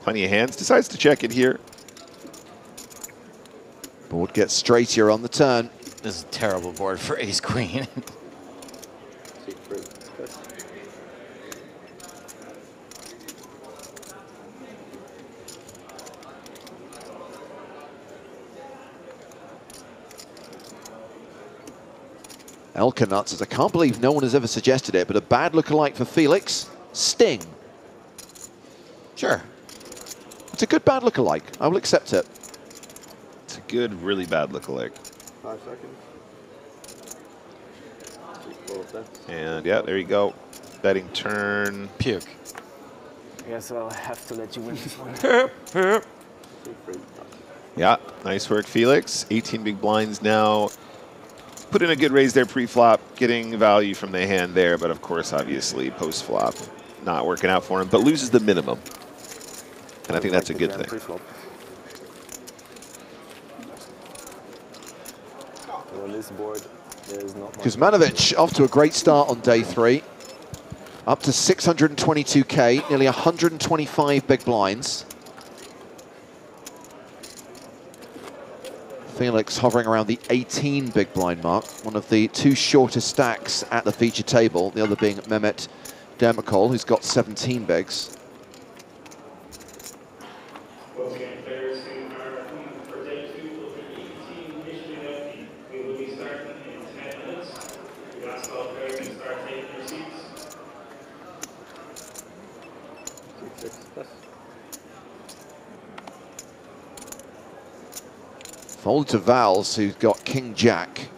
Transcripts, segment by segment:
Plenty of hands. Decides to check it here. Board gets straighter on the turn. This is a terrible board for ace-queen. Elka Nuts, I can't believe no one has ever suggested it, but a bad lookalike for Felix, Sting. Sure. It's a good bad lookalike. I will accept it. It's a good, really bad lookalike. 5 seconds. And yeah, there you go. Betting turn. Puke. I guess I'll have to let you win this one. Yeah, nice work, Felix. 18 big blinds now. Put in a good raise there pre-flop, getting value from the hand there, but of course, obviously, post-flop, not working out for him, but loses the minimum. And I think that's a good thing. On this board, there's not much. Kuzmanovic off to a great start on day 3. Up to 622K, nearly 125 big blinds. Felix hovering around the 18 big blind mark, one of the 2 shortest stacks at the feature table, the other being Mehmet Demirkol, who's got 17 bigs. Fold to Vals, who's got King Jack.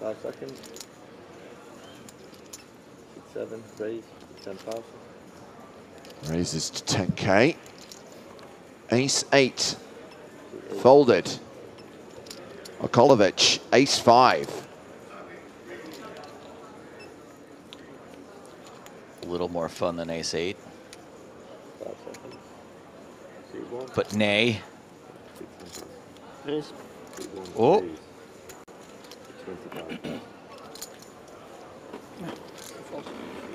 5 seconds. 6, 7, raise, 10,000. Raises to 10K. Ace 8. Folded. Okolovic, Ace 5. A little more fun than ace 8. 5 seconds. But nay. Raise. Oh.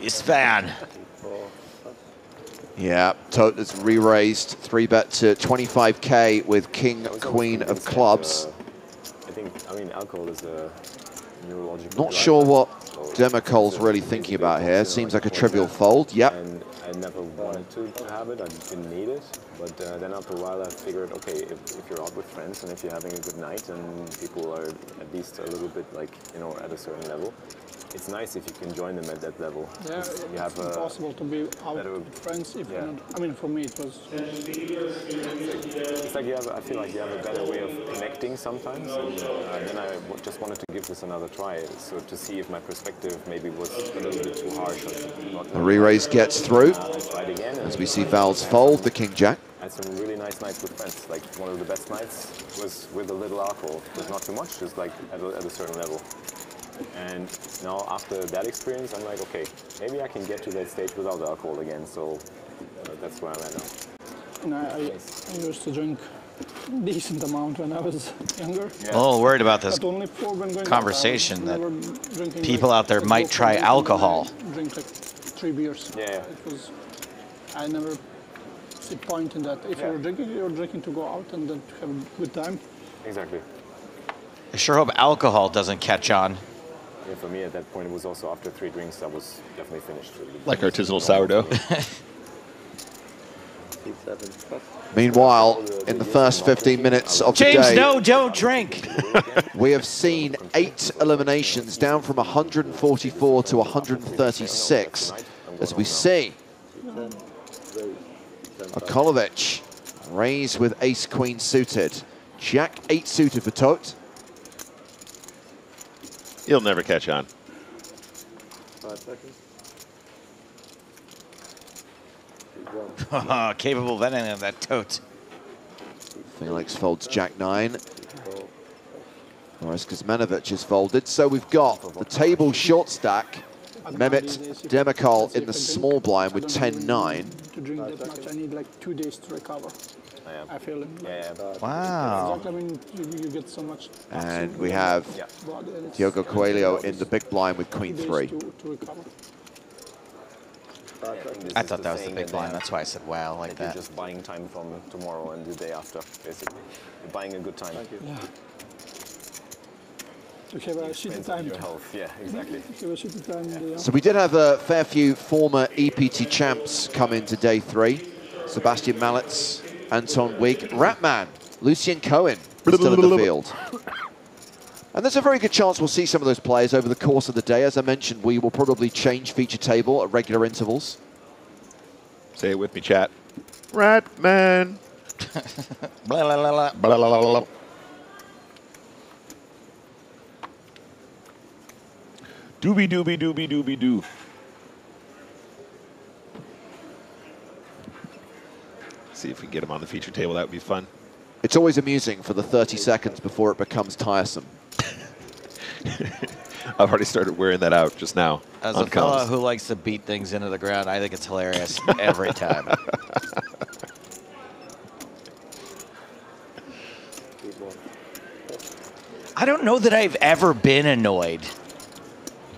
It's fan. Yeah, Tote has re-raised 3-bet to 25K with King, Queen of clubs. I mean, alcohol is a neurological. Not sure what Demirkol's really thinking about here. Seems like a trivial fold. Yep. And I never wanted to have it. I didn't need it. But then after a while, I figured, okay, if you're out with friends and if you're having a good night and people are at least a little bit like, you know, at a certain level, it's nice if you can join them at that level. Yeah, it's impossible to be out with friends if you're not. I mean, for me, it was. It's like I feel like you have a better way of connecting sometimes. And then I just wanted to give this another try, so to see if my perspective maybe was a little bit too harsh. The re-raise gets through. As we see Vals fold the King Jack. I had some really nice nights with friends. Like one of the best nights was with a little alcohol, but not too much, just like at a certain level. And now after that experience, I'm like, okay, maybe I can get to that stage without alcohol again. So that's where I'm at now. And I used to drink a decent amount when I was younger. Yeah. A little worried about this only going conversation that people out there might try alcohol. Drink like 3 beers. Yeah. It was. I never see point in that. If you're drinking to go out and then to have a good time. Exactly. I sure hope alcohol doesn't catch on. Yeah, for me at that point, it was also after 3 drinks, I was definitely finished. Like artisanal sourdough. Meanwhile, in the first 15 minutes of the day, James, no, don't drink. we have seen 8 eliminations, down from 144 to 136, as we see Okolovic raise with ace-queen suited. Jack 8 suited for Tote. He'll never catch on. 5 seconds. Capable of anything of that Tote. Felix folds Jack 9. Whereas Kuzmanovic is folded. So we've got the table short stack. Mehmet Demirkol in the small blind with 10-9. To drink that much, I need like 2 days to recover. I feel it. Wow. Exactly, I mean, you get so much. And we have Diogo Coelho in the big blind with Queen 3. To recover. I thought that was the big blind. That's why I said wow like You're that. just buying time from tomorrow and the day after, basically. You're buying a good time. Yeah. To have a shitty time. Your health, yeah, exactly. To have a shitty time in the day. So we did have a fair few former EPT champs come into day 3. Sebastian Mallets, Anton Wig, Ratman, Lucien Cohen still in the field. And there's a very good chance we'll see some of those players over the course of the day. As I mentioned, we will probably change feature table at regular intervals. Say it with me, chat. Ratman. Blah, blah, blah, blah. Blah, blah, blah, blah. Doobie doobie doobie doobie doo. See if we can get him on the feature table. That would be fun. It's always amusing for the 30 seconds before it becomes tiresome. I've already started wearing that out just now. As on a fella comms. who likes to beat things into the ground, I think it's hilarious every time. I don't know that I've ever been annoyed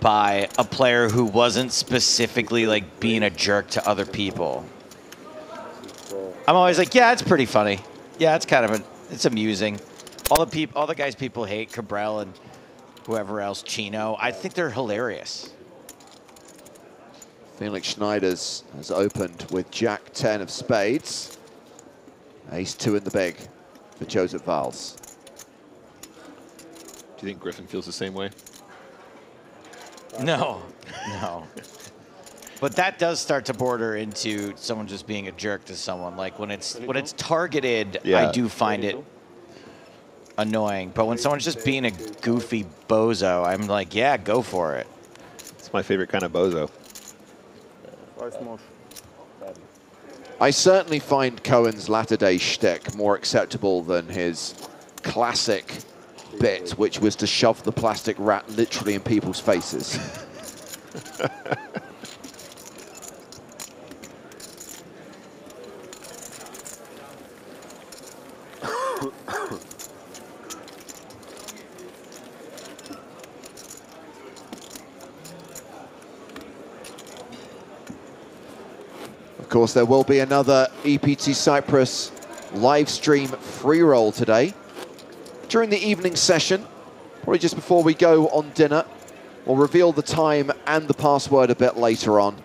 by a player who wasn't specifically like being a jerk to other people. I'm always like, yeah, it's pretty funny. Yeah, it's kind of it's amusing. All the guys people hate, Cabral and whoever else, Chino, I think they're hilarious. Felix Schneider's has opened with Jack 10 of spades. Ace 2 in the big for Joseph Valls. Do you think Griffin feels the same way? No, no. But that does start to border into someone just being a jerk to someone. Like when it's targeted, Yeah. I do find it annoying. But when someone's just being a goofy bozo, I'm like, yeah, go for it. It's my favorite kind of bozo. I certainly find Cohen's latter-day shtick more acceptable than his classic bit, which was to shove the plastic rat literally in people's faces. Of course, there will be another EPT Cyprus live stream free roll today. During the evening session, probably just before we go on dinner, we'll reveal the time and the password a bit later on.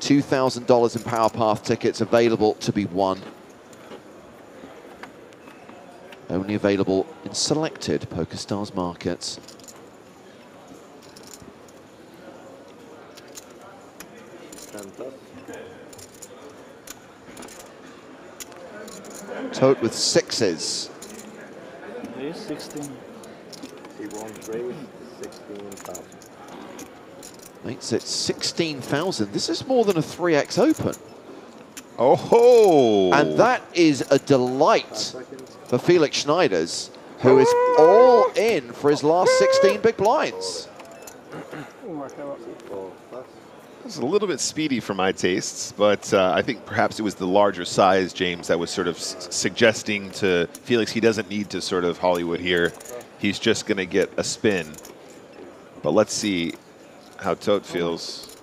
$2,000 in Power Path tickets available to be won. Only available in selected PokerStars markets. Tote with sixes. 16. He won't raise 16,000. Makes it 16,000. This is more than a 3x open. Oh ho! And that is a delight for Felix Schneiders, who is all in for his last 16 big blinds. It was a little bit speedy for my tastes, but I think perhaps it was the larger size, James, that was sort of suggesting to Felix he doesn't need to sort of Hollywood here. He's just going to get a spin. But let's see how Tote feels.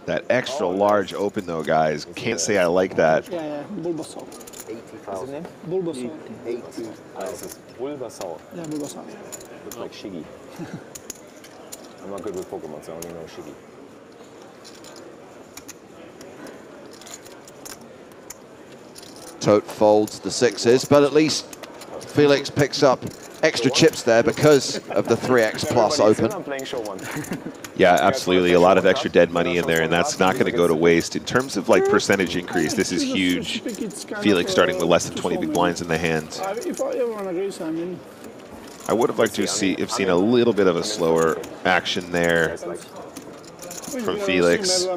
That extra large open, though, guys. Can't say I like that. Yeah, yeah, Bulbasaur. 80,000. Bulbasaur. 80. This is Bulbasaur. Yeah, Bulbasaur. Looks like Shiggy. I'm not good with Pokemon, so I only know Shiggy. Tote folds the sixes, but at least Felix picks up extra chips there because of the 3x plus open. I'm playing show one. Yeah, absolutely. A lot of extra dead money in there, and that's not going to go to waste. In terms of like percentage increase, this is huge. Felix starting with less than 20 big blinds in the hand. If everyone agrees, I mean. I would have liked to have seen a little bit of a slower action there from Felix.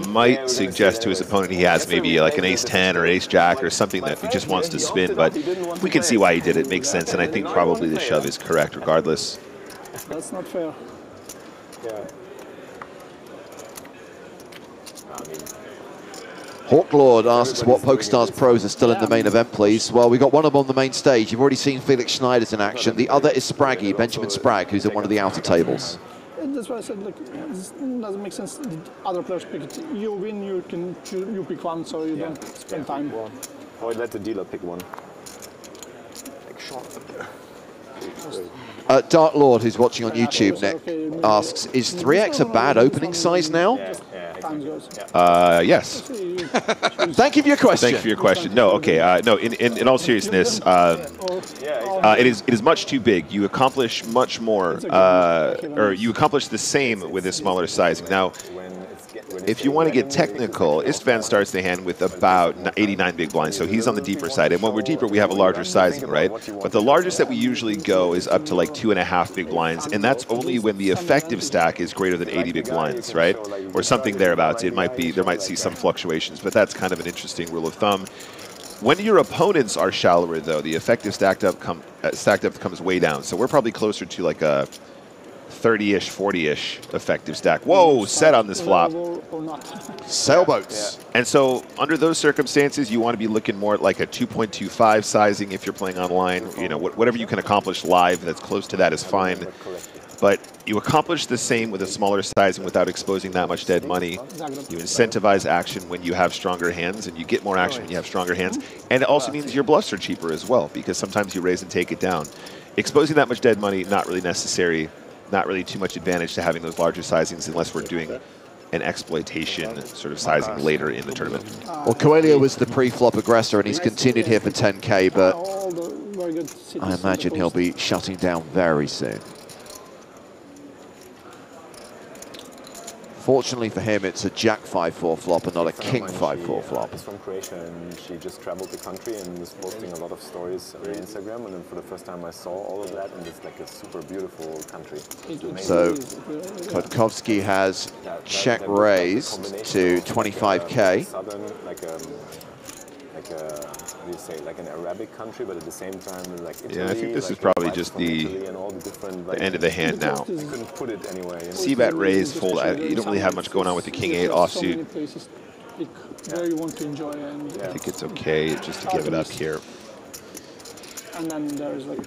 Might suggest to his opponent he has maybe like an ace-10 or ace-jack or something that he just wants to spin, but we can see why he did it. Makes sense, and I think probably the shove is correct regardless. That's not fair. Yeah. Hawklord asks what PokerStars pros are still in the main event, please. Well, we got one of them on the main stage. You've already seen Felix Schneiders in action. The other is Spraggy, Benjamin Spragg, who's at one of the outer tables. That's why I said, like, this doesn't make sense. The other players pick it. You win, you can choose, you pick one, so you don't spend time. One. Or let the dealer pick one. Like Sean. Dark Lord, who's watching on YouTube, Nick, asks, is 3x a bad opening size now? Yes. Thank you for your question. Thank you for your question. No, okay. No, in all seriousness, it is much too big. You accomplish much more, or you accomplish the same with a smaller sizing. Now, if you want to get technical, Istvan starts the hand with about 89 big blinds, so he's on the deeper side. And when we're deeper, we have a larger sizing, right? But the largest that we usually go is up to like 2.5 big blinds, and that's only when the effective stack is greater than 80 big blinds, right? Or something thereabouts. It might be, there might see some fluctuations, but that's kind of an interesting rule of thumb. When your opponents are shallower, though, the effective stacked up comes way down. So we're probably closer to like a 30-ish, 40-ish effective stack. Whoa, set on this flop. Sailboats. And so under those circumstances, you want to be looking more at like a 2.25 sizing if you're playing online. You know, whatever you can accomplish live that's close to that is fine. But you accomplish the same with a smaller sizing without exposing that much dead money. You incentivize action when you have stronger hands, and you get more action when you have stronger hands. And it also means your bluffs are cheaper as well, because sometimes you raise and take it down. Exposing that much dead money, not really necessary. Not really too much advantage to having those larger sizings unless we're doing an exploitation sort of sizing later in the tournament. Well, Coelho was the pre-flop aggressor, and he's continued here for 10K, but I imagine he'll be shutting down very soon. Fortunately for him, it's a Jack 5-4 flop and not a King 5-4 flop. She's from Croatia, and she just traveled the country and was posting a lot of stories on Instagram. And then for the first time, I saw all of that, and it's like a super beautiful country. So Kotkovsky has check raised to 25K. Southern, like how do you say, like an Arabic country, but at the same time, like Italy. Yeah, I think this like is probably just the end of the hand now. I couldn't put it anywhere. You know? C-bet raise, fold. You don't really have much going on with the King 8 offsuit. Where you want to enjoy, and I think it's okay just to give it up here. And then there's like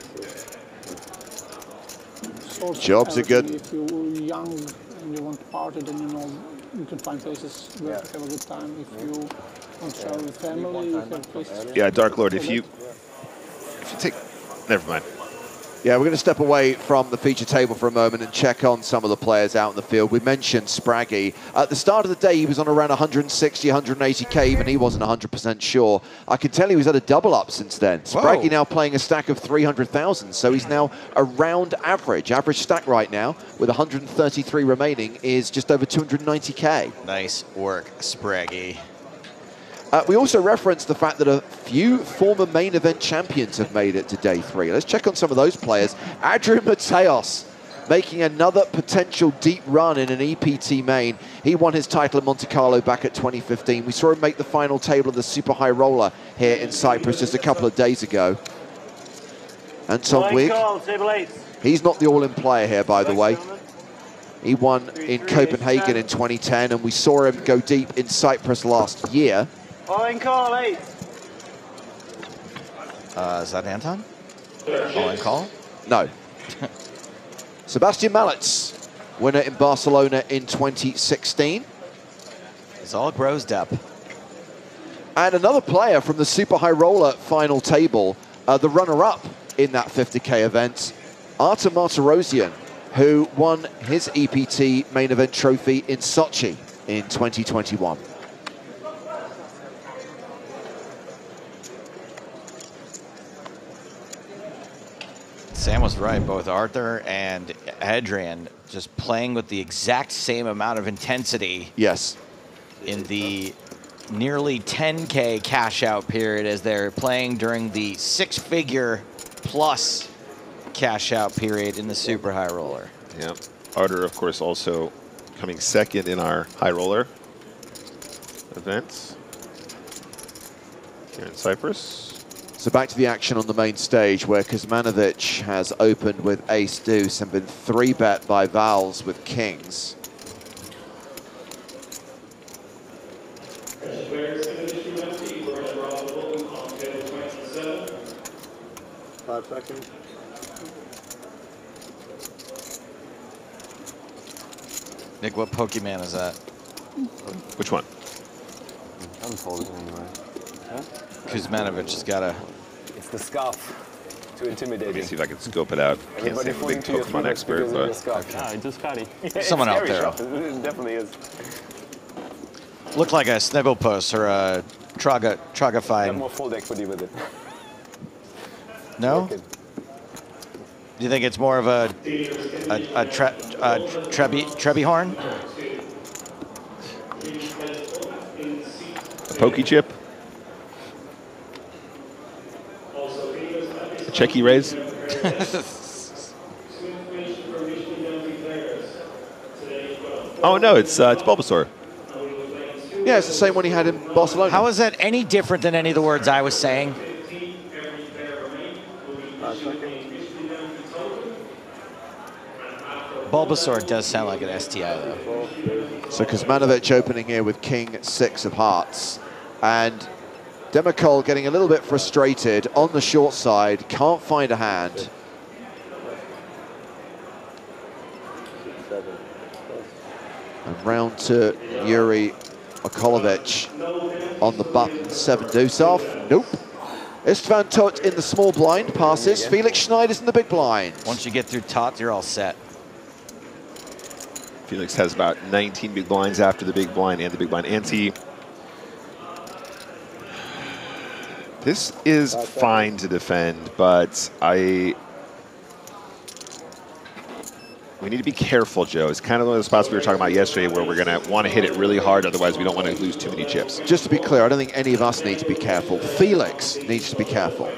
Jobs are good. If you're young and you want to party, then you know you can find places where to have a good time. If you want to travel with family, you have places. Yeah, Dark Lord, if you take, never mind. Yeah, we're going to step away from the feature table for a moment and check on some of the players out in the field. We mentioned Spraggy. At the start of the day, he was on around 160, 180K, even he wasn't 100% sure. I can tell he was at a double up since then. Spraggy now playing a stack of 300,000, so he's now around average. Average stack right now, with 133 remaining, is just over 290K. Nice work, Spraggy. We also referenced the fact that a few former main event champions have made it to day 3. Let's check on some of those players. Adrian Mateos making another potential deep run in an EPT main. He won his title at Monte Carlo back at 2015. We saw him make the final table of the Super High Roller here in Cyprus just a couple of days ago. Anton Wig, he's not the all-in player here, by the way. He won in Copenhagen in 2010, and we saw him go deep in Cyprus last year. All-in call, 8. Is that Anton? All-in call? No. Sebastian Malitz, winner in Barcelona in 2016. It's all grossed up. And another player from the Super High Roller final table, the runner-up in that 50K event, Artem Martirosyan, who won his EPT main event trophy in Sochi in 2021. Sam was right, both Arthur and Adrian just playing with the exact same amount of intensity. Yes. In the nearly 10K cash out period as they're playing during the 6-figure plus cash out period in the Super High Roller. Yeah. Arthur, of course, also coming second in our High Roller events here in Cyprus. So back to the action on the main stage, where Kuzmanovic has opened with ace-deuce and been 3-bet by Vals with kings. Nick, what Pokemon is that? Which one? I'm folding anyway. Kuzmanovic has got a... It's the scarf. Too Let me intimidating. see if I can scope it out. Can't say I'm a big Pokemon expert, but It's scary. Someone out there. It definitely is. Looked like a Snigglepuss or a Got Trogafine. more fold equity with it. No? Okay. Do you think it's more of a Trebihorn? a Pokechip? A Checky raise? Oh no, it's Bulbasaur. Yeah, it's the same one he had in Barcelona. How is that any different than any of the words I was saying? Bulbasaur does sound like an STI, though. So Kuzmanovic opening here with King 6 of Hearts. And Demikol getting a little bit frustrated on the short side, can't find a hand. And round to Yuri Okolovic on the button, 7 deuce off. Nope. Istvan Tot in the small blind, passes. Felix Schneider's in the big blind. Once you get through Tot, you're all set. Felix has about 19 big blinds after the big blind and the big blind ante. This is fine to defend, but we need to be careful, Joe. It's kind of one of the spots we were talking about yesterday where we're going to want to hit it really hard, otherwise we don't want to lose too many chips. Just to be clear, I don't think any of us need to be careful. Felix needs to be careful.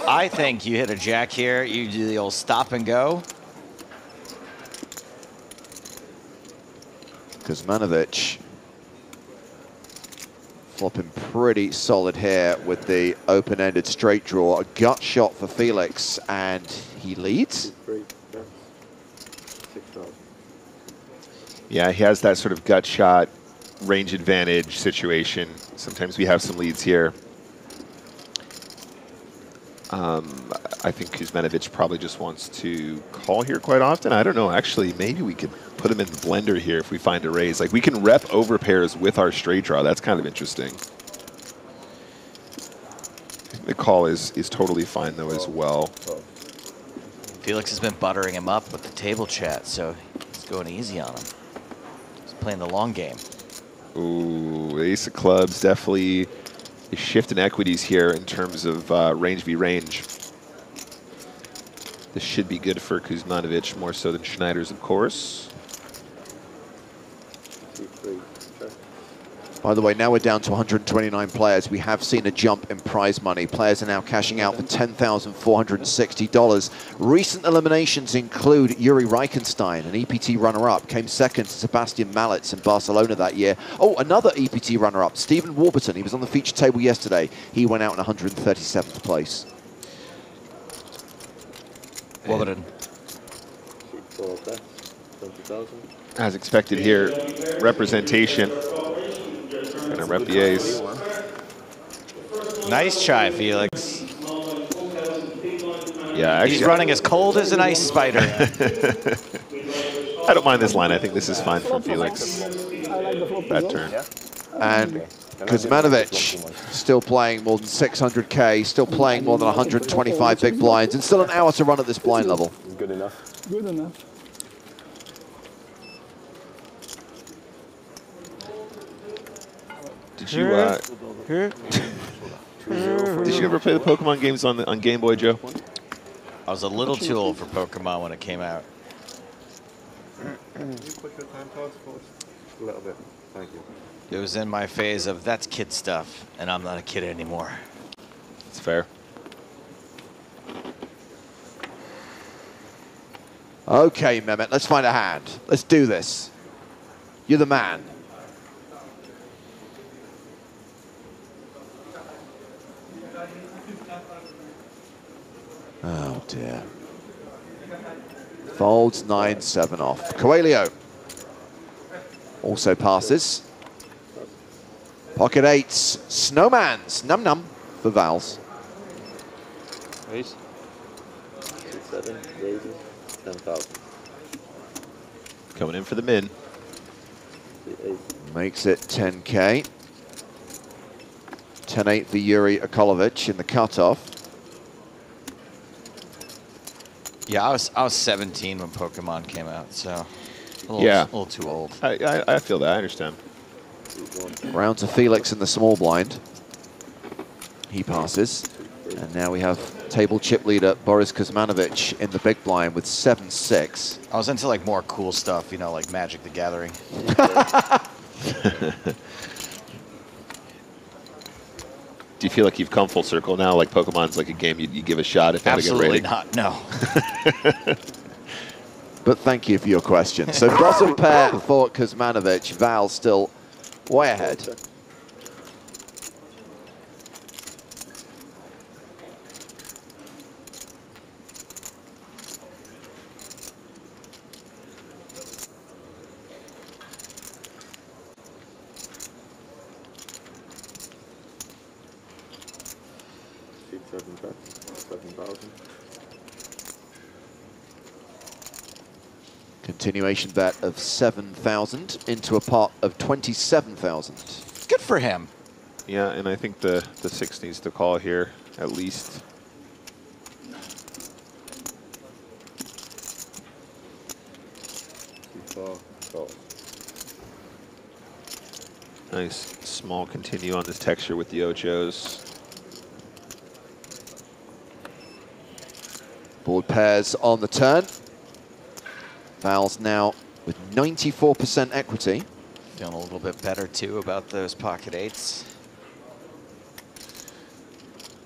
I think you hit a jack here, you do the old stop and go. Kuzmanovic flopping pretty solid here with the open-ended straight draw. A gut shot for Felix, and he leads. Yeah, he has that sort of gut shot, range advantage situation. Sometimes we have some leads here. I think Kuzmanovic probably just wants to call here quite often. I don't know, actually, maybe we could put him in the blender here if we find a raise. Like, we can rep over pairs with our straight draw. That's kind of interesting. The call is totally fine, though, as well. Felix has been buttering him up with the table chat, so he's going easy on him. He's playing the long game. Ooh, ace of clubs definitely is shifting equities here in terms of range v range. This should be good for Kuzmanovic, more so than Schneider's, of course. By the way, now we're down to 129 players. We have seen a jump in prize money. Players are now cashing out for $10,460. Recent eliminations include Yuri Reichenstein, an EPT runner-up, came second to Sebastian Malitz in Barcelona that year. Oh, another EPT runner-up, Stephen Warburton. He was on the feature table yesterday. He went out in 137th place. Warburton. As expected here, representation. Gonna rep the ace. Nice try, Felix. Yeah, actually, He's running as cold as an ice spider. I don't mind this line. I think this is fine for Felix. I like the flop That as well. turn. And Kuzmanovic still playing more than 600K, still playing more than 125 big blinds, and still an hour to run at this blind level. Good enough. Good enough. Did you did you ever play the Pokemon games on Game Boy, Joe? I was a little too old for Pokemon when it came out. Can you put your time pause for a little bit? Thank you. It was in my phase of that's kid stuff, and I'm not a kid anymore. It's fair. Okay, Mehmet, let's find a hand. Let's do this. You're the man. Oh, dear. Folds 9-7 off. Coelho also passes. Pocket eights. Snowmans. Num-num for Vals. Ace. 6, 7, raises, 10,000. Coming in for the min. Makes it 10K. 10-8 for Yuri Okolovic in the cutoff. Yeah, I was 17 when Pokemon came out, so a little too old. I feel that. I understand. Round to Felix in the small blind. He passes. And now we have table chip leader Boris Kuzmanovic in the big blind with 7-6. I was into like more cool stuff, you know, like Magic the Gathering. Do you feel like you've come full circle now? Like Pokemon's like a game you give a shot if you had to get Absolutely rated? not, no. But thank you for your question. So bottom pair for Kuzmanovic. Val still way ahead. Continuation bet of 7,000 into a pot of 27,000. Good for him. Yeah, and I think the 6 needs to call here, at least. Nice small continue on this texture with the Ochos. Board pairs on the turn. Val's now with 94% equity. Feeling a little bit better, too, about those pocket eights.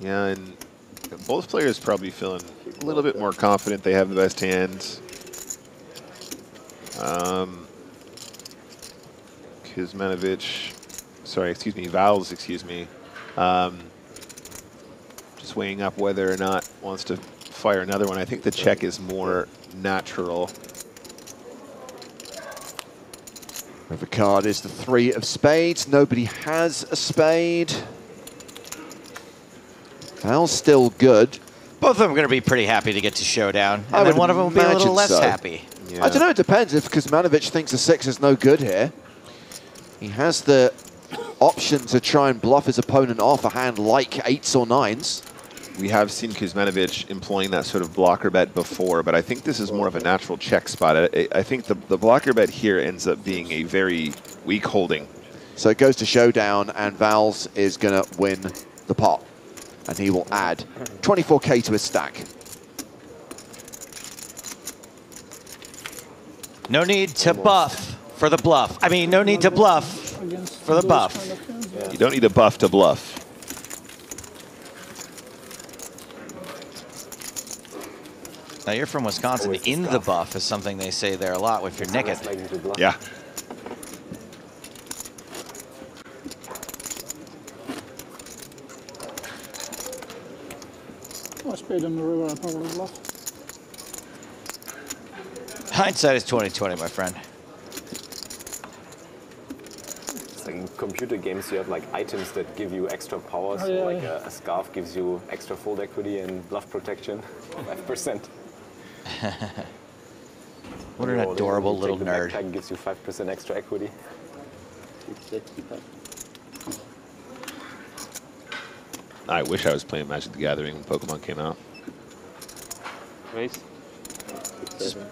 Yeah, and both players probably feeling a little bit more confident they have the best hand. Val's, excuse me. Just weighing up whether or not wants to fire another one. I think the check is more natural. River card is the 3 of spades. Nobody has a spade. Val's still good. Both of them are going to be pretty happy to get to showdown. And then one of them will be a little less happy. Yeah. I don't know, it depends if Kuzmanovic thinks a 6 is no good here. He has the option to try and bluff his opponent off a hand like 8s or 9s. We have seen Kuzmanovic employing that sort of blocker bet before, but I think this is more of a natural check spot. I think the blocker bet here ends up being a very weak holding. So it goes to showdown, and Val's is going to win the pot. And he will add 24K to his stack. No need to buff for the bluff. I mean, no need to bluff for the buff. You don't need a buff to bluff. Now, you're from Wisconsin. In the buff is something they say there a lot if you're naked. Yeah. I spade on the river, I probably bluff. Hindsight is 20/20, my friend. It's like in computer games, you have like items that give you extra power. So Oh, yeah, like yeah. a scarf gives you extra fold equity and bluff protection, 5%. What an Or adorable you little take the nerd. backpack, gives you 5% extra equity. I wish I was playing Magic the Gathering when Pokemon came out.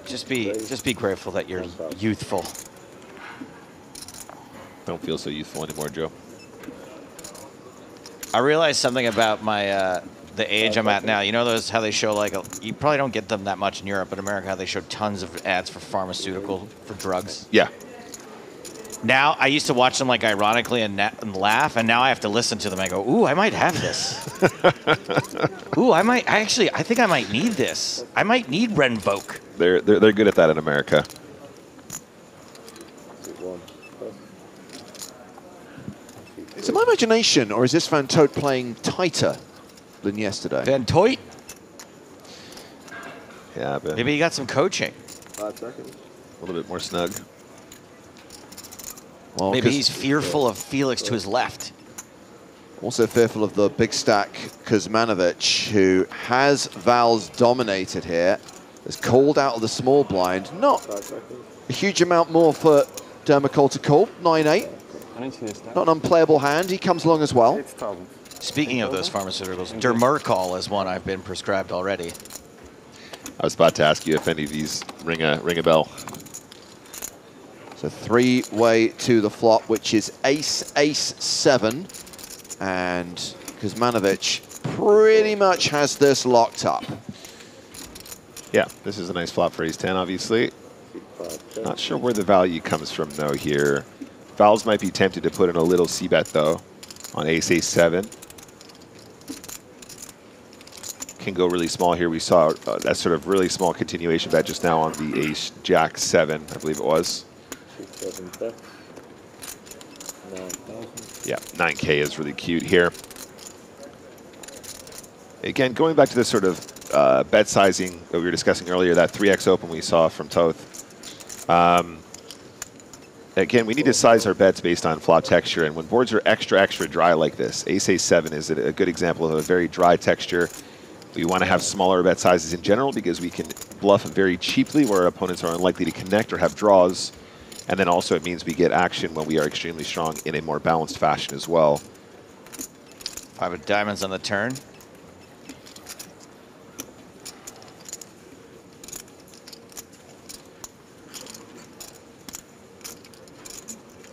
Just be grateful that you're youthful. Don't feel so youthful anymore, Joe. I realized something about my the age I'm at now. You know those how they show like you probably don't get them that much in Europe, but America how they show tons of ads for pharmaceutical for drugs. Yeah. Now I used to watch them like ironically and laugh, and now I have to listen to them. I go, ooh, I might have this. Ooh, I think I might need this. I might need Renvoke. They're good at that in America. Is it my imagination, or is this Van Todt playing tighter than yesterday? Van Toit? Yeah, but Maybe he got some coaching. 5 seconds. a little bit more snug. Well, Maybe he's fearful of Felix to his left. also fearful of the big stack Kuzmanovic, who has Val's dominated here. Has called out of the small blind. Not a huge amount more for Dermacol to call, 9-8. Not an unplayable hand. He comes along as well. Speaking of those pharmaceuticals, Dermacol is one I've been prescribed already. I was about to ask you if any of these ring a bell. So 3-way to the flop, which is ace, ace, 7. And Kuzmanovic pretty much has this locked up. Yeah, this is a nice flop for ace 10, obviously. Not sure where the value comes from, though, here. Valves might be tempted to put in a little c-bet, though, on ace, ace 7. Can go really small here. We saw that sort of really small continuation bet just now on the ace, jack 7, I believe it was. Yeah, 9K is really cute here. Again, going back to this sort of bet sizing that we were discussing earlier, that 3x open we saw from Toth. Again, we need to size our bets based on flop texture, and when boards are extra dry like this, ace, ace 7 is a good example of a very dry texture. We want to have smaller bet sizes in general because we can bluff very cheaply where our opponents are unlikely to connect or have draws. And then also it means we get action when we are extremely strong in a more balanced fashion as well. 5 of diamonds on the turn.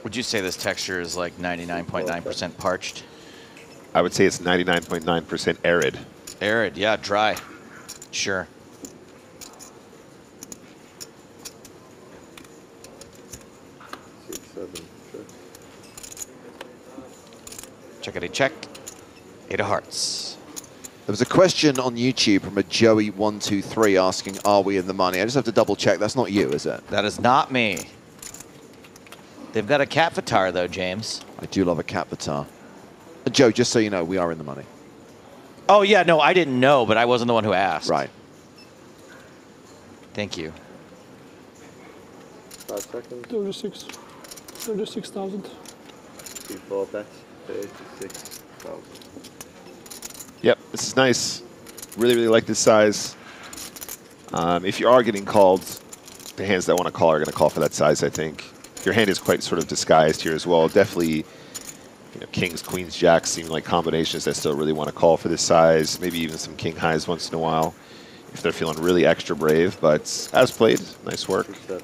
Would you say this texture is like 99.9% parched? I would say it's 99.9% arid. Arid, yeah, dry. Sure. Checkity check. 8 of hearts. There was a question on YouTube from a Joey123 asking, are we in the money? I just have to double check. That's not you, is it? That is not me. They've got a cat vatar, though, James. I do love a cat vatar. Joe, just so you know, we are in the money. Oh, yeah, no, I didn't know, but I wasn't the one who asked. Right. Thank you. 5 seconds. 36,000. 4 bets. 36,000. Yep, this is nice. Really like this size. If you are getting called, the hands that want to call are going to call for that size, I think. Your hand is quite sort of disguised here as well. Definitely, you know, kings, queens, jacks seem like combinations that still really want to call for this size. Maybe even some king highs once in a while if they're feeling really extra brave. But as played, nice work. 7.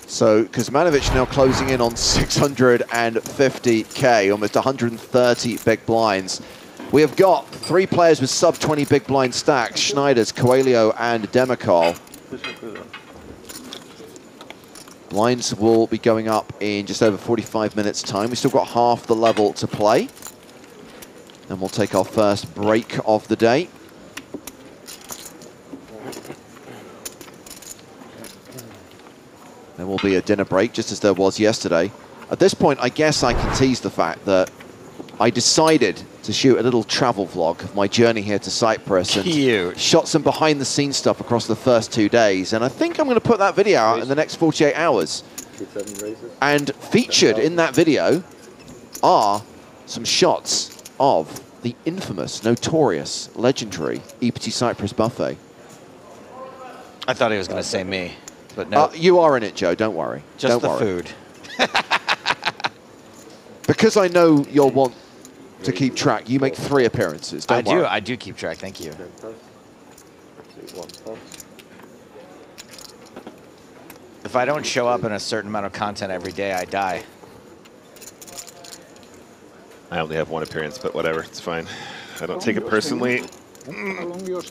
So Kuzmanovic now closing in on 650K, almost 130 big blinds. We have got 3 players with sub-20 big blind stacks, Schneiders, Coelho, and Demacol. Blinds will be going up in just over 45 minutes' time. We've still got half the level to play. And we'll take our first break of the day. There will be a dinner break, just as there was yesterday. At this point, I guess I can tease the fact that I decided to shoot a little travel vlog of my journey here to Cyprus. And shot some behind-the-scenes stuff across the first 2 days. And I think I'm going to put that video out in the next 48 hours. And featured in that video are some shots of the infamous, notorious, legendary EPT Cyprus buffet. I thought he was going to say me, but no. You are in it, Joe. Don't worry. Just Don't the worry. food. Because I know you'll want to keep track, you make 3 appearances. Don't worry. I do keep track. Thank you. If I don't show up in a certain amount of content every day, I die. I only have 1 appearance, but whatever, it's fine. I don't take it personally.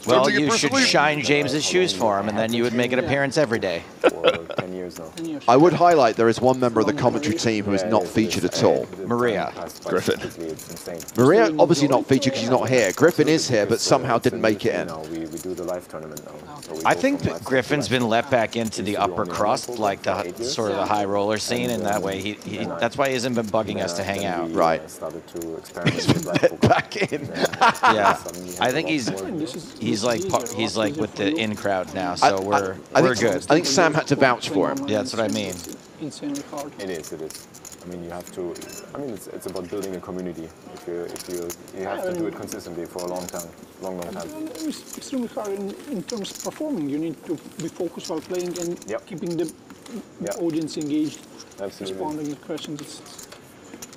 Well, you should shine James's shoes for him, and then you would make an appearance every day. For 10 years now. I would highlight there is one member of the commentary team who is not featured at all. Maria. Griffin. Maria obviously not featured because she's not here. Griffin is here, but somehow didn't make it in. We do the live tournament now. I think Griffin's been let back into the upper crust, like the sort of the high roller scene, and that way that's why he hasn't been bugging us to hang out. Right. Started to experiment with live Back in. Yeah, I think he's like with the in crowd now, so we're good. I think Sam had to vouch for him. Yeah, that's what I mean. insanely hard. It is. I mean, you have to. I mean, it's about building a community. You have to do it consistently for a long time, long time. It's extremely hard in terms of performing. You need to be focused while playing and keeping the audience engaged, responding to questions.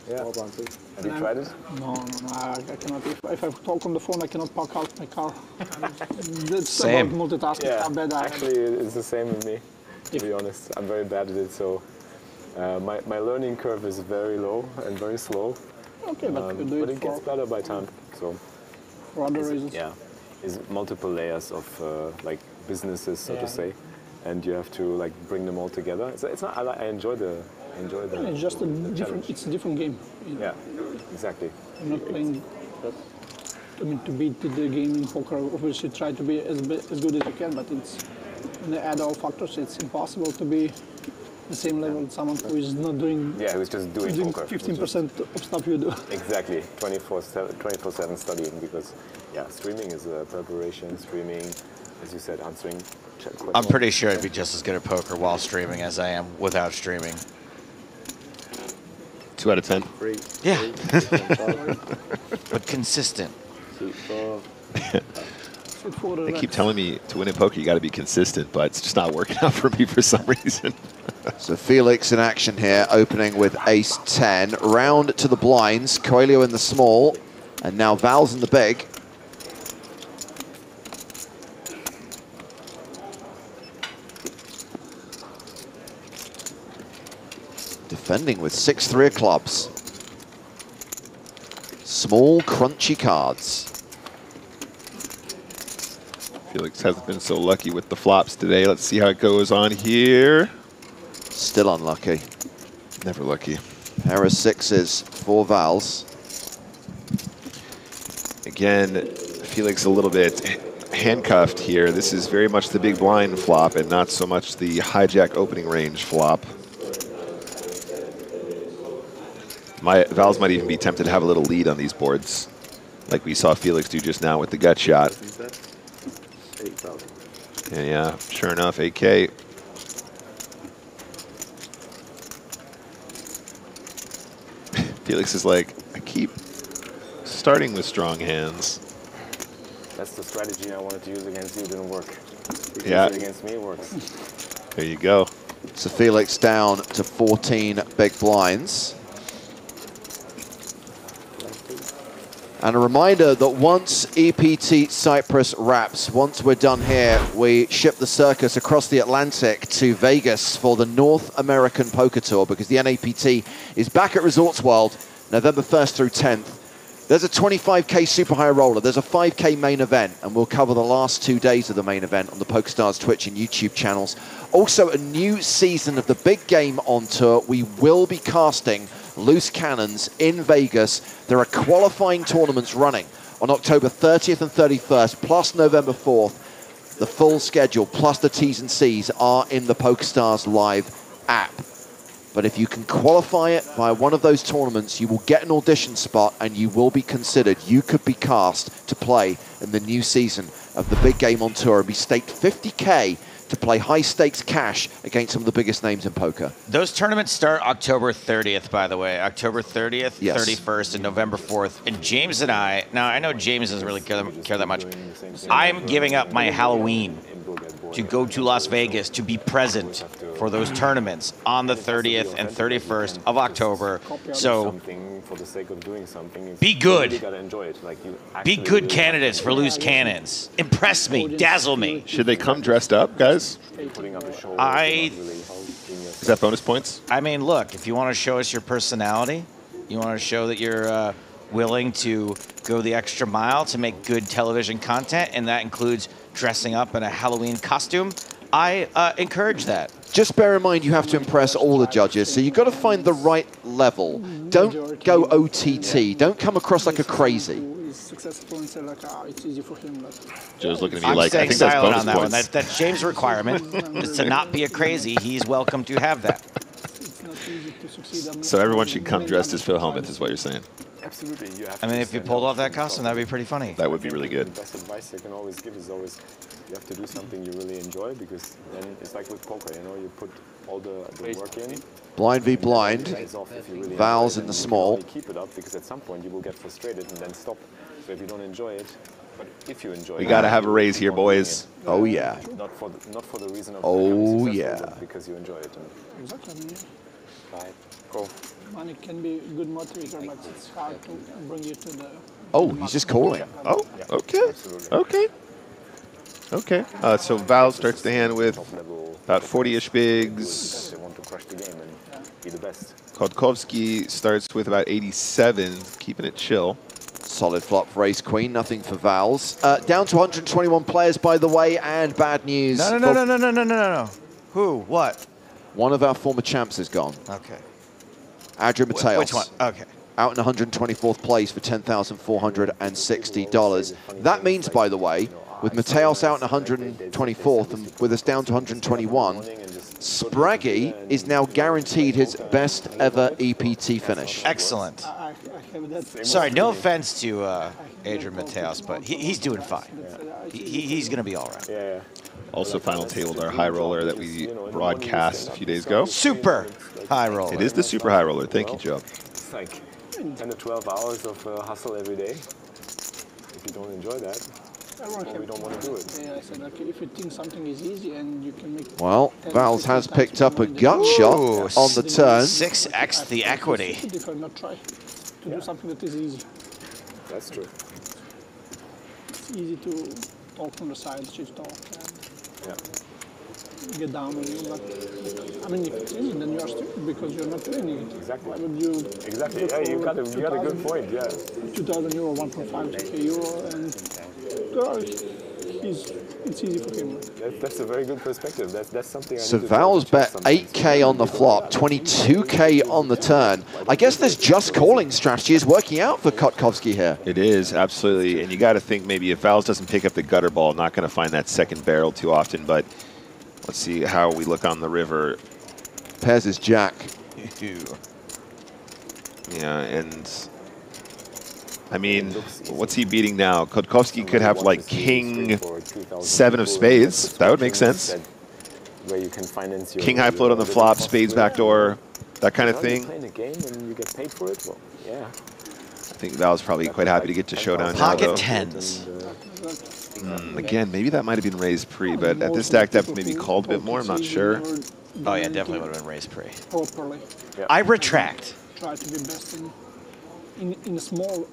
Have you tried it? No, I cannot. If I talk on the phone, I cannot park out my car. That's Same. about multitasking. How bad I am. Actually, it's the same with me. To be honest, I'm very bad at it. So my learning curve is very low and very slow. Okay, but you do it gets better by time. So for other reasons. Yeah, it's multiple layers of like businesses, so to say, and you have to like bring them all together. It's not. I enjoy the. It's just a different. It's a different game. Yeah, exactly. I'm not playing. I mean, to beat the game in poker, obviously try to be as good as you can, but it's when they add all factors, it's impossible to be the same level as someone who is not doing. Yeah, who's just doing poker. 15% of stuff you do. Exactly, 24/7 studying, because streaming is preparation. Streaming, as you said, answering. I'm pretty sure I'd be just as good at poker while streaming as I am without streaming. 2 out of 10. Yeah. But consistent. They keep telling me to win in poker, you got to be consistent, but it's just not working out for me for some reason. So Felix in action here, opening with ace-10. Round to the blinds, Coelho in the small, and now Val's in the big. Defending with 6-3 of clubs. Small, crunchy cards. Felix hasn't been so lucky with the flops today. Let's see how it goes on here. Still unlucky. Never lucky. Pair of sixes for Val's. Again, Felix a little bit handcuffed here. This is very much the big blind flop and not so much the hijack opening range flop. Val's might even be tempted to have a little lead on these boards, like we saw Felix do just now with the gut shot. And yeah, sure enough, 8K. Felix is like, I keep starting with strong hands. That's the strategy I wanted to use against you. It didn't work. Yeah. Against me, it works. There you go. So Felix down to 14 big blinds. And a reminder that once EPT Cyprus wraps, once we're done here, we ship the circus across the Atlantic to Vegas for the North American Poker Tour, because the NAPT is back at Resorts World, November 1st through 10th. There's a 25K Super High Roller, there's a 5K main event, and we'll cover the last 2 days of the main event on the PokerStars Twitch and YouTube channels. Also, a new season of the big game on tour. We will be casting Loose Cannons in Vegas. There are qualifying tournaments running on October 30th and 31st, plus November 4th. The full schedule, plus the T's and C's, are in the PokerStars Live app. But if you can qualify it by one of those tournaments, you will get an audition spot and you will be considered. You could be cast to play in the new season of the big game on tour and be staked 50K to play high-stakes cash against some of the biggest names in poker. Those tournaments start October 30th, by the way. October 30th, Yes. 31st, and November 4th. And James and I, now I know James doesn't really care that much. I'm giving up my Halloween to go to Las Vegas to be present for those tournaments on the 30th and 31st of October. So For the sake of doing something, be good. You gotta enjoy it. Like you Be good candidates for Loose Cannons. Impress me, dazzle me. Should they come dressed up, guys? putting up a show. Is that bonus points? I mean, look, if you want to show us your personality, you want to show that you're willing to go the extra mile to make good television content, and that includes dressing up in a Halloween costume, I encourage that. Just bear in mind you have to impress all the judges, so you've got to find the right level. Don't go OTT. Don't come across like a crazy. Successful and say like, it's easy for him. Joe's looking at me I'm like, I staying think that's silent bonus on that points. one. That's James' requirement, is to not be a crazy. He's welcome to have that. It's not easy to succeed. So everyone should come dressed as Phil Hellmuth, is what you're saying. Absolutely, you have. I mean, if you pulled off that costume, that'd be pretty funny. That would be really good. The best advice I can always give is always you have to do something you really enjoy, because then it's like with poker, you know, you put all the work in. Blind v blind. Pays off if you really Vals enjoy it, in the and you can small. only keep it up because at some point you will get frustrated and then stop. So if you don't enjoy it, but if you enjoy it, We got to have a raise here, keep on doing boys. it. Oh, yeah. Not for the reason of Oh, becoming successful, yeah. but because you enjoy it. And Exactly. I mean, right, go. money can be a good motivator, but it's hard to bring you to the. Oh, he's just calling. Oh, okay. Okay. Okay. So Val starts the hand with Top level. about 40-ish bigs. They want to crush the game and be the best. Kodkovsky starts with about 87, keeping it chill. Solid flop for ace queen, nothing for Vals. Down to 121 players, by the way, and bad news. No. Who? What? One of our former champs is gone. Okay. Adrian Mateos. Which one? Okay. Out in 124th place for $10,460. That means, by the way, with Mateos out in 124th and with us down to 121, Spraggy is now guaranteed his best ever EPT finish. Excellent. I have that. Sorry, no offense to Adrian Mateos, but he's doing fine. He's going to be all right. Yeah. Also final tabled our high roller that we broadcast a few days ago. Super high roller. It is the super high roller. Thank you, Joe. It's like 10 to 12 hours of hustle every day. If you don't enjoy that, well, we don't want to do it. Yeah, I said, like, if you think something is easy and you can make. Well, 10, Vals 15 has times picked up a more gut than shot Ooh, on the turn. 6x the equity. If I not try to do something that is easy. That's true. It's easy to talk from the side, shift off, Yeah. and get down on you. But I mean, if it's easy, then you're stupid because you're not doing it. Exactly. Why would you? Exactly. Yeah, you got a good point. Yeah. 2,000 euro, 1.5 euro, and it's easy for him. That's a very good perspective. That's something. So I need to Vals check bet sometimes. 8K on the flop, 22K on the turn. I guess this just calling strategy is working out for Kotkowski here. It is, absolutely. And you got to think maybe if Vals doesn't pick up the gutter ball, not going to find that second barrel too often. But let's see how we look on the river. Pairs is jack. Yeah, and I mean, what's he beating now? Kotkowski could have like king 7 of spades. That would make sense. Where you can finance your King high float on the flop, spades backdoor, that kind of Well, you're thing. playing a game and you get paid for it. Well, yeah. I think Val's probably quite happy to get to showdown now, though. Pocket tens. Again, maybe that might have been raised pre, but at this stack depth, maybe called a bit more. I'm not sure. Oh yeah, definitely would have been raised pre. Properly. I retract. Try to be best in a small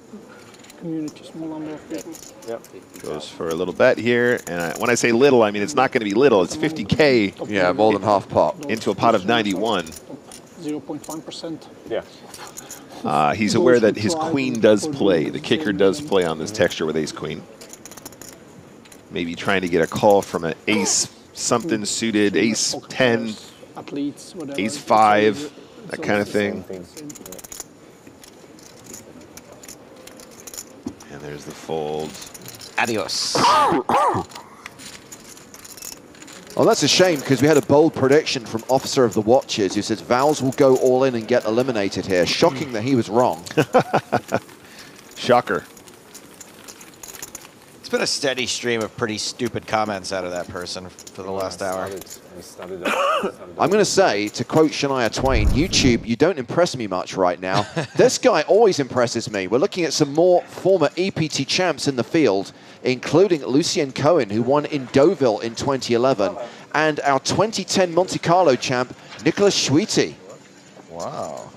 community, small number of people. Yep. Goes for a little bet here, and when I say little, I mean it's not going to be little. It's 50K Yeah, more than half pot. into a pot of 91. 0.1%. Yeah. He's aware that his queen does play. The kicker does play on this texture with ace queen. Maybe trying to get a call from an ace something suited, ace 10, athletes, whatever. ace 5, that kind of thing. And there's the fold. Adios. Oh, that's a shame because we had a bold prediction from Officer of the Watches who says Vals will go all in and get eliminated here. Shocking that he was wrong. Shocker. It's been a steady stream of pretty stupid comments out of that person for the last hour. I'm going to say, to quote Shania Twain, YouTube, you don't impress me much right now. This guy always impresses me. We're looking at some more former EPT champs in the field, including Lucien Cohen, who won in Deauville in 2011, and our 2010 Monte Carlo champ, Nicolas Schwiti. Wow.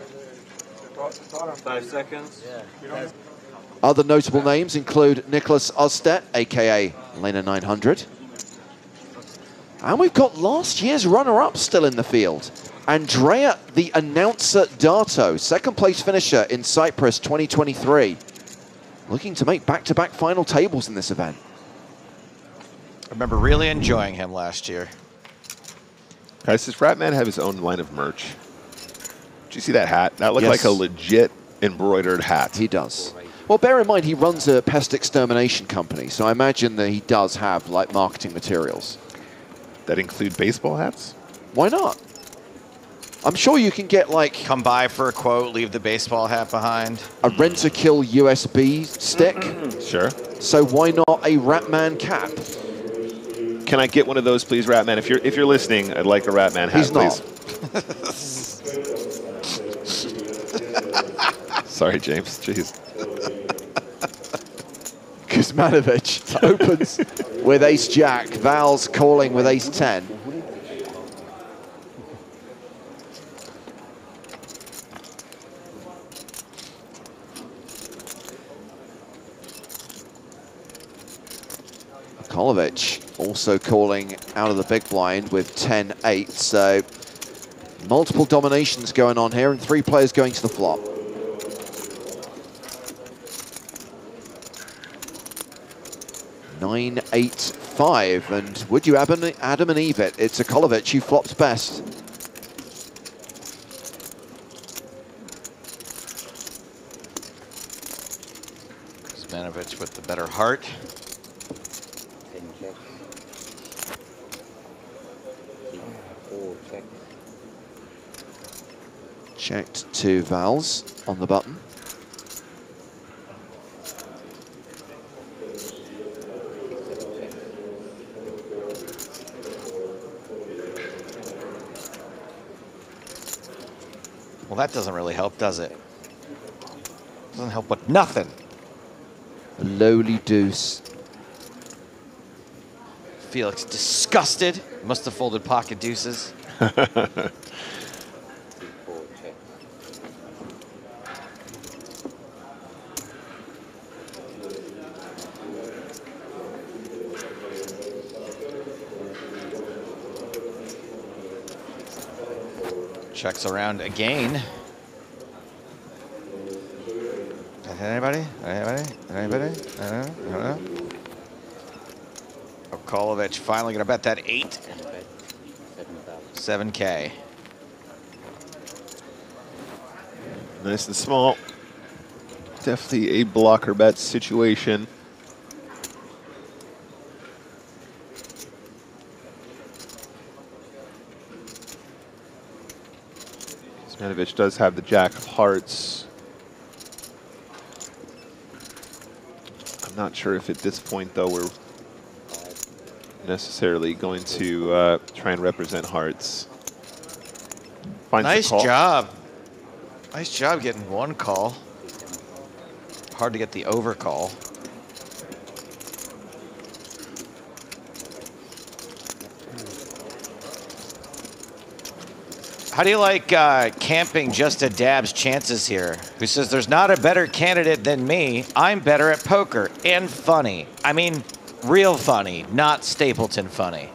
5 seconds. Yeah. Other notable names include Nicholas Ostedt, a.k.a. Lena 900. And we've got last year's runner-up still in the field. Andrea, the announcer Dato, second place finisher in Cyprus 2023. Looking to make back-to-back final tables in this event. I remember really enjoying him last year. Guys, does Frat Man have his own line of merch? Did you see that hat? That looked Yes. like a legit embroidered hat. He does. Well, bear in mind, he runs a pest extermination company, so I imagine that he does have, like, marketing materials. That include baseball hats? Why not? I'm sure you can get like Come by for a quote, leave the baseball hat behind. a rent-a-kill USB stick. Sure. So why not a Ratman cap? Can I get one of those, please, Ratman? If you're listening, I'd like a Ratman hat, He's please. not. Sorry, James. Jeez. Kuzmanovic opens with ace-jack. Val's calling with ace-10. Kolovic also calling out of the big blind with 10-8. So multiple dominations going on here and 3 players going to the flop. Nine, 8, 5, and would you Adam and Eve it? It's a Kolovic who flops best. Kuzmanovic with the better heart. Checked to Val's on the button. Well, that doesn't really help, does it? Doesn't help with nothing. A lowly deuce. Felix disgusted. Must have folded pocket deuces. Checks around again. Anybody? Anybody? Anybody? I don't know. Kolovic finally gonna bet that 8. 7K. Nice and small. Definitely a blocker bet situation. Kuzmanovic does have the jack of hearts. I'm not sure if at this point, though, we're necessarily going to try and represent hearts. Finds Nice the call. job. Nice job getting one call. Hard to get the overcall. How do you like camping just a dab's chances here? Who says there's not a better candidate than me. I'm better at poker and funny. I mean, real funny, not Stapleton funny.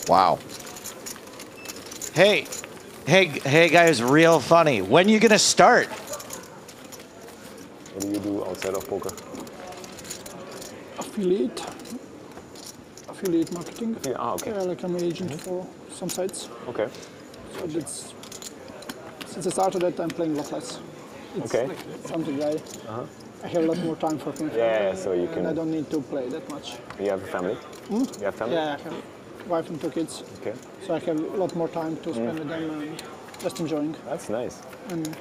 Wow. Hey guys, real funny. When you gonna start? What do you do outside of poker? Affiliate marketing. Yeah, ah, okay. Yeah, like I'm an agent for some sites. Okay. So it's, since I started it, I'm playing a lot less. It's Okay. like something I have a lot more time for me. Yeah, so you And I can. don't need to play that much. You have a family? You have family? Yeah, I have wife and 2 kids. Okay. So I have a lot more time to spend with them and just enjoying That's nice. and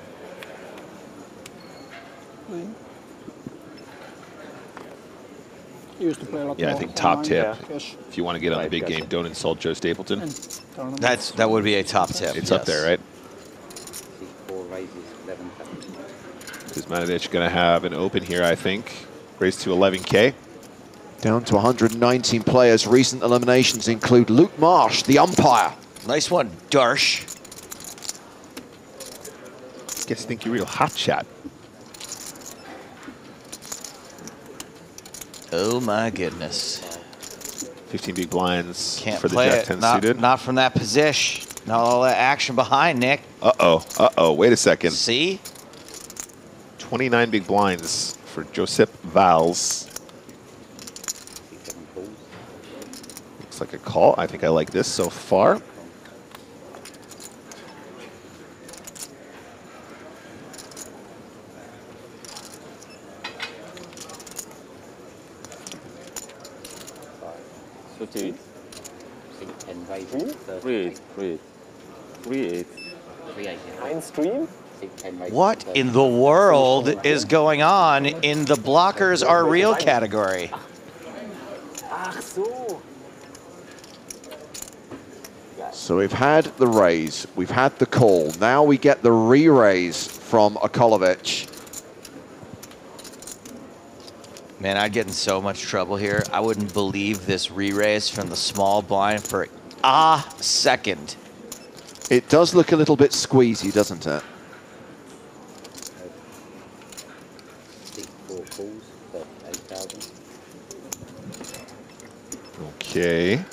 playing. I used to play a lot Yeah, more I think top online, tip. cash, If you want to get on the Right, big gotcha. game, don't insult Joe Stapleton. and tournaments. That would be a top tip. It's up yes. there, right? 4 raises, 11 Kuzmanovic going to have an open here, I think. Raise to 11K. Down to 119 players. Recent eliminations include Luke Marsh, the umpire. Nice one, Darsh. Guess you think you're real hot shot. Oh my goodness. 15 big blinds Can't for the play Jack it. 10 Not, suited. not from that position. Not all that action behind, Nick. Uh-oh. Wait a second. See? 29 big blinds for Josep Valls. 7 calls. Looks like a call. I think I like this so far. So 6, 10 raises, 30. Read. 3-8. 3-8. Yeah. Mainstream? 10 raises. What in the world is going on in the blockers are real category? Ach so. So we've had the raise, we've had the call. Now we get the re-raise from Okolovic. Man, I'd get in so much trouble here. I wouldn't believe this re-raise from the small blind for a second. It does look a little bit squeezy, doesn't it? 4 calls for 8,000. Okay.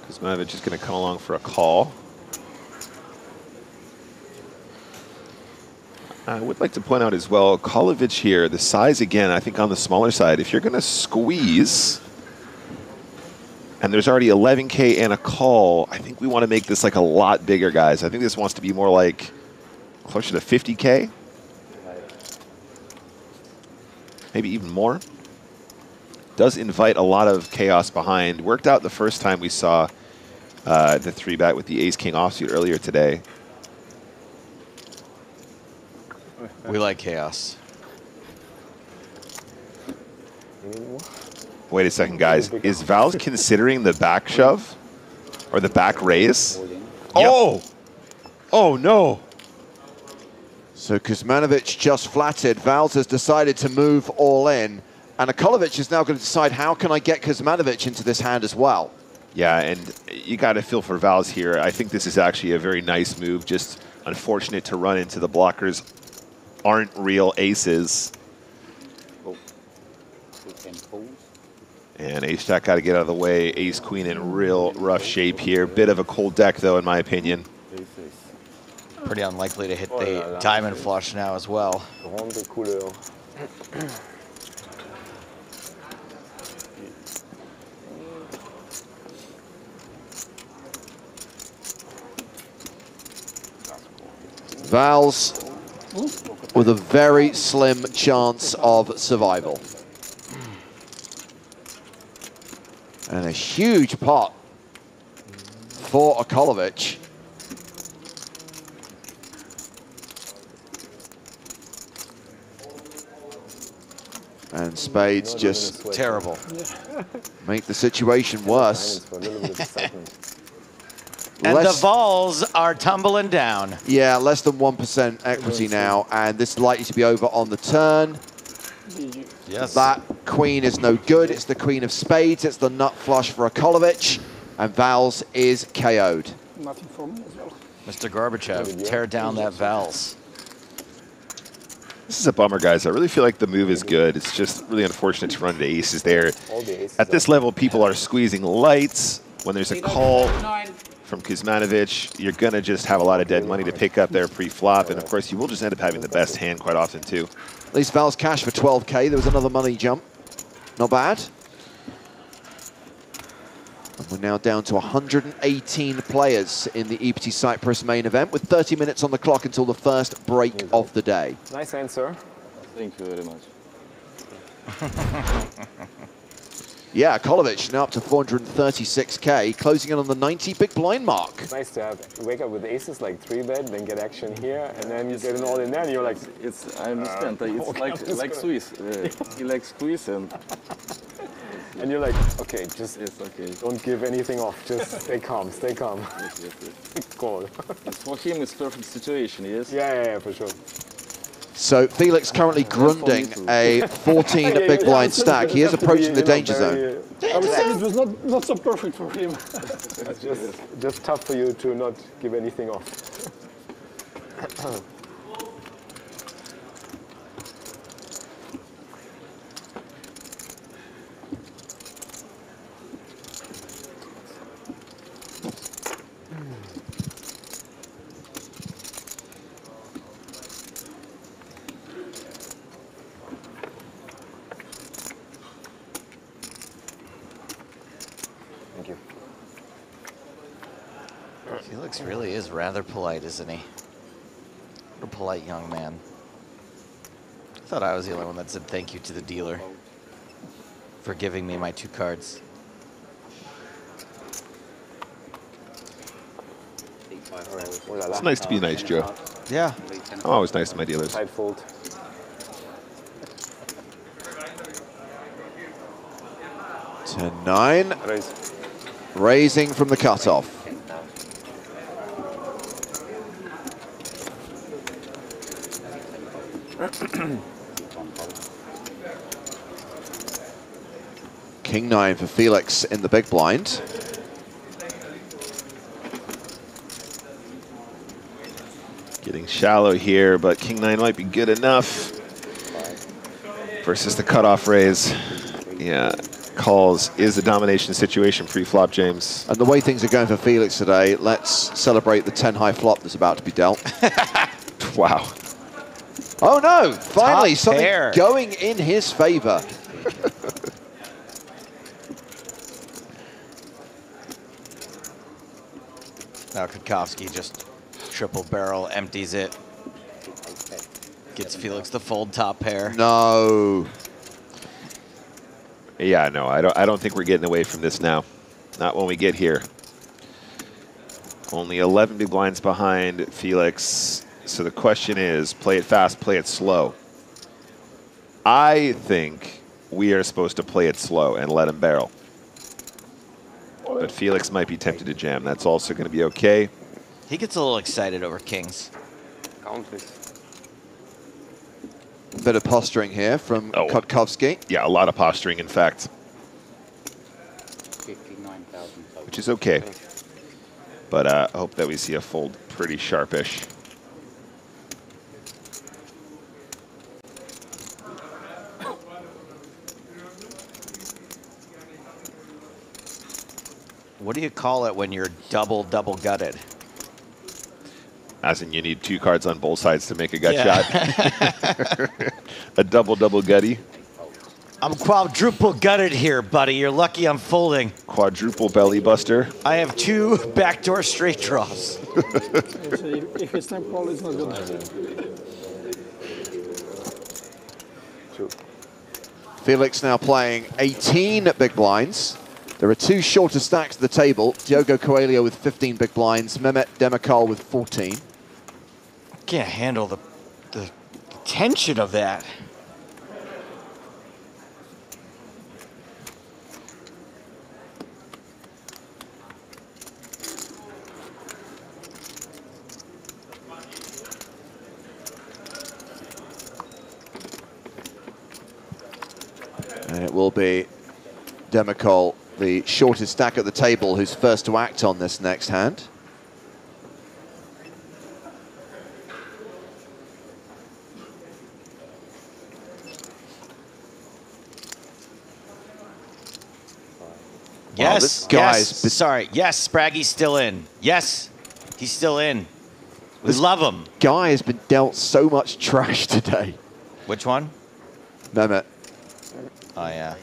Kuzmanovic is going to come along for a call. I would like to point out as well, Okolovic here, the size again, I think on the smaller side, if you're going to squeeze, and there's already 11K and a call, I think we want to make this like a lot bigger, guys. I think this wants to be more like closer to 50K. Maybe even more. Does invite a lot of chaos behind. Worked out the first time we saw the 3-bet with the ace-king offsuit earlier today. We like chaos. Wait a second, guys. Is Val's considering the back shove? Or the back raise? Oh! Oh, no. So Kuzmanovic just flatted. Vals has decided to move all in. And Okolovic is now going to decide, how can I get Kuzmanovic into this hand as well? Yeah, and you got to feel for Val's here. I think this is actually a very nice move. Just unfortunate to run into the blockers aren't real aces. Oh. 10 calls. And ace-jack got to get out of the way. Ace-queen in real rough shape here. Bit of a cold deck, though, in my opinion. Pretty unlikely to hit the diamond flush now as well. Vals with a very slim chance of survival. And a huge pot for Okolovic. And spades just terrible. Make the situation worse. And the balls are tumbling down. Yeah, less than 1% equity now, and this is likely to be over on the turn. Yes. That queen is no good. It's the queen of spades. It's the nut flush for Okolovic, and Vals is KO'd. Nothing for me as well. Mr. Gorbachev, tear down that Vals. This is a bummer, guys. I really feel like the move is good. It's just really unfortunate to run into aces there. At this level, people are squeezing lights. When there's a call from Kuzmanovic, you're going to just have a lot of dead money to pick up there pre-flop. And, of course, you will just end up having the best hand quite often, too. At least Val's cash for 12K. There was another money jump. Not bad. And we're now down to 118 players in the EPT Cyprus main event, with 30 minutes on the clock until the first break of the day. Nice answer. Thank you very much. Yeah, Okolovic now up to 436K, closing in on the 90 big blind mark. It's nice to wake up with aces like 3-bet, then get action here, and then you get an all in there, and you're like, It's I understand. It's okay, like Swiss. He likes Swiss and you're like, okay, just it's okay. don't give anything off. Just stay calm, stay calm. Yes. Call. For him, it's perfect situation. Yes. Yeah, for sure. So Felix currently grunding a 14 big blind stack. He is approaching the danger zone. I would say it was not so perfect for him. It's just tough for you to not give anything off. Felix really is rather polite, isn't he? What a polite young man. I thought I was the only one that said thank you to the dealer for giving me my 2 cards. It's nice to be nice, Joe. Yeah. I'm always nice to my dealers. Side fold. 10-9. Raise. Raising from the cutoff. King 9 for Felix in the big blind. Getting shallow here, but King 9 might be good enough versus the cutoff raise. Yeah, calls is a domination situation pre-flop, James. And the way things are going for Felix today, let's celebrate the 10 high flop that's about to be dealt. Wow. Oh no, finally Top something pair. going in his favor. Now Kukowski just triple barrel, empties it. Gets Felix the fold top pair. No. Yeah, no, I don't think we're getting away from this now. Not when we get here. Only 11 big blinds behind Felix. So the question is, play it fast, play it slow. I think we are supposed to play it slow and let him barrel. But Felix might be tempted to jam. That's also going to be okay. He gets a little excited over kings. Count this. Bit of posturing here from Kotkowski. Yeah, a lot of posturing, in fact. 59,000 total. Which is okay. But I hope that we see a fold pretty sharpish. What do you call it when you're double gutted? As in you need 2 cards on both sides to make a gut Yeah. shot. A double gutty. I'm quadruple gutted here, buddy. You're lucky I'm folding. Quadruple belly buster. I have 2 backdoor straight draws. If it's not called, it's not good. Felix now playing 18 big blinds. There are 2 shorter stacks at the table. Diogo Coelho with 15 big blinds. Mehmet Demirkol with 14. Can't handle the tension of that. And it will be Demirkol, the shortest stack at the table, who's first to act on this next hand. Yes, this guy's yes. been- Sorry. Yes, Spraggy's still in. Yes, he's still in. We love him. Guy has been dealt so much trash today. Which one? Mehmet. Oh, yeah.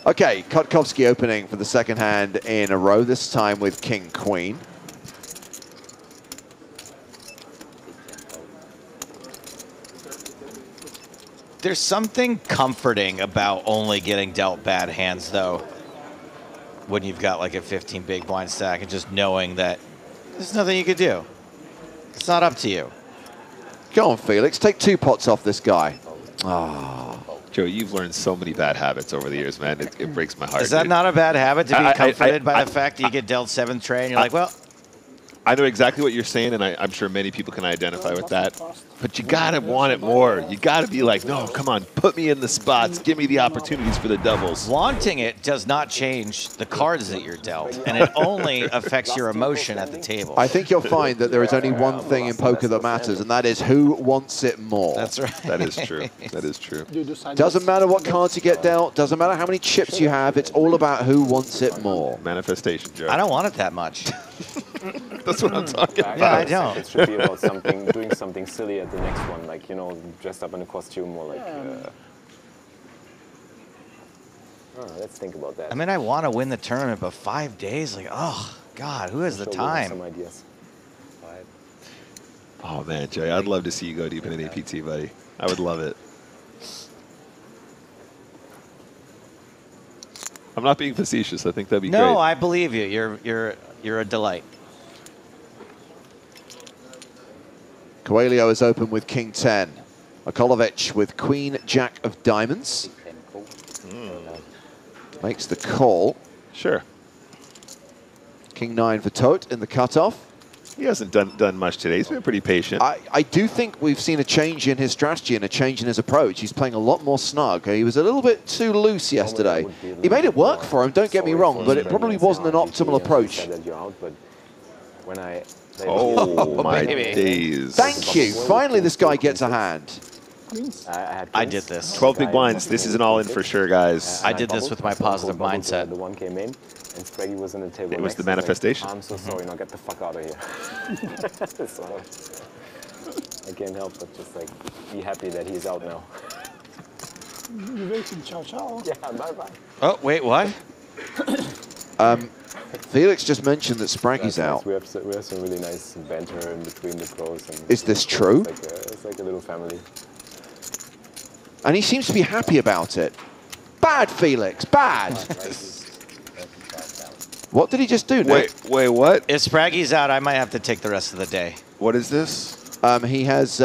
Okay, Kotkowski opening for the second hand in a row, this time with King Queen. There's something comforting about only getting dealt bad hands, though, when you've got like a 15 big blind stack and just knowing that there's nothing you could do. It's not up to you. Go on, Felix. Take 2 pots off this guy. Ah. Joe, you've learned so many bad habits over the years, man. It breaks my heart. Is that dude. not a bad habit to be comforted by I- the fact that you get dealt 7th tray and you're like, well, I know exactly what you're saying, and I'm sure many people can identify with that. But you got to want it more. You got to be like, no, come on, put me in the spots. Give me the opportunities for the doubles. wanting it does not change the cards that you're dealt, and it only affects your emotion at the table. I think you'll find that there is only one thing in poker that matters, and that is who wants it more. That's right. That is true. That is true. Do you do side Doesn't bets? matter what cards you get dealt, doesn't matter how many chips you have, it's all about who wants it more. Manifestation, Joe. I don't want it that much. That's what I'm talking about. Yeah, I don't. It should be about something, doing something silly at the next one, like, you know, dressed up in a costume or like. Let's think about that. I mean, I want to win the tournament, but 5 days, like, oh, God, who has the Sure, we'll have time? Some ideas. Oh, man, Joey, I'd love to see you go deep in an APT, buddy. I would love it. I'm not being facetious. I think that'd be great. No, I believe you. You're a delight. Coelho is open with King 10. Okolovic with Queen Jack of Diamonds. Big 10 call. Makes the call. Sure. King 9 for Tote in the cutoff. He hasn't done much today. He's been pretty patient. I do think we've seen a change in his strategy and a change in his approach. He's playing a lot more snug. He was a little bit too loose yesterday. He made it work for him, don't get me wrong, but it probably wasn't an optimal approach. Oh, my days. Thank you. Finally, this guy gets a hand. I did this. 12 big blinds. This is an all-in for sure, guys. I did this with my positive mindset. The one came in, and Spraggy was on the table. It was next the to me. manifestation. I'm so sorry, now get the fuck out of here. So, I can't help but just like be happy that he's out now. You're waiting, ciao, ciao. Yeah, bye-bye. Oh, wait, what? Felix just mentioned that Spraggy's out. We have some really nice banter in between the pros. And Is this true? It's like a little family. And he seems to be happy about it. Bad, Felix, bad. What did he just do, Nick? Wait, what? If Spraggy's out, I might have to take the rest of the day. What is this? He has,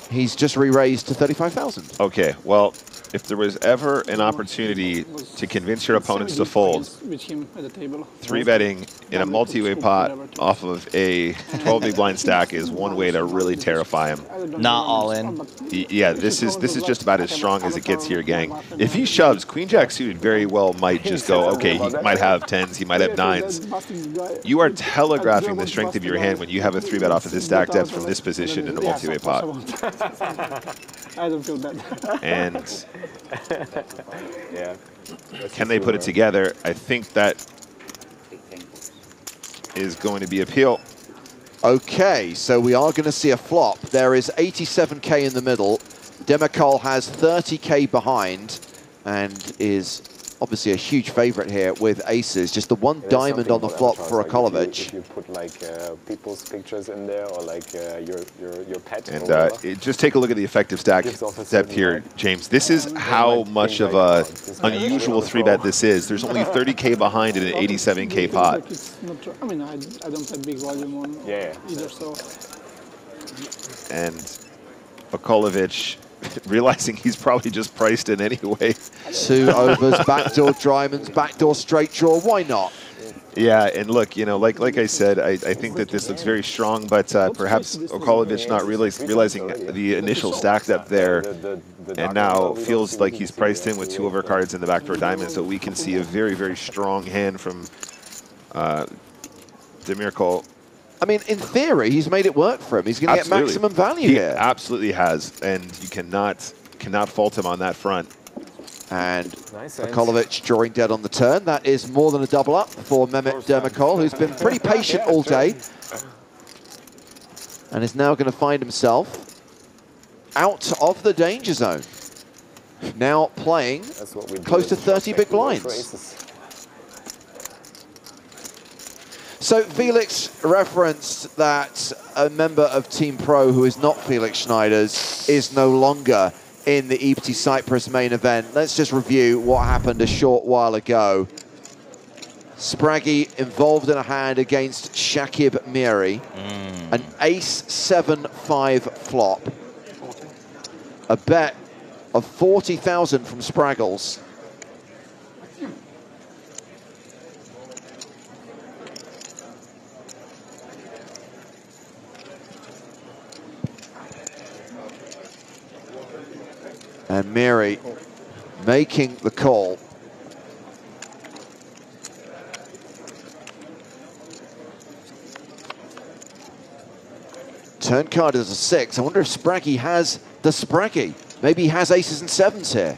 he's just re-raised to 35,000. Okay, well, if there was ever an opportunity to convince your opponents to fold, With him at the table. 3-betting in a multi-way pot off of a 12 big blind stack is one way to really terrify him. Not all in. Yeah, this is just about as strong as it gets here, gang. If he shoves, Queen Jack suited very well might just go, okay, he might have 10s, he might have 9s. You are telegraphing the strength of your hand when you have a 3-bet off of this stack depth from this position in a multi-way pot. I don't feel bad. And Yeah. can they put it together? I think that is going to be appeal. Okay, so we are going to see a flop. There is 87K in the middle. Demicol has 30K behind and is obviously a huge favorite here with aces. Just the one diamond on the flop for Okolovic. If you put like people's pictures in there or like your pet. And just take a look at the effective stack depth here, James. This is how much of a unusual 3-bet this is. There's only 30K behind in an 87K pot. I mean, I don't have big volume on either, so. And Okolovic, realizing he's probably just priced in anyway. 2 overs, backdoor diamonds, backdoor straight draw. Why not? Yeah, and look, you know, like I said, I think that this looks very strong, but perhaps Okolovic not realizing the initial stack depth there, and now feels like he's priced in with 2 overcards in the backdoor diamond, so we can see a very, very strong hand from Demirkol. I mean, in theory, he's made it work for him. He's going to get maximum value he here. Absolutely has, and you cannot fault him on that front. And Okolovic drawing dead on the turn. That is more than a double up for Mehmet Demirkol, who's been pretty patient all day. And is now going to find himself out of the danger zone. Now playing close to 30 big blinds. So Felix referenced that a member of Team Pro who is not Felix Schneider's is no longer in the EPT Cyprus main event. Let's just review what happened a short while ago. Spraggy involved in a hand against Shakib Miri. An ace-7-5 flop. A bet of 40,000 from Spraggles. And Miri making the call. Turn card is a 6. I wonder if Spraggy has the Spraggy. Maybe he has aces and 7s here.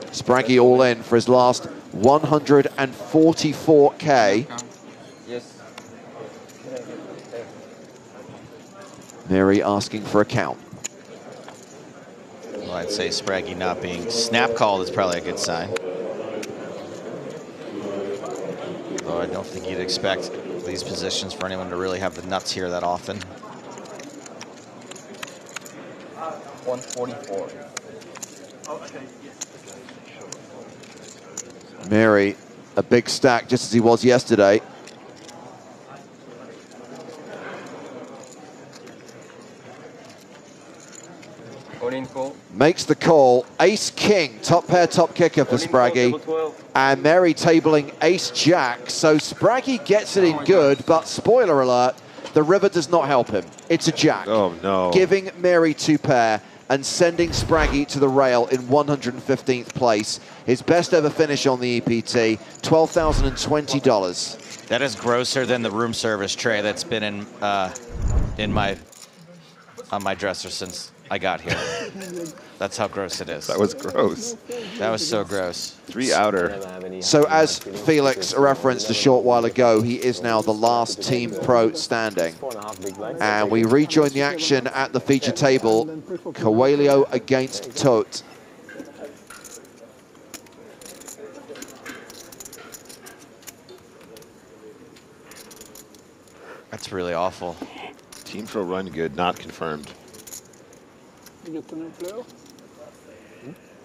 Spraggy all in for his last 144K. Yes. Miri asking for a count. Well, I'd say Spraggy not being snap called is probably a good sign. Though I don't think you'd expect these positions for anyone to really have the nuts here that often. 144. Mary, a big stack just as he was yesterday. Makes the call. Ace-King, top pair, top kicker for Spraggy. And Mary tabling Ace-Jack. So Spraggy gets it in good, but spoiler alert, the river does not help him. It's a jack. Oh, no. Giving Mary 2 pair and sending Spraggy to the rail in 115th place. His best ever finish on the EPT, $12,020. That is grosser than the room service tray that's been on my dresser since I got here. That's how gross it is. That was gross. That was so gross. 3 outer. So as Felix referenced a short while ago, he is now the last team pro standing. And we rejoin the action at the feature table. Coelho against Tote. That's really awful. Team pro run good, not confirmed. You get the new player.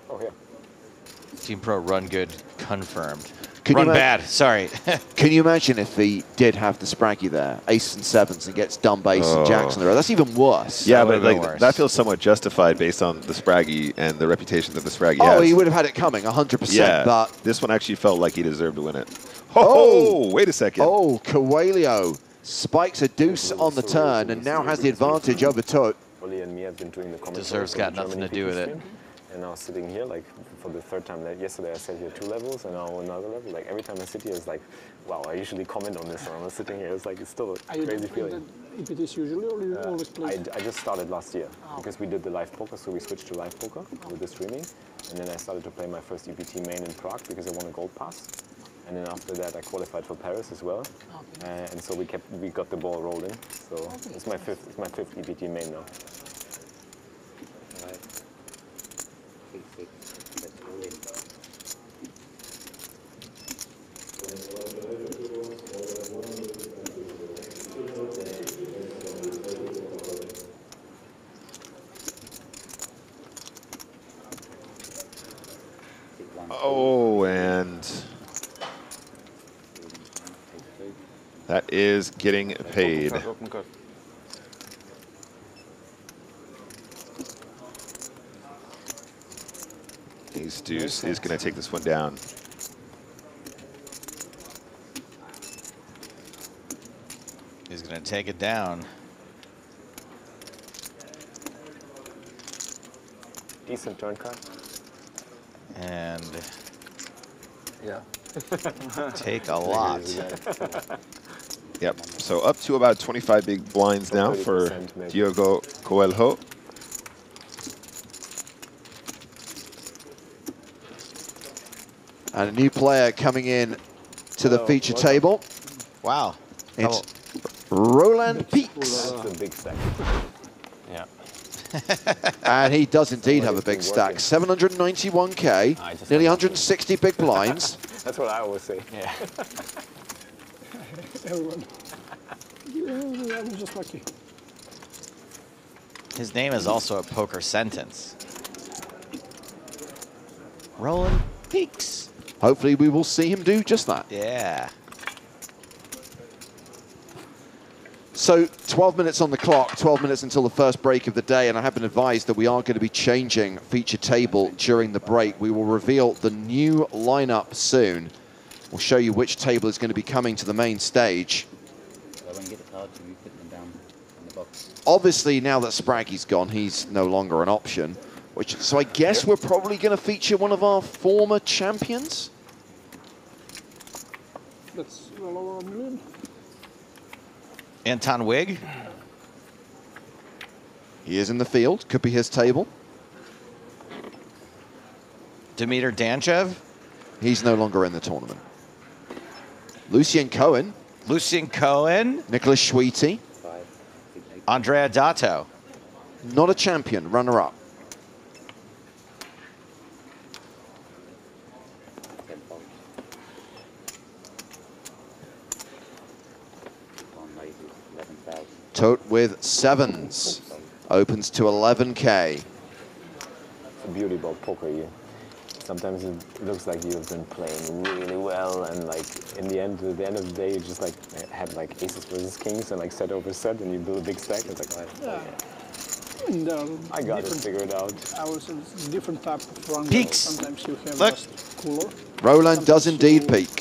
Oh, yeah. Team pro run good, confirmed. Can Run you bad, sorry. Can you imagine if he did have the Spraggy there, ace and sevens, and gets dumb base and jacks in the row? That's even worse. Yeah, That but would've been like worse. that feels somewhat justified based on the Spraggy and the reputation that the Spraggy Oh, has. he would have had it coming, 100%. Yeah, But this one actually felt like he deserved to win it. Oh, wait a second. oh, Coelho spikes a deuce on the turn and now has the advantage over Tote. Oli and me have been doing the commentary Deserves for got the nothing to Germany do with PP it. stream, and now sitting here, like, for the 3rd time. Yesterday I sat here 2 levels, and now another level. Like, every time I sit here, it's like, wow, I usually comment on this, and I'm sitting here, it's like, it's still Are a you crazy doing feeling. the EPTs usually, or you always play? I just started last year, because we did the live poker, so we switched to live poker with the streaming. And then I started to play my first EPT main in Prague, because I won a gold pass. And then after that, I qualified for Paris as well. And so we got the ball rolling. So it's my fifth EPT main now. Oh, and that is getting paid. Ace deuce is going to take this one down. He's going to take it down. Decent turn card. And Yeah. take a lot. Yep. So up to about 25 big blinds now for 30% maybe. Diogo Coelho. And a new player coming in to the feature table. Wow. It's Roland Peaks. That's a big stack. Yeah. And he does indeed have a big stack. 791K, nearly 160 big blinds. That's what I always say. Yeah. Everyone. Yeah, I'm just lucky. His name is also a poker sentence. Roland Peaks. Hopefully we will see him do just that. Yeah. So 12 minutes on the clock, 12 minutes until the first break of the day, and I have been advised that we are going to be changing feature table during the break. We will reveal the new lineup soon. We'll show you which table is going to be coming to the main stage. So when you get the cards, you put them down in the box. Obviously, now that Spraggy's gone, he's no longer an option. So I guess we're probably going to feature one of our former champions. That's well over $1 million. Anton Wig. He is in the field. Could be his table. Dimitar Danchev. He's no longer in the tournament. Lucien Cohen. Lucien Cohen. Nicholas Schweety. 5, 6, 8, Andrea Dato. Not a champion. Runner-up. 10 folds. On maybe 11,000. Tote with sevens. Opens to 11K. It's a beauty about poker here. sometimes it looks like you've been playing really well, and like in the end, at the end of the day, you just like had like aces versus kings and like set over set, and you build a big stack. It's like, oh, Yeah. yeah. I mean, there are I got it different figured out. hours and it's different type of run. Peaks. Sometimes you have Look. just cooler. Roland does Sometimes indeed you- peak.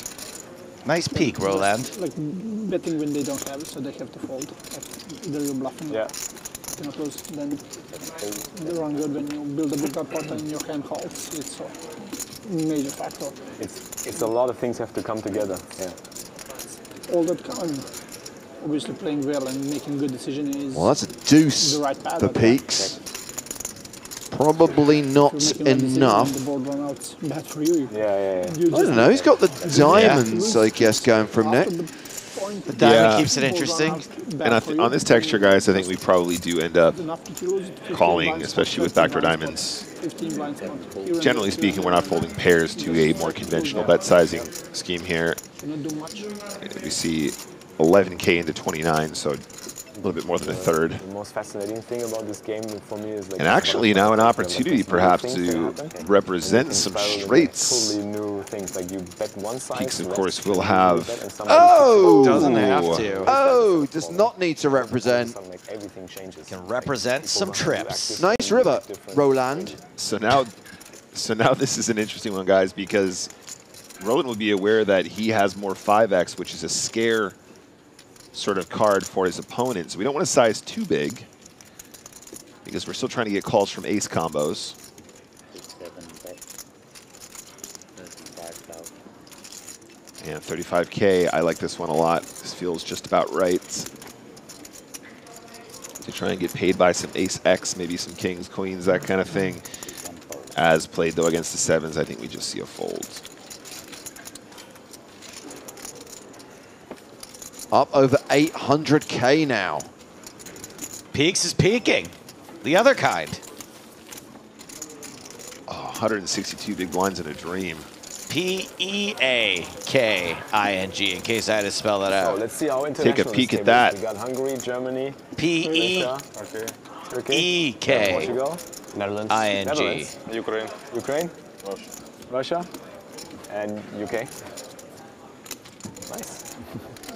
Nice peak, Roland. Like betting when they don't have it, so they have to fold. Like, either you're bluffing Yeah. or cannot lose. Then they run good when you build a big pot and your hand holds. It's a major factor. It's a lot of things have to come together. Yeah. All that kind. Obviously, playing well and making good decision is Well, that's a deuce the right path. for but peaks. Probably if not you're making bad decision enough. and the board run out bad for you. Yeah. You I don't know. He's got the diamonds, Yeah. I guess, going from After Nick. the point, The diamond Yeah. keeps it board run interesting. out bad And for you, on this texture, guys, I think we probably do end up enough to lose it, 15 calling, blinds, especially with 13 backdoor blinds, diamonds. 15 blinds, not here and Generally there, speaking, we're not folding pairs to a more conventional bet sizing scheme here. cannot do much. We see 11K into 29, so a little bit more than a third. The most fascinating thing about this game for me is like. And actually now an opportunity perhaps to represent some straights. Totally new things. Like you bet one side. Peaks, of course, will have. Oh! Doesn't have to. Oh, does not need to represent. Like everything changes. Can represent some trips. Nice river, Roland. So now this is an interesting one, guys, because Roland will be aware that he has more 5x, which is a scare sort of card for his opponent. So we don't want to size too big because we're still trying to get calls from ace combos. 6, 7, bet. 35,000. And 35K, I like this one a lot. This feels just about right. To try and get paid by some ace X, maybe some kings, queens, that kind of thing. One fold. As played, though, against the sevens, I think we just see a fold. Up over 800K now. Peaks is peaking. The other kind. Oh, 162 big blinds in a dream. P-E-A-K-I-G, in case I had to spell that So out. let's see how international. Take a peek this at table that. is. We got Hungary, Germany, P-E-E-K. Russia, Turkey, Portugal, Netherlands, I-N-G. Netherlands, Ukraine, Russia, and UK. Nice.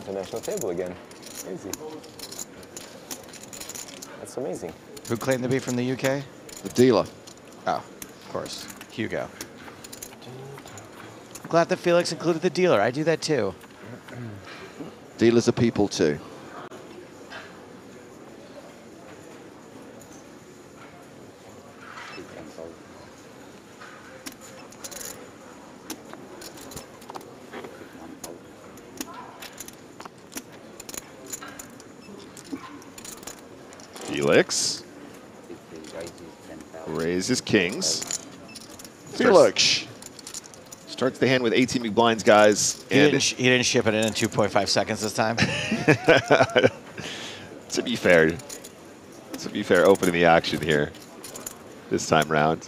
International table again. Crazy. That's amazing. Who claimed to be from the UK? The dealer. Oh, of course. Hugo. I'm glad that Felix included the dealer. I do that too. Dealers are people too. Felix raises kings. Felix. Starts the hand with 18 big blinds, guys. He And didn't ship it in 2.5 seconds this time. to be fair, opening the action here this time round.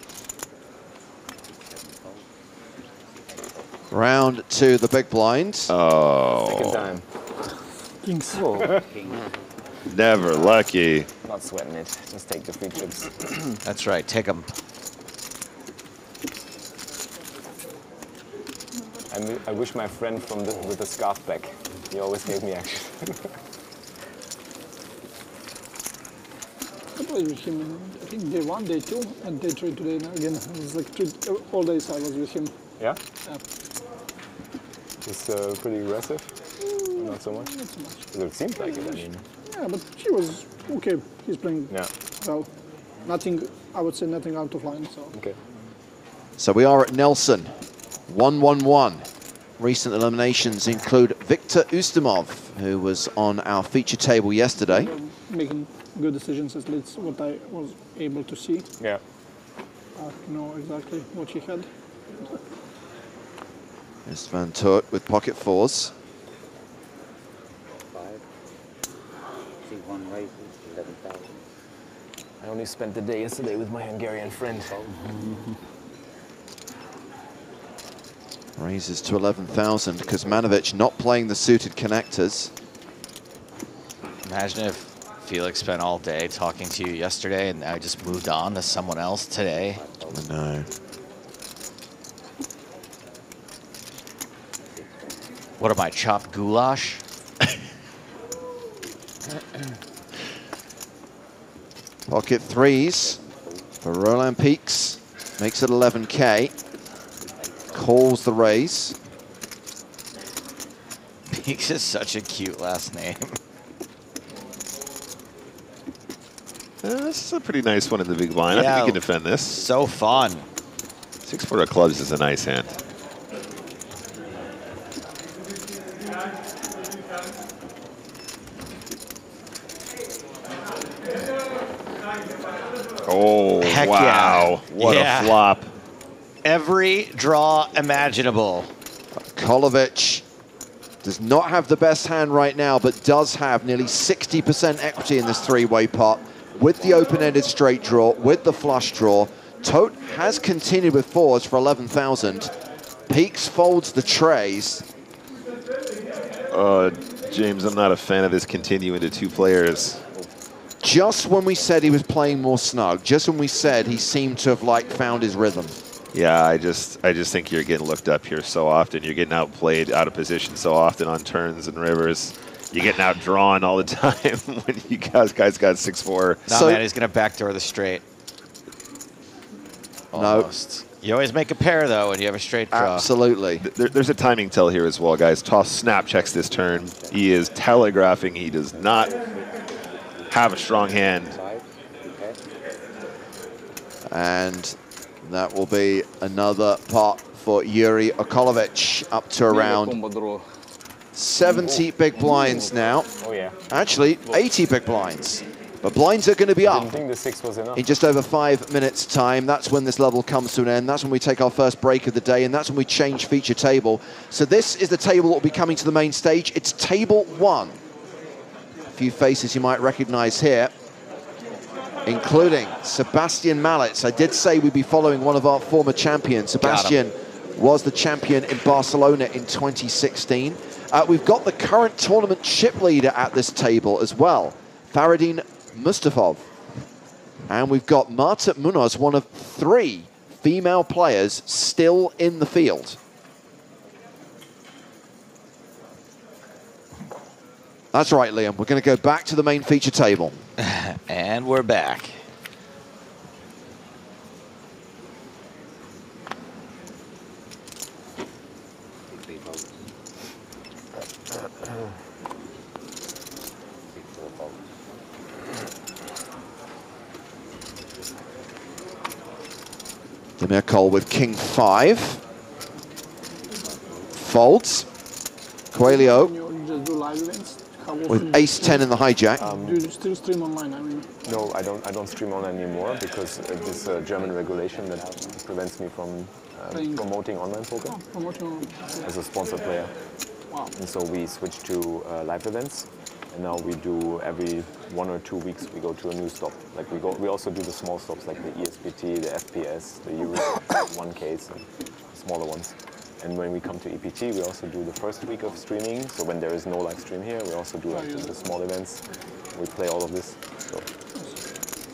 Round to the big blinds. Second Oh, time. Kings. never lucky. Not sweating it. Just take the free chips. That's right. Take them. I wish my friend with the scarf back. He always gave me action. I played with him, I think day 1, day 2, and day 3 today. Now again, it was like all days I was with him. Yeah? Yeah, It's pretty aggressive. Not so much. not so much. It seems like it. I mean, Yeah, but he was okay. He's playing yeah. well. Nothing, I would say nothing out of line. So Okay. So we are at Nelson. 1-1-1. Recent eliminations include Viktor Ustimov, who was on our feature table yesterday. making good decisions, at least what I was able to see. Yeah. I know exactly what he had. There's Van Toort with pocket fours. 5. C1 raises 11,000. I only spent the day yesterday with my Hungarian friend. Raises to 11,000. Kuzmanovic not playing the suited connectors. Imagine if Felix spent all day talking to you yesterday and now just moved on to someone else today. I know. What am I, chopped goulash? Pocket threes for Roland Peaks. Makes it 11K. Calls the raise. Peaks is such a cute last name. This is a pretty nice one in the big blind. I Yeah. think you can defend this. So fun. 6-4 of clubs is a nice hand. Oh, Heck wow. yeah. What Yeah. a flop. Every draw imaginable. Kolovic does not have the best hand right now, but does have nearly 60% equity in this three-way pot with the open-ended straight draw, with the flush draw. Tote has continued with fours for 11,000. Peaks folds the trays. James, I'm not a fan of this continuing to two players. Just when we said he was playing more snug, just when we said he seemed to have like found his rhythm. Yeah, I just think you're getting looked up here so often. You're getting outplayed, out of position so often on turns and rivers. You're getting outdrawn all the time when you guys got 6-4. No, So- man, he's going to backdoor the straight. No. Almost. You always make a pair, though, when you have a straight draw. Absolutely. There's a timing tell here as well, guys. Toss snap checks this turn. He is telegraphing he does not have a strong hand. And that will be another pot for Yuri Okolovic, up to around 70 big blinds now. Oh yeah. Actually, 80 big blinds. But blinds are going to be I up didn't think the 6 was enough. in just over 5 minutes' time. That's when this level comes to an end. That's when we take our first break of the day, and that's when we change feature table. So this is the table that will be coming to the main stage. It's table 1. A few faces you might recognize here, including Sebastian Malitz. I did say we'd be following one of our former champions. Sebastian was the champion in Barcelona in 2016. We've got the current tournament chip leader at this table as well, Faradin Mustafov. And we've got Marta Munoz, one of 3 female players still in the field. That's right, Liam. We're going to go back to the main feature table. And we're back. Demir Cole with King 5. Folds. Coelho Can you just do live events? How often with Ace 10 in the hijack. do you still stream online? I mean, No, I don't stream online anymore because this German regulation that prevents me from Playing. promoting online poker promoting. as a sponsored player. Wow. And so we switched to live events, and now we do every 1 or 2 weeks we go to a new stop. Like we also do the small stops like the ESPT, the FPS, the Euro 1Ks, and smaller ones. And when we come to EPT, we also do the first week of streaming. So when there is no live stream here, we also do like the small events. We play all of this.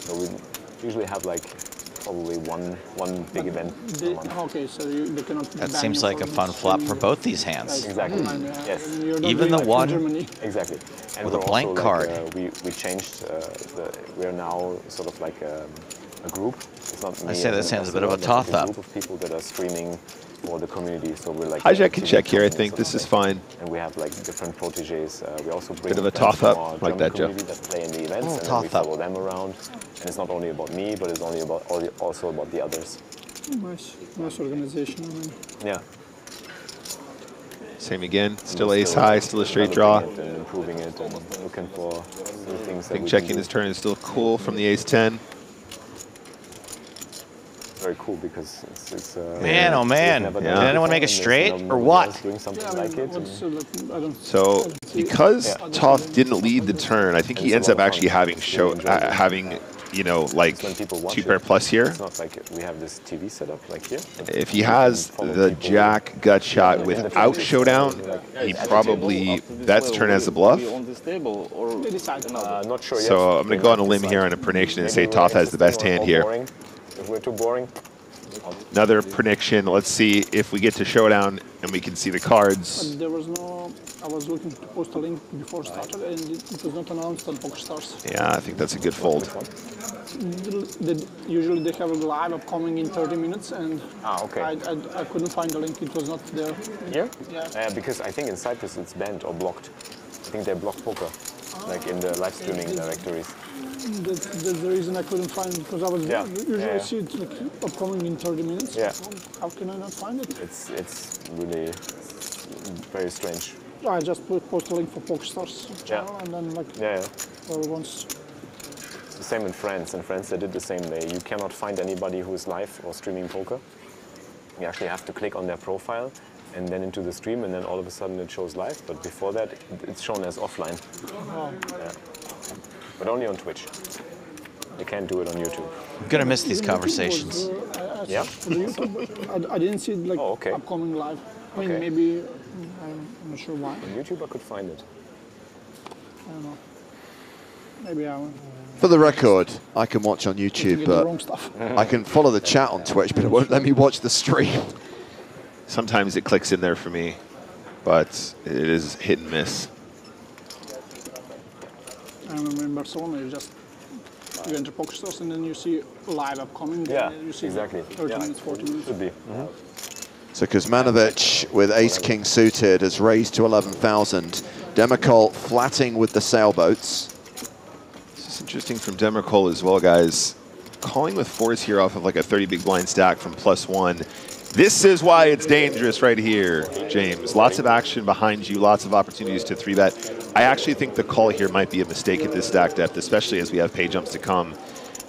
So we usually have like probably one big event a month. Okay, so they cannot. That ban seems you like a from fun flop for streaming both these hands. like Exactly. online, yeah. Yes. And you're not Even doing the like one- in Germany. Exactly. And With a we're blank also, card. Like, we changed we're now sort of like a group. It's not me I say as that an sounds a bit of a ambassador, but toss-up. a group of people that are streaming for the community. So we're like Hijack can TV check here, I company think. sort This of is like- fine. And we have like different proteges. We also bring Bit of a friends toss-up, from our like German that, Jeff. community that play in the events, Oh, and then we toss-up. follow them around. And it's not only about me, but it's only about also about the others. Nice organization. I mean, Yeah. Same again. Still We're ace high, still a straight draw. developing it and improving it and looking for new things I that think we checking can do. his turn is still cool from the ace 10. Very cool because it's Man, oh man. we've never Yeah. done Did it anyone before, make a and there's straight nobody or what? else doing something yeah, I like mean, it. what's, I don't. So because Yeah. Toth didn't lead the turn, I think he It's a ends lot up of actually fun. having It's really enjoyable. having, you know, like When people watch 2-pair it, plus here. It's not like we have this TV setup like here. If he You has can follow the people jack gut shot in the without table. showdown, he probably bets turn as a bluff. They decide. Not sure yet. So I'm going to They go on a might limb decide. here on a prediction and Maybe say we're Toth has the best interesting hand or here. boring. If we're too boring, Another prediction. Let's see if we get to showdown and we can see the cards. But there was no. I was looking to post a link before started, and it was not announced on PokerStars. Yeah, I think that's a good fold. Usually they have a live upcoming in 30 minutes, and okay. I couldn't find the link. It was not there. Here? Yeah. Because I think in Cyprus it's banned or blocked. I think they blocked poker, like in the live streaming directories. That's the reason I couldn't find it, because I was usually see it like upcoming in 30 minutes. Yeah. How can I not find it? It's really very strange. I just post a link for PokerStars channel, and then like once. It's the same in France. In France they did the same. You cannot find anybody who is live or streaming poker. You actually have to click on their profile and then into the stream, and then all of a sudden it shows live. But before that, it's shown as offline. Oh. Yeah. But only on Twitch. You can't do it on YouTube. I'm gonna miss these conversations. I didn't see it like upcoming live. I mean, maybe I'm not sure why. On YouTube I could find it. I don't know. Maybe I. For the record, I can watch on YouTube, but I can follow the chat on Twitch, but it won't let me watch the stream. Sometimes it clicks in there for me, but it is hit and miss. I remember in Barcelona, you enter PokerStars and then you see live upcoming. Yeah, you see exactly. 30 minutes, 40 minutes. Should be. So Kuzmanovic with ace-king suited has raised to 11,000. Demirkol flatting with the sailboats. This is interesting from Demirkol as well, guys. Calling with fours here off of like a 30 big blind stack from +1. This is why it's dangerous right here, James. Lots of action behind you, lots of opportunities to 3-bet. I actually think the call here might be a mistake at this stack depth, especially as we have pay jumps to come.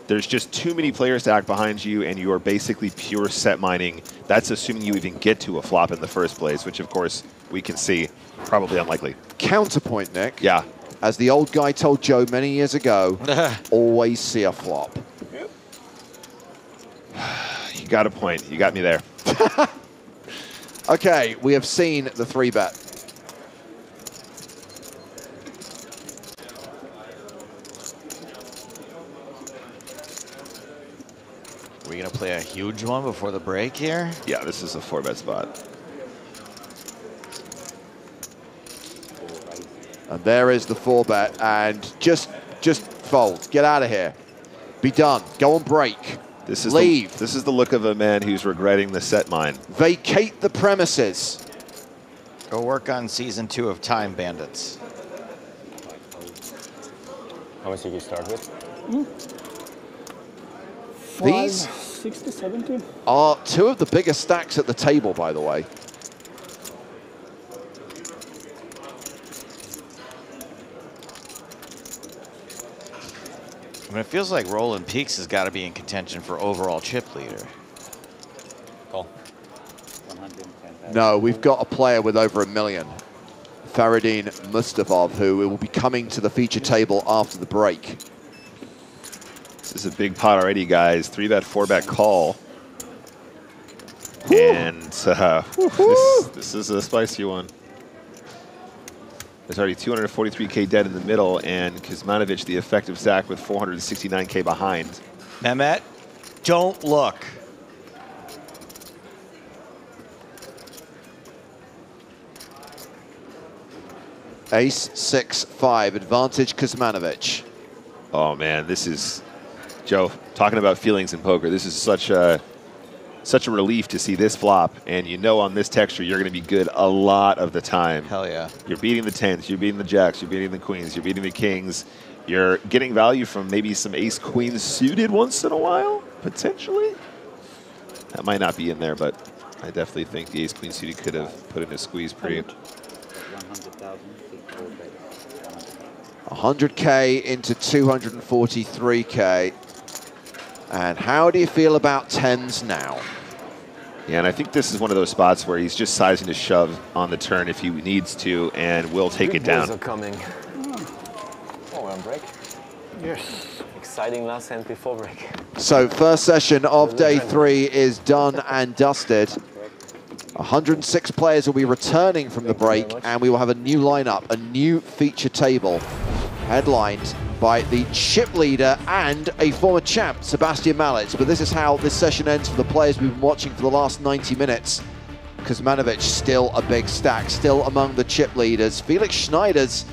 There's just too many players stacked behind you, and you are basically pure set mining. That's assuming you even get to a flop in the first place, which, of course, we can see probably unlikely. Counterpoint, Nick. Yeah. As the old guy told Joe many years ago, always see a flop. You got a point. You got me there. Okay, we have seen the 3-bet. Are we going to play a huge one before the break here? Yeah, this is a 4-bet spot. And there is the 4-bet, and just fold. Get out of here. Be done. Go on break. Leave. This is the look of a man who's regretting the set mine. Vacate the premises. Go work on season 2 of Time Bandits. How much did you start with? These 60, 70? are two of the biggest stacks at the table, by the way. I mean, it feels like Roland Peaks has got to be in contention for overall chip leader. Call. 110,000. No, we've got a player with over 1 million. Faradin Mustafov, who will be coming to the feature table after the break. This is a big pot already, guys. 3-bet, 4-bet call. And this is a spicy one. There's already 243K dead in the middle, and Kuzmanovic, the effective stack, with 469K behind. Mehmet, don't look. Ace, 6, 5, advantage Kuzmanovic. Oh man, this is, Joe, talking about feelings in poker. This is such a relief to see this flop, and you know on this texture you're going to be good a lot of the time. Hell yeah. You're beating the 10s, you're beating the jacks, you're beating the queens, you're beating the kings. You're getting value from maybe some ace-queen suited once in a while, potentially. That might not be in there, but I definitely think the ace-queen suited could have put in a squeeze pre. 100,000. 100K into 243K. And how do you feel about 10s now? Yeah, and I think this is one of those spots where he's just sizing to shove on the turn if he needs to, and will take it down. Are coming. Oh, we're on break. Yes. Exciting last hand before break. So first session of day 3 is done and dusted. 106 players will be returning from the break, and we will have a new lineup, a new feature table, headlined by the chip leader and a former champ, Sebastian Mallet. But this is how this session ends for the players we've been watching for the last 90 minutes. Kuzmanovic still a big stack, still among the chip leaders. Felix Schneider's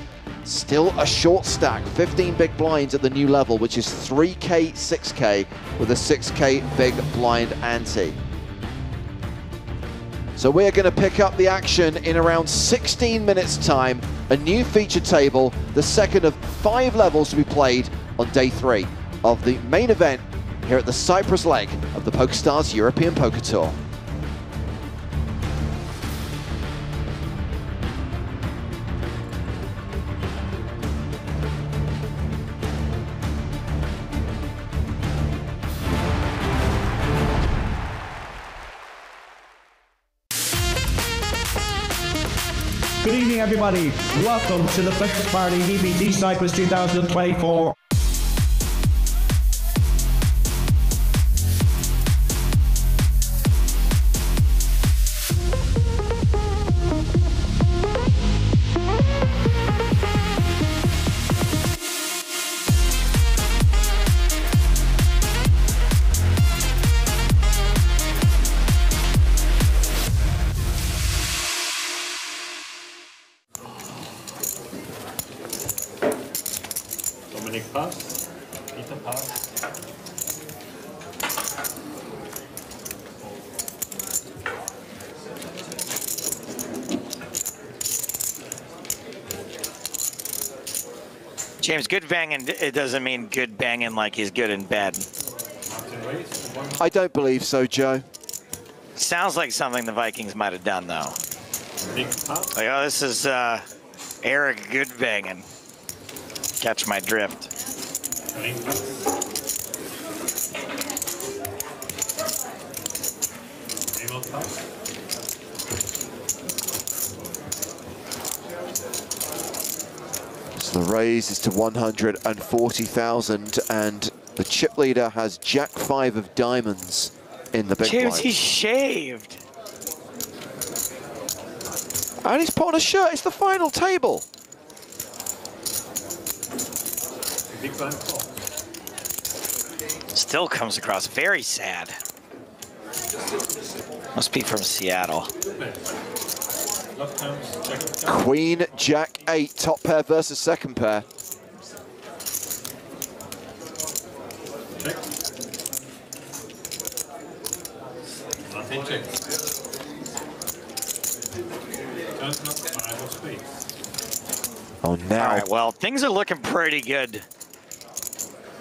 still a short stack, 15 big blinds at the new level, which is 3K, 6K, with a 6K big blind ante. So we're going to pick up the action in around 16 minutes time. A new feature table, the second of 5 levels to be played on day 3 of the main event here at the Cyprus leg of the PokerStars European Poker Tour. Good evening, everybody. Welcome to the Breakfast Party EPT Cyprus 2024. Pass. Peter pass. James, good banging, it doesn't mean good banging like he's good in bed. I don't believe so, Joe. Sounds like something the Vikings might have done, though. Like, oh, this is Eric good banging. Catch my drift. So the raise is to 140,000 and the chip leader has Jack 5 of diamonds in the big blind. James, he's shaved. And he's put on a shirt. It's the final table. Still comes across very sad. Must be from Seattle. Queen, Jack 8, top pair versus second pair. Oh, now. All right, well, things are looking pretty good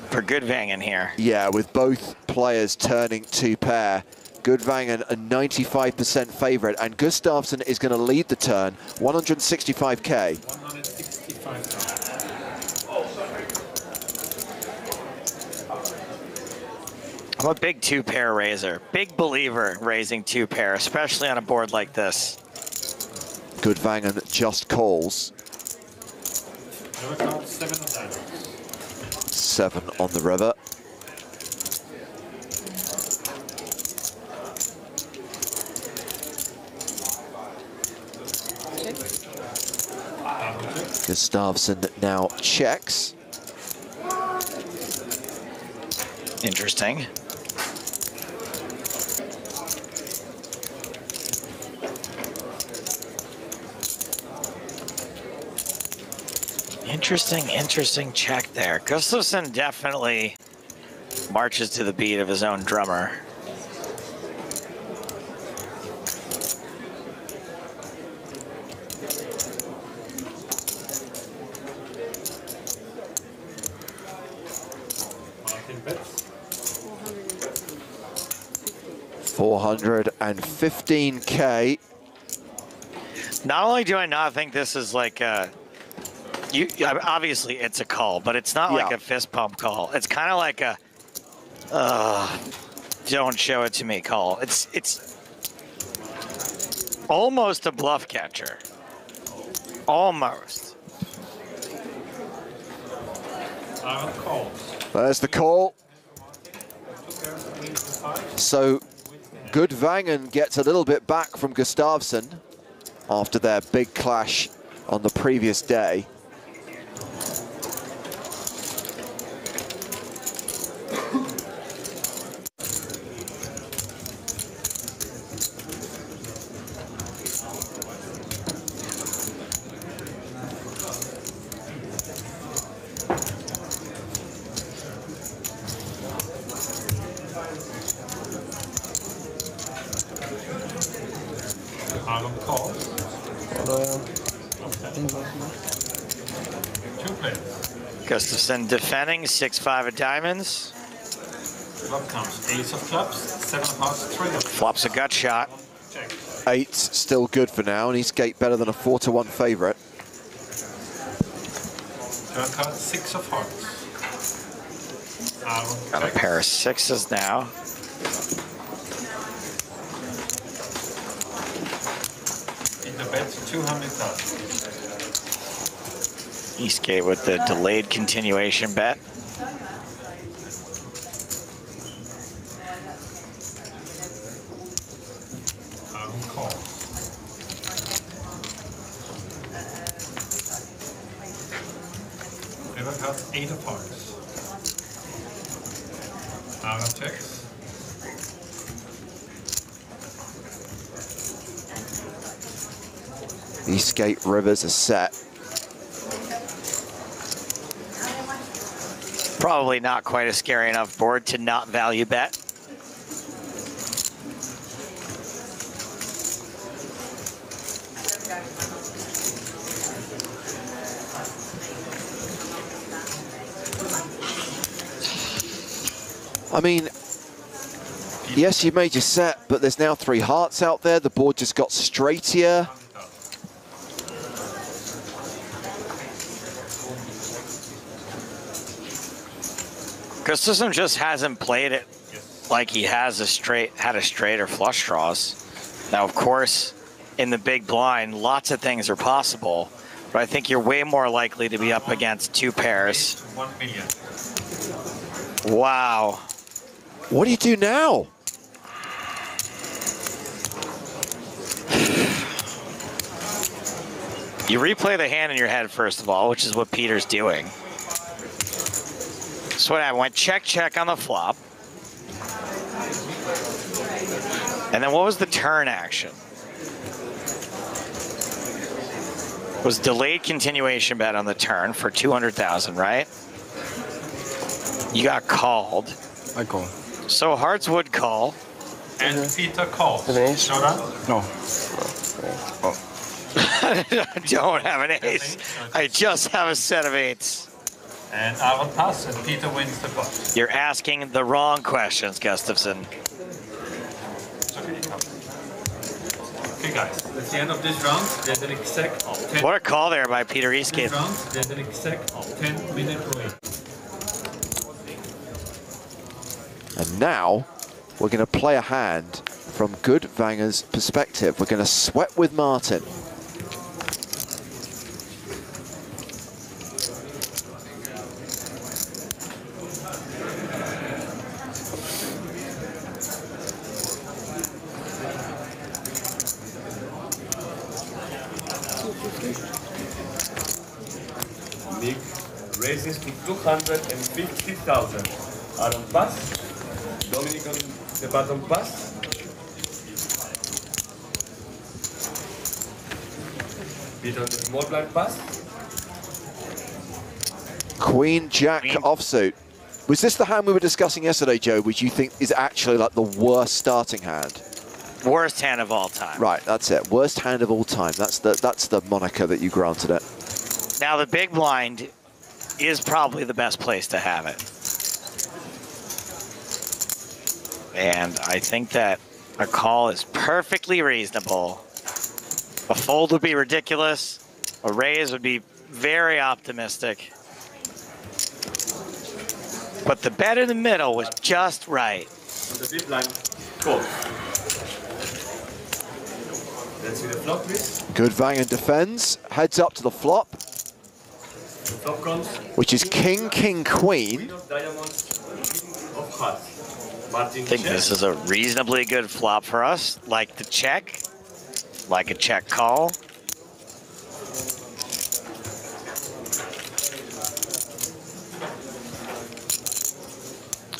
for Goodvangen here. Yeah, with both players turning two pair. Goodvangen a 95% favorite, and Gustafsson is going to lead the turn, 165K. I'm a big two-pair raiser. Big believer in raising two-pair, especially on a board like this. Goodvangen just calls. 7 on the river. Gustafsson now checks. Interesting. Interesting check there. Gustafsson definitely marches to the beat of his own drummer. $415K. Not only do I not think this is like a, obviously it's a call, but it's not like a fist pump call. It's kind of like a, don't show it to me call. It's almost a bluff catcher. Almost. There's the call. So Goodvangen gets a little bit back from Gustafsson after their big clash on the previous day. Aaron calls. 2 players. Gustafsson defending, 6-5 of diamonds. Flop comes ace of clubs, 7 of hearts, 3 of Flops a gut shot. check. 8's still good for now, and he's gate better than a 4-1 favourite. Turn card, 6 of hearts. Aaron Got a checks. pair of 6s now. In the bet, 200,000. Eastgate with the delayed continuation bet. Aaron calls. River cards, 8 of hearts. Aaron checks. Eastgate Rivers are set. Probably not quite a scary enough board to not value bet. I mean, yes, you made your set, but there's now 3 hearts out there. The board just got straightier. Gustafsson just hasn't played it like he has had a straight or flush draws. Now, of course, in the big blind, lots of things are possible, but I think you're way more likely to be up against 2 pairs. 1 million. Wow. What do you do now? You replay the hand in your head, first of all, which is what Peter's doing. So I went check, check on the flop. And then what was the turn action? Was delayed continuation bet on the turn for 200,000, right? You got called. I call. So hearts would call. And Peter calls. Showdown? No. I don't have an ace. I just have a set of 8s. And Aaron pass, and Peter wins the pot. You're asking the wrong questions, Gustafsson. Okay, guys, that's the end of this round. There's an exact 10 What a call there by Peter Eastgate. round. There's an exact 10-minute wait. And now we're going to play a hand from Good Vanger's perspective. We're going to sweat with Martin. Nick raises to 250,000. Aaron pass. Dominic on the bottom pass. Peter on the small blind pass. Queen Jack offsuit. Was this the hand we were discussing yesterday, Joe, which you think is actually like the worst starting hand? Worst hand of all time. Right, that's it. Worst hand of all time. That's the moniker that you granted it. Now the big blind is probably the best place to have it. And I think that a call is perfectly reasonable. A fold would be ridiculous. A raise would be very optimistic. But the bet in the middle was just right. On the big blind, call. Let's see the flop, please. Good Vanger defends, heads up to the flop, The flop comes. which is King, King, Queen. Queen of diamonds, King of hearts. Martin I think this is a reasonably good flop for us. Like the check, like a check call.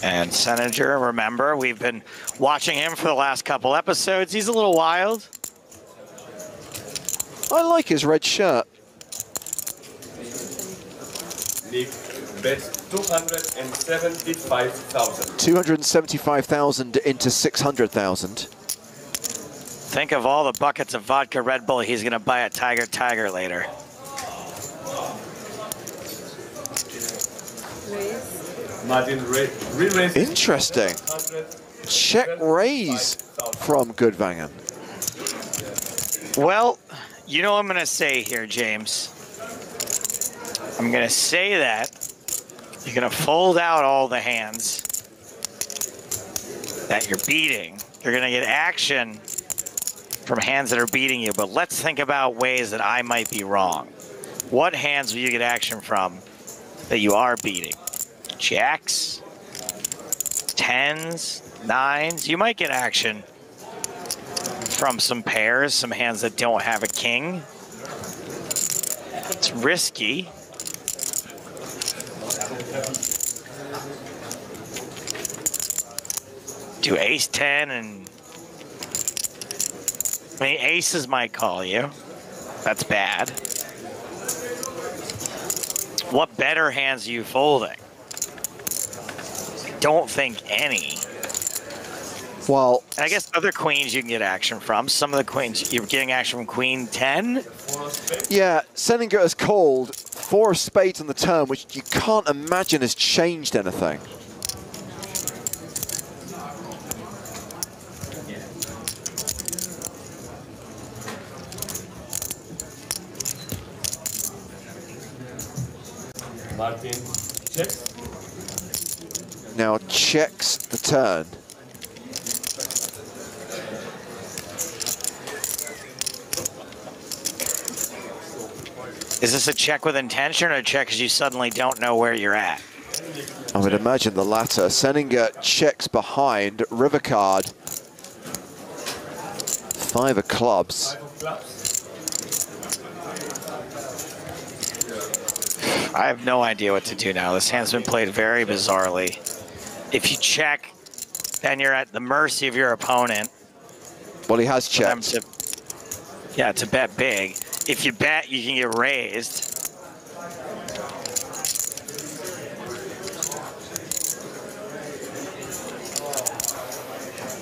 And Senator, remember, we've been watching him for the last couple episodes. He's a little wild. I like his red shirt. Nick bets 275,000. 275,000 into 600,000. Think of all the buckets of vodka Red Bull he's going to buy at Tiger later. Martin, re-raise. Interesting. Check raise from Gudvangen. Well, you know what I'm going to say here, James. I'm going to say that you're going to fold out all the hands that you're beating. You're going to get action from hands that are beating you, but let's think about ways that I might be wrong. What hands will you get action from that you are beating? Jacks, 10s, 9s. You might get action from some pairs, some hands that don't have a king. It's risky. Do ace 10 and I mean, aces might call you. That's bad. What better hands are you folding? I don't think any. Well, I guess other queens you can get action from. Some of the queens, you're getting action from queen 10. Yeah, Seninger has called 4 of spades on the turn, which you can't imagine has changed anything. Martin checks. Now checks the turn. Is this a check with intention or a check because you suddenly don't know where you're at? I would imagine the latter. Seninger checks behind, river card. 5 of clubs. I have no idea what to do now. This hand's been played very bizarrely. If you check, then you're at the mercy of your opponent. Well, he has checked. To bet big. If you bet, you can get raised.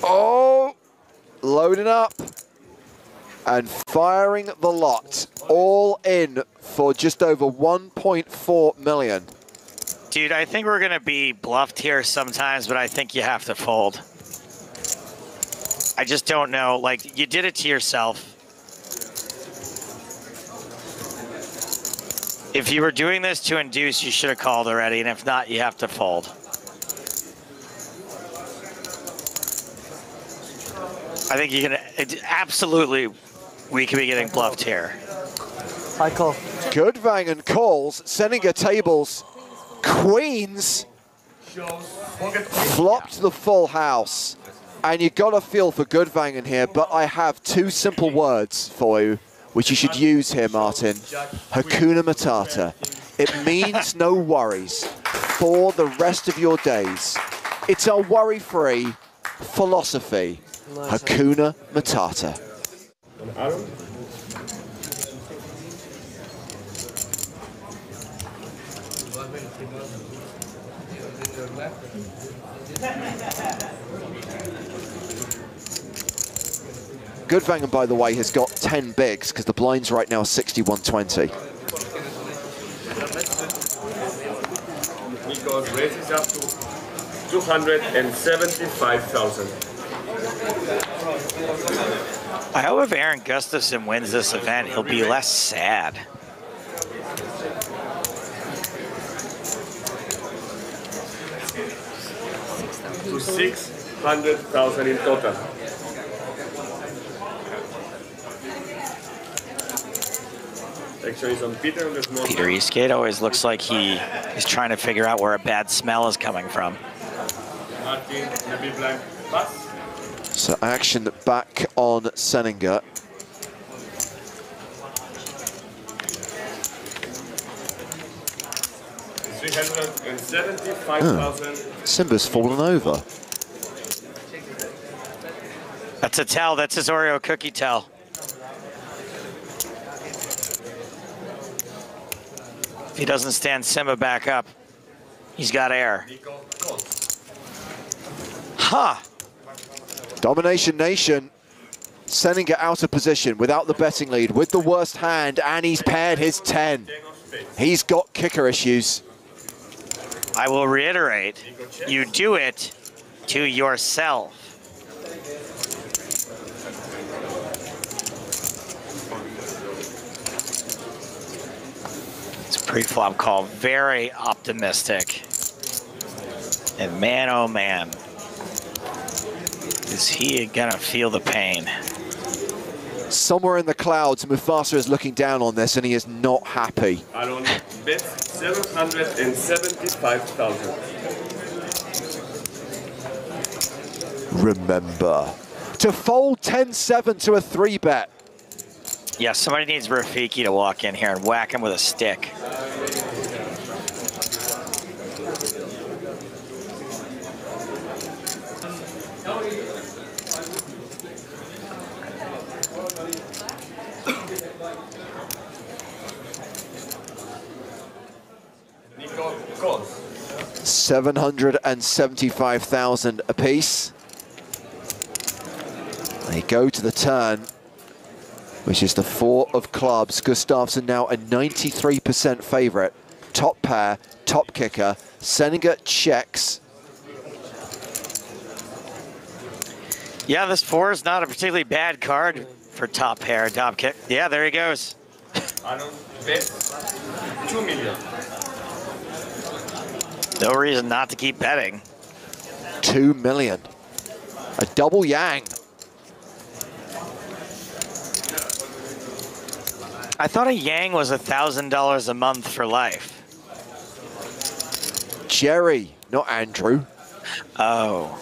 Oh, loading up and firing the lot. All in for just over 1.4 million. Dude, I think we're going to be bluffed here sometimes, but I think you have to fold. I just don't know. Like, you did it to yourself. If you were doing this to induce, you should have called already, and if not, you have to fold. I think you're going to... Absolutely, we could be getting bluffed here. I call. Gudvangen calls, Seninger tables, queens, flopped the full house. And you got a feel for Gudvangen here, but I have 2 simple words for you, which you should use here, Martin. Hakuna Matata. It means no worries for the rest of your days. It's a worry-free philosophy. Hakuna Matata. Gudvangen, by the way, has got 10 bigs because the blinds right now are 61-20. Because raises up to 275,000. I hope if Aaron Gustafson wins this event, he'll be less sad. To 600,000 in total. Actually, it's on Peter on the small. Peter Eastgate always looks like he's trying to figure out where a bad smell is coming from. Martin, the big blind pass. So action back on Seninger. Simba's fallen over. That's a tell. That's his Oreo cookie tell. If he doesn't stand Simba back up, he's got air. Huh. Domination Nation. Seninger out of position without the betting lead with the worst hand, and he's paired his 10. He's got kicker issues. I will reiterate, you do it to yourself. It's a pre-flop call, very optimistic. And man, oh man, is he gonna feel the pain? Somewhere in the clouds, Mufasa is looking down on this, and he is not happy. I don't bet 775,000. Remember to fold 10-7 to a 3-bet. Yeah, somebody needs Rafiki to walk in here and whack him with a stick. $775,000 apiece. They go to the turn, which is the 4 of clubs. Gustafsson now a 93% favorite. Top pair, top kicker. Seninger checks. Yeah, this 4 is not a particularly bad card for top pair, top kick. Yeah, there he goes. I don't bet 2 million. No reason not to keep betting. 2 million. A double yang. I thought a yang was $1,000 a month for life. Jerry, not Andrew. Oh.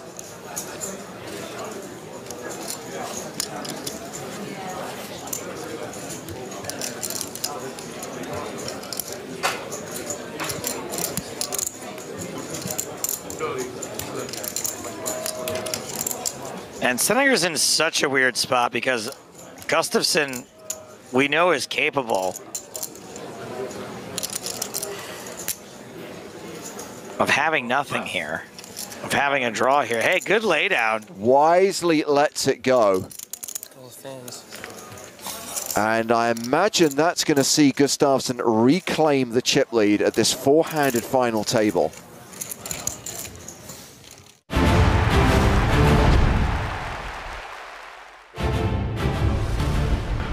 And Seninger's in such a weird spot because Gustafsson, we know, is capable of having nothing here, of having a draw here. Hey, good laydown. Wisely lets it go. And I imagine that's going to see Gustafsson reclaim the chip lead at this 4-handed final table.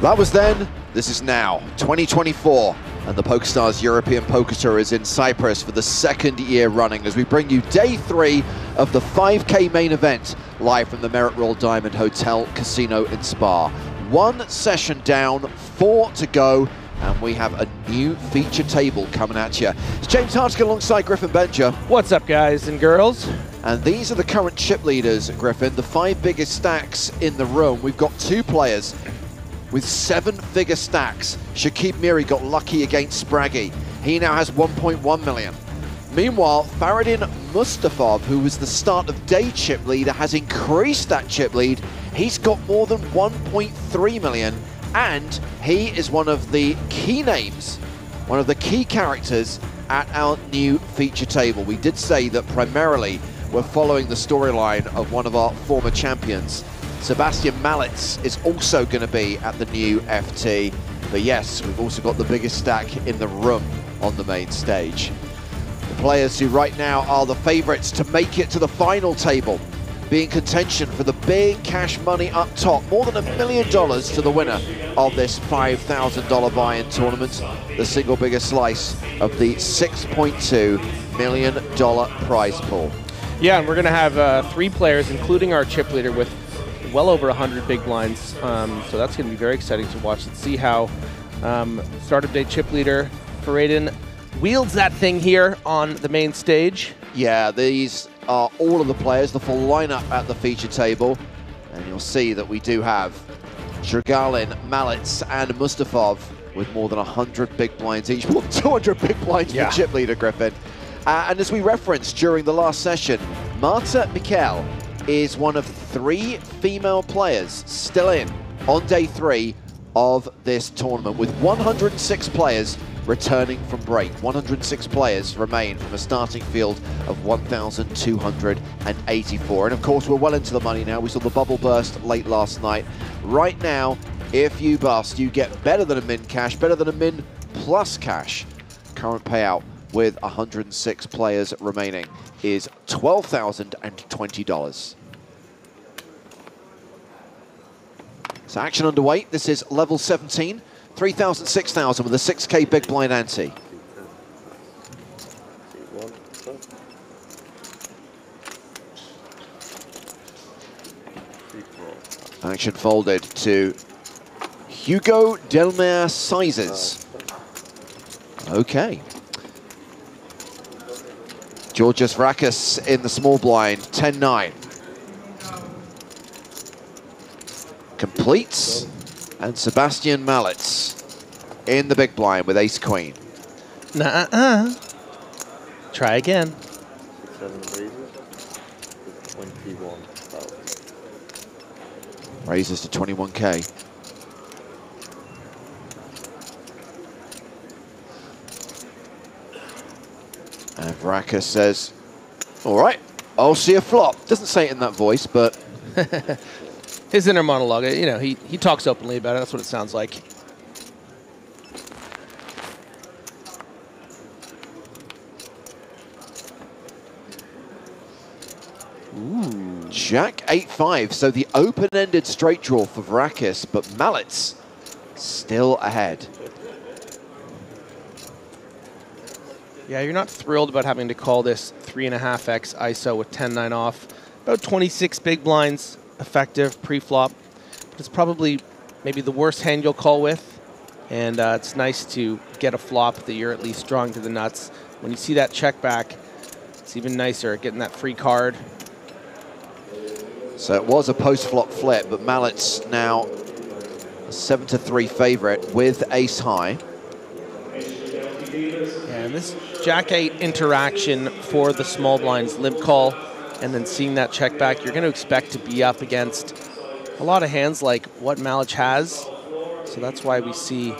That was then, this is now, 2024, and the PokerStars European Poker Tour is in Cyprus for the 2nd year running as we bring you day 3 of the 5K main event live from the Merit Royal Diamond Hotel Casino in Spa. 1 session down, 4 to go, and we have a new feature table coming at you. It's James Hartigan alongside Griffin Bencher. What's up, guys and girls? And these are the current chip leaders, Griffin, the 5 biggest stacks in the room. We've got 2 players with 7-figure stacks. Shakib Miri got lucky against Spraggy. He now has 1.1 million. Meanwhile, Faradin Mustafov, who was the start of day chip leader, has increased that chip lead. He's got more than 1.3 million, and he is one of the key names, one of the key characters at our new feature table. We did say that primarily we're following the storyline of one of our former champions. Sebastian Malitz is also going to be at the new FT. But yes, we've also got the biggest stack in the room on the main stage. The players who right now are the favorites to make it to the final table, be in contention for the big cash money up top, more than $1 million to the winner of this $5,000 buy-in tournament, the single biggest slice of the $6.2 million prize pool. Yeah, and we're going to have 3 players, including our chip leader, with well over 100 big blinds. So that's going to be very exciting to watch and see how start of day chip leader Faradin wields that thing here on the main stage. Yeah, these are all of the players, the full lineup at the feature table. And you'll see that we do have Shrigalin, Malitz, and Mustafov with more than 100 big blinds each. More than 200 big blinds for chip leader, Griffin. And as we referenced during the last session, Marta Mikkel is one of 3 female players still in on day 3 of this tournament. With 106 players, returning from break. 106 players remain from a starting field of 1,284. And of course, we're well into the money now. We saw the bubble burst late last night. Right now, if you bust, you get better than a min cash, better than a min plus cash. Current payout with 106 players remaining is $12,020. So action underway. This is level 17, 3,000, 6,000 with a 6K big blind ante. Action folded to Hugo Delmer Sizes. Okay. Georgios Vrakis in the small blind, 10-9. Completes, and Sebastian Mallets in the big blind with ace-queen. Nuh-uh. Try again. 7 raises, 21,000. Raises to 21K. And Vrakis says, all right, I'll see a flop. Doesn't say it in that voice, but... His inner monologue, you know, he talks openly about it. That's what it sounds like. Ooh. Jack 8-5, so the open-ended straight draw for Vrakis, but Mallets still ahead. Yeah, you're not thrilled about having to call this 3.5x ISO with 10-9 off. About 26 big blinds effective pre-flop, but it's probably maybe the worst hand you'll call with, and it's nice to get a flop that you're at least drawing to the nuts. When you see that check back, it's even nicer getting that free card. So it was a post-flop flip, but Mallets now a 7-3 favorite with ace high. And this Jack 8 interaction for the small blinds limp call, and then seeing that check back, you're going to expect to be up against a lot of hands like what Malic has. So that's why we see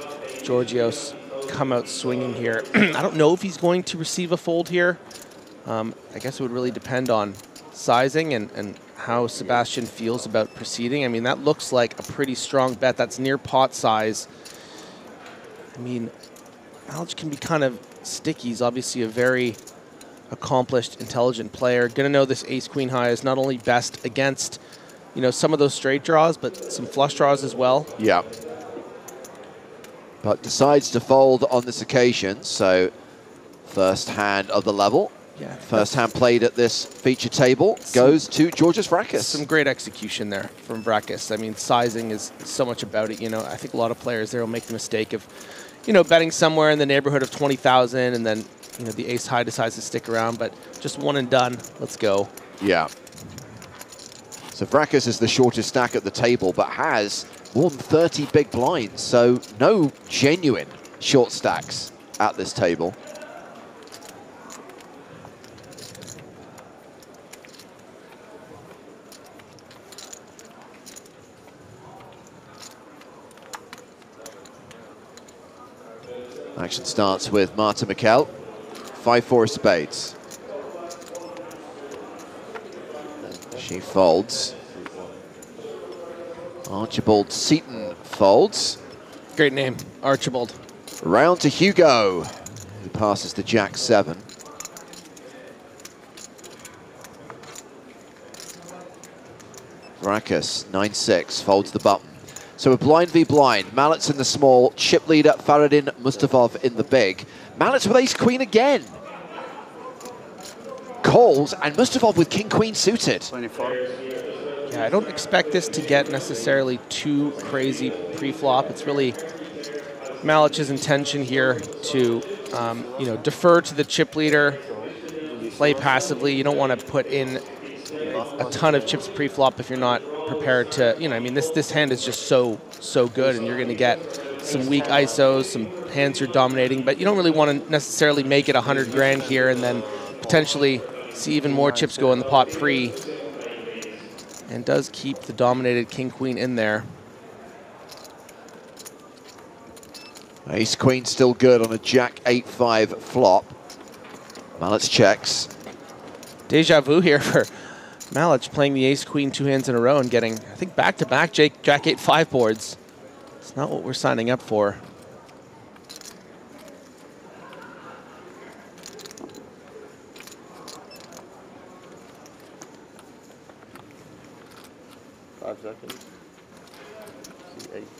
Georgios come out swinging here. I don't know if he's going to receive a fold here. I guess it would really depend on sizing and how Sebastian feels about proceeding. I mean, that looks like a pretty strong bet. That's near pot size. I mean, Malic can be kind of sticky. He's obviously a very accomplished, intelligent player. Gonna know this ace-queen high is not only best against, you know, some of those straight draws, but some flush draws as well. Yeah. But decides to fold on this occasion, so first hand of the level. Yeah. First hand played at this feature table goes to Georgios Vrakis. Some great execution there from Vrakis. I mean, sizing is so much about it. You know, I think a lot of players there will make the mistake of, you know, betting somewhere in the neighborhood of 20,000, and then, you know, the ace high decides to stick around, but just one and done. Let's go. Yeah. So Vrakis is the shortest stack at the table, but has more than 30 big blinds, so no genuine short stacks at this table. Action starts with Marta Mikel, 5-4 of spades. She folds. Archibald Seaton folds. Great name, Archibald. Round to Hugo, who passes to Jack 7. Vrakis, 9-6, folds the button. So a blind v blind. Mallets in the small, chip leader Faradin Mustafov in the big. Mallets with ace-queen again. Calls, and Mustafov with king-queen suited. 24. Yeah, I don't expect this to get necessarily too crazy pre-flop. It's really Malic's intention here to, you know, defer to the chip leader, play passively. You don't want to put in a ton of chips pre-flop if you're not prepared to, you know, I mean, this hand is just so good, and you're going to get some weak ISOs, some hands you're dominating, but you don't really want to necessarily make it 100 grand here and then potentially see even more chips go in the pot pre, and does keep the dominated king-queen in there. Ace Queen still good on a Jack 8-5 flop. Malic checks. Deja vu here for Malic playing the Ace Queen 2 hands in a row and getting, I think, back-to-back Jack 8-5 boards. It's not what we're signing up for.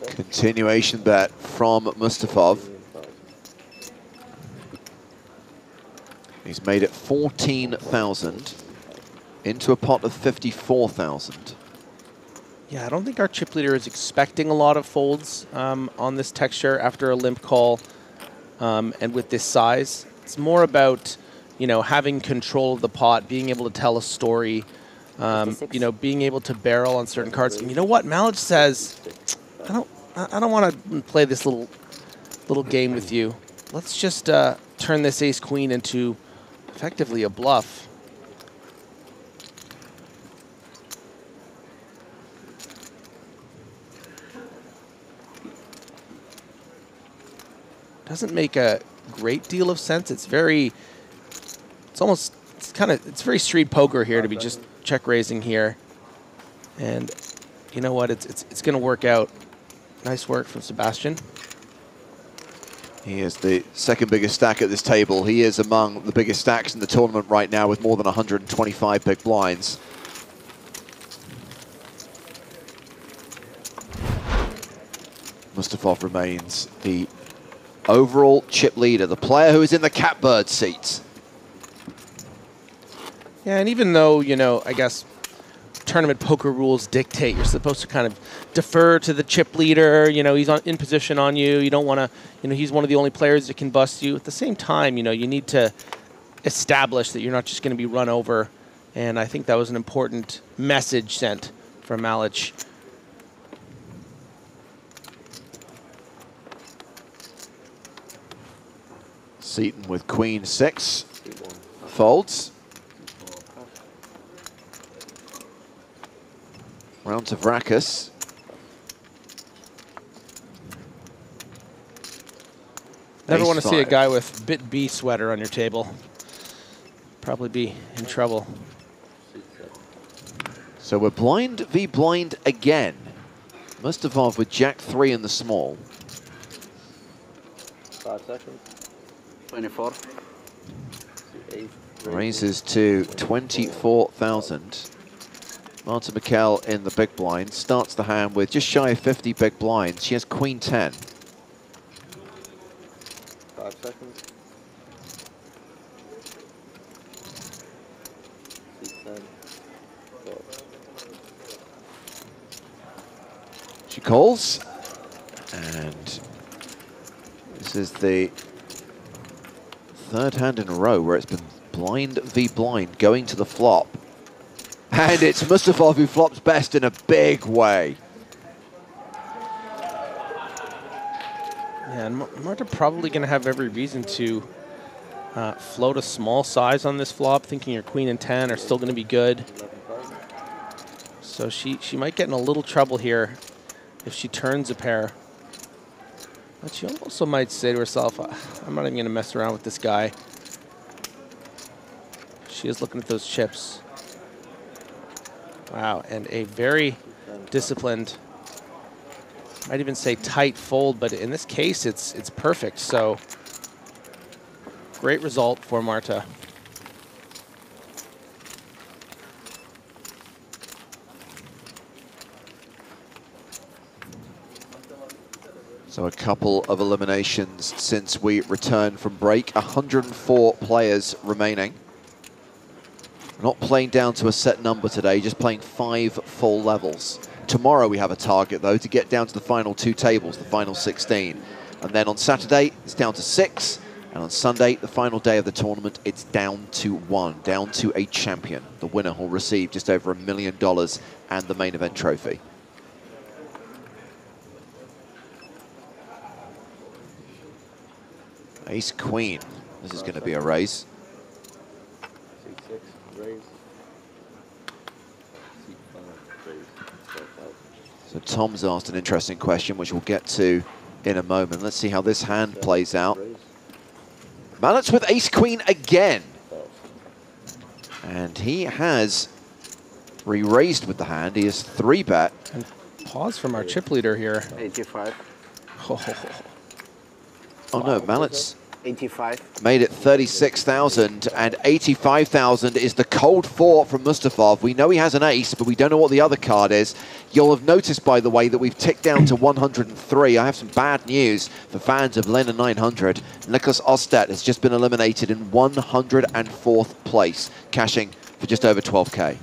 Continuation bet from Mustafov. He's made it 14,000 into a pot of 54,000. Yeah, I don't think our chip leader is expecting a lot of folds on this texture after a limp call and with this size. It's more about, you know, having control of the pot, being able to tell a story, you know, being able to barrel on certain cards. And you know what? Malic says, I don't want to play this little game with you. Let's just turn this Ace Queen into effectively a bluff. Doesn't make a great deal of sense. It's very very street poker here to be just check raising here. And you know what? It's going to work out. Nice work from Sebastian. He is the second biggest stack at this table. He is among the biggest stacks in the tournament right now with more than 125 big blinds. Mustafov remains the overall chip leader, the player who is in the catbird seat. Yeah, and even though, you know, I guess tournament poker rules dictate you're supposed to kind of defer to the chip leader, you know, he's in position on you, you don't want to, you know, he's one of the only players that can bust you. At the same time, you know, you need to establish that you're not just going to be run over, and I think that was an important message sent from Malic. Seaton with Queen 6, folds. Round to Vracus. Never want to see a guy with bit B sweater on your table. Probably be in trouble. So we're blind v blind again. Mustafov with Jack 3 in the small. 5 seconds. 24. Raises to 24,000. Marta Mikkel in the big blind. Starts the hand with just shy of 50 big blinds. She has Queen 10. 5 seconds. 6, 10. She calls. And this is the third hand in a row where it's been blind v blind going to the flop. And it's Mustafov who flops best in a big way. Yeah, and Marta probably going to have every reason to float a small size on this flop, thinking your Queen and 10 are still going to be good. So she might get in a little trouble here if she turns a pair. But she also might say to herself, I'm not even going to mess around with this guy. She is looking at those chips. Wow, and a very disciplined, might even say tight fold, but in this case, it's perfect. So great result for Marta. So a couple of eliminations since we returned from break. 104 players remaining. Not playing down to a set number today, just playing 5 full levels. Tomorrow we have a target, though, to get down to the final 2 tables, the final 16. And then on Saturday, it's down to 6. And on Sunday, the final day of the tournament, it's down to 1, down to a champion. The winner will receive just over $1 million and the main event trophy. Ace Queen. This is going to be a raise. 6, raise. So Tom's asked an interesting question, which we'll get to in a moment. Let's see how this hand plays out. Mallets with ace-queen again. And he has re-raised with the hand. He is 3-bet. And pause from our chip leader here. 85. Oh no, Mallets 85. made it 36,000, and 85,000 is the cold 4 from Mustafov. We know he has an ace, but we don't know what the other card is. You'll have noticed, by the way, that we've ticked down to 103. I have some bad news for fans of Lena 900. Nicholas Ostedt has just been eliminated in 104th place, cashing for just over 12K.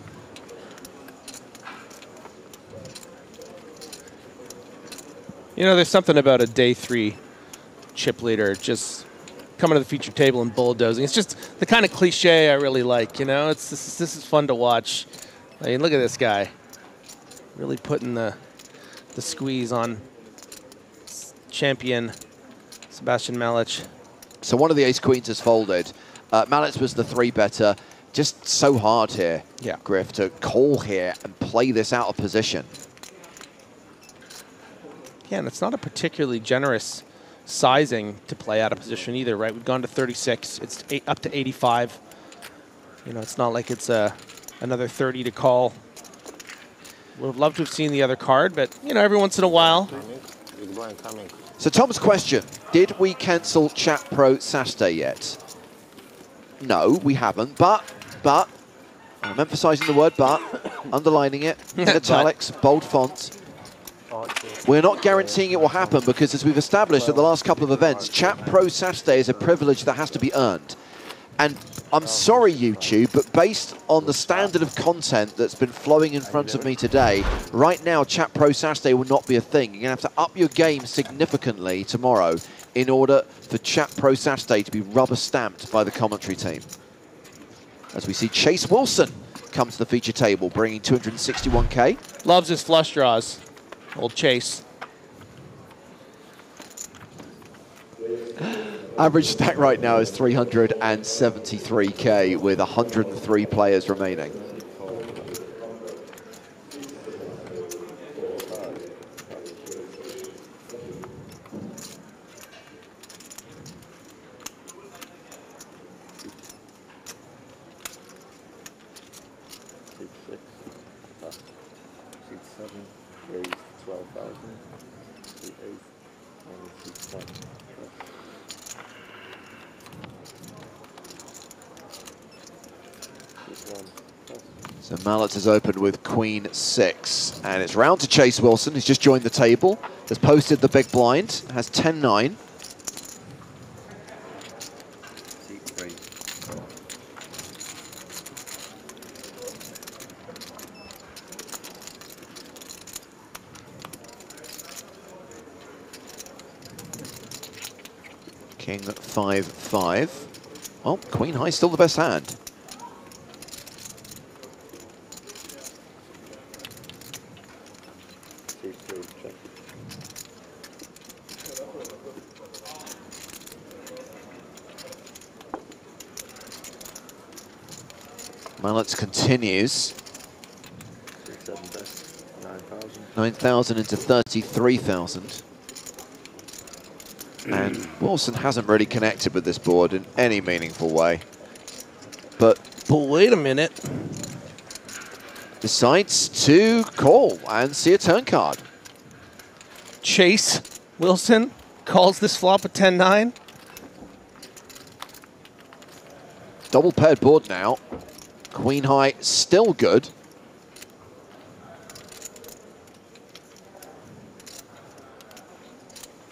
You know, there's something about a day 3 chip leader just coming to the feature table and bulldozing. It's just the kind of cliche I really like, you know? This is fun to watch. I mean, look at this guy. Really putting the squeeze on champion Sebastian Malic. So one of the ace-queens has folded. Malic was the 3-better. Just so hard here, yeah, Griff, to call here and play this out of position. Yeah, and it's not a particularly generous sizing to play out of position either, right? We've gone to 36. It's up to 85. You know, it's not like it's another 30 to call. Would have loved to have seen the other card, but, you know, every once in a while. So Tom's question, did we cancel Chat Pro Saturday yet? No, we haven't, but, I'm emphasizing the word but, underlining it, in italics, bold font. We're not guaranteeing it will happen because, as we've established at the last couple of events, Chat Pro Saturday is a privilege that has to be earned. And I'm sorry, YouTube, but based on the standard of content that's been flowing in front of me today, right now, Chat Pro Saturday will not be a thing. You're going to have to up your game significantly tomorrow in order for Chat Pro Saturday to be rubber-stamped by the commentary team. As we see Chase Wilson come to the feature table, bringing 261K. Loves his flush draws. Old Chase. Average stack right now is 373K with 103 players remaining. So Mallett has opened with Queen 6, and it's round to Chase Wilson, who's just joined the table, has posted the big blind, has 10-9. King 5-5. Well, Queen High still the best hand. Mallett continues. 9,000 into 33,000. And Wilson hasn't really connected with this board in any meaningful way. But wait a minute. Decides to call and see a turn card. Chase Wilson calls this flop a 10-9. Double paired board now. Queen High still good.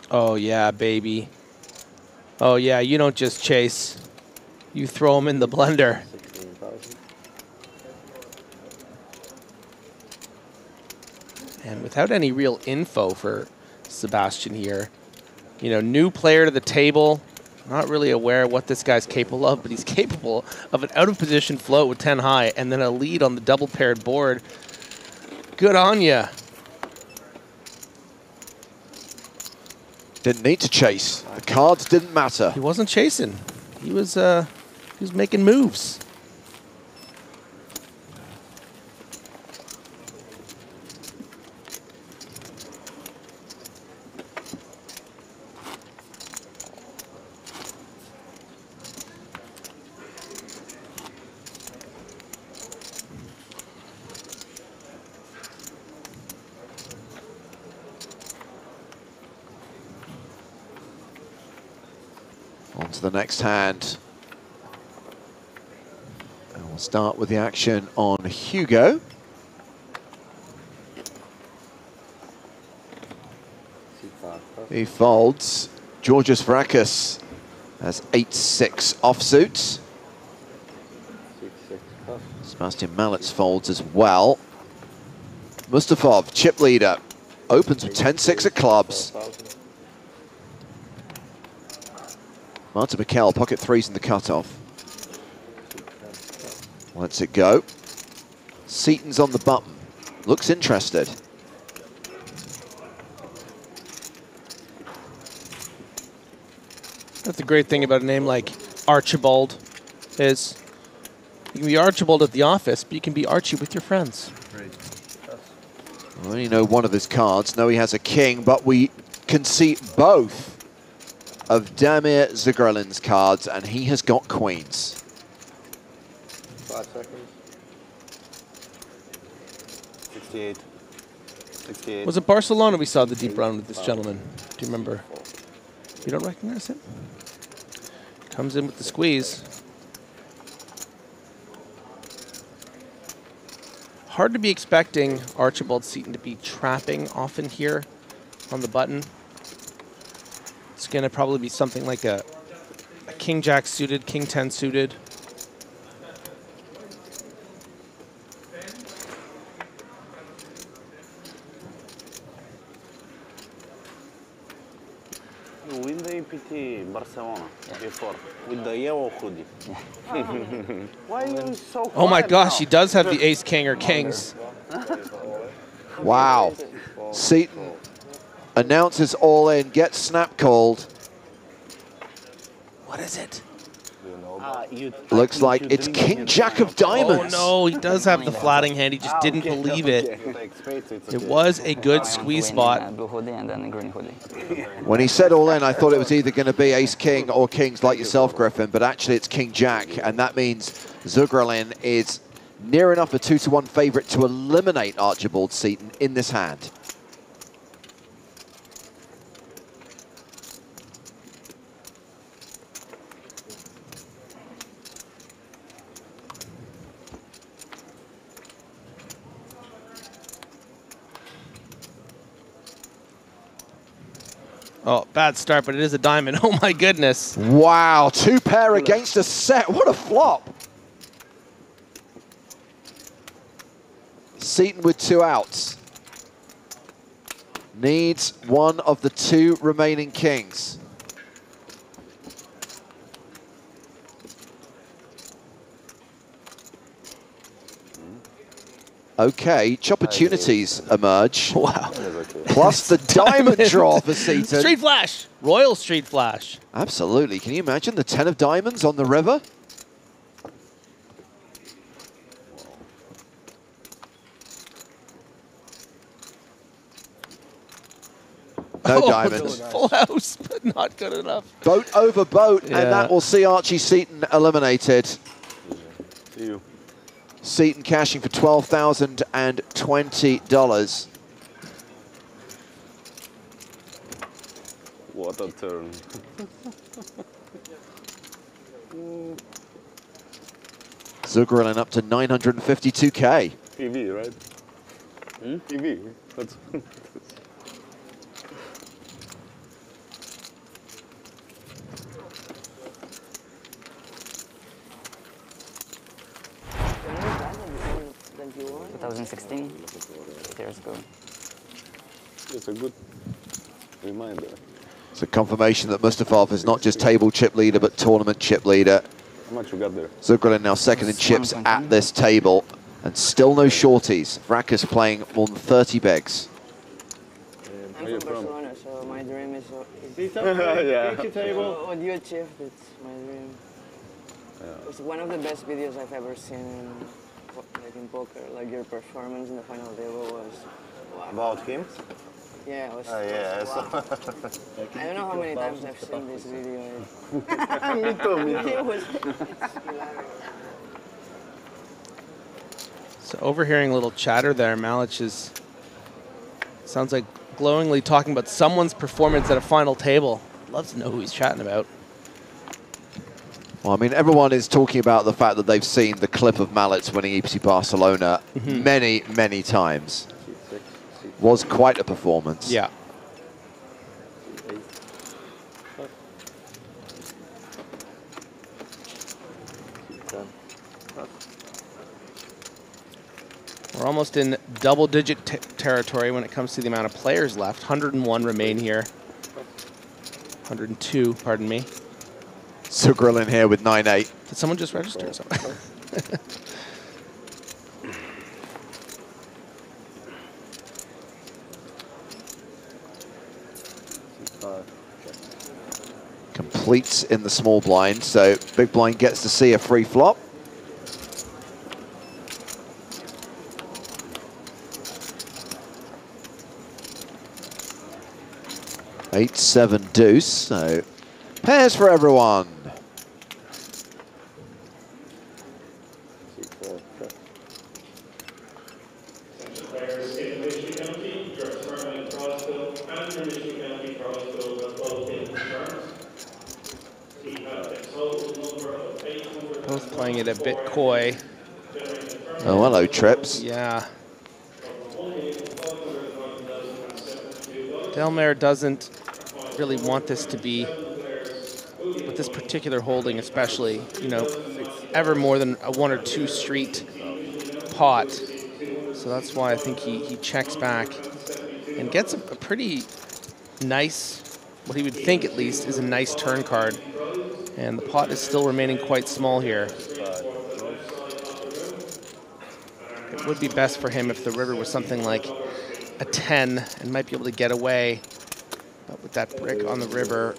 Oh, yeah, baby. Oh, yeah, you don't just chase. You throw them in the blender. And without any real info for Sebastian here, you know, new player to the table, not really aware what this guy's capable of, but he's capable of an out-of-position float with 10 high and then a lead on the double-paired board. Good on ya. Didn't need to chase. The cards didn't matter. He wasn't chasing. He was making moves. the next hand. And we'll start with the action on Hugo. He folds. Georgios Varakis has 8-6 offsuit. Sebastian Mallets folds as well. Mustafov, chip leader, opens with 10-6 of clubs. Martin Mikel, pocket threes in the cutoff. Lets it go. Seaton's on the button. Looks interested. That's the great thing about a name like Archibald is you can be Archibald at the office, but you can be Archie with your friends. We only know one of his cards. No, he has a king, but we can see both of Damir Zugrelin's cards, and he has got queens. 5 seconds. 68. 68. Was it Barcelona we saw the deep round with this gentleman? Do you remember? You don't recognize him? Comes in with the squeeze. Hard to be expecting Archibald Seaton to be trapping often here on the button. It's going to probably be something like a king-jack suited, king-10 suited. Win the APT Barcelona before with the yellow hoodie. Why are you so Oh my quiet gosh, now? he does have the ace, king, or kings. Wow. Seaton announces all in, gets snap called. What is it? Looks like it's King Jack of Diamonds. Oh no, he does have the flatting hand. He just didn't believe it. It was a good squeeze spot. Blue hoodie and then a green hoodie. When he said all in, I thought it was either going to be ace king or kings like yourself, Griffin, but actually it's King Jack, and that means Zugrelin is near enough a 2-1 favorite to eliminate Archibald Seaton in this hand. Oh, bad start, but it is a diamond. Oh my goodness. Wow, 2 pair against a set. What a flop. Seaton with 2 outs. Needs one of the 2 remaining kings. Okay, opportunities emerge. Wow. Plus the diamond draw for Seaton. Street flash. Royal street flash. Absolutely. Can you imagine the 10 of diamonds on the river? No diamonds. Full house, but not good enough. Boat over boat, Yeah. and that will see Archie Seaton eliminated. See you. Seaton cashing for $12,020. What a turn. Zugrelin up to 952K. PV, right? PV. That's When was that? 2016. 8 years ago. it's a good reminder. It's a confirmation that Mustafov is not just table chip leader, but tournament chip leader. How much you got there? Zugrelin now second in chips at this table, and still no shorties. Varakis playing more than 30 bigs. Where you from from? Barcelona, so my dream is Yeah. so what you achieved, it's my dream. It's one of the best videos I've ever seen like in poker. Like your performance in the final table was wow. About him? Yeah, it was, Yeah. was wow. I don't know how many times I've seen this video. Me too, me too. It was hilarious. So overhearing a little chatter there, Malich is, sounds like glowingly talking about someone's performance at a final table. I'd love to know who he's chatting about. Well, I mean, everyone is talking about the fact that they've seen the clip of Mallets winning EPT Barcelona many, many times. Was quite a performance. Yeah. We're almost in double-digit territory when it comes to the amount of players left. 101 remain here. 102, pardon me. Sugril in here with 9-8. Did someone just register or something? Completes in the small blind, so big blind gets to see a free flop. Eight, 7 deuce, so pairs for everyone. Both playing it a bit coy. Oh, hello, Trips. Yeah. Delmare doesn't really want this to be, with this particular holding especially, you know, ever more than a 1 or 2 street pot. So that's why I think he checks back and gets a pretty nice, what he would think at least, is a nice turn card. And the pot is still remaining quite small here. It would be best for him if the river was something like a 10 and might be able to get away. But with that brick on the river,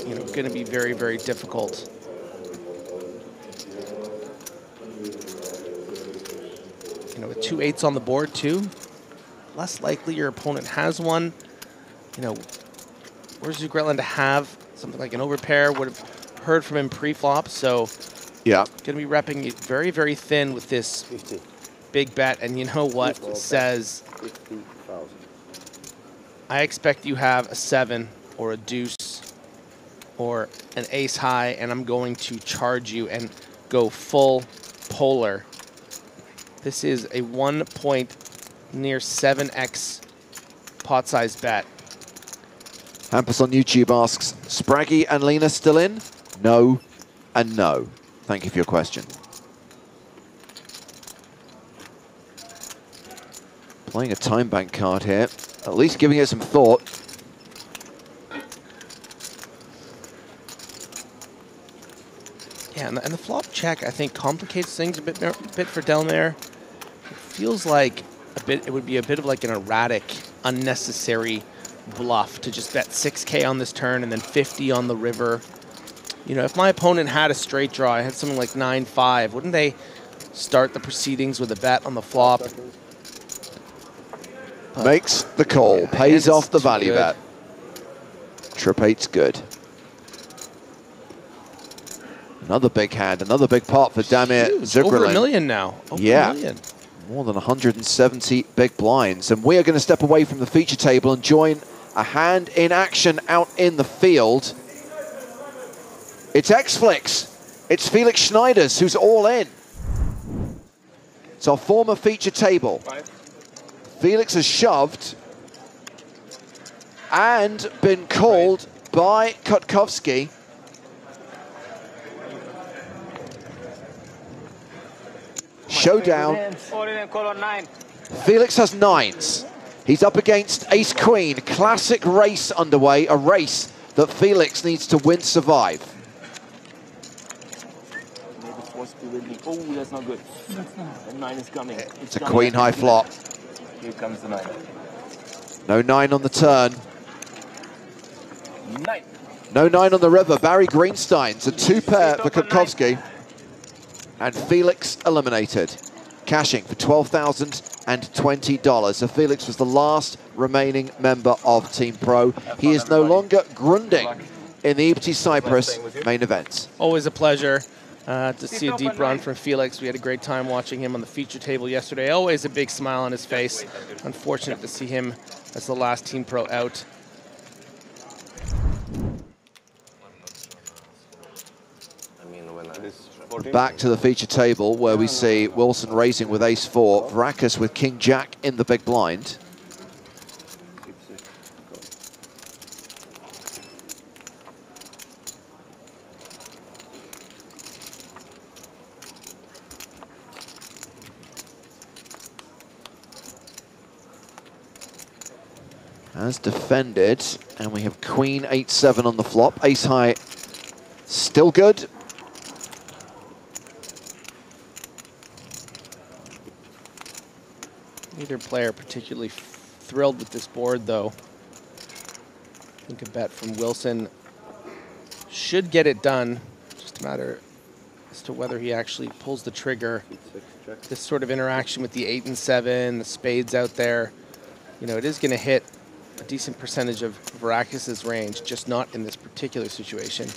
you know, going to be very, very difficult. You know, with 2 8s on the board too, less likely your opponent has one. You know, where's Zugrelin to have something like an overpair? Would have heard from him pre-flop, so yeah, going to be repping it very, very thin with this big bet. And you know what says, I expect you have a 7 or a deuce or an ace high, and I'm going to charge you and go full polar. This is a 1.7x pot size bet. Hampus on YouTube asks, Spraggy and Lena still in? No and no. Thank you for your question. Playing a time bank card here, at least giving it some thought. Yeah, and the flop check, I think, complicates things a bit for Delmare. It feels like it would be a bit of like an erratic, unnecessary bluff to just bet 6K on this turn and then 50 on the river. You know, if my opponent had a straight draw, I had something like 9-5, wouldn't they start the proceedings with a bet on the flop? Makes the call, pays off the value bet. Trip 8's good. Another big hand, another big pot for Damir Zugrelin. Over $1 million now. Over yeah, $1 million. More than 170 big blinds. And we are going to step away from the feature table and join a hand in action out in the field. It's X-Flix. It's Felix Schneiders who's all in. It's our former feature table. Felix has shoved and been called by Kutkovsky. Showdown. Felix has 9s. He's up against Ace Queen. Classic race underway, a race that Felix needs to win to survive. Oh, that's not good. The 9 is coming. It's a queen high flop. Here comes the 9. No 9 on the turn. 9. No 9 on the river. Barry Greenstein's a 2-pair for Kutkovsky. And Felix eliminated. Cashing for $12,020. So Felix was the last remaining member of Team Pro. He is no longer grunding in the EPT Cyprus main event. Always a pleasure to see a deep run from Felix. We had a great time watching him on the feature table yesterday. Always a big smile on his face. Unfortunate to see him as the last Team Pro out. I mean, when back to the feature table where we see Wilson raising with ace-4, Vrakas with king-jack in the big blind. As defended, and we have queen 8-7 on the flop. Ace high, still good. Neither player particularly thrilled with this board, though. I think a bet from Wilson should get it done. Just a matter as to whether he actually pulls the trigger. This sort of interaction with the 8 and 7, the spades out there, you know, it is going to hit a decent percentage of Vrakas' range, just not in this particular situation.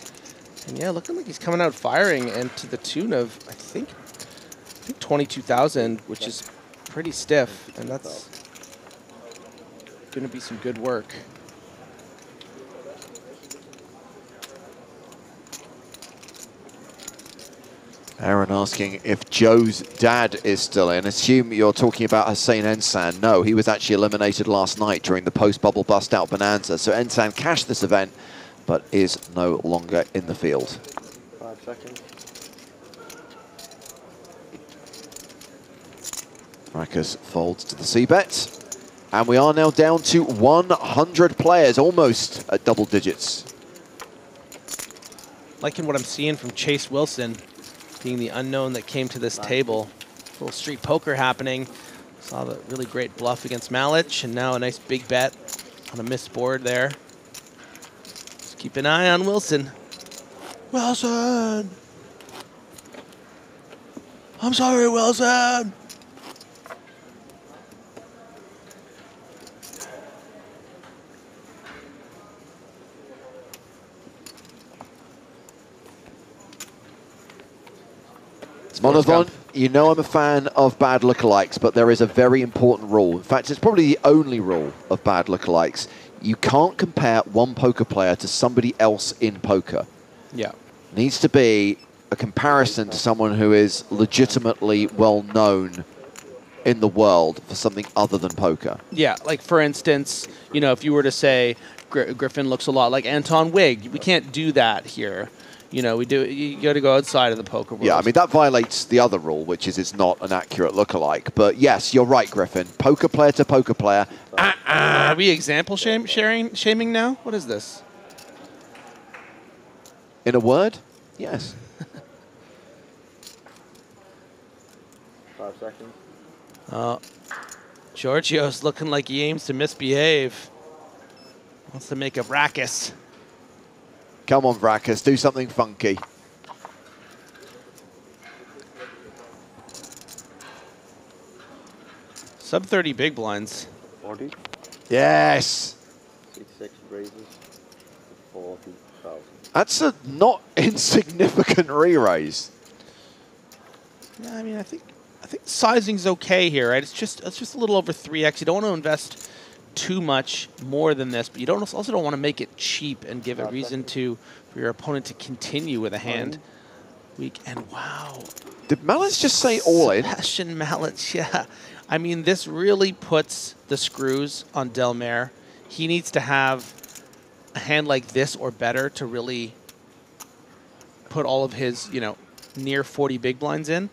And yeah, looking like he's coming out firing, and to the tune of, I think 22,000, which is pretty stiff, and that's going to be some good work. Aaron asking if Joe's dad is still in. Assume you're talking about Hussein Ensan. No, he was actually eliminated last night during the post-bubble bust-out bonanza. So Ensan cashed this event, but is no longer in the field. 5 seconds. Vrakas folds to the c-bet. And we are now down to 100 players, almost at double digits. Liking what I'm seeing from Chase Wilson, being the unknown that came to this table. A little street poker happening. Saw the really great bluff against Malich, and now a nice big bet on a missed board there. Just keep an eye on Wilson. Wilson! I'm sorry, Wilson! Monavon, you know I'm a fan of bad lookalikes, but there is a very important rule. In fact, it's probably the only rule of bad lookalikes. You can't compare one poker player to somebody else in poker. Yeah. Needs to be a comparison to someone who is legitimately well known in the world for something other than poker. Yeah, like for instance, you know, if you were to say Griffin looks a lot like Anton Wig, we can't do that here. You know, you got to go outside of the poker world. Yeah, I mean, that violates the other rule, which is it's not an accurate lookalike. But yes, you're right, Griffin. Poker player to poker player. Are we example shaming now? What is this? In a word? Yes. 5 seconds. Giorgio's looking like he aims to misbehave. Wants to make a Vrakas. Come on, Vrakas, do something funky. Sub 30 big blinds. 40. Yes. 66 raises. 40,000. That's a not insignificant re-raise. Yeah, I mean, I think sizing's okay here, right? It's just a little over 3x. You don't want to invest too much more than this, but you also don't want to make it cheap and give a reason for your opponent to continue with a hand weak. And wow. Did Malich just say all in? Sebastian Malich, yeah. I mean, this really puts the screws on Del Mar. He needs to have a hand like this or better to really put all of his, you know, near 40 big blinds in.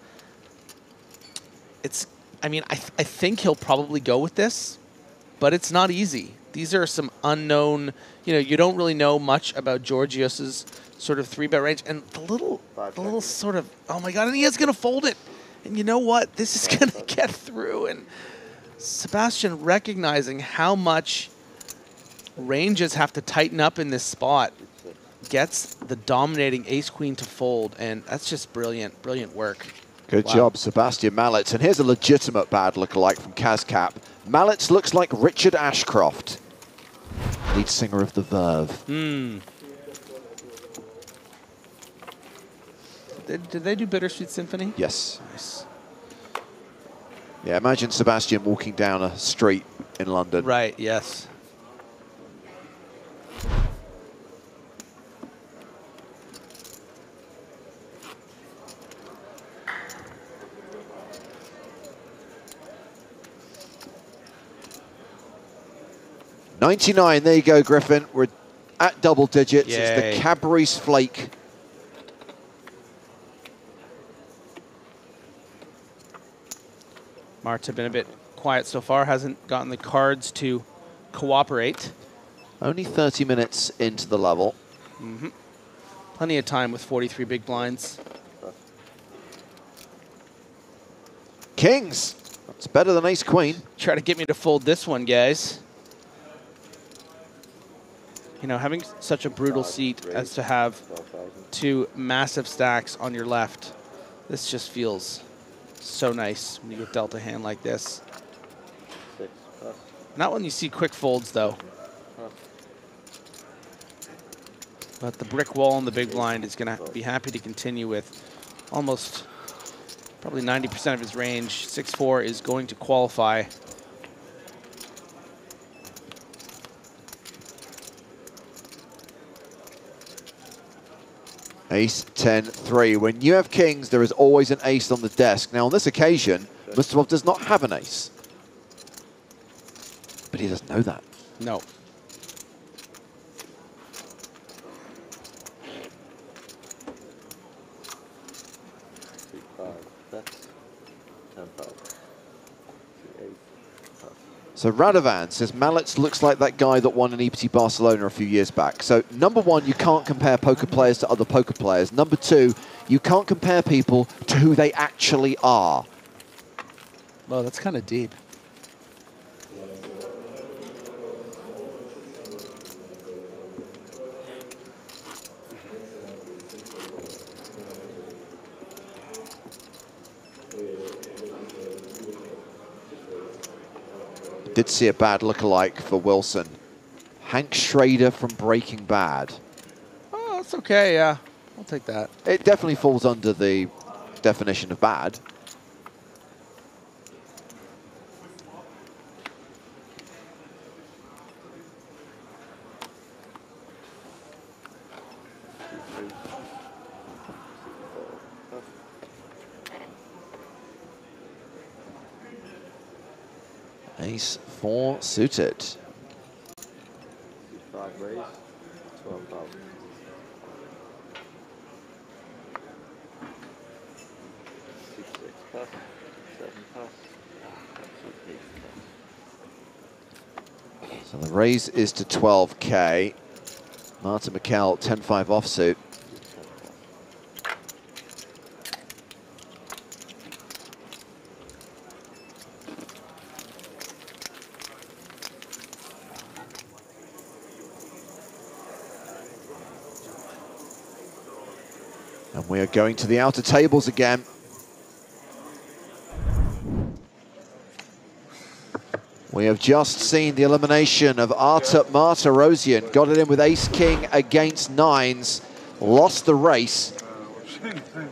I mean, I think he'll probably go with this, but it's not easy. These are some unknown, you know, you don't really know much about Giorgios's sort of 3-bet range. And the little sort of, oh my God, and he is going to fold it. And you know what? This is going to get through. And Sebastian recognizing how much ranges have to tighten up in this spot gets the dominating ace-queen to fold. And that's just brilliant, brilliant work. Good job, Sebastian Malich. And here's a legitimate bad lookalike from Kazcap. Malich looks like Richard Ashcroft, lead singer of The Verve. Did they do Bittersweet Symphony? Yes. Nice. Yeah, imagine Sebastian walking down a street in London. Right, yes. 99, there you go, Griffin. We're at double digits. Yay. It's the Cadbury's Flake. Mart's been a bit quiet so far, hasn't gotten the cards to cooperate. Only 30 minutes into the level. Mm-hmm. Plenty of time with 43 big blinds. Kings. It's better than ace-queen. Try to get me to fold this one, guys. You know, having such a brutal seat as to have two massive stacks on your left, this just feels so nice when you get dealt a hand like this. Not when you see quick folds, though. But the brick wall on the big blind is going to be happy to continue with almost probably 90% of his range. 6-4 is going to qualify. Ace, 10, 3. When you have kings, there is always an ace on the desk. Now, on this occasion, Mustavov does not have an ace. But he doesn't know that. No. So Radovan says, Mallets looks like that guy that won an EPT Barcelona a few years back. So number one, you can't compare poker players to other poker players. Number two, you can't compare people to who they actually are. Well, that's kind of deep. Did see a bad lookalike for Wilson. Hank Schrader from Breaking Bad. Oh, that's okay, yeah. I'll take that. It definitely falls under the definition of bad. Ace 4 suited. 5 raise, 12,000. 6 plus, 7 plus, 8 plus. So the raise is to 12K. Martin McKell, 10-5 offsuit. And we are going to the outer tables again. We have just seen the elimination of Artur Martirosyan. Got it in with ace-king against nines. Lost the race.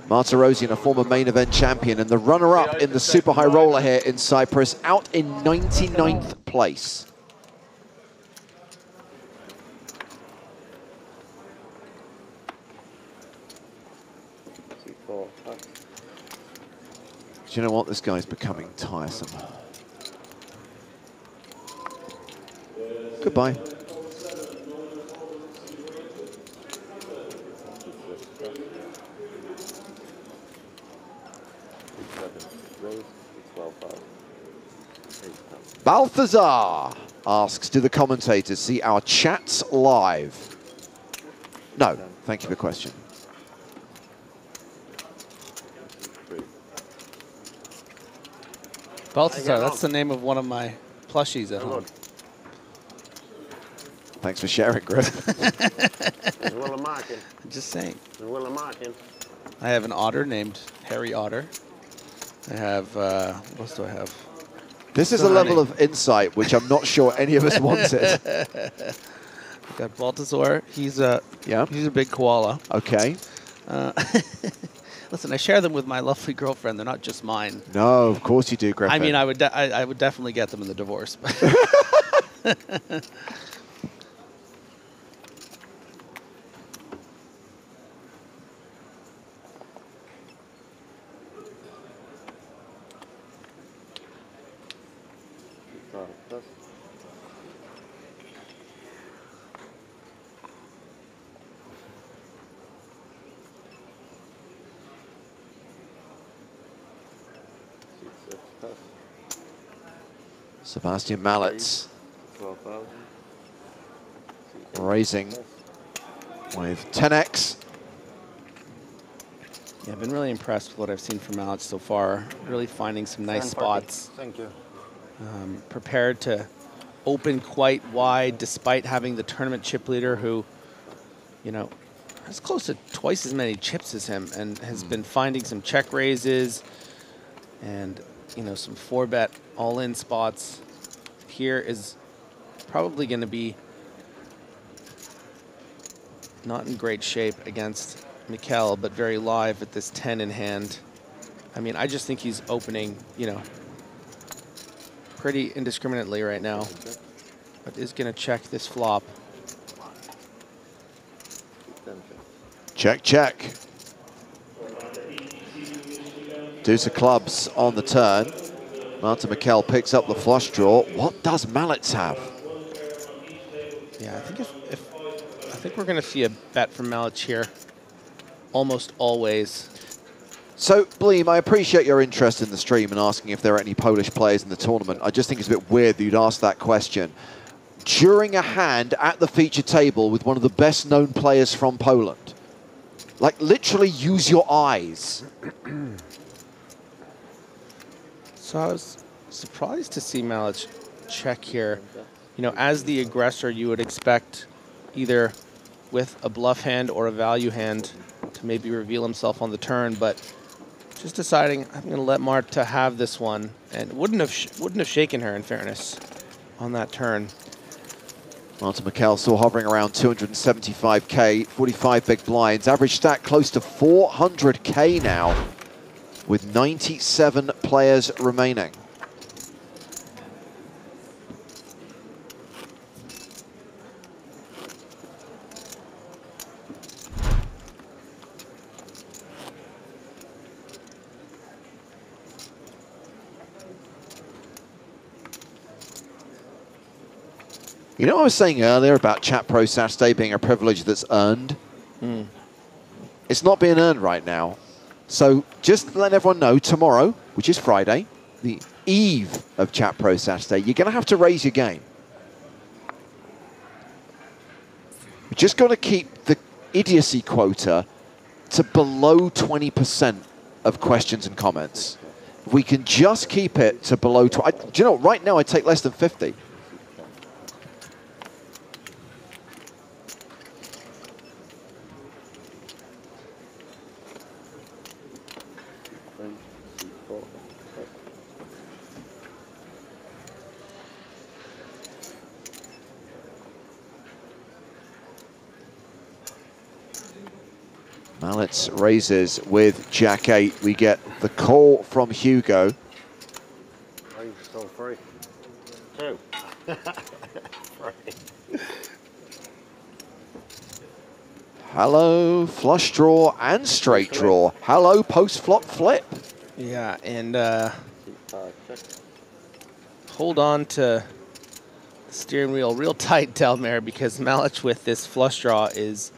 Martirosyan, a former main event champion, and the runner-up in the super high roller here in Cyprus, out in 99th place. Do you know what? This guy's becoming tiresome. Goodbye. Balthazar asks, do the commentators see our chats live? No, thank you for the question. Balthazar, that's the name of one of my plushies at home. Thanks for sharing, Griff. I'm just saying. I have an otter named Harry Otter. I have, what else do I have? This is a level of insight which I'm not sure any of us wanted. We've got Balthazar. He's a big koala. Okay. Listen, I share them with my lovely girlfriend. They're not just mine. No, of course you do, Griffin. I mean, I would definitely get them in the divorce. Sebastian Mallets raising with 10x. Yeah, I've been really impressed with what I've seen from Mallets so far. Really finding some nice spots. Thank you. Prepared to open quite wide despite having the tournament chip leader who, you know, has close to twice as many chips as him and has been finding some check raises and, you know, some 4-bet all-in spots. Here is probably going to be not in great shape against Mikel, but very live at this 10 in hand. I mean, I just think he's opening, you know, pretty indiscriminately right now, but is going to check this flop. Check, check. Deuce of clubs on the turn. Martin Mikel picks up the flush draw. What does Mallets have? Yeah, I think we're going to see a bet from Mallets here, almost always. So, Bleem, I appreciate your interest in the stream and asking if there are any Polish players in the tournament. I just think it's a bit weird that you'd ask that question during a hand at the feature table with one of the best-known players from Poland. Like, literally use your eyes. So I was surprised to see Mallets check here. You know, as the aggressor, you would expect either with a bluff hand or a value hand to maybe reveal himself on the turn, but just deciding I'm going to let Marta have this one, and wouldn't have shaken her, in fairness, on that turn. Martin Mikel still hovering around 275k, 45 big blinds, average stack close to 400k now, with 97 players remaining. You know what I was saying earlier about Chat Pro Saturday being a privilege that's earned? It's not being earned right now. So just to let everyone know, tomorrow, which is Friday, the eve of Chat Pro Saturday, you're going to have to raise your game. We're just got to keep the idiocy quota to below 20% of questions and comments. If we can just keep it to below 20, do you know, right now I take less than 50. Mallets raises with Jack 8. We get the call from Hugo. So free. Two. Hello, flush draw and straight draw. Hello, post-flop flip. Yeah, and hold on to the steering wheel real tight, Delmare, because Mallets with this flush draw is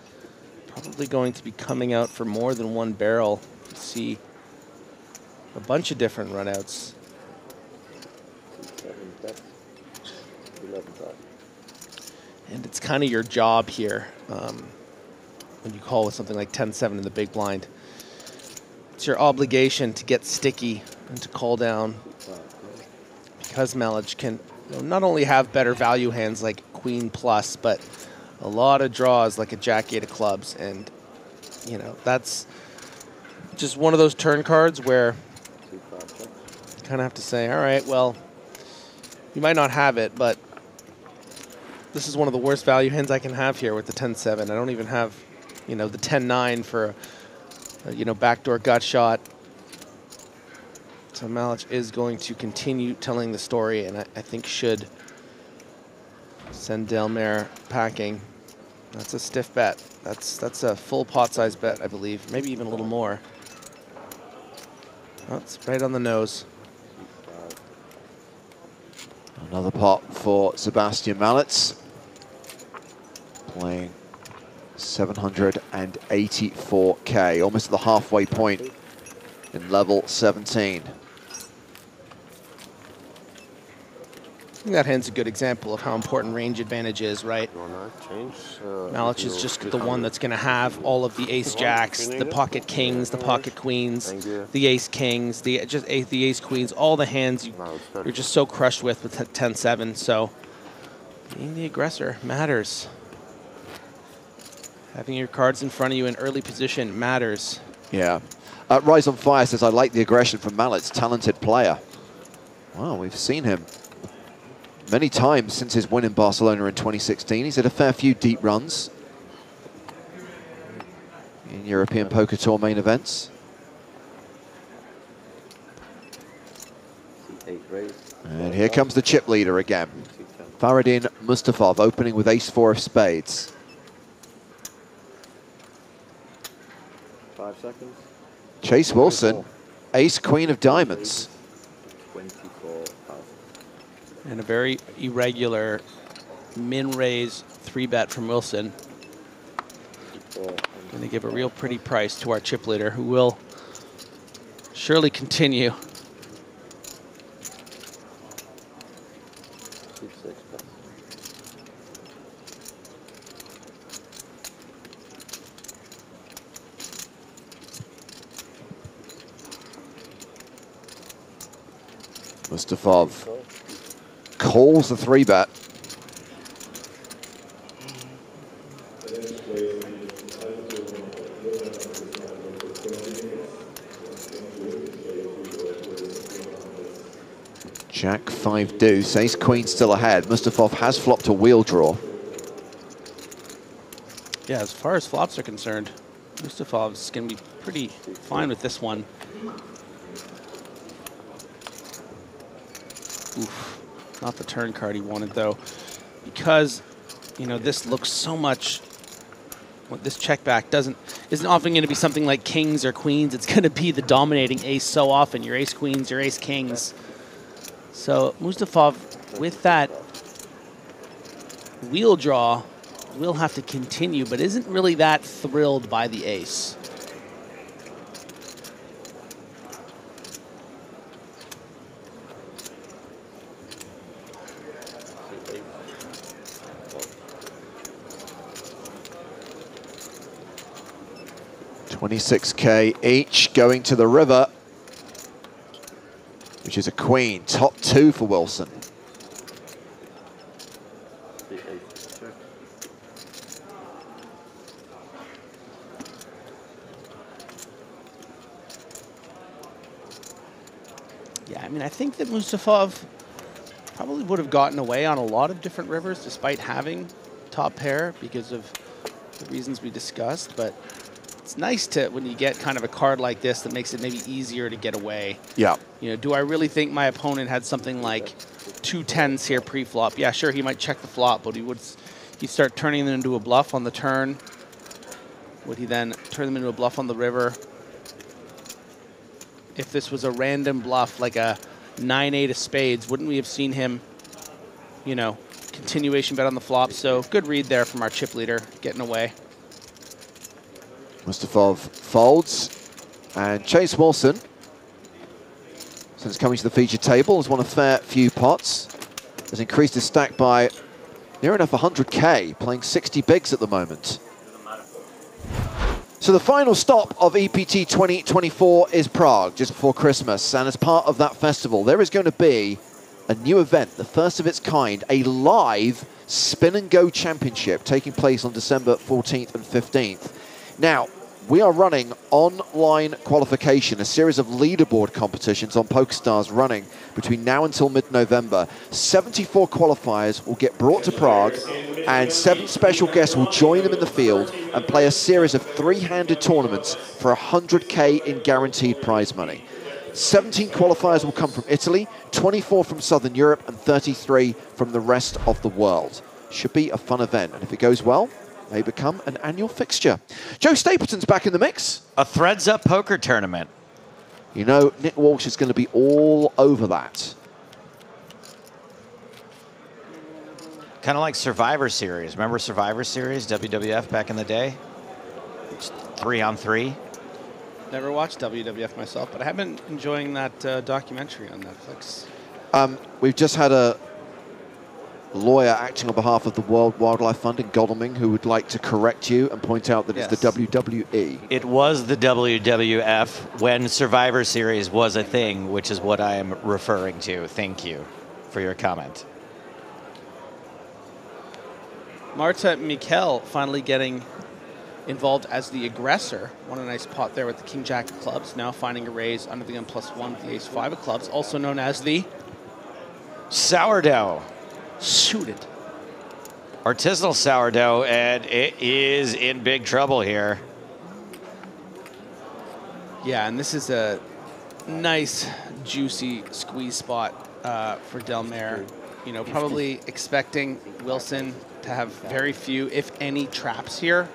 probably going to be coming out for more than one barrel. See a bunch of different runouts. And it's kind of your job here when you call with something like 10-7 in the big blind. It's your obligation to get sticky and to call down, because Mallets can, you know, not only have better value hands like Queen Plus, but a lot of draws like a Jack 8 of clubs, and you know, that's just one of those turn cards where you kind of have to say, all right, well, you might not have it, but this is one of the worst value hands I can have here with the 10-7. I don't even have, you know, the 10-9 for a, you know, backdoor gut shot. So Mallets is going to continue telling the story, and I think should send Delmare packing. That's a stiff bet. That's a full pot size bet, I believe. Maybe even a little more. That's right on the nose. Another pot for Sebastian Mallets. Playing 784k, almost at the halfway point in level 17. think that hand's a good example of how important range advantage is, right? Malich is just the one that's going to have all of the ace jacks, the pocket kings, the pocket queens, the ace kings, the ace queens, all the hands you're just so crushed with 10-7. So being the aggressor matters. Having your cards in front of you in early position matters. Yeah. Rise on Fire says, I like the aggression from Malit's talented player. Well, we've seen him many times since his win in Barcelona in 2016. He's had a fair few deep runs in European Poker Tour main events. And here comes the chip leader again. Faradin Mustafov opening with ace-4 of spades. 5 seconds. Chase Wilson, ace-queen of diamonds. And a very irregular min-raise 3-bet from Wilson. Going to give a real pretty price to our chip leader, who will surely continue. Mustafov calls the 3-bet. Jack 5 deuce, ace queen still ahead. Mustafov has flopped a wheel draw. Yeah, as far as flops are concerned, Mustafov's going to be pretty fine with this one. Oof, not the turn card he wanted though, because you know this looks so much. What this check back isn't often going to be something like kings or queens. It's going to be the dominating ace so often. Your ace queens, your ace kings. So Mustafov, with that wheel draw, will have to continue, but isn't really that thrilled by the ace. $26K each going to the river, which is a queen. Top 2 for Wilson. Yeah, I mean, I think that Mustafov probably would have gotten away on a lot of different rivers despite having top pair because of the reasons we discussed, but it's nice to, when you get kind of a card like this that makes it maybe easier to get away. Yeah. You know, do I really think my opponent had something like 2 10s here pre-flop? Yeah, sure, he might check the flop, but he'd start turning them into a bluff on the turn. Would he then turn them into a bluff on the river? If this was a random bluff, like a 9-8 of spades, wouldn't we have seen him, you know, continuation bet on the flop? So good read there from our chip leader, getting away. Mustafov folds, and Chase Wilson, since coming to the feature table, has won a fair few pots, has increased his stack by near enough 100K, playing 60 bigs at the moment. So the final stop of EPT 2024 is Prague, just before Christmas, and as part of that festival, there is going to be a new event, the first of its kind, a live Spin and Go Championship taking place on December 14th and 15th. Now, we are running online qualification, a series of leaderboard competitions on PokerStars running between now until mid-November. 74 qualifiers will get brought to Prague, and 7 special guests will join them in the field and play a series of 3-handed tournaments for 100K in guaranteed prize money. 17 qualifiers will come from Italy, 24 from Southern Europe, and 33 from the rest of the world. Should be a fun event, and if it goes well, may become an annual fixture. Joe Stapleton's back in the mix. A Threads Up poker tournament. You know, Nick Walsh is going to be all over that. Kind of like Survivor Series. Remember Survivor Series, WWF back in the day? 3-on-3. Never watched WWF myself, but I have been enjoying that documentary on Netflix. We've just had a lawyer acting on behalf of the World Wildlife Fund in Godalming who would like to correct you and point out that it's the WWE. It was the WWF when Survivor Series was a thing, which is what I am referring to. Thank you for your comment. Marta Mikel finally getting involved as the aggressor. Won a nice pot there with the King Jack of clubs. Now finding a raise under the gun+1 with the Ace 5 of clubs, also known as the sourdough. Shoot it. Artisanal sourdough, and it is in big trouble here. Yeah, and this is a nice, juicy squeeze spot for Del Mar. You know, probably expecting Wilson to have very few, if any, traps here.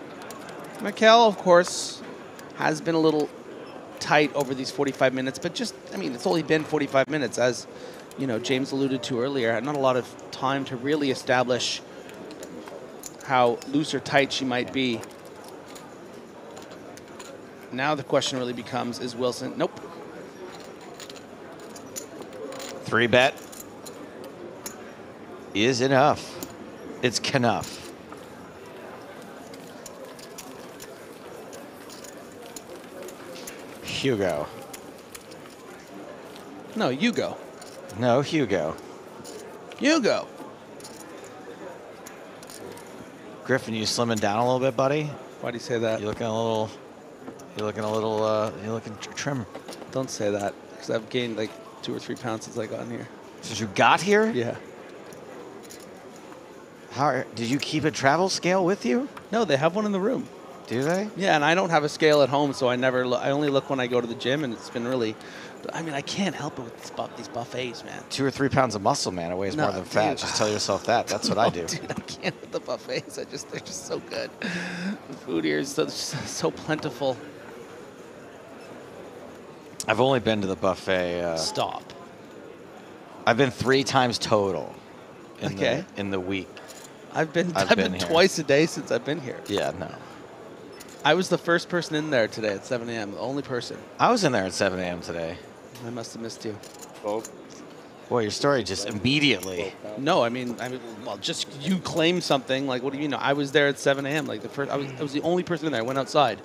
Mikel, of course, has been a little tight over these 45 minutes, but just, I mean, it's only been 45 minutes, as, you know, James alluded to earlier. Not a lot of time to really establish how loose or tight she might be. Now the question really becomes, is Wilson, nope. 3-bet is enough. It's enough. Hugo. No, you go. No, Hugo. Hugo. Griffin, you slimming down a little bit, buddy? Why do you say that? You're looking trim. Don't say that, because I've gained like 2 or 3 pounds since I got in here. Since you got here? Yeah. Did you keep a travel scale with you? No, they have one in the room. Do they? Yeah, and I don't have a scale at home, so I never I only look when I go to the gym, and it's been really, I mean, I can't help it with these buffets, man. 2 or 3 pounds of muscle, man. It weighs more than fat. Dude. Just tell yourself that. That's what I do. Dude, I can't with the buffets. They're just so good. The food here is so plentiful. I've only been to the buffet. Stop. I've been 3 times total in the week. I've been twice a day since I've been here. Yeah, no. I was the first person in there today at 7 a.m., the only person. I was in there at 7 a.m. today. I must have missed you. Boy, your story just immediately. No, I mean, well, just you claim something. Like, what do you mean? I was there at 7 a.m. Like I was the only person in there. I went outside.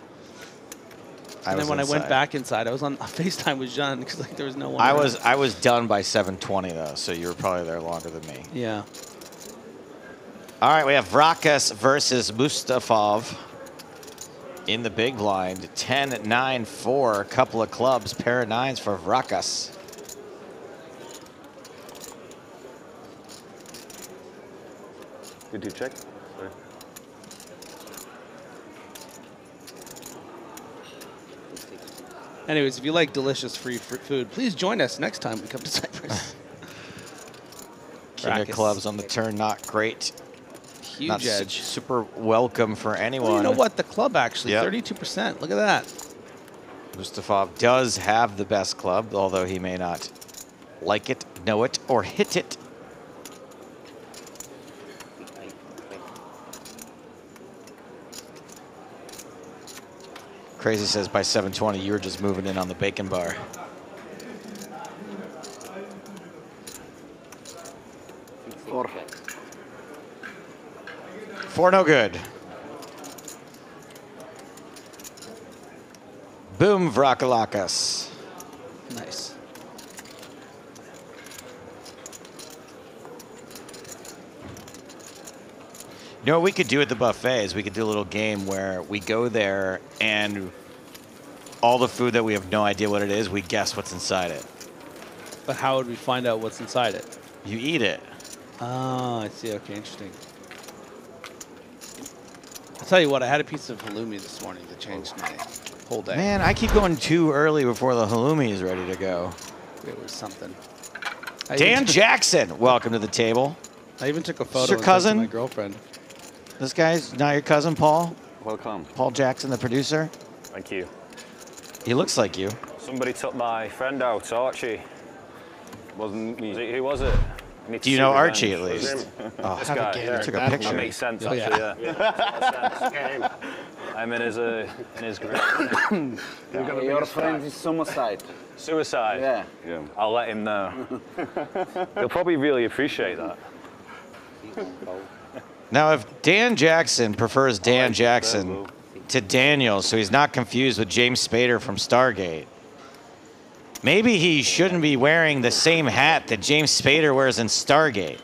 And then when I went back inside, I was on FaceTime with Jean because like there was no one. I was done by 7:20 though, so you were probably there longer than me. Yeah. All right, we have Vrakas versus Mustafov in the big blind. 10-9-4, a couple of clubs, pair of 9s for Vrakas. Did you check? Sorry. Anyways, if you like delicious free food, please join us next time we come to Cyprus. King of clubs on the turn, not great. Huge not edge. Super welcome for anyone. Well, you know what? The club actually, 32%. Look at that. Mustafov does have the best club, although he may not like it, know it, or hit it. Crazy says by 7:20, you were just moving in on the bacon bar. Four no good. Boom, Vrakalakis. Nice. You know what we could do at the buffet is we could do a little game where we go there and all the food that we have no idea what it is, we guess what's inside it. But how would we find out what's inside it? You eat it. Oh, I see. Okay, interesting. I'll tell you what, I had a piece of halloumi this morning that changed my whole day. Man, I keep going too early before the halloumi is ready to go. It was something. Dan Jackson, welcome to the table. I even took a photo Is your and sent it to cousin? my girlfriend. This guy's not your cousin, Paul? Welcome. Paul Jackson, the producer? Thank you. He looks like you. Somebody took my friend out, Archie. Wasn't me. Who was it? Do you know Archie at least? Oh, this guy. Yeah, took a picture. That makes sense, Oh, actually, yeah. I'm in his group. Your friend is suicide. Suicide? Yeah. I'll let him know. He'll probably really appreciate that. Now, if Dan Jackson prefers Dan Jackson to Daniel, so he's not confused with James Spader from Stargate, maybe he shouldn't be wearing the same hat that James Spader wears in Stargate.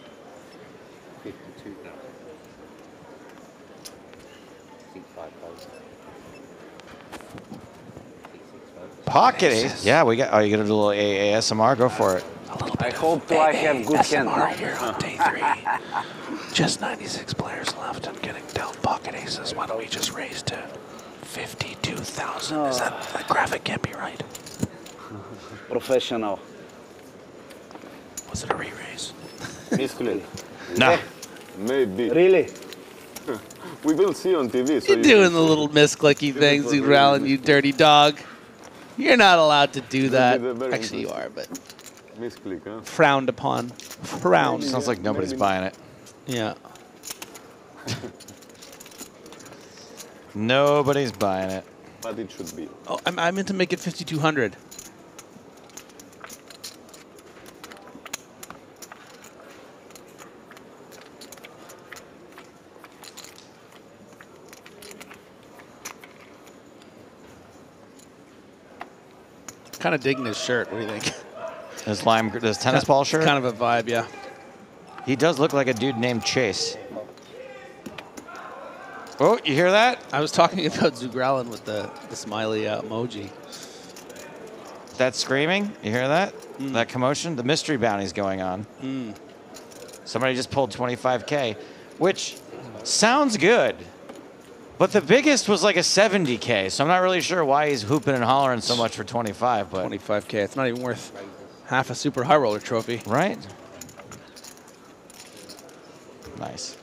Pocket ace. Yeah, we got. Oh, you got a little ASMR? Go for it. I hope I have good hand. Here on day 3. Just 96 players left and getting dealt pocket aces. Why don't we just raise to 52,000? Is that graphic can't be right? Professional. Was it a re-raise? Misclick. No. Maybe. Really? We will see on TV. So You're doing the little misclicky things, Zugralin, you dirty dog. You're not allowed to do that. Actually, you are, but misclick, huh? Frowned upon. Frowned. Sounds like nobody's buying it. Yeah. Nobody's buying it. But it should be. Oh, I meant to make it 5,200. Kind of digging his shirt. What do you think? His tennis ball shirt? Kind of a vibe, yeah. He does look like a dude named Chase. Oh, you hear that? I was talking about Zugralin with the smiley emoji. That screaming? You hear that? That commotion? The mystery bounty's going on. Somebody just pulled 25K, which sounds good. But the biggest was like a 70K, so I'm not really sure why he's hooping and hollering so much for 25. But 25K, it's not even worth half a Super High Roller trophy. Right? Nice.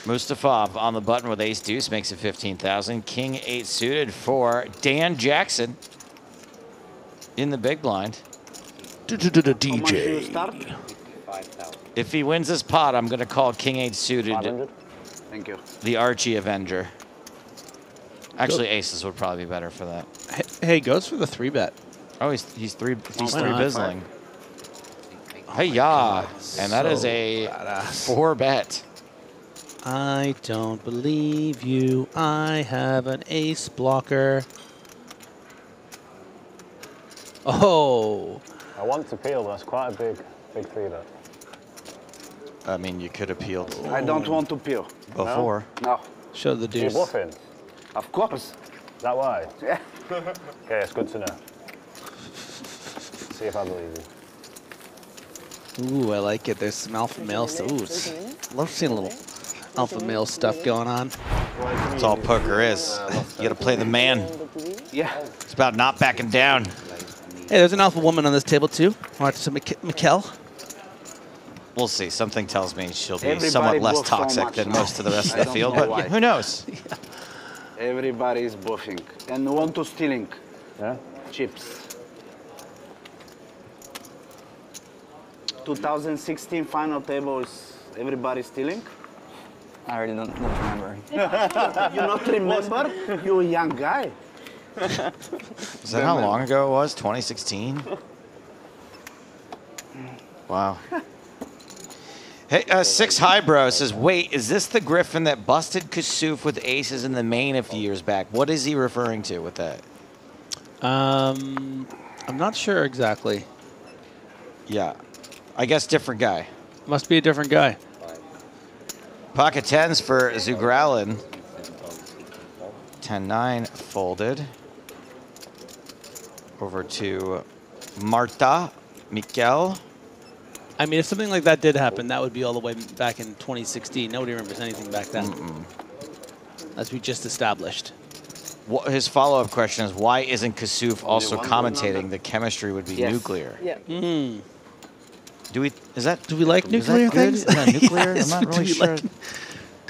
Mustafov on the button with ace deuce makes it 15,000. King 8 suited for Dan Jackson in the big blind. DJ. If he wins this pot, I'm going to call King 8 suited. 500. Thank you. The Archie Avenger. Actually, aces would probably be better for that. Hey, goes for the 3-bet. Oh, he's three bizzling. Hey-ya. And that is a 4-bet. I don't believe you. I have an ace blocker. Oh. I want to peel, but that's quite a big 3-bet. I mean, you could have peeled. I don't want to peel. Before. No. Show the deuce. You're bluffing? Of course. Is that why? Yeah. Okay, it's good to know. See if I believe you. Ooh, I like it. There's some alpha male stuff. Ooh, love seeing a little alpha male stuff going on. That's all poker is. You got to play the man. Yeah. It's about not backing down. Hey, there's an alpha woman on this table, too. Marta Mikkel. We'll see. Something tells me she'll be Everybody somewhat less bluffs so toxic much than now. most of the rest I of the don't field, know but why. who knows? Everybody is buffing and want to stealing. Yeah. Chips. 2016 final table is everybody stealing? I already don't remember. You not remember? You a young guy. Is that how long ago it was? 2016? Wow. Hey, 6 Highbrow says, wait, is this the Griffin that busted Kasuf with aces in the main a few years back? What is he referring to with that? I'm not sure exactly. Yeah. I guess different guy. Must be a different guy. Pocket 10s for Zugralin. 10-9 folded. Over to Marta Mikkel. I mean, if something like that did happen, that would be all the way back in 2016. Nobody remembers anything back then. As we just established. Well, his follow-up question is, why isn't Kasuf also commentating the chemistry would be nuclear? Yeah. Do we like nuclear things? Is that nuclear? Yes, I'm not really sure.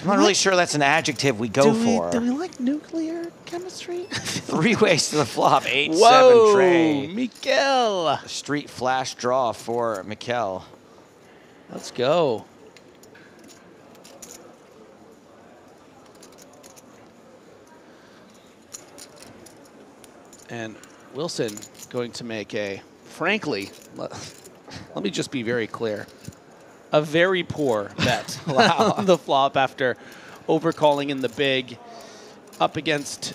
I'm not really sure that's an adjective we go for. Do we like nuclear chemistry? 3 ways to the flop. 8-7 Whoa, tray. Mikkel. Street flash draw for Mikkel. Let's go. And Wilson going to make a, frankly, let me just be very clear, a very poor bet on the flop after overcalling in the big, up against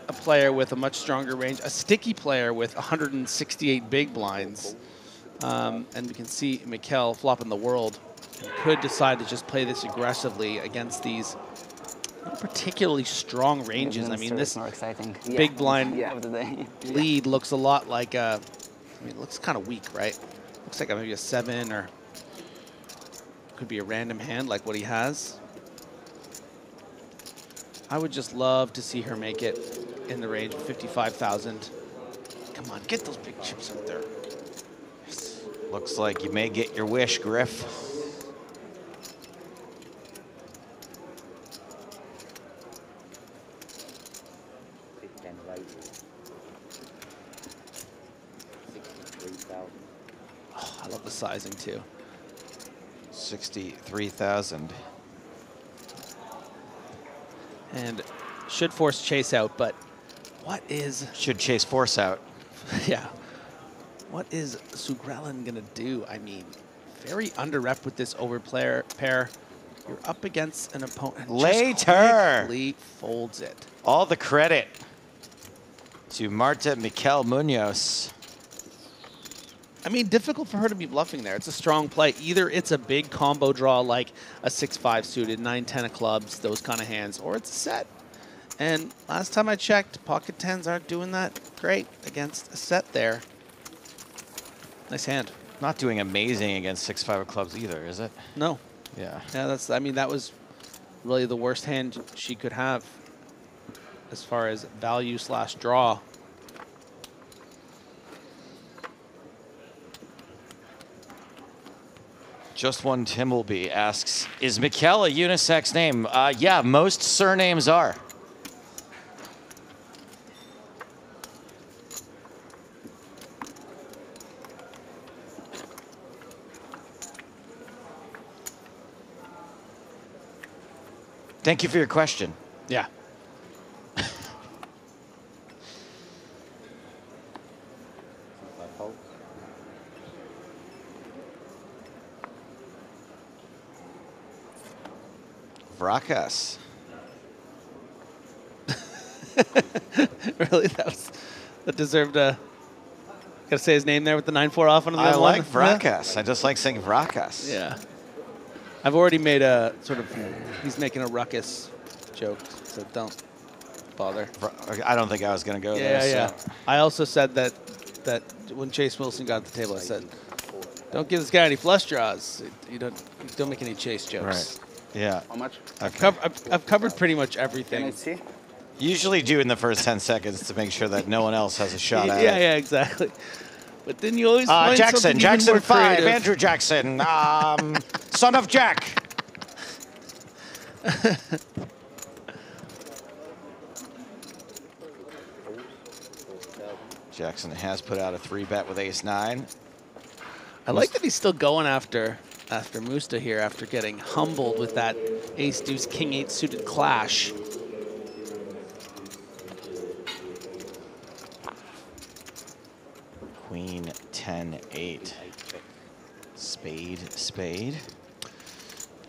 a player with a much stronger range, a sticky player with 168 big blinds. And we can see Mikel flopping the world and could decide to just play this aggressively against these not particularly strong ranges. I mean, this more exciting. big blind of the day. lead looks a lot like a, I mean, it looks kind of weak, right? Looks like maybe a 7 or could be a random hand like what he has. I would just love to see her make it in the range of 55,000. Come on, get those big chips out there. Yes. Looks like you may get your wish, Griff. Oh, I love the sizing too. 63,000. And should force chase out, but what is... Should chase force out. Yeah. What is Sugrelin going to do? I mean, very under-rep with this over pair. You're up against an opponent. Later. Just quickly folds it. All the credit to Marta Mikel Munoz. I mean, difficult for her to be bluffing there. It's a strong play. Either it's a big combo draw like a 6-5 suited, 9-10 of clubs, those kind of hands, or it's a set. And last time I checked, pocket 10s aren't doing that great against a set there. Nice hand. Not doing amazing against 6-5 of clubs either, is it? No. Yeah. Yeah, that's, I mean, that was really the worst hand she could have as far as value / draw. Just One Timbleby asks, is Mikel a unisex name? Yeah, most surnames are. Thank you for your question. Yeah. Vrakas. Really? That deserved a... Gotta say his name there with the 9-4 off on the I other like one. Vrakas. I just like saying Vrakas. Yeah. I've already made a sort of... He's making a ruckus joke, so don't bother. I don't think I was going to go Yeah, there. yeah. So. I also said that when Chase Wilson got at the table, I said, don't give this guy any flush draws. You don't make any chase jokes. Right. Yeah. How much? Okay. I've covered pretty much everything. Can I see? Usually do in the first 10 seconds to make sure that no one else has a shot at it. Yeah, exactly. But then you always find something Jackson even more 5, creative. Andrew Jackson, son of Jack. Jackson has put out a 3-bet with ace-9. I like that he's still going after Musta here after getting humbled with that ace-deuce, king-8 suited clash. Queen 10-8. Spade.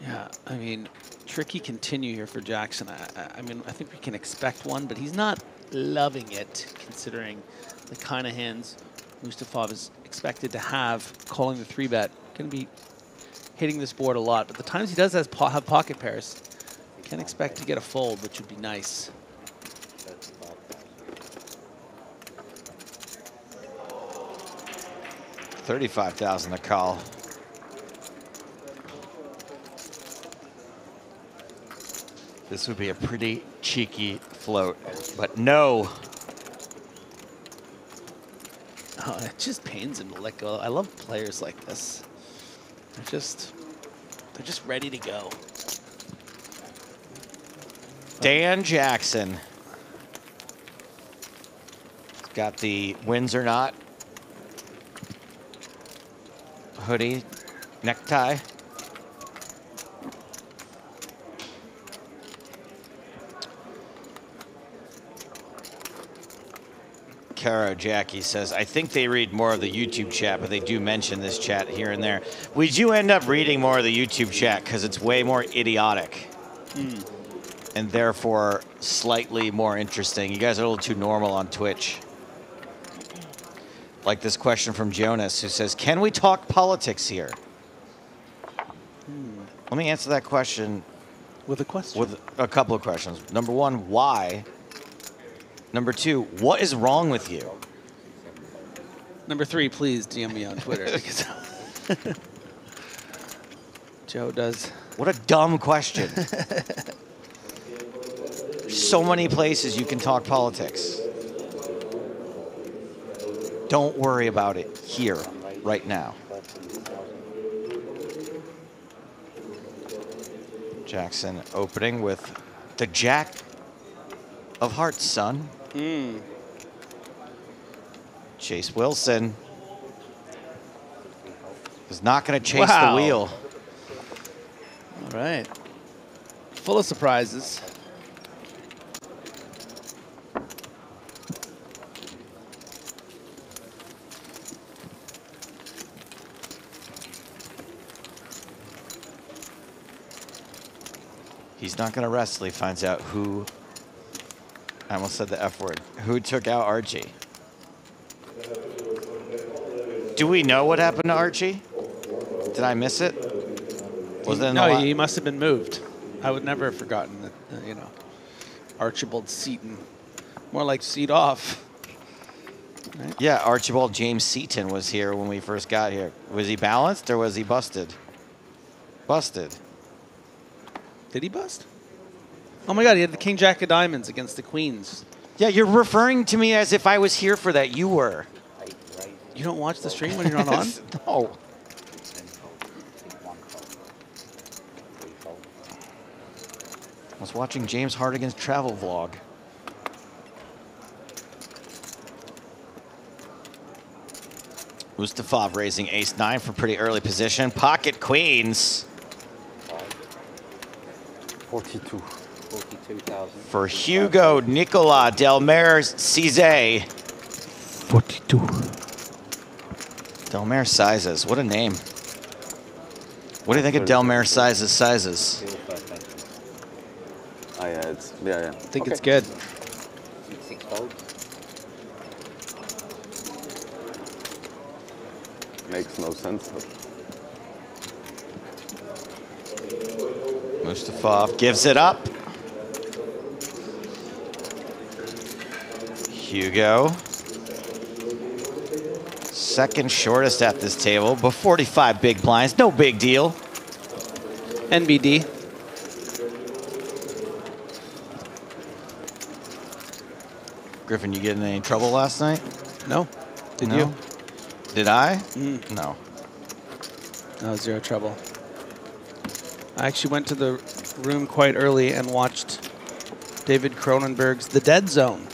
Yeah, I mean, tricky continue here for Jackson. I mean, I think we can expect one, but he's not loving it, considering the kind of hands Mustafov is expected to have, calling the 3-bet. Going to be hitting this board a lot, but the times he does have pocket pairs, can expect to get a fold, which would be nice. $35,000 to call. This would be a pretty cheeky float, but no. Oh, it just pains him to let go. I love players like this. They're just ready to go. Dan Jackson. Got the wins or not hoodie, necktie. Caro Jackie says, I think they read more of the YouTube chat, but they do mention this chat here and there. We do end up reading more of the YouTube chat because it's way more idiotic. And therefore slightly more interesting. You guys are a little too normal on Twitch. Like this question from Jonas, who says, can we talk politics here? Let me answer that question. With a question? With a couple of questions. Number one, why? Number two, what is wrong with you? Number three, please DM me on Twitter. Because Joe does. What a dumb question. So many places you can talk politics. Don't worry about it here, right now. Jackson opening with the Jack of Hearts, son. Chase Wilson is not going to chase the wheel. All right. Full of surprises. He's not going to rest till he finds out who, I almost said the F word, who took out Archie. Do we know what happened to Archie? Did I miss it? Was it in no, the he must have been moved. I would never have forgotten that, you know, Archibald Seaton. More like Seat off. Right? Yeah, Archibald James Seaton was here when we first got here. Was he balanced or was he busted? Busted. Did he bust? Oh my God, he had the King Jack of Diamonds against the Queens. Yeah, you're referring to me as if I was here for that. You were. You don't watch the stream when you're not on? No. I was watching James Hardigan's travel vlog. Mustafov raising ace-9 for pretty early position. Pocket queens. 42. 42,000. For Hugo Nicolas Delmer Cizé. 42. Delmer Sizes. What a name. What do you think of Delmer Sizes? Oh, yeah, yeah. I think it's good. 6 folds. Makes no sense. Mustafov gives it up. Hugo. Second shortest at this table, but 45 big blinds, no big deal. NBD. Griffin, you get in any trouble last night? No. Did No? you? Did I? No. No, zero trouble. I actually went to the room quite early and watched David Cronenberg's The Dead Zone.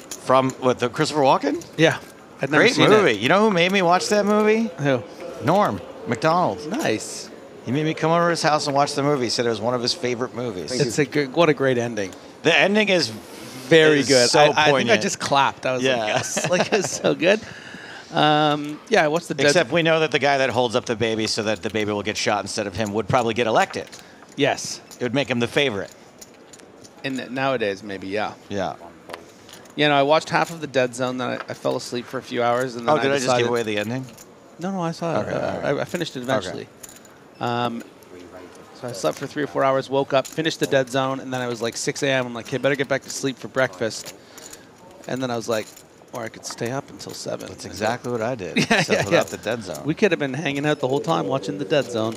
From what, the Christopher Walken? Yeah. I'd never Great seen movie. it. You know who made me watch that movie? Who? Norm McDonald. Nice. He made me come over to his house and watch the movie. He said it was one of his favorite movies. It's a good, what a great ending. The ending is Very good. So I think I poignant. just clapped. I was Yeah. like, yes. Like, it's so good. Yeah, what's the Dead Except we know that the guy that holds up the baby so that the baby will get shot instead of him would probably get elected. Yes. It would make him the favorite. And nowadays, maybe, yeah. Yeah. You know, I watched half of The Dead Zone, then I fell asleep for a few hours. And then Oh, did I just give decided- away the ending? No, I saw it. Okay, all right. I finished it eventually. So I slept for 3 or 4 hours, woke up, finished The Dead Zone, and then I was like 6 a.m. I'm like, hey, better get back to sleep for breakfast. And then I was like, or I could stay up until 7. That's exactly what I did. Yeah, except yeah, without yeah. the Dead Zone. We could have been hanging out the whole time watching The Dead Zone.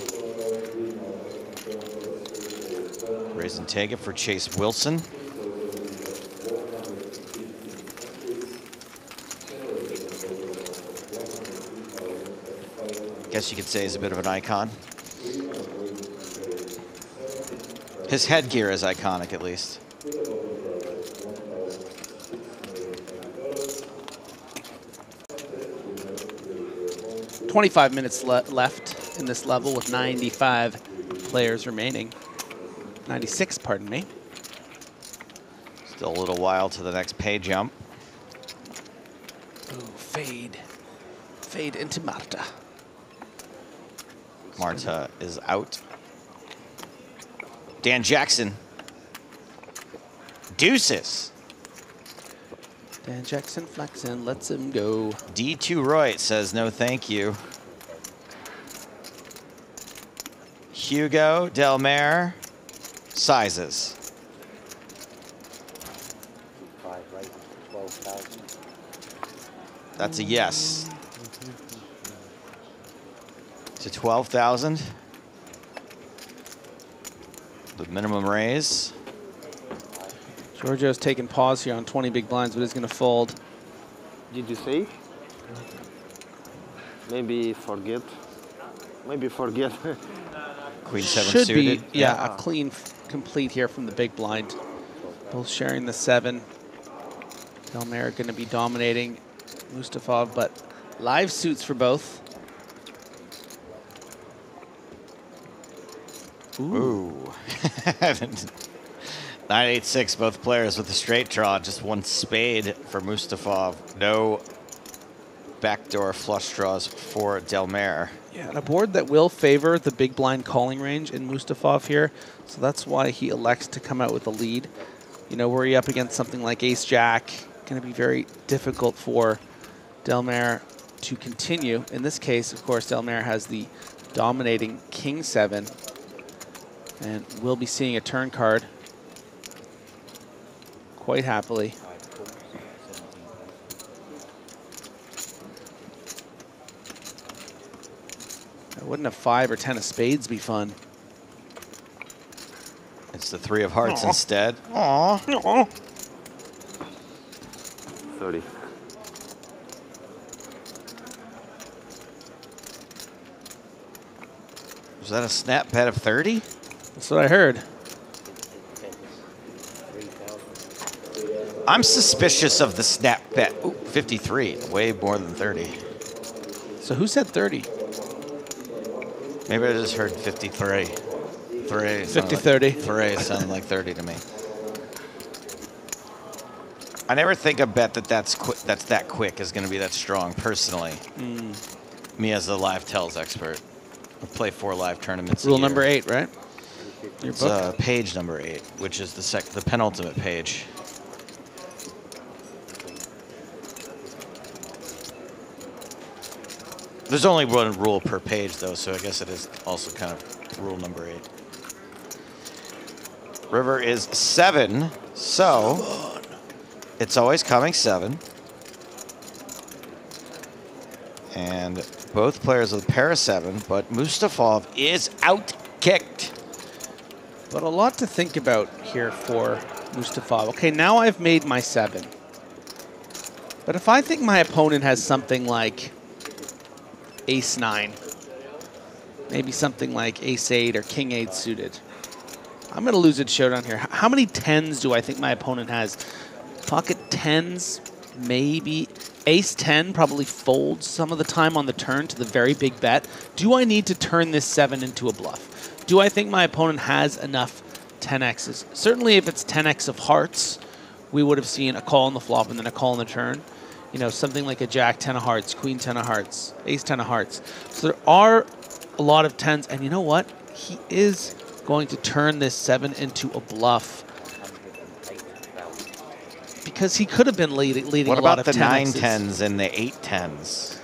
Raise and take it for Chase Wilson. Guess you could say he's a bit of an icon. His headgear is iconic, at least. $25 minutes left in this level with 95 players remaining. 96, pardon me. Still a little while to the next pay jump. fade. Fade into Marta. Marta is out. Dan Jackson. Deuces. Dan Jackson flexing, lets him go. D2 Roy says no thank you. Hugo Delmare sizes. 12,000. That's a yes. To 12,000. The minimum raise. Giorgio's taking pause here on 20 big blinds, but is going to fold. Did you say? Maybe forget. Maybe forget. Queen 7 Should suited. be, yeah, a clean complete here from the big blind. Both sharing the 7. Delmare going to be dominating Mustafov, but live suits for both. Ooh. 9-8-6, both players with a straight draw. Just one spade for Mustafov. No backdoor flush draws for Delmare. Yeah, and a board that will favor the big blind calling range in Mustafov here. So that's why he elects to come out with a lead. You know, were he up against something like Ace-Jack, going to be very difficult for Delmare to continue. In this case, of course, Delmare has the dominating King 7. And we'll be seeing a turn card quite happily. Wouldn't a 5 or 10 of spades be fun? It's the 3 of hearts Aww. instead. Aww. 30. Was that a snap bet of 30? That's what I heard. I'm suspicious of the snap bet. Ooh, 53, way more than 30. So who said 30? Maybe I just heard 53. 50-30. 3 sounded like 30 to me. I never think a bet that's that quick is going to be that strong, personally. Me as a live tells expert. I play 4 live tournaments Rule a year. number 8, right? Your It's book? page number 8, which is the penultimate page. There's only one rule per page, though, so I guess it is also kind of rule number 8. River is 7, so it's always coming 7. And both players with a pair of 7, but Mustafov is out-kicked. But a lot to think about here for Mustafov. Okay, now I've made my 7. But if I think my opponent has something like Ace-9, maybe something like Ace-8 or King-8 suited, I'm going to lose at showdown here. How many 10s do I think my opponent has? Pocket 10s, maybe. Ace-10 probably folds some of the time on the turn to the very big bet. Do I need to turn this 7 into a bluff? Do I think my opponent has enough 10x's? Certainly if it's 10x of hearts, we would have seen a call on the flop and then a call on the turn. You know, something like a Jack 10 of hearts, Queen 10 of hearts, Ace 10 of hearts. So there are a lot of 10s, and you know what? He is going to turn this 7 into a bluff because he could have been leading What a lot about of the 10x's. 9-10s and the 8-10s?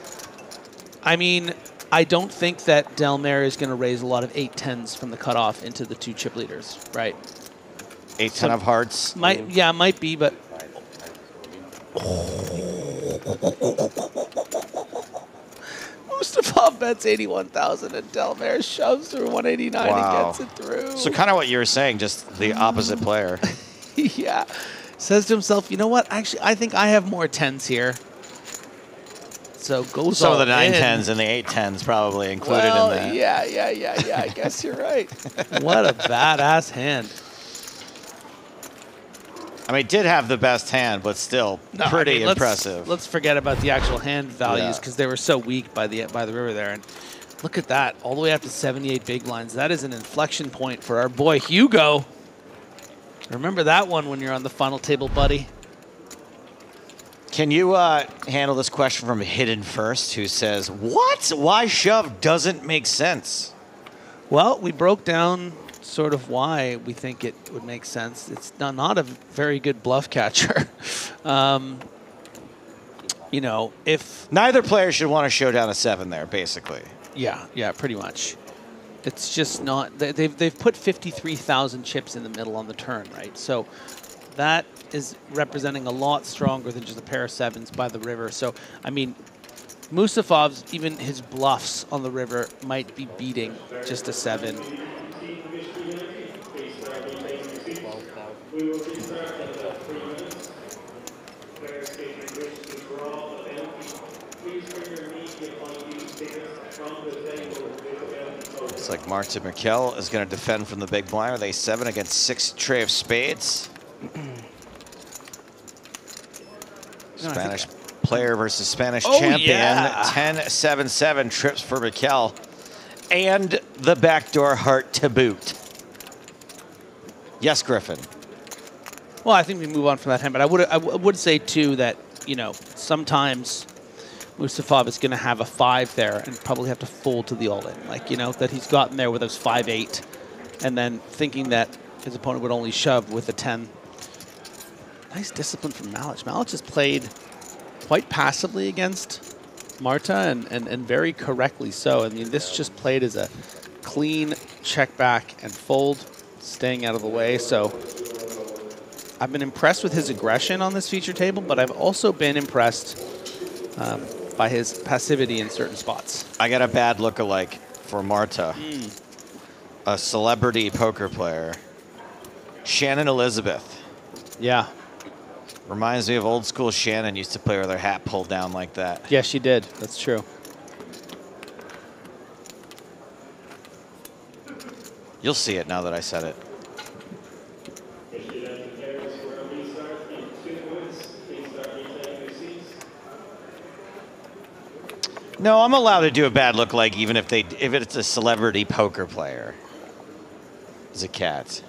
I mean, I don't think that Delmare is going to raise a lot of 8-10s from the cutoff into the 2 chip leaders, right? 8-10 of hearts? Yeah, might be, but... Mustafov bets 81,000 and Delmare shoves through 189 Wow. and gets it through. So kind of what you were saying, just the opposite player. Yeah. Says to himself, you know what? Actually, I think I have more 10s here. So goes Some all of the 9-10s in. and the 8-10s probably included Well, in that. yeah. I guess you're right. What a badass hand. I mean, did have the best hand, but still pretty impressive. Let's forget about the actual hand values Yeah. because they were so weak by the river there. And look at that, all the way up to 78 big blinds. That is an inflection point for our boy Hugo. Remember that one when you're on the final table, buddy. Can you handle this question from Hidden First, who says, what? Why shove doesn't make sense? Well, we broke down sort of why we think it would make sense. It's not a very good bluff catcher. You know, if... Neither player should want to show down a 7 there, basically. Yeah, pretty much. It's just not... They've put 53,000 chips in the middle on the turn, right? So that is representing a lot stronger than just a pair of 7s by the river. So, I mean, Musafov's, even his bluffs on the river might be beating just a 7. Looks like Martin Merkel is going to defend from the big blind with a 7 against 6 tray of spades. Spanish player versus Spanish champion. Yeah. 10-7-7 trips for Mikel. And the backdoor heart to boot. Yes, Griffin. Well, I think we move on from that hand, but I would say too that, you know, sometimes Musafov is going to have a 5 there and probably have to fold to the all-in. Like, you know, that he's gotten there with his 5-8 and then thinking that his opponent would only shove with a 10. Nice discipline from Malic. Malic has played quite passively against Marta and very correctly so. I mean, this just played as a clean check back and fold, staying out of the way. So I've been impressed with his aggression on this feature table, but I've also been impressed by his passivity in certain spots. I got a bad look-alike for Marta, a celebrity poker player, Shannon Elizabeth. Yeah. Reminds me of old school Shannon used to play with her hat pulled down like that. Yeah, she did. That's true. You'll see it now that I said it. No, I'm allowed to do a bad look like even if it's a celebrity poker player. It's a cat.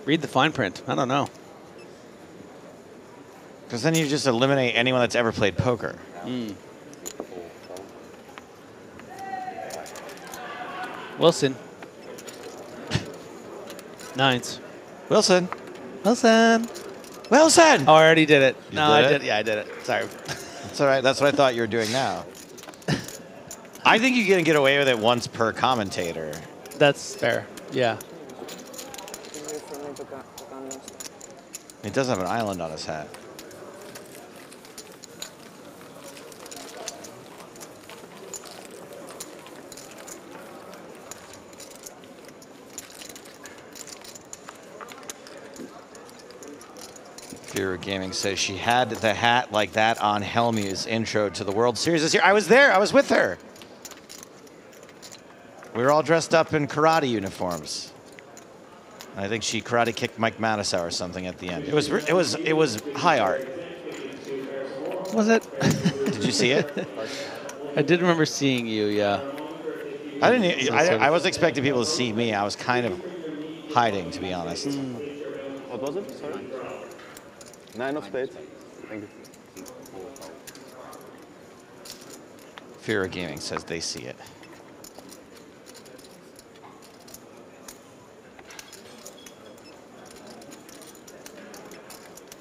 Read the fine print. I don't know. Because then you just eliminate anyone that's ever played poker. Wilson. 9s. Wilson. Wilson. Wilson! Oh, I already did it. You No, did I it? did. Yeah, I did it. Sorry. That's all right. That's what I thought you were doing now. I think you're going to get away with it once per commentator. That's fair. Yeah. He does have an island on his hat. Fear Gaming says she had the hat like that on Helmu's intro to the World Series this year. I was there. I was with her. We were all dressed up in karate uniforms. I think she karate kicked Mike Matusow or something at the end. It was high art. Was it? Did you see it? I did remember seeing you. Yeah. I was expecting people to see me. I was kind of hiding, to be honest. What was it? Sorry. 9 of spades. Thank you. Fear of Gaming says they see it.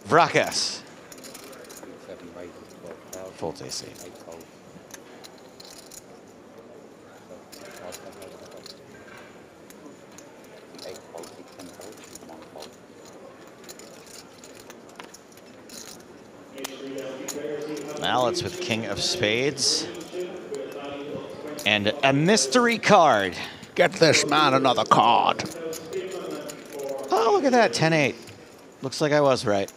Vrakas. Full AC. Mallets with King of Spades. And a mystery card. Get this man another card. Oh, look at that, 10-8. Looks like I was right.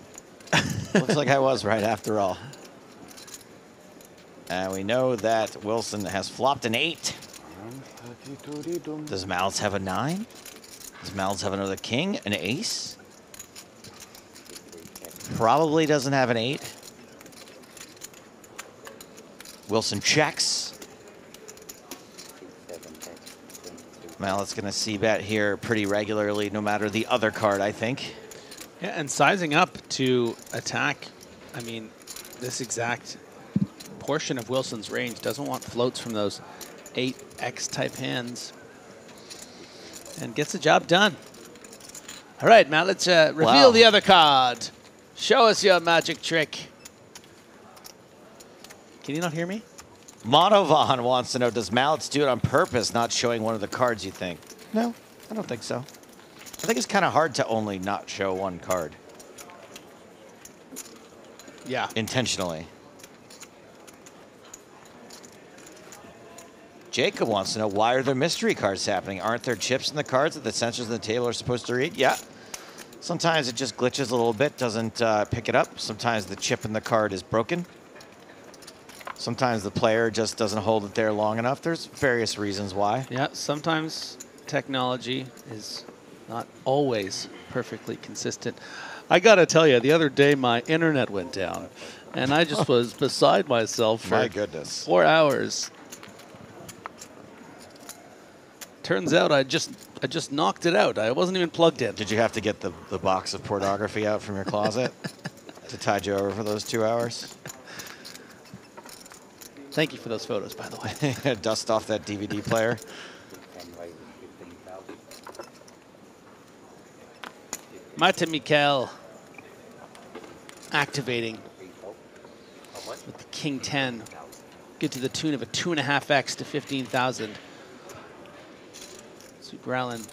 Looks like I was right after all. And we know that Wilson has flopped an 8. Does Mallets have a 9? Does Mallets have another king, an ace? Probably doesn't have an 8. Wilson checks. Mallet's going to c-bet here pretty regularly, no matter the other card, I think. Yeah, and sizing up to attack. I mean, this exact portion of Wilson's range. Doesn't want floats from those 8X type hands. And gets the job done. All right, Matt, let's reveal the other card. Show us your magic trick. Can you not hear me? Monovan wants to know, does Mallets do it on purpose, not showing one of the cards, you think? No, I don't think so. I think it's kind of hard to only not show one card. Yeah. Intentionally. Jacob wants to know, why are there mystery cards happening? Aren't there chips in the cards that the sensors on the table are supposed to read? Yeah. Sometimes it just glitches a little bit, doesn't pick it up. Sometimes the chip in the card is broken. Sometimes the player just doesn't hold it there long enough. There's various reasons why. Yeah, sometimes technology is not always perfectly consistent. I got to tell you, the other day my internet went down, and I just was beside myself for My goodness. 4 hours. Turns out I just knocked it out. I wasn't even plugged in. Did you have to get the box of pornography out from your closet to tide you over for those 2 hours? Thank you for those photos, by the way. Dust off that DVD player. Martin Mikel activating with the King 10. Get to the tune of a 2.5x to 15,000. Zugralin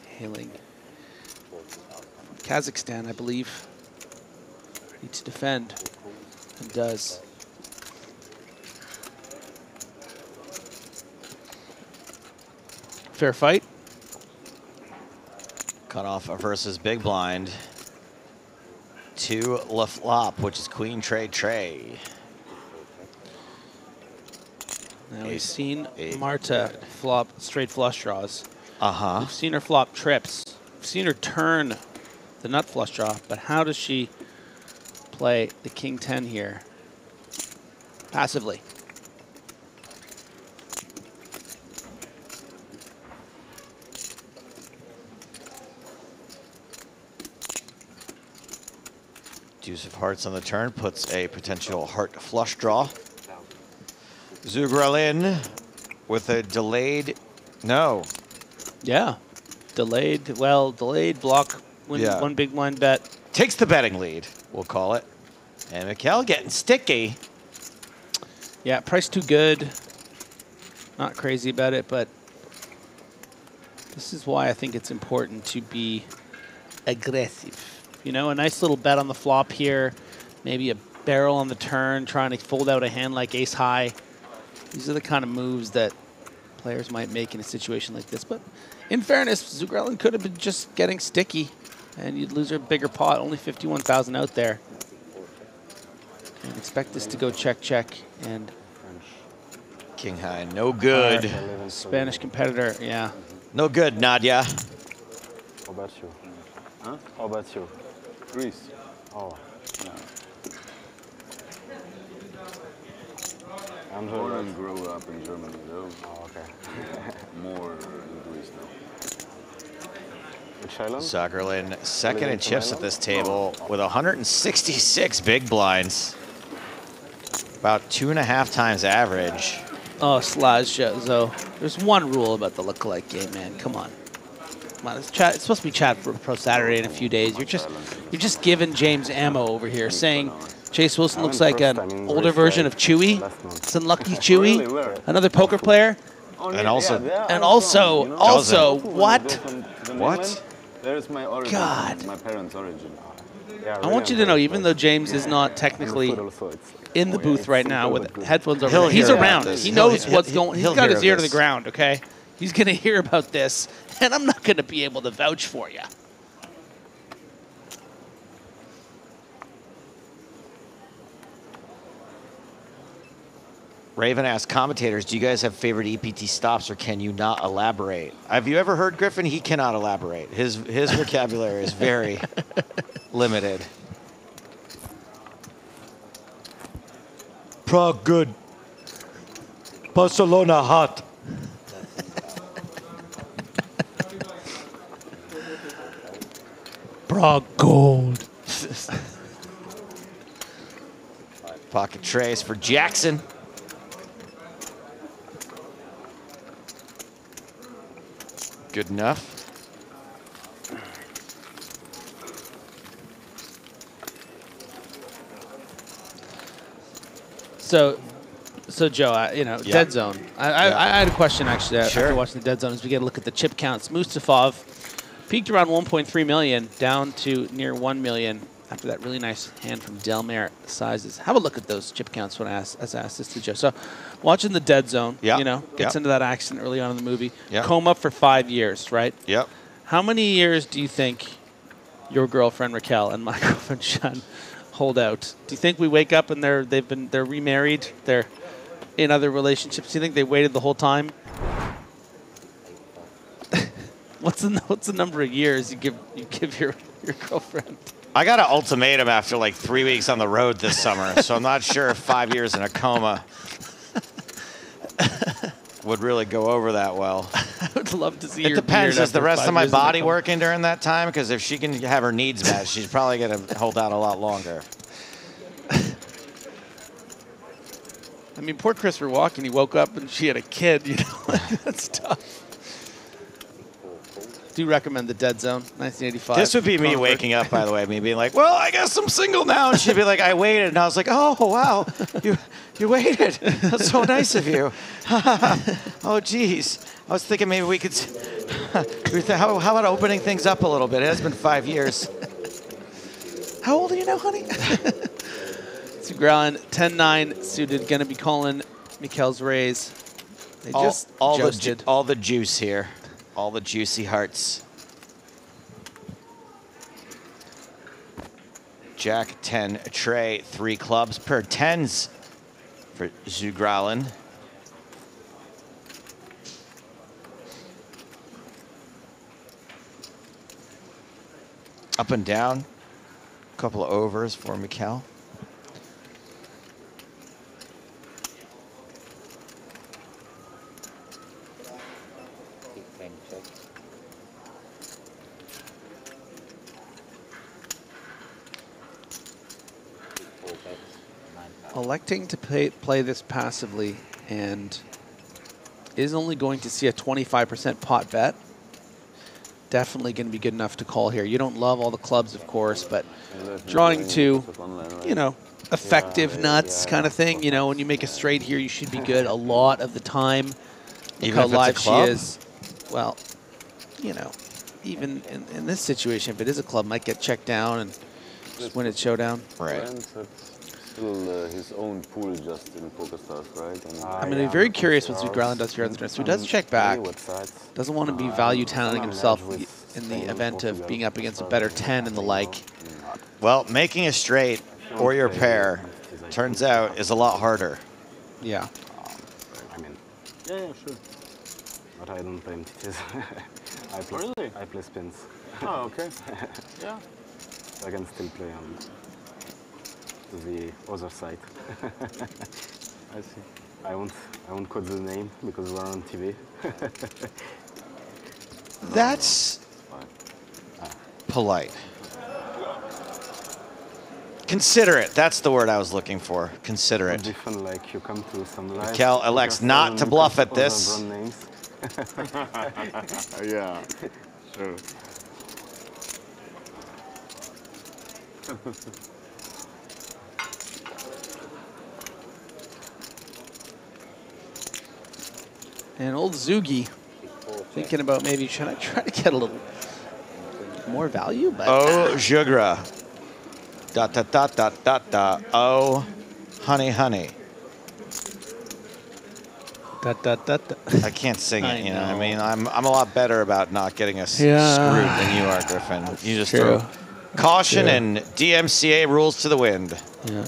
hailing from Kazakhstan, I believe. Needs to defend, and does. Fair fight. Cut off versus big blind. To La Flop, which is Queen Tray. Now we've seen Marta flop straight flush draws. Uh-huh. We've seen her flop trips. We've seen her turn the nut flush draw, but how does she play the King 10 here? Passively. Deuce of hearts on the turn puts a potential heart flush draw. Zugralin with a delayed, no. Yeah, delayed block when one big blind bet. Takes the betting lead, we'll call it. And Mikel getting sticky. Yeah, price too good. Not crazy about it, but this is why I think it's important to be aggressive. You know, a nice little bet on the flop here, maybe a barrel on the turn, trying to fold out a hand like ace high. These are the kind of moves that players might make in a situation like this. But in fairness, Zugralin could have been just getting sticky, and you'd lose a bigger pot. Only 51,000 out there. And expect this to go check, and King high, no good. Spanish competitor, yeah. No good, Nadia. How about you? Huh? How about you? Greece. Oh, no. I'm born and grew up in Germany, though. Oh, okay. More in Greece, though. Which island? Zugralin second in chips at this table with 166 big blinds. About 2.5 times average. Oh, Slazzo. There's one rule about the lookalike game, man. Come on. Come on, it's supposed to be chat for Pro Saturday in a few days. You're just giving James ammo over here, saying Chase Wilson looks like an older version of Chewy. It's unlucky Chewy, another poker player. And also, what? What? There's my origin. God. My parents' origin. I want you to know, even though James is not technically in the booth right now with headphones over, he's around. He knows what's going. He's got his ear to the ground. Okay, he's gonna hear about this, and I'm not gonna be able to vouch for you. Raven asks commentators, do you guys have favorite EPT stops, or can you not elaborate? Have you ever heard Griffin? He cannot elaborate. His vocabulary is very limited. Prague good. Barcelona hot. Prague gold. Pocket trace for Jackson. Good enough. So Joe, you know, dead zone. I had a question actually after watching the dead zone as we get a look at the chip counts. Mustafov peaked around 1.3 million, down to near 1 million after that really nice hand from Delmare sizes. Have a look at those chip counts when I asked this to Joe. So watching the dead zone, you know, gets into that accident early on in the movie. Coma for 5 years, right? Yep. How many years do you think your girlfriend Raquel and my girlfriend Sean hold out? Do you think we wake up and they're remarried? They're in other relationships? Do you think they waited the whole time? What's the number of years you give your girlfriend? I got an ultimatum after like 3 weeks on the road this summer, so I'm not sure if 5 years in a coma would really go over that well. I would love to see. It depends. Is the rest of my body working during that time? Because if she can have her needs met, she's probably going to hold out a lot longer. I mean, poor Christopher Walken, he woke up and she had a kid, you know. That's tough. Do recommend the Dead Zone, 1985. This would be me waking up, by the way, me being like, well, I guess I'm single now. And she'd be like, I waited. And I was like, oh, wow, you waited. That's so nice of you. Oh, geez. I was thinking maybe we could, how about opening things up a little bit? It has been 5 years. How old are you now, honey? Growling 10-9 suited, going to be calling Mikkel's raise. They just all the juice here. All the juicy hearts. Jack 10 tray, 3 clubs per 10s for Zugralen. Up and down. A couple of overs for Mikkel. Electing to play this passively and is only going to see a 25% pot bet. Definitely going to be good enough to call here. You don't love all the clubs, of course, but drawing to, you know, effective nuts kind of thing. You know, when you make a straight here, you should be good a lot of the time. Look how live she is. Well, you know, even in this situation, if it is a club, might get checked down and just win its showdown. Right. His own pool just in PokerStars, right? And I'm going to be very curious what Zugralen does here on the turn. So he does check back. Doesn't want to be value talonting himself in the event of being up against a better 10 and the like. Well, making a straight or your pair, turns out, is a lot harder. Yeah. I mean, yeah, sure. But I don't play MTTs. I play spins. Oh, okay. Yeah. I can still play on the other side. I see. I won't quote the name because we're on TV. That's polite. Considerate. That's the word I was looking for. Considerate. Different, like you come to some live. Mikkel elects not to bluff at this. Yeah, sure. And old Zugi thinking about maybe trying to get a little more value. But oh, Jugra. Dot, dot, dot, dot, dot, dot. Oh, honey, honey. Dot, dot, dot, dot. I can't sing it, you know. I mean, I'm a lot better about not getting us screwed than you are, Griffin. You just throw caution and DMCA rules to the wind. Yeah.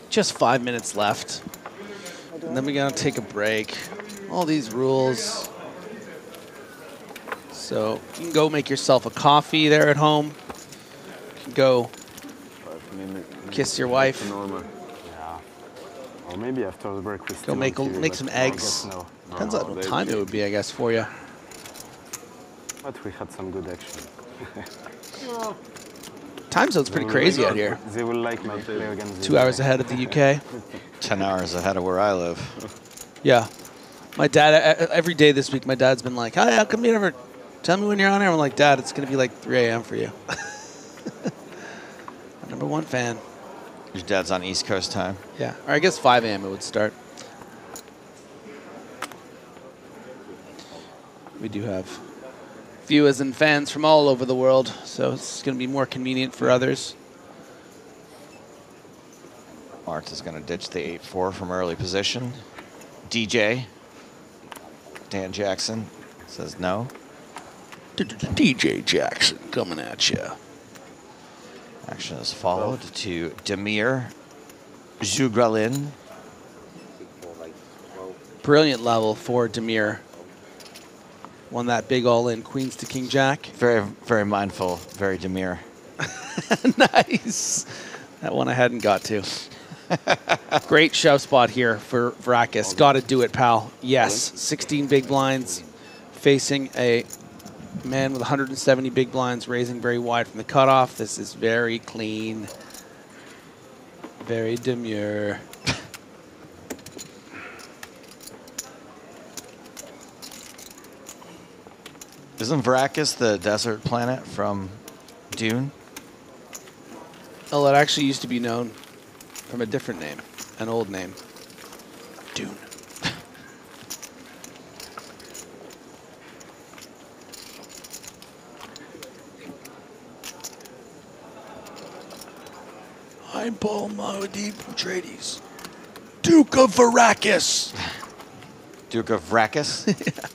Just 5 minutes left. And then we gotta take a break. All these rules. So you can go make yourself a coffee there at home. You can go kiss your wife. Yeah. Or maybe after the break we go make some eggs. Depends on what time it would be, I guess, for you. But we had some good action. Time zone's pretty crazy out here. They will like my play against 2 hours ahead of the UK. 10 hours ahead of where I live. Yeah. My dad, every day this week, my dad's been like, "Hi, how come you never tell me when you're on air?" I'm like, "Dad, it's going to be like 3 a.m. for you." #1 fan. Your dad's on East Coast time? Yeah. Or I guess 5 a.m. it would start. We do have viewers and fans from all over the world, so it's going to be more convenient for others. Mart is going to ditch the 8-4 from early position. DJ, Dan Jackson, says no. DJ Jackson coming at you. Action is followed to Damir Zhugralin. Brilliant level for Damir. Won that big all-in Queens to King Jack. Very, very mindful, very Damir. Nice. That one I hadn't got to. Great shove spot here for Vrakis. Got to do it, pal. Yes, 16 big blinds facing a man with 170 big blinds, raising very wide from the cutoff. This is very clean, very demure. Isn't Vrakis the desert planet from Dune? Oh, it actually used to be known from a different name, an old name. Dune. I'm Paul Mahmoudi Atreides, Duke of Vrakis. Duke of Vrakis? Yeah.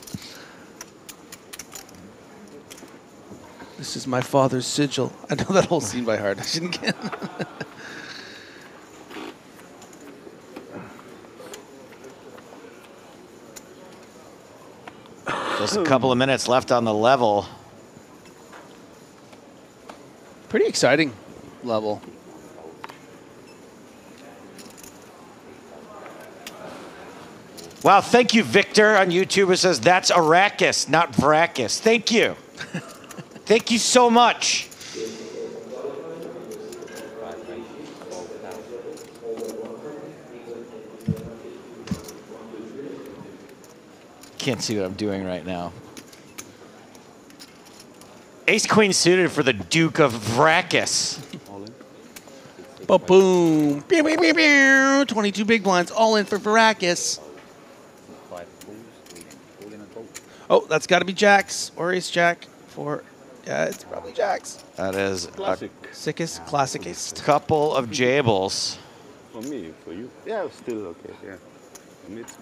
This is my father's sigil. I know that whole scene by heart. I shouldn't get. Just a couple of minutes left on the level. Pretty exciting level. Wow, thank you, Victor on YouTube. It says that's Arrakis, not Vrakis. Thank you. Thank you so much. Can't see what I'm doing right now. Ace Queen suited for the Duke of Vrakis. Ba-boom. Pew, pew, pew, pew. 22 big blinds, all in for Vrakis. Oh, that's got to be Jacks or Ace Jack for... Yeah, it's probably Jacks. That is Classic. Sickest, classicest. Couple of jables. For me, for you. Yeah, still okay. Yeah. For me, it's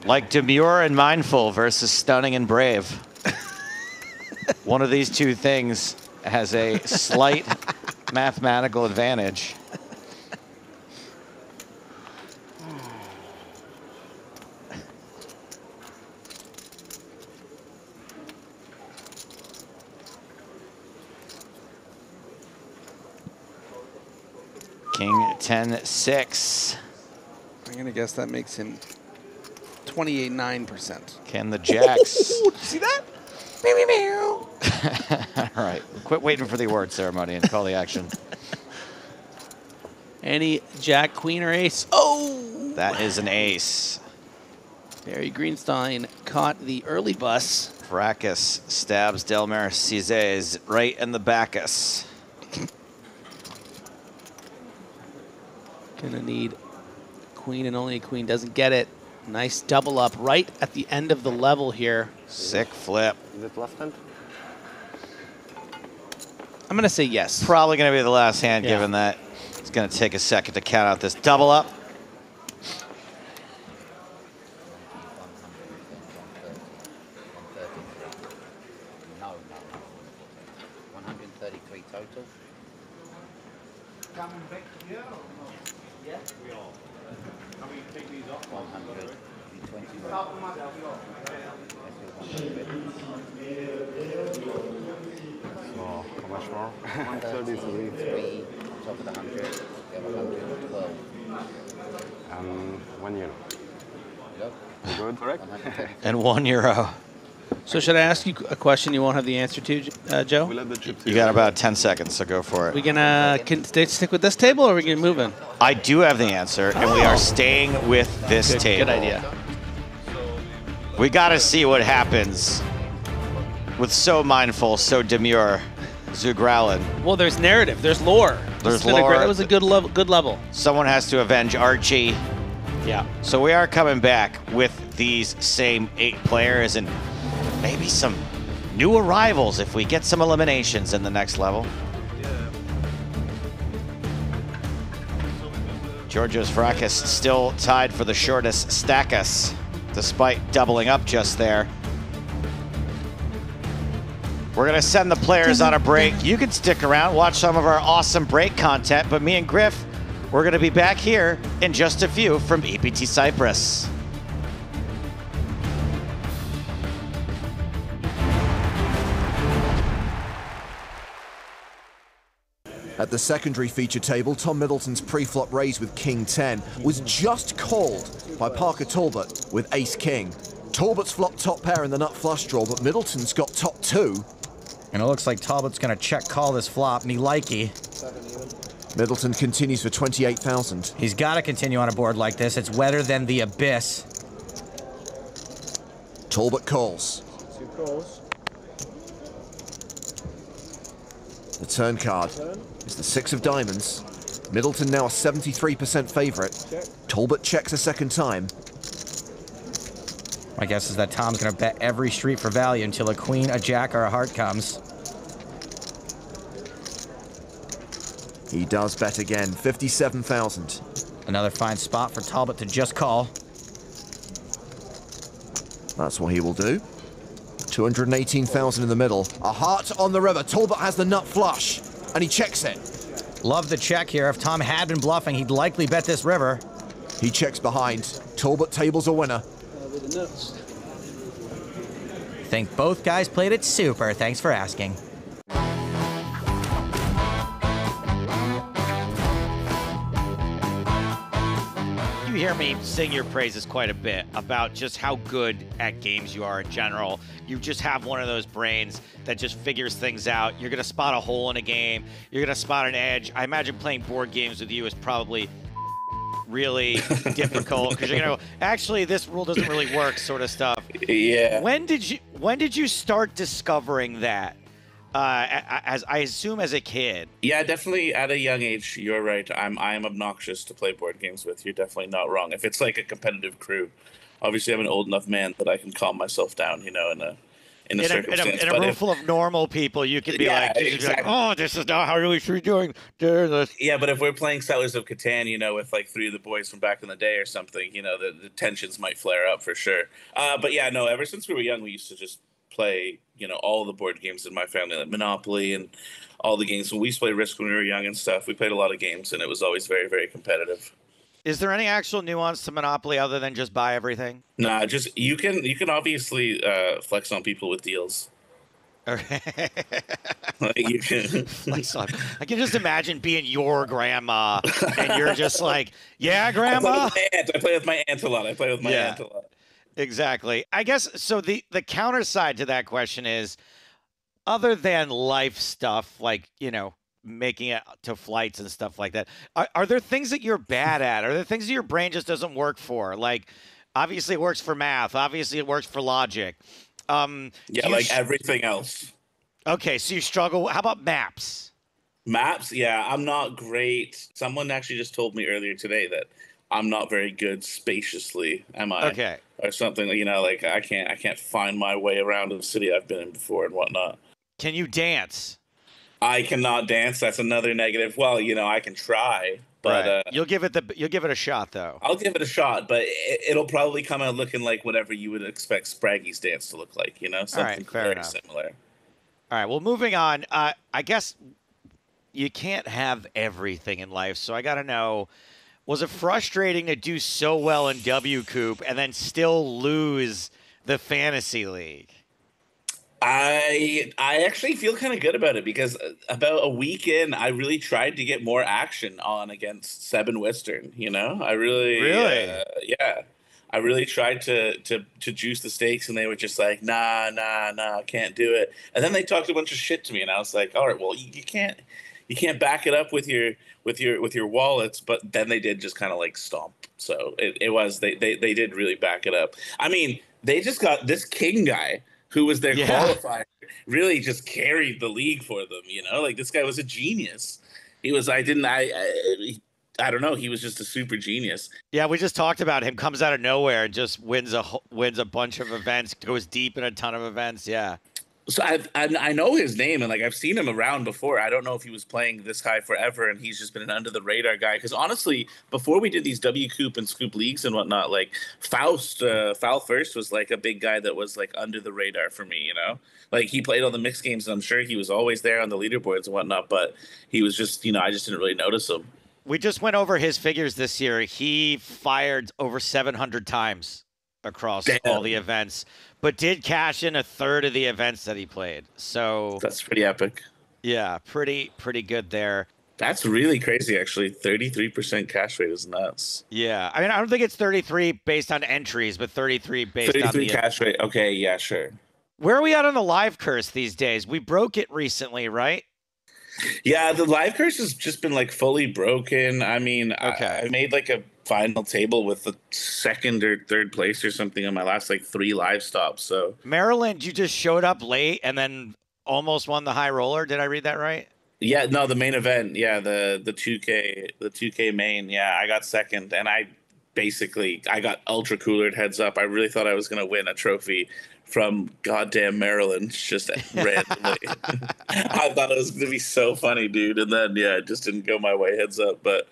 Like Demure and Mindful versus Stunning and Brave. One of these two things has a slight mathematical advantage. King 10-6. I'm going to guess that makes him 28.9%. Can the Jacks... Ooh, did you see that? Meow, meow, meow. All right. Quit waiting for the award ceremony and call the action. Any Jack, Queen, or Ace? Oh! That is an ace. Barry Greenstein caught the early bus. Vrakis stabs Delmar Cizes right in the backus. Gonna need Queen and only a Queen. Doesn't get it. Nice double up right at the end of the level here. Sick flip. Is it left hand? I'm gonna say yes. Probably gonna be the last hand, Yeah. given that it's gonna take a second to count out this double up. No. 133 total. Coming back here or not? Yeah? We are. Can we take these off? 121. So, how much more? 133 top of the 100. We have 112. 1 euro. Go. You good? Correct? And €1. So should I ask you a question you won't have the answer to, Joe? You got about 10 seconds, so go for it. We gonna stick with this table, or are we gonna move in? I do have the answer, and we are staying with this table. Good idea. We got to see what happens with so mindful, so demure Zugralin. Well, there's narrative, there's lore. There's lore. That was a good level. Someone has to avenge Archie. Yeah. So we are coming back with these same 8 players and maybe some new arrivals if we get some eliminations in the next level. Georgios Varakis still tied for the shortest Stackus, despite doubling up just there. We're gonna send the players on a break. You can stick around, watch some of our awesome break content, but me and Griff, we're gonna be back here in just a few from EPT Cyprus. At the secondary feature table, Tom Middleton's pre-flop raise with King 10 was just called by Parker Talbot with Ace King. Talbot's flopped top pair in the nut flush draw, but Middleton's got top 2. And it looks like Talbot's going to check call this flop. Me likey. Middleton continues for 28,000. He's got to continue on a board like this. It's wetter than the abyss. Talbot calls. 2 calls. The turn card is the 6 of diamonds. Middleton now a 73% favorite. Talbot checks a second time. My guess is that Tom's going to bet every street for value until a queen, a jack, or a heart comes. He does bet again, 57,000. Another fine spot for Talbot to just call. That's what he will do. 218,000 in the middle. A heart on the river. Talbot has the nut flush, and he checks it. Love the check here. If Tom had been bluffing, he'd likely bet this river. He checks behind. Talbot tables a winner. Think both guys played it super. Thanks for asking. You hear me sing your praises quite a bit about just how good at games you are in general. You just have one of those brains that just figures things out. You're going to spot a hole in a game. You're going to spot an edge. I imagine playing board games with you is probably really difficult because you're going to go, actually, this rule doesn't really work sort of stuff. Yeah. When did you start discovering that? As I assume as a kid. Yeah, definitely at a young age. You're right. I am obnoxious to play board games with. You're definitely not wrong. If it's like a competitive crew, obviously I'm an old enough man that I can calm myself down. You know, in a circumstance. In a room full of normal people, you could be like, oh, this is not how we should be doing this. Yeah, but if we're playing Settlers of Catan, you know, with like 3 of the boys from back in the day or something, you know, the tensions might flare up for sure. But yeah, no, ever since we were young, we used to just play, you know, all the board games in my family, like Monopoly and all the games. When we used to play Risk when we were young and stuff, we played a lot of games, and it was always very, very competitive. Is there any actual nuance to Monopoly other than just buy everything? Nah, just you can obviously flex on people with deals. Okay. Like you can flex on. I can just imagine being your grandma, and you're just like, yeah, grandma. I play with my aunt a lot. Exactly. I guess so. The counter side to that question is, other than life stuff, like, you know, making it to flights and stuff like that, are there things that you're bad at? Are there things that your brain just doesn't work for? Like, obviously it works for math. Obviously it works for logic. Yeah, like everything else. Okay, so you struggle. How about maps? Maps? Yeah, I'm not great. Someone actually just told me earlier today that I'm not very good spaciously, am I? Okay. Or something, you know, like I can't find my way around a city I've been in before and whatnot. Can you dance? I cannot dance. That's another negative. Well, you know, I can try, but right. You'll give it a shot though. I'll give it a shot, but it'll probably come out looking like whatever you would expect Spraggy's dance to look like, you know, something very similar. All right, well, moving on. I guess you can't have everything in life, so I got to know, was it frustrating to do so well in W Coop and then still lose the fantasy league? I actually feel kind of good about it because about a week in, I really tried to get more action on against Seb and Western. You know, I really. Yeah. I really tried to juice the stakes, and they were just like, nah, can't do it. And then they talked a bunch of shit to me, and I was like, all right, well, you can't back it up with your wallets. But then they did just kind of like stomp. So they did really back it up. I mean, they just got this King guy who was their qualifier, really just carried the league for them. You know, like this guy was a genius. He was. I don't know. He was just a super genius. Yeah, we just talked about him. Comes out of nowhere and just wins a bunch of events. Goes deep in a ton of events. Yeah. So I know his name, and like I've seen him around before. I don't know if he was playing this high forever, and he's just been an under the radar guy. Because honestly, before we did these W Coop and Scoop leagues and whatnot, like Foul First was like a big guy that was like under the radar for me. You know, like he played all the mixed games, and I'm sure he was always there on the leaderboards and whatnot. But he was just, I just didn't really notice him. We just went over his figures this year. He fired over 700 times across all the events, but did cash in a third of the events that he played. So that's pretty epic. Yeah, pretty good there. That's really crazy, actually. 33% cash rate is nuts. Yeah, I mean, I don't think it's 33 based on entries, but 33 based on the 33 cash rate. Okay, yeah, sure. Where are we at on the live curse these days? We broke it recently, right? Yeah, the live curse has just been like fully broken. I mean, I made like a final table with the second or third place or something on my last like 3 live stops. So Maryland, you just showed up late and then almost won the high roller. Did I read that right? Yeah, no, the main event. Yeah, the 2K main. Yeah, I got second, and I got ultra coolered heads up. I really thought I was gonna win a trophy from goddamn Maryland, just randomly. I thought it was going to be so funny, dude. And then, yeah, it just didn't go my way, heads up. But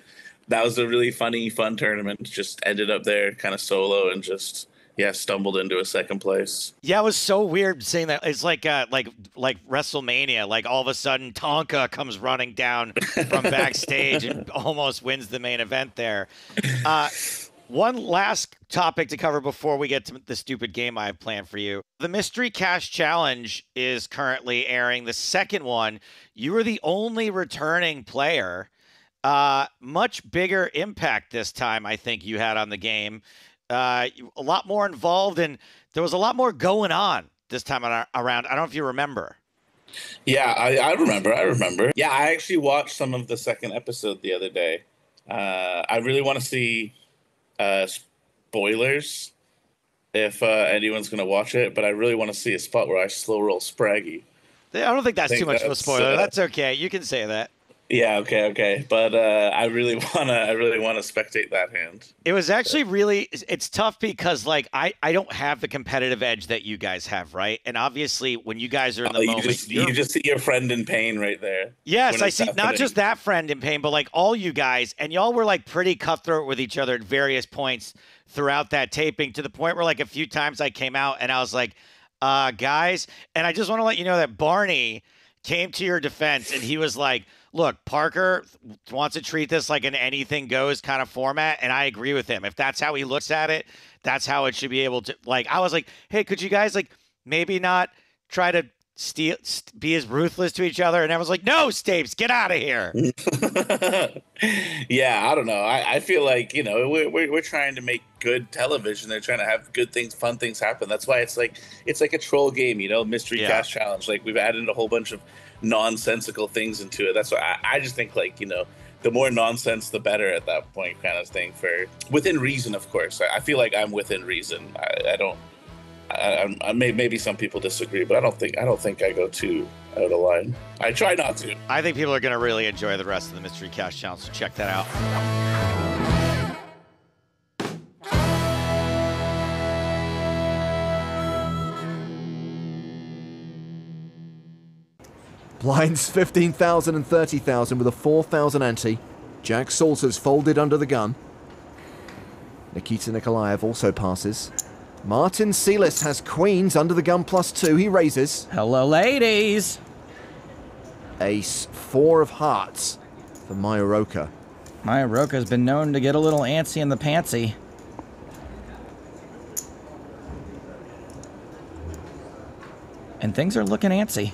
that was a really fun tournament. Just ended up there kind of solo and just, stumbled into a second place. Yeah, it was so weird seeing that. It's like WrestleMania. Like all of a sudden, Tonka comes running down from backstage and almost wins the main event there. One last topic to cover before we get to the stupid game I have planned for you. The Mystery Cash Challenge is currently airing. The second one, you were the only returning player. Much bigger impact this time, I think, you had on the game. A lot more involved, and there was a lot more going on this time around. I don't know if you remember. Yeah, I remember. Yeah, I actually watched some of the second episode the other day. I really want to see spoilers if anyone's going to watch it, but I really want to see a spot where I slow roll Spraggy. I don't think that's too much of a spoiler. That's okay. You can say that. Yeah, okay. But I really want to spectate that hand. It was actually it's tough because like I don't have the competitive edge that you guys have, right? And obviously when you guys are in the moment, you just see your friend in pain right there. Yes, I see not just that friend in pain, but like all you guys, and y'all were like pretty cutthroat with each other at various points throughout that taping, to the point where like a few times I came out and I was like, guys, and I just want to let you know that Barney came to your defense and he was like, look, Parker wants to treat this like an anything goes kind of format, and I agree with him. If that's how he looks at it, that's how it should be able to. Like, I was like, hey, could you guys like maybe not try to be as ruthless to each other? And I was like, no, Stapes, get out of here. Yeah, I don't know. I feel like, we're trying to make good television. They're trying to have good things, fun things happen. That's why it's like a troll game, Mystery Cash Challenge. Like we've added a whole bunch of nonsensical things into it. That's why I just think like, the more nonsense, the better at that point, kind of thing, for within reason, of course. I feel like I'm within reason. Maybe some people disagree, but I don't think I go too out of line. I try not to. I think people are going to really enjoy the rest of the Mystery Cash Challenge, so check that out. Blinds 15,000 and 30,000 with a 4,000 ante. Jack Salters folded under the gun. Nikita Nikolaev also passes. Martin Sealis has queens under the gun +2. He raises. Hello, ladies. Ace 4 of hearts for Mayoroka. Mayoroka's been known to get a little antsy in the pantsy. And things are looking antsy.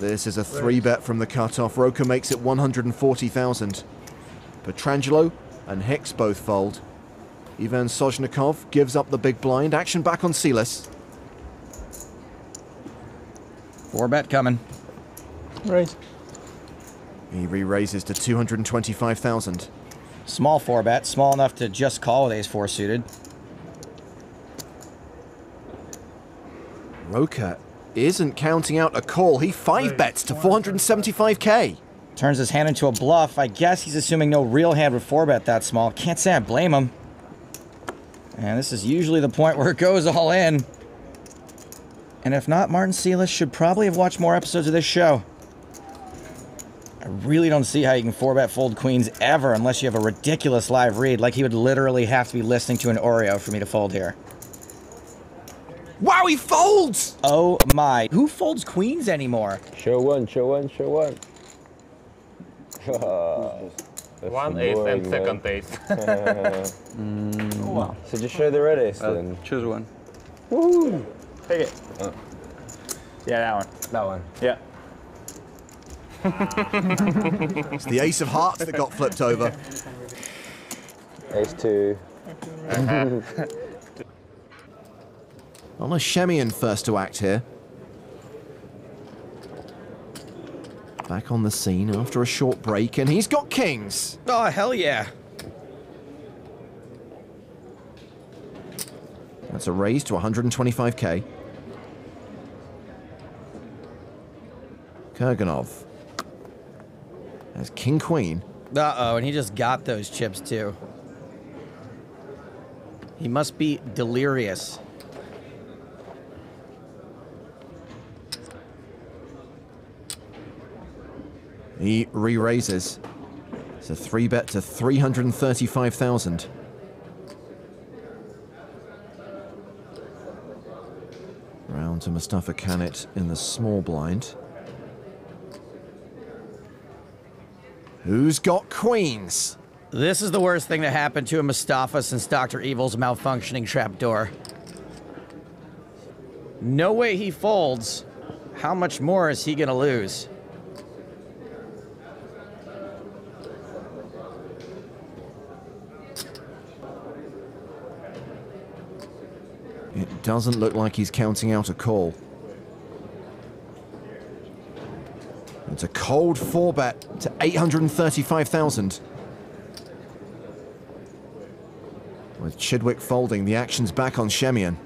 This is a 3-bet from the cutoff. Roka makes it 140,000. Petrangelo and Hicks both fold. Ivan Sojnikov gives up the big blind. Action back on Silas. 4-bet coming. Right. He re-raises to 225,000. Small 4-bet, small enough to just call with ace-4 suited. Roca isn't counting out a call. He 5-bets to 475k. Turns his hand into a bluff. I guess he's assuming no real hand would 4-bet that small. Can't say I blame him. And this is usually the point where it goes all in. And if not, Martin Silas should probably have watched more episodes of this show. I really don't see how you can 4-bet fold queens ever unless you have a ridiculous live read. Like he would literally have to be listening to an Oreo for me to fold here. Wow, he folds! Oh my. Who folds queens anymore? Show one, show one, show one. One ace and second ace. Wow. So just show the red ace then. Choose one. Woo! Take it. Yeah, that one. That one. Yeah. It's the ace of hearts that got flipped over. Ace 2. Shemian first to act here. Back on the scene after a short break, and he's got kings. Oh, hell yeah. That's a raise to 125k. Kurganov has king queen. Uh-oh, and he just got those chips too. He must be delirious. He re-raises. It's a 3-bet to 335,000. Round to Mustafa Kanit in the small blind. Who's got queens? This is the worst thing to happen to a Mustafa since Dr. Evil's malfunctioning trapdoor. No way he folds. How much more is he gonna lose? It doesn't look like he's counting out a call. It's a cold 4-bet to 835,000. With Chidwick folding, the action's back on Shemian.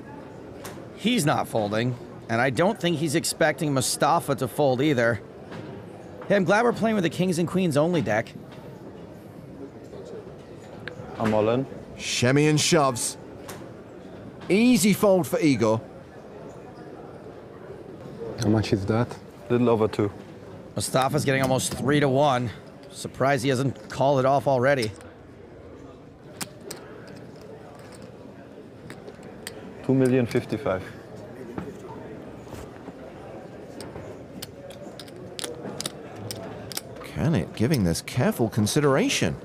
He's not folding, and I don't think he's expecting Mustafa to fold either. Hey, I'm glad we're playing with the kings and queens only deck. I'm all in. Shemian shoves. Easy fold for Igor. How much is that? Little over 2. Mustafa's getting almost 3-1. Surprised he hasn't called it off already. $2,055,000. Can it giving this careful consideration?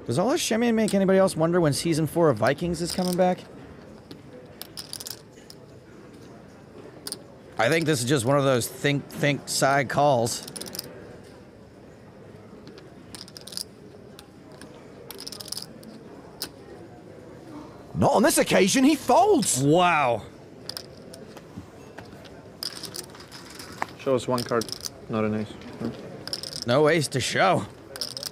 Does all this Shemian make anybody else wonder when Season 4 of Vikings is coming back? I think this is just one of those think, side calls. Not on this occasion, he folds! Wow. Show us one card, not an ace. No ace to show.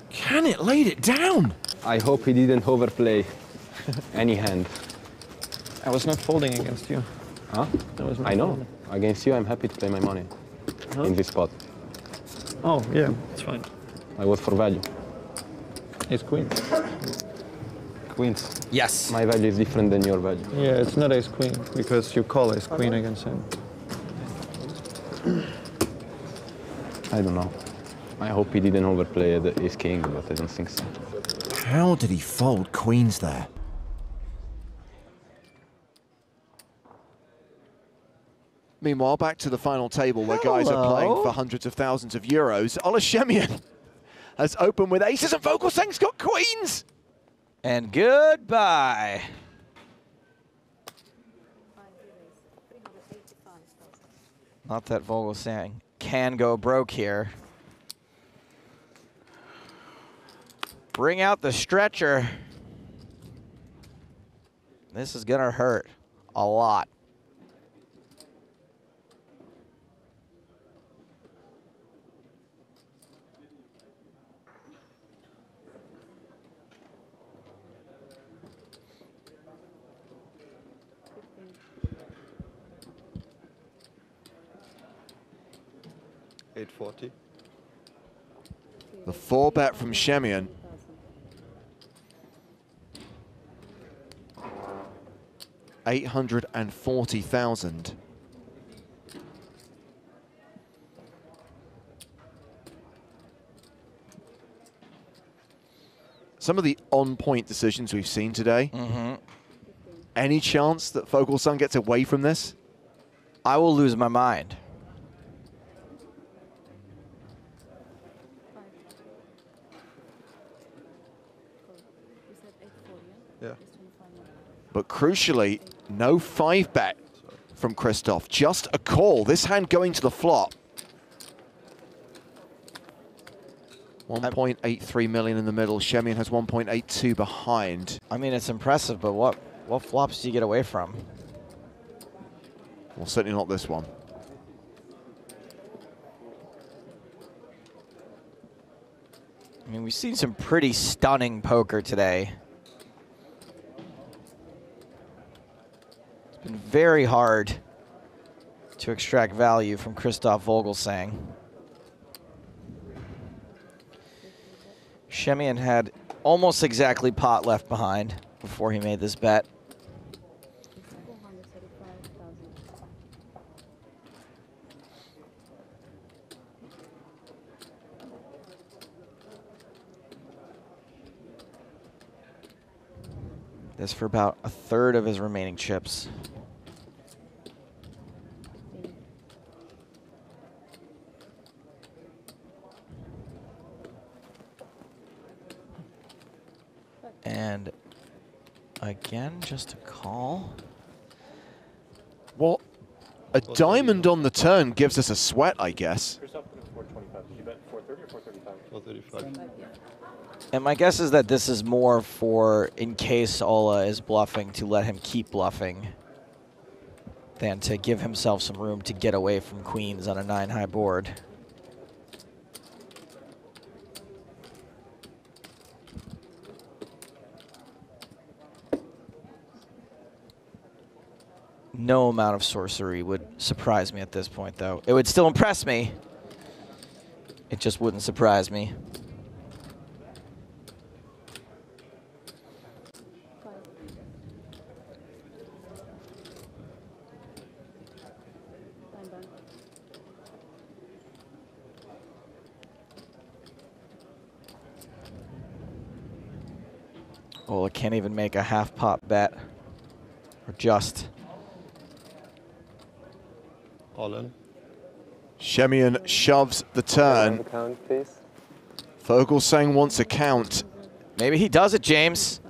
Can it laid it down? I hope he didn't overplay any hand. I was not folding against you. Huh? I know. Against you, I'm happy to play my money in this spot. Oh, yeah, it's fine. I vote for value. Ace queen. Queens. Yes. My value is different than your value. Yeah, it's not ace queen because you call ace queen against him. I don't know. I hope he didn't overplay the ace king, but I don't think so. How did he fold queens there? Meanwhile, back to the final table where guys are playing for hundreds of thousands of euros. Ola Shemian has opened with aces and Vogelsang's got queens! And goodbye. Not that Vogelsang can go broke here. Bring out the stretcher. This is gonna hurt a lot. $840. The 4-bet from Shemian. $840,000. Some of the on-point decisions we've seen today. Any chance that Fogelson gets away from this? I will lose my mind. Yeah. But crucially, no 5-bet from Christoph. Just a call. This hand going to the flop. 1.83 million in the middle. Shemian has 1.82 behind. I mean, it's impressive, but what flops do you get away from? Well, certainly not this one. I mean, we've seen some pretty stunning poker today. It's been very hard to extract value from Christoph Vogelsang. Shemian had almost exactly pot left behind before he made this bet. This for about a third of his remaining chips. And again, just a call. Well, a diamond on the turn gives us a sweat, I guess. Christoph put in 425. Did you bet 430 or 435? 435. And my guess is that this is more for in case Ola is bluffing to let him keep bluffing than to give himself some room to get away from queens on a 9-high board. No amount of sorcery would surprise me at this point, though. It would still impress me. It just wouldn't surprise me. Ola can't even make a half-pot bet, or just. All in. Shemian shoves the turn. Count, please. Vogelsang wants a count. Maybe he does it, James.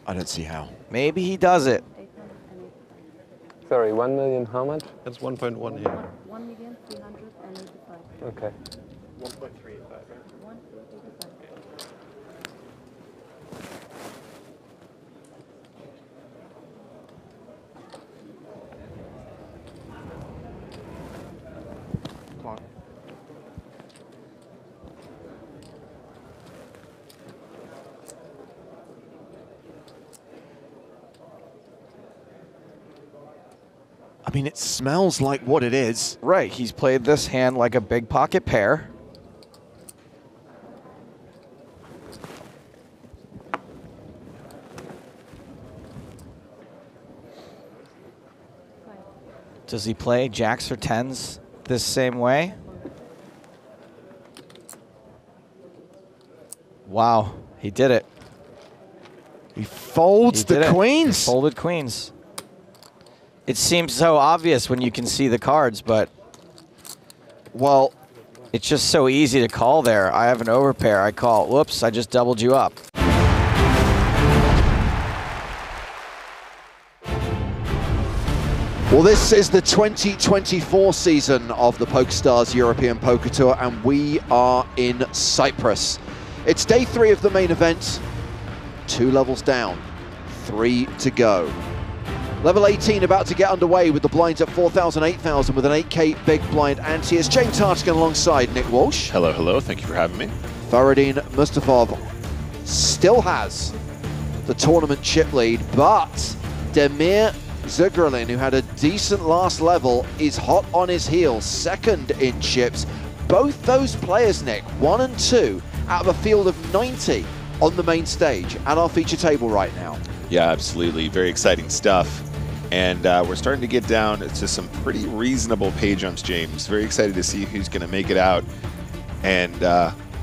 I don't see how. Maybe he does it. Sorry, 1 million, how much? That's 1.1 here. 1,385,000. Okay. 1.385, right? 1,385. Come on. I mean, it smells like what it is. Right, he's played this hand like a big pocket pair. Does he play jacks or tens this same way? Wow, he did it. He folds the queens. He folded queens. It seems so obvious when you can see the cards, but well, it's just so easy to call there. I have an overpair. I call. Whoops, I just doubled you up. Well, this is the 2024 season of the PokerStars European Poker Tour, and we are in Cyprus. It's day 3 of the main event. 2 levels down, 3 to go. Level 18 about to get underway with the blinds at 4,000, 8,000 with an 8K big blind ante. It's James Hartigan alongside Nick Walsh. Hello, hello. Thank you for having me. Faradin Mustafov still has the tournament chip lead, but Demir Zugralin, who had a decent last level, is hot on his heels, second in chips. Both those players, Nick, 1 and 2, out of a field of 90 on the main stage at our feature table right now. Yeah, absolutely. Very exciting stuff. And we're starting to get down to some pretty reasonable pay jumps, James. Very excited to see who's going to make it out. And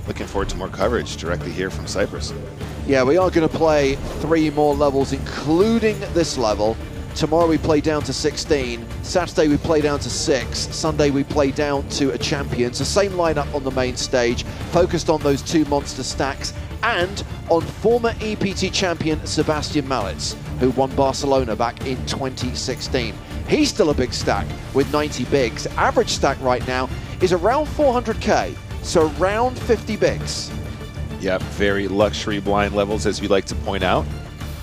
looking forward to more coverage directly here from Cyprus. Yeah, we are going to play 3 more levels, including this level. Tomorrow we play down to 16. Saturday we play down to 6. Sunday we play down to a champion. So same lineup on the main stage, focused on those 2 monster stacks and on former EPT champion Sebastian Malitz, who won Barcelona back in 2016. He's still a big stack with 90 bigs. Average stack right now is around 400K, so around 50 bigs. Yep, very luxury blind levels, as we like to point out.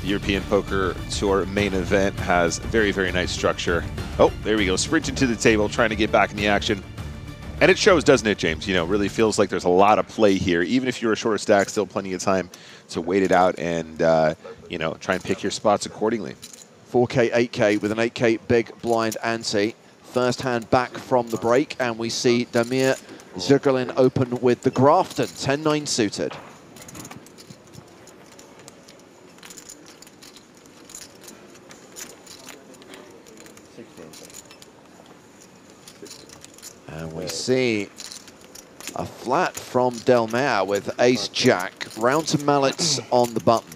The European Poker Tour main event has very, very nice structure. Oh, there we go, sprinting to the table, trying to get back in the action. And it shows, doesn't it, James? You know, really feels like there's a lot of play here. Even if you're a shorter stack, still plenty of time to wait it out and, you know, try and pick your spots accordingly. 4K, 8K with an 8K big blind ante. First hand back from the break, and we see Damir Zugralin open with the Grafton, 10-9 suited. And we see a flat from Delmare with ace-jack. Round to Malitz on the button.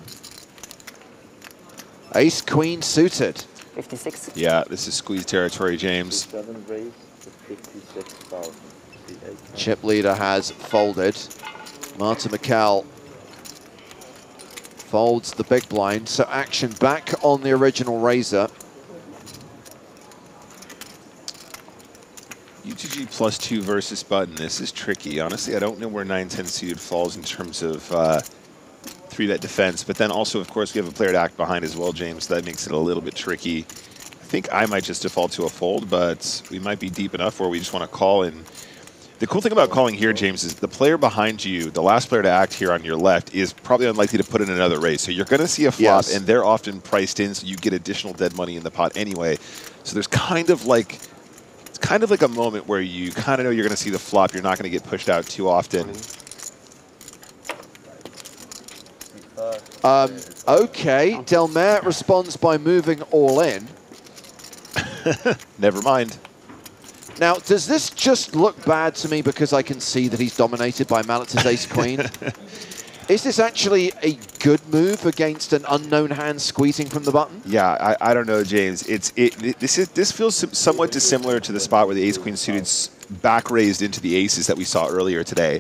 Ace-queen suited. 56. Yeah, this is squeeze territory, James. 7 raised to 56,000. Chip leader has folded. Martin McCall folds the big blind, so action back on the original raiser. UTG +2 versus button. This is tricky. Honestly, I don't know where 9-10 suited falls in terms of 3-bet defense. But then also, of course, we have a player to act behind as well, James. That makes it a little bit tricky. I think I might just default to a fold, but we might be deep enough where we just want to call. And the cool thing about calling here, James, is the player behind you, the last player to act here on your left, is probably unlikely to put in another raise. So you're going to see a flop, Yes. and they're often priced in, so you get additional dead money in the pot anyway. So there's kind of like a moment where you kind of know you're going to see the flop. You're not going to get pushed out too often. Okay, Delmare responds by moving all in. Never mind. Now, does this just look bad to me because I can see that he's dominated by Malitz's ace-queen? Is this actually a good move against an unknown hand squeezing from the button? Yeah, I don't know, James. This feels somewhat dissimilar to the spot where the ace-queen suited back raised into the aces that we saw earlier today.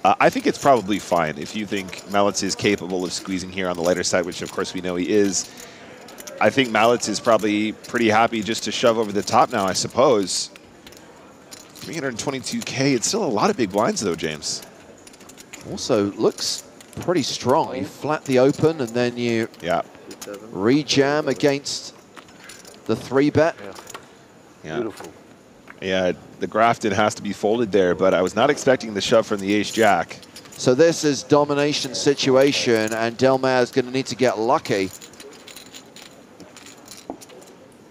I think it's probably fine if you think Malitz is capable of squeezing here on the lighter side, which of course we know he is. I think Malitz is probably pretty happy just to shove over the top now, I suppose. 322K, it's still a lot of big blinds though, James. Also looks pretty strong. You flat the open and then you re-jam against the 3-bet. Yeah. Beautiful. Yeah, the Grafton has to be folded there, but I was not expecting the shove from the ace-jack. So this is domination situation, and Delmare is going to need to get lucky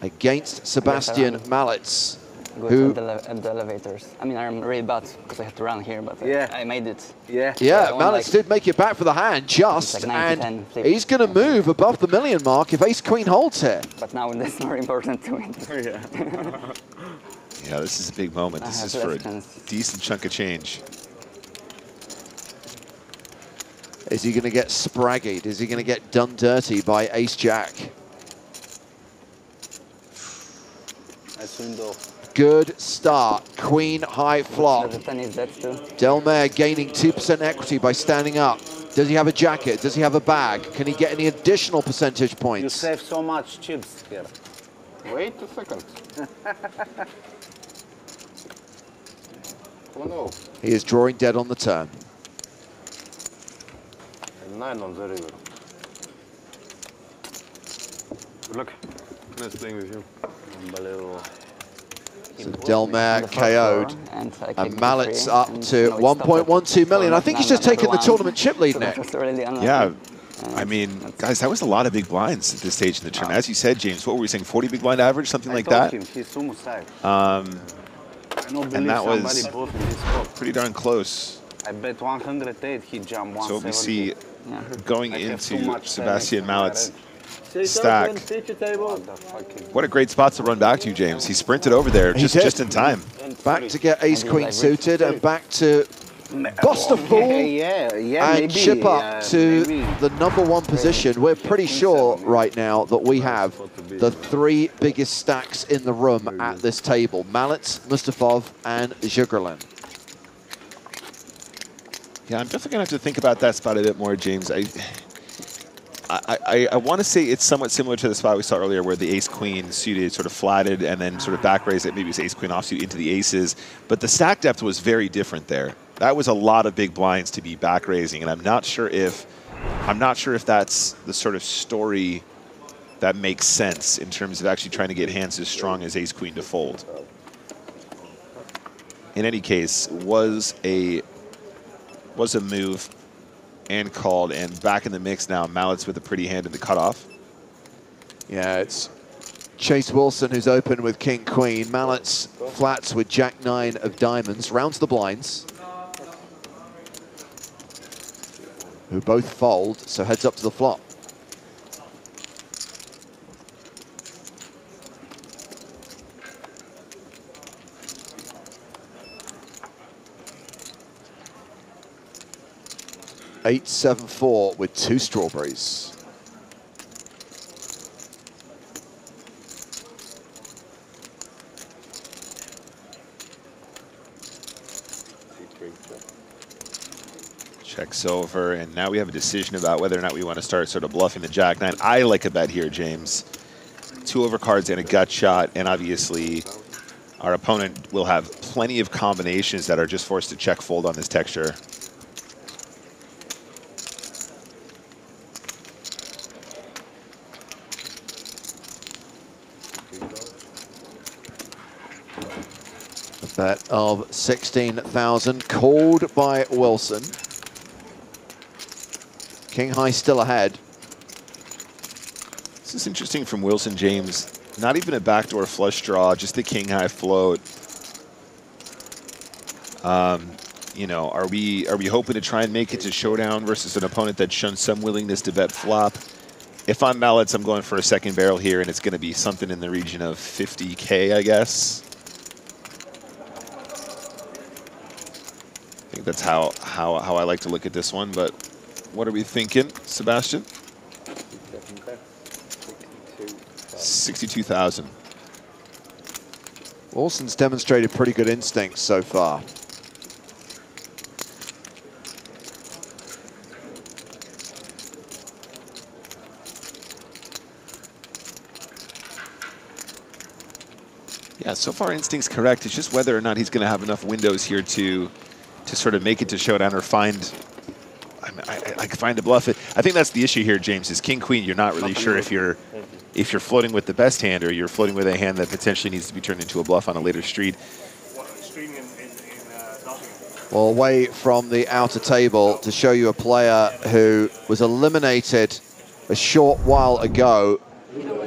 against Sebastian Malitz. Good at the elevators. I mean, I'm really bad because I have to run here, but I made it. Yeah, Malitz did make it back for the hand just, like and he's going to move above the million mark if ace-queen holds here. But now it's more important to win. Yeah, this is a big moment. This is for a decent chunk of change. Is he going to get spraggied? Is he going to get done dirty by ace-jack? Good start. Queen high flop. Delmare gaining 2% equity by standing up. Does he have a jacket? Does he have a bag? Can he get any additional percentage points? You save so much chips here. Wait a second. He is drawing dead on the turn. 9 on the river. Good luck. Nice playing with you. Unbelievable. So Delmare KO'd, and Mallet's up to 1.12 million. I think he's just taken the tournament chip lead, Nick. Yeah, I mean, guys, that was a lot of big blinds at this stage in the tournament. As you said, James, what were we saying, 40 big blind average, something like that? And that was pretty darn close. I bet 108, he jumped 170. So we see going into Sebastian Mallet's stack. What a great spot to run back to, James. He sprinted over there just in time. Back to get ace-queen suited and back to bust a full and chip up to the #1 position. We're pretty sure right now that we have the 3 biggest stacks in the room at this table. Mallet, Mustafov, and Zhugerlin. Yeah, I'm definitely going to have to think about that spot a bit more, James. I want to say it's somewhat similar to the spot we saw earlier where the ace-queen suited sort of flatted and then sort of back raised it, maybe it's ace-queen offsuit into the aces. But the stack depth was very different there. That was a lot of big blinds to be back raising, and I'm not sure if that's the sort of story that makes sense in terms of actually trying to get hands as strong as ace-queen to fold. In any case, was a move and called, and back in the mix now. Mallet's with a pretty hand in the cutoff. Yeah, it's Chase Wilson who's open with king-queen. Mallet's flats with jack-9 of diamonds. Rounds the blinds, who both fold, so heads up to the flop. $8-7-4 with 2 strawberries. Checks over, and now we have a decision about whether or not we want to start sort of bluffing the jack-9. I like a bet here, James. 2 overcards and a gut shot, and obviously our opponent will have plenty of combinations that are just forced to check fold on this texture. Bet of 16,000 called by Wilson. King high still ahead. This is interesting from Wilson, James. Not even a backdoor flush draw, just the king high float. You know, are we hoping to try and make it to showdown versus an opponent that's shown some willingness to bet flop? If I'm Mallet's, I'm going for a second barrel here, and it's going to be something in the region of 50K, I guess. I think that's how I like to look at this one, but what are we thinking, Sebastian? 62,000. Wilson's demonstrated pretty good instincts so far. Yeah, so far instinct's correct. It's just whether or not he's going to have enough windows here to sort of make it to showdown or find. I find a bluff. I think that's the issue here, James. Is king queen? You're not really sure if you're floating with the best hand or you're floating with a hand that potentially needs to be turned into a bluff on a later street. Well, away from the outer table to show you a player who was eliminated a short while ago.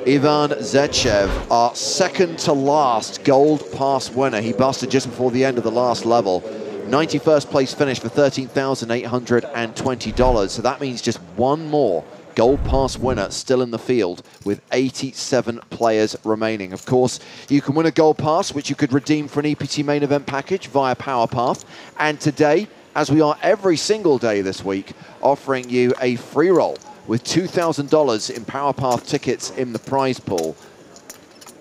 Ivan Zechev, our second to last gold pass winner. He busted just before the end of the last level. 91st place finish for $13,820. So that means just one more gold pass winner still in the field with 87 players remaining. Of course, you can win a gold pass, which you could redeem for an EPT main event package via Power Path. And today, as we are every single day this week, offering you a free roll with $2,000 in Power Path tickets in the prize pool.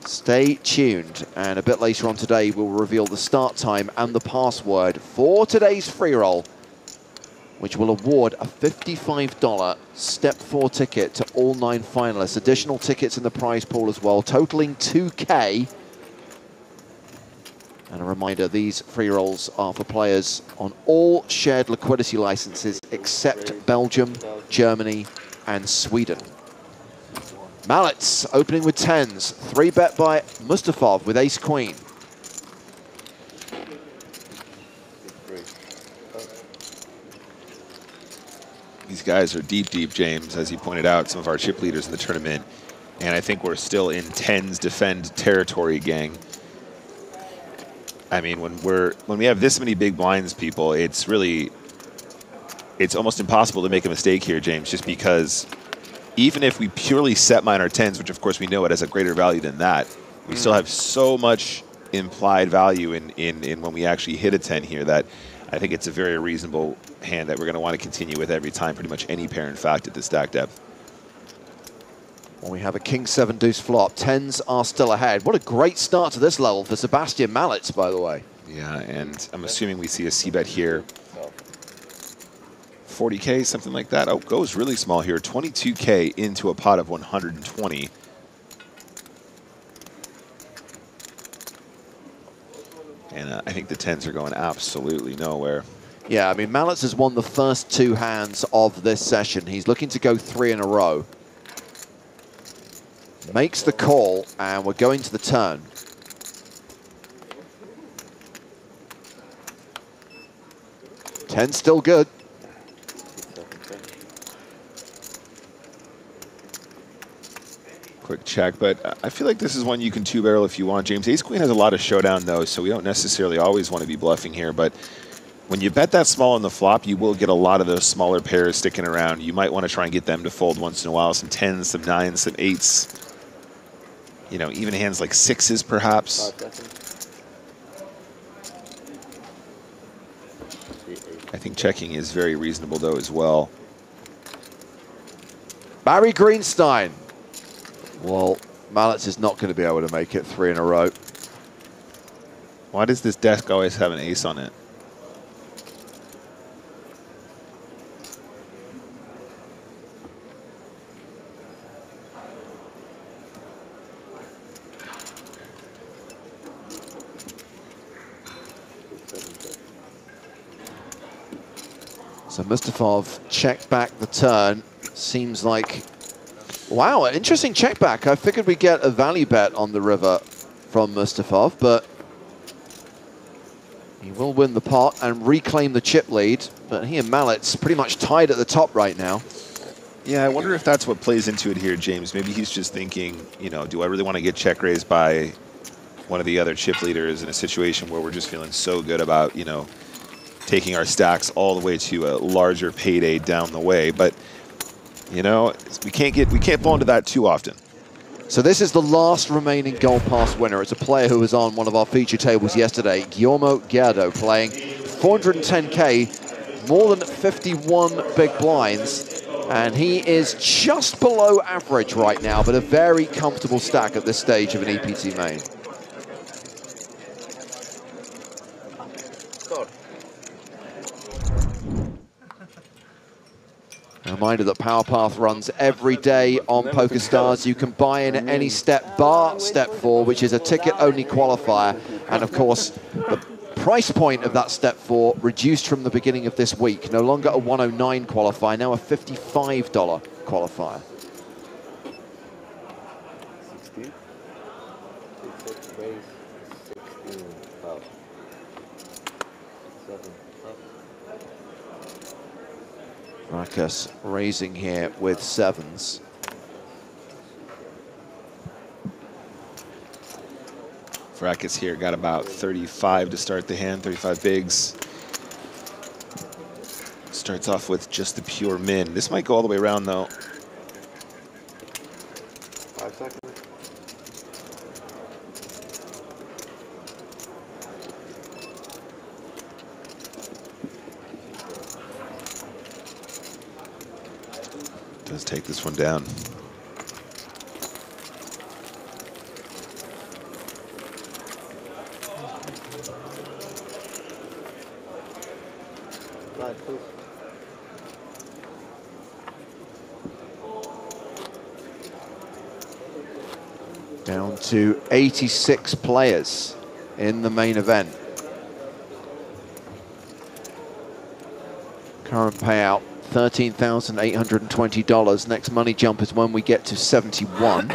Stay tuned, and a bit later on today we'll reveal the start time and the password for today's free roll, which will award a $55 Step 4 ticket to all 9 finalists. Additional tickets in the prize pool as well, totaling $2K. And a reminder, these free rolls are for players on all shared liquidity licenses except Belgium Germany, and Sweden. Mallets opening with 10s. 3-bet by Mustafov with ace-queen. These guys are deep, deep, James, as you pointed out, some of our chip leaders in the tournament. And I think we're still in 10s defend territory, gang. I mean, when we have this many big blinds, people, it's almost impossible to make a mistake here, James, just because even if we purely set mine our 10s, which of course we know it has a greater value than that, we still have so much implied value in when we actually hit a 10 here that I think it's a very reasonable hand that we're going to want to continue with every time, pretty much any pair, in fact, at this stack depth. Well, we have a king-7 deuce flop. 10s are still ahead. What a great start to this level for Sebastian Mallets, by the way. Yeah, and I'm assuming we see a c-bet here. 40K, something like that. Oh, goes really small here. 22K into a pot of 120. And I think the 10s are going absolutely nowhere. Yeah, I mean, Mallets has won the first 2 hands of this session. He's looking to go 3 in a row. Makes the call, and we're going to the turn. Ten still good. Quick check, but I feel like this is one you can two-barrel if you want, James. Ace-Queen has a lot of showdown, though, so we don't necessarily always want to be bluffing here, but when you bet that small on the flop, you will get a lot of those smaller pairs sticking around. You might want to try and get them to fold once in a while. Some 10s, some 9s, some 8s. You know, even hands like 6s, perhaps. I think checking is very reasonable, though, as well. Barry Greenstein. Well, Mallets is not going to be able to make it 3 in a row. Why does this desk always have an ace on it? So Mustafov checked back the turn. Seems like, wow, an interesting check back. I figured we'd get a value bet on the river from Mustafov, but he will win the pot and reclaim the chip lead. But he and Mallets pretty much tied at the top right now. Yeah, I wonder if that's what plays into it here, James. Maybe he's just thinking, you know, do I really want to get check raised by one of the other chip leaders in a situation where we're just feeling so good about, you know, taking our stacks all the way to a larger payday down the way. But, you know, we can't fall into that too often. So this is the last remaining Gold Pass winner. It's a player who was on one of our feature tables yesterday, Guillermo Guerdo, playing 410K, more than 51 big blinds, and he is just below average right now, but a very comfortable stack at this stage of an EPT main. A reminder that Power Path runs every day on PokerStars. You can buy in at any step bar step 4, which is a ticket-only qualifier. And of course, the price point of that step 4 reduced from the beginning of this week. No longer a 109 qualifier, now a $55 qualifier. 16. Marcus raising here with 7s. Fracas here got about 35 to start the hand, 35 bigs. Starts off with just the pure min. This might go all the way around, though. 5 seconds. Does take this one down. Down to 86 players in the main event. Current payout $13,820. Next money jump is when we get to 71.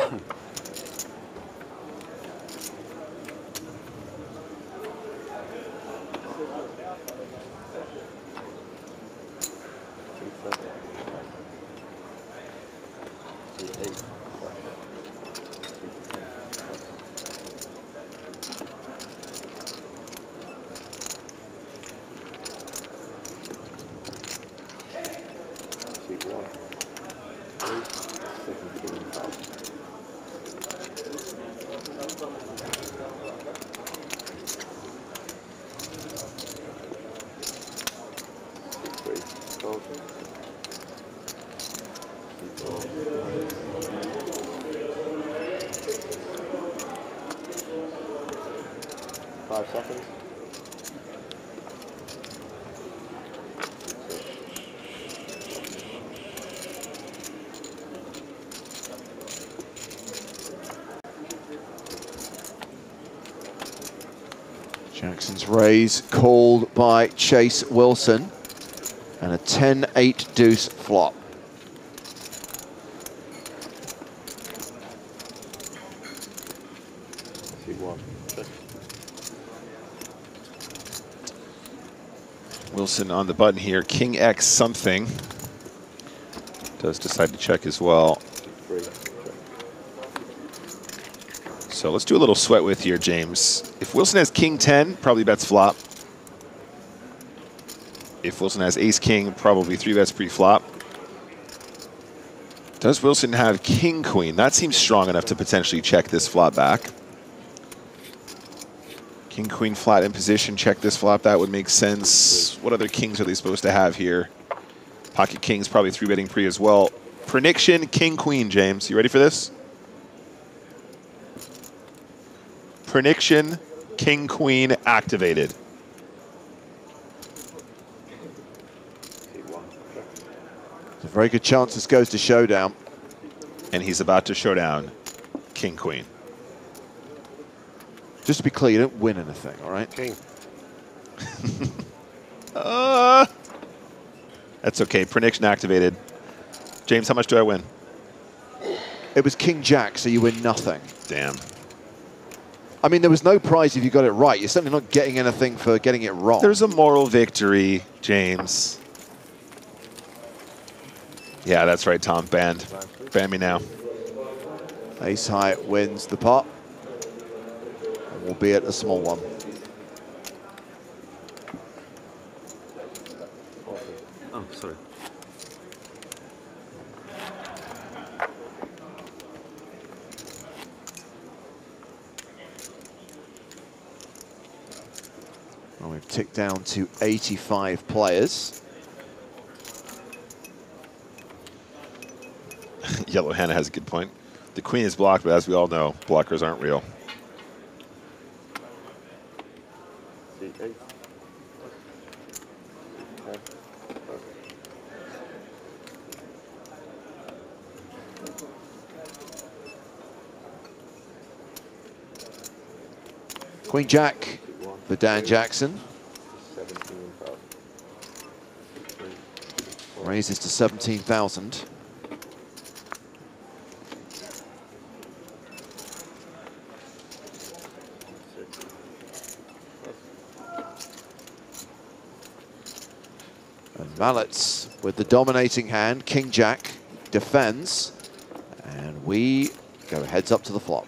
Jackson's raise called by Chase Wilson, and a 10-8 deuce flop. Wilson on the button here, King X something. Does decide to check as well. So let's do a little sweat with here, James. If Wilson has King 10, probably bets flop. If Wilson has Ace King, probably 3-bets pre-flop. Does Wilson have King Queen? That seems strong enough to potentially check this flop back. King Queen flat in position, check this flop. That would make sense. What other kings are they supposed to have here? Pocket Kings probably 3-betting pre as well. Prediction, King Queen, James. You ready for this? Prediction, King Queen activated. There's a very good chance this goes to showdown. And he's about to show down King Queen. Just to be clear, you don't win anything, all right? King. That's okay. Prediction activated. James, how much do I win? It was King Jack, so you win nothing. Damn. I mean, there was no prize if you got it right. You're certainly not getting anything for getting it wrong. There's a moral victory, James. Yeah, that's right, Tom. Banned. Ban me now. Ace high wins the pot, albeit a small one. Oh, sorry. Well, we've ticked down to 85 players. Yellow Hannah has a good point. The queen is blocked, but as we all know, blockers aren't real. Queen Jack for Dan Jackson. Raises to 17,000. And Mallets with the dominating hand. King Jack defends. And we go heads up to the flop.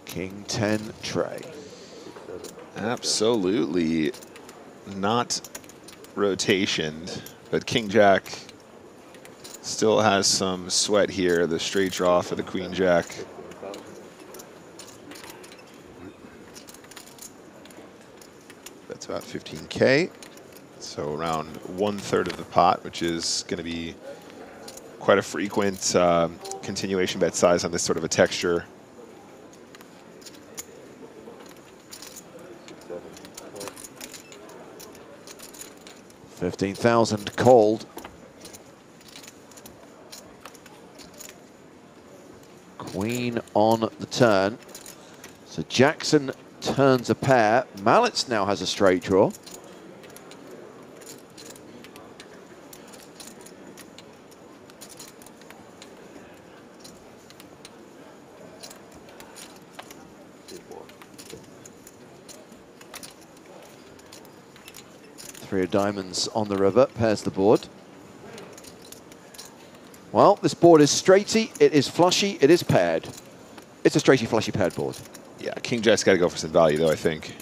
King 10 tray. Absolutely not rotationed, but King Jack still has some sweat here. The straight draw for the Queen Jack. That's about 15K. So around 1/3 of the pot, which is going to be quite a frequent continuation bet size on this sort of a texture. 15,000 called. Queen on the turn. So Jackson turns a pair. Mallets now has a straight draw. Three of diamonds on the river, pairs the board. Well, this board is straighty, it is flushy, it is paired. It's a straighty, flushy, paired board. Yeah, King Jack's got to go for some value, though, I think.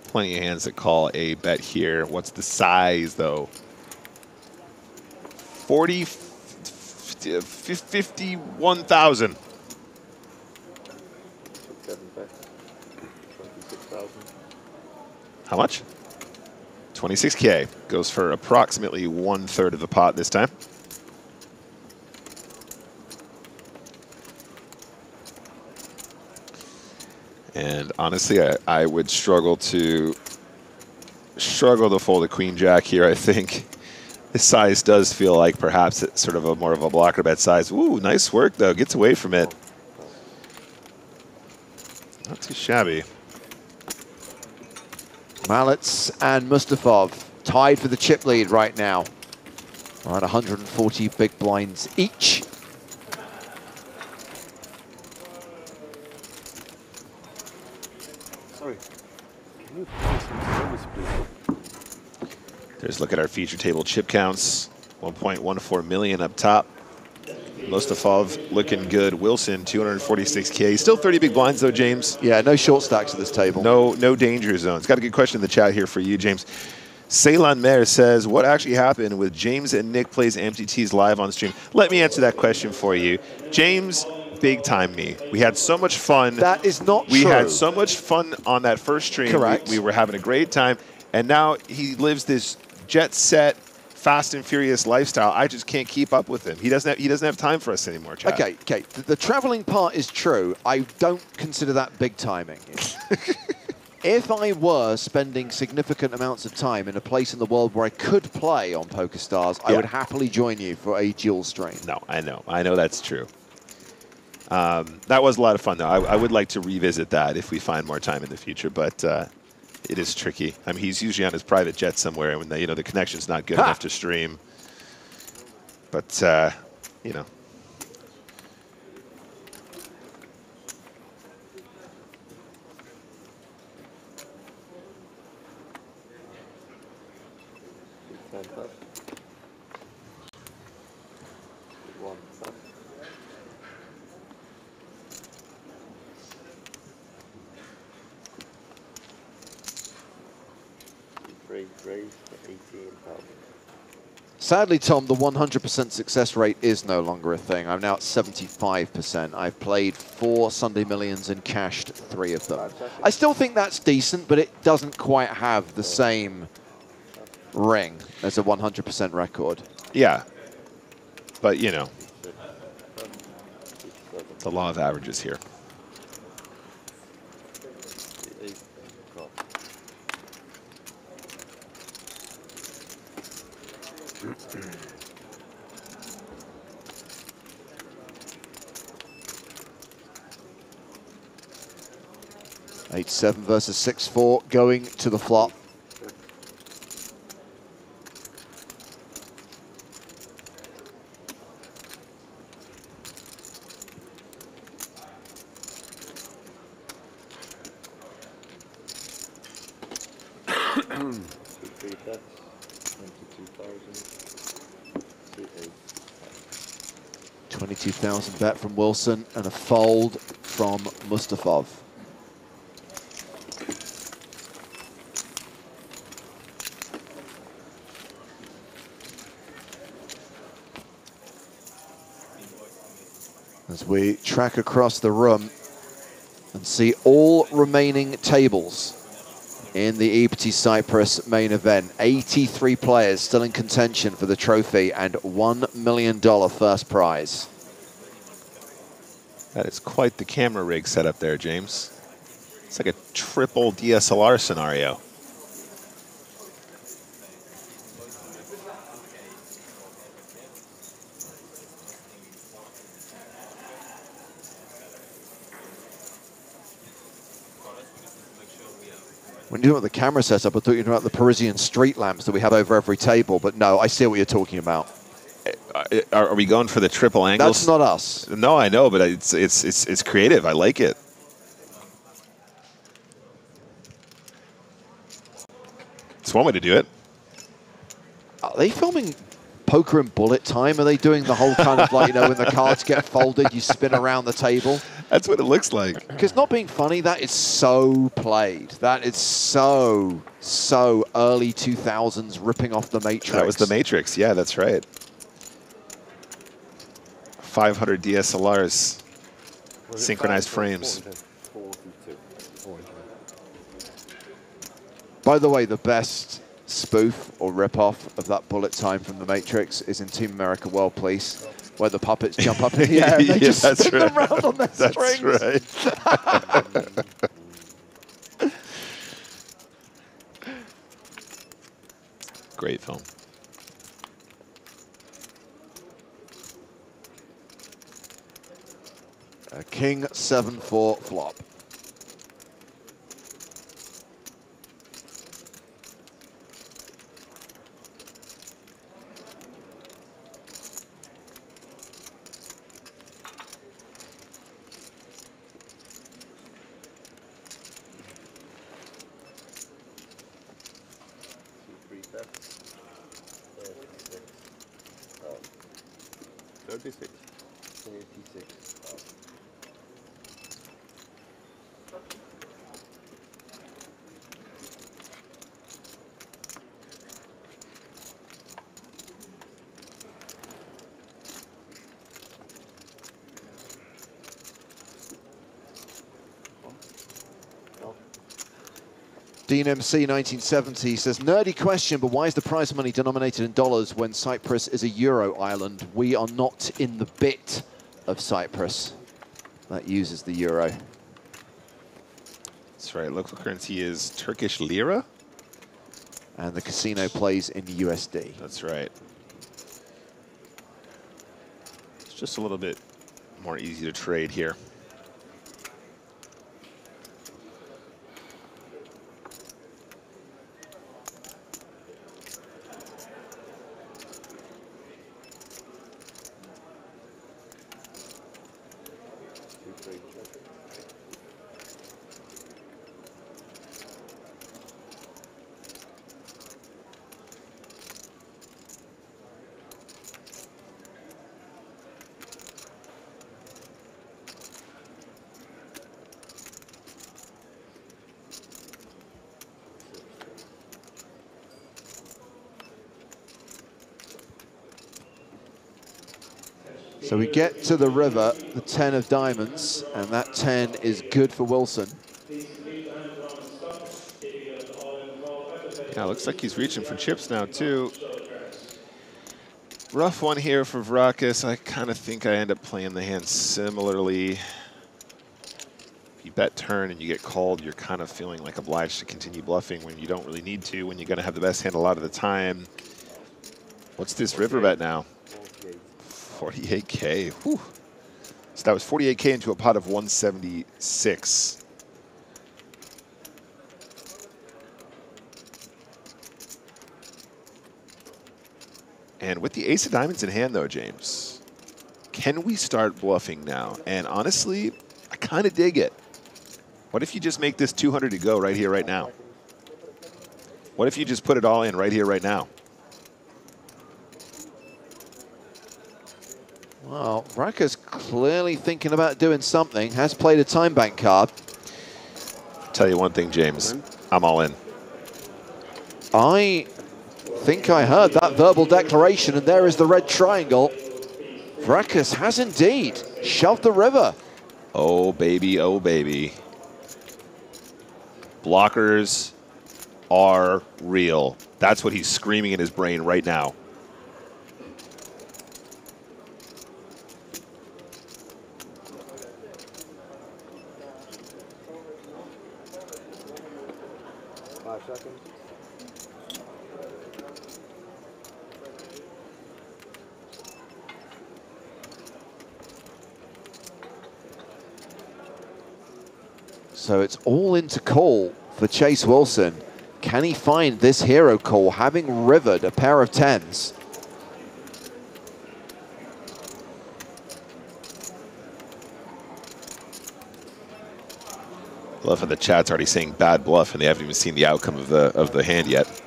Plenty of hands that call a bet here. What's the size, though? 51,000. How much? 26K. Goes for approximately 1/3 of the pot this time. And honestly, I would struggle to fold a Queen Jack here. I think this size does feel like perhaps it's sort of a more of a blocker bet size. Ooh, nice work though. Gets away from it. Not too shabby. Mallets and Mustafov tied for the chip lead right now. Around 140 big blinds each. Sorry. Can you find some service, please? There's a look at our feature table chip counts. 1.14 million up top. Mustafov looking good. Wilson, 246K. Still 30 big blinds, though, James. Yeah, no short stacks at this table. No danger zones. Got a good question in the chat here for you, James. Ceylon Mayer says, what actually happened with James and Nick plays MTTs live on stream? Let me answer that question for you. James big time me. We had so much fun. That is not true. We true. had so much fun on that first stream. Correct. We were having a great time. And now he lives this jet set, fast and furious lifestyle. I just can't keep up with him. He doesn't have time for us anymore, Chad. Okay. The traveling part is true. I don't consider that big timing. If I were spending significant amounts of time in a place in the world where I could play on PokerStars, I would happily join you for a dual stream. No, I know that's true. That was a lot of fun, though. I would like to revisit that if we find more time in the future, but it is tricky. I mean, he's usually on his private jet somewhere when the connection's not good enough to stream. But you know. Sadly, Tom, the 100% success rate is no longer a thing. I'm now at 75%. I've played 4 Sunday Millions and cashed 3 of them. I still think that's decent, but it doesn't quite have the same ring as a 100% record. Yeah. But, you know, the law of averages here. Eight-7 versus 6-4 going to the flop. $22,000 bet from Wilson and a fold from Mustafov. As we track across the room and see all remaining tables in the EPT Cyprus main event. 83 players still in contention for the trophy and $1 million first prize. That is quite the camera rig set up there, James. It's like a triple DSLR scenario. When you're doing the camera setup, I thought you were talking about the Parisian street lamps that we have over every table, but no, I see what you're talking about. Are we going for the triple angles? That's not us. No, I know, but it's creative. I like it. It's one way to do it. Are they filming poker and bullet time? Are they doing the whole kind of like, you know, when the cards get folded, you spin around the table? That's what it looks like. Because not being funny, that is so played. That is so early 2000s ripping off the Matrix. That was the Matrix. Yeah, that's right. 500 DSLRs, synchronized frames. By the way, the best spoof or rip-off of that bullet time from the Matrix is in Team America World Police, where the puppets jump up in the air and they just spin them around on their strings. That's right. Great film. A King 7-4 flop. Dean MC 1970 says, nerdy question, but why is the prize money denominated in dollars when Cyprus is a euro island? We are not in the bit of Cyprus that uses the euro. That's right. Local currency is Turkish lira. And the casino plays in USD. That's right. It's just a little bit more easy to trade here. So we get to the river, the 10 of diamonds, and that 10 is good for Wilson. Yeah, looks like he's reaching for chips now, too. Rough one here for Vrakis. I kind of think I end up playing the hand similarly. If you bet turn and you get called, you're kind of feeling like obliged to continue bluffing when you don't really need to, when you're going to have the best hand a lot of the time. What's this river bet now? 48K. Whew. So that was 48K into a pot of 176. And with the ace of diamonds in hand, though, James, can we start bluffing now? And honestly, I kind of dig it. What if you just make this 200 to go right here, right now? What if you just put it all in right here, right now? Well, Raka's clearly thinking about doing something. Has played a time bank card. Tell you one thing, James. I'm all in. I think I heard that verbal declaration, and there is the red triangle. Vrakas has indeed shoved the river. Oh, baby, oh, baby. Blockers are real. That's what he's screaming in his brain right now. So it's all into call for Chase Wilson. Can he find this hero call, having rivered a pair of 10s? Love how the chat's already saying bad bluff, and they haven't even seen the outcome of the hand yet.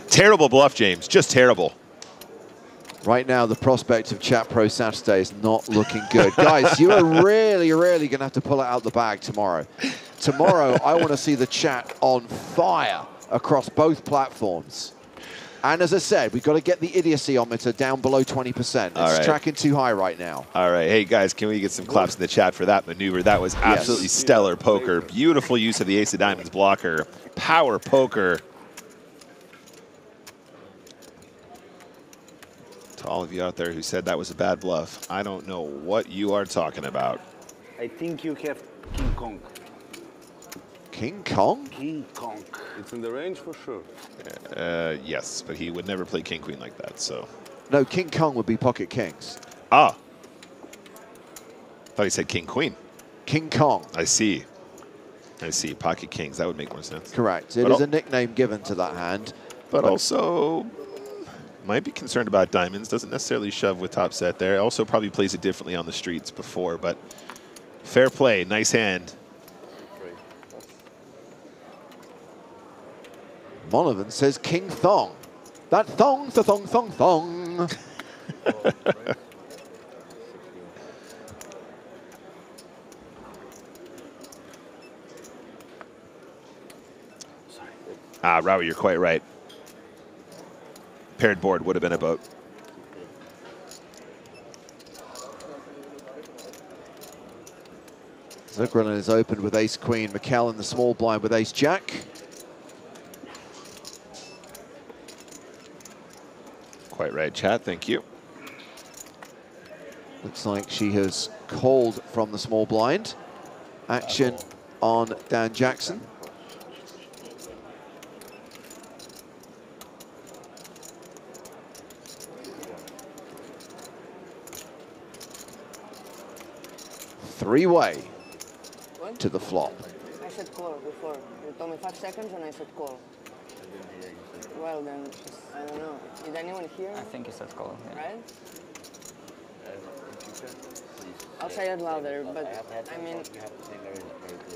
Terrible bluff, James. Just terrible. Right now, the prospect of Chat Pro Saturday is not looking good. Guys, you are really, really going to have to pull it out the bag tomorrow. Tomorrow, I want to see the chat on fire across both platforms. And as I said, we've got to get the idiocy-ometer down below 20%. It's tracking too high right now. All right. Hey, guys, can we get some claps in the chat for that maneuver? That was absolutely stellar poker. Beautiful use of the ace of diamonds blocker. Power poker. To all of you out there who said that was a bad bluff, I don't know what you are talking about. I think you have King Kong. King Kong? King Kong. It's in the range for sure. Yes, but he would never play king queen like that, so. No, King Kong would be pocket kings. Ah. Thought he said king queen. King Kong. I see. I see. Pocket kings. That would make more sense. Correct. It is a nickname given to that hand. But also might be concerned about diamonds. Doesn't necessarily shove with top set there. Also probably plays it differently on the streets before, but fair play. Nice hand. Monovan says King Thong. That thong's a thong, thong, thong. Rowie, you're quite right. Paired board would have been a boat. Zuckerlin is opened with ace-queen. Mikkel in the small blind with ace-jack. Quite right, chat. Thank you. Looks like she has called from the small blind. Action on Dan Jackson. Three-way to the flop. I said call before. You told me 5 seconds and I said call. Well then, I don't know. Did anyone hear? I think you said call. Yeah. Right? I'll say it louder, but I mean,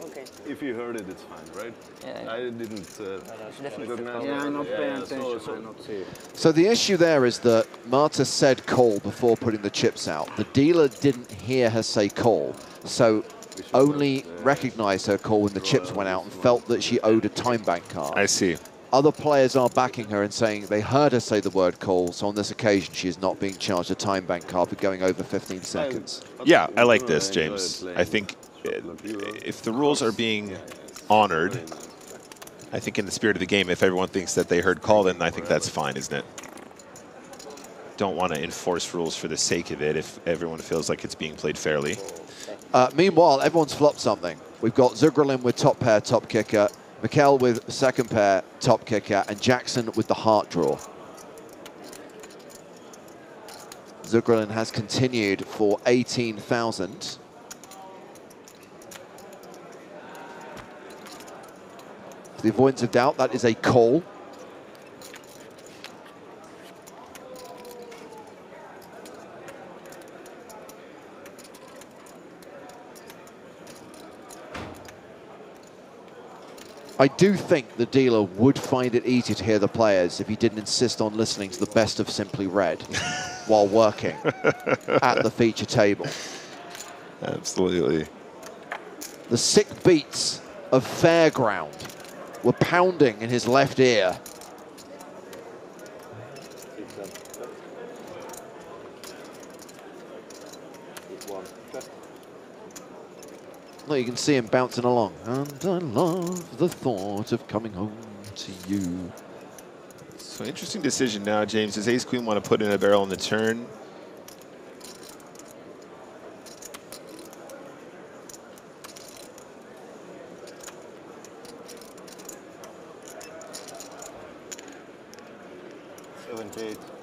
okay. If you heard it, it's fine, right? Yeah. I didn't recognize it. Yeah, I'm not paying attention. I'm not seeing. So the issue there is that Marta said call before putting the chips out. The dealer didn't hear her say call, so only recognized her call when the chips went out and felt that she owed a time bank card. I see. Other players are backing her and saying they heard her say the word call, so on this occasion she is not being charged a time bank card for going over 15 seconds. Yeah, I like this, James. I think if the rules are being honored, I think in the spirit of the game, if everyone thinks that they heard call, then I think that's fine, isn't it? Don't want to enforce rules for the sake of it if everyone feels like it's being played fairly. Meanwhile, everyone's flopped something. We've got Zuckerlin with top pair, top kicker, Mikkel with second pair, top kicker, and Jackson with the heart draw. Zuckerlin has continued for 18,000. For the avoidance of doubt, that is a call. I do think the dealer would find it easier to hear the players if he didn't insist on listening to the best of Simply Red while working at the feature table. Absolutely. The sick beats of Fairground were pounding in his left ear. No, you can see him bouncing along. And I love the thought of coming home to you. So interesting decision now, James. Does ace-queen want to put in a barrel on the turn?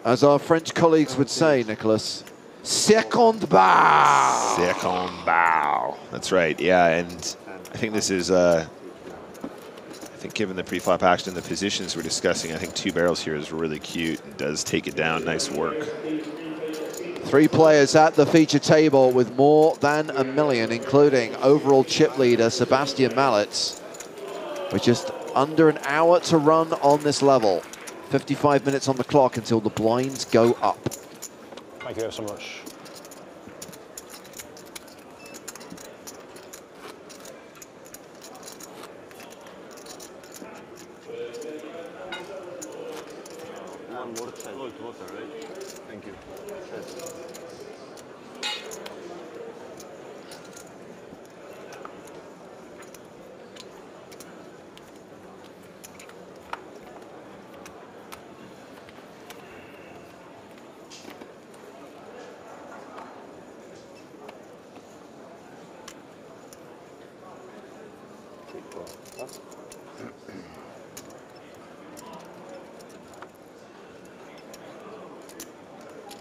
As our French colleagues would say, Nicholas, second bow. Second bow. That's right, yeah, and I think this is think given the pre-flop action and the positions we're discussing, I think 2 barrels here is really cute and does take it down. Nice work. 3 players at the feature table with more than $1 million, including overall chip leader Sebastian Mallets, with just under an hour to run on this level. 55 minutes on the clock until the blinds go up. Thank you so much. One more child. Cold water, right? Thank you.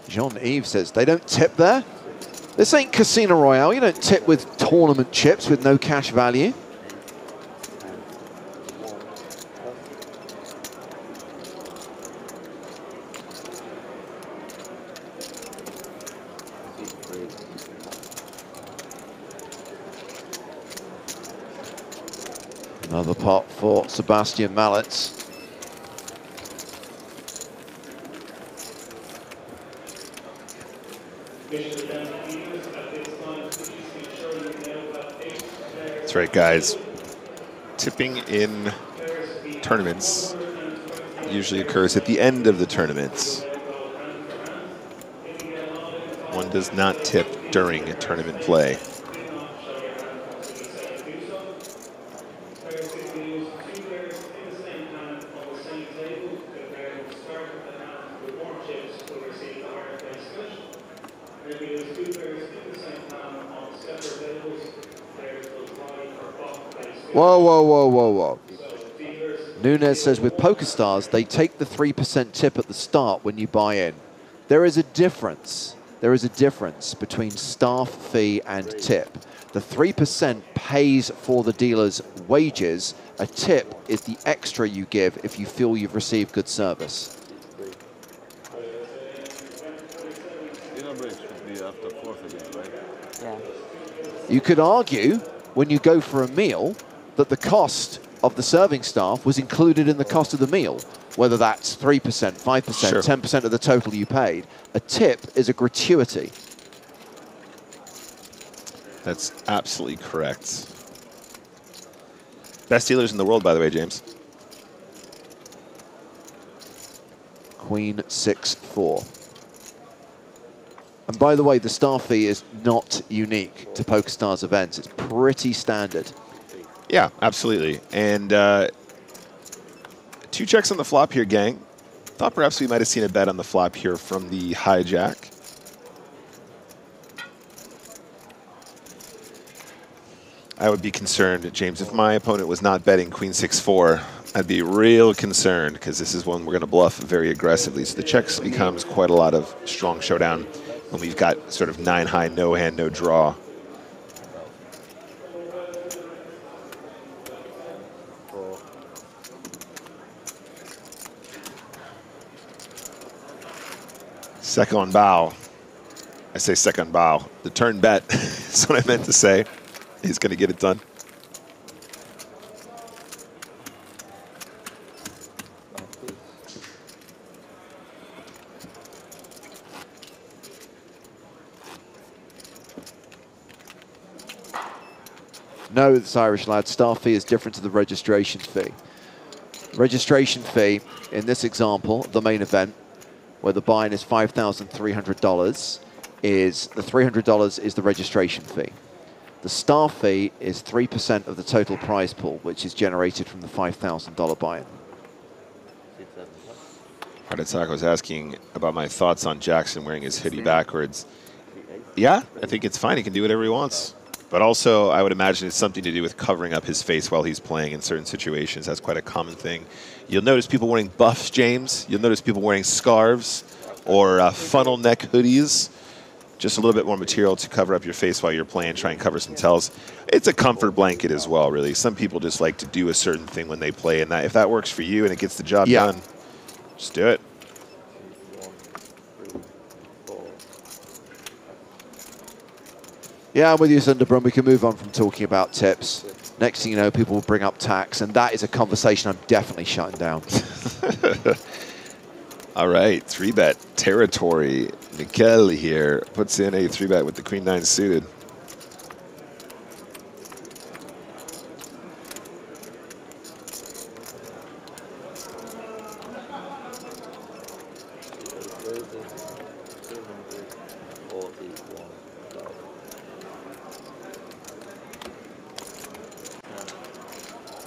Jean-Yves says, they don't tip there? This ain't Casino Royale. You don't tip with tournament chips with no cash value. Another pot for Sebastian Mallets. That's right, guys. Tipping in tournaments usually occurs at the end of the tournaments. One does not tip during a tournament play. Whoa, whoa, whoa, whoa, whoa. Nunez says with PokerStars, they take the 3% tip at the start when you buy in. There is a difference. There is a difference between staff fee and tip. The 3% pays for the dealer's wages. A tip is the extra you give if you feel you've received good service. Dinner break should be after 4th again, right? Yeah. You could argue, when you go for a meal, that the cost of the serving staff was included in the cost of the meal, whether that's 3%, 5%, Sure. 10% of the total you paid. A tip is a gratuity. That's absolutely correct. Best dealers in the world, by the way, James. Queen 6-4. And by the way, the staff fee is not unique to PokerStars events. It's pretty standard. Yeah, absolutely. And 2 checks on the flop here, gang. Thought perhaps we might have seen a bet on the flop here from the hijack. I would be concerned, James, if my opponent was not betting Queen 6-4, I'd be real concerned because this is one we're going to bluff very aggressively. So the checks becomes quite a lot of strong showdown when we've got sort of 9 high, no hand, no draw. Second bow. I say second bow. The turn bet is what I meant to say. He's going to get it done. No, this Irish lad, staff fee is different to the registration fee. Registration fee, in this example, the main event, where the buy-in is $5,300, is the $300 is the registration fee. The staff fee is 3% of the total prize pool, which is generated from the $5,000 buy-in. Hardetsak was asking about my thoughts on Jackson wearing his hoodie backwards. Yeah, I think it's fine. He can do whatever he wants. But also, I would imagine it's something to do with covering up his face while he's playing in certain situations. That's quite a common thing. You'll notice people wearing buffs, James. You'll notice people wearing scarves or funnel neck hoodies just a little bit more material to cover up your face while you're playing, try and cover some tells. It's a comfort blanket as well, really. Some people just like to do a certain thing when they play, and that if that works for you and it gets the job done, just do it. Yeah, I'm with you, Sunderbrun. We can move on from talking about tips. Next thing you know, people will bring up tax, and that is a conversation I'm definitely shutting down. All right, 3-bet territory. Mikel here puts in a 3-bet with the Queen 9 suited.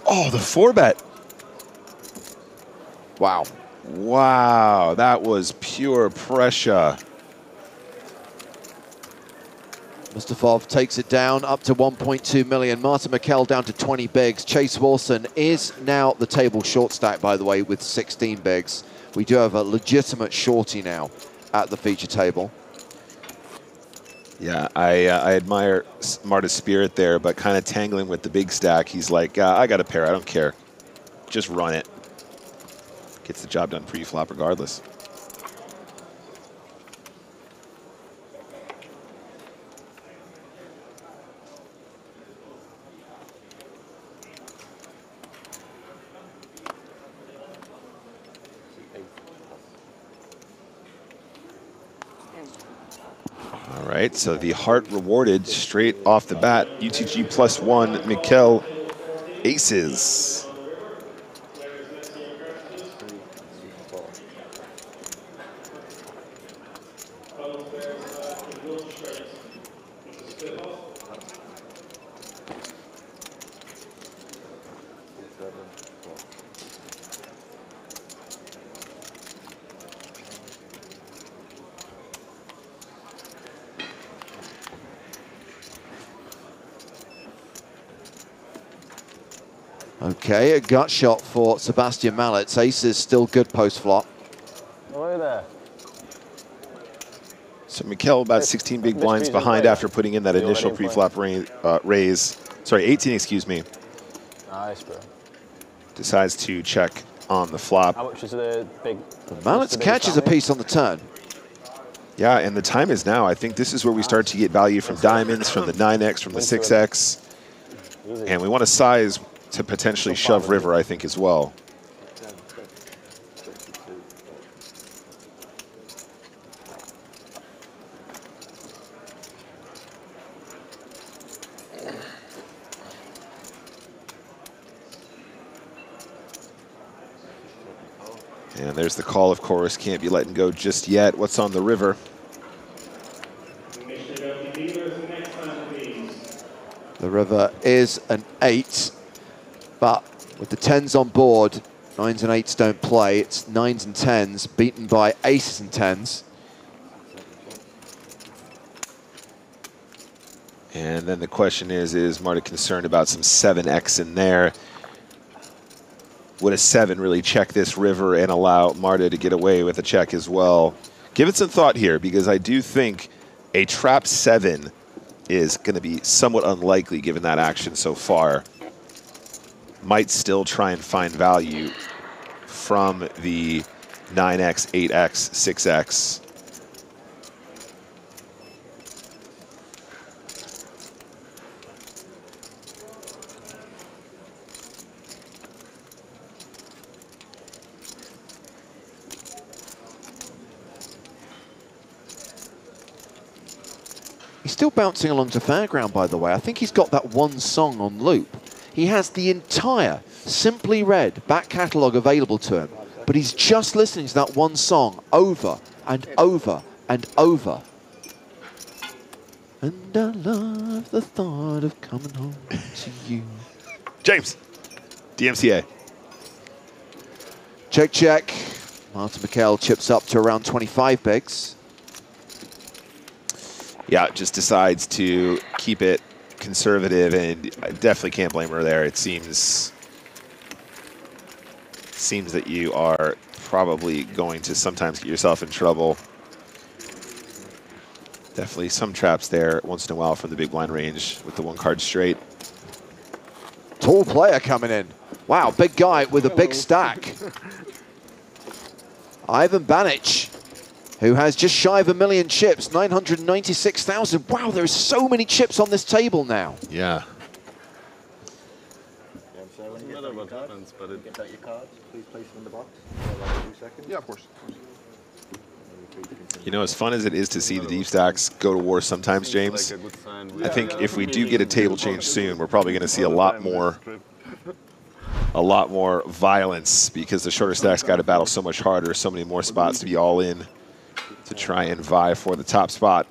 Oh, the 4-bet. Wow. Wow, that was pure pressure. Mustafov takes it down up to 1.2 million. Martin Mikel down to 20 bigs. Chase Wilson is now the table short stack, by the way, with 16 bigs. We do have a legitimate shorty now at the feature table. Yeah, I admire Marta's spirit there, but kind of tangling with the big stack. He's like, I got a pair, I don't care. Just run it. Gets the job done pre-flop regardless. All right, so the heart rewarded straight off the bat. UTG +1, Mikel aces. Okay, a gut shot for Sebastian Mallets. Aces still good post-flop. Hello there. So Mikel about 16 big blinds behind after putting in that initial pre-flop raise. Sorry, 18, excuse me. Nice, bro. Decides to check on the flop. How much is the big... Mallets catches a piece on the turn. Yeah, and the time is now. I think this is where we start to get value from diamonds, from the 9X, from the 6X. And we want to size to potentially shove river, I think, as well. And there's the call, of course. Can't be letting go just yet. What's on the river? The river is an 8, but with the 10s on board, 9s and 8s don't play. It's 9s and 10s, beaten by aces and 10s. And then the question is Marta concerned about some 7X in there? Would a 7 really check this river and allow Marta to get away with a check as well? Give it some thought here, because I do think a trap 7 is going to be somewhat unlikely given that action so far. Might still try and find value from the 9X, 8X, 6X. He's still bouncing along to Fairground, by the way. I think he's got that one song on loop. He has the entire Simply Red back catalogue available to him, but he's just listening to that one song over and over and over. And I love the thought of coming home to you. James, DMCA. Check, check. Martin Mikel chips up to around 25 bigs. Yeah, just decides to keep it conservative, and I definitely can't blame her there. It seems that you are probably going to sometimes get yourself in trouble. Definitely some traps there once in a while from the big blind range with the 1-card straight. Tall player coming in. Wow, big guy with a big stack. Ivan Banic, who has just shy of 1 million chips, 996,000. Wow, there's so many chips on this table now. Yeah. Doesn't matter what happens, but it... Get out your cards, please place them in the box. Like 2 seconds. Yeah, of course. You know, as fun as it is to see the deep stacks go to war sometimes, James, I think if we do get a table change soon, we're probably going to see a lot more violence, because the shorter stacks got to battle so much harder, so many more spots to be all in to try and vie for the top spot.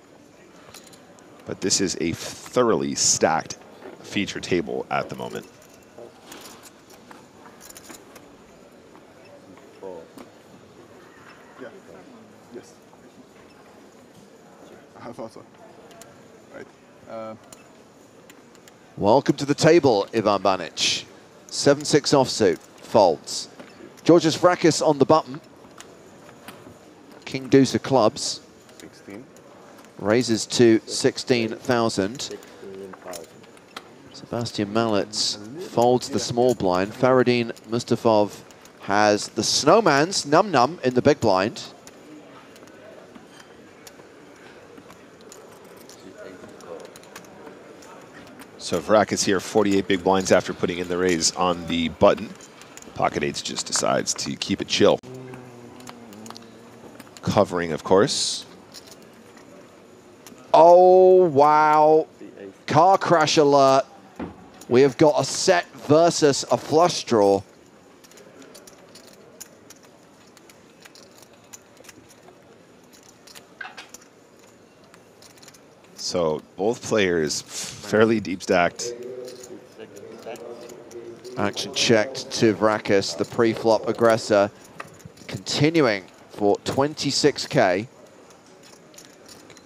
But this is a thoroughly stacked feature table at the moment. I thought so. Right. Welcome to the table, Ivan Banic. 7-6 offsuit, folds. Georgios Vrakis on the button. King deuce of clubs. 16. Raises to 16,000. Sebastian Mallets folds the small blind. Faradin Mustafov has the snowman's num-num in the big blind. So Vrakis here, 48 big blinds after putting in the raise on the button. Pocket Eights just decides to keep it chill. Covering, of course. Oh, wow. Car crash alert. We have got a set versus a flush draw. So both players fairly deep stacked. Action checked to Vrakis, the pre-flop aggressor, continuing for 26K.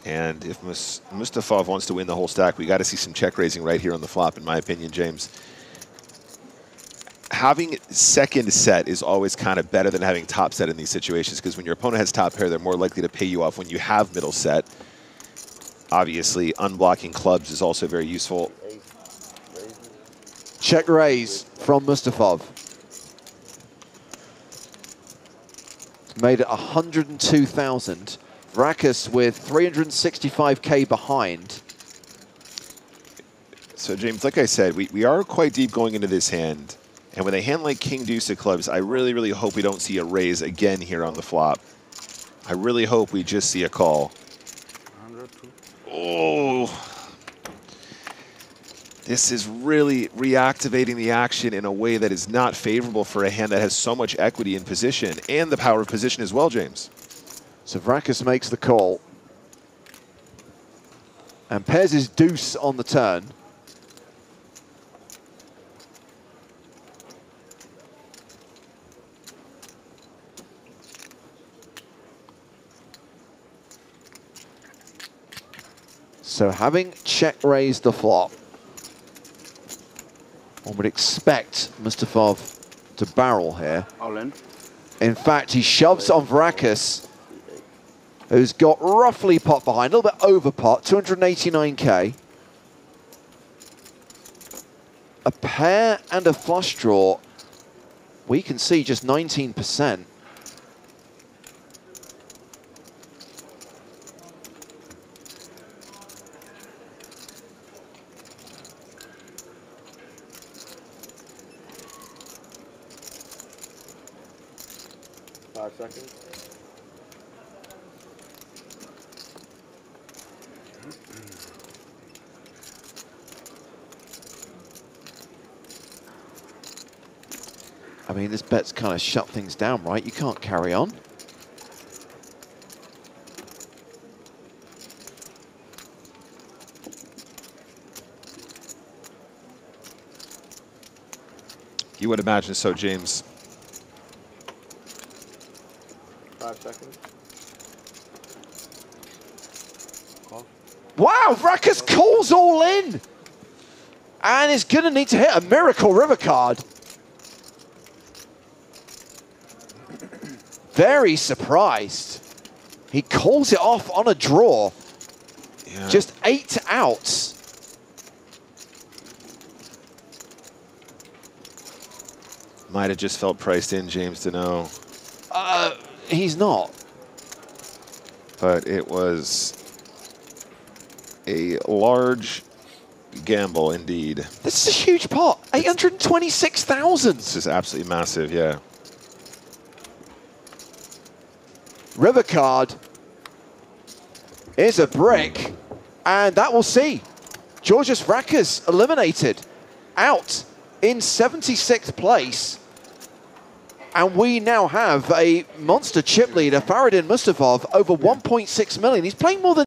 And if Mustafov wants to win the whole stack, we got to see some check raising right here on the flop, in my opinion, James. Having second set is always kind of better than having top set in these situations, because when your opponent has top pair, they're more likely to pay you off when you have middle set. Obviously, unblocking clubs is also very useful. Check raise from Mustafov. Made it 102,000. Vrakis with 365K behind. So, James, like I said, we are quite deep going into this hand. And with a hand like King Deuce of Clubs, I really, really hope we don't see a raise again here on the flop. I really hope we just see a call. Oh. This is really reactivating the action in a way that is not favorable for a hand that has so much equity in position and the power of position as well, James. So Vrakis makes the call. And pairs his deuce on the turn. So having check raised the flop, one would expect Mustafov to barrel here. All in. In fact, he shoves on Vrakis, who's got roughly pot behind, a little bit over pot, 289K. A pair and a flush draw, we can see just 19%. Seconds. I mean, this bet's kind of shut things down, right? You can't carry on. You would imagine so, James. 5 seconds. Wow, Vrakis calls all in. And is going to need to hit a Miracle River card. Very surprised. He calls it off on a draw. Yeah. Just 8 outs. Might have just felt priced in, James, to know. He's not. But it was a large gamble indeed. This is a huge pot. 826,000. This is absolutely massive, yeah. River card is a brick, and that will see Georgios Vrakas eliminated, out in 76th place. And we now have a monster chip leader, Faradin Mustafov, over 1.6 million. He's playing more than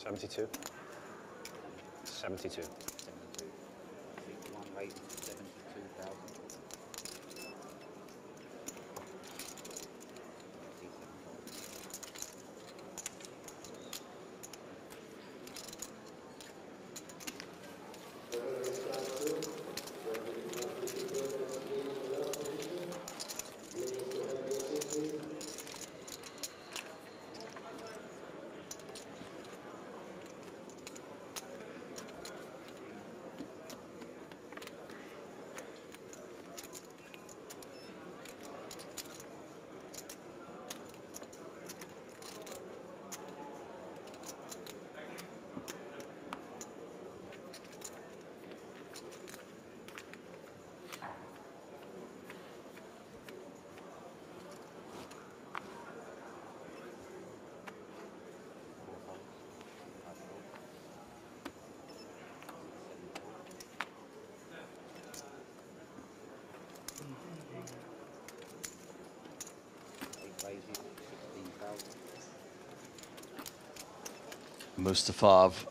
$72. 72. One rate 72,000. Mustafov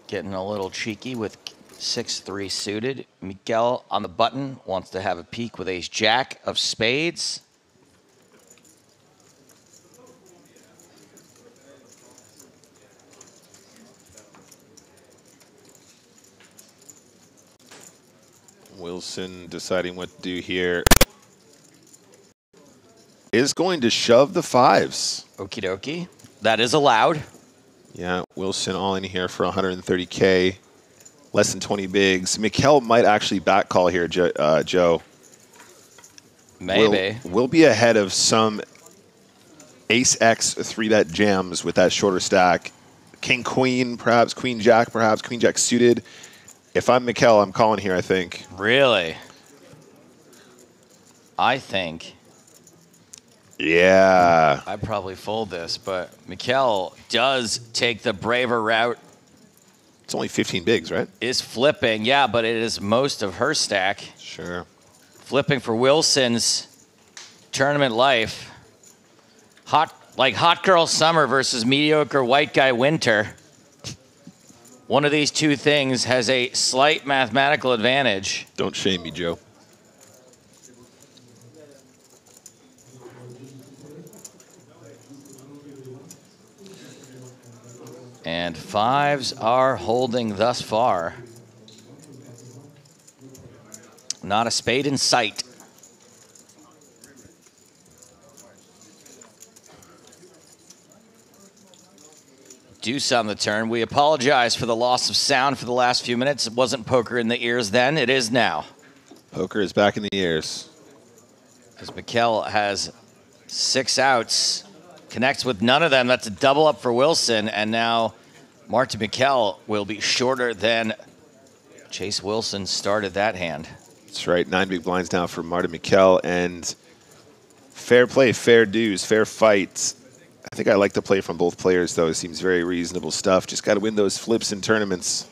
getting a little cheeky with 6-3 suited. Miguel on the button wants to have a peek with ace-jack of spades. Wilson deciding what to do here. Is going to shove the fives. Okie dokie. That is allowed. Yeah, Wilson all in here for 130K. Less than 20 bigs. Mikkel might actually back call here, Joe. Maybe. We'll be ahead of some ace-x 3-bet jams with that shorter stack. King-queen, perhaps. Queen-jack, perhaps. Queen-jack suited. If I'm Mikkel, I'm calling here, I think. Really? I think. Yeah. I'd probably fold this, but Mikkel does take the braver route. It's only 15 bigs, right? Is flipping, yeah, but it is most of her stack. Sure. Flipping for Wilson's tournament life. Hot girl summer versus mediocre white guy winter. One of these two things has a slight mathematical advantage. Don't shame me, Joe. And fives are holding thus far. Not a spade in sight. Deuce on the turn. We apologize for the loss of sound for the last few minutes. It wasn't poker in the ears then. It is now. Poker is back in the ears. As Mikkel has 6 outs. Connects with none of them. That's a double up for Wilson. And now Martin Mikkel will be shorter than Chase Wilson started that hand. That's right. 9 big blinds now for Martin Mikkel. And fair play, fair dues, fair fight. I think I like the play from both players, though. It seems very reasonable stuff. Just got to win those flips in tournaments.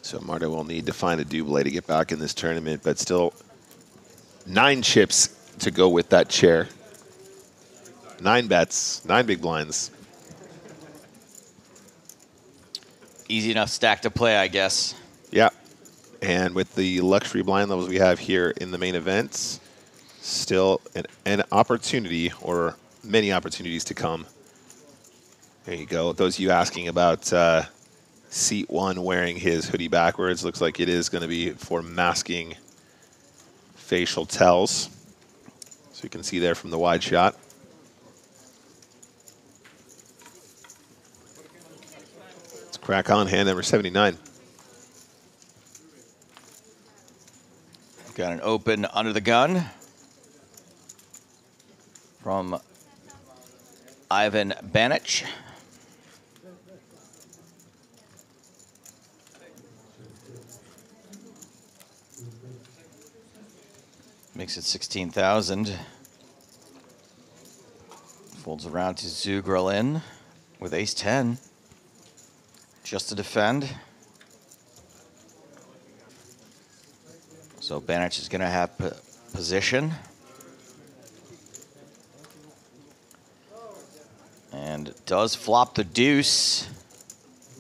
So Marta will need to find a double to get back in this tournament, but still 9 chips to go with that chair. 9 bets, 9 big blinds. Easy enough stack to play, I guess. Yeah. And with the luxury blind levels we have here in the main events, still an opportunity, or many opportunities to come. There you go. Those of you asking about Seat 1 wearing his hoodie backwards, looks like it is going to be for masking facial tells. So you can see there from the wide shot. Let's crack on hand number 79. Got an open under the gun from Ivan Banic. Makes it 16,000. Folds around to Zugralin with ace-10. Just to defend. So Banic is going to have position. And does flop the deuce.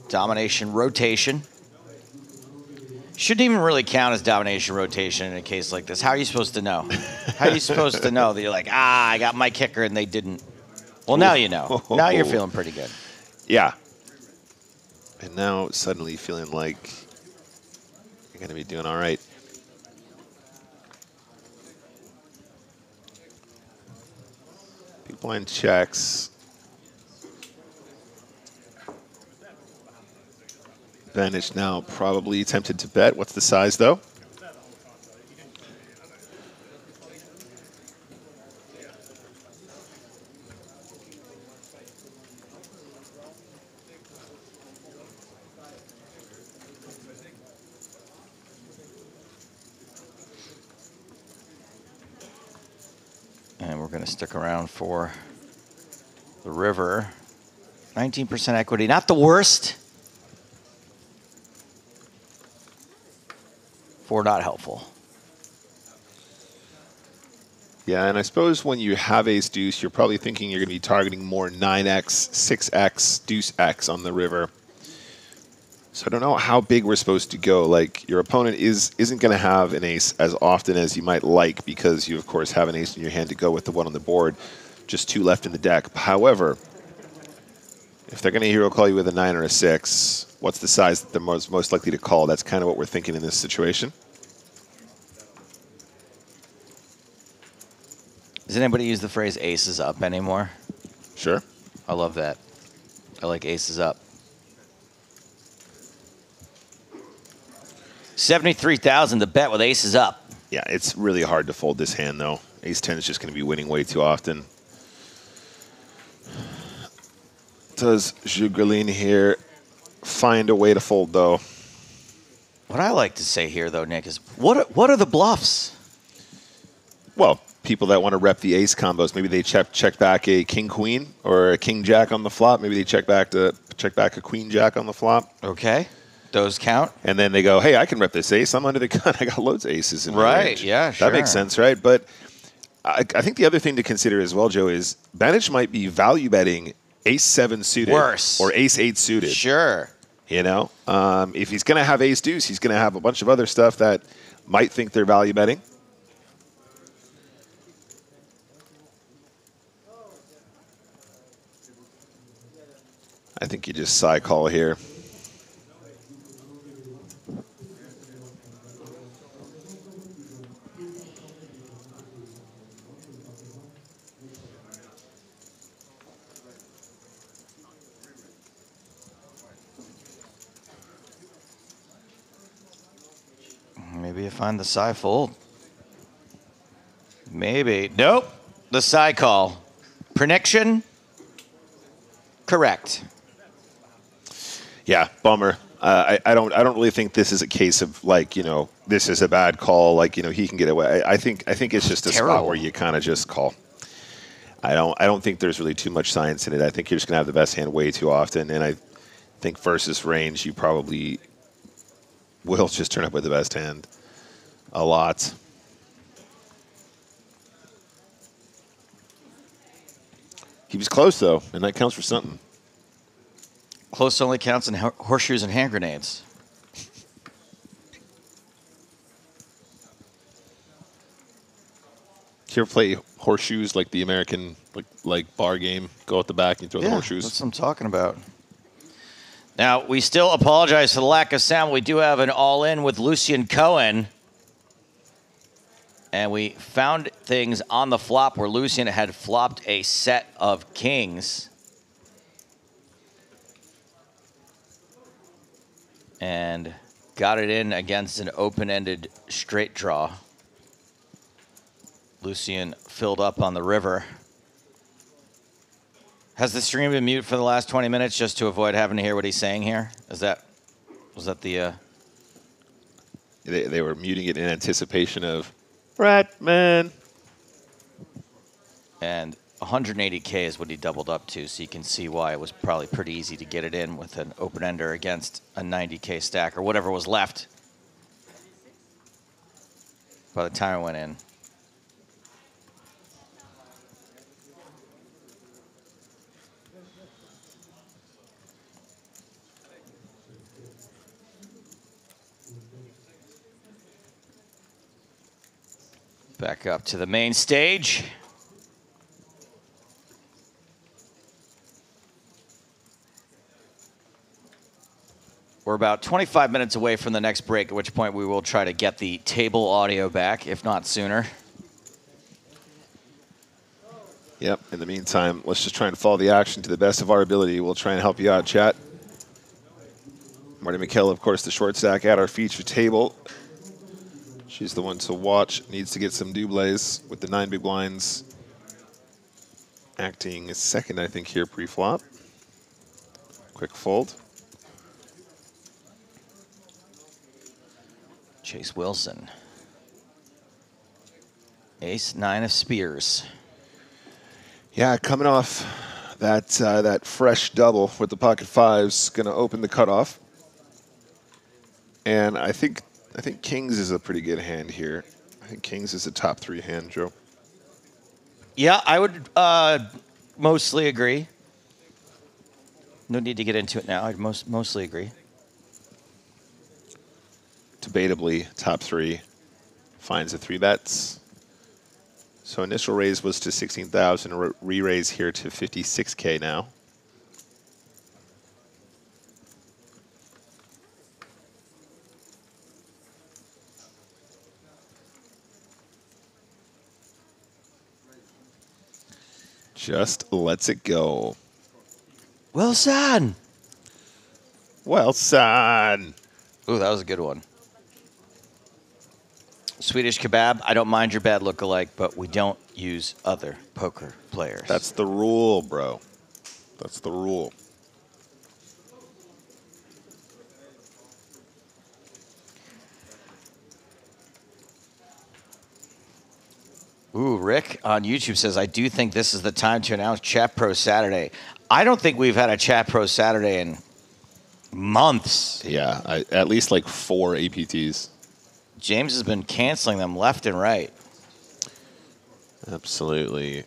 Domination rotation. Shouldn't even really count as domination rotation in a case like this. How are you supposed to know? How are you supposed to know that you're like, I got my kicker and they didn't? Well, now you know. Now you're feeling pretty good. Yeah. And now suddenly feeling like you're going to be doing all right. Big blind checks. Banic now probably tempted to bet. What's the size, though? we're going to stick around for the river. 19% equity, not the worst. 4 not helpful. Yeah, and I suppose when you have ace deuce, you're probably thinking you're going to be targeting more 9x, 6x, deuce x on the river. So I don't know how big we're supposed to go. Like, your opponent isn't going to have an ace as often as you might like because you, of course, have an ace in your hand to go with the one on the board. Just 2 left in the deck. However, if they're going to hero call you with a 9 or a 6, what's the size that they're most likely to call? That's kind of what we're thinking in this situation. Does anybody use the phrase aces up anymore? Sure. I love that. I like aces up. 73,000 to bet with aces up. Yeah, it's really hard to fold this hand, though. Ace 10 is just going to be winning way too often. Does Jugelin here find a way to fold, though? What I like to say here, though, Nick, is what are the bluffs? Well, people that want to rep the ace combos, maybe they check back a king-queen or a king-jack on the flop. Maybe they check back a queen-jack on the flop. Okay. Those count. And then they go, hey, I can rep this ace. I'm under the gun. I got loads of aces in my range. Yeah, sure. That makes sense, right? But I think the other thing to consider as well, Joe, is Banich might be value betting ace 7 suited. Worse. Or ace 8 suited. Sure. You know? If he's going to have ace deuce, he's going to have a bunch of other stuff that might think they're value betting. I think you just side call here. Maybe you find the side fold. Maybe. Nope. The side call. Prediction? Correct. Yeah, bummer. I don't really think this is a case of like, you know, this is a bad call. Like, you know, he can get away. I think it's just a spot where you kind of just call. I don't think there's really too much science in it. I think you're just gonna have the best hand way too often, and I think versus range, you probably will just turn up with the best hand a lot. He was close though, and that counts for something. Close only counts in horseshoes and hand grenades. Do you ever play horseshoes like the American like bar game? Go at the back and throw the horseshoes. That's what I'm talking about. Now, we still apologize for the lack of sound. We do have an all-in with Lucian Cohen. And we found things on the flop where Lucian had flopped a set of kings. And got it in against an open-ended straight draw. Lucian filled up on the river. Has the stream been mute for the last 20 minutes just to avoid having to hear what he's saying here? Was that the... They were muting it in anticipation of Ratman. And 180K is what he doubled up to, so you can see why it was probably pretty easy to get it in with an open-ender against a 90K stack or whatever was left by the time it went in. Back up to the main stage. We're about 25 minutes away from the next break, at which point we will try to get the table audio back, if not sooner. Yep. In the meantime, let's just try and follow the action to the best of our ability. We'll try and help you out, chat. Marty McKell, of course, the short stack at our feature table. She's the one to watch. Needs to get some doubles with the 9 big blinds. Acting second, I think, here pre-flop. Quick fold. Chase Wilson. Ace 9 of spears. Yeah, coming off that fresh double with the pocket fives, going to open the cutoff. And I think Kings is a pretty good hand here. I think Kings is a top 3 hand, Joe. Yeah, I would mostly agree. No need to get into it now. I'd mostly agree. Debatably, top 3 finds the 3 bets. So initial raise was to 16,000, re-raise here to 56K now. Just lets it go. Wilson! Wilson! Ooh, that was a good one. Swedish Kebab, I don't mind your bad lookalike, but we don't use other poker players. That's the rule, bro. That's the rule. Ooh, Rick on YouTube says, I do think this is the time to announce Chat Pro Saturday. I don't think we've had a Chat Pro Saturday in months. Yeah, at least like 4 APTs. James has been canceling them left and right. Absolutely.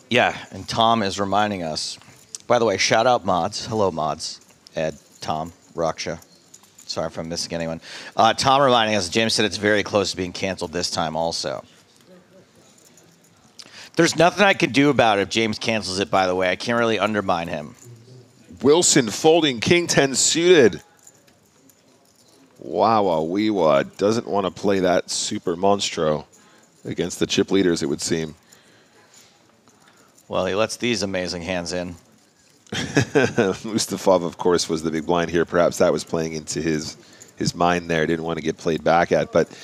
Yeah, and Tom is reminding us. By the way, shout out mods. Hello, mods. Ed, Tom, Raksha. Sorry if I'm missing anyone. Tom reminding us, James said it's very close to being canceled this time also. There's nothing I can do about it if James cancels it, by the way. I can't really undermine him. Wilson folding King 10 suited. Wow, doesn't want to play that super monstro against the chip leaders, it would seem. Well, he lets these amazing hands in. Mustafov, of course, was the big blind here. Perhaps that was playing into his mind there. Didn't want to get played back at. But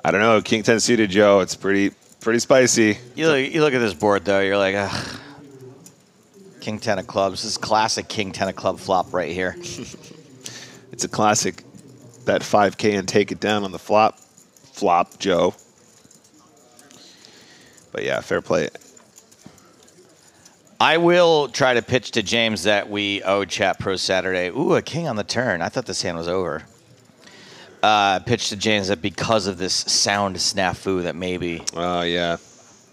I don't know. King 10 suited, Joe. It's pretty spicy. You look at this board, though. You're like, ugh. King 10 of clubs. This is classic King 10 of club flop right here. It's a classic. Bet 5K and take it down on the flop, Joe. But yeah, fair play. I will try to pitch to James that we owe Chat Pro Saturday. Ooh, a king on the turn. I thought this hand was over. Pitch to James that because of this sound snafu that maybe. Yeah.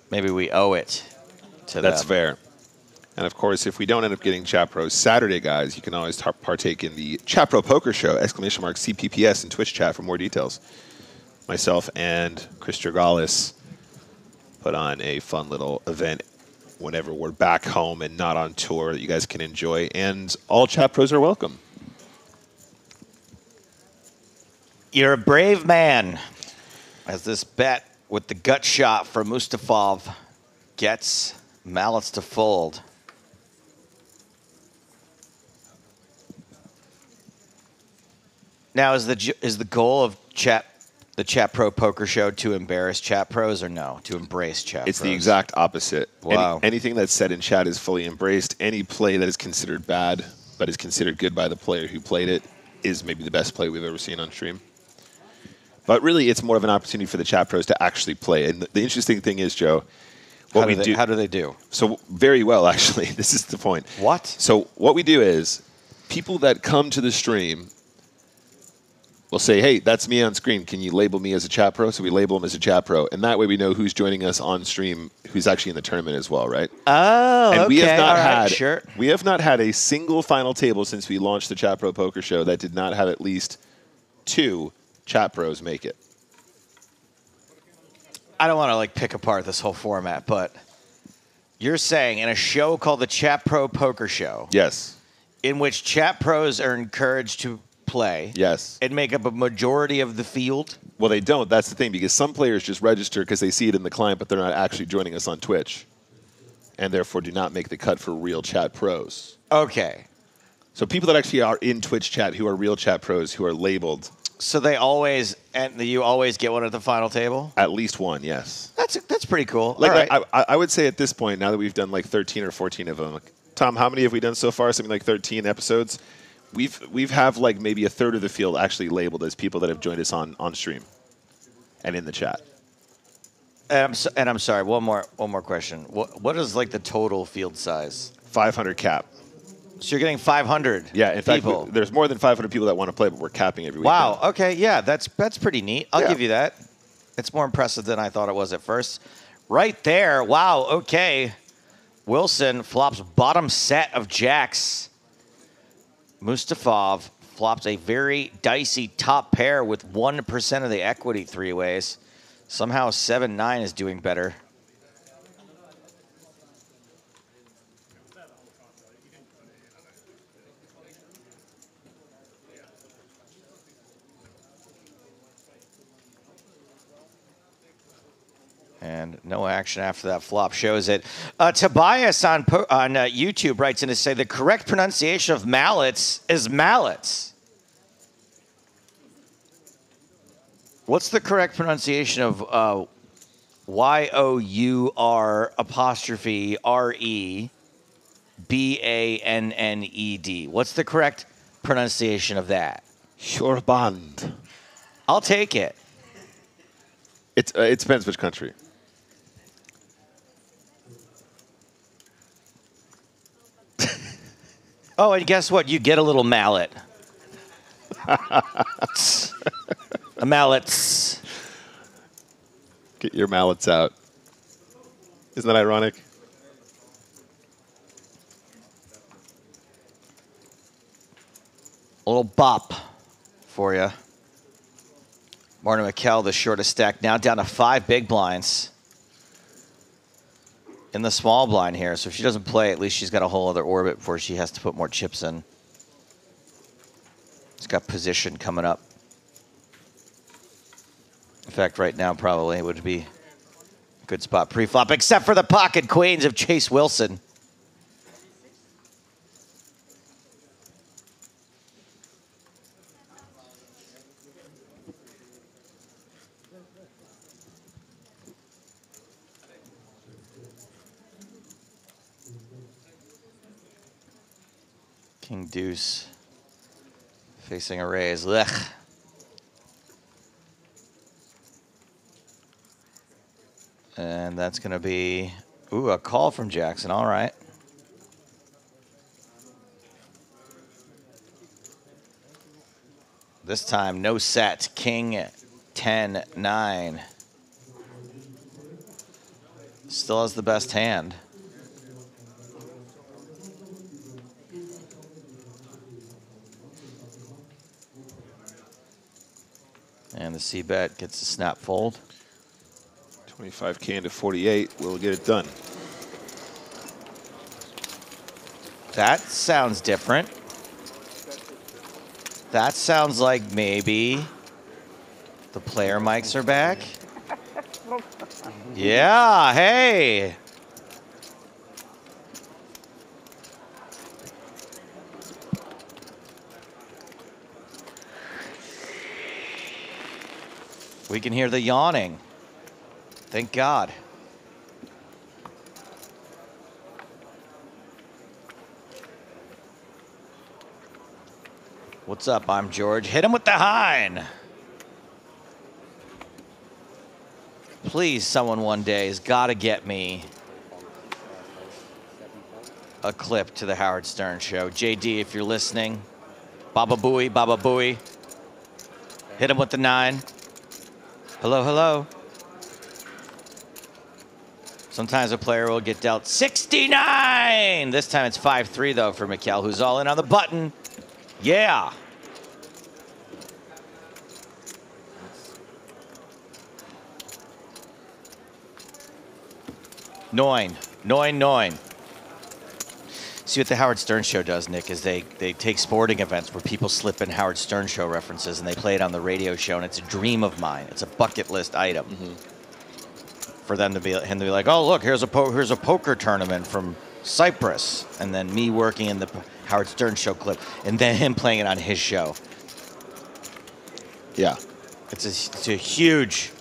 Maybe we owe it to them. That's fair. And of course, if we don't end up getting Chat Pro Saturday, guys, you can always partake in the Chat Pro Poker Show, !CPPS in Twitch chat for more details. Myself and Chris Dragalis put on a fun little event whenever we're back home and not on tour that you guys can enjoy. And all Chat Pros are welcome. You're a brave man. As this bet with the gut shot from Mustafov gets mallets to fold. Now, is the goal of the Chat Pro Poker Show to embarrass Chat Pros or no? To embrace Chat Pros? It's the exact opposite. Wow. Anything that's said in chat is fully embraced. Any play that is considered bad but is considered good by the player who played it is maybe the best play we've ever seen on stream. But really, it's more of an opportunity for the Chat Pros to actually play. And the interesting thing is, Joe, how do they do? So very well, actually. This is the point. What? So what we do is people that come to the stream will say, hey, that's me on screen. Can you label me as a Chat Pro? So we label them as a Chat Pro. And that way we know who's joining us on stream, who's actually in the tournament as well, right? Oh, and okay. we have not Sure. We have not had a single final table since we launched the Chat Pro Poker Show that did not have at least 2 Chat Pros make it. I don't want to pick apart this whole format, but you're saying in a show called the Chat Pro Poker Show, yes, in which Chat Pros are encouraged to play, yes, and make up a majority of the field. Well, they don't. That's the thing, because some players just register because they see it in the client, but they're not actually joining us on Twitch, and therefore do not make the cut for real Chat Pros. Okay. So people that actually are in Twitch chat who are real Chat Pros who are labeled. So you always get one at the final table? At least one, yes. That's pretty cool. All right. I would say at this point, now that we've done 13 or 14 of them, Tom, how many have we done so far? Something like 13 episodes. We've have maybe a third of the field actually labeled as people that have joined us on stream and in the chat. And I'm sorry. One more question. What is like the total field size? 500 cap. So you're getting 500. Yeah. In fact, there's more than 500 people that want to play, but we're capping every week. Wow. Okay. Yeah. That's pretty neat. I'll give you that. It's more impressive than I thought it was at first. Right there. Wow. Okay. Wilson flops bottom set of jacks. Mustafov flops a very dicey top pair with 1% of the equity three ways. Somehow 7-9 is doing better. And no action after that flop shows it. Tobias on YouTube writes in to say the correct pronunciation of mallets is mallets. What's the correct pronunciation of YOUREBANNED? What's the correct pronunciation of that? Shorband. I'll take it. It depends which country. Oh, and guess what? You get a little mallet. A mallet. Get your mallets out. Isn't that ironic? A little bop for you. Marta McKell, the shortest stack, now down to 5 big blinds in the small blind here. So if she doesn't play, at least she's got a whole other orbit before she has to put more chips in. She's got position coming up. In fact, right now probably would be a good spot pre-flop, except for the pocket queens of Chase Wilson. King deuce facing a raise. Ugh. And that's going to be, a call from Jackson. All right. This time, no set. King 10-9. Still has the best hand. And the C-bet gets a snap fold. 25K into 48. We'll get it done. That sounds different. That sounds like maybe the player mics are back. Yeah, hey. We can hear the yawning. Thank God. What's up? I'm George. Hit him with the hind. Please, someone one day has got to get me a clip to the Howard Stern show. JD, if you're listening, Baba Booey, Baba Booey. Hit him with the 9. Hello, hello. Sometimes a player will get dealt 69. This time it's 5-3, though, for McKell, who's all in on the button. Yeah. Nine. See what the Howard Stern show does, Nick, is they take sporting events where people slip in Howard Stern show references and they play it on the radio show, and it's a dream of mine. It's a bucket list item for them to be like, oh look, here's a poker tournament from Cyprus, and then me working in the Howard Stern show clip, and then him playing it on his show. Yeah, it's a huge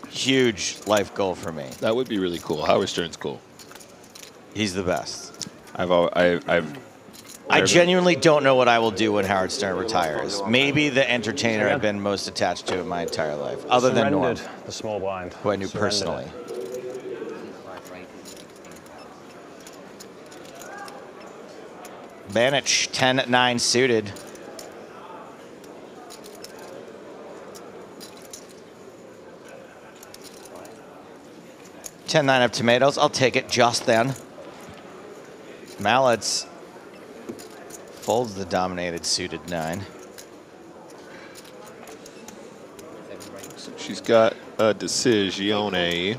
life goal for me. That would be really cool. Howard Stern's cool. He's the best. I genuinely don't know what I will do when Howard Stern retires. Maybe the entertainer I've been most attached to in my entire life, other than Norm, the small blind, who I knew personally. Banich, 10-9 suited. $10-9 of tomatoes. I'll take it just then. Mallets folds the dominated suited 9. She's got a Decisione.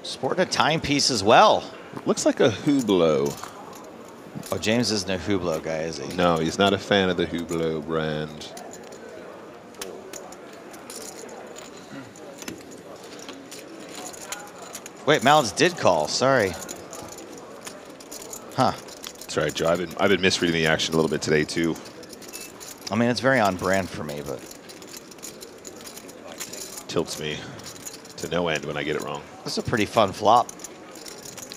Sporting a timepiece as well. Looks like a Hublot. Oh, James isn't a Hublot guy, is he? No, he's not a fan of the Hublot brand. Wait, Mallets did call. Sorry. Huh. That's right, Joe. I've been misreading the action a little bit today too. I mean, it's very on brand for me, but tilts me to no end when I get it wrong. this is a pretty fun flop.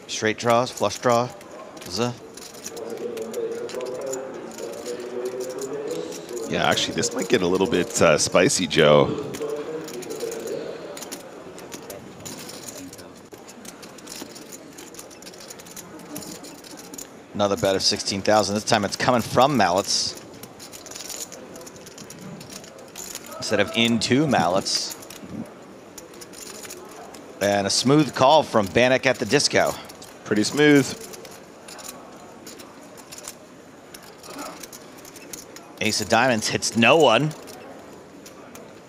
Straight draws, flush draw. Yeah, actually, this might get a little bit spicy, Joe. Another bet of 16,000. This time it's coming from Mallets instead of into Mallets. And a smooth call from Bannock at the disco. Pretty smooth. Ace of diamonds hits no one.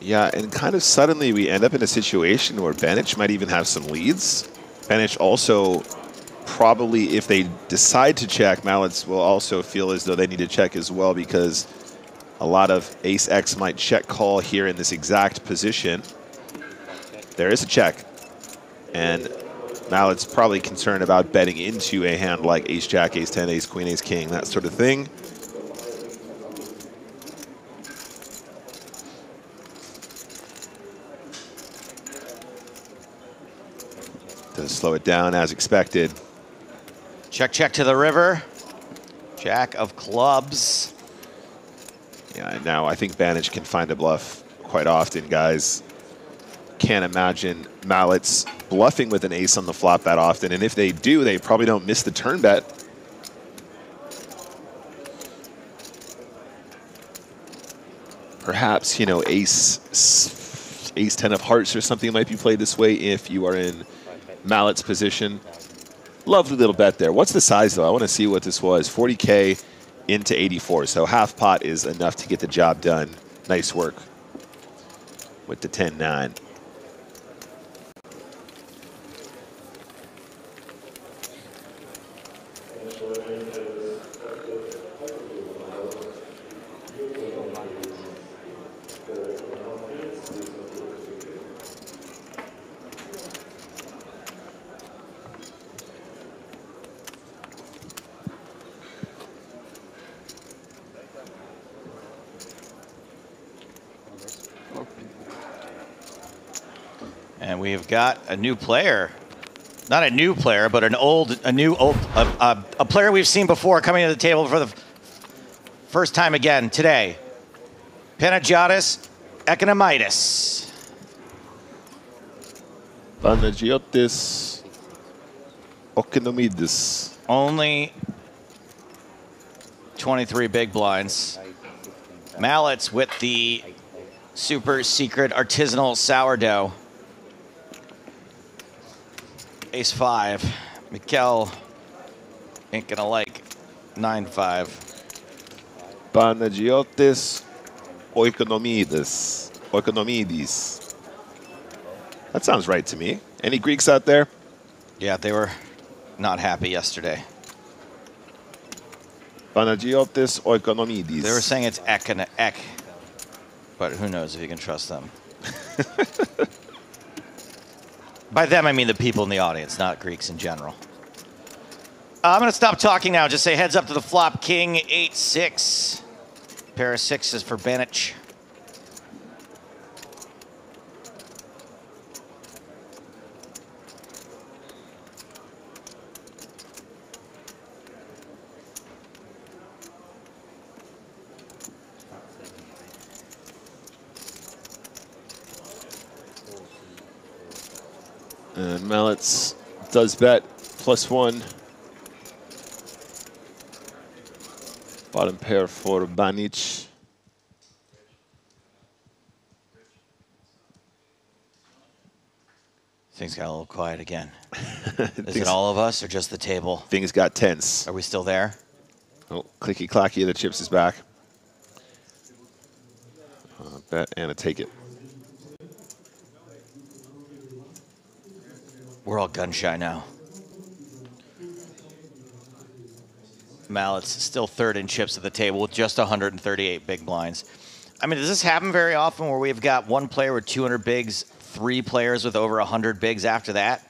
Yeah, and kind of suddenly we end up in a situation where Banich might even have some leads. Banich also probably, if they decide to check, Mallets will also feel as though they need to check as well, because a lot of Ace X might check call here in this exact position. There is a check. And Mallet's probably concerned about betting into a hand like Ace Jack, Ace 10, Ace Queen, Ace King, that sort of thing. Does slow it down as expected. Check, check to the river. Jack of clubs. Yeah, now I think Banich can find a bluff quite often, guys. Can't imagine Mallets bluffing with an ace on the flop that often, and if they do, they probably don't miss the turn bet. Perhaps, you know, ace 10 of hearts or something might be played this way if you are in Mallet's position. Lovely little bet there. What's the size, though? I want to see what this was. 40K into 84, so half pot is enough to get the job done. Nice work with the 10-9. And we've got a new player. Not a new player, but a player we've seen before coming to the table for the first time again today. Panagiotis Economitis. Panagiotis Economitis. Only 23 big blinds. Mallets with the super secret artisanal sourdough. Ace 5. Mikkel ain't gonna like 9-5. Panagiotis Oikonomidis. Oikonomidis. That sounds right to me. Any Greeks out there? Yeah, they were not happy yesterday. Panagiotis Oikonomidis. They were saying it's ek, but who knows if you can trust them. By them, I mean the people in the audience, not Greeks in general. I'm going to stop talking now. Just say heads up to the flop. King 8-6. Pair of sixes for Banich. And Mallets does bet +1. Bottom pair for Banic. Things got a little quiet again. Is it all of us or just the table? Things got tense. Are we still there? Oh, clicky clacky, the chips is back. Bet and a take it. We're all gun shy now. Mallet's still third in chips at the table with just 138 big blinds. I mean, does this happen very often where we've got one player with 200 bigs, 3 players with over 100 bigs after that?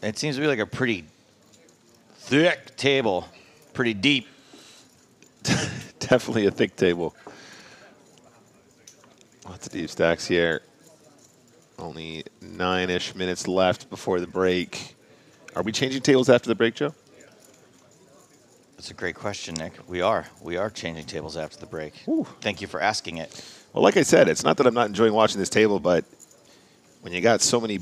It seems to be like a pretty thick table, pretty deep. Definitely a thick table. Lots of deep stacks here. Only 9-ish minutes left before the break. Are we changing tables after the break, Joe? That's a great question, Nick. We are. We are changing tables after the break. Ooh. Thank you for asking it. Well, like I said, it's not that I'm not enjoying watching this table, but when you got so many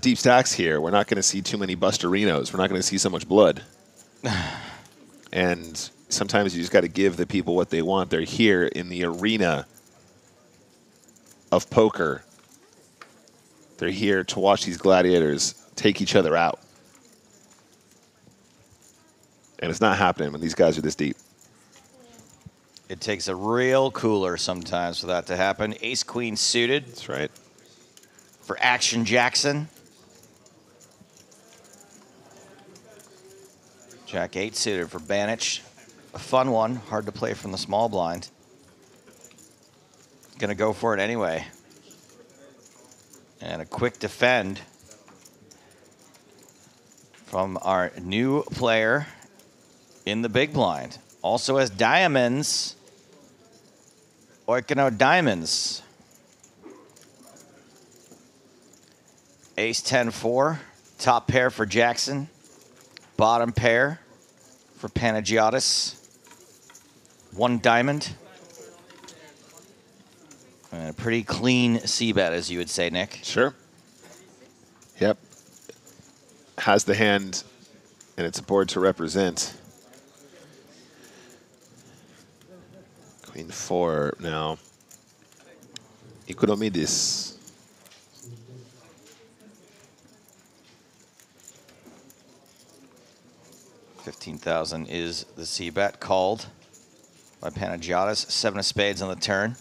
deep stacks here, we're not going to see too many Busterinos. We're not going to see so much blood. And sometimes you just got to give the people what they want. They're here in the arena of poker. They're here to watch these gladiators take each other out. And it's not happening when these guys are this deep. It takes a real cooler sometimes for that to happen. Ace-queen suited. That's right. For Action Jackson. Jack-8 suited for Banich. A fun one. Hard to play from the small blind. Gonna go for it anyway. And a quick defend from our new player in the big blind. Also has diamonds. Oikano diamonds. Ace 10-4. Top pair for Jackson. Bottom pair for Panagiotis. 1 diamond. And a pretty clean c-bet, as you would say, Nick. Sure. Yep. Has the hand, and it's a board to represent. Queen 4 now. Economidis. $15,000 is the c-bet called by Panagiotis. 7 of spades on the turn.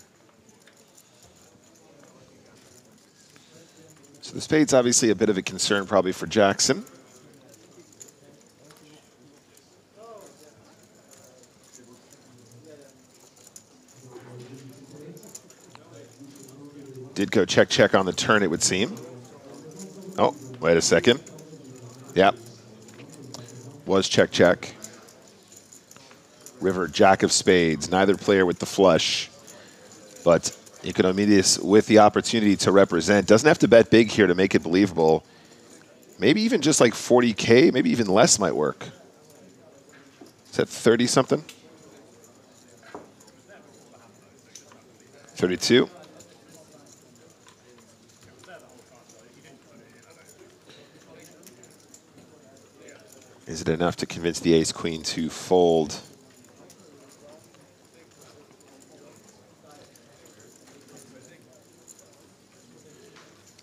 So the spade's obviously a bit of a concern probably for Jackson. Did go check, check on the turn, it would seem. Oh, wait a second. Yep. Was check, check. River, Jack of spades. Neither player with the flush. But Economidis with the opportunity to represent. Doesn't have to bet big here to make it believable. Maybe even just like 40K, maybe even less might work. Is that 30-something? 32? Is it enough to convince the ace-queen to fold?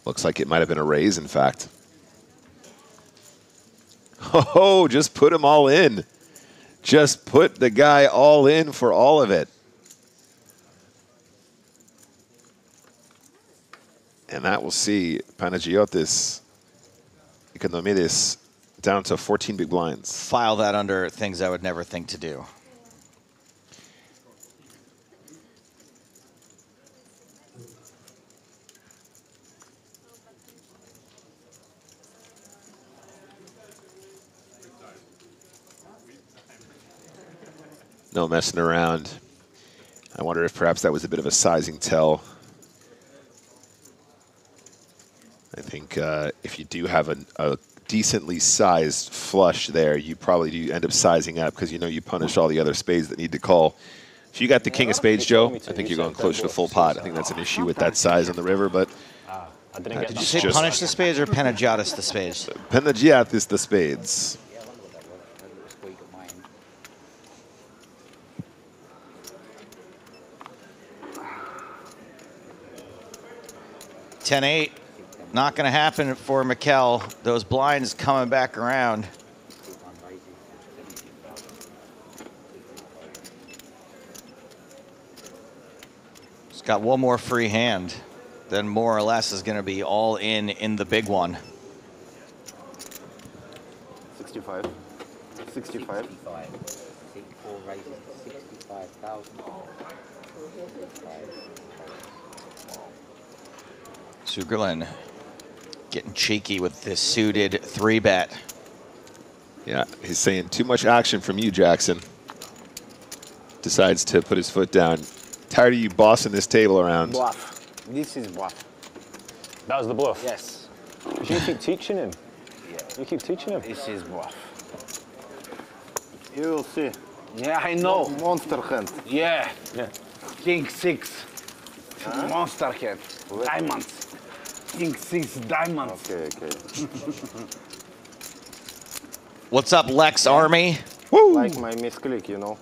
Looks like it might have been a raise, in fact. Oh, just put him all in. Just put the guy all in for all of it. And that will see Panagiotis, Economidis, down to 14 big blinds. File that under things I would never think to do. No messing around. I wonder if perhaps that was a bit of a sizing tell. I think if you do have a decently sized flush there, you probably do end up sizing up because you know you punish all the other spades that need to call. If you got the king of spades, Joe, I think you're going closer to full pot. I think that's an issue with that size on the river, but... Did you say punish the spades or Panagiotis the spades? Panagiotis the spades. 10-8. Not going to happen for Mikel. Those blinds coming back around. He's got one more free hand. Then more or less is going to be all in the big one. 65. 65. 4 raises to 65,000. Sugarlin getting cheeky with this suited 3-bet. Yeah, he's saying too much action from you, Jackson. Decides to put his foot down. Tired of you bossing this table around. Bluff. This is bluff. That was the bluff? Yes. You keep teaching him. Yeah. You keep teaching him. This is bluff. You will see. Yeah, I know. Monster hand. Yeah. Yeah. King 6. Monster hand. Diamonds. King 6 diamonds. Okay, okay. What's up, Lex Army? Woo! Like my misclick, you know.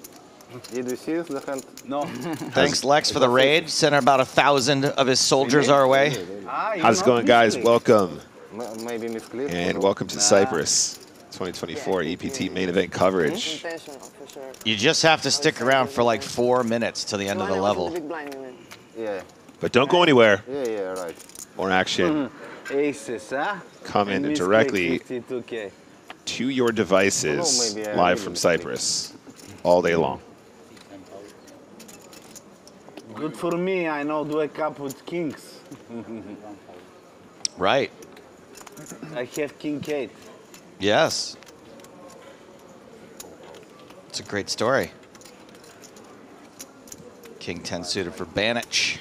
Did you see the hand? No. Thanks, Lex, for the raid. Sent about 1,000 of his soldiers our way. How's it going, guys? Welcome. Maybe misclick. And welcome to Cyprus 2024 EPT main event coverage. Intentional, for sure. You just have to stick around for like 4 minutes till the end of the level. Big blind, you mean? Yeah. But don't go anywhere. Yeah, yeah, right. More action Aces, huh? coming And directly 52K. to your devices maybe I live made a from mistake. Cyprus all day long. Good for me, I know to wake up with kings. Right. I have king 8. Yes. It's a great story. King 10 suited for Banich.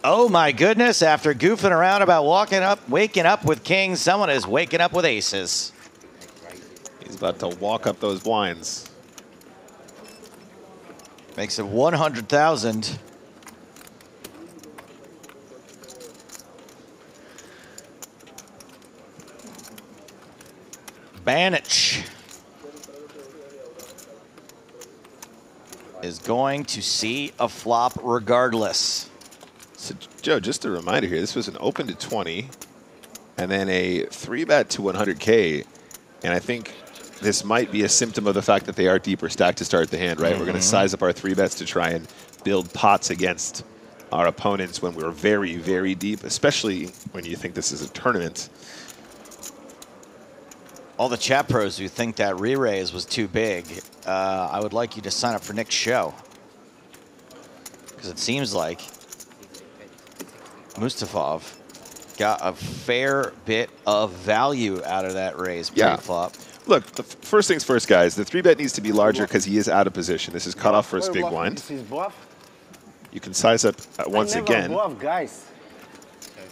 Oh my goodness, after goofing around about waking up with kings, someone is waking up with aces. He's about to walk up those blinds. Makes it 100,000. Banich is going to see a flop regardless. So, Joe, just a reminder here, this was an open to 20 and then a 3-bet to 100K. And I think this might be a symptom of the fact that they are deeper stacked to start the hand, right? We're going to size up our 3-bets to try and build pots against our opponents when we're very, very deep, especially when you think this is a tournament. All the chat pros who think that re-raise was too big, I would like you to sign up for Nick's show. Because it seems like Mustafov got a fair bit of value out of that raise pre-flop. Look, the first things first, guys. The 3-bet needs to be larger because he is out of position. This is cut off for his big blind. This is bluff. You can size up once again. Bluff, guys.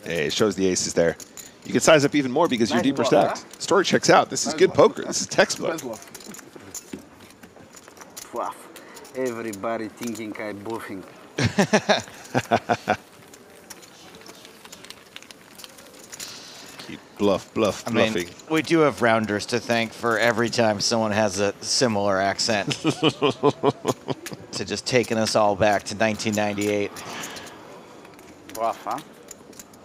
Hey, it shows the aces there. You can size up even more because you're deeper bluff, stacked. Story checks out. This is good poker. This is textbook. Bluff. Everybody thinking I'm bluffing. Keep bluffing. I mean, we do have rounders to thank for every time someone has a similar accent. To just taking us all back to 1998. Bluff, huh?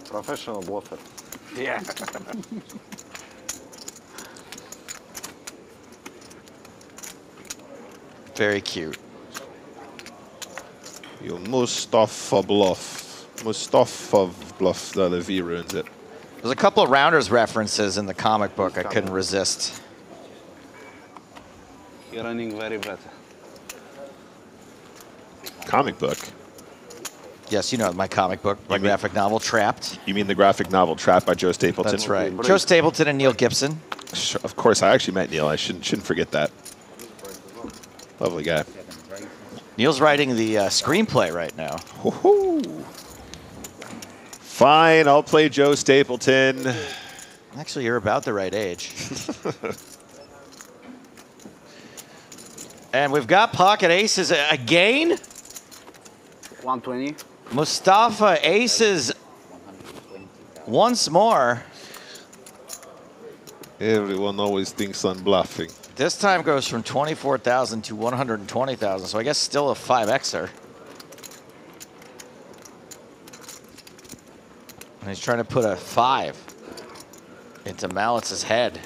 Professional bluffer. Yeah. Very cute. You Mustafa bluff. Mustafa bluff. The V ruins it. There's a couple of rounders references in the comic book I couldn't resist. You're running very bad. Comic book? Yes, you know my comic book, my graphic novel, Trapped. You mean the graphic novel Trapped by Joe Stapleton? That's right. Joe Stapleton and Neil Gibson. Sure, of course, I actually met Neil. I shouldn't forget that. Lovely guy. Neil's writing the screenplay right now. Fine, I'll play Joe Stapleton. Actually, you're about the right age. And we've got pocket aces again. 120. Mustafa aces once more. Everyone always thinks I'm bluffing. This time goes from 24,000 to 120,000, so I guess still a 5Xer. And he's trying to put a 5 into Malice's head.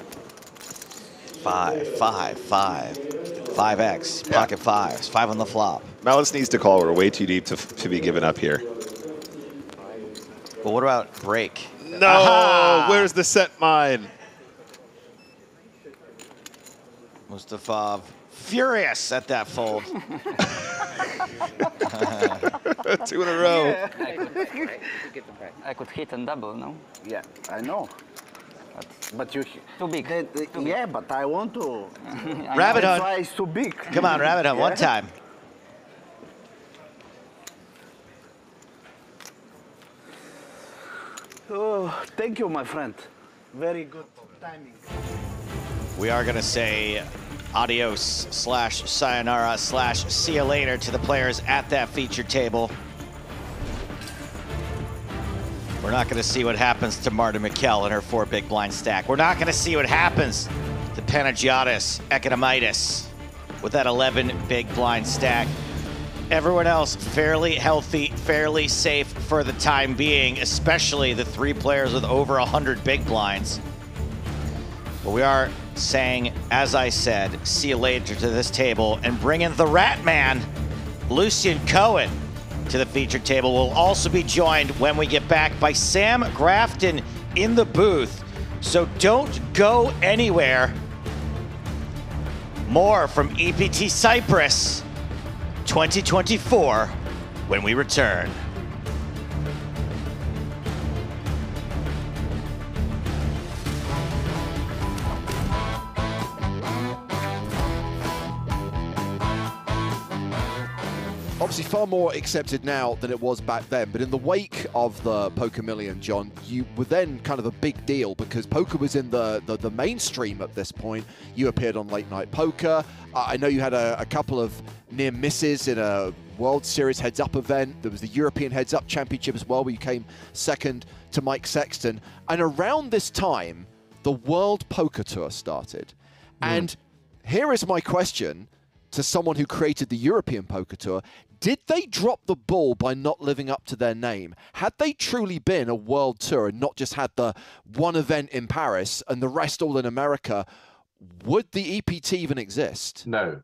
5, 5, 5. 5X, pocket fives, 5 on the flop. Malice needs to call. We're way too deep to be given up here. But what about break? No, Aha! Where's the set mine? Mustafov furious at that fold. 2 in a row. Yeah. I could hit and double, no? Yeah, I know. But you too big. Yeah, but I want to. Rabbit That's hunt. why it's too big. Come on, rabbit hunt, one time. Oh, thank you, my friend. Very good timing. We are going to say adios / sayonara / see you later to the players at that featured table. We're not going to see what happens to Marta Mikkel and her 4 big blind stack. We're not going to see what happens to Panagiotis Ekonomidis with that 11 big blind stack. Everyone else fairly healthy, fairly safe for the time being, especially the 3 players with over 100 big blinds. But we are saying, as I said, see you later to this table and bring in the Rat Man, Lucian Cohen, to the featured table. We'll also be joined when we get back by Sam Grafton in the booth. So don't go anywhere. More from EPT Cyprus 2024 when we return. Obviously far more accepted now than it was back then, but in the wake of the Poker Million, John, you were then kind of a big deal because poker was in the mainstream at this point. You appeared on Late Night Poker. I know you had a couple of near misses in a World Series heads-up event. There was the European Heads-Up Championship as well, where you came second to Mike Sexton. And around this time, the World Poker Tour started. And here is my question to someone who created the European Poker Tour. Did they drop the ball by not living up to their name? Had they truly been a world tour and not just had the one event in Paris and the rest all in America, would the EPT even exist? No.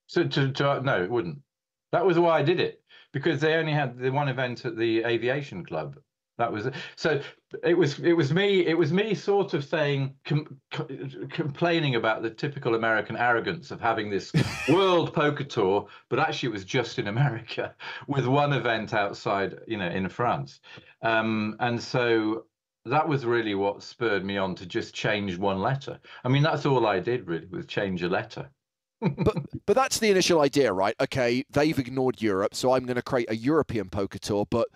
So no, it wouldn't. That was why I did it, because they only had the one event at the Aviation Club. That was so. It was me sort of saying, complaining about the typical American arrogance of having this world poker tour, but actually it was just in America with one event outside, in France, and so that was really what spurred me on to just change one letter. I mean, that's all I did really, was change a letter. But that's the initial idea, right? Okay, they've ignored Europe, so I'm going to create a European poker tour, but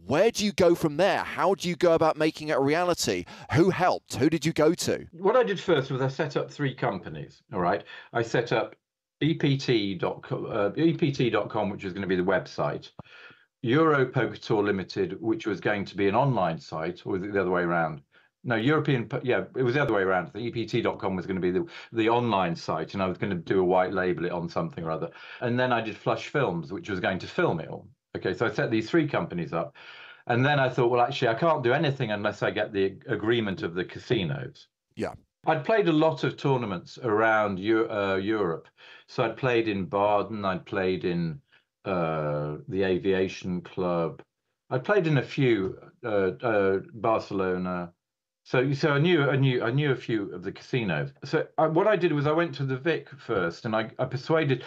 where do you go from there? How do you go about making it a reality? Who helped? Who did you go to? What I did first was I set up 3 companies, all right? I set up EPT.com, which was going to be the website, Euro Poker Tour Limited, which was going to be an online site, or was it the other way around? No, yeah, it was the other way around. The EPT.com was going to be the online site, and I was going to do a white label it on something or other. And then I did Flush Films, which was going to film it all. Okay, so I set these 3 companies up. And then I thought, well, actually, I can't do anything unless I get the agreement of the casinos. Yeah. I'd played a lot of tournaments around Europe. So I'd played in Baden, I'd played in the Aviation Club. I'd played in a few, Barcelona. So I knew a few of the casinos. So what I did was I went to the Vic first, and I persuaded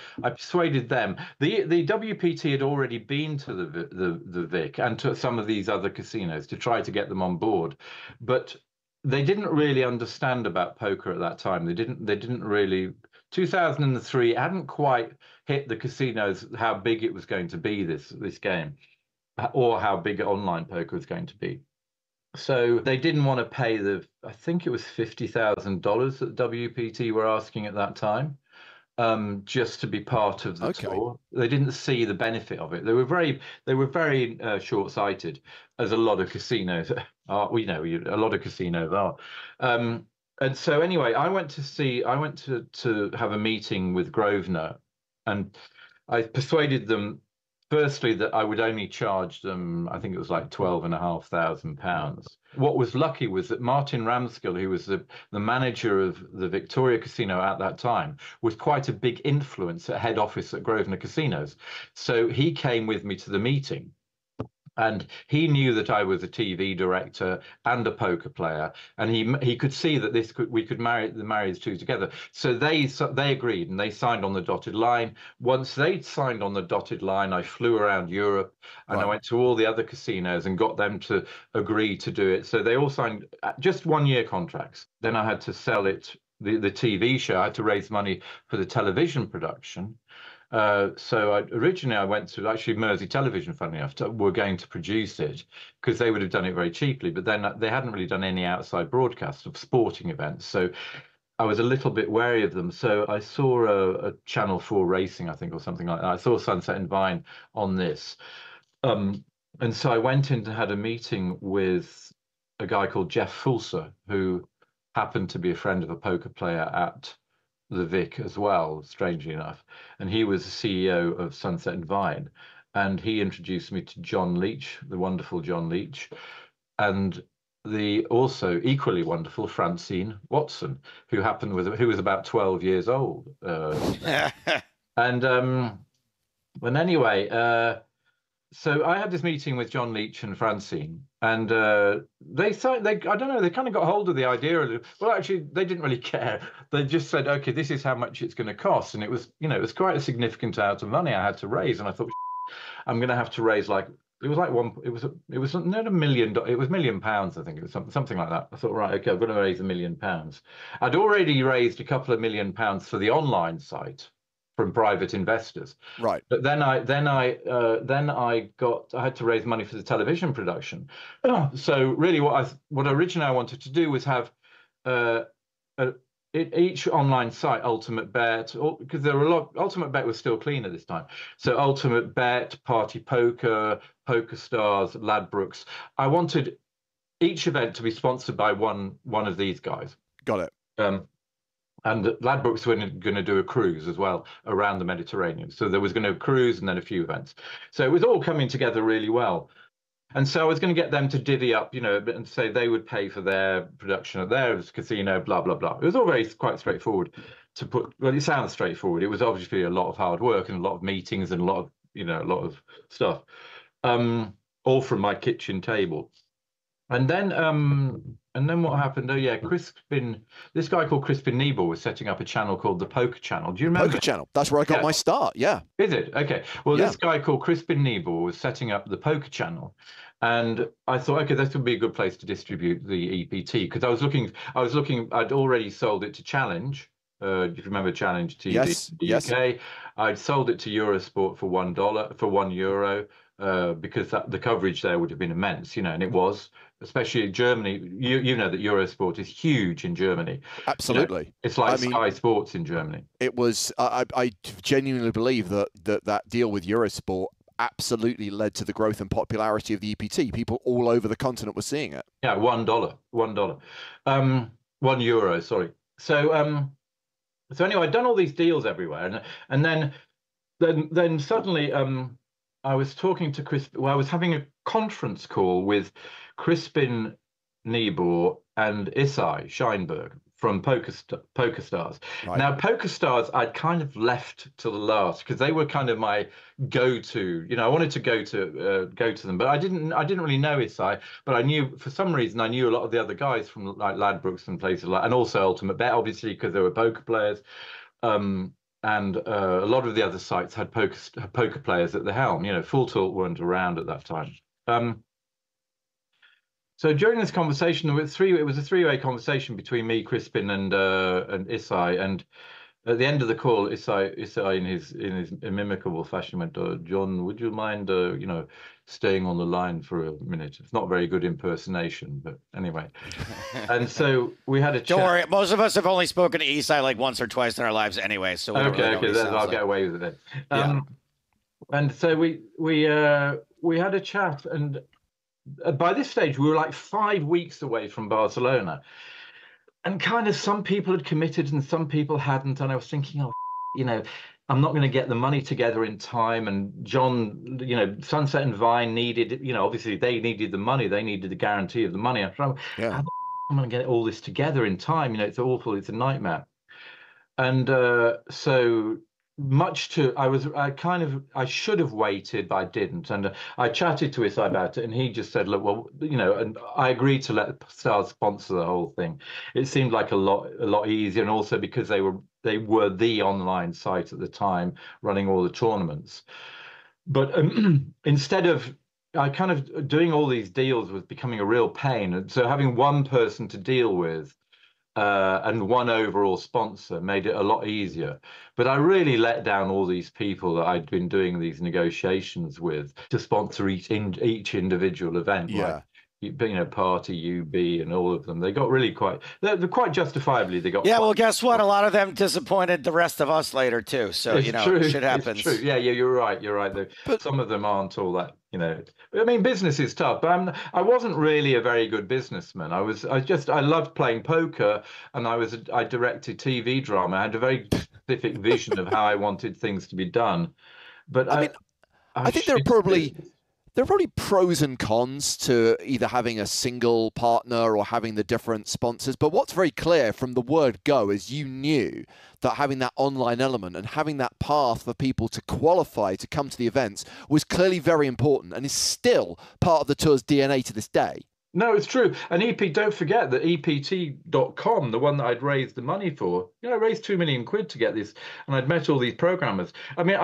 them. The WPT had already been to the Vic and to some of these other casinos to try to get them on board, but they didn't really understand about poker at that time. They didn't really. 2003 hadn't quite hit the casinos how big it was going to be, this game, or how big online poker was going to be. So they didn't want to pay I think it was $50,000 that WPT were asking at that time. just to be part of the tour. They didn't see the benefit of it. They were very short-sighted, as a lot of casinos are. We know a lot of casinos are. And so anyway, I went to have a meeting with Grosvenor, and I persuaded them, firstly, that I would only charge them, I think it was like £12,500. What was lucky was that Martin Ramskill, who was the manager of the Victoria Casino at that time, was quite a big influence at head office at Grosvenor Casinos. So he came with me to the meeting. And he knew that I was a TV director and a poker player, and he could see that we could marry the two together. So they agreed, and they signed on the dotted line. Once they'd signed on the dotted line, I flew around Europe, and I went to all the other casinos and got them to agree to do it. So they all signed just 1-year contracts. Then I had to sell it, the TV show. I had to raise money for the television production. So originally I went to actually Mersey Television, funny enough, were going to produce it because they would have done it very cheaply, but then they hadn't really done any outside broadcasts of sporting events. So I was a little bit wary of them. So I saw a Channel 4 Racing, I think, or something like that. I saw Sunset and Vine on this. And so I went in and had a meeting with a guy called Jeff Fulser, who happened to be a friend of a poker player at the Vic as well, strangely enough. And he was the CEO of Sunset and Vine. And he introduced me to John Leach, the wonderful John Leach, and the also equally wonderful Francine Watson, who was about 12 years old. And anyway, so I had this meeting with John Leach and Francine, and I don't know, they kind of got hold of the idea. Well, actually, they didn't really care. They just said, okay, this is how much it's going to cost. And it was quite a significant amount of money I had to raise. And I thought, I'm going to have to raise not $1 million, it was £1 million, I think it was something like that. I thought, right, okay, I've got to raise £1 million. I'd already raised a couple of £1 million for the online site from private investors. Right. But then I had to raise money for the television production. So really what originally I wanted to do was have each online site, Ultimate Bet, because Ultimate Bet was still clean at this time. So Ultimate Bet, Party Poker, Poker Stars, Ladbrokes. I wanted each event to be sponsored by one of these guys. Got it. And Ladbrokes were going to do a cruise as well around the Mediterranean. So there was going to be a cruise and then a few events. So it was all coming together really well. And so I was going to get them to divvy up, and say they would pay for their production at their casino, blah, blah, blah. It was all quite straightforward to put. Well, it sounds straightforward. It was obviously a lot of hard work and a lot of meetings and a lot of stuff, all from my kitchen table. And then what happened? Oh yeah, this guy called Crispin Niebuhr was setting up a channel called the Poker Channel. Do you remember? Poker Channel. That's where I got my start. Yeah. Is it? Okay. Well, this guy called Crispin Niebuhr was setting up the Poker Channel, and I thought, okay, this would be a good place to distribute the EPT, because I was looking. I'd already sold it to Challenge. Do you remember Challenge TV? Yes. In the UK. I'd sold it to Eurosport for €1 because the coverage there would have been immense, and it was. Especially in Germany, you know that Eurosport is huge in Germany. Absolutely, it's like Sky Sports in Germany. It was. I genuinely believe that deal with Eurosport absolutely led to the growth and popularity of the EPT. People all over the continent were seeing it. Yeah, €1, €1. Sorry. So anyway, I'd done all these deals everywhere, and then suddenly I was talking to Crispin. Well, I was having a conference call with Crispin Niebuhr and Isai Scheinberg from Poker Stars. Right. Now, Poker Stars, I'd kind of left till the last because they were kind of my go-to. I wanted to go to them, but I didn't really know Isai. But I knew, for some reason, I knew a lot of the other guys from like Ladbrokes and places like, and also Ultimate Bet, obviously, because they were poker players. And a lot of the other sites had poker players at the helm. Full Tilt weren't around at that time. So during this conversation, it was a three-way conversation between me, Crispin, and Isai. And at the end of the call, Isai in his inimicable fashion went, "John, would you mind, staying on the line for a minute. It's not very good impersonation, but anyway. And so we had a chat. Don't worry, most of us have only spoken to Isai like once or twice in our lives anyway, so we don't really know what he then sounds I'll like. get away with it then. Yeah. And so we had a chat, and by this stage we were like 5 weeks away from Barcelona, and kind of some people had committed and some people hadn't, and I was thinking, oh, you know, I'm not going to get the money together in time. And John, you know, Sunset and Vine needed, you know, obviously they needed the money, they needed the guarantee of the money. I'm trying, how am I going to get all this together in time? You know, it's awful, it's a nightmare. And so much to, I should have waited, but I didn't. And I chatted to Isai about it, and he just said, look, well, you know, and I agreed to let Stars sponsor the whole thing. It seemed like a lot easier, and also because they were the online site at the time running all the tournaments. But instead of, I kind of doing all these deals was becoming a real pain. And so having one person to deal with and one overall sponsor made it a lot easier. But I really let down all these people that I'd been doing these negotiations with to sponsor each individual event. Yeah. Like, you know, Party, UB, and all of them. They got really they're quite justifiably, they got. Yeah, well, guess what? A lot of them disappointed the rest of us later too. So It's you know, true. shit happens. It's true. Yeah, you're right. You're right. But some of them aren't all that. You know, I mean, business is tough. But I wasn't really a very good businessman. I loved playing poker, and I directed TV drama. I had a very specific vision of how I wanted things to be done. But I think there are probably pros and cons to either having a single partner or having the different sponsors. But what's very clear from the word go is you knew that having that online element and having that path for people to qualify to come to the events was clearly very important and is still part of the tour's DNA to this day. No, it's true. And don't forget that EPT.com, the one that I'd raised the money for, you know, I raised 2 million quid to get this, and I'd met all these programmers. I mean,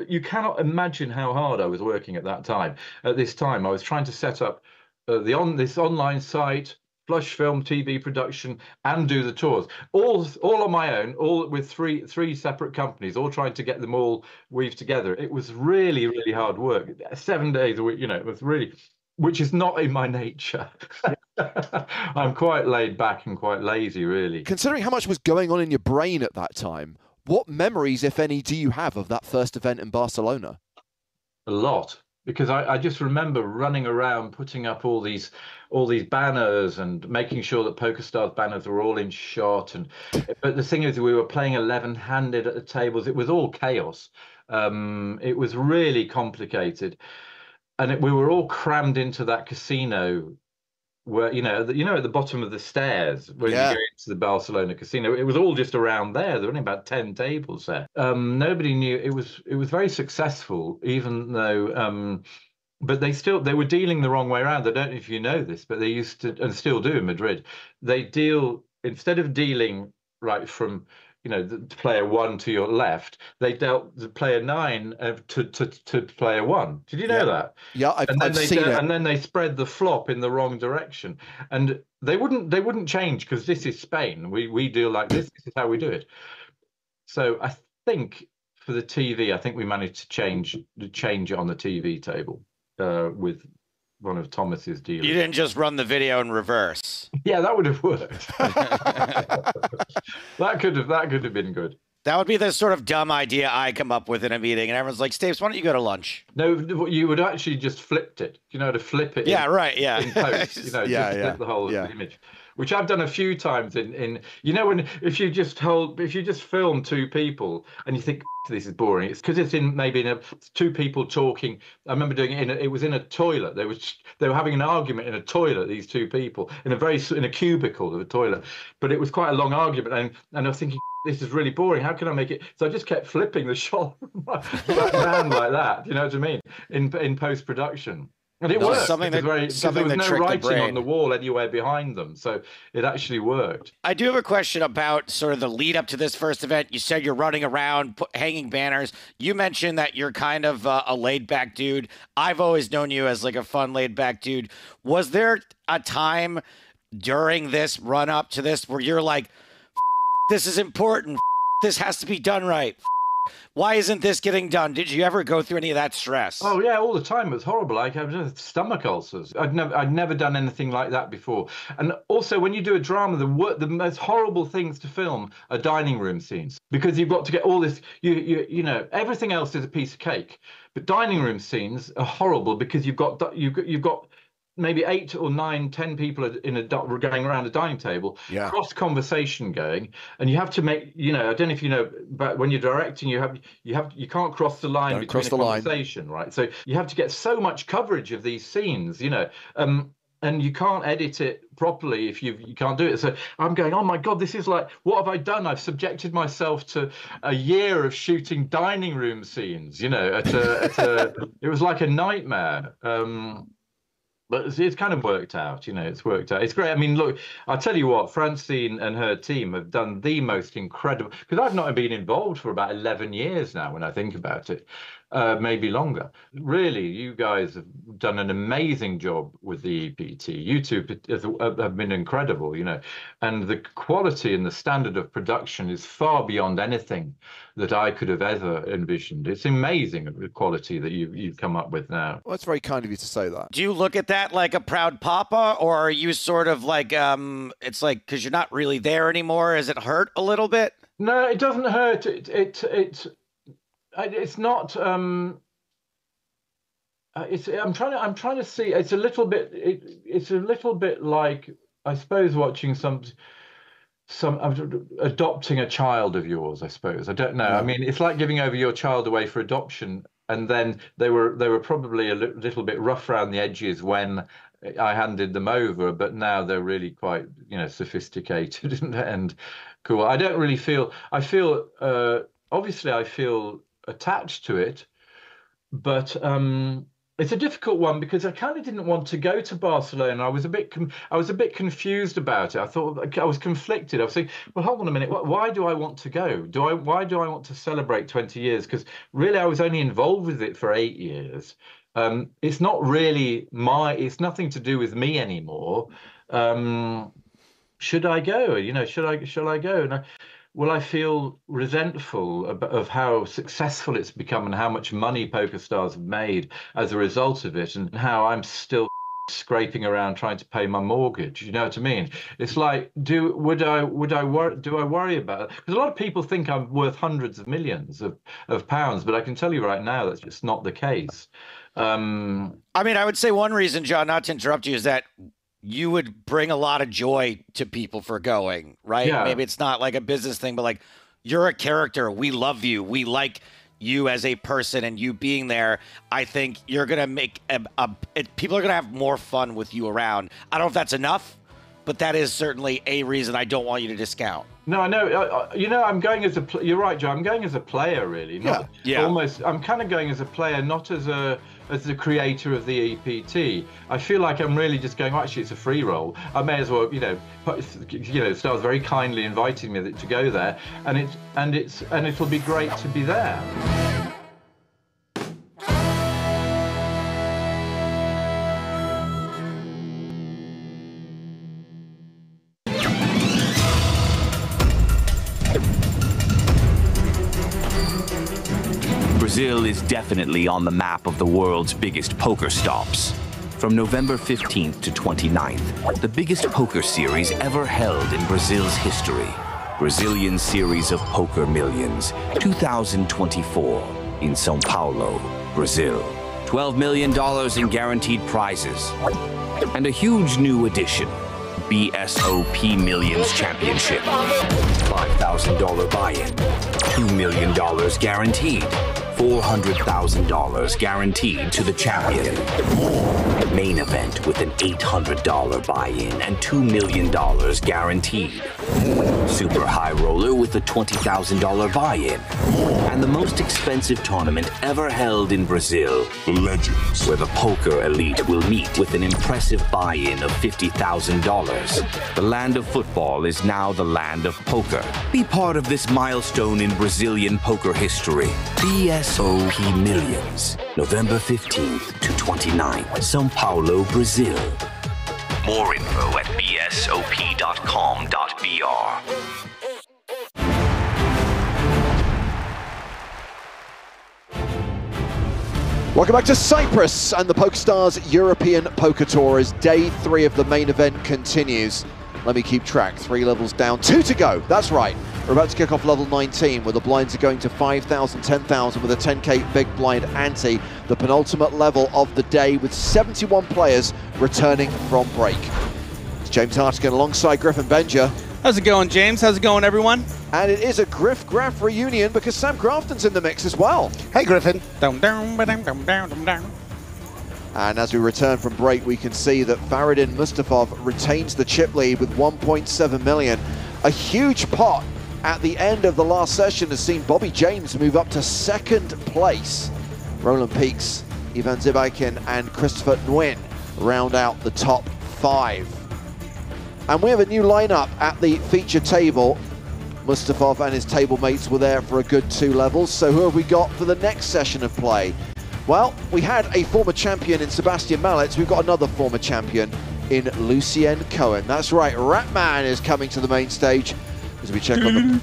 you cannot imagine how hard I was working at that time. At this time, I was trying to set up this online site, flush film, TV production, and do the tours, all on my own, all with three separate companies, all trying to get them all weaved together. It was really, really hard work. 7 days a week, you know, it was really, which is not in my nature. I'm quite laid back and quite lazy, really. Considering how much was going on in your brain at that time, what memories, if any, do you have of that first event in Barcelona? A lot, because I just remember running around putting up all these banners and making sure that PokerStars banners were all in shot. But the thing is, we were playing 11-handed at the tables. It was all chaos. It was really complicated. And we were all crammed into that casino where, you know, at the bottom of the stairs when you go into the Barcelona casino. It was all just around there. There were only about 10 tables there. Nobody knew. It was very successful, even though, but they were dealing the wrong way around. I don't know if you know this, but they used to, and still do in Madrid, they deal, instead of dealing right from, you know, the player 1 to your left, they dealt the player 9 to player 1. Did you know that? Yeah, I've seen it. And then they spread the flop in the wrong direction, and they wouldn't change because this is Spain. We deal like this. This is how we do it. So I think for the TV, I think we managed to change it on the TV table with one of Thomas's dealers. You didn't just run the video in reverse. Yeah, that would have worked. that could have been good. That would be the sort of dumb idea I come up with in a meeting, and everyone's like, "Stapes, why don't you go to lunch?" No, you would actually just flipped it. You know, to flip it. Yeah, right. Yeah. In post, you know, just flip the whole image, which I've done a few times. In you know, if you just film 2 people and you think this is boring, it's because it's in 2 people talking. I remember doing it it was in a toilet. They were having an argument in a toilet. These 2 people in a cubicle of a toilet, but it was quite a long argument, and I was thinking, this is really boring. How can I make it? So I just kept flipping the shot around like that. You know what I mean? In post production, and it worked. Something there was no writing on the wall anywhere behind them, so it actually worked. I do have a question about sort of the lead up to this first event. You said you're running around hanging banners. You mentioned that you're kind of a laid back dude. I've always known you as like a fun laid back dude. Was there a time during this run up to this where you're like, this is important, this has to be done right, Why isn't this getting done? Did you ever go through any of that stress? Oh yeah, all the time. It was horrible. Like I had stomach ulcers. I'd never done anything like that before. And also, when you do a drama, the most horrible things to film are dining room scenes, because you've got to get all this. You know, everything else is a piece of cake, but dining room scenes are horrible because you've got maybe 8 or 9, 10 people going around a dining table, cross conversation going, and you have to make, you know, I don't know if you know, but when you're directing, you can't cross the line between a conversation, right? So you have to get so much coverage of these scenes, you know, and you can't edit it properly if you can't do it. So I'm going, oh my God, this is like, what have I done? I've subjected myself to a year of shooting dining room scenes, you know, it was like a nightmare. But it's kind of worked out, you know, it's worked out. It's great. I mean, look, I'll tell you what, Francine and her team have done the most incredible, because I've not been involved for about 11 years now when I think about it, maybe longer. Really, you guys have done an amazing job with the EPT. You two have been incredible, you know, and the quality and the standard of production is far beyond anything that I could have ever envisioned. It's amazing the quality that you've come up with now. Well, that's very kind of you to say that. Do you look at that like a proud papa, or are you sort of like, it's like, because you're not really there anymore, does it hurt a little bit? No, it doesn't hurt. It's not. I'm trying to see. It's a little bit. It's a little bit like, I suppose, watching some adopting a child of yours. I suppose. I don't know. Yeah. I mean, it's like giving over your child away for adoption, and then they were probably a little bit rough around the edges when I handed them over, but now they're really quite, you know, sophisticated and cool. I don't really feel. Obviously, I feel attached to it, but it's a difficult one because I kind of didn't want to go to Barcelona. I was a bit confused about it. I thought I was conflicted. I was thinking, well, hold on a minute. Why do I want to go? Why do I want to celebrate 20 years? Because really, I was only involved with it for 8 years. It's not really it's nothing to do with me anymore. Should I go? You know, should I go? And I feel resentful of how successful it's become and how much money PokerStars have made as a result of it, and how I'm still scraping around trying to pay my mortgage. You know what I mean? It's like, do I worry about it? Because a lot of people think I'm worth hundreds of millions of pounds, but I can tell you right now that's just not the case. I mean, I would say one reason, John, not to interrupt you, is that you would bring a lot of joy to people for going, right? Yeah. Maybe it's not like a business thing, but like, you're a character. We love you. We like you as a person, and you being there, I think you're going to make people are going to have more fun with you around. I don't know if that's enough, but that is certainly a reason I don't want you to discount. No, I know. You know, I'm going as you're right, Joe. I'm going as a player, really. Almost. I'm kind of going as a player, not as the creator of the EPT. I feel like I'm really just going, actually, it's a free roll. I may as well, Stars very kindly inviting me to go there, and it'll be great to be there. Brazil is definitely on the map of the world's biggest poker stops. From November 15th to 29th, the biggest poker series ever held in Brazil's history. Brazilian Series of Poker Millions 2024 in São Paulo, Brazil. $12 million in guaranteed prizes. And a huge new addition, BSOP Millions Championship. $5,000 buy-in, $2 million guaranteed. $400,000 guaranteed to the champion. Main event with an $800 buy-in and $2 million guaranteed. Super high roller with a $20,000 buy-in. And the most expensive tournament ever held in Brazil, the Legends, where the poker elite will meet with an impressive buy-in of $50,000. The land of football is now the land of poker. Be part of this milestone in Brazilian poker history. BSOP Millions, November 15th to 29th, São Paulo, Brazil. More info at bsop.com.br. Welcome back to Cyprus and the PokerStars European Poker Tour as day 3 of the main event continues. Let me keep track. 3 levels down, 2 to go. That's right. We're about to kick off level 19 where the blinds are going to 5,000, 10,000 with a 10k big blind ante. The penultimate level of the day with 71 players returning from break. It's James Hartigan alongside Griffin Benja. How's it going, James? How's it going, everyone? And it is a Griff Graff reunion because Sam Grafton's in the mix as well. Hey, Griffin. And as we return from break, we can see that Faridin Mustafov retains the chip lead with 1.7 million. A huge pot at the end of the last session has seen Bobby James move up to 2nd place. Roland Peaks, Ivan Zibaikin and Christopher Nguyen round out the top 5. And we have a new lineup at the feature table. Mustafov and his table mates were there for a good 2 levels. So who have we got for the next session of play? Well, we had a former champion in Sebastian Mallets. We've got another former champion in Lucien Cohen. That's right, Ratman is coming to the main stage as we check on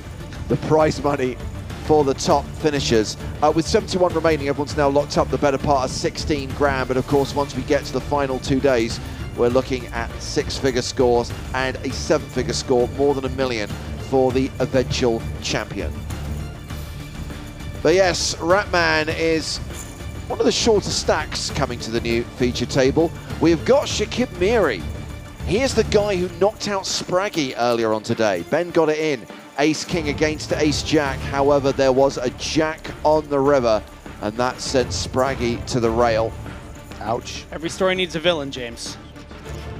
the prize money for the top finishers. With 71 remaining, everyone's now locked up the better part of 16 grand. But of course, once we get to the final 2 days, we're looking at 6-figure scores and a 7-figure score, more than $1 million for the eventual champion. But yes, Ratman is one of the shorter stacks coming to the new feature table. We have got Shakib Miri. He is the guy who knocked out Spraggy earlier on today. Ben got it in. Ace-King against Ace-Jack. However, there was a Jack on the river, and that sent Spraggy to the rail. Ouch. Every story needs a villain, James.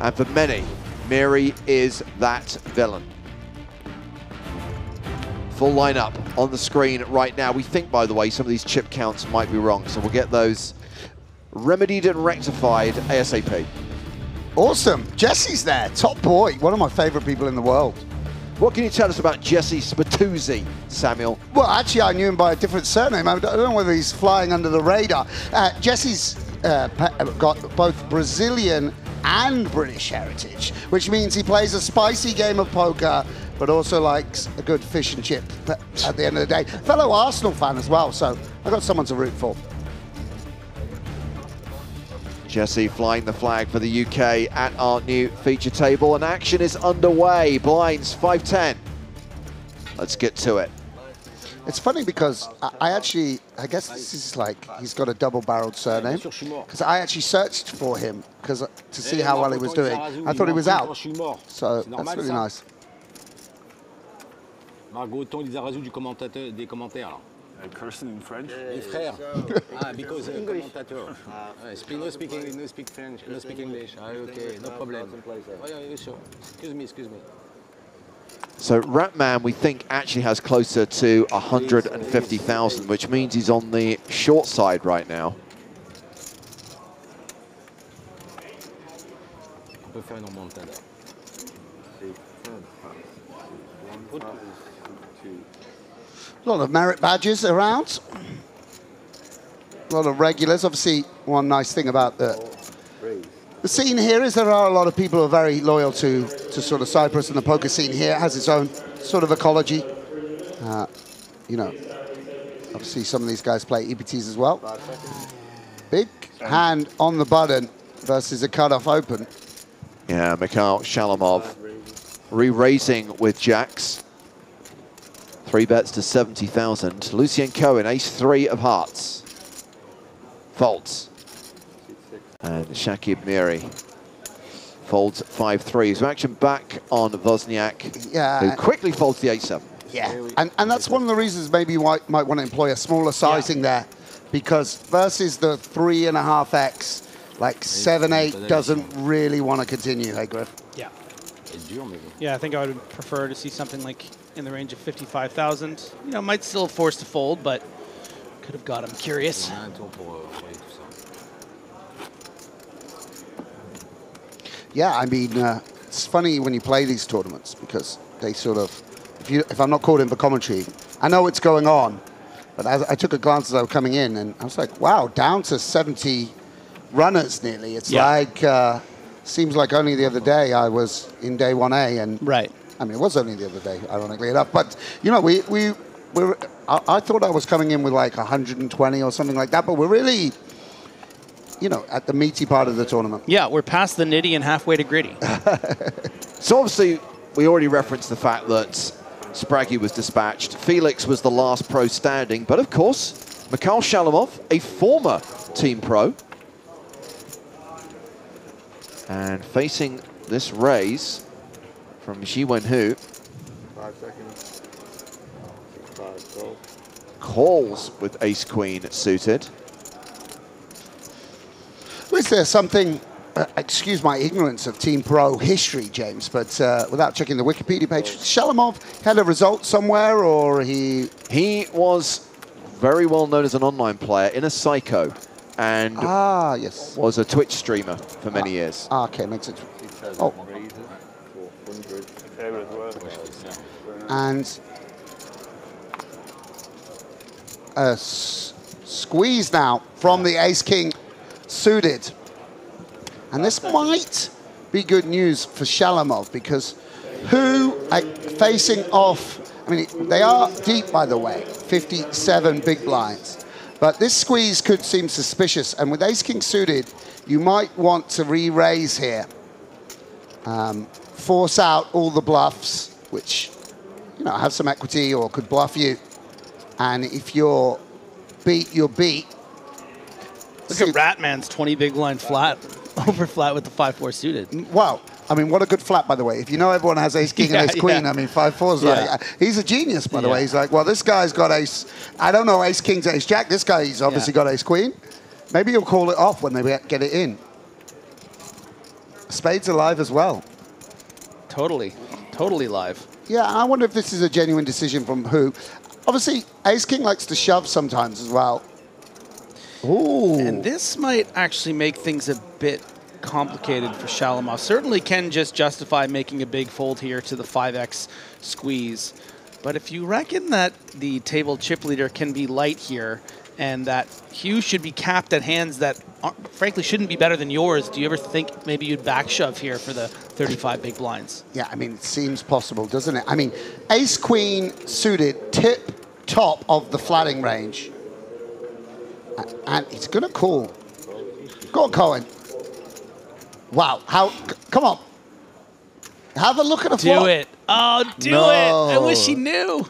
And for many, Miri is that villain. Full lineup on the screen right now. We think, by the way, some of these chip counts might be wrong, so we'll get those remedied and rectified ASAP. Awesome. Jesse's there, top boy, one of my favorite people in the world. What can you tell us about Jesse Spatuzzi, Samuel? Well, actually, I knew him by a different surname. I don't know whether he's flying under the radar. Jesse's got both Brazilian and British heritage, which means he plays a spicy game of poker, but also likes a good fish and chip at the end of the day. Fellow Arsenal fan as well, so I've got someone to root for. Jesse flying the flag for the UK at our new feature table, and action is underway. Blinds 5-10. Let's get to it. It's funny because I guess this is like he's got a double-barreled surname, because I actually searched for him to see how well he was doing. I thought he was out, so that's really nice. Margot Ton, il a raison des commentaires là. Person in French? Les frères. Because commentator. No speak French, no speak English. Okay, no problem. Yeah, sure. Excuse me. So Ratman, we think, actually has closer to 150,000, which means he's on the short side right now. On peut faire une remontada. A lot of merit badges around. A lot of regulars. Obviously, one nice thing about the scene here is there are a lot of people who are very loyal to sort of Cyprus, and the poker scene here has its own sort of ecology. You know, obviously some of these guys play EPTs as well. Big hand on the button versus a cutoff open. Yeah, Mikhail Shalamov re-raising with jacks. 3 bets to 70,000. Lucien Cohen, ace-3 of hearts. Folds. And Shakib Miri folds 5-3. So action back on Wozniak, who quickly folds the 8-7. Yeah, and that's one of the reasons maybe you might want to employ a smaller sizing there, because versus the 3.5x, like 7-8 doesn't really want to continue, hey Griff? Yeah. Yeah, I think I would prefer to see something like in the range of 55,000. You know, might still force to fold, but could have got him curious. Yeah, I mean, it's funny when you play these tournaments because they sort of, if I'm not called in for commentary, I know what's going on, but I took a glance as I was coming in and I was like, wow, down to 70 runners nearly. It's like, seems like only the other day I was in day 1A and I mean, it was only the other day, ironically enough, but you know, I thought I was coming in with like 120 or something like that, but we're really you know, at the meaty part of the tournament. Yeah, we're past the nitty and halfway to gritty. So obviously, we already referenced the fact that Spraggy was dispatched. Felix was the last pro standing, but of course, Mikhail Shalamov, a former team pro. And facing this raise from Ji Wenhu. 5 seconds. 5, go. Calls with ace-queen suited. Is there something, excuse my ignorance of Team Pro history, James, but without checking the Wikipedia page, Shalamov had a result somewhere, or he... He was very well known as an online player in a Psycho, and yes, was a Twitch streamer for many years. Okay, makes it... Oh. And a squeeze now from the ace-king suited. And this might be good news for Shalamov, because who facing off, I mean, they are deep, by the way, 57 big blinds. But this squeeze could seem suspicious. And with ace-king suited, you might want to re-raise here. Force out all the bluffs, which, you know, have some equity or could bluff you. And if you're beat, you're beat. Look at Ratman's 20 big blind flat, over flat with the 5-4 suited. Wow. I mean, what a good flat, by the way. If you know everyone has ace-king and ace-queen, I mean, 5-4's like... He's a genius, by the way. He's like, well, this guy's got ace... I don't know, ace-king to ace-jack. This guy's obviously got ace-queen. Maybe he'll call it off when they get it in. Spade's alive as well. Totally. Totally live. Yeah, I wonder if this is a genuine decision from who. Obviously, ace-king likes to shove sometimes as well. Ooh. And this might actually make things a bit complicated for Shalamov. Certainly can just justify making a big fold here to the 5x squeeze. But if you reckon that the table chip leader can be light here and that Hugh should be capped at hands that frankly shouldn't be better than yours, do you ever think maybe you'd back shove here for the 35 big blinds? Yeah, I mean, it seems possible, doesn't it? I mean, ace-queen suited, tip top of the flatting range. And it's going to call. Go on, Cohen. Wow. Come on. Have a look at the flop. Do it. Oh, do it. I wish he knew.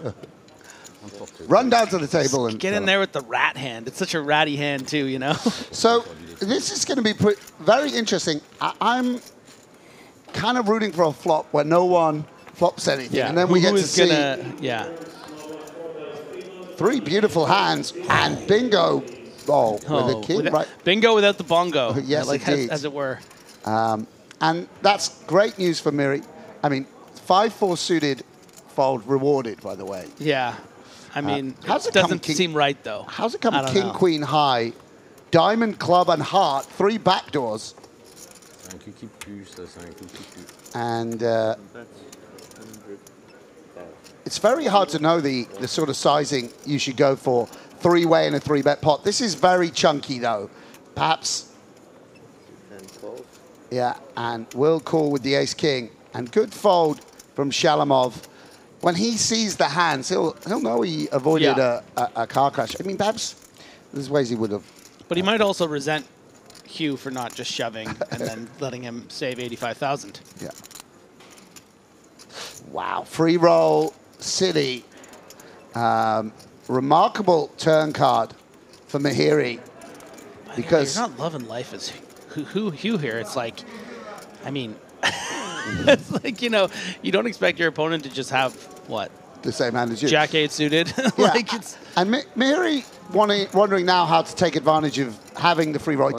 Run down to the table and get in there with the rat hand. It's such a ratty hand too, you know. So this is going to be very interesting. I'm kind of rooting for a flop where no one flops anything, and then we get to see. Three beautiful hands and bingo. Oh, with the king, right? Bingo without the bongo. Yes, like as it were. And that's great news for Miri. I mean, 5-4 suited fold rewarded, by the way. Yeah. I mean, it doesn't seem right, though. How's it come king, queen high, diamond, club, and heart, 3 backdoors? And it's very hard to know the sort of sizing you should go for. 3-way and a 3-bet pot. This is very chunky, though. Perhaps... Yeah, and will call with the ace-king. And good fold from Shalamov. When he sees the hands, he'll know he avoided a car crash. I mean, perhaps there's ways he would have. But he might also resent Hugh for not just shoving and then letting him save 85,000. Yeah. Wow, free roll city. Remarkable turn card for Mahiri. Because you're not loving life as Hugh here. It's like, I mean, it's like, you know, you don't expect your opponent to just have, what? The same hand as you. Jack 8 suited. Like it's and Mahiri wondering now how to take advantage of having the free roll.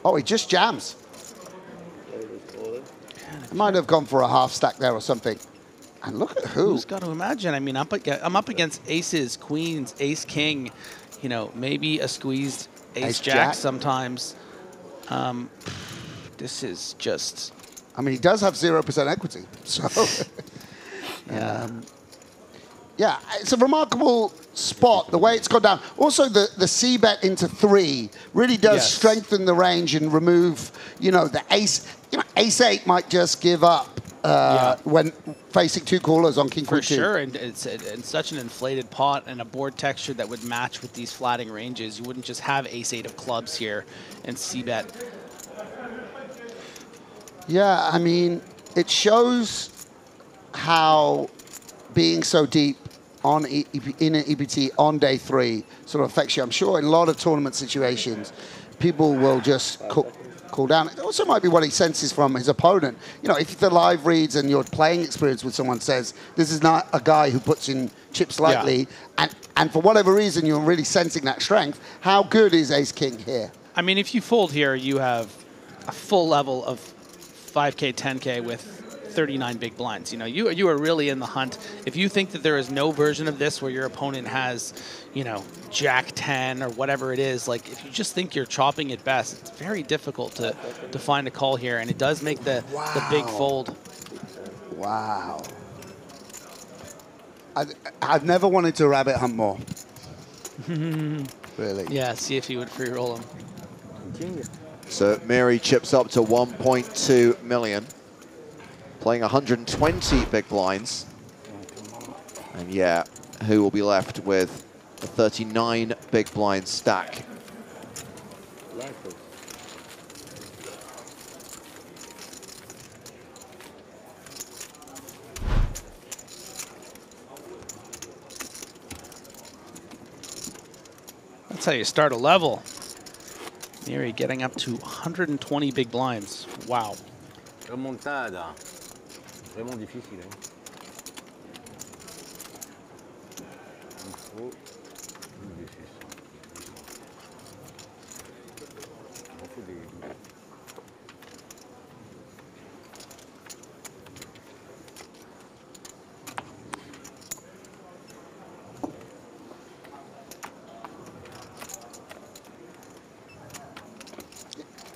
Oh, he just jams. He might have gone for a half stack there or something. And look at who's got to imagine. I mean, I'm up against aces, queens, ace king. You know, maybe a squeezed ace jack sometimes. This is just. I mean, he does have 0% equity, so. Yeah, it's a remarkable spot, the way it's gone down. Also, the C-bet into 3 really does strengthen the range and remove, you know, the ace. You know, ace-8 might just give up when facing two callers on king For queen two. sure, and it's such an inflated pot and a board texture that would match with these flatting ranges. You wouldn't just have ace-8 of clubs here and c-bet. Yeah, I mean, it shows how being so deep on in an EPT on day 3 sort of affects you. I'm sure in a lot of tournament situations, people will just cool down. It also might be what he senses from his opponent. You know, if the live reads and your playing experience with someone says, this is not a guy who puts in chips lightly, and for whatever reason you're really sensing that strength, how good is ace-king here? I mean, if you fold here, you have a full level of 5K, 10K with 39 big blinds. You know, you are really in the hunt. If you think that there is no version of this where your opponent has, you know, Jack 10 or whatever it is, like if you just think you're chopping at best, it's very difficult to find a call here, and it does make the big fold. Wow. I've never wanted to rabbit hunt more. Really? Yeah, see if he would free roll him. So Mary chips up to 1.2 million. Playing 120 big blinds. And yeah, who will be left with a 39 big blind stack? That's how you start a level. Mary getting up to 120 big blinds. Wow. Remontada. Vraiment difficile. Hein.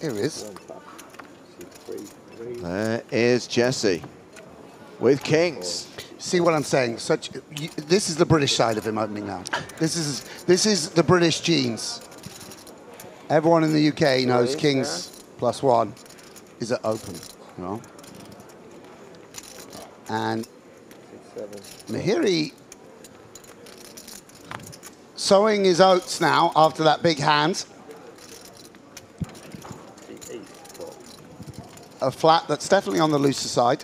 Here he is. There is Jesse with kings. See what I'm saying? This is the British side of him opening now. This is the British genes. Everyone in the UK knows kings +1 is at open, you know. And Mahiri sowing his oats now after that big hand. A flat that's definitely on the looser side.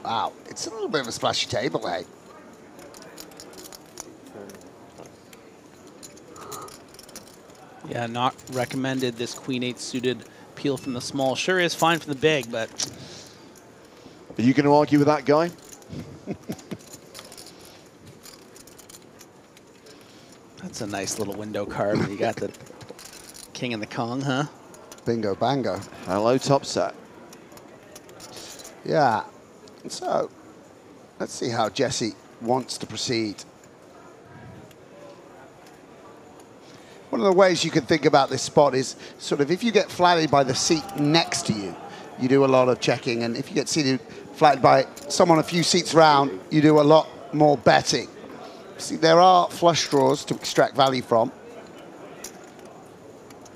Wow, it's a little bit of a splashy table, eh? Yeah, not recommended. This Queen 8 suited peel from the small. Sure is fine from the big, but... Are you going to argue with that guy? That's a nice little window card. You got the king and the Kong, huh? Bingo, bango. Hello, top set. Yeah. So, let's see how Jesse wants to proceed. One of the ways you can think about this spot is sort of if you get flatted by the seat next to you, you do a lot of checking. And if you get flatted by someone a few seats round, you do a lot more betting. See, there are flush draws to extract value from.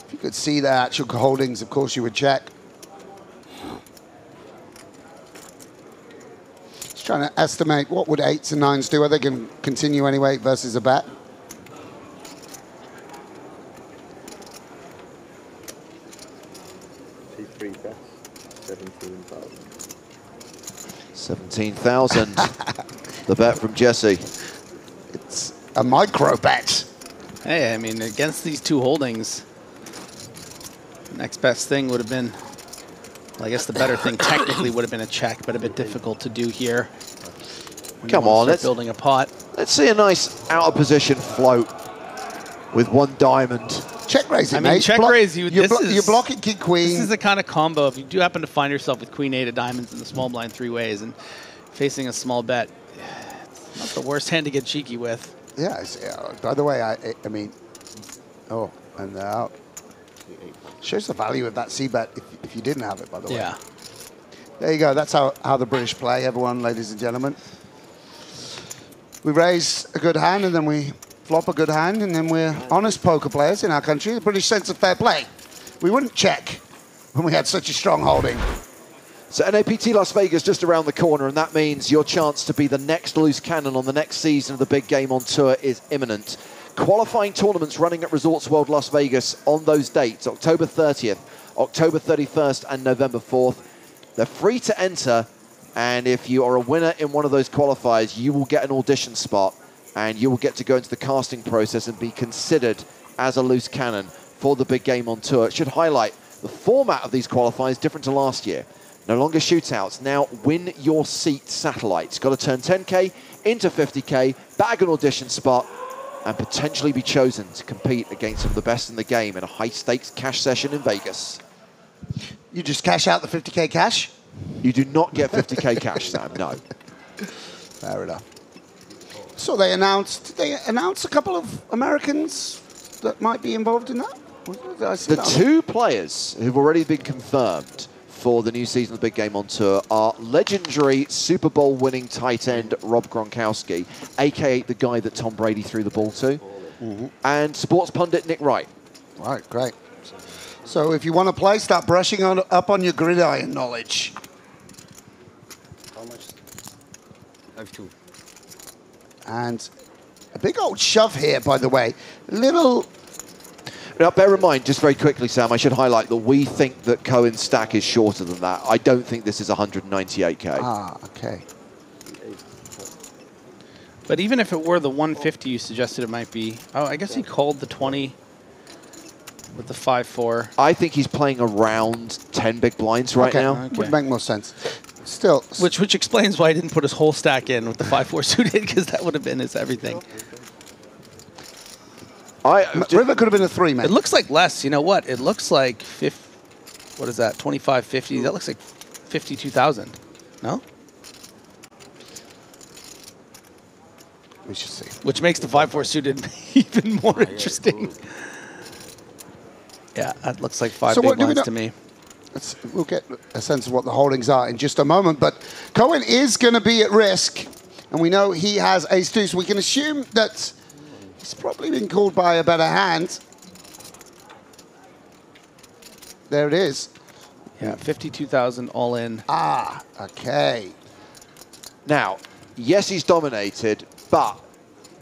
If you could see their actual holdings, of course, you would check. Just trying to estimate what would 8s and 9s do. Are they going to continue anyway versus a bet? C3 bets, 17,000. 17,000. The bet from Jesse. It's a micro bet. Hey, I mean, against these two holdings, next best thing would have been, well, I guess the better thing technically would have been a check, but a bit difficult to do here. Come on, let's building a pot. Let's see a nice out of position float with 1 diamond. Check raise it, I mean, mate. check raise you. You're blocking king queen. This is the kind of combo. If you do happen to find yourself with Queen 8 of diamonds in the small blind 3 ways and facing a small bet, it's not the worst hand to get cheeky with. Yeah. By the way, I mean, oh, and they're out. Shows the value of that c-bet if you didn't have it, by the way. Yeah. There you go. That's how the British play, everyone, ladies and gentlemen. We raise a good hand, and then we flop a good hand, and then we're honest poker players in our country. The British sense of fair play. We wouldn't check when we had such a strong holding. So NAPT Las Vegas just around the corner, and that means your chance to be the next loose cannon on the next season of the big game on tour is imminent. Qualifying tournaments running at Resorts World Las Vegas on those dates, October 30th, October 31st, and November 4th. They're free to enter, and if you are a winner in one of those qualifiers, you will get an audition spot, and you will get to go into the casting process and be considered as a loose cannon for the big game on tour. It should highlight the format of these qualifiers different to last year. No longer shootouts, now win your seat satellites. Got to turn 10K into 50K, bag an audition spot, and potentially be chosen to compete against some of the best in the game in a high-stakes cash session in Vegas. You just cash out the 50K cash? You do not get 50K cash, Sam, no. Fair enough. So did they announce a couple of Americans that might be involved in that? Did I see The that? two players who've already been confirmed for the new season of the big game on tour are legendary Super Bowl winning tight end Rob Gronkowski, aka the guy that Tom Brady threw the ball to, and sports pundit Nick Wright. Right, great. So if you want to play, start brushing up on your gridiron knowledge. How much? I have 2. And a big old shove here, by the way. Little... Now, bear in mind, just very quickly, Sam, I should highlight that we think that Cohen's stack is shorter than that. I don't think this is 198K. Ah, okay. But even if it were the 150 you suggested it might be, oh, I guess he called the 20 with the 5-4. I think he's playing around 10 big blinds right now. Would make more sense. Still. Which explains why he didn't put his whole stack in with the 5-4 suited, because that would have been his everything. River could have been a 3, man. It looks like less. You know what? It looks like what is that? 2550. That looks like 52,000. No? We should see. Which makes the 5-4 suited even more interesting. Yeah, that looks like 5 big blinds to me. We'll get a sense of what the holdings are in just a moment. But Cohen is going to be at risk, and we know he has ace-2, so we can assume that he's probably been called by a better hand. There it is. Yeah, 52,000 all in. Ah, okay. Now, yes, he's dominated, but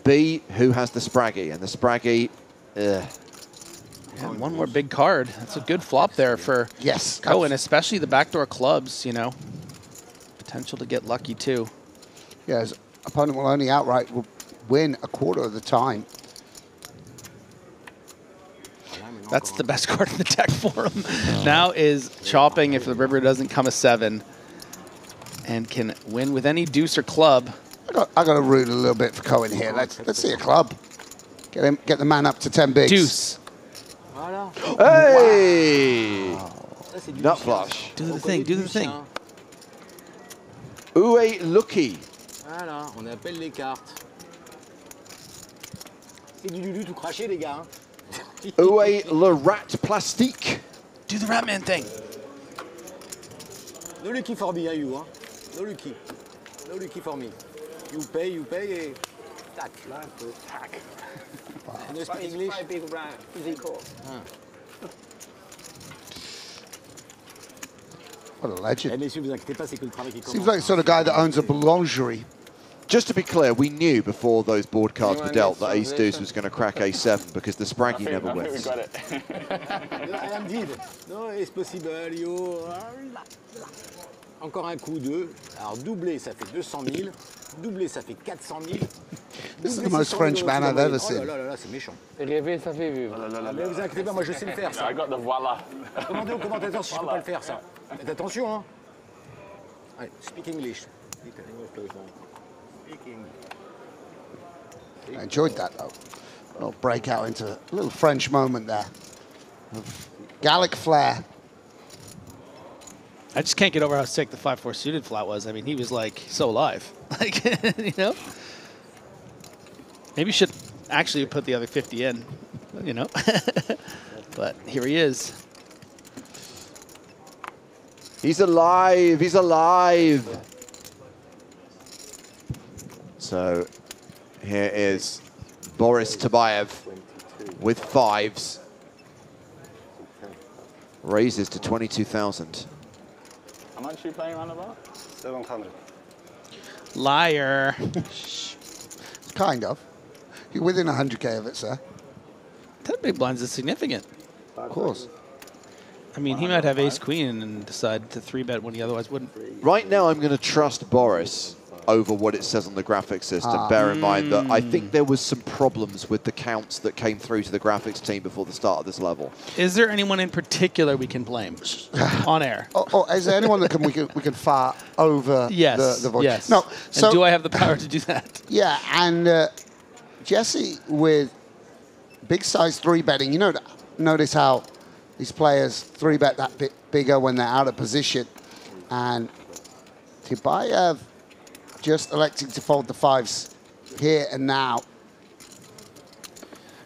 B, who has the Spraggy? And the Spraggy, Yeah, one more big card. That's a good flop there for Cohen, especially the backdoor clubs, you know. Potential to get lucky, too. Yeah, his opponent will only outright win a quarter of the time. That's the best card in the deck for him. Now is chopping if the river doesn't come a 7 and can win with any deuce or club. I got to root a little bit for Cohen here. Let's see a club. Get the man up to 10 bigs. Deuce. Hey! Wow. Nut flush. Do the thing, do the thing. Uwe Lucky. Voilà, on appelle les cartes. C'est du lulu tout craché, les gars. Uwe le Rat Plastique. Do the Ratman thing. No lucky for me, you, huh? No lucky. No lucky for me. You pay, et tac. Tac. No speak English. Big rat is equal. What a legend. Eh, messieurs, vous inquiétez pas, c'est que le travail qui commence. Seems like the sort of guy that owns a boulangerie. Just to be clear, we knew before those board cards were dealt that Ace Deuce was going to crack A7 because the Spraggy never wins. I am dead. No, it's possible, yo. Encore un coup, 2. Alors, doublé, ça fait 200 000. Doublé, ça fait 400 000. This is the most French man I've ever seen. Oh là là là, c'est méchant. Rêver, ça fait vivre. Mais vous inquiétez pas, moi je sais le faire, ça. I got the voila. Demandez aux commentateurs si je peux pas le faire, ça. Faites attention, hein. Allez, speak English. I enjoyed that, though. A little break out into a little French moment there. Gallic flair. I just can't get over how sick the 5-4 suited flat was. I mean, he was like so alive. Like, you know? Maybe should actually put the other 50 in, you know? But here he is. He's alive. He's alive. So here is Boris Tabayev with 5s. Raises to 22,000. How much? much are you playing on about? 700. Liar. Kind of. You're within 100k of it, sir. 10 big blinds is significant. Of course. I mean, he might have ace-queen and decide to 3-bet when he otherwise wouldn't. Right now, I'm going to trust Boris over what it says on the graphics system. Bear in mind that I think there was some problems with the counts that came through to the graphics team before the start of this level. Is there anyone in particular we can blame on air? Or is there anyone that we can fire over the voice? Yes. No. So and do I have the power to do that? Yeah, and Jesse with big size 3-betting, you know, notice how these players 3-bet that bit bigger when they're out of position. And Tibayev just electing to fold the 5s here and now.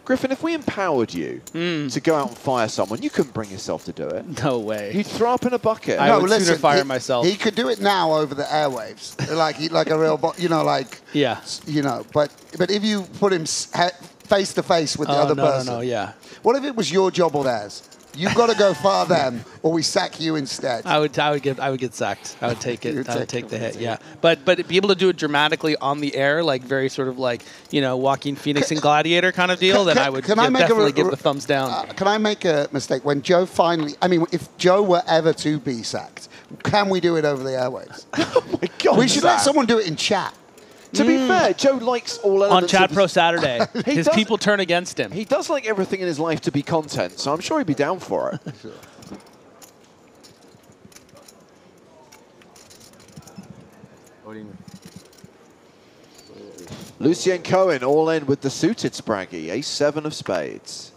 Griffin, if we empowered you to go out and fire someone, you couldn't bring yourself to do it. No way. You'd throw up in a bucket. I would sooner fire myself. He could do it now over the airwaves, like a real, you know, like yeah, you know. But if you put him face to face with the other person, yeah. What if it was your job or theirs? You've got to go far them, or we sack you instead. I would get sacked. I would take it. I would take the hit. Yeah, but be able to do it dramatically on the air, like very sort of like, you know, Joaquin Phoenix and Gladiator kind of deal. Then I would definitely give the thumbs down. Can I make a mistake? When Joe finally, I mean, if Joe were ever to be sacked, can we do it over the airwaves? Oh my God! We should let someone do it in chat. To be fair, Joe likes all elements on Chat Pro Saturday. His does, people turn against him. He does like everything in his life to be content, so I'm sure he'd be down for it. Lucien Cohen all in with the suited Spraggy, ace-7 of spades.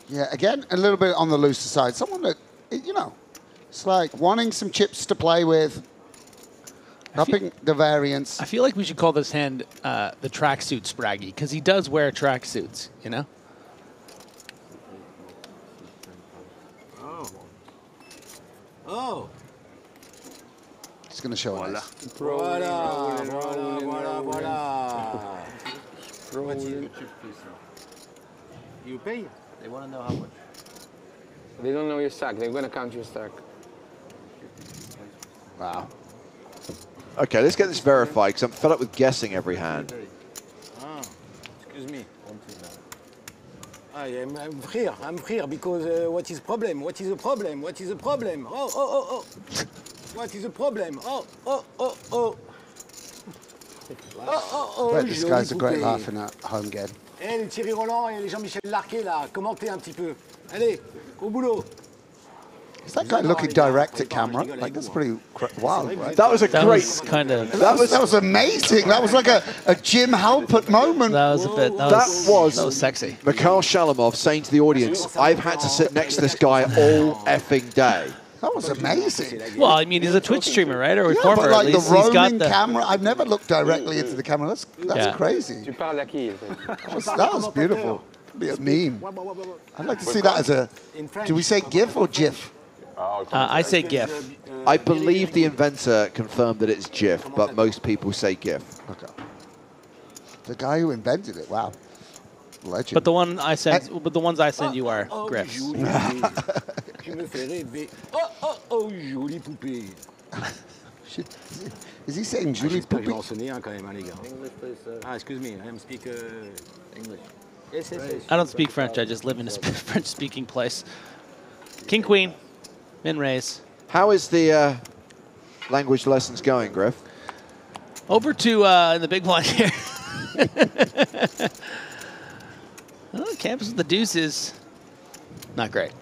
Yeah, again, a little bit on the looser side. Someone that, you know, it's like wanting some chips to play with. Upping the variance. I feel like we should call this hand the tracksuit Spraggy, because he does wear tracksuits, you know? Oh. Just going to show it. You pay? They want to know how much. They don't know your stack. They're going to count your stack. Wow. Okay, let's get this verified, because I'm fed up with guessing every hand. Excuse me. I'm here because what is the problem? What is the problem? What is the problem? Oh. What is the problem? Oh. Bet this guy's a great laughing at home game. Eh, les Thierry Roland et les Jean-Michel Larquet, là, commentez un petit peu. Allez, au boulot. Is that guy looking direct at camera? Like, that's pretty wild, right? That was a great... That was amazing. That was like a Jim Halpert moment. That was a bit... That was sexy. Mikhail Shalamov saying to the audience, I've had to sit next to this guy all effing day. That was amazing. Well, I mean, he's a Twitch streamer, right? Or yeah, former, but like at least. the He's got roaming camera, I've never looked directly into the camera. That's crazy. Tu parles à qui? That was beautiful. Be a meme. I'd like to see that as a... Do we say GIF or GIF? I say GIF. I believe the inventor confirmed that it's GIF, but most people say GIF. Okay. The guy who invented it, wow. Legend. But the one I sent, but the ones I send you are GIFs. Tu me fais rêver. Oh, jolie poupée. Is he saying jolie poupée? Je vais en sonner un quand même, les gars. Ah, excuse me, I speak English. Yes. I don't speak French. I just live in a French-speaking place. King, Queen, min raise. How is the language lessons going, Griff? Over to in the big blind here. Oh, campus with the deuces. Not great.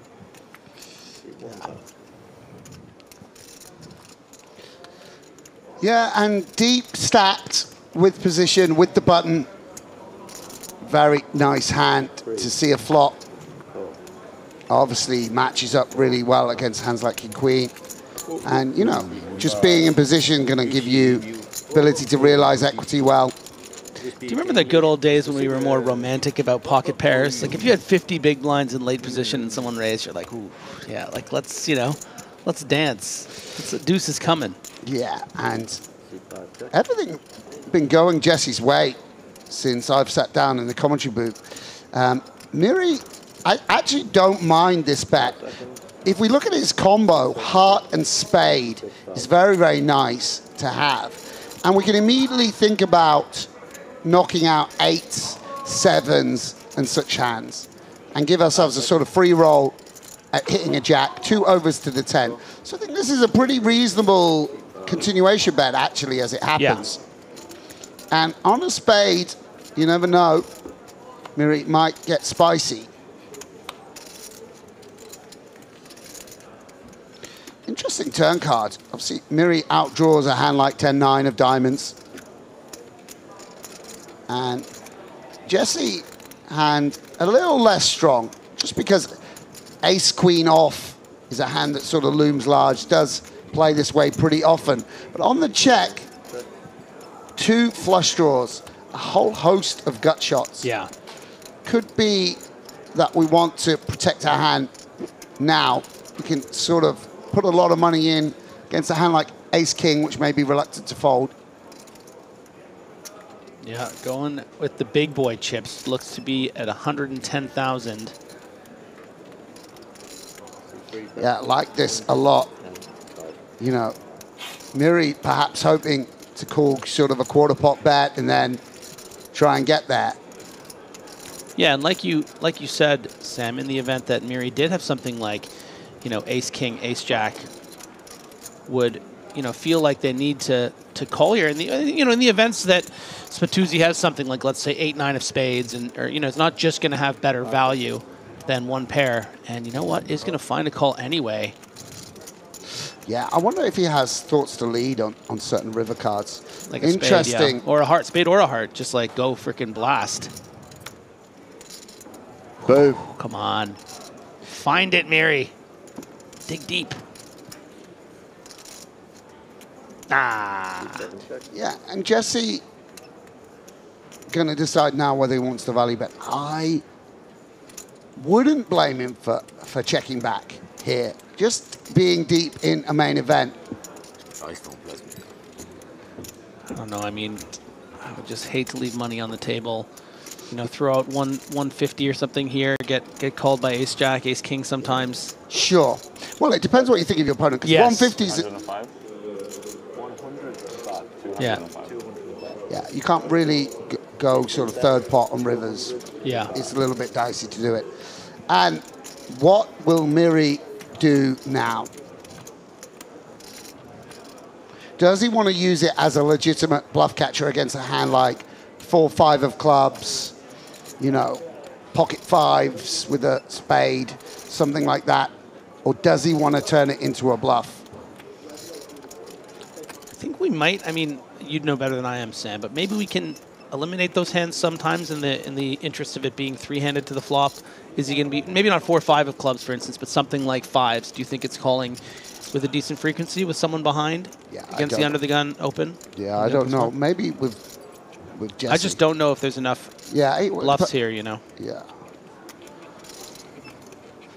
Yeah, and deep stacked with position, with the button. Very nice hand to see a flop. Obviously matches up really well against hands like King Queen. And, you know, just being in position going to give you ability to realize equity well. Do you remember the good old days when we were more romantic about pocket pairs? Like if you had 50 big blinds in late position and someone raised, you're like, ooh, yeah, like let's, you know, let's dance. The deuce is coming. Yeah, and everything been going Jesse's way since I've sat down in the commentary booth. Miri, I actually don't mind this bet if we look at his combo, heart and spade is very, very nice to have. And we can immediately think about knocking out 8s, 7s, and such hands, and give ourselves a sort of free roll at hitting a jack, 2 overs to the 10. So I think this is a pretty reasonable continuation bet, actually, as it happens. Yeah. And on a spade, you never know, Miri might get spicy. Interesting turn card. Obviously, Miri outdraws a hand like 10-9 of diamonds. And Jesse hand a little less strong, just because ace-queen off is a hand that sort of looms large, does play this way pretty often. But on the check, 2 flush draws, a whole host of gut shots. Yeah. Could be that we want to protect our hand now. We can sort of put a lot of money in against a hand like ace-king, which may be reluctant to fold. Yeah, going with the big boy chips. Looks to be at 110,000. Yeah, like this a lot. You know, Miri perhaps hoping to call sort of a quarter pot bet and then try and get there. Yeah, and like you said, Sam, in the event that Miri did have something like, you know, ace king, ace jack, would, you know, feel like they need to call here. In the, you know, in the events that Spatuzzi has something like, let's say 8-9 of spades, and or, you know, it's not just going to have better value than one pair, and you know what, is going to find a call anyway. Yeah, I wonder if he has thoughts to lead on certain river cards. Like a interesting. Spade, yeah. Or a heart, spade or a heart, just like go freaking blast. Boom. Come on. Find it, Miri. Dig deep. Ah. Yeah, and Jesse going to decide now whether he wants to value bet. I wouldn't blame him for checking back here. Just being deep in a main event. I don't know. I mean, I would just hate to leave money on the table. You know, throw out 150 or something here. Get called by ace jack, ace king sometimes. Sure. Well, it depends what you think of your opponent. Because 150 is. 105. 100. Yeah. Yeah, you can't really go sort of third pot on rivers. Yeah. It's a little bit dicey to do it. And what will Miri do now? Does he want to use it as a legitimate bluff catcher against a hand like 4-5 of clubs, you know, pocket fives with a spade, something like that? Or does he want to turn it into a bluff? I think we might. I mean, you'd know better than I am, Sam, but maybe we can eliminate those hands sometimes in the interest of it being three-handed to the flop. Is he going to be, maybe not 4-5 of clubs, for instance, but something like fives? Do you think it's calling with a decent frequency with someone behind against the under the gun open? Yeah, I don't know. Maybe with Jesse. I just don't know if there's enough bluffs here, you know. Yeah.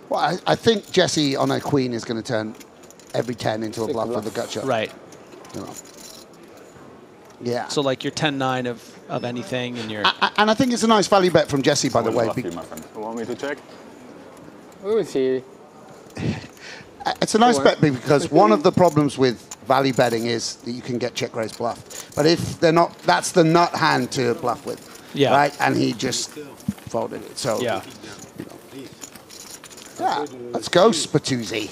Well, I think Jesse on a queen is going to turn every 10 into a bluff with a gut shot. Right. You know. Yeah. So like your 10-9 of anything, and your. And I think it's a nice value bet from Jesse, by the way. You, my friend. You want me to check? We will see. It's a nice bet because one of the problems with value betting is that you can get check raise bluff. But if they're not, that's the nut hand to bluff with. Yeah. Right? And he just folded it. So, yeah. You know. Yeah. Let's go, Spatuzzi.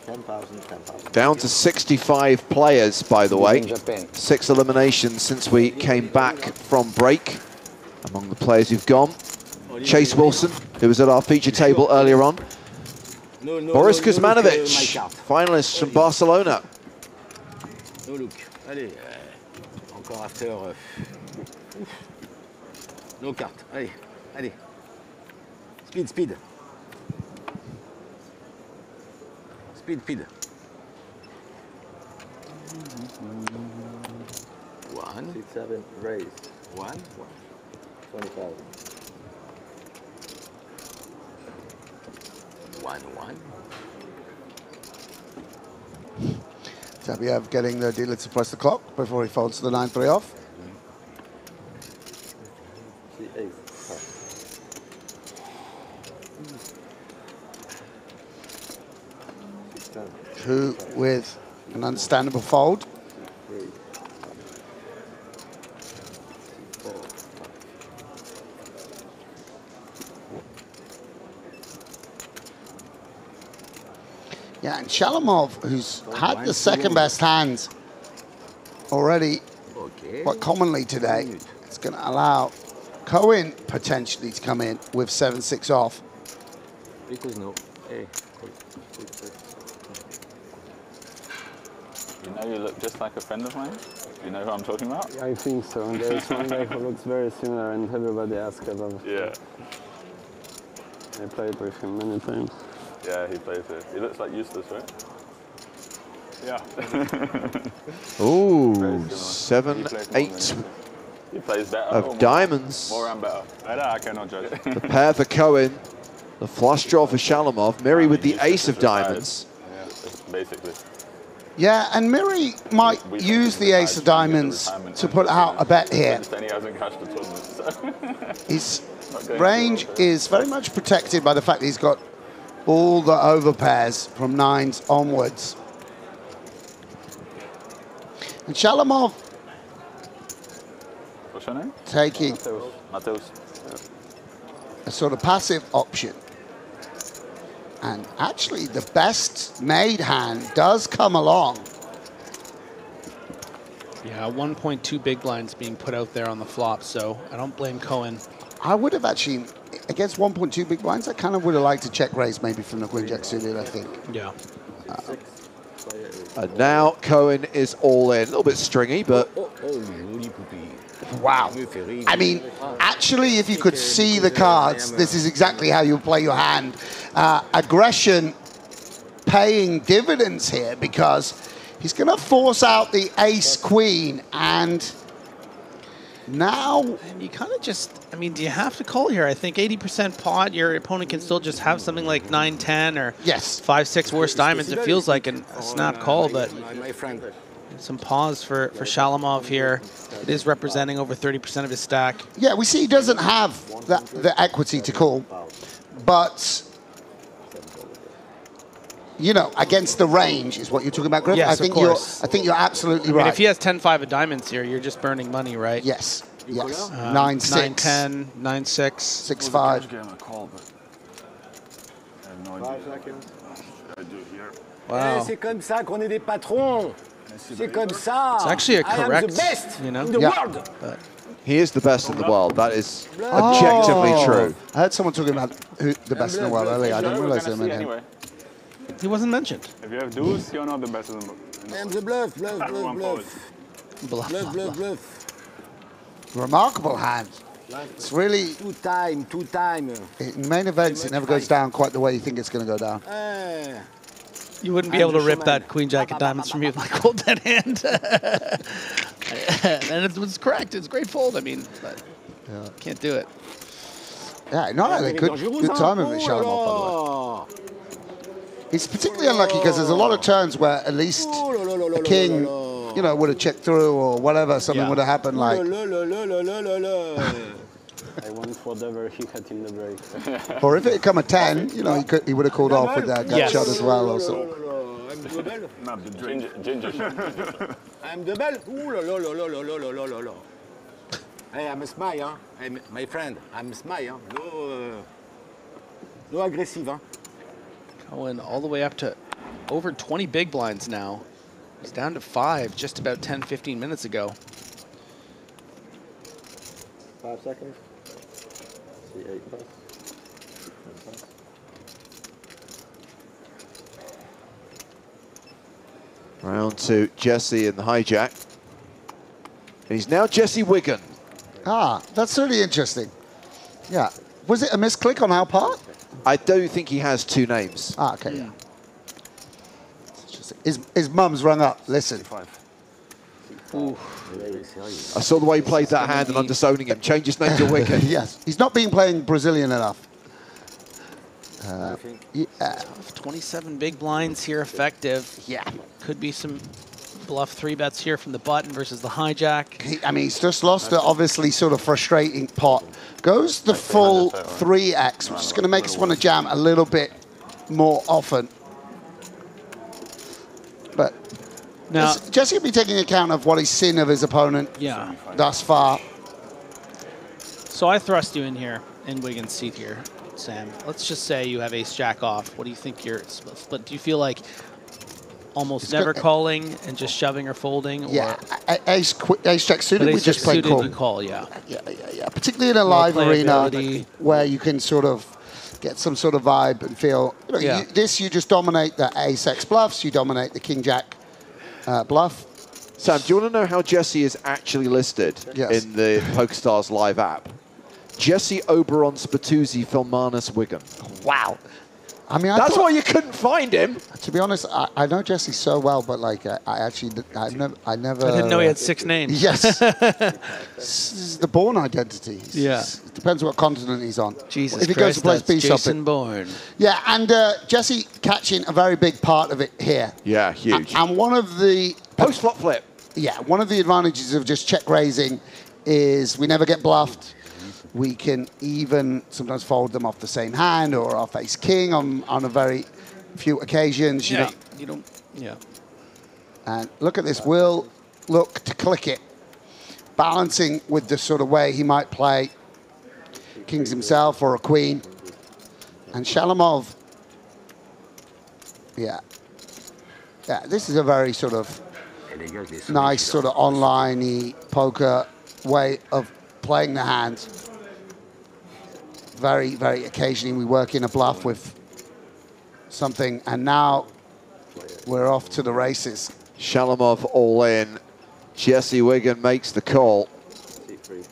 10,000. Down to 65 players, by the way. 6 eliminations since we came back from break among the players who've gone. Chase Wilson, who was at our feature table earlier on. Boris Kuzmanovic, finalist from Barcelona. No look. Allez, encore after. No carte. Allez, allez. Speed, speed. Speed, speed. 1, 7, raise. 1, 20,000. 1, 1. Tabiev getting the dealer to press the clock before he folds the 9-3 off. Two with an understandable fold. Yeah, and Shalamov, who's had the second best hand already quite commonly today, it's going to allow Cohen potentially to come in with 7-6 off. Because no. Hey. You know, you look just like a friend of mine. You know who I'm talking about? I think so. And there's one guy who looks very similar, and everybody asks about. Yeah. I played with him many times. Yeah, he plays it. He looks like Eustace, right? Yeah. Ooh, 7, 8 He plays better. of diamonds. More and better. I cannot judge. The pair for Cohen, the flush draw for Shalamov, Miri with the ace of diamonds. Yeah, basically. Yeah, and Miri might use the ace of diamonds to put out a bet here. Then he hasn't cashed the tournament, so. His range is very much protected by the fact that he's got all the overpairs from 9s onwards. And Shalamov What's your name? taking Mateus. a sort of passive option. And actually, the best made hand does come along. Yeah, 1.2 big blinds being put out there on the flop, so I don't blame Cohen. I would have actually, against 1.2 big blinds, I kind of would have liked to check raise maybe from the Queen Jack suited, I think. Yeah. And now Cohen is all in. A little bit stringy, but... Wow. I mean, actually, if you could see the cards, this is exactly how you play your hand. Aggression paying dividends here because he's going to force out the ace-queen, and now... You kind of just, I mean, do you have to call here? I think 80% pot, your opponent can still just have something like 9-10 or 5-6 worse diamonds. It feels like a snap call, but some pause for Shalamov here. It is representing over 30% of his stack. Yeah, we see he doesn't have the equity to call, but... You know, against the range is what you're talking about, Griff. Yes, I think of course. I think you're absolutely I right. mean, if he has 10-5 of diamonds here, you're just burning money, right? Yes. Yes. 9-6. 9-10, 9-6. 6-5. Wow. C'est comme ça qu'on est des patrons. C'est comme ça. It's actually a I am correct, the best you know? in the world. But He is the best in the world. That is objectively true. I heard someone talking about the best in the world earlier. I didn't realize they meant him. He wasn't mentioned. If you have duels, you're not the best in the world. I am the bluff, bluff, bluff, Everyone bluff. Bluff, Bluff, bluff, bluff. Remarkable hand. It's really... Two time. In main events, it never goes down quite the way you think it's going to go down. you wouldn't be able to rip that Queen Jack of diamonds from you if I called that hand. And it was correct. It's a great fold. I mean, but can't do it. Yeah, no, good timing with Shalamov, by the way. He's particularly unlucky because there's a lot of turns where at least a king, you know, would have checked through or whatever, something would have happened like... I went for whatever he had in the break. Or if it had come a 10, you know, he would have called off with that gut shot as well also. I'm double. Not the ginger shot. I'm double. Ooh la la la la la la la la la. Hey, I'm a smile, huh? Hey, my friend, I'm a smile, huh? No aggressive, huh? Going all the way up to over 20 big blinds now. He's down to 5 just about 10, 15 minutes ago. 5 seconds. See 8 plus. 10 plus. Round to Jesse in the hijack. And he's now Jesse Wigan. Ah, that's really interesting. Yeah. Was it a misclick on our part? I do think he has 2 names. Ah, okay, yeah. His mum's rung up. Listen. Ooh. I saw the way he played that hand and I'm disowning him. Change his name to Wigan. Yes. He's not been playing Brazilian enough. Yeah. 27 big blinds here effective. Yeah. Could be some bluff 3-bets here from the button versus the hijack. I mean, he's just lost an obviously sort of frustrating pot. Goes the full 3x, which is going to make us want to jam a little bit more often. Now, Jesse will be taking account of what he's seen of his opponent thus far. So I thrust you in here, in Wigan's seat here, Sam. Let's just say you have ace-jack off. What do you think your split? Do you feel like almost never calling and just shoving or folding? Yeah, ace-jack suited, we just play call. You call, yeah. Yeah. Particularly in a live arena where you can sort of get some sort of vibe and feel, you just dominate the ace-x bluffs, you dominate the king-jack bluff. Sam, do you want to know how Jesse is actually listed in the PokerStars live app? Jesse Oberon Spatuzzi Filmanus Wigan. Wow. I mean, that's why you couldn't find him. To be honest, I know Jesse so well, but like, I never. I didn't know he had 6 names. Yes. This is the Bourne identity. It depends what continent he's on. Jesus if he Christ, goes to play that's Jason Bourne. Yeah, and Jesse catching a very big part of it here. Yeah, huge. And one of the post-flop flip. Yeah, one of the advantages of just check raising is we never get bluffed. We can even sometimes fold them off the same hand or off ace king on a very few occasions. Yeah, you know. Yeah. And look at this. Will look to click it, balancing with the sort of way he might play kings himself or a queen. And Shalamov, yeah, this is a very sort of nice sort of online-y poker way of playing the hand. Very, very occasionally we work in a bluff with something, and now we're off to the races. Shalamov all in. Jesse Wigan makes the call.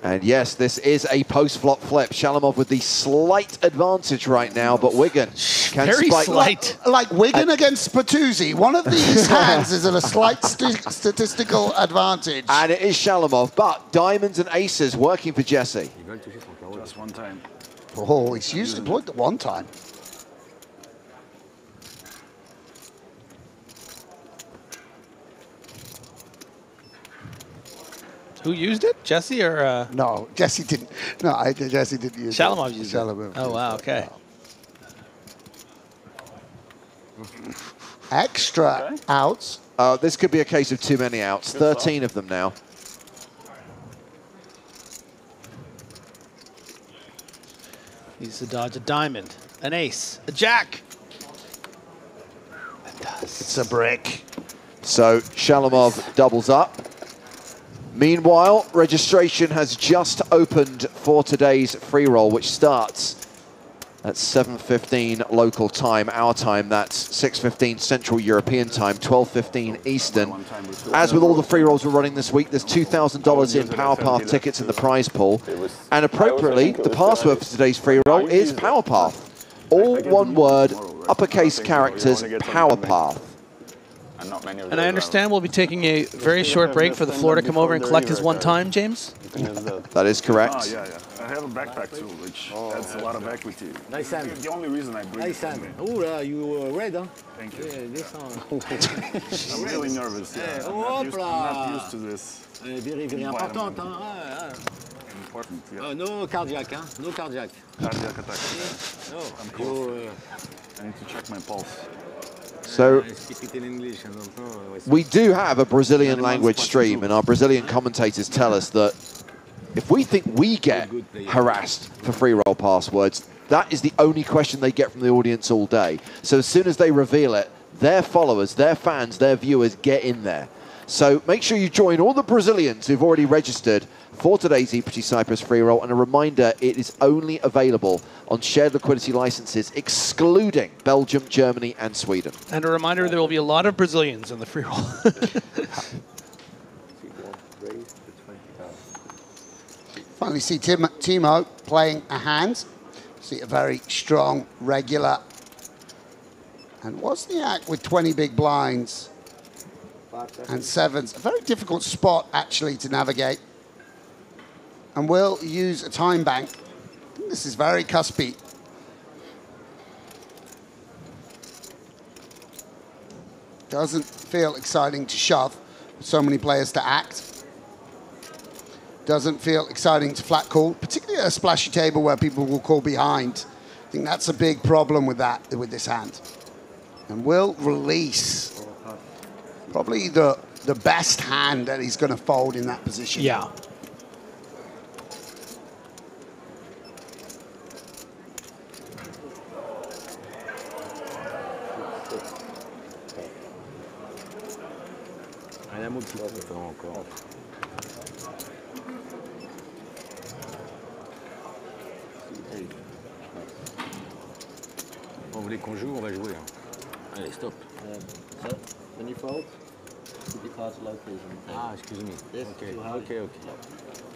And yes, this is a post-flop flip. Shalamov with the slight advantage right now, but Wigan can very spike. Slight. Like Wigan against Spatuzzi. One of these hands is at a slight statistical advantage. And it is Shalamov, but diamonds and aces working for Jesse. Just one time. Oh, he's used it one time. Who used it? Jesse or? No, Jesse didn't. No, Jesse didn't use it. Shalamov used it. Oh, wow, okay. Extra outs. This could be a case of too many outs. 13 of them now. He's to dodge a diamond, an ace, a jack. It's a brick. So Shalamov doubles up. Meanwhile, registration has just opened for today's free roll, which starts at 7:15 local time, our time. That's 6:15 Central European time, 12:15 Eastern. As with all the free rolls we're running this week, there's $2,000 in Power Path tickets in the prize pool. And appropriately, the password for today's free roll is Power Path. All one word, uppercase characters, Power Path. And I understand we'll be taking a very short break for the floor to come over and collect his one time, James? That is correct. Oh, yeah. I have a backpack too, which adds a lot of equity. Nice hand. The only reason I bring Nice hand. Oh, you red, huh? Thank you. Yeah, this one. I'm really nervous. Yeah. I'm not used to this. Very, very important, huh? Important, yeah. No cardiac, huh? No cardiac. Cardiac attack. No. I'm close. I need to check my pulse. So we do have a Brazilian language stream, and our Brazilian commentators tell us that if we think we get harassed for free roll passwords, that is the only question they get from the audience all day. So as soon as they reveal it, their followers, their fans, their viewers get in there. So make sure you join all the Brazilians who've already registered for today's EPT Cyprus free roll. And a reminder, it is only available on shared liquidity licenses, excluding Belgium, Germany, and Sweden. And a reminder, there will be a lot of Brazilians in the free roll. Finally see Timo playing a hand. See a very strong, regular. And what's the act with 20 big blinds and sevens? A very difficult spot, actually, to navigate. And we'll use a time bank. I think this is very cuspy. Doesn't feel exciting to shove with so many players to act. Doesn't feel exciting to flat call, particularly at a splashy table where people will call behind. I think that's a big problem with that, with this hand. And we'll release. probably the best hand that he's going to fold in that position. Yeah. Un amour qui va faire encore. On voulait qu'on joue, on va jouer. Hein. Allez, stop. So, when you fold, keep your cards low, please. Ah, excuse me. Yes, Okay, too high. okay.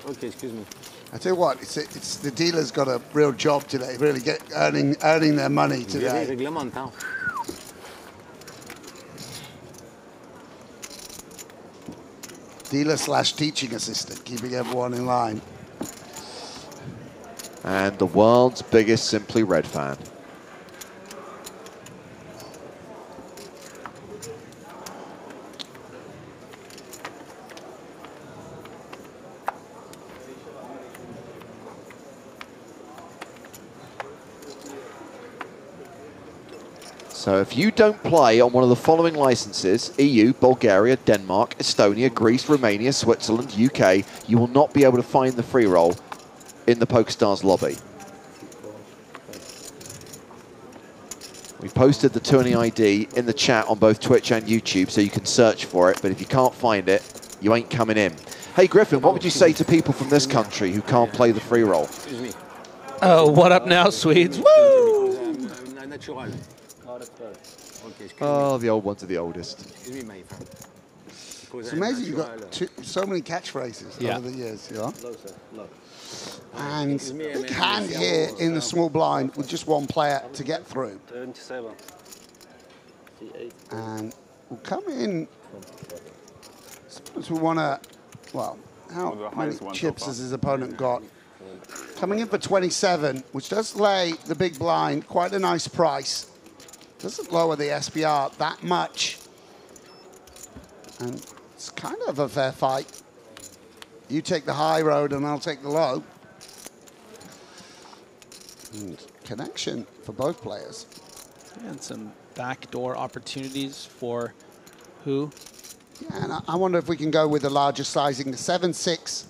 Okay, excuse me. I tell you what, it's the dealer's got a real job today, really earning their money today. Règlement, hein. Dealer/teaching assistant, keeping everyone in line. And the world's biggest Simply Red fan. So if you don't play on one of the following licenses, EU, Bulgaria, Denmark, Estonia, Greece, Romania, Switzerland, UK, you will not be able to find the free roll in the PokerStars lobby. We posted the tourney ID in the chat on both Twitch and YouTube, so you can search for it, but if you can't find it, you ain't coming in. Hey Griffin, what would you say to people from this country who can't play the free roll? Excuse me. Oh, what up now, Swedes? Woo! Natural. Oh, the old ones are the oldest. Excuse me, my friend. It's amazing you've got so many catchphrases over the years, you know? Low, sir. Low. And big hand here in the small blind with just one player to get through. 27. C8. And we'll come in. Suppose we want to, well, how many chips has his opponent got? Coming in for 27, which does lay the big blind quite a nice price. Doesn't lower the SPR that much. And it's kind of a fair fight. You take the high road and I'll take the low. And connection for both players. And some backdoor opportunities for who? Yeah, and I wonder if we can go with the larger sizing, the 7-6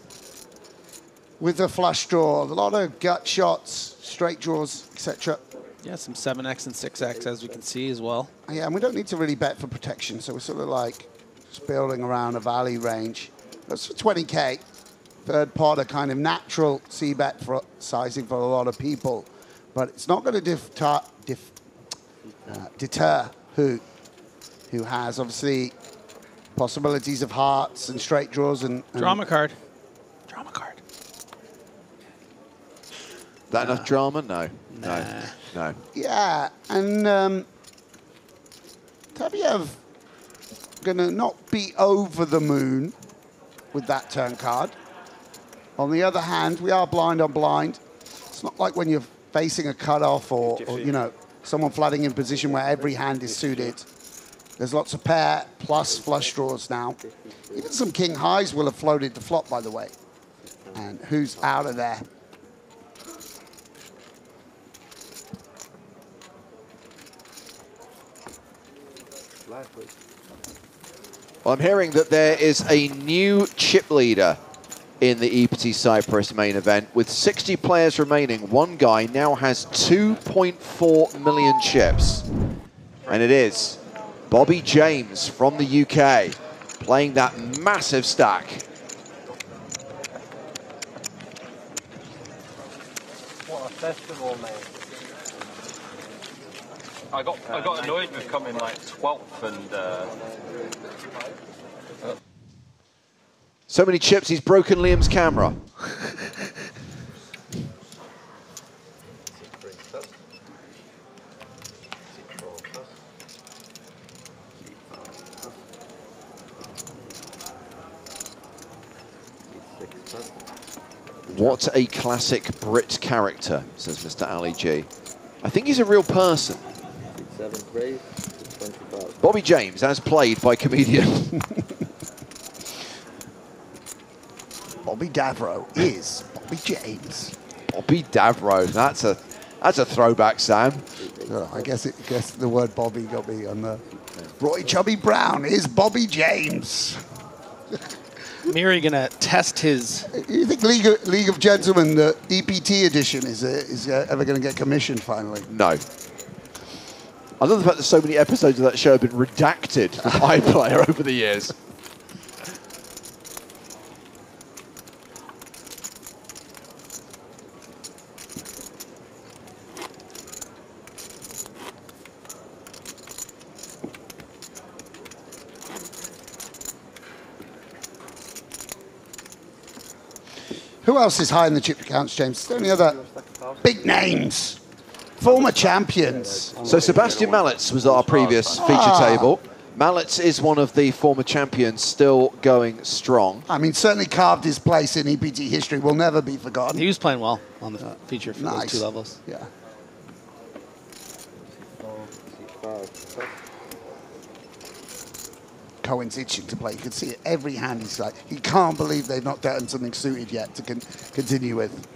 with the flush draw. A lot of gut shots, straight draws, etc. Yeah, some 7X and 6X as we can see as well. Yeah, and we don't need to really bet for protection, so we're sort of like just building around a value range. That's for 20K. Third pot, a kind of natural C-bet for sizing for a lot of people, but it's not going to deter who has obviously possibilities of hearts and straight draws and drama card. Drama card. That enough drama? No. No. No. Yeah, and Tabiev gonna not be over the moon with that turn card. On the other hand, we are blind on blind. It's not like when you're facing a cutoff or you know, someone flooding in a position where every hand is suited. There's lots of pair plus flush draws now. Even some king highs will have floated the flop, by the way. And who's out of there? Well, I'm hearing that there is a new chip leader in the EPT Cyprus main event. With 60 players remaining, one guy now has 2.4 million chips. And it is Bobby James from the UK playing that massive stack. What a festival, mate. I got annoyed with coming like 12th and So many chips, he's broken Liam's camera. What a classic Brit character, says Mr. Ali G. I think he's a real person. 7 grade, 25. Bobby James, as played by comedian. Bobby Davro is Bobby James. Bobby Davro, that's a throwback, Sam. I guess the word Bobby got me on the. Roy Chubby Brown is Bobby James. Miri gonna test his. You think League of Gentlemen, the EPT edition, is ever going to get commissioned finally? No. I love the fact that so many episodes of that show have been redacted from iPlayer over the years. Who else is high in the chip accounts, James? Is there any other big names? Former champions. So Sebastian Mallets was our previous feature table. Mallets is one of the former champions, still going strong. I mean, certainly carved his place in EPT history, will never be forgotten. He was playing well on the feature for Nice. those 2 levels. Yeah. Cohen's itching to play. You can see it every hand. He's like, he can't believe they've not done something suited yet to continue with.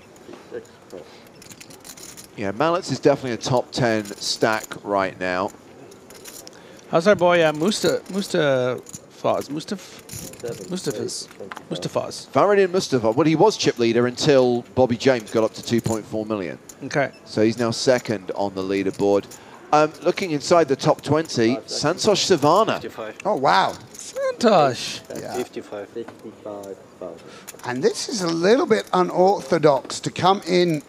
Yeah, Mallets is definitely a top 10 stack right now. How's our boy Mustafaz? Faradin Mustafa, well, he was chip leader until Bobby James got up to 2.4 million. Okay. So he's now second on the leaderboard. Looking inside the top 20, Santosh Savana. Oh, wow. Santosh. Yeah. 55,000. And this is a little bit unorthodox to come in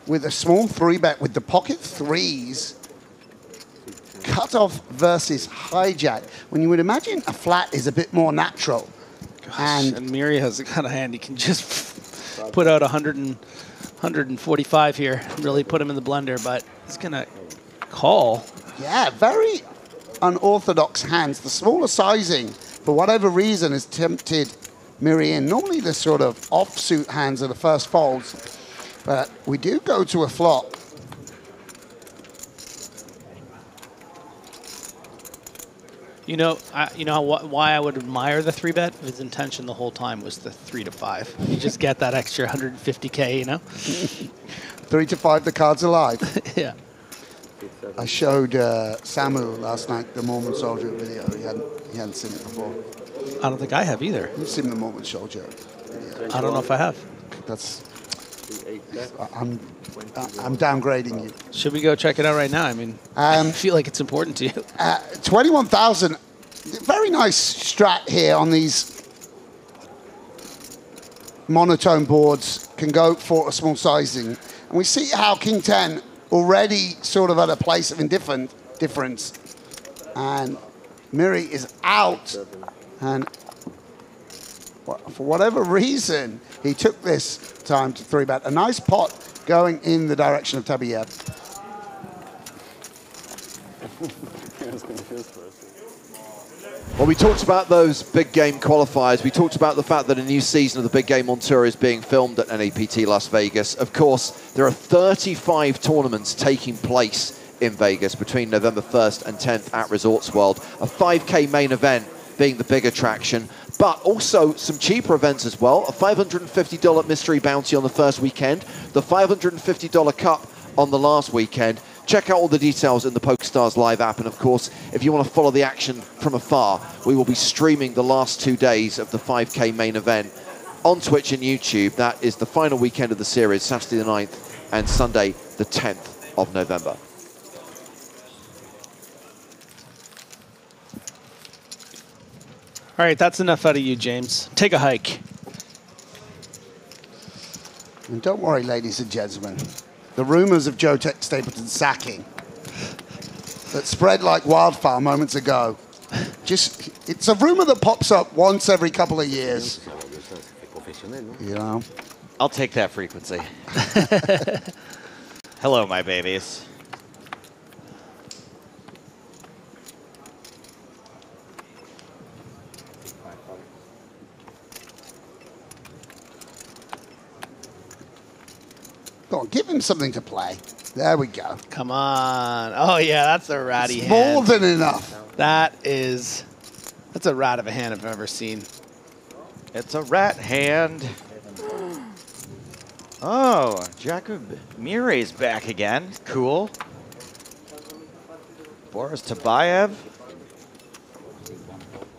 with a small 3-bet with the pocket threes. Cutoff versus hijack. When you would imagine a flat is a bit more natural. Gosh, and Miri has the kind of hand he can just put out 145 here, really put him in the blender, but he's going to call. Yeah, very unorthodox hands. The smaller sizing, for whatever reason, has tempted Miri in. Normally the sort of offsuit hands are the first folds, but we do go to a flop. You know why I would admire the 3-bet? His intention the whole time was the 3 to 5. You just get that extra 150K, you know? 3 to 5, the card's alive. Yeah. I showed Samu last night the Mormon Soldier video. He hadn't seen it before. I don't think I have either. You've seen the Mormon Soldier video. I don't know if I have. That's. I'm downgrading you. Should we go check it out right now? I mean, I feel like it's important to you. 21,000. Very nice strat here on these monotone boards. Can go for a small sizing. And we see how King 10 already sort of at a place of difference. And Miri is out. And for whatever reason, he took this time to 3-bet. A nice pot going in the direction of Tabiev. Well, we talked about those big game qualifiers. We talked about the fact that a new season of the Big Game on Tour is being filmed at NAPT Las Vegas. Of course, there are 35 tournaments taking place in Vegas between November 1st and 10th at Resorts World. A 5K main event being the big attraction, but also some cheaper events as well. A $550 mystery bounty on the first weekend, the $550 cup on the last weekend. Check out all the details in the PokerStars Live app, and of course, if you want to follow the action from afar, we will be streaming the last 2 days of the 5K main event on Twitch and YouTube. That is the final weekend of the series, Saturday the 9th and Sunday the 10th of November. All right, that's enough out of you, James. Take a hike. And don't worry, ladies and gentlemen. The rumors of Joe Stapleton sacking that spread like wildfire moments ago, it's a rumor that pops up once every couple of years. You know? I'll take that frequency. Hello, my babies. Go on, give him something to play. There we go. Come on. Oh, yeah, that's a ratty hand. More than enough. That's a rat of a hand I've ever seen. It's a rat hand. Oh, Jakub Mire's back again. Cool. Boris Tabayev.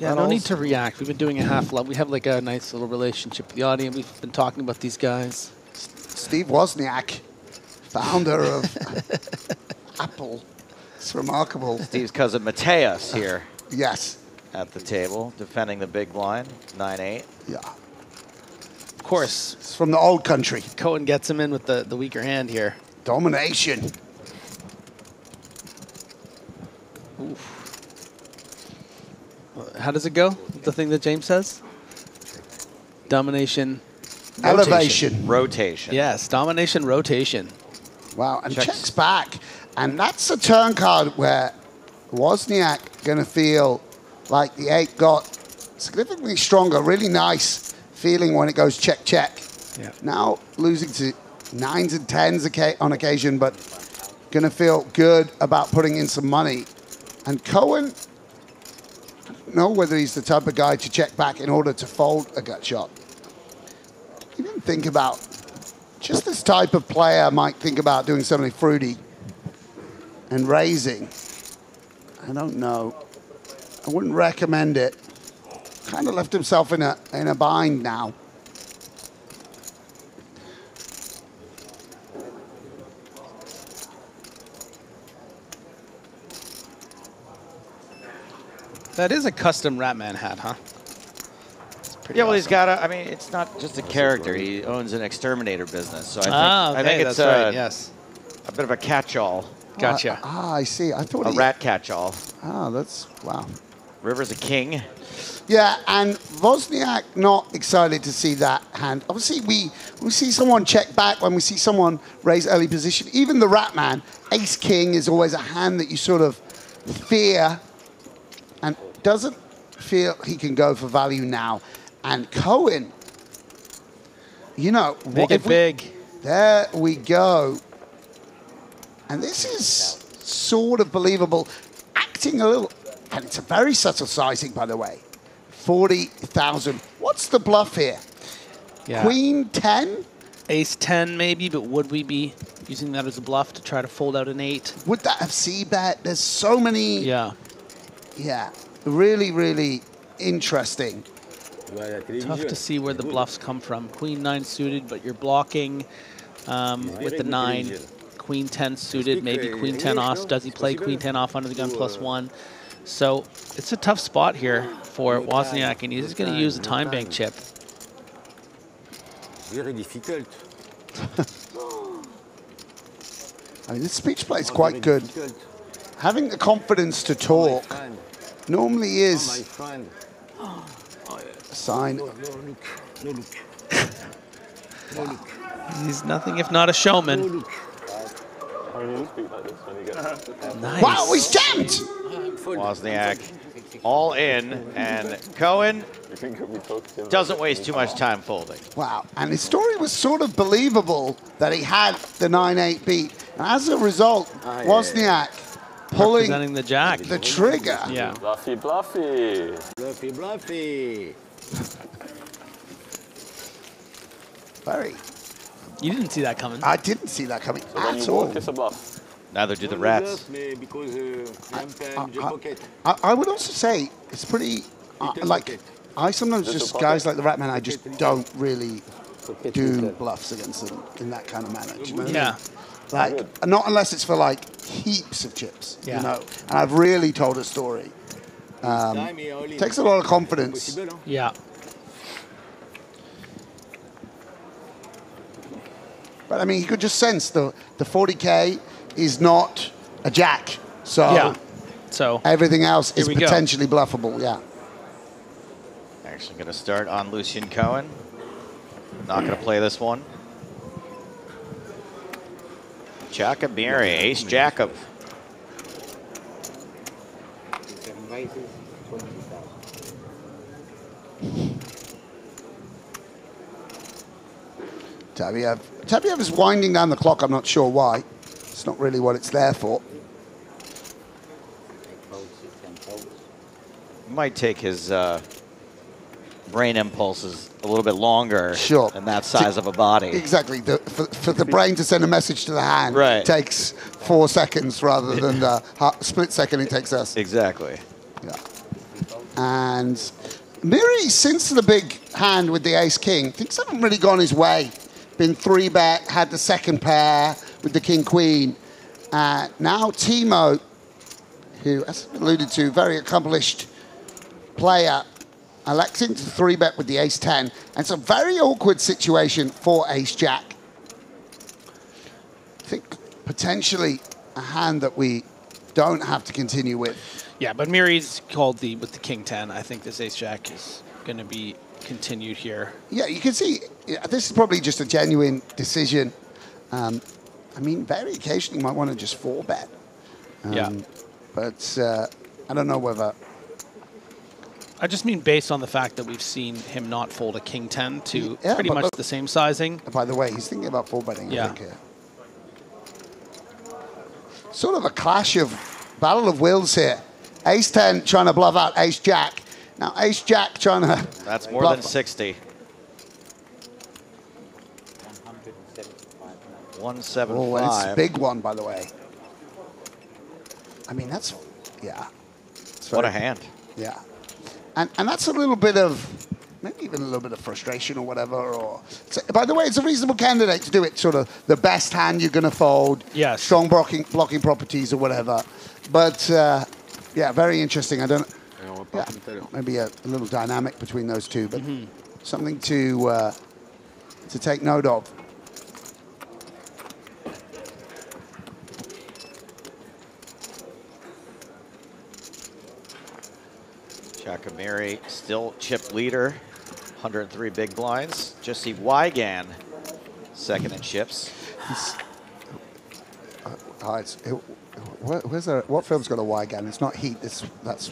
Yeah, no need to react. We've been doing a half love. We have like a nice little relationship with the audience. We've been talking about these guys. Steve Wozniak, founder of Apple. It's remarkable. Steve's cousin Mateus here. Yes. At the table, defending the big blind, 9-8. Yeah. Of course. It's from the old country. Cohen gets him in with the weaker hand here. Domination. Oof. How does it go? The thing that James says? Domination. Elevation. Rotation. Yes, domination, rotation. Wow, and checks back. And that's a turn card where Wozniak going to feel like the 8 got significantly stronger. Really nice feeling when it goes check, check. Yeah. Now losing to 9s and 10s on occasion, but going to feel good about putting in some money. And Cohen, I don't know whether he's the type of guy to check back in order to fold a gut shot. You didn't think about, just this type of player might think about doing something fruity and raising. I don't know. I wouldn't recommend it. Kind of left himself in a bind now. That is a custom Ratman hat, huh? Yeah, well, he's got a, I mean, it's not just a character. He owns an exterminator business. So I think it's right, yes. A bit of a catch-all. Gotcha. I see. I thought a rat catch-all. Oh, that's, wow. River's a king. Yeah, and Wozniak not excited to see that hand. Obviously, we see someone check back when we see someone raise early position. Even the Ratman, Ace-King is always a hand that you sort of fear and doesn't feel he can go for value now. And Cohen, you know, make it big. There we go. And this is sort of believable. Acting a little, and it's a very subtle sizing, by the way. 40,000. What's the bluff here? Yeah. Queen 10? Ace 10 maybe, but would we be using that as a bluff to try to fold out an 8? Would that have C-bet? There's so many. Yeah. Yeah. Really, really interesting. Tough to see where the bluffs come from. Queen 9 suited, but you're blocking with the 9. Queen 10 suited, maybe Queen 10 off. Does he play Queen 10 off under the gun +1? So it's a tough spot here for Wozniak, and he's going to use the time bank chip. Very difficult. I mean, this speech play is quite good. Having the confidence to talk normally is a sign. No look. No look. He's nothing if not a showman. Nice. Wow, he's jammed! Wozniak all in, and Cohen doesn't waste too much time folding. Wow, and his story was sort of believable that he had the 9-8 beat. And as a result, Wozniak pulling representing the jack, the trigger. Yeah. Bluffy, bluffy. Bluffy, bluffy. Very. You didn't see that coming. I didn't see that coming at all. all. It's a bluff. Neither do the rats. I would also say it's pretty, like, I sometimes just, guys like the Ratman, I just don't really do bluffs against them in that kind of manner. Do you know what I mean? Like, not unless it's for like heaps of chips, you know. And I've really told a story. Takes a lot of confidence. Yeah. But I mean, he could just sense the 40K is not a jack. So, so everything else is we potentially bluffable, yeah. Actually going to start on Lucien Cohen. Not going to play this one. Jacobiri, Ace Jacob. Tabiev is winding down the clock. I'm not sure why. It's not really what it's there for. Might take his brain impulses a little bit longer than that size of a body. Exactly. For the brain to send a message to the hand takes 4 seconds rather than the split second it takes us. Exactly. Yeah. And Miri, since the big hand with the ace-king, things haven't really gone his way. Been 3-bet, had the second pair with the king-queen. Now Timo, who, as alluded to, very accomplished player, electing to 3-bet with the ace-10. And it's a very awkward situation for ace-jack. I think potentially a hand that we don't have to continue with. Yeah, but Miri's called with the king-10. I think this ace-jack is going to be continued here. Yeah, you can see this is probably just a genuine decision. I mean, very occasionally you might want to just 4-bet. Yeah. But I don't know whether... I just mean based on the fact that we've seen him not fold a king-10 to Yeah, pretty much the same sizing. By the way, he's thinking about 4-betting, Yeah. I think, here. Sort of a clash of battle of wills here. Ace-10 trying to bluff out ace-jack. Now, ace-jack trying to... That's more bluff. than 60. 175. Oh, and it's a big one, by the way. I mean, that's... Yeah. It's What a very- hand. Yeah. And that's a little bit of... Maybe even a little bit of frustration or whatever. Or by the way, it's a reasonable candidate to do it. Sort of the best hand you're going to fold. Yes. Strong blocking properties or whatever. But, yeah, very interesting. I don't... Yeah, maybe a little dynamic between those two, but something to take note of. Giacomiri still chip leader, 103 big blinds. Just see Wygan second in chips. Where's what film's got a Wygan? It's not Heat. That's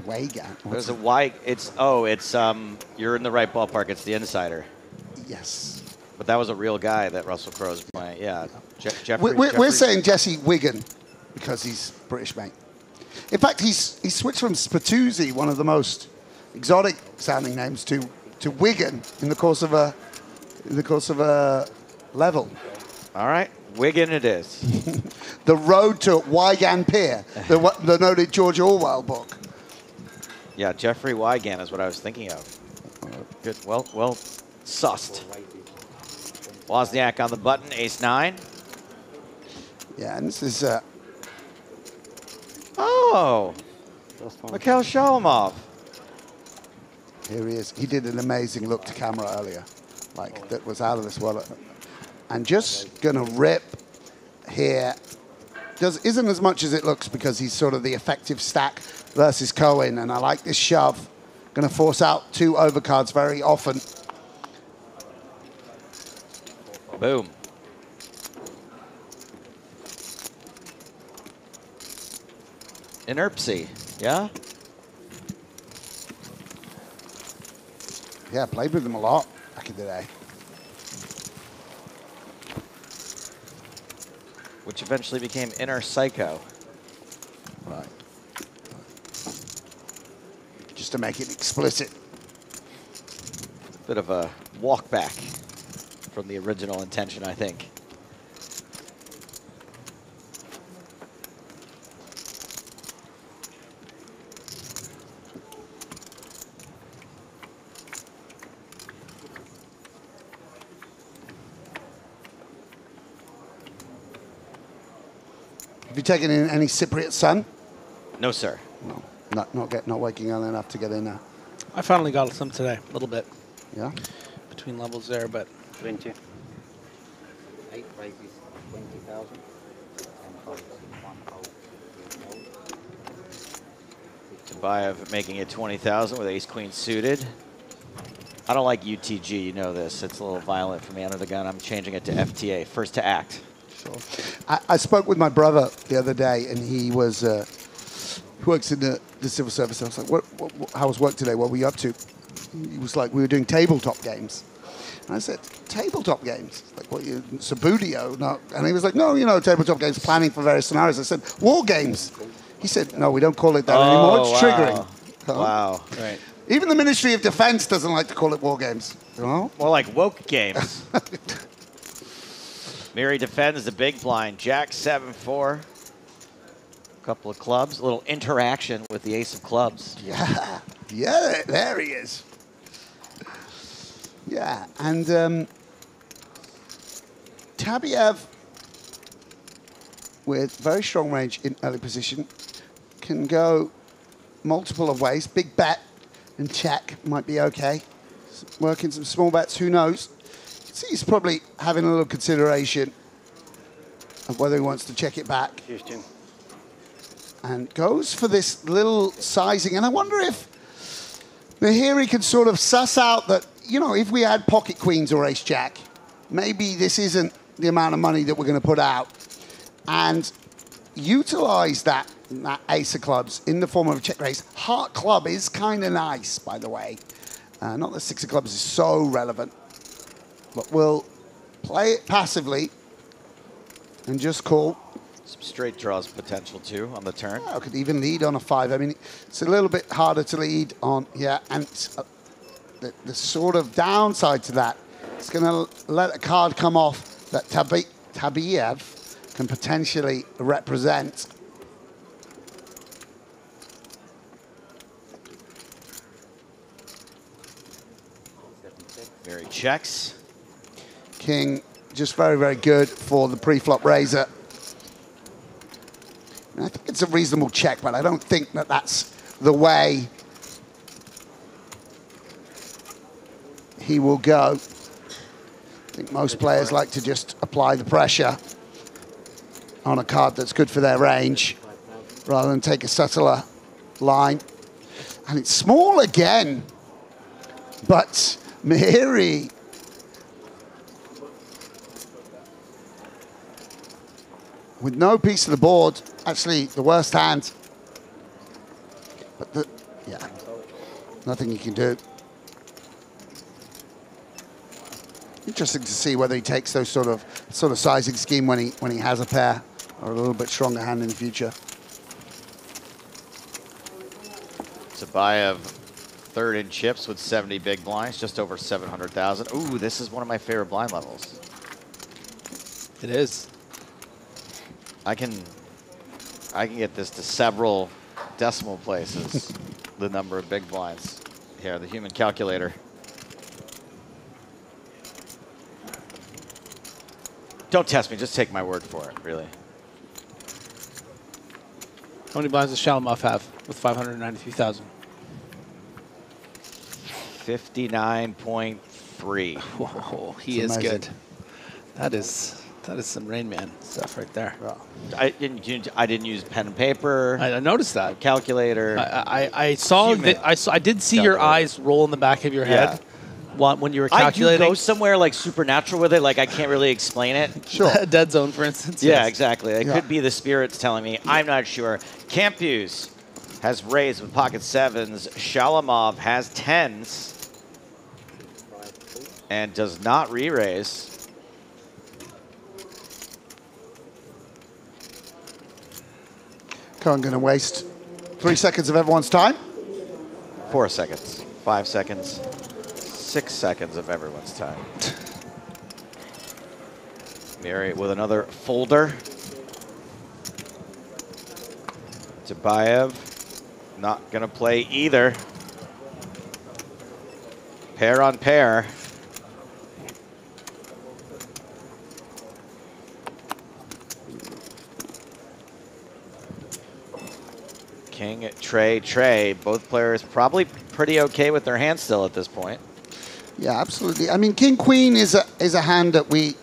Wygan. There's a Y. It's you're in the right ballpark. It's The Insider. Yes. But that was a real guy that Russell Crowe's playing. Yeah. Jeffrey. We're saying Jesse Wigan because he's British, mate. In fact, he switched from Spatuzzi, one of the most exotic sounding names, to Wigan in the course of a level. All right, Wigan it is. The Road to Wygan Pier, the noted George Orwell book. Yeah, Jeffrey Wygan is what I was thinking of. Good. Well sussed. Wozniak on the button, ace-9. Yeah, and this is... Oh, Mikhail Shalamov. Here he is. He did an amazing look to camera earlier. Like, that was out of this world. And just going to rip here. Isn't as much as it looks because he's sort of the effective stack versus Cohen. And I like this shove. Going to force out 2 overcards very often. Boom. Inerpsy, yeah? Yeah, played with them a lot back in the day. Which eventually became Inner Psycho. Right. Just to make it explicit. Bit of a walk back from the original intention, I think. Have you taken in any Cypriot sun? No, sir. No, not waking early enough to get in there. I finally got some today, a little bit. Yeah? Between levels there, but... 20. 8 raises, 20,000. 10 folds, 1 Tabayev making it 20,000 with ace-queen suited. I don't like UTG, you know this. It's a little violent for me under the gun. I'm changing it to FTA, first to act. Sure. I spoke with my brother the other day, and he was who works in the civil service. I was like, how was work today? What were you up to? He was like, we were doing tabletop games. And I said, tabletop games? Like, what, Subudio? No. And he was like, no, tabletop games, planning for various scenarios. I said, war games. He said, no, we don't call it that anymore. It's triggering. Wow. Right. Even the Ministry of Defense doesn't like to call it war games. More like woke games. Miri defends the big blind. Jack 7-4. Couple of clubs, a little interaction with the ace of clubs. Yeah, yeah, there he is. Yeah, and Tabiev, with very strong range in early position, can go multiple of ways. Big bet and check might be okay. Working some small bets, who knows? See, he's probably having a little consideration of whether he wants to check it back. And goes for this little sizing. And I wonder if Mihiri can sort of suss out that, you know, if we had pocket queens or ace jack, maybe this isn't the amount of money that we're going to put out. And utilize that ace of clubs in the form of a check raise. Heart club is kind of nice, by the way. Not that six of clubs is so relevant. But we'll play it passively and just call. Some straight draws potential too on the turn. I could even lead on a 5. I mean, it's a little bit harder to lead on, yeah, and the sort of downside to that, it's going to let a card come off that Tabiev can potentially represent. Very checks. King, just very, very good for the pre-flop raiser. I think it's a reasonable check, but I don't think that that's the way he will go. I think most players like to just apply the pressure on a card that's good for their range rather than take a subtler line. And it's small again, but Mihiri with no piece of the board, actually the worst hand. But yeah, nothing he can do. Interesting to see whether he takes those sort of sizing scheme when he has a pair or a little bit stronger hand in the future. Zabayev, third in chips with 70 big blinds, just over 700,000. Ooh, this is one of my favorite blind levels. It is. I can get this to several decimal places, the number of big blinds. Here, the human calculator. Don't test me, just take my word for it, really. How many blinds does Shalamov have with 593,000? 59.3. Whoa, he is good. That is some Rain Man stuff right there. I didn't use pen and paper. I noticed that calculator. I saw that. I did see your eyes roll in the back of your head when you were calculating. I do go somewhere like supernatural with it. Like I can't really explain it. Sure. Dead Zone, for instance. Yeah, yes. exactly. It could be the spirits telling me. I'm not sure. Campus has raised with pocket sevens. Shalamov has tens and does not re-raise. I'm going to waste 3 seconds of everyone's time. 4 seconds, 5 seconds, 6 seconds of everyone's time. Mary with another folder. Zabayev not going to play either. Pair on pair. King, Trey. Both players probably pretty okay with their hands still at this point. Yeah, absolutely. I mean, King Queen is a hand that we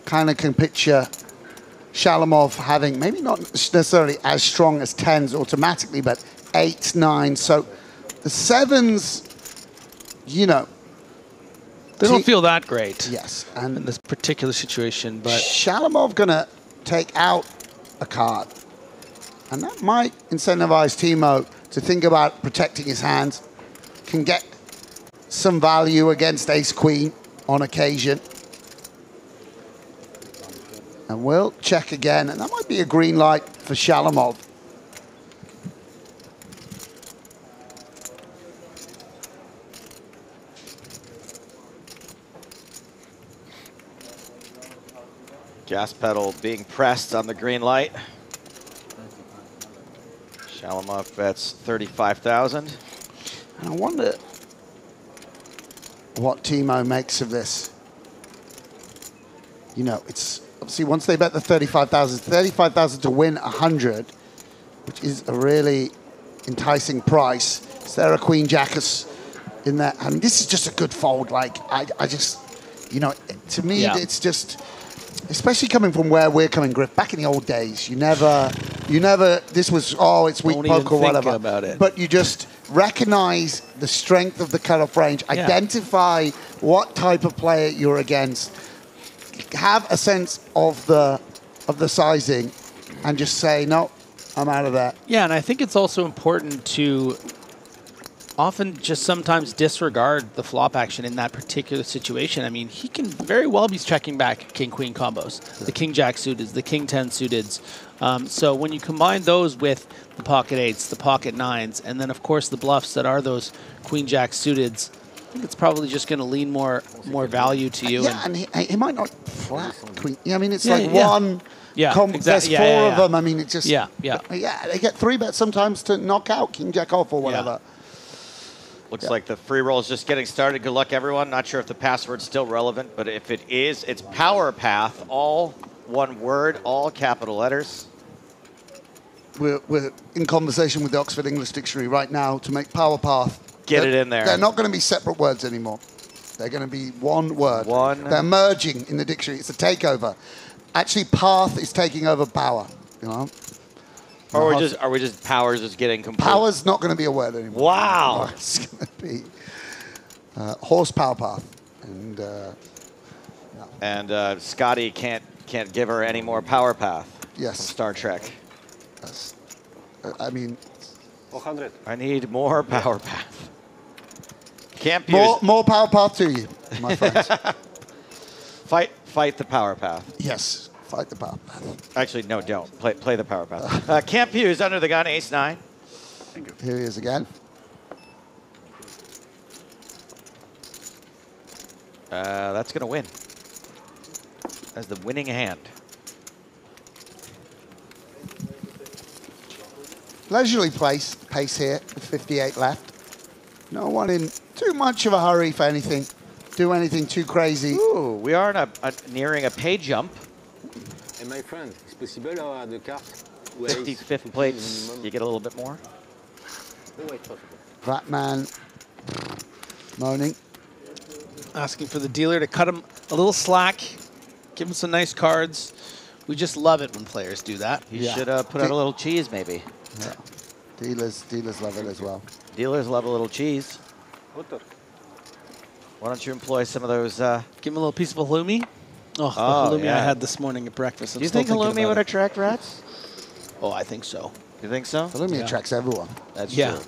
kind of can picture Shalamov having, maybe not necessarily as strong as tens automatically, but 8, 9. So the sevens, you know, they don't feel that great. Yes, and in this particular situation, but Shalamov gonna take out a card. And that might incentivize Timo to think about protecting his hand. Can get some value against ace-queen on occasion. And we'll check again. And that might be a green light for Shalamov. Gas pedal being pressed on the green light. Shalimov bets 35,000. And I wonder what Timo makes of this. You know, it's obviously once they bet the 35,000 to win 100, which is a really enticing price. Is there a Queen Jackus in that? I mean, this is just a good fold. Like, I just, you know, to me, it's just, especially coming from where we're coming, Griff, back in the old days, you never, this was, oh, it's weak poker or whatever. About it. But you just recognize the strength of the cutoff range, identify what type of player you're against, have a sense of the sizing, and just say, no, I'm out of that. Yeah, and I think it's also important to often just sometimes disregard the flop action in that particular situation. I mean, he can very well be checking back king-queen combos, the king-jack suiteds, the king-10 suiteds. So when you combine those with the pocket eights, the pocket nines, and then, of course, the bluffs that are those queen-jack suiteds, I think it's probably just going to lean more value to you. Yeah, and he might not flat queen. Yeah, I mean, it's like one... Yeah, exactly. There's four of them. I mean, it's just... Yeah. They get 3-bet sometimes to knock out king-jack off or whatever. Looks like the free roll is just getting started. Good luck, everyone. Not sure if the password's still relevant, but if it is, it's Power Path, all one word, all capital letters. We're in conversation with the Oxford English Dictionary right now to make Power Path. Get it in there. They're not going to be separate words anymore. They're going to be one word. They're merging in the dictionary. It's a takeover. Actually, path is taking over power. You know. Or are we just powers is getting complete? Power's not going to be a word anymore. Wow. It's going to be horsepower path. And Scotty can't give her any more power path. Yes. From Star Trek. Yes. I mean, 400. I need more power path. Can't more power path to you, my friends. Fight the power path. Yes, fight the power path. Actually, no, don't. Play the power path. Camp Hughes under the gun, ace-9. Thank you. Here he is again. That's going to win. That's the winning hand. Leisurely pace here with 58 left. No one in too much of a hurry for anything. Do anything too crazy. Ooh, we are nearing a pay jump. And my friend, it's possible the card? 55th plates, you get a little bit more. That man moaning. Asking for the dealer to cut him a little slack, give him some nice cards. We just love it when players do that. You should put out a little cheese, maybe. Yeah. Dealers love it as well. Dealers love a little cheese. Why don't you employ some of those? Give him a little piece of halloumi. Oh, the halloumi I had this morning at breakfast. Do you think halloumi would attract rats? Oh, I think so. You think so? Halloumi attracts everyone. That's true.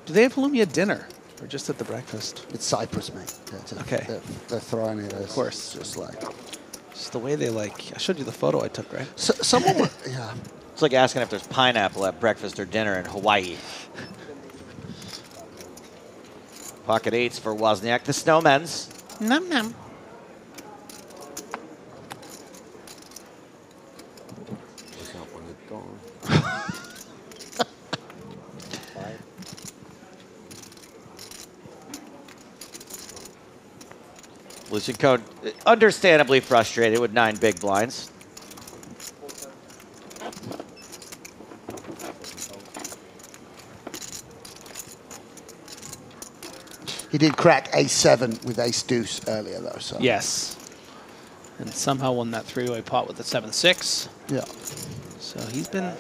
Do they have halloumi at dinner or just at the breakfast? It's Cyprus, mate. Okay. They're throwing it. Of course. Just like... It's the way they like... I showed you the photo I took, right? Someone... yeah. It's like asking if there's pineapple at breakfast or dinner in Hawaii. Pocket eights for Wozniak, the Snowmen's. Num num. Lucian Cohn, understandably frustrated with 9 big blinds. He did crack ace-7 with ace-deuce earlier, though. So. Yes. And somehow won that three-way pot with a 7-6. Yeah. So he's been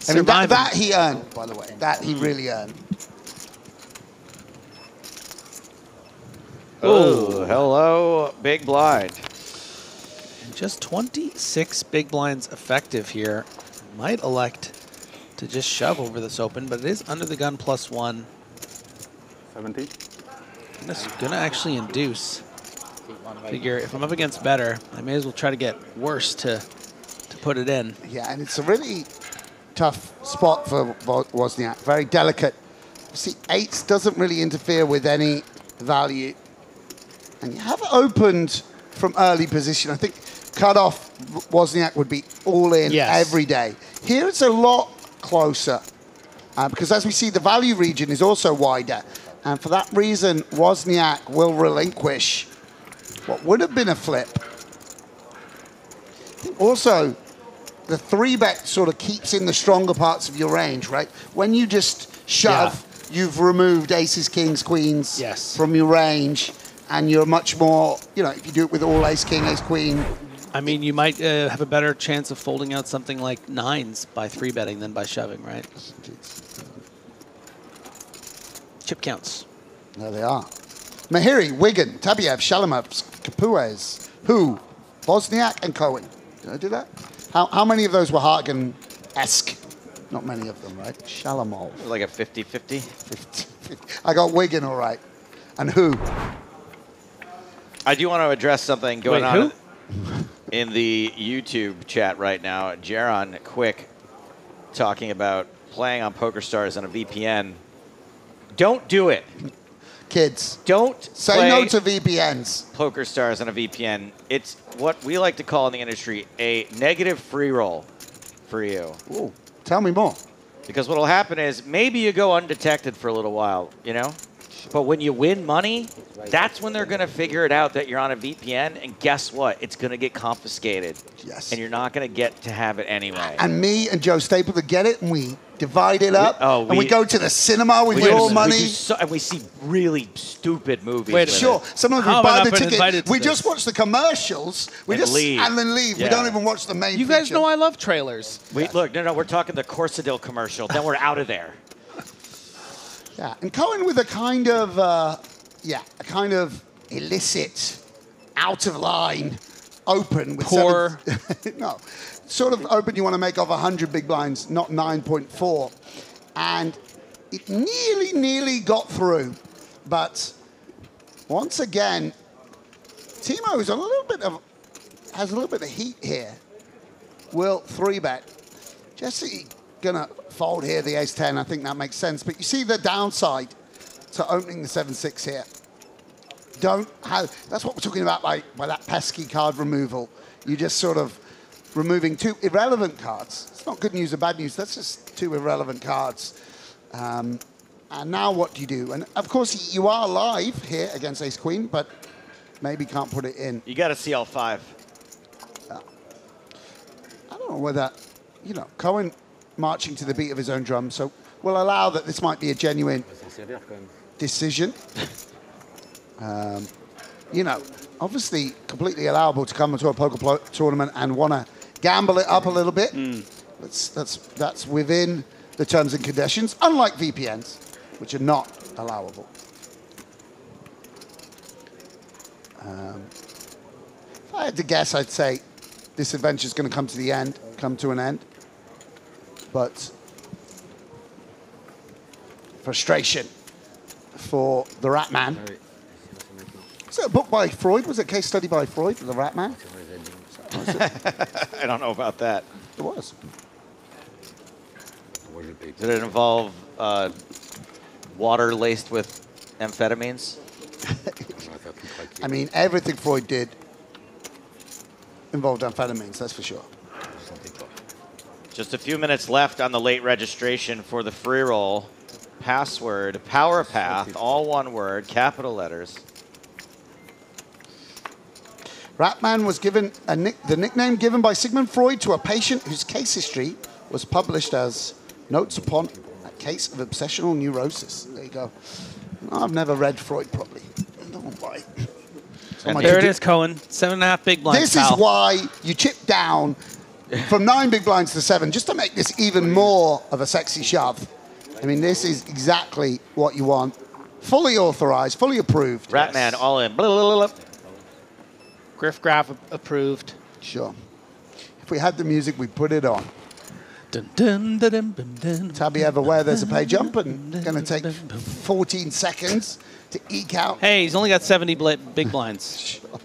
I mean, that he earned, by the way. That he really earned. Oh, hello, big blind. And just 26 big blinds effective here. Might elect to just shove over this open, but it is under the gun +1. 70. And this is going to actually induce. Figure if I'm up against better, I may as well try to get worse to put it in. Yeah, and it's a really tough spot for Wozniak. Very delicate. See, eights doesn't really interfere with any value. And you have opened from early position. I think cutoff Wozniak would be all in every day. Here it's a lot closer. because as we see, the value region is also wider. And for that reason, Wozniak will relinquish what would have been a flip. Also, the 3-bet sort of keeps in the stronger parts of your range, right? When you just shove, you've removed aces, kings, queens from your range, and you're much more, you know, if you do it with all ace, king, ace, queen. I mean, you might have a better chance of folding out something like 9s by 3-betting than by shoving, right? Chip counts. There they are. Mahiri, Wigan, Tabiev, Shalamov, Capuez, Hu, Wozniak, and Cohen. Did I do that? How many of those were Hartigan-esque? Not many of them, right? Shalamov. Like a 50-50? I got Wigan all right. And Hu. I do want to address something going on who? in the YouTube chat right now. Jaron Quick talking about playing on PokerStars on a VPN. Don't do it. Kids. Don't say no to VPNs. PokerStars on a VPN. It's what we like to call in the industry a negative free roll for you. Ooh, tell me more. Because what will happen is maybe you go undetected for a little while, you know? But when you win money, that's when they're going to figure it out that you're on a VPN. And guess what? It's going to get confiscated. Yes. And you're not going to get to have it anyway. And me and Joe Stapleton get it, and we divide it up. And we go to the cinema with your money. And we see really stupid movies. Wait, sure. Sometimes we buy the ticket. We this? just watch the commercials. We And just leave. and then leave. Yeah. We don't even watch the main. You guys feature. know I love trailers. Look, no, we're talking the Corsadil commercial. Then we're out of there. Yeah, and Cohen with a kind of, a kind of illicit, out of line, open with Poor. no, sort of open you want to make off 100 big blinds, not 9.4, and it nearly got through, but once again, Timo is has a little bit of heat here. Will 3-bet. Jesse gonna fold here the ace-10. I think that makes sense. But you see the downside to opening the 7-6 here. That's what we're talking about by that pesky card removal. You just sort of removing 2 irrelevant cards. It's not good news or bad news. That's just 2 irrelevant cards. And now what do you do? And of course, you are live here against ace-queen, but maybe can't put it in. You got to CL5. I don't know whether, you know, Cohen marching to the beat of his own drum, so we'll allow that this might be a genuine decision. You know, obviously completely allowable to come into a poker tournament and want to gamble it up a little bit. That's within the terms and conditions, unlike VPNs, which are not allowable. If I had to guess, I'd say this adventure is going to come to an end. But frustration for the Rat Man. Was it a book by Freud? Was it a case study by Freud, The Rat Man? I don't know about that. It was. Did it involve water laced with amphetamines? I mean, everything Freud did involved amphetamines, that's for sure. Just a few minutes left on the late registration for the free roll. Password, Power Path, all one word, capital letters. Ratman was given the nickname given by Sigmund Freud to a patient whose case history was published as Notes Upon a Case of Obsessional Neurosis. There you go. I've never read Freud properly. Don't worry. And there it is, Cohen. 7.5 big blinds. This is why you chip down from 9 big blinds to 7, just to make this even more of a sexy shove. I mean, this is exactly what you want. Fully authorized, fully approved. Ratman, all in. Blah, blah, blah, blah. Griff Graff approved. Sure. If we had the music, we'd put it on. Dun, dun, dun, dun, dun, dun, Tabby ever where there's a pay jump and going to take 14 seconds to eke out. Hey, he's only got 70 big blinds. Sure.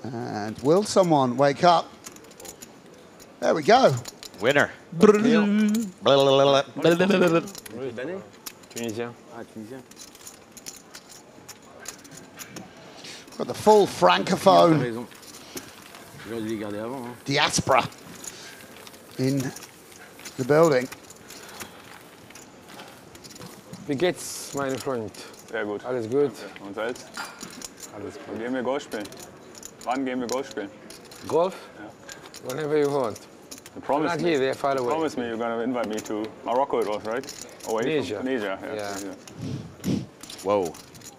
And will someone wake up? There we go. Winner. Tunisia. Ah, Tunisia. Got the full francophone J'aurais dû les garder avant. diaspora in the building. Wie geht's, mein Freund? Sehr gut. Alles gut? Und selbst? Alles gut. Wann gehen wir Golf spielen? Wann gehen wir Golf spielen? Golf? Ja. Whenever you want. You promised Not me. here, they're far away. You promised me you're going to invite me to Morocco, it was, right? Away Tunisia. From Tunisia, Yeah. Tunisia. Whoa.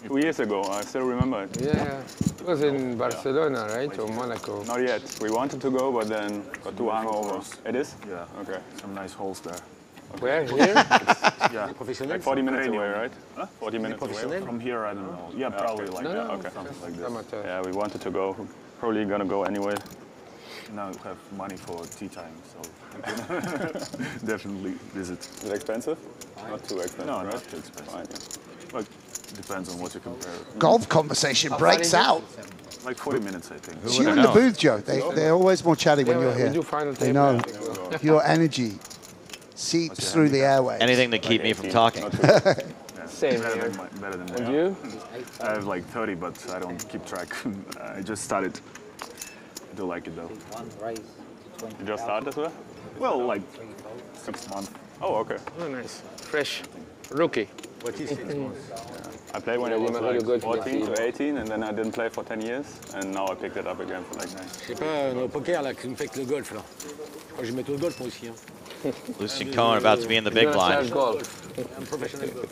2 years ago, I still remember it. Yeah, it was in Barcelona, right? Or Monaco? Not yet. We wanted to go, but then got too hungover. It is? Yeah. Okay. Some nice holes there. Where? Here? Yeah. Like 40 minutes away, right? Huh? 40 minutes away. Professionnel? From here, I don't know. Yeah, probably like No, that. no, okay. Something like this. Amateur. Yeah, we wanted to go. Probably gonna go anyway. Now you have money for tea time, so definitely visit. Is it expensive? Not too expensive, No, right? not too expensive. Fine, yeah. But depends on what you compare. Golf conversation breaks out. Like 40 minutes, I think. It's you in the booth, Joe. They're always more chatty when you're we here. do final They tape know now. your energy seeps through the airways. Anything to keep me from talking. Same better here. Than, better than And that. you? I have like 30, but I don't keep track. I just started. I do like it though. You just started as well? Well, like 6 months. Oh, okay. Oh, nice. Fresh. Rookie. What is 6 months? I played when I Yeah, was you might like go to 14 the to 18, and then I didn't play for 10 years, and now I picked it up again for like 9. Je sais pas, dans le poker, là, qui me fait que le golf, là. Moi, je vais mettre au golf, moi aussi. Hein. Lucian Cohen about to be in the big blind. I'm professional golf.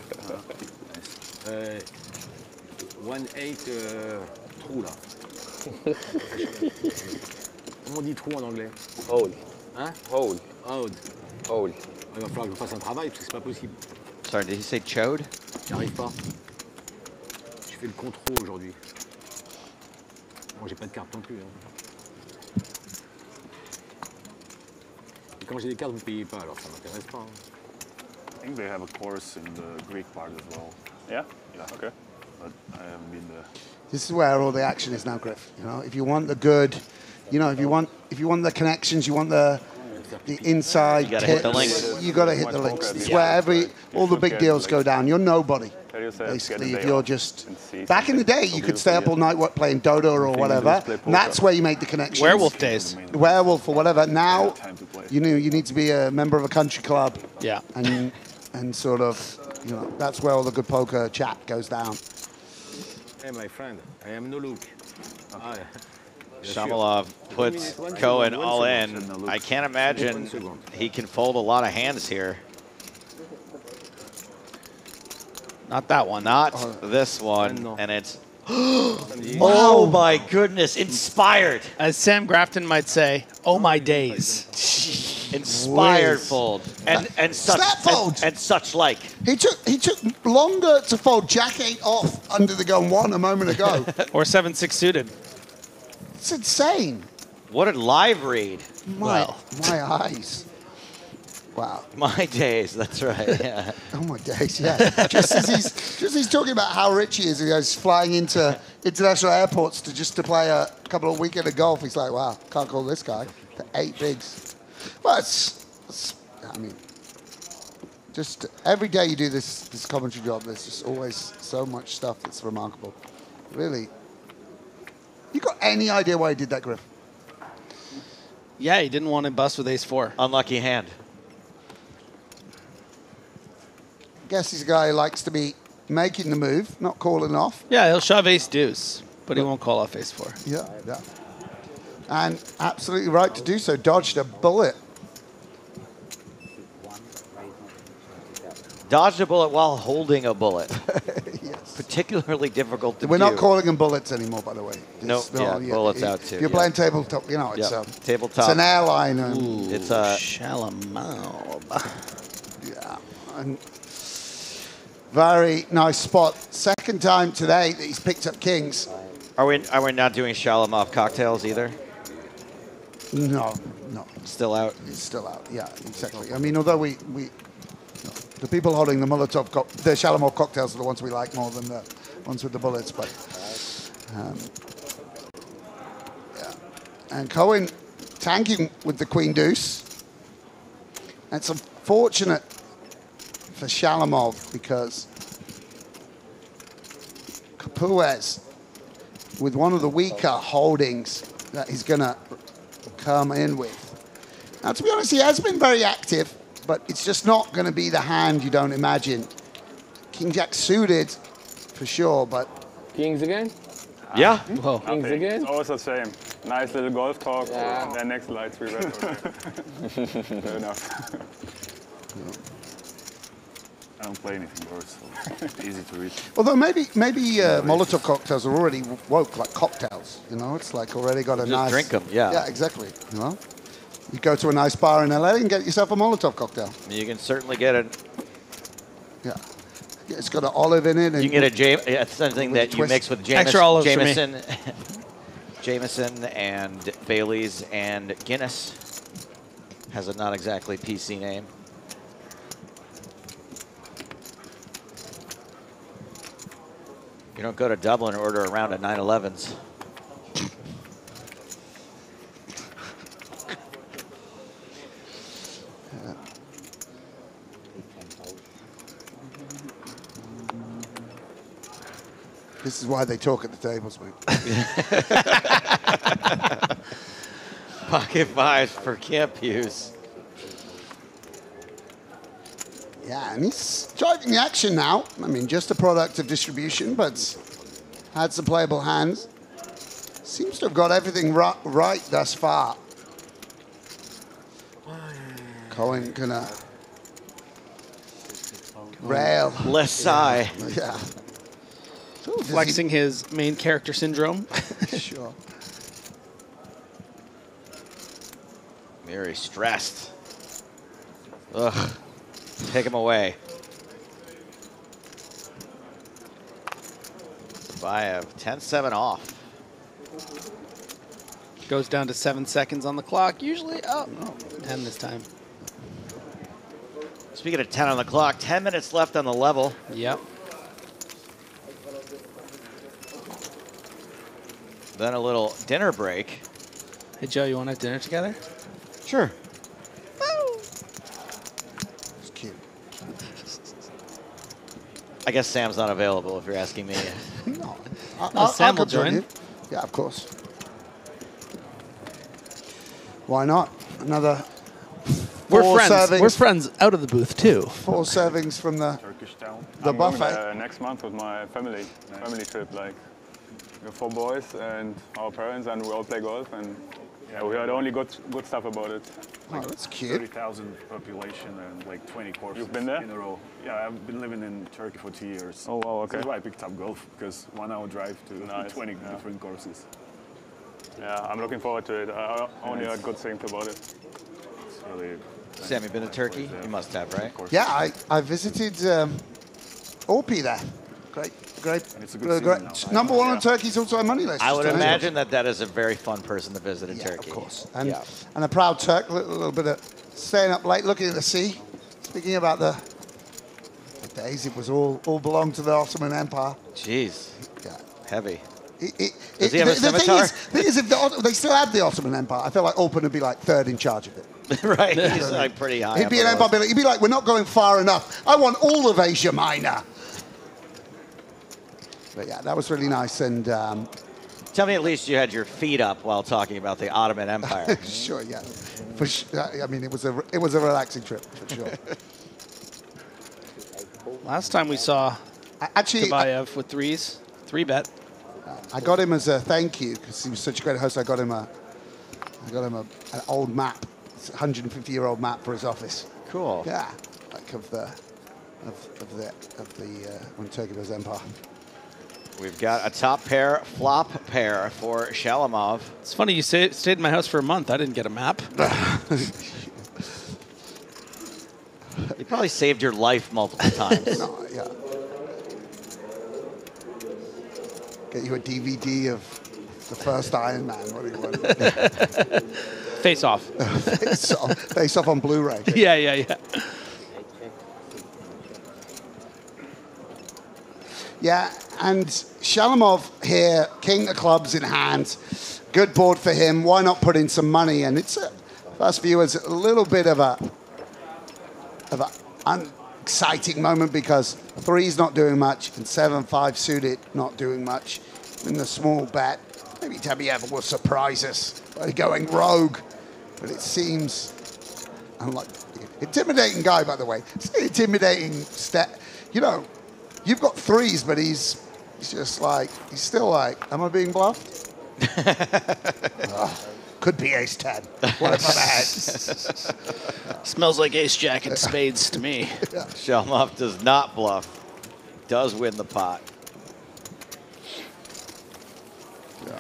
1-8 trou, là. Comment on dit trou en anglais? Hold. Hein? Hold. Hold. Hold. Il va falloir que je fasse un travail, parce que c'est pas possible. Sorry, did he say chode? J'y arrive pas. Je fais le contrôle aujourd'hui. Bon, j'ai pas de carte non plus. Hein. Et quand j'ai des cartes, vous ne payez pas, alors ça m'intéresse pas. Hein. I think they have a course in the Greek part as well. Yeah? Yeah. Okay. But I haven't been there. This is where all the action is now, Griff. You know, if you want the good, you know, if you want the connections, you want the inside You gotta hit the tips, links. you got to hit the links. It's where all the big deals go down. You're nobody. Basically, if you're just back in the day, you could stay up all night playing Dota or whatever. And that's where you make the connections. Werewolf days. Werewolf or whatever. Now, you know, you need to be a member of a country club. Yeah. And sort of, you know, that's where all the good poker chat goes down. Hey, my friend, I am no look. Ah, Shamalov puts Cohen all in. I can't imagine he can fold a lot of hands here. Not that one. Not this one. And it's... Oh my goodness, inspired. As Sam Grafton might say, oh my days. Inspired Whiz. fold. And such Snap fold. and such like. He took longer to fold Jack 8 off under the gun 1 a moment ago. Or 7-6 suited. It's insane. What a live read. My eyes. Wow. My days, that's right. Yeah. Oh my days, yeah. just as he's talking about how rich he is, he goes flying into international airports to play a couple of weekend of golf. He's like, wow, can't call this guy for 8 bigs. Well, it's I mean, just every day you do this commentary job, there's just always so much stuff that's remarkable. Really. You got any idea why he did that, Griff? Yeah, he didn't want to bust with ace-4. Unlucky hand. Guess he's a guy who likes to be making the move, not calling off. Yeah, he'll shove ace-deuce, but he won't call off ace-4. Yeah. And absolutely right to do so. Dodged a bullet. Dodged a bullet while holding a bullet. Yes. Particularly difficult to We're do. not calling them bullets anymore, by the way. No, bullets out too. If you're playing tabletop, you know, it's tabletop. It's an airline. And Ooh, it's a Shalamov. Yeah. And very nice spot. Second time today that he's picked up kings. Are we not doing Shalamov cocktails either? No. Still out? It's still out, yeah, exactly. I mean, although we the people holding the Molotov, the Shalamov cocktails are the ones we like more than the ones with the bullets, but yeah. And Cohen tanking with the Queen Deuce. It's unfortunate for Shalamov because Capuez, with one of the weaker holdings that he's going to come in with. Now, to be honest, he has been very active. but it's just not going to be the hand you don't imagine. King Jack suited, for sure, but... Kings again? Yeah. Whoa. Kings again? It's always the same. Nice little golf talk, and then next light 3-bet. Fair enough. I don't play anything worse, so it's easy to read. Although maybe Molotov cocktails are already woke like cocktails, you know? It's like already got a Just nice... drink them, yeah. Yeah, exactly, you know? You go to a nice bar in LA and get yourself a Molotov cocktail. You can certainly get it. Yeah. It's got an olive in it. And You can get it's something that you mix with Extra olives for me. Jameson, Jameson and Bailey's and Guinness. Has a not exactly PC name. You don't go to Dublin and order a round of 911s. This is why they talk at the tables, mate. Pocket fives for camp use. Yeah, and he's driving the action now. I mean, just a product of distribution, but had some playable hands. Seems to have got everything right thus far. Cohen gonna rail. Less sigh. Yeah. Flexing his main character syndrome. Sure. Very stressed. Ugh. Take him away. Bayev, 10-7 off. Goes down to 7 seconds on the clock. Usually, 10 this time. Speaking of 10 on the clock, 10 minutes left on the level. Yep. Then a little dinner break. Hey, Joe, you want to have dinner together? Sure. It's cute. I guess Sam's not available if you're asking me. No. Sam will come join. you. Yeah, of course. Why not? Another We're friends. servings. We're friends out of the booth, too. 4 servings from the Turkish town. The I'm going buffet. next month with my family. Family trip, like we have 4 boys and our parents, and we all play golf. And yeah, we heard only good stuff about it. Oh, that's cute. 30,000 population and like 20 courses You've been there? in a row. Yeah, I've been living in Turkey for 2 years. Oh, wow, okay. That's why I picked up golf, because 1 hour drive to Nice, 20 yeah. different courses. Yeah, I'm looking forward to it. I only heard good things about it. It's really Sam, you been to Turkey? You must have, right? Yeah, I visited Orpi there. Great. And it's a good season now. Number 1 on Turkey's also money list. I would Just imagine that is a very fun person to visit in Turkey. Of course. And, Yeah. and a proud Turk, a little bit of staying up late, looking at the sea. Speaking about the days, it was all belonged to the Ottoman Empire. Jeez. Yeah. Heavy. Does he have a scimitar? Thing is, if they still had the Ottoman Empire, I feel like Orpen would be like 3rd in charge of it. Right, he's like pretty high. He'd be an empire. He'd be like, we're not going far enough. I want all of Asia Minor. But yeah, that was really nice. And tell me at least you had your feet up while talking about the Ottoman Empire. sure, yeah. For I mean, it was a relaxing trip for sure. Last time we saw Kabayev with 3s, 3-bet. I got him as a thank you because he was such a great host. I got him an old map, 150-year-old map for his office. Cool. Yeah, like of the when Turkey was empire. We've got a top pair, flop pair for Shalamov. It's funny you stayed in my house for a month. I didn't get a map. You probably saved your life multiple times. No, yeah. Get you a DVD of the first Iron Man. What do you want? Face Off. Face Off on Blu-ray. Yeah. Yeah, and Shalamov here, king of clubs in hand. Good board for him. Why not put in some money? And it's first view as a little bit of an unexciting moment because 3's not doing much and 7-5 suited not doing much. In the small bet, maybe Tabiev will surprise us by going rogue, but it seems unlike Intimidating guy, by the way. It's an intimidating step. You know, you've got threes, but he's just like, he's still like, am I being bluffed? Could be ace 10. What if I'm ahead? Smells like ace jack and spades to me. Yeah. Shalamov does not bluff. Does win the pot. Yeah.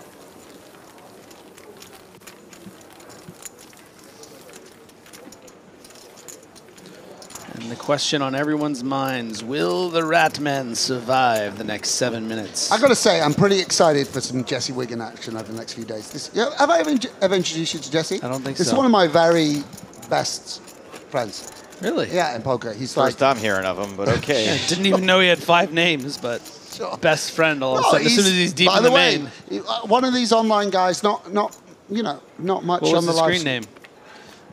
And the question on everyone's minds, will the Ratmen survive the next 7 minutes? I got to say, I'm pretty excited for some Jesse Wiggin action over the next few days. Have I ever introduced you to Jesse? I don't think This so. is one of my very best friends. Really? Yeah, in poker. He's First time hearing of him, but okay. Yeah, didn't even know he had 5 names, but best friend all of a No, sudden. As soon as he's deep by in the the way, main. one of these online guys, not much What was on the the live screen name?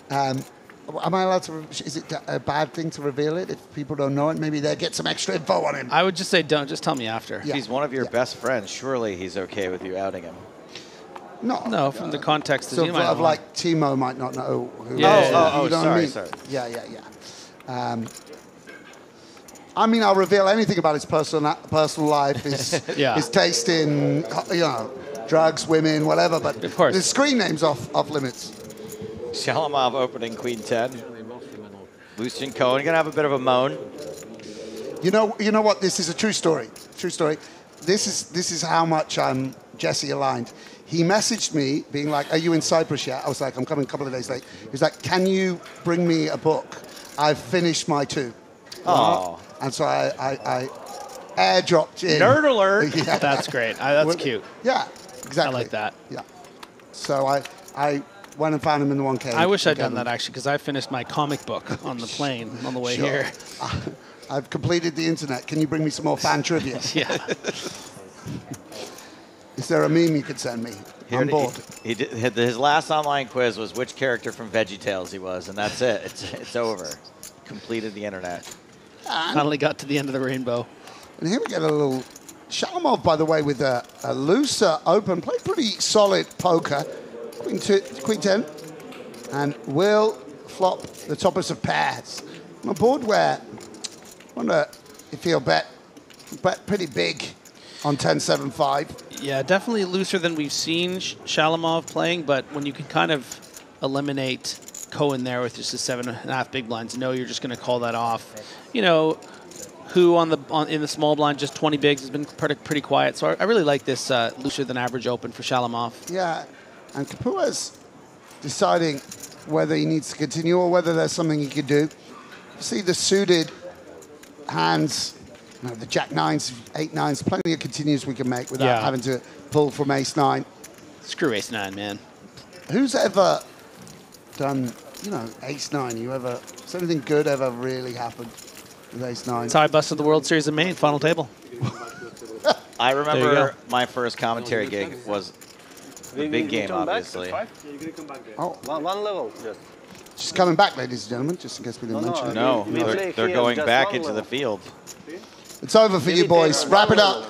Am I allowed to? Is it a bad thing to reveal it if people don't know it? Maybe they get some extra info on him. I would just say don't. Just tell me after. Yeah. If he's one of your best friends, surely he's okay with you outing him. No, from the context So you might of know. like Timo might not know who. Yeah, it is, yeah, you know what I mean? sorry. Yeah. I mean, I'll reveal anything about his personal life, his his taste in drugs, women, whatever. But of course, the screen name's off limits. Shalamov opening queen 10. Lucian Cohen gonna have a bit of a moan. You know what? This is a true story. True story. This is how much I'm Jesse aligned. He messaged me being like, "Are you in Cyprus yet?" I was like, "I'm coming a couple of days late." He's like, "Can you bring me a book? I've finished my 2." Oh. And so I airdropped in. Nerd alert. Yeah. That's great. That's cute. Yeah, exactly. I like that. Yeah. So I went and found him in the 1K. I wish I'd done that actually, because I finished my comic book on the plane on the way here. I've completed the internet. Can you bring me some more fan trivia? Yeah. Is there a meme you could send me? I'm bored. He did, his last online quiz was which character from VeggieTales he was, and that's it. It's over. Completed the internet. Finally got to the end of the rainbow. And here we get a little Shalamov, by the way, with a looser open. Played pretty solid poker. Queen 10. And will flop the toppers of pairs. On a board where I wonder if he'll bet pretty big on 10-7-5. Yeah, definitely looser than we've seen Shalamov playing, but when you can kind of eliminate Cohen there with just the 7.5 big blinds, no, you're just going to call that off. You know, who in the small blind, just 20 bigs, has been pretty quiet. So I really like this looser than average open for Shalamov. Yeah, and Kapua's deciding whether he needs to continue or whether there's something he could do. See the suited hands, the jack nines, 8-9s, plenty of continues we can make without having to pull from ace 9. Screw ace 9, man. Who's ever done, ace 9? Has anything good ever really happened with ace 9? That's how I busted the World Series of Maine, final table. I remember my first commentary gig was the big game, obviously. Oh, one level, just. She's coming back, ladies and gentlemen, just in case we didn't mention it. No, they're going back into the field. It's over for you boys. Wrap it up.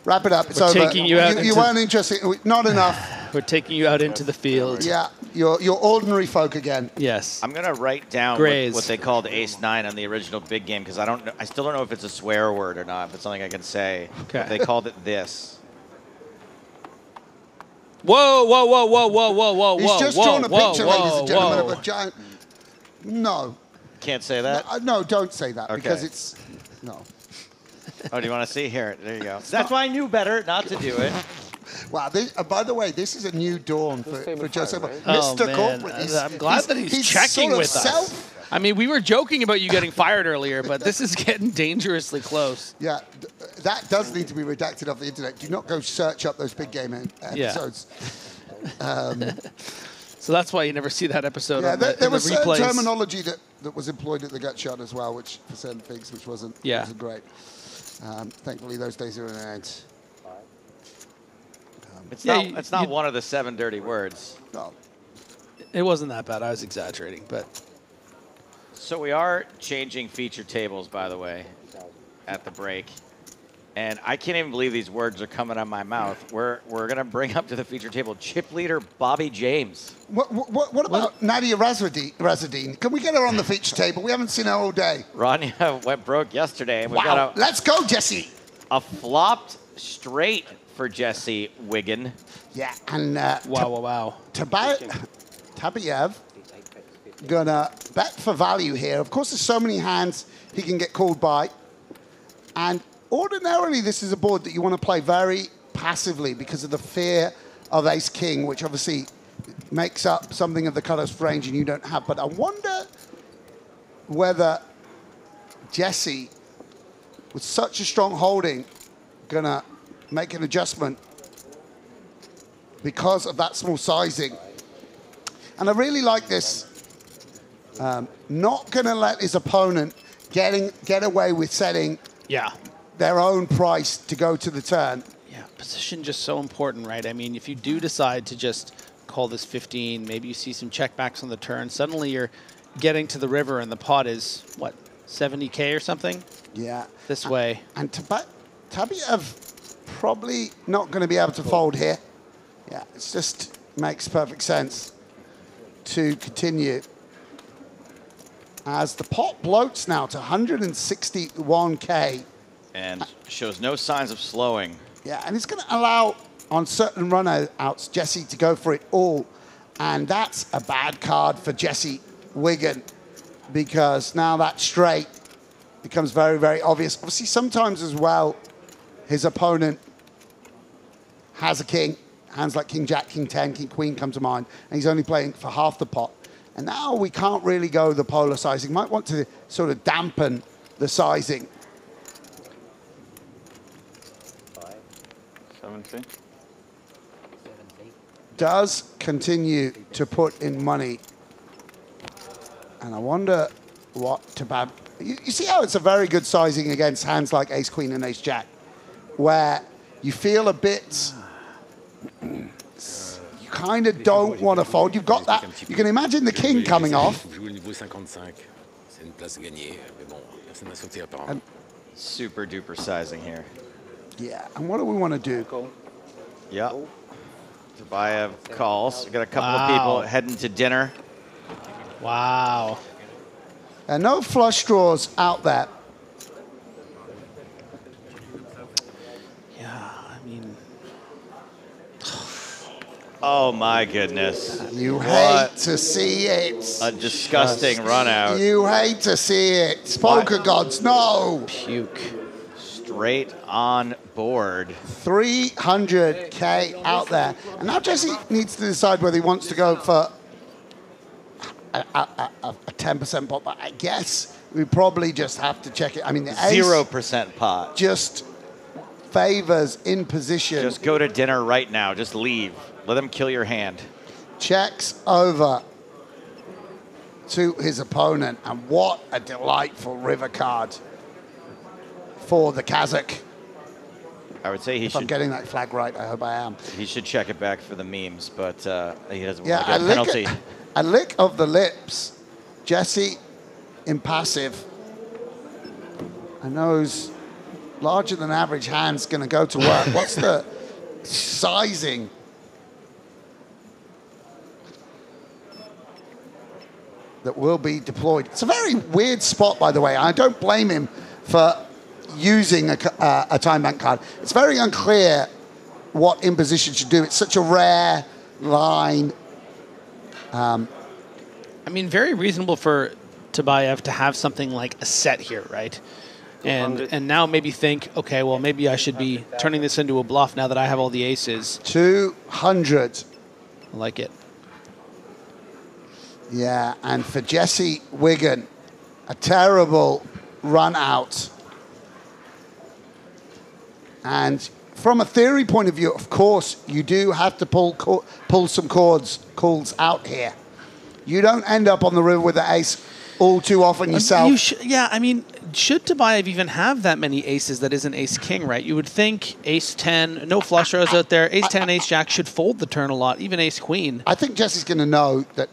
Wrap it up. It's over. Taking you out you weren't interested. Not enough. We're taking you out into the field. Yeah, you're ordinary folk again. Yes. I'm gonna write down what they called ace 9 on the original big game, because I still don't know if it's a swear word or not. If it's something I can say. Okay. They called it this. Whoa, whoa, whoa, whoa, whoa, whoa, whoa, He's just drawn a picture, ladies and gentlemen, whoa. of a giant. No. Can't say that? No, don't say that, Okay. because it's. No. Oh, do you want to see? Here, there you go. That's why I knew better not to do it. Wow, by the way, this is a new dawn for Joseph. Oh, Mr. man. Corporate. I'm glad that he's checking sort of with us. I mean, we were joking about you getting fired earlier, but this is getting dangerously close. Yeah, that does need to be redacted off the internet. Do not go search up those big game episodes. So that's why you never see that episode. Yeah, on there was certain replays. terminology that was employed at the gut shot as well, which for certain things, which wasn't great. Thankfully, those days are in the end. It's not one of the 7 dirty words. No. It wasn't that bad. I was exaggerating, but. So we are changing feature tables, by the way, at the break. And I can't even believe these words are coming out of my mouth. We're going to bring up to the feature table chip leader Bobby James. What about Nadia Razadine? Can we get her on the feature table? We haven't seen her all day. Rania went broke yesterday. And we've Wow. got Let's go, Jesse. a flopped straight for Jesse Wiggin. Yeah, and wow. Tabiev gonna bet for value here. Of course, there's so many hands he can get called by. And ordinarily, this is a board that you want to play very passively because of the fear of ace-king, which obviously makes up something of the cutoff range and you don't have. But I wonder whether Jesse, with such a strong holding, gonna make an adjustment because of that small sizing. And I really like this. Not gonna let his opponent get away with setting their own price to go to the turn. Yeah, position just so important, right? I mean, if you do decide to just call this 15, maybe you see some checkbacks on the turn, suddenly you're getting to the river and the pot is, what, 70K or something? Yeah. This way. And Tabiev probably not going to be able to fold here. Yeah, it just makes perfect sense to continue. As the pot bloats now to 161K. And shows no signs of slowing. Yeah, and it's going to allow, on certain run-outs, Jesse to go for it all. And that's a bad card for Jesse Wiggin because now that straight becomes very, very obvious. Obviously, sometimes as well, his opponent has a king. Hands like King Jack, King 10, King Queen come to mind, and he's only playing for half the pot. And now we can't really go the polar sizing. Might want to sort of dampen the sizing. 70. Does continue to put in money. And I wonder what Tabab... You see how it's a very good sizing against hands like Ace Queen and Ace Jack, where you feel a bit... You kind of don't want to fold. You've got that. You can imagine the king coming off. And super duper sizing here. Yeah, and what do we want to do? Yeah. Tabayev calls. We got a couple of people heading to dinner. Wow. And no flush draws out there. Yeah, I mean... Oh, my goodness. You hate to see it. A disgusting run out. You hate to see it. Poker gods, no. Puke. Straight on board. 300K out there. And now Jesse needs to decide whether he wants to go for a 10% pot. But I guess we probably just have to check it. I mean, the ace 0% pot. Just favors in position. Just go to dinner right now. Just leave. Let them kill your hand. Checks over to his opponent. And what a delightful river card for the Kazakh. I would say he if should. I'm getting that flag right, I hope I am. He should check it back for the memes, but he doesn't Yeah, want to get a penalty. A lick of the lips. Jesse, impassive. And those larger than average hands going to go to work. What's the sizing? That will be deployed. It's a very weird spot, by the way. I don't blame him for using a time bank card. It's very unclear what imposition should do. It's such a rare line. I mean, very reasonable for Tabayev to have something like a set here, right? And now maybe think, okay, well, maybe I should be turning this into a bluff now that I have all the aces. 200. I like it. Yeah, and for Jesse Wiggin, a terrible run out. And from a theory point of view, of course, you do have to pull some calls out here. You don't end up on the river with the ace all too often yourself. Yeah, I mean, should Tabayev even have that many aces that isn't ace-king, right? You would think ace-10, no flush draws out there, ace-10, ace-jack should fold the turn a lot, even ace-queen. I think Jesse's going to know that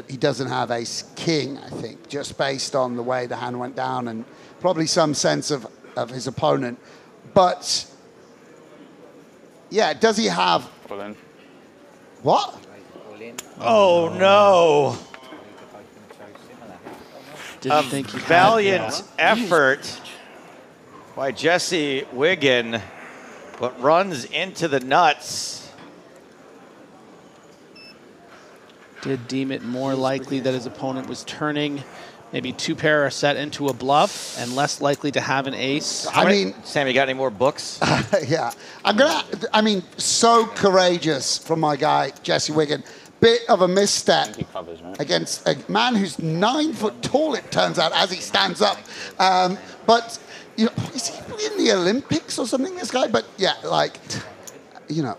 he doesn't have ace-king, I think, just based on the way the hand went down and probably some sense of his opponent. But yeah, does he have what? Oh no! Didn't think he had valiant effort by Jesse Wiggin, but runs into the nuts. Did deem it more likely that his opponent was turning maybe 2-pair a set into a bluff and less likely to have an ace. I mean, Sam, you got any more books? Yeah, I mean, so courageous from my guy Jesse Wiggin. Bit of a misstep against a man who's 9 foot tall, it turns out, as he stands up. But, you know, is he in the Olympics or something, this guy? But, yeah, like, you know,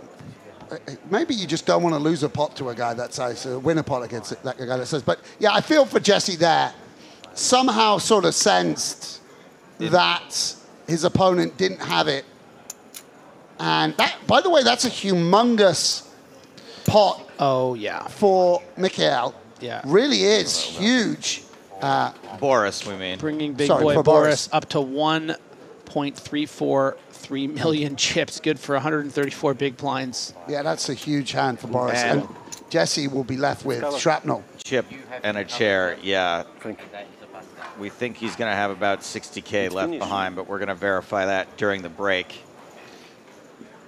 maybe you just don't want to lose a pot to a guy that size, win a pot against that guy that says. But, yeah, I feel for Jesse there. Somehow sort of sensed that his opponent didn't have it. And, that, by the way, that's a humongous pot. Oh, yeah. For Mikhail. Yeah. Really is huge. Boris, we mean. Bringing big boy Boris up to 1.343 million chips. Good for 134 big blinds. Yeah, that's a huge hand for Boris. And Jesse will be left with shrapnel. Chip and a chair, yeah. We think he's going to have about 60K left behind, but we're going to verify that during the break.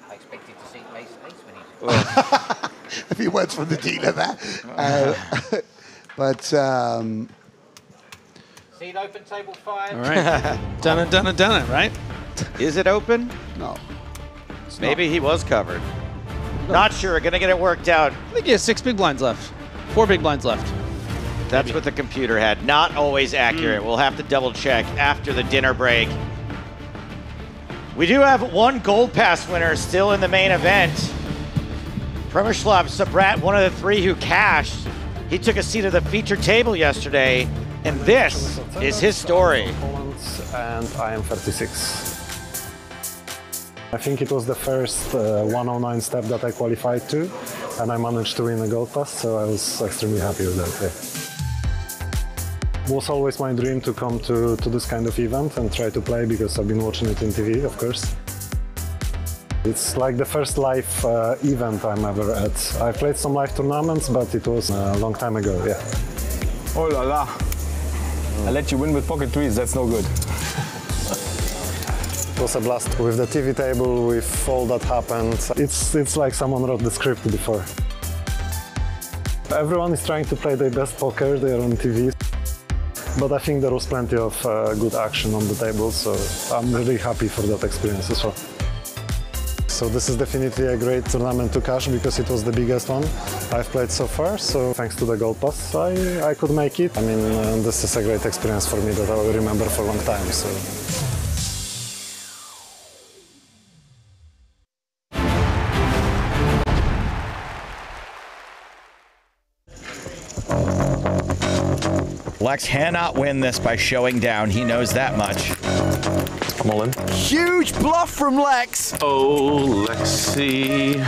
I expected to see ace when he... A few words from the dealer there. But... Seed open, table 5. All right. Done it, right? Is it open? No. Maybe he was covered. No. Not sure. Going to get it worked out. I think he has 6 big blinds left. 4 big blinds left. That's what the computer had. Not always accurate. We'll have to double check after the dinner break. We do have one Gold Pass winner still in the main event. Premislav Sabrat, one of the 3 who cashed. He took a seat at the feature table yesterday, and this is his story. And I am 36. I think it was the first 109 step that I qualified to, and I managed to win a Gold Pass, so I was extremely happy with that. Yeah. It was always my dream to come to this kind of event and try to play, because I've been watching it in TV, of course. It's like the first live event I'm ever at. I played some live tournaments, but it was a long time ago, yeah. Oh la la. I let you win with pocket threes, that's no good. It was a blast. With the TV table, with all that happened, it's like someone wrote the script before. Everyone is trying to play their best poker, they are on TV. But I think there was plenty of good action on the table, so I'm really happy for that experience as well. So this is definitely a great tournament to cash, because it was the biggest one I've played so far. So thanks to the Gold Pass, I could make it. I mean, this is a great experience for me that I will remember for a long time. So. Lex cannot win this by showing down. He knows that much. Come on in. Huge bluff from Lex. Oh, Lexi.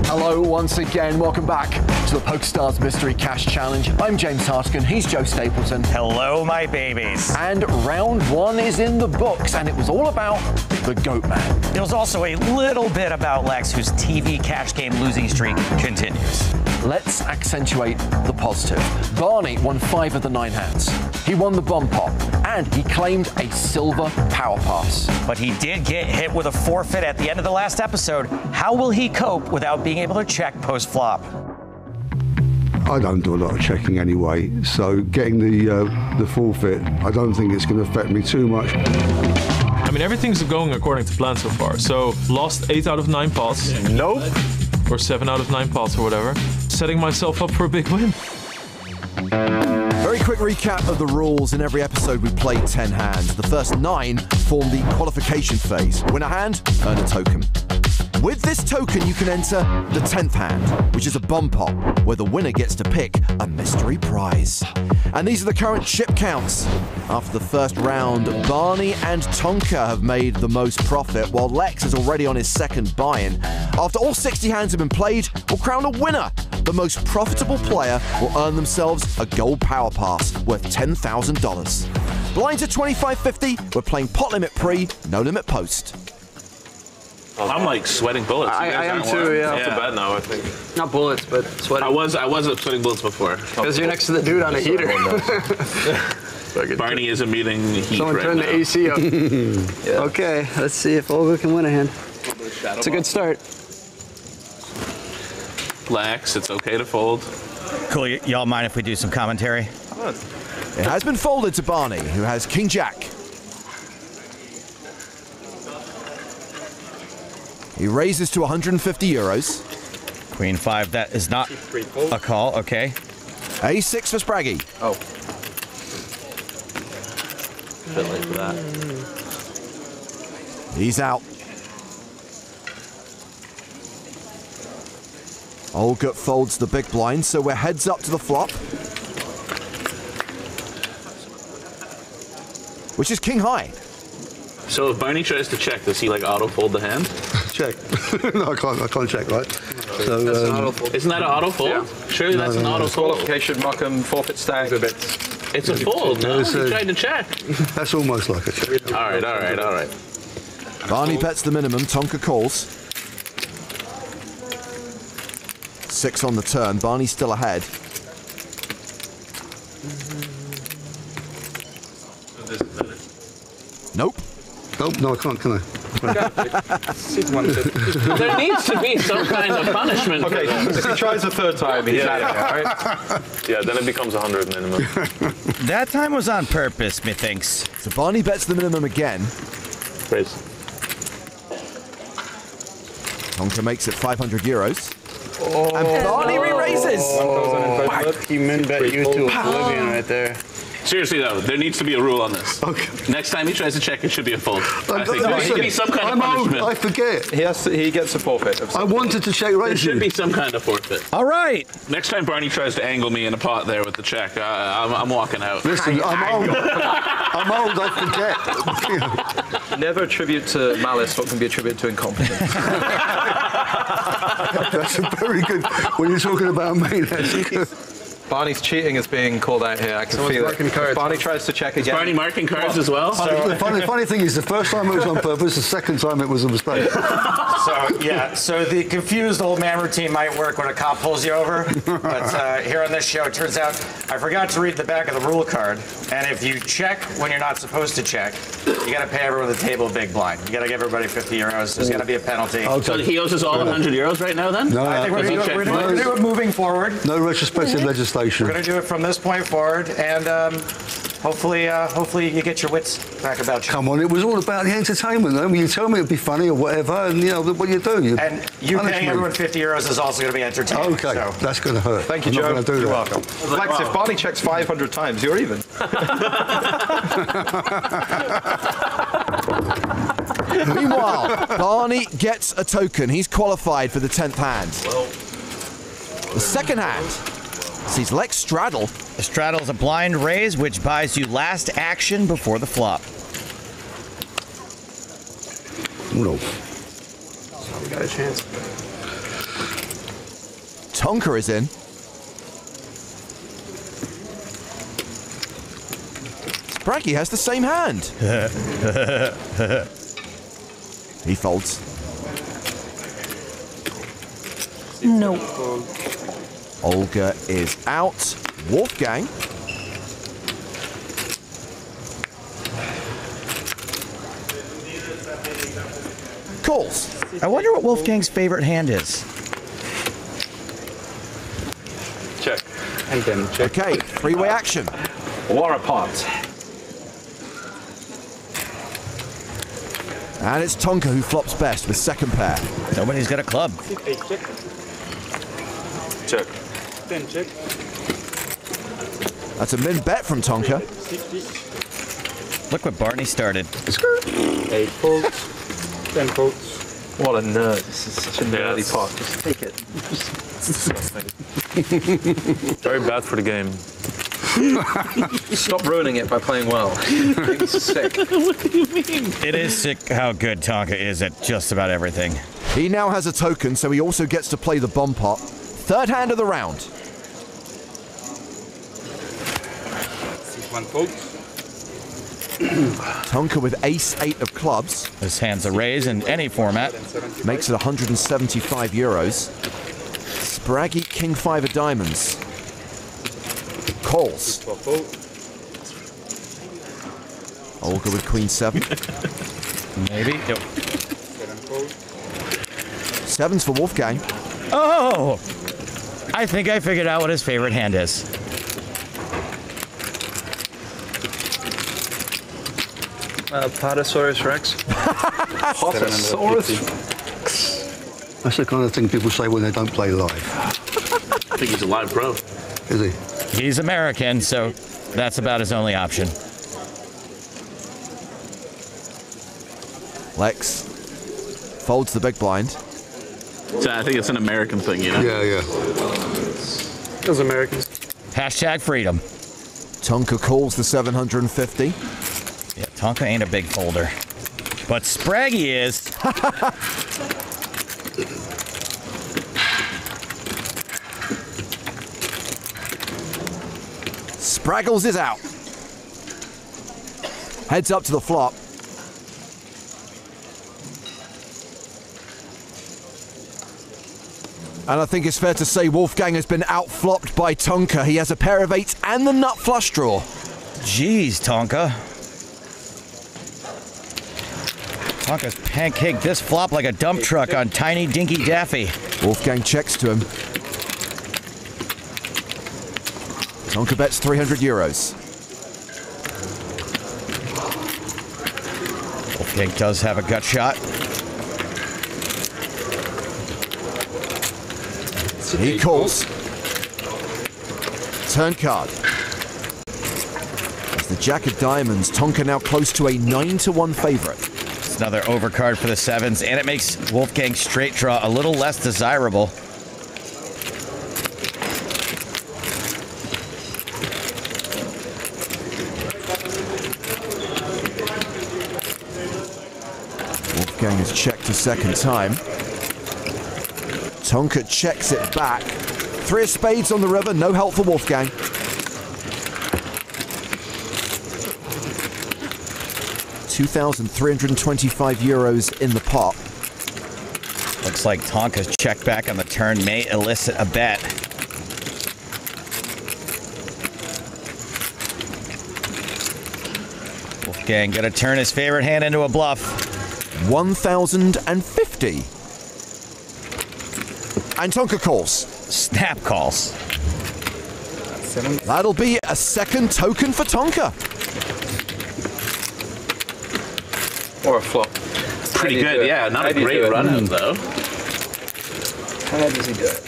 Hello once again, welcome back to the PokerStars Mystery Cash Challenge. I'm James Harskin, he's Joe Stapleton. Hello, my babies. And round 1 is in the books, and it was all about the Goat Man. It was also a little bit about Lex, whose TV cash game losing streak continues. Let's accentuate the positive. Barney won 5 of the 9 hands. He won the bum pop, and he claimed a silver power pass. But he did get hit with a forfeit at the end of the last episode. How will he cope without being able to check post-flop? I don't do a lot of checking anyway, so getting the forfeit, I don't think it's going to affect me too much. I mean, everything's going according to plan so far. So, lost 8 out of 9 pots. Nope. Or 7 out of 9 pots or whatever. Setting myself up for a big win. Very quick recap of the rules. In every episode, we played 10 hands. The first 9 form the qualification phase. Win a hand, earn a token. With this token, you can enter the 10th hand, which is a bum pop, where the winner gets to pick a mystery prize. And these are the current chip counts. After the first round, Barney and Tonka have made the most profit, while Lex is already on his second buy-in. After all 60 hands have been played, we'll crown a winner. The most profitable player will earn themselves a gold power pass worth $10,000. Blinds at 25.50. We're playing pot limit pre, no limit post. I'm like sweating bullets. I am too, yeah. Not too bad now, I think. Not bullets, but sweating. I was sweating bullets before. Because you're next to the dude on a heater. Barney isn't meeting the heat. Someone right turn now. the AC up. Yeah. Okay, let's see if Olga can win a hand. It's a good start. Relax, it's okay to fold. Cool, y'all mind if we do some commentary? It has been folded to Barney, who has King Jack. He raises to 150 euros. Queen 5, that is not a call, okay. A6 for Spraggy. Oh. A bit late for that. He's out. Olga folds the big blind, so we're heads up to the flop. Which is king high. So if Barney tries to check, does he like auto fold the hand? Check. No, I can't check, right? So, that's an auto fold. Isn't that an auto fold? Yeah. Surely that's an auto fold. Qualification, Markham, forfeit stack. It's a fold, no? He tried to check. That's almost like a check. All right. Barney bets the minimum, Tonka calls. 6 on the turn, Barney's still ahead. Nope. Nope, no, I can't, can I? There needs to be some kind of punishment. Okay, if he tries a third time, he's out of here, right? Yeah, then it becomes 100 minimum. That time was on purpose, methinks. So Barney bets the minimum again. Raise. Tonka makes it 500 euros. Oh. And Barney re-raises. He min-bet you to oblivion right there. Seriously though, there needs to be a rule on this. Okay. Next time he tries to check, it should be a fold. I think there should be some kind of punishment. I forget. He gets a forfeit. I wanted to check raise. There should be some kind of forfeit. All right. Next time Barney tries to angle me in a pot there with the check, I'm walking out. Listen, I'm old. I'm old, I forget. Never attribute to malice what can be attributed to incompetence. That's a very good, when you're talking about me, that's good. Barney's cheating is being called out here. I can feel it. If Barney tries to check again. Barney marking cards as well? The funny thing is, the first time it was on purpose, the second time it was a mistake. So the confused old man routine might work when a cop pulls you over, but here on this show, it turns out I forgot to read the back of the rule card, and if you check when you're not supposed to check, you got to pay everyone at the table a big blind. You got to give everybody 50 euros. There's got to be a penalty. Okay. So he owes us all 100 euros right now then? No, I think we're going to do it moving forward. No retrospective legislation. We're going to do it from this point forward, and hopefully you get your wits back about you. Come on, it was all about the entertainment, though. You tell me it'd be funny or whatever, and you know what you do. You and you paying everyone 50 euros is also going to be entertaining. Okay, so. that's going to hurt. Thank you, I'm Joe. not going to do You're that. welcome. Flex, if Barney checks 500 times, you're even. Meanwhile, Barney gets a token. He's qualified for the 10th hand. The second hand sees Lex straddle. The straddle's a blind raise, which buys you last action before the flop. No. We got a chance. Tonka is in. Spraggy has the same hand. He folds. No. Olga is out. Wolfgang. Calls. I wonder what Wolfgang's favorite hand is. Check. And then check. Okay, three-way action. War a pot. And it's Tonka who flops best with second pair. Nobody's got a club. Check. Then check. That's a min bet from Tonka. Look what Barney started. 8 folds. 10 folds. What a nerd. This is such a nerdy pot. Just take it. Very bad for the game. Stop ruining it by playing well. It's sick. What do you mean? It is sick how good Tonka is at just about everything. He now has a token, so he also gets to play the bomb pot. Third hand of the round. 1 fold. Tonka with ace-8 of clubs. His hand's a raise in any format. Makes it 175 euros. Spraggy, king-5 of diamonds. Calls. Olga with queen-7. Maybe. Yep. Sevens for Wolfgang. Oh! I think I figured out what his favorite hand is. Potosaurus Rex. Potosaurus. That's the kind of thing people say when they don't play live. I think he's a live pro. Is he? He's American, so that's about his only option. Lex folds the big blind. So I think it's an American thing, you know? Yeah. Those Americans. Hashtag freedom. Tonka calls the 750. Yeah, Tonka ain't a big folder. But Spraggy is. Spraggles is out. Heads up to the flop. And I think it's fair to say Wolfgang has been outflopped by Tonka. He has a pair of 8s and the nut flush draw. Jeez, Tonka. Tonka's pancaked this flop like a dump truck on Tiny Dinky Daffy. Wolfgang checks to him. Tonka bets 300 euros. Wolfgang does have a gut shot. He calls. Turn card. As the Jack of Diamonds, Tonka now close to a 9-1 favorite. It's another overcard for the 7s, and it makes Wolfgang's straight draw a little less desirable. Wolfgang has checked a second time. Tonka checks it back. 3 of spades on the river, no help for Wolfgang. €2,325 in the pot. Looks like Tonka's check back on the turn may elicit a bet. Wolfgang gonna turn his favorite hand into a bluff. 1,050. And Tonka calls. Snap calls. That'll be a second token for Tonka. Or a flop. Pretty good, yeah. Not a great run out, though. How does he do it?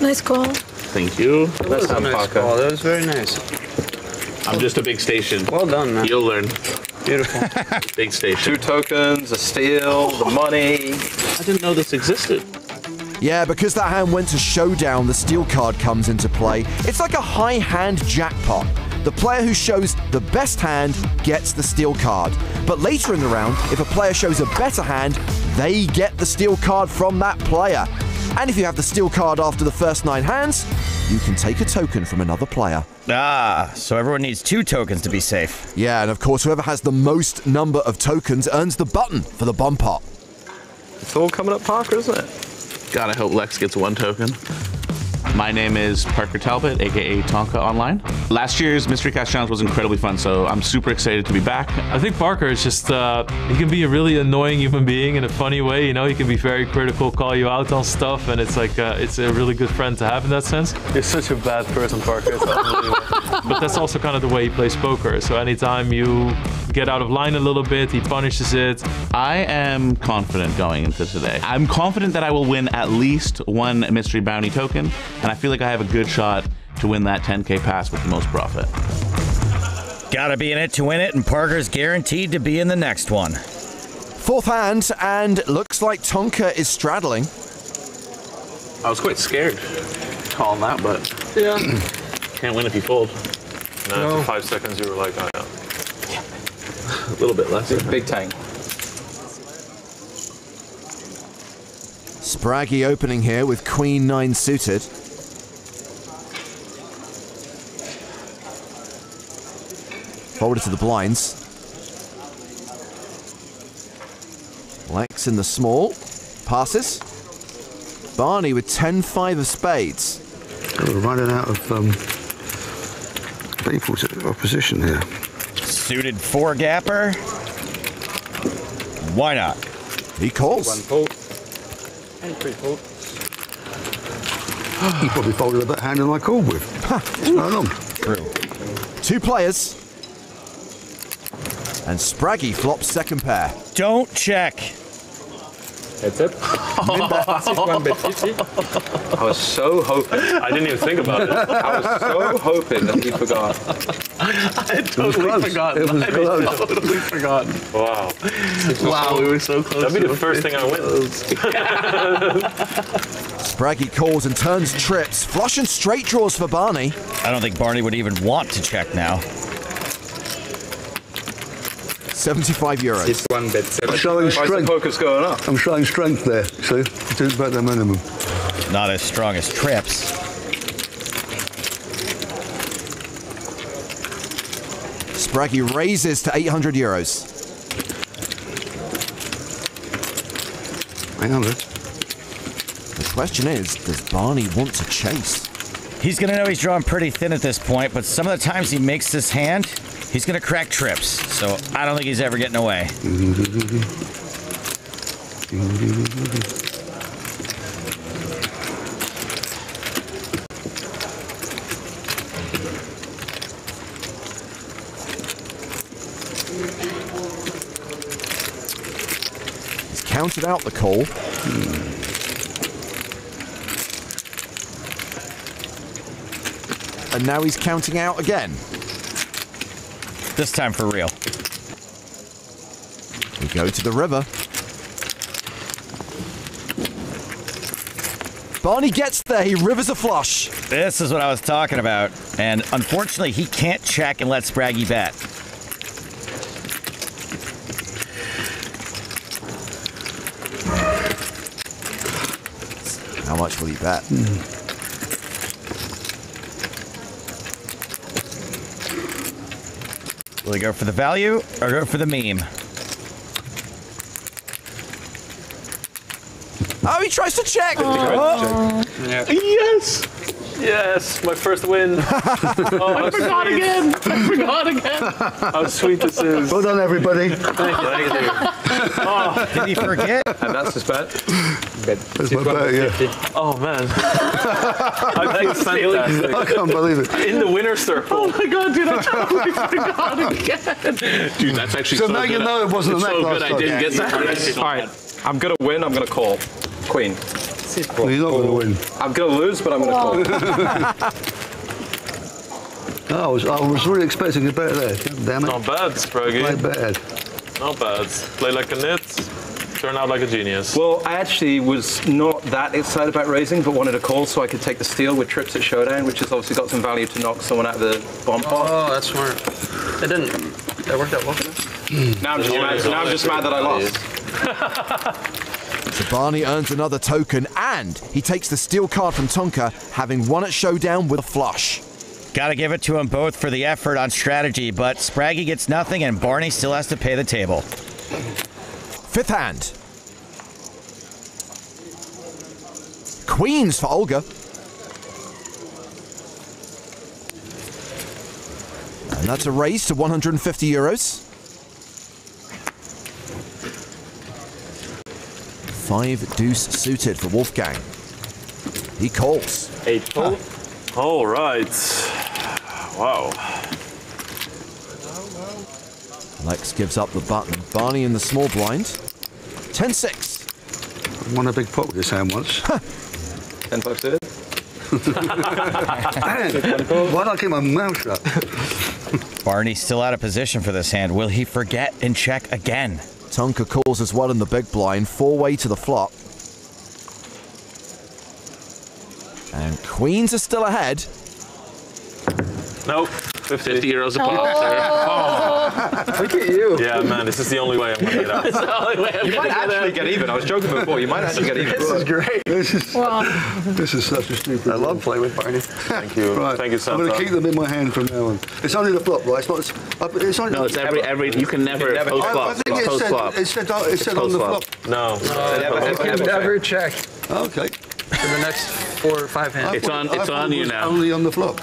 Nice call. Thank you. That's a nice call. That was very nice. I'm just a big station. Well done, man. You'll learn. Beautiful. Big station. 2 tokens, a steal, the money. I didn't know this existed. Yeah, because that hand went to showdown, the steal card comes into play. It's like a high hand jackpot. The player who shows the best hand gets the steal card. But later in the round, if a player shows a better hand, they get the steal card from that player. And if you have the steal card after the first 9 hands, you can take a token from another player. Ah, so everyone needs 2 tokens to be safe. Yeah, and of course, whoever has the most number of tokens earns the button for the bum pot. It's all coming up Parker, isn't it? God, I hope Lex gets 1 token. My name is Parker Talbot, aka Tonka Online. Last year's Mystery Cast Challenge was incredibly fun, so I'm super excited to be back. I think Parker is just, he can be a really annoying human being in a funny way, you know? He can be very critical, call you out on stuff, and it's like, it's a really good friend to have in that sense. You're such a bad person, Parker. It's unbelievable. But that's also kind of the way he plays poker, so anytime you get out of line a little bit, he punishes it. I am confident going into today. I'm confident that I will win at least 1 mystery bounty token, and I feel like I have a good shot to win that 10K pass with the most profit. Gotta be in it to win it, and Parker's guaranteed to be in the next one. 4th hand, and looks like Tonka is straddling. I was quite scared calling that, but yeah, can't win if you fold. No. For 5 seconds you were like, oh yeah. A little bit less. Big tank. Spraggy opening here with Queen 9 suited. Folded to the blinds. Lex in the small. Passes. Barney with 10-5 of spades. We're running out of people to opposition here. Suited 4-gapper. Why not? He calls. 1 fold. And 3 fold. He probably folded a better hand than I called with. What's going on? True. 2 players. And Spraggy flops second pair. Don't check. Heads up. One bet 50. I was so hoping. I didn't even think about it. I was so hoping that he forgot. I totally forgot. It was close. Totally forgot. Wow. Wow, we were so close. That'd be the first thing I win. Spraggy calls and turns trips. Flush and straight draws for Barney. I don't think Barney would even want to check now. 75 euros. It's 1 bet 7. I'm showing strength. Poker's going up. I'm showing strength there. See? 2 bet the minimum. Not as strong as trips. Spraggy raises to 800 euros. 800. The question is, does Barney want to chase? He's going to know he's drawing pretty thin at this point, but some of the times he makes this hand, he's going to crack trips. So I don't think he's ever getting away. He's counted out the call. And now he's counting out again. This time for real. We go to the river. Barney gets there. He rivers a flush. This is what I was talking about. And unfortunately, he can't check and let Spraggy bet. How much will he bet? Will he go for the value or go for the meme? Oh, he tries to check. Oh. Yes. Yes, my first win. I forgot again. I forgot again. How sweet this is. Well done, everybody. Thank you. Oh, did he forget? And that's his bet. That's my bet, yeah. Oh man. I feel fantastic. I can't believe it. In the winner's circle. Oh my god, dude, I totally forgot again. Dude, that's actually So so now good. you know it wasn't It's a so neck good last I didn't time. get that. All right, I'm gonna win. I'm gonna call. Queen. Well, you're not going to win. I'm gonna lose, but I'm gonna call. I was really expecting a bet there. Damn it. Not bad, Spraggy. Play bad. Not bad. Play like a nit. Turn out like a genius. Well, I actually was not that excited about raising, but wanted a call so I could take the steal with trips at showdown, which has obviously got some value to knock someone out of the bomb pot. Oh, that's smart. It didn't. That worked out well. Now I'm just mad that I lost. So Barney earns another token, and he takes the steal card from Tonka, having won at showdown with a flush. Gotta give it to them both for the effort on strategy, but Spraggy gets nothing and Barney still has to pay the table. Fifth hand. Queens for Olga. And that's a raise to 150 euros. 5 deuce suited for Wolfgang. He calls. 8 fold. All right. Wow. Lex gives up the button. Barney in the small blind. 10-6. I won a big pot with this hand once. 10-5 suited. Why did I keep my mouth shut? Barney's still out of position for this hand. Will he forget and check again? Tonka calls as well in the big blind. 4-way to the flop. And queens are still ahead. Nope. 50 euros a pop. Look at you. Yeah, man, this is the only way I'm gonna get out. It's the only way I'm You gonna might get actually out. get even. I was joking before. You might actually get even. This is great. This is such a stupid. I love playing with Barney. Thank you. Right. Thank you, I'm Santa. going to keep them in my hand from now on. It's only the flop, right? It's not. It's only. No, it's every. You can never post flop. I think it Post said, flop. it said on the flop. No. You can never check Okay. for the next 4 or 5 hands. It's on. I It's thought on it you was now. only on the flop.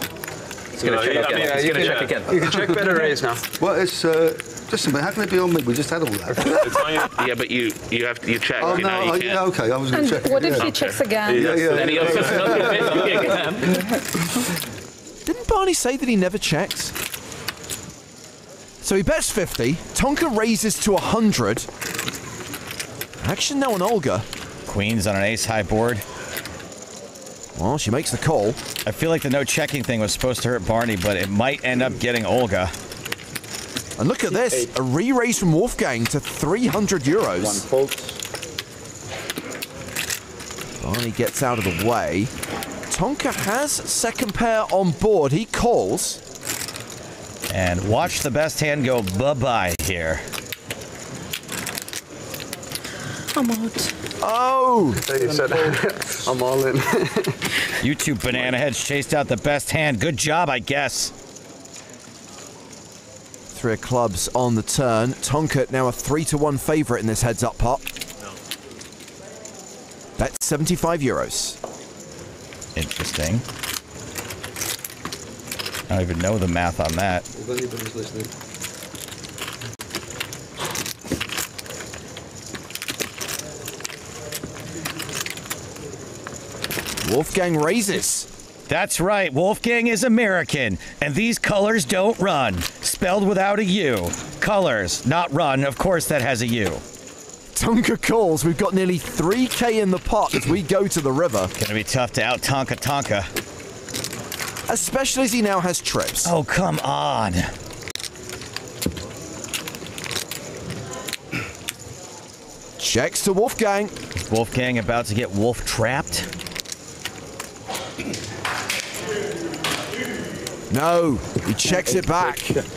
It's going to check again. Yeah, It's going to check again. You can check better raise now. Well, it's just a minute. How can it be on me? We just had all that. It's on you. Yeah, but you have to check. Oh you know, no! you can't. Yeah, okay. I was going And to check. what if yeah. he checks again? Yeah, yeah. Then he owes us another 50 again. Didn't Barney say that he never checks? So he bets 50. Tonka raises to 100. Action now on Olga. Queen's on an ace-high board. Well, she makes the call. I feel like the no checking thing was supposed to hurt Barney, but it might end up getting Olga. And look at this, a re-raise from Wolfgang to 300 euros. One fold. Barney gets out of the way. Tonka has second pair on board. He calls. And watch the best hand go bye-bye here. I'm out. Oh! He said, I'm all in. You two banana heads chased out the best hand. Good job, I guess. 3 of clubs on the turn. Tonka now a 3-1 favourite in this heads-up pot. Bet 75 euros. Interesting. I don't even know the math on that. If anybody's listening. Wolfgang raises. That's right, Wolfgang is American, and these colors don't run. Spelled without a U. Colors, not run, of course that has a U. Tonka calls. We've got nearly 3k in the pot as we go to the river. Gonna be tough to out-Tonka Tonka. Especially as he now has trips. Oh, come on. Checks to Wolfgang. Is Wolfgang about to get wolf trapped? No, he checks it back. Trips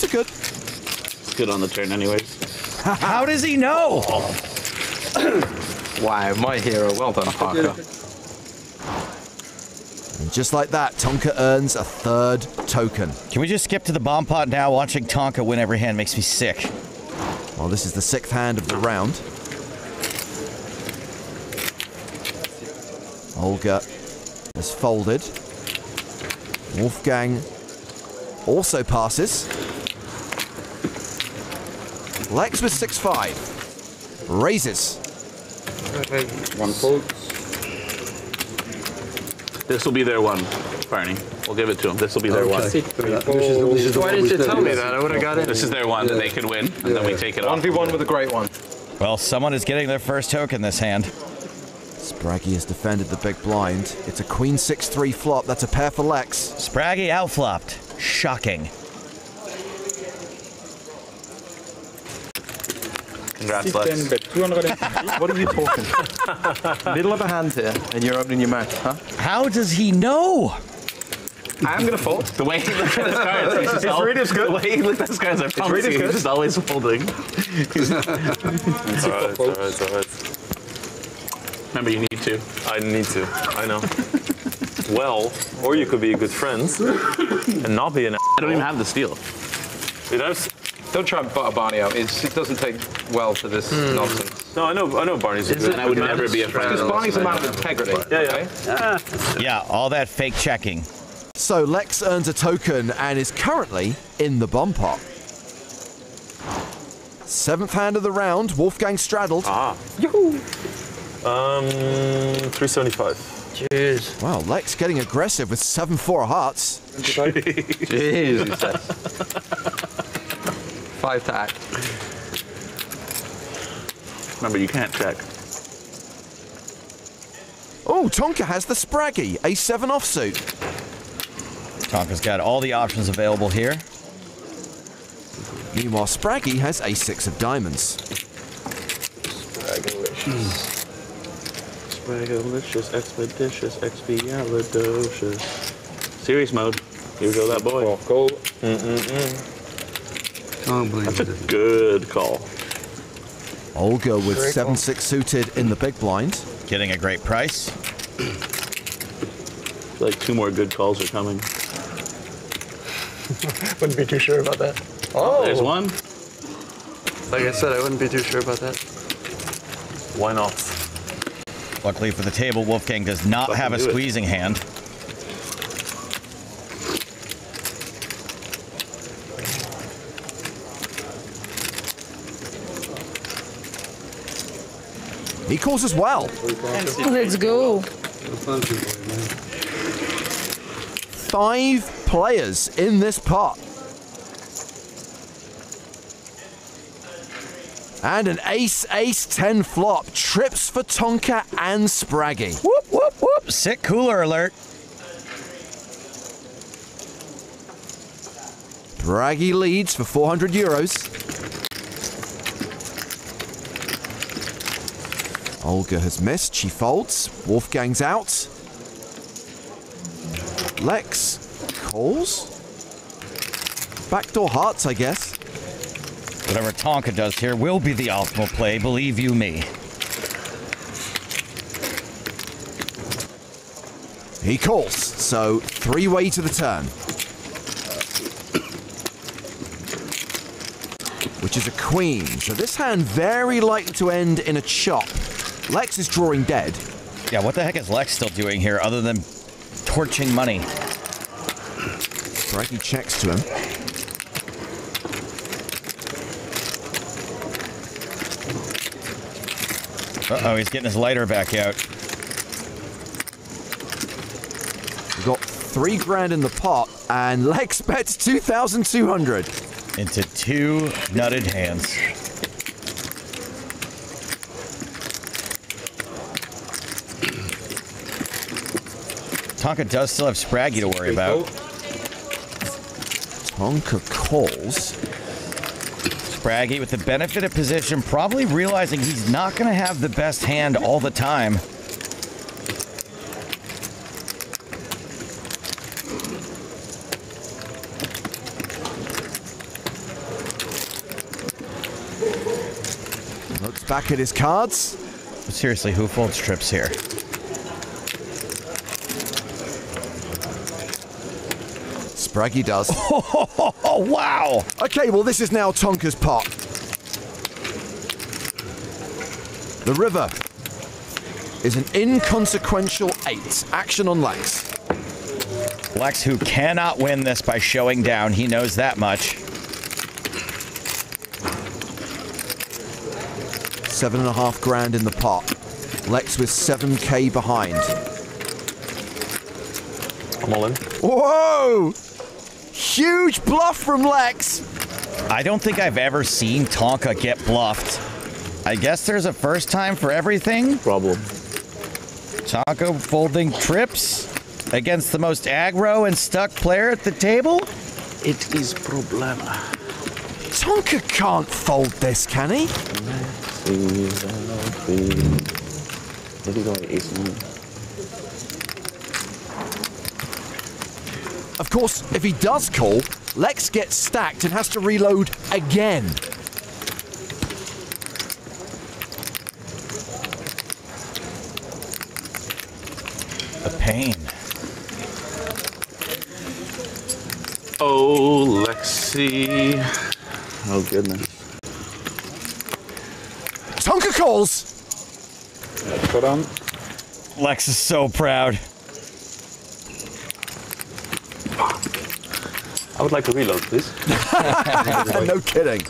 are good. It's good on the turn anyways. How does he know? Wow, my hero. Well done, Parker. And just like that, Tonka earns a 3rd token. Can we just skip to the bomb pot now? Watching Tonka win every hand makes me sick. Well, this is the 6th hand of the round. Olga has folded. Wolfgang also passes. Lex with 6-5. Raises. One fold. This will be their one, Barney. We'll give it to them. This will be their one. Why didn't you tell me that? I would have got it. This is their one that they could win, and then we take it off. 1v1 with a great one. Well, someone is getting their first token this hand. Spraggy has defended the big blind. It's a queen 6-3 flop. That's a pair for Lex. Spraggy outflopped. Shocking. Congrats, Lex. What are you talking? Middle of a hand here, and you're opening your mouth, huh? How does he know? I'm going to fold. The way he looked at his cards, he's just It's really good. The way he looked at his cards, I promise really you, good. he's just always folding. It's alright. Remember, you need to. I need to. I know. Well, or you could be good friends and not be an. I don't even have the steal. You know? Don't try and butter Barney out. It doesn't take well to this nonsense. No, I know Barney's a good. And I would never be a friend. Because Barney's a man of integrity. Yeah. Yeah, all that fake checking. So Lex earns a token and is currently in the bomb pot. 7th hand of the round. Wolfgang straddled. Yoo-hoo. 375. Cheers. Wow, Lex getting aggressive with 7-4 hearts. Jesus. 5 to act. Remember, you can't check. Oh, Tonka has the Spraggy, a 7 offsuit. Tonka's got all the options available here. Meanwhile, Spraggy has a 6 of diamonds. Swagalicious, expeditious, expialidocious. Serious mode. Here we go, that boy. Call. Can't believe That's a good call. Olga with 7-6 suited in the big blind. Getting a great price. I feel like 2 more good calls are coming. Wouldn't be too sure about that. Oh, there's one. Like I said, I wouldn't be too sure about that. Why not? Luckily for the table, Wolfgang does not have a squeezing hand. He calls as well. Let's go. 5 players in this pot. And an ace-10 flop. Trips for Tonka and Spraggy. Whoop, whoop, whoop. Sick cooler alert. Spraggy leads for 400 euros. Olga has missed. She folds. Wolfgang's out. Lex calls. Backdoor hearts, I guess. Whatever Tonka does here will be the optimal play, believe you me. He calls, so 3-way to the turn. Which is a queen, so this hand very likely to end in a chop. Lex is drawing dead. Yeah, what the heck is Lex still doing here other than torching money? Spraggy checks to him. Uh-oh, he's getting his lighter back out. We've got 3 grand in the pot, and Lex bets 2,200. Into 2 nutted hands. Tonka does still have Spraggy to worry about. Tonka calls. Spraggy with the benefit of position, probably realizing he's not going to have the best hand all the time. Looks back at his cards. But seriously, who folds trips here? Spraggy does. Oh, wow! Okay, well, this is now Tonka's pot. The river is an inconsequential 8. Action on Lex. Lex, who cannot win this by showing down. He knows that much. 7.5 grand in the pot. Lex with 7k behind. I'm all in. Whoa! Huge bluff from Lex. I don't think I've ever seen Tonka get bluffed. I guess there's a first time for everything. Problem. Tonka folding trips against the most aggro and stuck player at the table? It is problem. Tonka can't fold this, can he? Of course, if he does call, Lex gets stacked and has to reload again. The pain. Oh, Lexi. Oh, goodness. Tonka calls. Put on. Lex is so proud. I would like to reload, please. No kidding.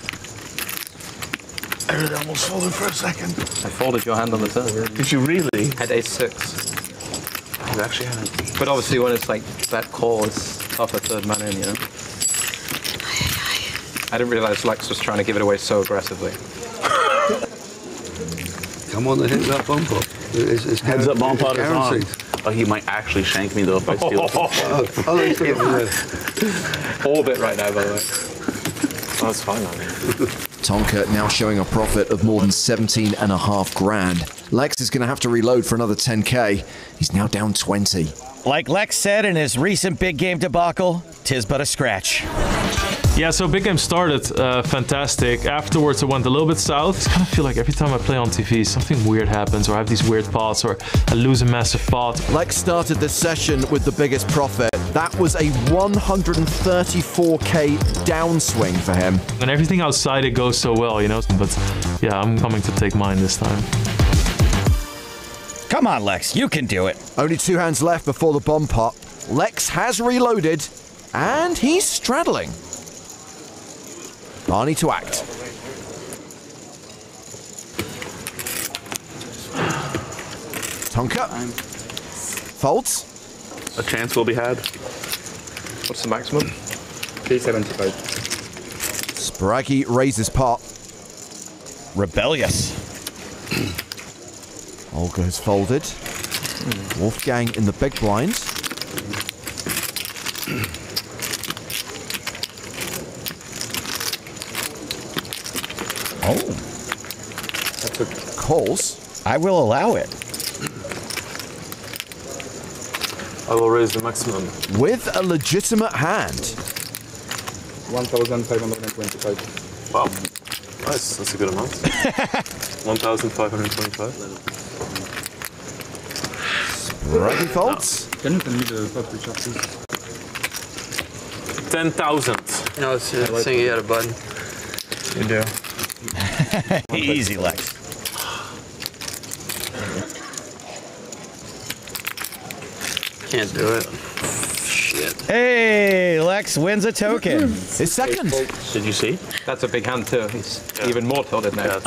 I really almost folded for a second. I folded your hand on the turn. Did you really? Had ace-6. You actually had it. But obviously when it's like that call, it's tough a third man in, you know? I didn't realize Lex was trying to give it away so aggressively. Come on, the heads up bomb pot. It's Heads up bomb pot is on. guaranteed. Oh, he might actually shank me though if I steal it. They took it from there. Orbit right now, by the way. Oh, that's fine, I mean. Tonka now showing a profit of more than 17.5 grand. Lex is going to have to reload for another 10k. He's now down 20. Like Lex said in his recent big game debacle, 'tis but a scratch. Yeah, so big game started fantastic. Afterwards, it went a little bit south. I kind of feel like every time I play on TV, something weird happens, or I have these weird pots, or I lose a massive pot. Lex started this session with the biggest profit. That was a 134k downswing for him. And everything outside it goes so well, you know? But yeah, I'm coming to take mine this time. Come on, Lex, you can do it. Only 2 hands left before the bomb pot. Lex has reloaded, and he's straddling. Barney to act. Tonka. Folds. A chance will be had. What's the maximum? 375. Spraggy raises pot. Rebellious. Olga has folded. Wolfgang in the big blind. Oh. That's a calls. I will allow it. I will raise the maximum. With a legitimate hand. 1,525. Wow. Nice. That's a good amount. 1,525. Spraggy folds. Can you tell me the pot which please? 10,000. No, it's saying he had a button. You do. Easy, Lex. Can't do it. Shit. Hey, Lex wins a token. His second. Did you see? That's a big hand too. He's even more tilted now.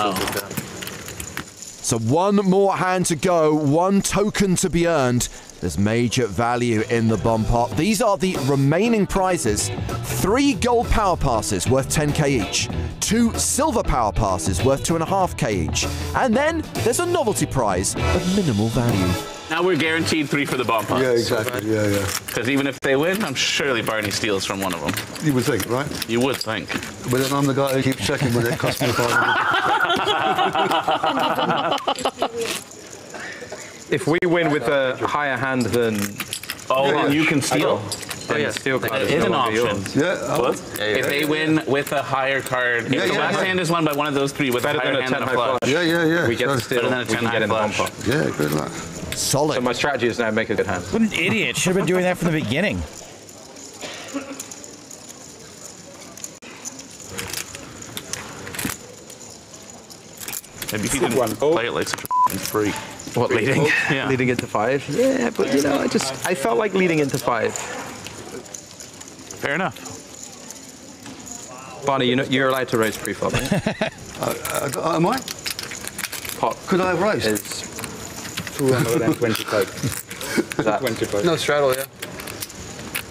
So one more hand to go, 1 token to be earned. There's major value in the bomb pot. These are the remaining prizes. 3 gold power passes worth 10k each. 2 silver power passes worth 2.5k each. And then there's a novelty prize of minimal value. Now we're guaranteed 3 for the bomb pots. Yeah, exactly. Yeah, yeah. Because even if they win, I'm surely Barney steals from one of them. You would think, right? You would think. But then I'm the guy who keeps checking when it costs me 500. If we win with a higher hand than... then you can steal. Then the steal card It is an option. Yeah. What? If they win with a higher card, if the last hand is won by one of those 3 with a higher hand than a flush. Yeah. We get the steal, Better than a we 10 can get in the bomb flush. pot. Yeah, good luck. Solid. So my strategy is now make a good hand. What an idiot. Should have been doing that from the beginning. Maybe if you didn't play it like such a freak. What, leading? Yeah. Leading into 5? Yeah, but you know, I felt like leading into 5. Fair enough. Barney, you're allowed to raise pre-flop. Right? Am I? Pot. Could I have raised? Is 225. That 25. No straddle, yeah.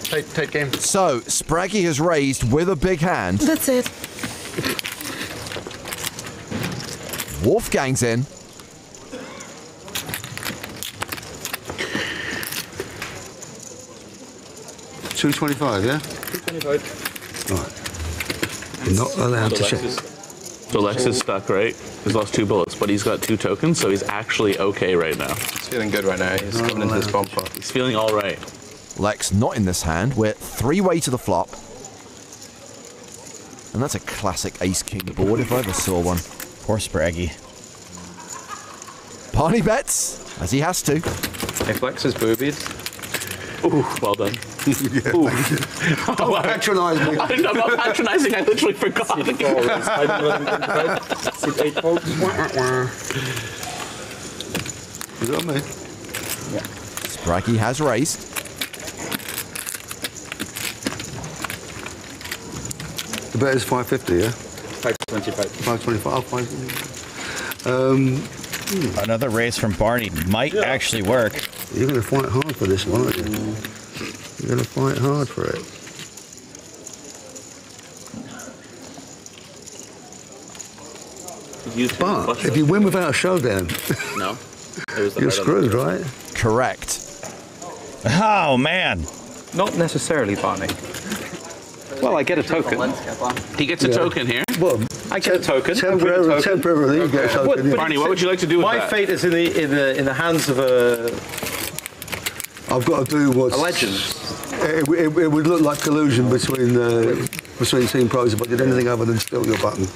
Tight game. So, Spraggy has raised with a big hand. That's it. Wolfgang's in. $225, yeah? 225. Right. You're not allowed to check. So Lex is stuck, right? He's lost 2 bullets, but he's got 2 tokens, so he's actually okay right now. He's feeling good right now. He's coming into this bomb pot. He's feeling all right. Lex not in this hand. We're 3-way to the flop. And that's a classic ace-king board if I ever saw one. Poor Spraggy. Barney bets, as he has to. If Lex is boobied. Ooh, well done. Don't patronise me. I'm not patronising, I literally forgot. Sit 8 folds. Is that me? Yeah. Spraggy has raised. The bet is 550, yeah? 525. 525. Another raise from Barney might actually work. You're going to fight hard for this one, aren't you? You're going to fight hard for it. But if you win without a showdown, No. you're screwed, right? Correct. Oh, man. Not necessarily, Barney. Well, I get a token. He gets a token here. Well, I get a token. Temporarily, you get a token. Barney, what would you like to do with my that? My fate is in the hands of a. I've got to do what's a legend. It would look like collusion between Team Pros if I did anything other than steal your button.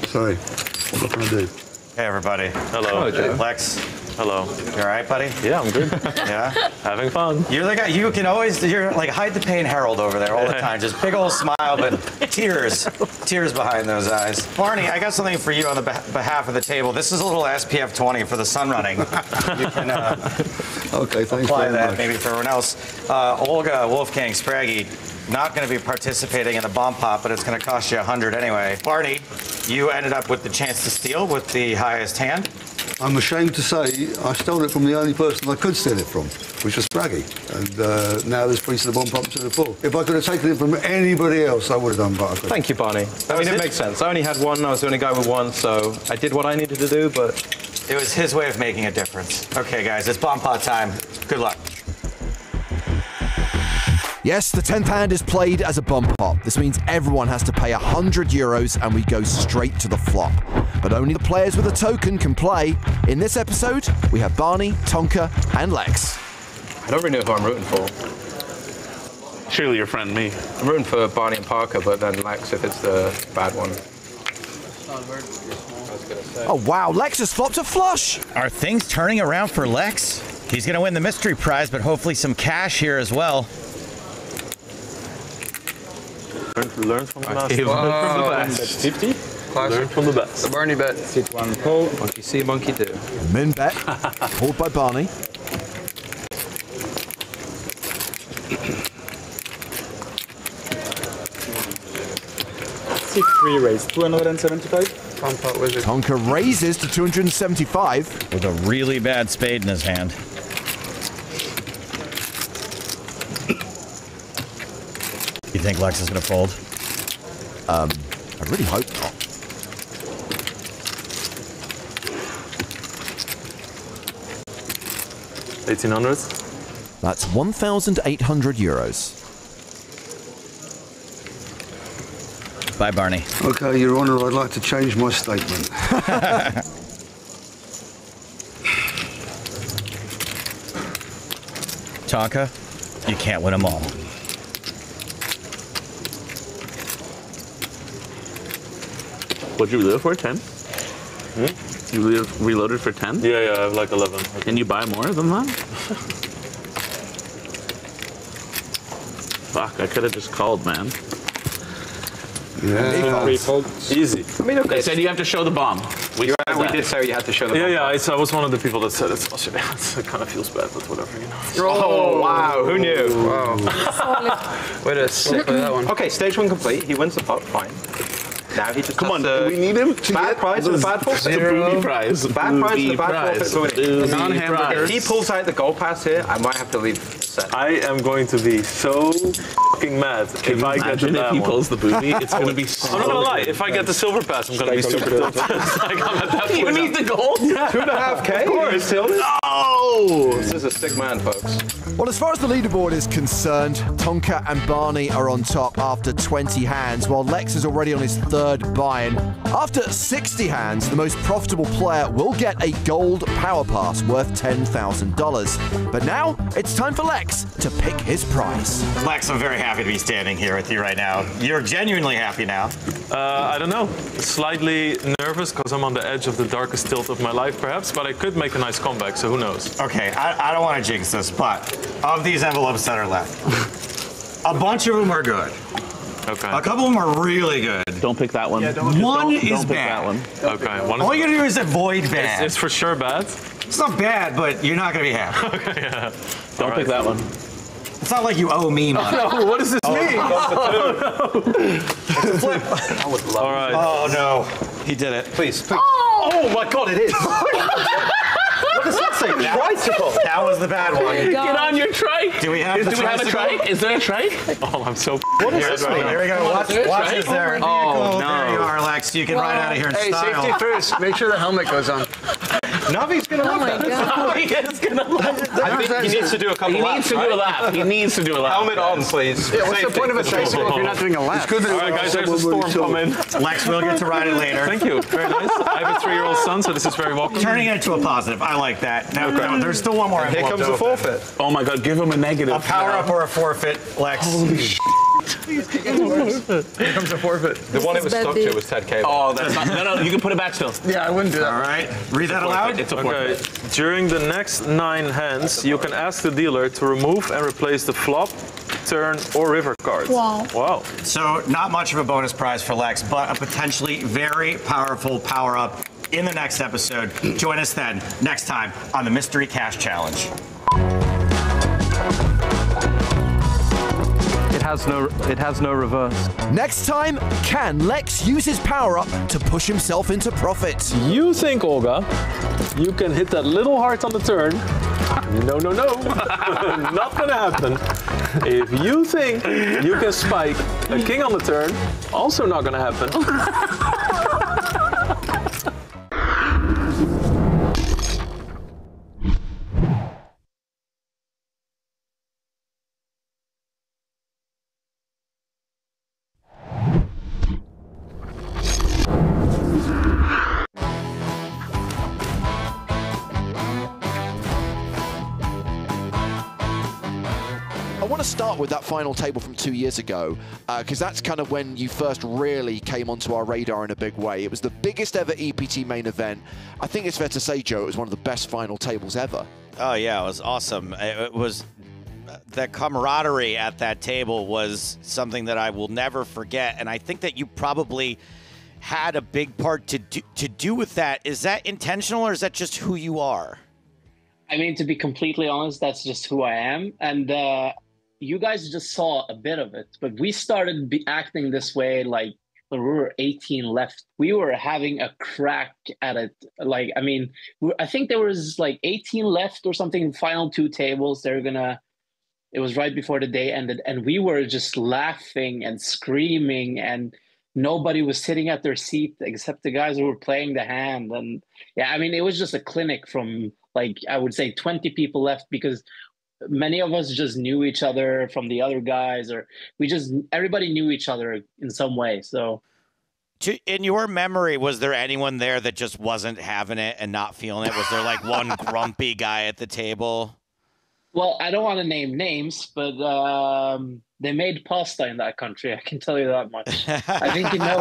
Sorry, what can I do? Hey, everybody. Hello. Hello, Lex. Hello. You all right, buddy? Yeah, I'm good. Yeah? Having fun. You're the guy, you can always, you're like hide the pain Harold over there all the time. Just big old smile, but tears behind those eyes. Barney, I got something for you on the behalf of the table. This is a little SPF 20 for the sun running. You can okay, thanks apply very that much. maybe for everyone else. Olga Wolfgang Spraggy, not going to be participating in the bomb pop, but it's going to cost you 100 anyway. Barney, you ended up with the chance to steal with the highest hand. I'm ashamed to say I stole it from the only person I could steal it from, which was Spraggy. And now there's Priest of the Bomb Pop to the full. If I could have taken it from anybody else, I would have done, but I couldn't. Thank you, Barney. I mean, it makes sense. I only had one. I was the only guy with one, so I did what I needed to do, but... It was his way of making a difference. Okay, guys, it's bomb pot time. Good luck. Yes, the 10th hand is played as a bump pot. This means everyone has to pay €100 and we go straight to the flop. But only the players with a token can play. In this episode, we have Barney, Tonka, and Lex. I don't really know who I'm rooting for. Surely your friend, me. I'm rooting for Barney and Parker, but then Lex if it's the bad one. Oh wow, Lex has flopped a flush! Are things turning around for Lex? He's going to win the mystery prize, but hopefully some cash here as well. Learn from the best. Learn from the best. 50? Learn from the best. The Barney bet. Sit one pull, monkey see, monkey do. Min bet, pulled by Barney. Three raise, 275. Tonka raises to 275. With a really bad spade in his hand. You think Lex is going to fold? I really hope not. €1,800. That's €1,800. Bye, Barney. Okay, Your Honour, I'd like to change my statement. Tonka, you can't win them all. What'd you reload for, 10? You reloaded for 10? Yeah, I have like 11. Can you buy more than that? Fuck, I could have just called, man. Yeah. Easy. I mean, okay. They said you have to show the bomb. We did say you had to show the bomb. Yeah, I was one of the people that said it. It kind of feels bad, but whatever, you know. Oh, wow. Who knew? Wow. Wait a second for that one. Okay, stage one complete. He wins the pot. Fine. Now he just Come on, we need him to bad prize and the bad forfeit. The booby prize. Bad prize and the bad forfeit. Booby Non-hamburger. If he pulls out the gold pass here, I might have to leave set. I am going to be so fucking mad if I get the bad if he one. pulls the booby, it's going to be so I'm not gonna lie, if I get the silver pass, I'm gonna be super tilted. Like, I'm at that point. You need the gold? Yeah. 2.5K? Of course. Oh! This is a sick man, folks. Well, as far as the leaderboard is concerned, Tonka and Barney are on top after 20 hands, while Lex is already on his third buy-in. After 60 hands, the most profitable player will get a gold power pass worth $10,000. But now, it's time for Lex to pick his prize. Lex, I'm very happy to be standing here with you right now. You're genuinely happy now. I don't know. Slightly nervous because I'm on the edge of the darkest tilt of my life, perhaps, but I could make a nice comeback, so who knows? Okay, I don't want to jinx this, but of these envelopes that are left, a bunch of them are good. Okay. A couple of them are really good. Don't pick that one. Yeah, one is don't pick bad. that one. Okay. All you gotta do is avoid bad. It's for sure bad? It's not bad, but you're not gonna be happy. Okay, yeah. Don't pick that one. It's not like you owe me money. Oh, no, what does this mean? Oh, no. It's a flip. I would love it. Oh, no. He did it. Please. Oh, my God, it is. What does that say? Tricycle. That was the bad one. Get on your trike. Do we have a trike? Is there a trike? Oh, I'm so... What is this mean? Here we go. Watch this there. Oh, no. There you are, Lex. You can ride out of here in style. Hey, safety first. Make sure the helmet goes on. Navi's gonna love that. Navi is gonna love that. I think he needs to do a couple laps. He needs to do a lap. He needs to do a lap. Helmet on, please. Yeah, what's the point of a tricycle if you're not doing a lap? All right, guys, there's a storm coming. Lex will get to ride it later. Thank you. Very nice. I have a 3-year-old son, so this is very welcome. Turning it into a positive. I like that. Now, no, there's still one more. Here comes the forfeit. Oh my God, give him a negative. A power up or a forfeit, Lex. Holy shit. Here comes the forfeit. The one it was stuck to was Ted Cable. Oh, that's not, no, you can put it back still. Yeah, I wouldn't do that. All right. Read that aloud. It's a forfeit. Okay. During the next 9 hands, you can ask the dealer to remove and replace the flop, turn, or river cards. Wow. Wow. So not much of a bonus prize for Lex, but a potentially very powerful power-up in the next episode. Join us then, next time, on the Mystery Cash Challenge. It has no reverse. Next time, can Lex use his power-up to push himself into profit? You think, Olga, you can hit that little heart on the turn? No, no, no. Not gonna happen. If you think you can spike a king on the turn, also not gonna happen. I want to start with that final table from 2 years ago, because that's kind of when you first really came onto our radar in a big way. It was the biggest ever EPT main event. I think it's fair to say, Joe, it was one of the best final tables ever. Oh, yeah, it was awesome. It was... The camaraderie at that table was something that I will never forget, and I think that you probably had a big part to do with that. Is that intentional, or is that just who you are? I mean, to be completely honest, that's just who I am. And you guys just saw a bit of it, but we started acting this way like when we were 18 left. We were having a crack at it. Like, I mean, I think there was like 18 left or something, final 2 tables. It was right before the day ended, and we were just laughing and screaming, and nobody was sitting at their seat except the guys who were playing the hand. And yeah, I mean, it was just a clinic from, like, I would say 20 people left, because many of us just knew each other from the other guys, or everybody knew each other in some way. So in your memory, was there anyone there that just wasn't having it and not feeling it? Was there like one grumpy guy at the table? Well, I don't want to name names, but they made pasta in that country. I can tell you that much. I think you know.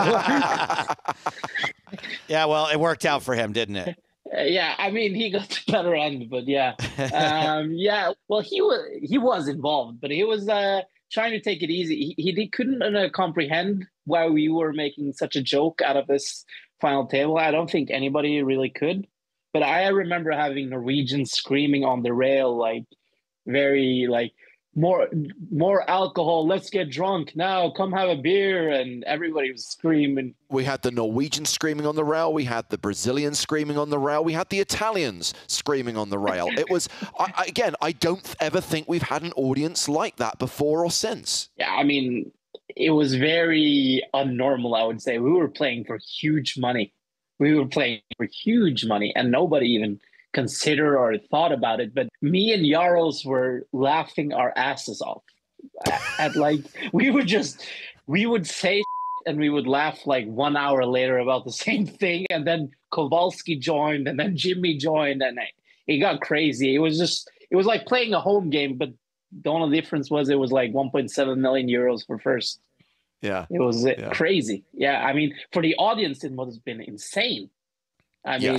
Yeah, well, it worked out for him, didn't it? Yeah, I mean, he got the better end, but yeah. Yeah, well, he was involved, but he was trying to take it easy. He couldn't comprehend why we were making such a joke out of this final table. I don't think anybody really could. But I remember having Norwegians screaming on the rail, like, very like, more alcohol, let's get drunk now, come have a beer, and everybody was screaming. We had the Norwegians screaming on the rail, we had the Brazilians screaming on the rail, we had the Italians screaming on the rail. It was, again, I don't ever think we've had an audience like that before or since. Yeah, I mean, it was very unnormal, I would say. We were playing for huge money. And nobody even considered or thought about it. But me and Jarls were laughing our asses off. At like, we would say and we would laugh like 1 hour later about the same thing. And then Kowalski joined, and then Jimmy joined, and it got crazy. It was like playing a home game, but the only difference was it was like 1.7 million euros for first. Yeah. It was crazy. Yeah, I mean, for the audience, it must have been insane. I mean,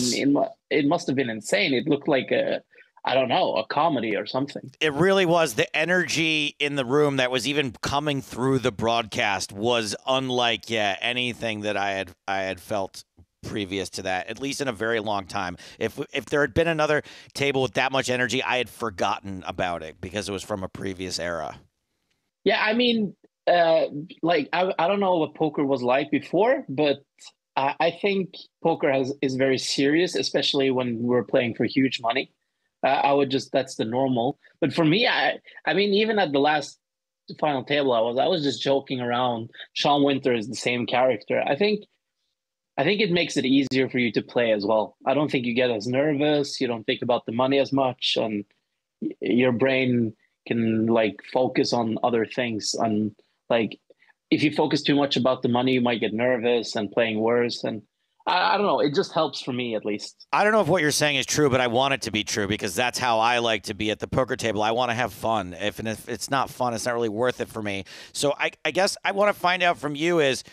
it must have been insane. It looked like a comedy or something. It really was. The energy in the room that was even coming through the broadcast was unlike anything that I had felt previous to that, at least in a very long time. If there had been another table with that much energy, I had forgotten about it because it was from a previous era. Yeah, I mean, like I don't know what poker was like before, but I think poker is very serious, especially when we're playing for huge money. That's the normal. But for me, I mean, even at the last final table, I was just joking around. Sean Winter is the same character. I think I think it makes it easier for you to play as well. I don't think you get as nervous. You don't think about the money as much, and your brain can like focus on other things. And like, if you focus too much about the money, you might get nervous and playing worse. And I don't know. It just helps for me, at least. I don't know if what you're saying is true, but I want it to be true because that's how I like to be at the poker table. I want to have fun. If it's not fun, it's not really worth it for me. So I guess I want to find out from you is,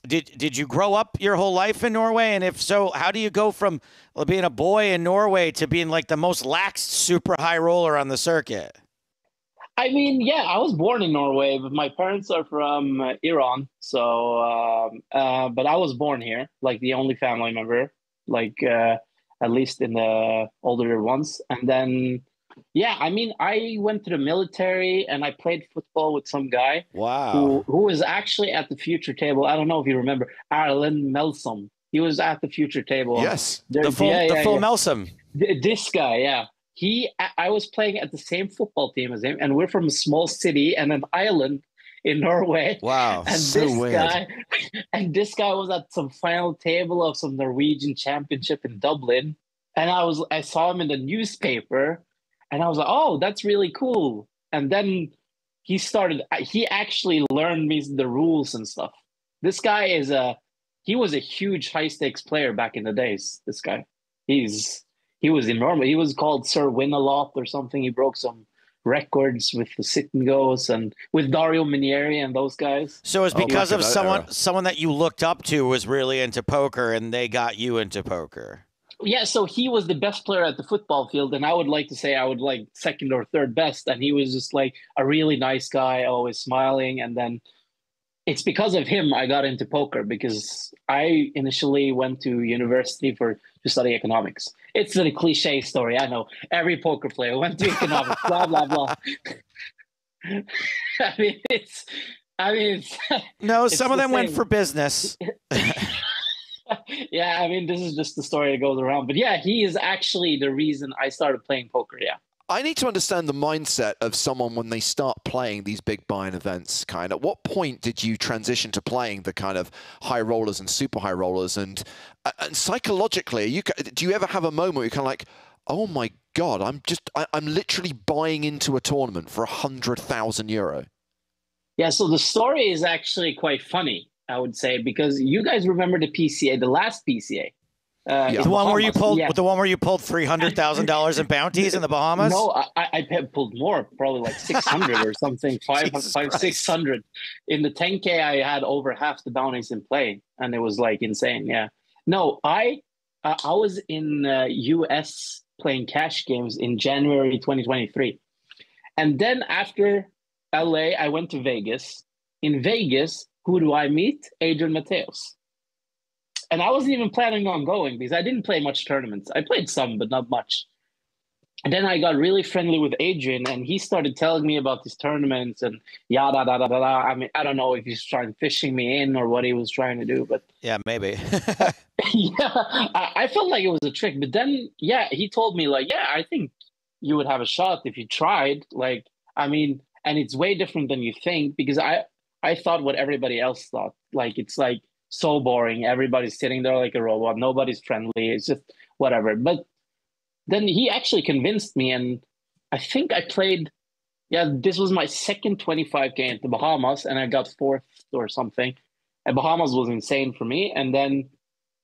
did you grow up your whole life in Norway? And if so, how do you go from being a boy in Norway to being like the most lax super high roller on the circuit? I mean, yeah, I was born in Norway, but my parents are from Iran. So, but I was born here, like the only family member, like at least in the older ones. And then, yeah, I mean, I went to the military and I played football with some guy. Wow. Who was actually at the future table. I don't know if you remember, Arlen Melsom. He was at the future table. Yes, the full Melsom. This guy, yeah. I was playing at the same football team as him, and we're from a small city and an island in Norway. Wow, and so weird. This guy was at some final table of some Norwegian championship in Dublin, and I saw him in the newspaper, and I was like, oh, that's really cool. And then he actually learned me the rules and stuff. This guy he was a huge high stakes player back in the days. This guy, he was enormous. He was called Sir Win-A-Lot or something. He broke some records with the sit and goes and with Dario Minieri and those guys. So it's because of someone that you looked up to was really into poker, and they got you into poker. Yeah, so he was the best player at the football field, and I would like to say I would like second or third best, and he was just like a really nice guy, always smiling. And then it's because of him I got into poker, because I initially went to university to study economics. It's a cliche story, I know. Every poker player went to economics, blah, blah, blah. No, some of them went for business. Yeah, I mean, this is just the story that goes around. But yeah, he is actually the reason I started playing poker, yeah. I need to understand the mindset of someone when they start playing these big buy-in events. Kind of, at what point did you transition to playing the kind of high rollers and super high rollers? And psychologically, do you ever have a moment where you're kind of like, oh my God, I'm literally buying into a tournament for €100,000? Yeah, so the story is actually quite funny, I would say, because you guys remember the PCA, the last PCA. The one where you pulled $300,000 in bounties in the Bahamas? No, I pulled more, probably like 600 or something, 600. In the 10K, I had over half the bounties in play, and it was like insane. Yeah. No, I was in US playing cash games in January 2023, and then after LA, I went to Vegas. In Vegas, who do I meet? Adrian Mateos. And I wasn't even planning on going because I didn't play much tournaments. I played some, but not much. And then I got really friendly with Adrian, and he started telling me about these tournaments and yada, da, da, da, da. I mean, I don't know if he's trying fishing me in or what he was trying to do, but yeah, maybe. Yeah, I felt like it was a trick. But then, yeah, he told me like, yeah, I think you would have a shot if you tried. Like, I mean, and it's way different than you think, because I thought what everybody else thought. Like, it's like so boring. Everybody's sitting there like a robot. Nobody's friendly. It's just whatever. But then he actually convinced me, and I think I played, this was my second 25K at the Bahamas, and I got fourth or something. And Bahamas was insane for me. And then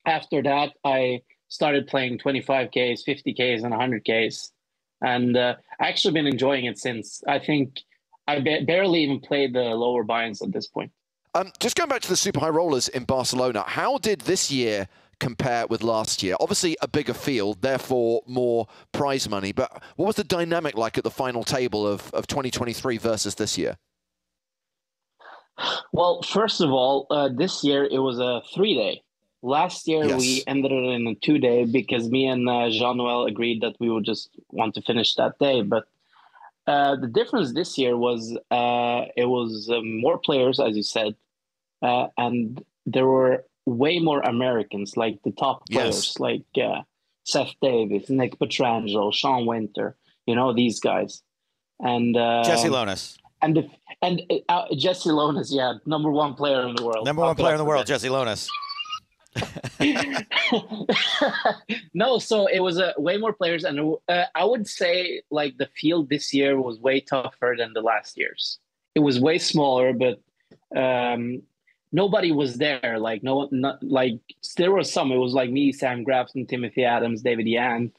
after that, I started playing 25Ks, 50Ks, and 100Ks. And I actually been enjoying it since. I think I barely even played the lower buy-ins at this point. Just going back to the super high rollers in Barcelona, how did this year compare with last year? Obviously a bigger field, therefore more prize money, but what was the dynamic like at the final table of 2023 versus this year? Well, first of all, this year it was a 3-day. Last year we ended it in a 2-day because me and Jean-Noel agreed that we would just want to finish that day. But the difference this year was it was more players, as you said, and there were way more Americans, like the top players, like Seth Davis, Nick Petrangelo, Sean Winter, you know, these guys, and Jesse Lonis, and Jesse Lonis, #1 player in the world, #1 player in the world, Jesse Lonis. No, so it was way more players, and I would say like the field this year was way tougher than the last years. It was way smaller, but nobody was there. Like there were some. It was like me, Sam Grafton, Timothy Adams, David Yan,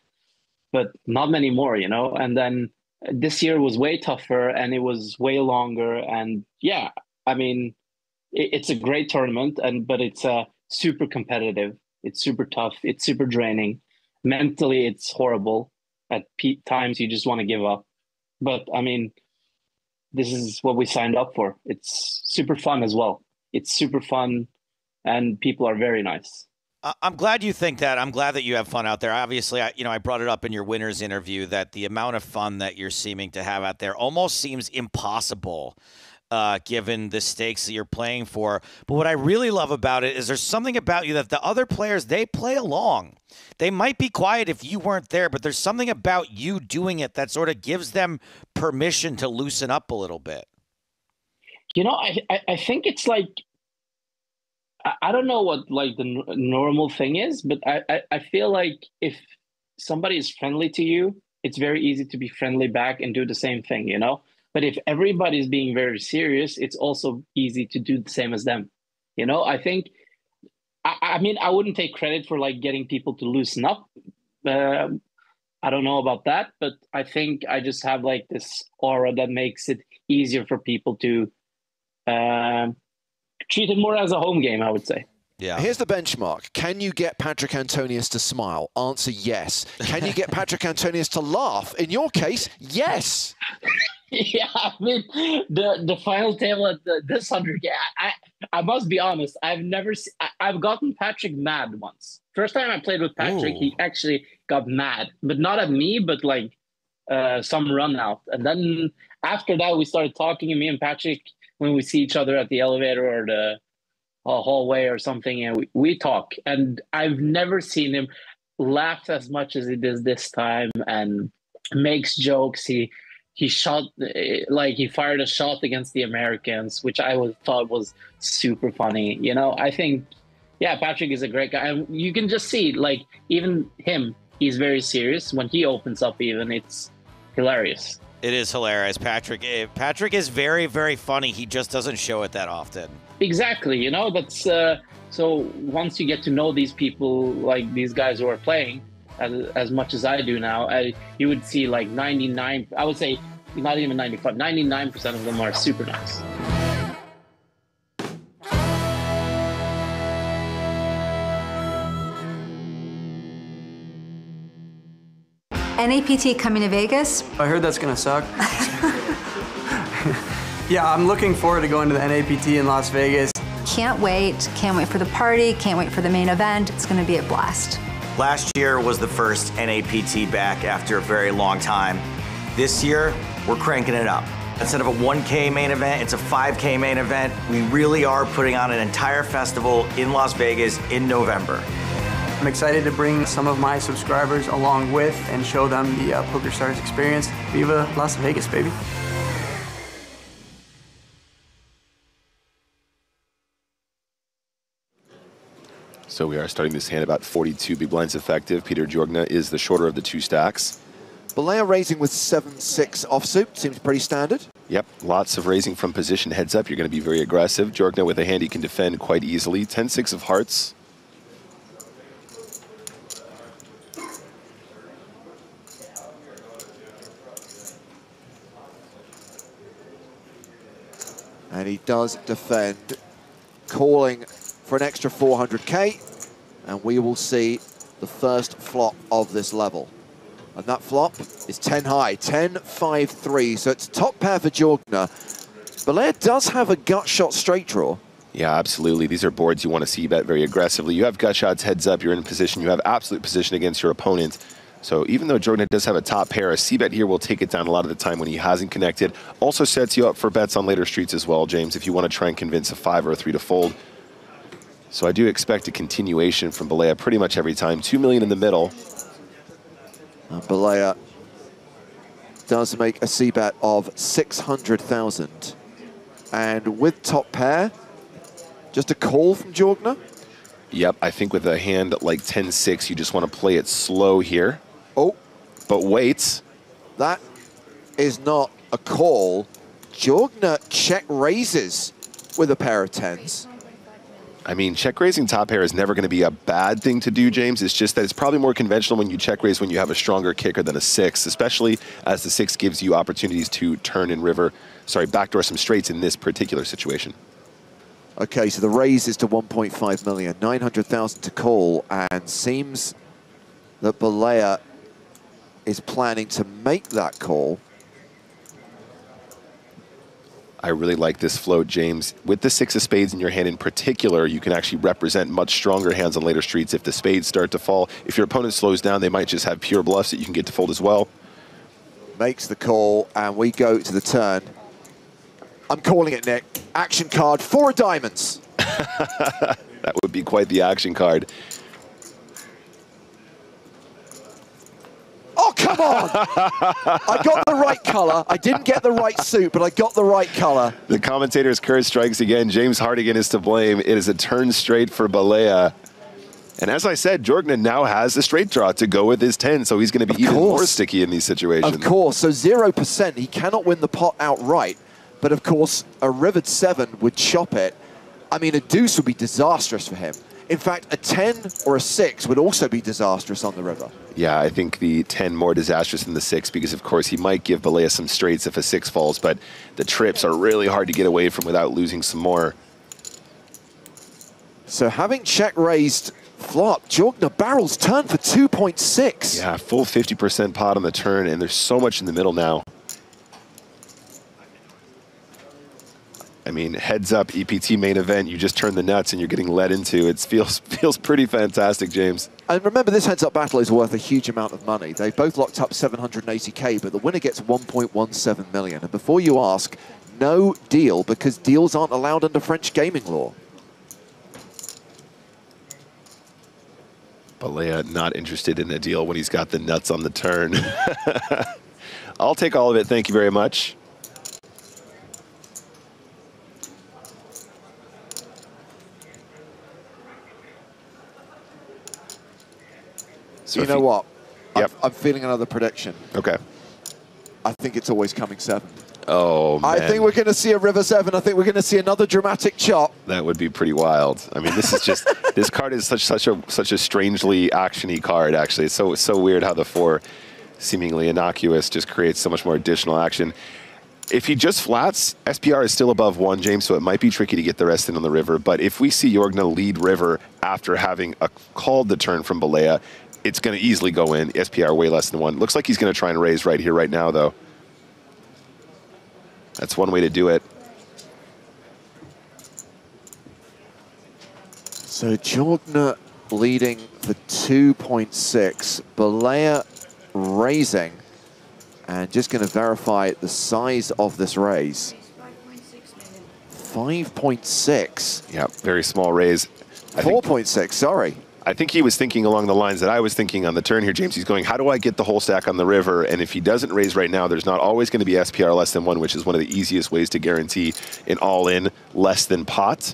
but not many more, you know. And then this year was way tougher, and it was way longer. And yeah, I mean, it's a great tournament, but it's super competitive. It's super tough. It's super draining. Mentally, it's horrible. At times, you just want to give up. But I mean, this is what we signed up for. It's super fun as well. It's super fun, and people are very nice. I'm glad you think that. I'm glad that you have fun out there. Obviously, I brought it up in your winners interview that the amount of fun that you're seeming to have out there almost seems impossible given the stakes that you're playing for. But what I really love about it is there's something about you that the other players, they play along. They might be quiet if you weren't there, but there's something about you doing it that sort of gives them permission to loosen up a little bit. You know, I think it's like, I don't know what like the normal thing is, but I feel like if somebody is friendly to you, it's very easy to be friendly back and do the same thing, you know? But if everybody's being very serious, it's also easy to do the same as them. You know, I think, I mean, I wouldn't take credit for like getting people to loosen up. I don't know about that, but I think I just have like this aura that makes it easier for people to treat it more as a home game, I would say. Yeah. Here's the benchmark. Can you get Patrick Antonius to smile? Answer yes. Can you get Patrick Antonius to laugh? In your case, yes. Yeah, I mean, the final table at this 100K, I must be honest, I've gotten Patrick mad once. First time I played with Patrick, he actually got mad, but not at me, but like some run out. And then after that, we started talking, and me and Patrick, when we see each other at the elevator or the hallway or something, and we talk. And I've never seen him laugh as much as he does this time and makes jokes. He shot, like he fired a shot against the Americans, which I thought was super funny. You know, I think, yeah, Patrick is a great guy. And you can just see, like, even him, he's very serious. When he opens up even, it's hilarious. It is hilarious. Patrick is very, very funny. He just doesn't show it that often. Exactly. You know, that's so once you get to know these people, like these guys who are playing, as much as I do now, you would see like 99, I would say not even 95, 99% of them are super nice. NAPT coming to Vegas. I heard that's gonna suck. Yeah, I'm looking forward to going to the NAPT in Las Vegas. Can't wait for the party, can't wait for the main event. It's gonna be a blast. Last year was the first NAPT back after a very long time. This year, we're cranking it up. Instead of a 1K main event, it's a 5K main event. We really are putting on an entire festival in Las Vegas in November. I'm excited to bring some of my subscribers along with and show them the PokerStars experience. Viva Las Vegas, baby. So we are starting this hand about 42 big blinds effective. Peter Jorgna is the shorter of the two stacks. Balea raising with 7-6 offsuit, seems pretty standard. Yep, lots of raising from position. Heads up, you're going to be very aggressive. Jorgna with a hand he can defend quite easily. 10-6 of hearts. And he does defend, calling for an extra 400K, and we will see the first flop of this level. And that flop is 10 high, 10-5-3, so it's top pair for Jorgna. Balea does have a gut shot straight draw. Yeah, absolutely. These are boards you want to see bet very aggressively. You have gut shots, heads up, you're in position, you have absolute position against your opponent. So even though Jorgna does have a top pair, a c-bet here will take it down a lot of the time when he hasn't connected. Also sets you up for bets on later streets as well, James, if you want to try and convince a 5 or a 3 to fold. So I do expect a continuation from Balea pretty much every time. 2 million in the middle. Balea does make a c-bet of 600,000. And with top pair, just a call from Jorgna. Yep, I think with a hand like 10-6, you just want to play it slow here. Oh. But wait. That is not a call. Jorgner check raises with a pair of 10s. I mean, check raising top pair is never going to be a bad thing to do, James. It's just that it's probably more conventional when you check raise when you have a stronger kicker than a 6, especially as the 6 gives you opportunities to turn in river, backdoor some straights in this particular situation. Okay, so the raise is to 1.5 million, 900,000 to call, and seems that Balea is planning to make that call. I really like this float, James. With the 6 of spades in your hand in particular, you can actually represent much stronger hands on later streets if the spades start to fall. If your opponent slows down, they might just have pure bluffs that you can get to fold as well. Makes the call, and we go to the turn. I'm calling it, Nick. Action card, 4 of diamonds. That would be quite the action card. Oh, come on! I got the right color. I didn't get the right suit, but I got the right color. The commentator's curse strikes again. James Hardigan is to blame. It is a turn straight for Balea. And as I said, Jorgner now has a straight draw to go with his 10, so he's going to be even more sticky in these situations. Of course, so 0%. He cannot win the pot outright. But of course, a rivered 7 would chop it. I mean, a deuce would be disastrous for him. In fact, a 10 or a 6 would also be disastrous on the river. Yeah, I think the 10 more disastrous than the 6 because, of course, he might give Balea some straights if a 6 falls, but the trips are really hard to get away from without losing some more. So having check raised flop, Jorgner barrels turn for 2.6. Yeah, full 50% pot on the turn, and there's so much in the middle now. I mean, heads up, EPT main event, you just turn the nuts and you're getting led into. It feels pretty fantastic, James. And remember, this heads-up battle is worth a huge amount of money. They've both locked up 780K, but the winner gets 1.17 million. And before you ask, no deal, because deals aren't allowed under French gaming law. Balea not interested in a deal when he's got the nuts on the turn. I'll take all of it, thank you very much. So you know what? Yep. I'm feeling another prediction. Okay. I think it's always coming 7. Oh, man. I think we're going to see a river 7. I think we're going to see another dramatic chop. That would be pretty wild. I mean, this is just this card is such a strangely action-y card. Actually, it's so weird how the 4, seemingly innocuous, just creates so much more additional action. If he just flats, SPR is still above 1, James, so it might be tricky to get the rest in on the river. But if we see Jorgner lead river after having called the turn from Balea, it's going to easily go in. SPR way less than 1. Looks like he's going to try and raise right here, right now, though. That's one way to do it. So Jorgner leading for 2.6. Balea raising. And just going to verify the size of this raise. 5.6. Yeah, very small raise. 4.6, sorry. I think he was thinking along the lines that I was thinking on the turn here, James. He's going, how do I get the whole stack on the river? And if he doesn't raise right now, there's not always going to be SPR less than 1, which is one of the easiest ways to guarantee an all-in less than pot.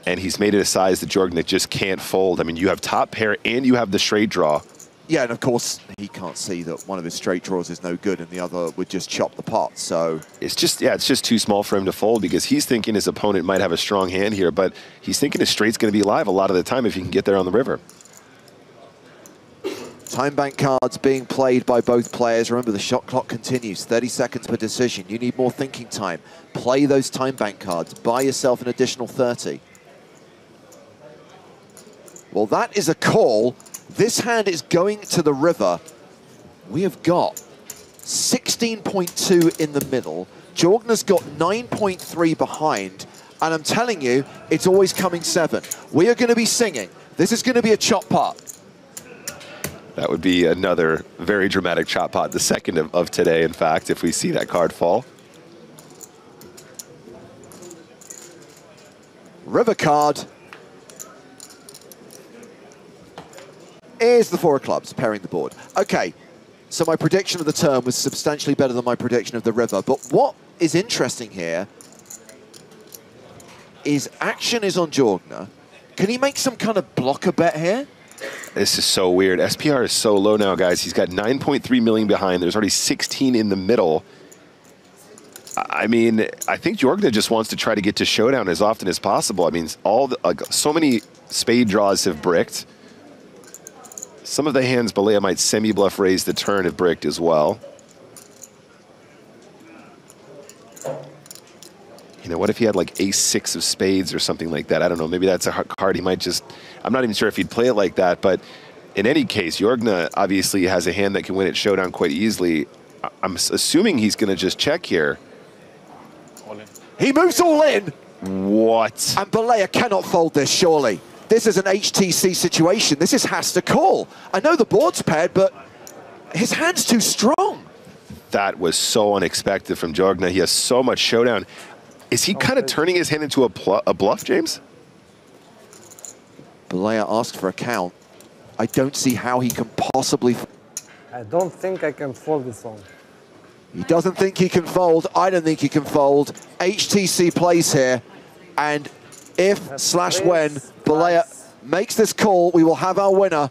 And he's made it a size that Jorgner just can't fold. I mean, you have top pair and you have the straight draw. Yeah, and of course, he can't see that one of his straight draws is no good and the other would just chop the pot, so... It's just too small for him to fold because he's thinking his opponent might have a strong hand here, but he's thinking his straight's going to be live a lot of the time if he can get there on the river. Time bank cards being played by both players. Remember, the shot clock continues. 30 seconds per decision. You need more thinking time. Play those time bank cards. Buy yourself an additional 30. Well, that is a call. This hand is going to the river. We have got 16.2 in the middle. Jorgner's got 9.3 behind. And I'm telling you, it's always coming 7. We are going to be singing. This is going to be a chop pot. That would be another very dramatic chop pot, the second of today, in fact, if we see that card fall. River card is the 4 of clubs, pairing the board. Okay, so my prediction of the turn was substantially better than my prediction of the river. But what is interesting here is action is on Jorgner. Can he make some kind of blocker bet here? This is so weird. SPR is so low now, guys. He's got 9.3 million behind. There's already 16 in the middle. I mean, I think Jorgner just wants to try to get to showdown as often as possible. I mean, so many spade draws have bricked. Some of the hands Balea might semi-bluff raise the turn have bricked as well. You know, what if he had like ace-6 of spades or something like that? I don't know. Maybe that's a card he might just... I'm not even sure if he'd play it like that, but in any case, Jorgner obviously has a hand that can win at showdown quite easily. I'm assuming he's going to just check here. He moves all in. What? And Balea cannot fold this, surely. This is an HTC situation. This has to call. I know the board's paired, but his hand's too strong. That was so unexpected from Jorgner. He has so much showdown. Is he kind of turning his hand into a bluff, James? Balea asked for a count. I don't see how he can possibly... I don't think I can fold this one. He doesn't think he can fold. I don't think he can fold. HTC plays here. And if/when Balea makes this call, we will have our winner.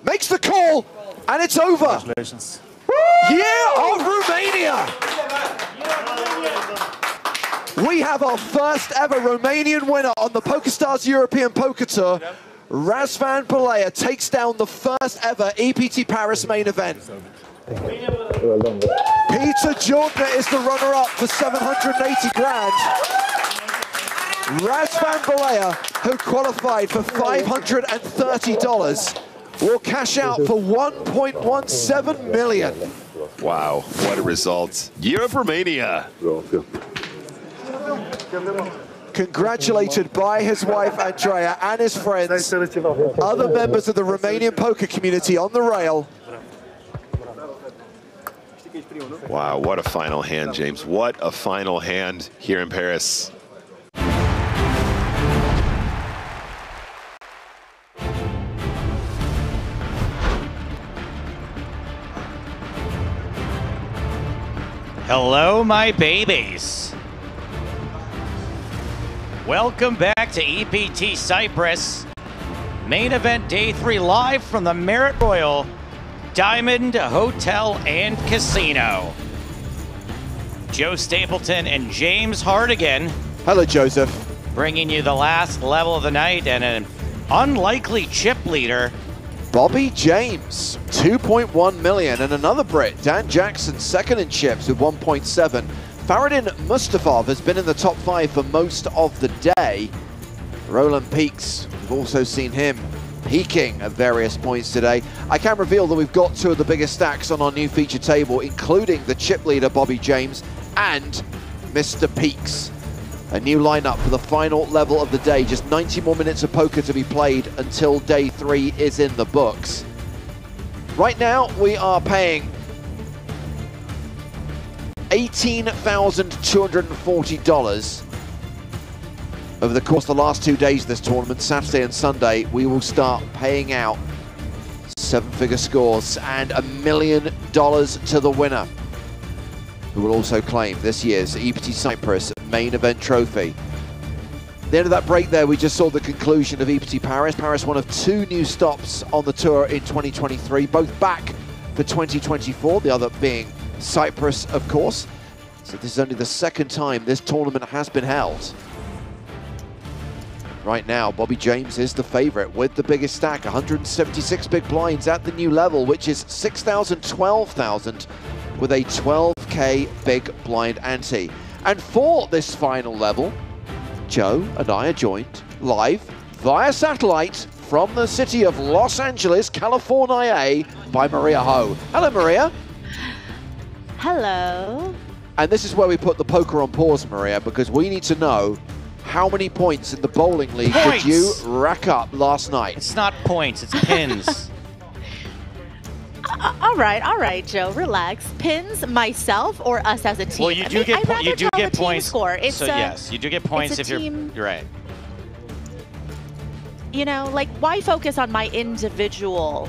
Makes the call, and it's over. Congratulations. Year of Romania! We have our first ever Romanian winner on the PokerStars European Poker Tour. Razvan Balea takes down the first ever EPT Paris main event. Peter Jorgner is the runner-up for 780 grand. Razvan Balea, who qualified for $530, will cash out for 1.17 million. Wow, what a result. Year of Romania. Congratulated by his wife Andrea and his friends, other members of the Romanian poker community on the rail. Wow, what a final hand, James. What a final hand here in Paris. Hello, my babies. Welcome back to EPT Cyprus. Main event day 3 live from the Marriott Royal Diamond Hotel and Casino. Joe Stapleton and James Hardigan. Hello, Joseph. Bringing you the last level of the night and an unlikely chip leader. Bobby James, 2.1 million, and another Brit, Dan Jackson, second in chips with 1.7. Faradin Mustafov has been in the top 5 for most of the day. Roland Peaks, we've also seen him peaking at various points today. I can reveal that we've got 2 of the biggest stacks on our new feature table, including the chip leader Bobby James and Mr. Peaks. A new lineup for the final level of the day. Just 90 more minutes of poker to be played until day 3 is in the books. Right now, we are paying $18,240 over the course of the last 2 days of this tournament, Saturday and Sunday. We will start paying out 7-figure scores and $1 million to the winner, who will also claim this year's EPT Cyprus main event trophy. At the end of that break there, we just saw the conclusion of EPT Paris. Paris, one of 2 new stops on the tour in 2023, both back for 2024, the other being Cyprus, of course. So this is only the 2nd time this tournament has been held. Right now, Bobby James is the favorite with the biggest stack, 176 big blinds at the new level, which is 6,000, 12,000, with a 12K big blind ante. And for this final level, Joe and I are joined live via satellite from the city of Los Angeles, California, by Maria Ho. Hello, Maria. Hello. And this is where we put the poker on pause, Maria, because we need to know how many points in the bowling league did you rack up last night? It's not points, it's pins. All right, Joe, relax. Pins, myself, or us as a team? Well, you do get points. Score. It's so yes, you do get points if you're right. You know, like, why focus on my individual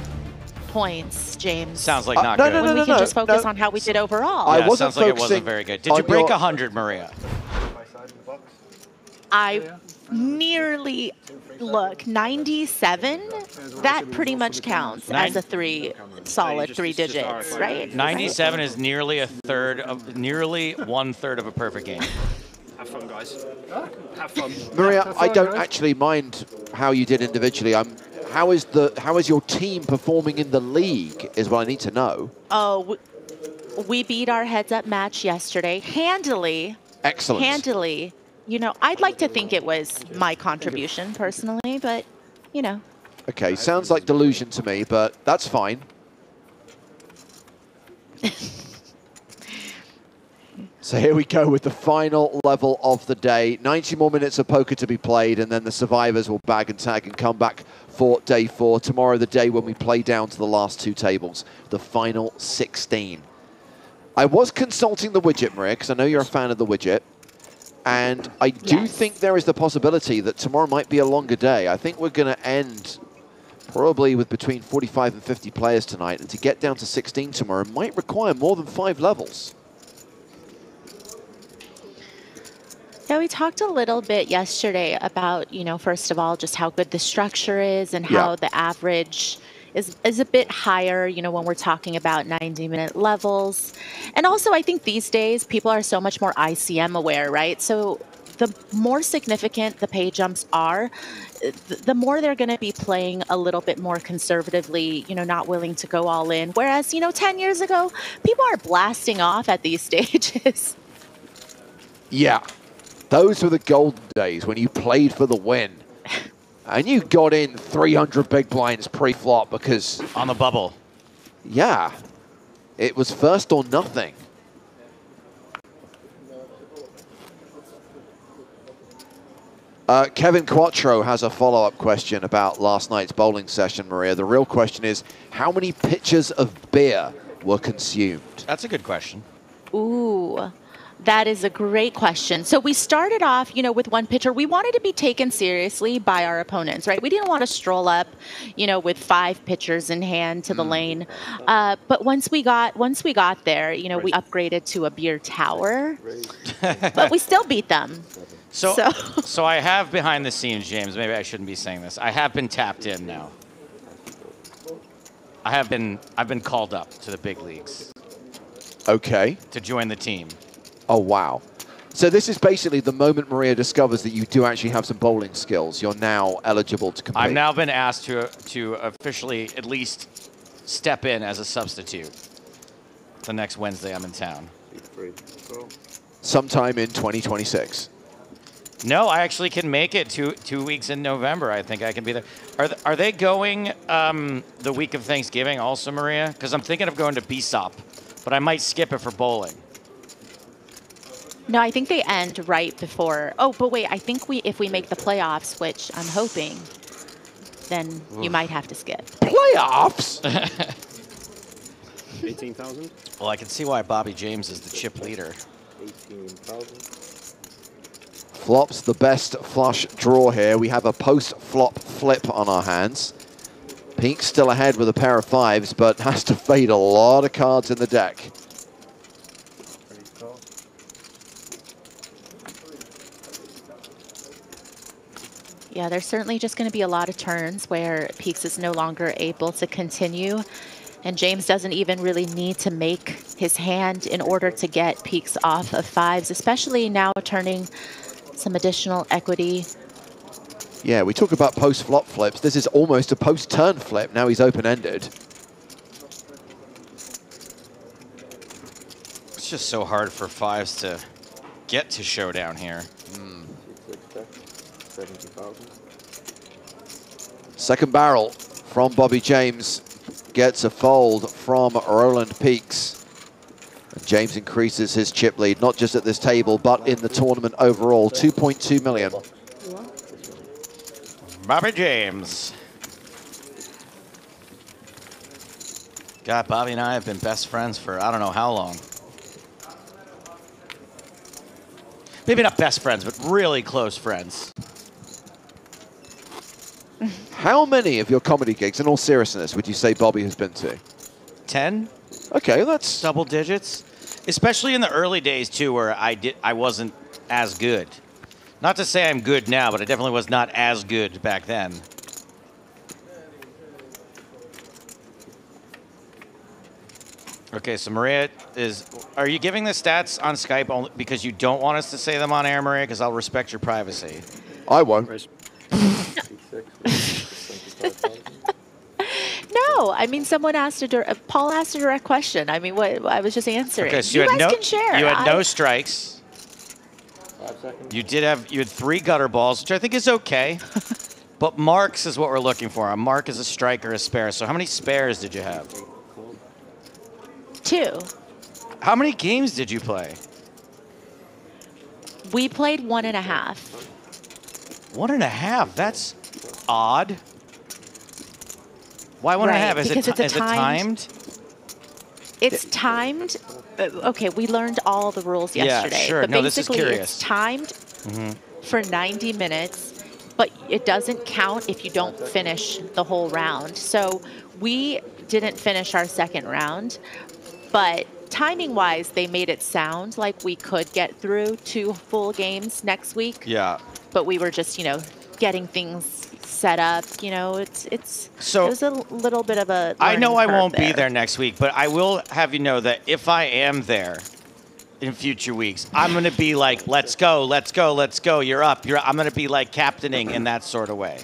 points, James. Sounds like not no, good. no, We can just focus on how we did overall. Yeah, sounds like it wasn't very good. Did you break 100, Maria? I nearly, look, 97, that pretty much counts as a solid three digits, right? 97 is nearly nearly 1/3 of a perfect game. Have fun, guys. Have fun. Maria, I don't actually mind how you did individually. How is your team performing in the league is what I need to know. Oh, we beat our heads-up match yesterday handily. Excellent. Handily. You know, I'd like to think it was my contribution personally, but, you know. Okay, sounds like delusion to me, but that's fine. So here we go with the final level of the day. 90 more minutes of poker to be played, and then the survivors will bag and tag and come back for day 4. Tomorrow, the day when we play down to the last 2 tables, the final 16. I was consulting the widget, Maria, because I know you're a fan of the widget. And I do think there is the possibility that tomorrow might be a longer day. I think we're going to end probably with between 45 and 50 players tonight. And to get down to 16 tomorrow might require more than 5 levels. Yeah, we talked a little bit yesterday about, you know, first of all, just how good the structure is and how the average is a bit higher, you know, when we're talking about 90-minute levels. And also, I think these days, people are so much more ICM aware, right? So the more significant the pay jumps are, the more they're going to be playing a little bit more conservatively, you know, not willing to go all in. Whereas, you know, 10 years ago, people are blasting off at these stages. Yeah, those were the golden days when you played for the win. And you got in 300 big blinds pre-flop because... On the bubble. Yeah. It was first or nothing. Kevin Quattro has a follow-up question about last night's bowling session, Maria. The real question is, how many pitchers of beer were consumed? That's a good question. Ooh. That is a great question. So we started off, you know, with one pitcher. We wanted to be taken seriously by our opponents, right? We didn't want to stroll up, you know, with 5 pitchers in hand to the lane. But once we got there, you know, we upgraded to a beer tower, but we still beat them. So I have behind the scenes, James. Maybe I shouldn't be saying this. I have been tapped in now. I've been called up to the big leagues. Okay. To join the team. Oh, wow. So this is basically the moment Maria discovers that you do actually have some bowling skills. You're now eligible to compete. I've now been asked to officially at least step in as a substitute. The next Wednesday I'm in town. Sometime in 2026. No, I actually can make it 2 weeks in November. I think I can be there. Are they going the week of Thanksgiving also, Maria? Because I'm thinking of going to BSOP, but I might skip it for bowling. No, I think they end right before. Oh, but wait, I think if we make the playoffs, which I'm hoping, then you might have to skip. Playoffs? 18,000. Well, I can see why Bobby James is the chip leader. 18,000. Flop's the best flush draw here. We have a post-flop flip on our hands. Pink's still ahead with a pair of 5s, but has to fade a lot of cards in the deck. Yeah, there's certainly just going to be a lot of turns where Peaks is no longer able to continue. And James doesn't even really need to make his hand in order to get Peaks off of 5s, especially now turning some additional equity. Yeah, we talk about post-flop flips. This is almost a post-turn flip. Now he's open-ended. It's just so hard for 5s to get to showdown here. Second barrel from Bobby James gets a fold from Roland Peaks. And James increases his chip lead, not just at this table, but in the tournament overall, 2.2 million. Bobby James. God, Bobby and I have been best friends for I don't know how long. Maybe not best friends, but really close friends. How many of your comedy gigs, in all seriousness, would you say Bobby has been to? 10. Okay, that's double digits. Especially in the early days too, where I wasn't as good. Not to say I'm good now, but I definitely was not as good back then. Okay, so Maria is... Are you giving the stats on Skype only because you don't want us to say them on air, Maria? Because I'll respect your privacy. I won't. No, I mean, someone asked Paul asked a direct question. I mean, what I was just answering. Okay, so you guys can share. You had no strikes. 5 seconds. You had 3 gutter balls, which I think is okay. But marks is what we're looking for. A mark is a strike or a spare. So how many spares did you have? 2. How many games did you play? We played 1.5. 1.5? That's odd. Why 1.5? Is it timed? It's timed. Okay, we learned all the rules yesterday. Yeah, sure. But No, this is basically, curious. it's timed for 90 minutes, but it doesn't count if you don't finish the whole round. So we didn't finish our second round, but timing-wise, they made it sound like we could get through 2 full games next week. Yeah. But we were just, getting things set up. It was a little bit of a I know I learning won't curve be there. there next week, but I will have you know that if I am there in future weeks, I'm going to be like, let's go, let's go, let's go. You're up. I'm going to be like captaining in that sort of way.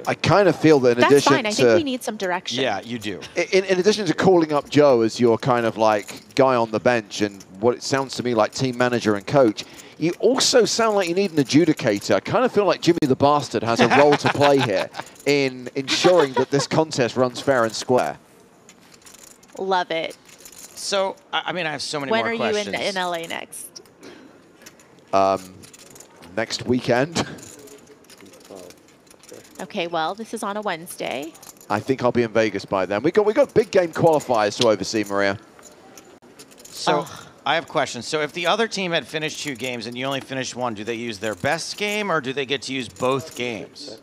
I kind of feel that in That's addition fine. I think we need some direction. Yeah, you do. In addition to calling up Joe as your kind of like guy on the bench and what it sounds to me like team manager and coach, you also sound like you need an adjudicator. I kind of feel like Jimmy the Bastard has a role to play here in ensuring that this contest runs fair and square. Love it. So, I mean, I have so many When more are questions. you in LA next? Next weekend. Okay, well, this is on a Wednesday. I think I'll be in Vegas by then. We got big game qualifiers to oversee, Maria. So I have questions. So if the other team had finished 2 games and you only finished 1, do they use their best game or do they get to use both games?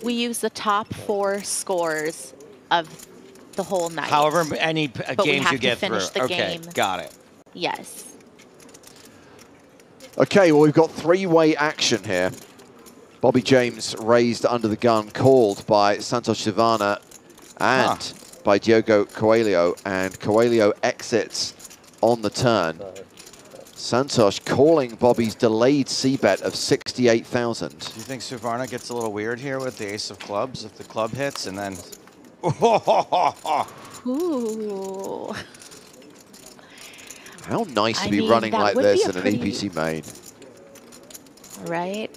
We use the top 4 scores of the whole night. However many But we games have you to get finish through. the Okay, game. got it. Yes. Okay, well, we've got 3-way action here. Bobby James raised under the gun, called by Santos Savana and by Diogo Coelho, and Coelho exits on the turn. Santos calling Bobby's delayed c-bet of 68,000. Do you think Suvarna gets a little weird here with the ace of clubs if the club hits and then... Ooh. How nice to I be mean, running that like would this be in a an pretty- EPT main. Right?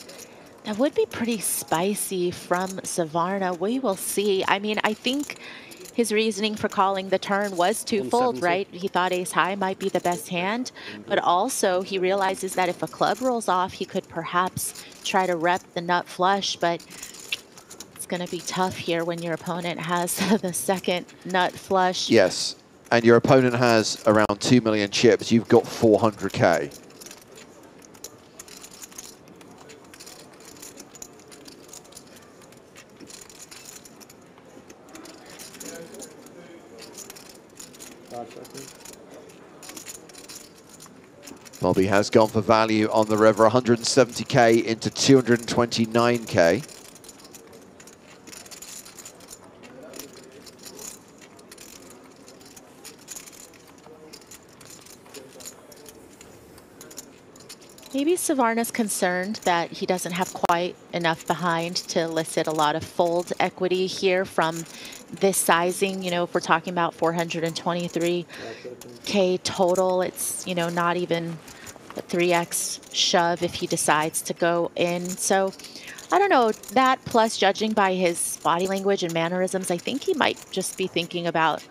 That would be pretty spicy from Savarna. We will see. I mean, I think his reasoning for calling the turn was twofold, right? He thought ace high might be the best hand, but also he realizes that if a club rolls off, he could perhaps try to rep the nut flush, but it's going to be tough here when your opponent has the second nut flush. Yes, and your opponent has around 2 million chips. You've got 400K. Bobby has gone for value on the river, 170K into 229K. Maybe Savarna's concerned that he doesn't have quite enough behind to elicit a lot of fold equity here from this sizing. You know, if we're talking about 423K total, it's, you know, not even a 3x shove if he decides to go in. So I don't know, that plus judging by his body language and mannerisms, I think he might just be thinking about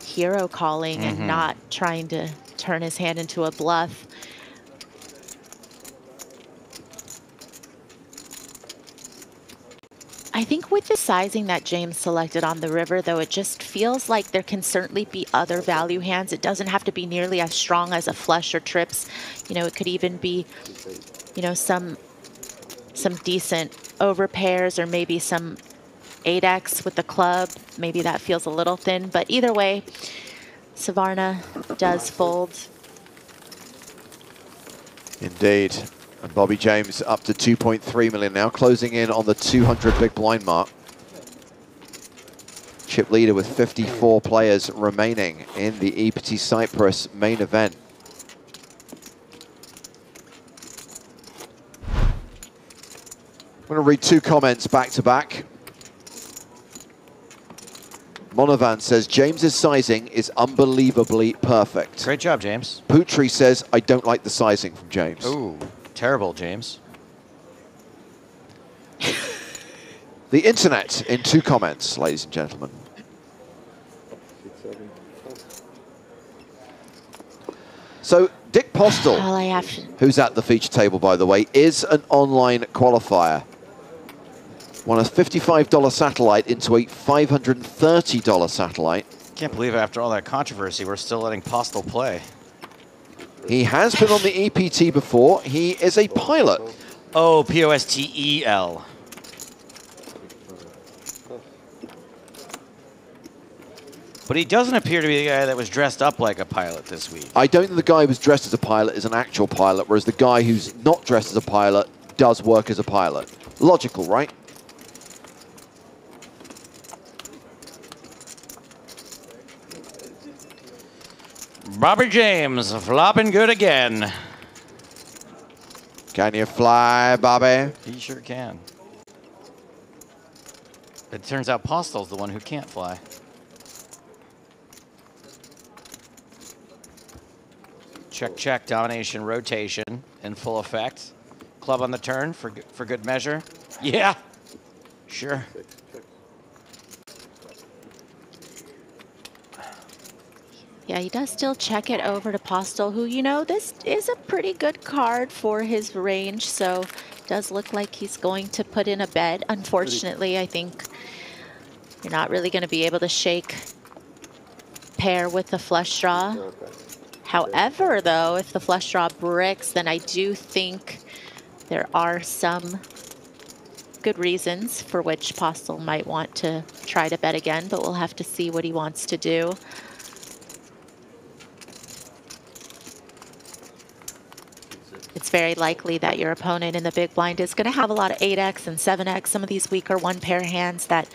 hero calling and not trying to turn his hand into a bluff. I think with the sizing that James selected on the river, though, it just feels like there can certainly be other value hands. It doesn't have to be nearly as strong as a flush or trips. You know, it could even be, you know, some some decent overpairs or maybe some 8x with the club. Maybe that feels a little thin, but either way, Savarna does fold. Indeed. And Bobby James up to 2.3 million now, closing in on the 200 big blind mark. Chip leader with 54 players remaining in the EPT Cyprus main event. I'm going to read two comments back to back. Monovan says, James's sizing is unbelievably perfect. Great job, James. Putri says, I don't like the sizing from James. Ooh, terrible, James. The internet in two comments, ladies and gentlemen. So Dick Postel, who's at the feature table, by the way, is an online qualifier. Won a $55 satellite into a $530 satellite. Can't believe after all that controversy, we're still letting Postel play. He has been on the EPT before. He is a pilot. Oh, P-O-S-T-E-L. But he doesn't appear to be the guy that was dressed up like a pilot this week. I don't think the guy who was dressed as a pilot is an actual pilot, whereas the guy who's not dressed as a pilot does work as a pilot. Logical, right? Bobby James flopping good again. Can you fly, Bobby? He sure can. It turns out Postel's the one who can't fly. Check, check, domination, rotation in full effect. Club on the turn for good measure. Yeah, sure. Yeah, he does still check it over to Postel, who, you know, this is a pretty good card for his range, so it does look like he's going to put in a bet. Unfortunately, I think you're not really going to be able to shake pair with the flush draw. However, though, if the flush draw bricks, then I do think there are some good reasons for which Postel might want to try to bet again, but we'll have to see what he wants to do. It's very likely that your opponent in the big blind is going to have a lot of 8x and 7x, some of these weaker one pair hands that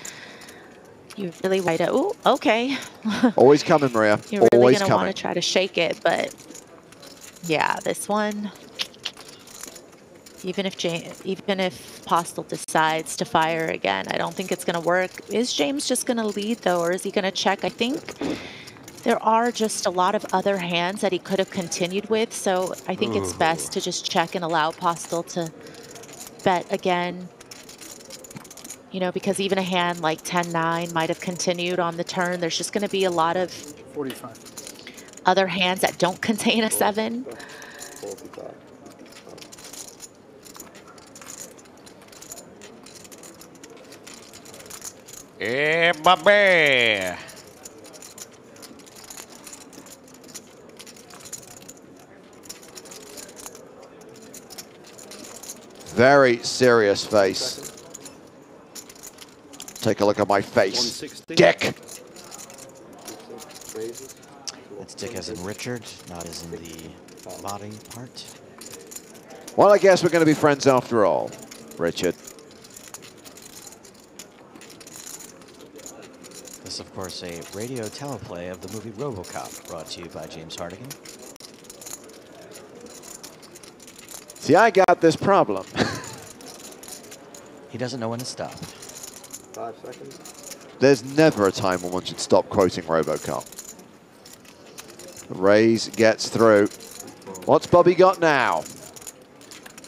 you really want to, ooh, okay. Always coming, Maria. You're really Always going to want coming. to try to shake it, but yeah, this one, even if Postel decides to fire again, I don't think it's going to work. Is James just going to lead, though, or is he going to check? I think there are just a lot of other hands that he could have continued with, so I think it's best to just check and allow Postel to bet again. You know, because even a hand like 10-9 might have continued on the turn. There's just going to be a lot of 45 other hands that don't contain a 7. Hey, Bobby. Very serious face. Take a look at my face. Dick! That's Dick as in Richard, not as in the body part. Well, I guess we're going to be friends after all, Richard. This, of course, a radio teleplay of the movie RoboCop, brought to you by James Hardigan. See, I got this problem. He doesn't know when to stop. 5 seconds. There's never a time when one should stop quoting RoboCop. Raise gets through. What's Bobby got now?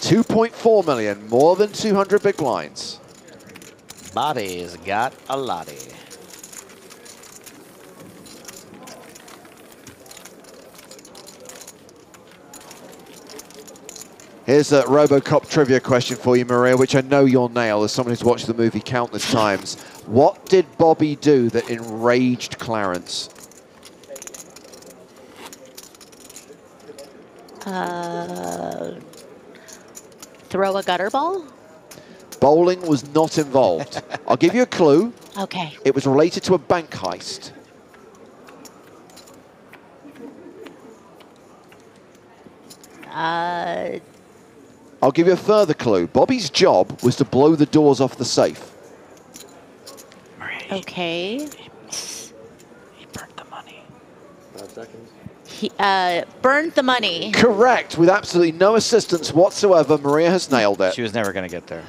2.4 million, more than 200 big blinds. Bobby's got a lottie. Here's a RoboCop trivia question for you, Maria, which I know you'll nail as someone who's watched the movie countless times. What did Bobby do that enraged Clarence? Throw a gutter ball? Bowling was not involved. I'll give you a clue. Okay. It was related to a bank heist. I'll give you a further clue. Bobby's job was to blow the doors off the safe. Okay. He burnt the money. 5 seconds. He burned the money. Correct. With absolutely no assistance whatsoever, Maria has nailed it. She was never going to get there.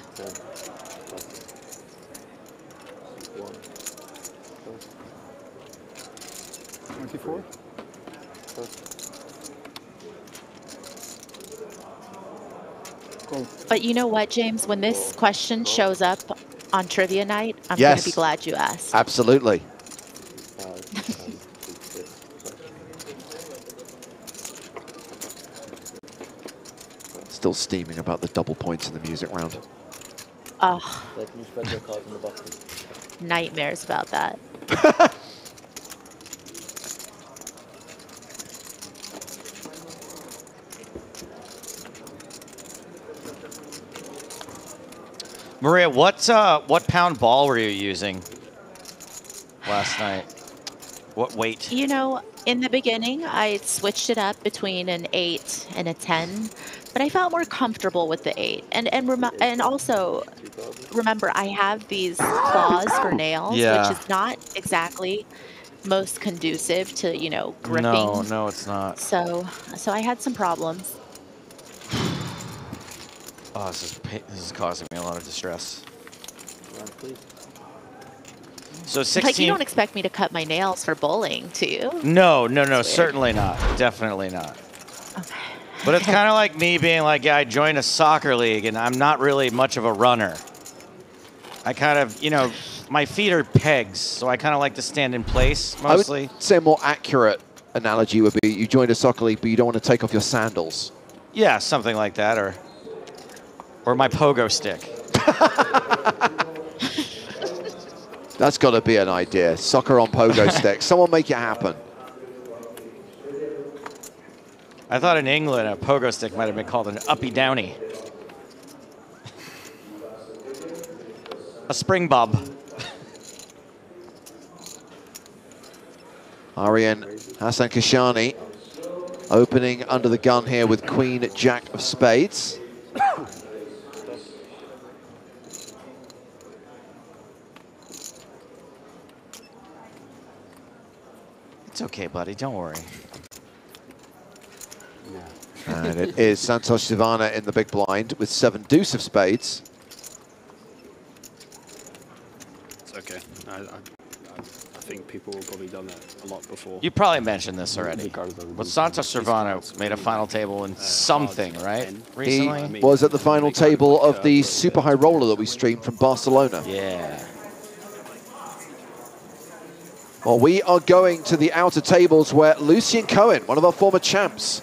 24? But you know what, James? When this question shows up on trivia night, I'm Yes. going to be glad you asked. Absolutely. Still steaming about the double points in the music round. Oh, Can you spread your cards in the bottom? nightmares about that. Maria, what pound ball were you using last night? What weight? You know, in the beginning, I switched it up between an 8 and a 10, but I felt more comfortable with the 8. And also, remember, I have these claws for nails, Yeah. which is not exactly most conducive to, you know, gripping. No, it's not. So I had some problems. Oh, this is causing me a lot of distress. So 16. Like, you don't expect me to cut my nails for bowling, do you? No, certainly not. Definitely not. Okay. But it's kind of like me being like, yeah, I joined a soccer league and I'm not really much of a runner. I kind of, you know, my feet are pegs, so I kind of like to stand in place mostly. I would say a more accurate analogy would be you joined a soccer league, but you don't want to take off your sandals. Yeah, something like that, or my pogo stick. That's got to be an idea. Soccer on pogo stick. Someone make it happen. I thought in England a pogo stick might have been called an uppy downy. A spring bob. Aryan Hassan Kashani opening under the gun here with Queen Jack of Spades. It's okay, buddy. Don't worry. And it is Santosh Sivana in the big blind with 7 deuce of spades. It's okay. I think people have probably done that a lot before. You probably mentioned this already. But Santos Cervano made a final table in something, right? Recently? He was at the final table of the Super High Roller that we streamed from Barcelona. Yeah. Well, we are going to the outer tables where Lucien Cohen, one of our former champs,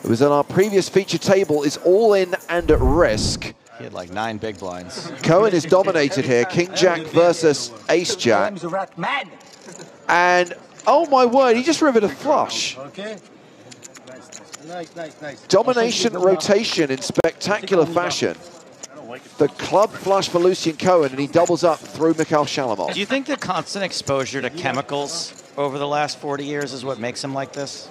who was on our previous feature table, is all in and at risk. He had like 9 big blinds. Cohen is dominated here. King Jack versus Ace Jack. And, oh my word, he just rivered a flush. Okay. Nice. Domination rotation in spectacular fashion. The club flush for Lucien Cohen, and he doubles up through Mikhail Shalamov. Do you think the constant exposure to chemicals over the last 40 years is what makes him like this?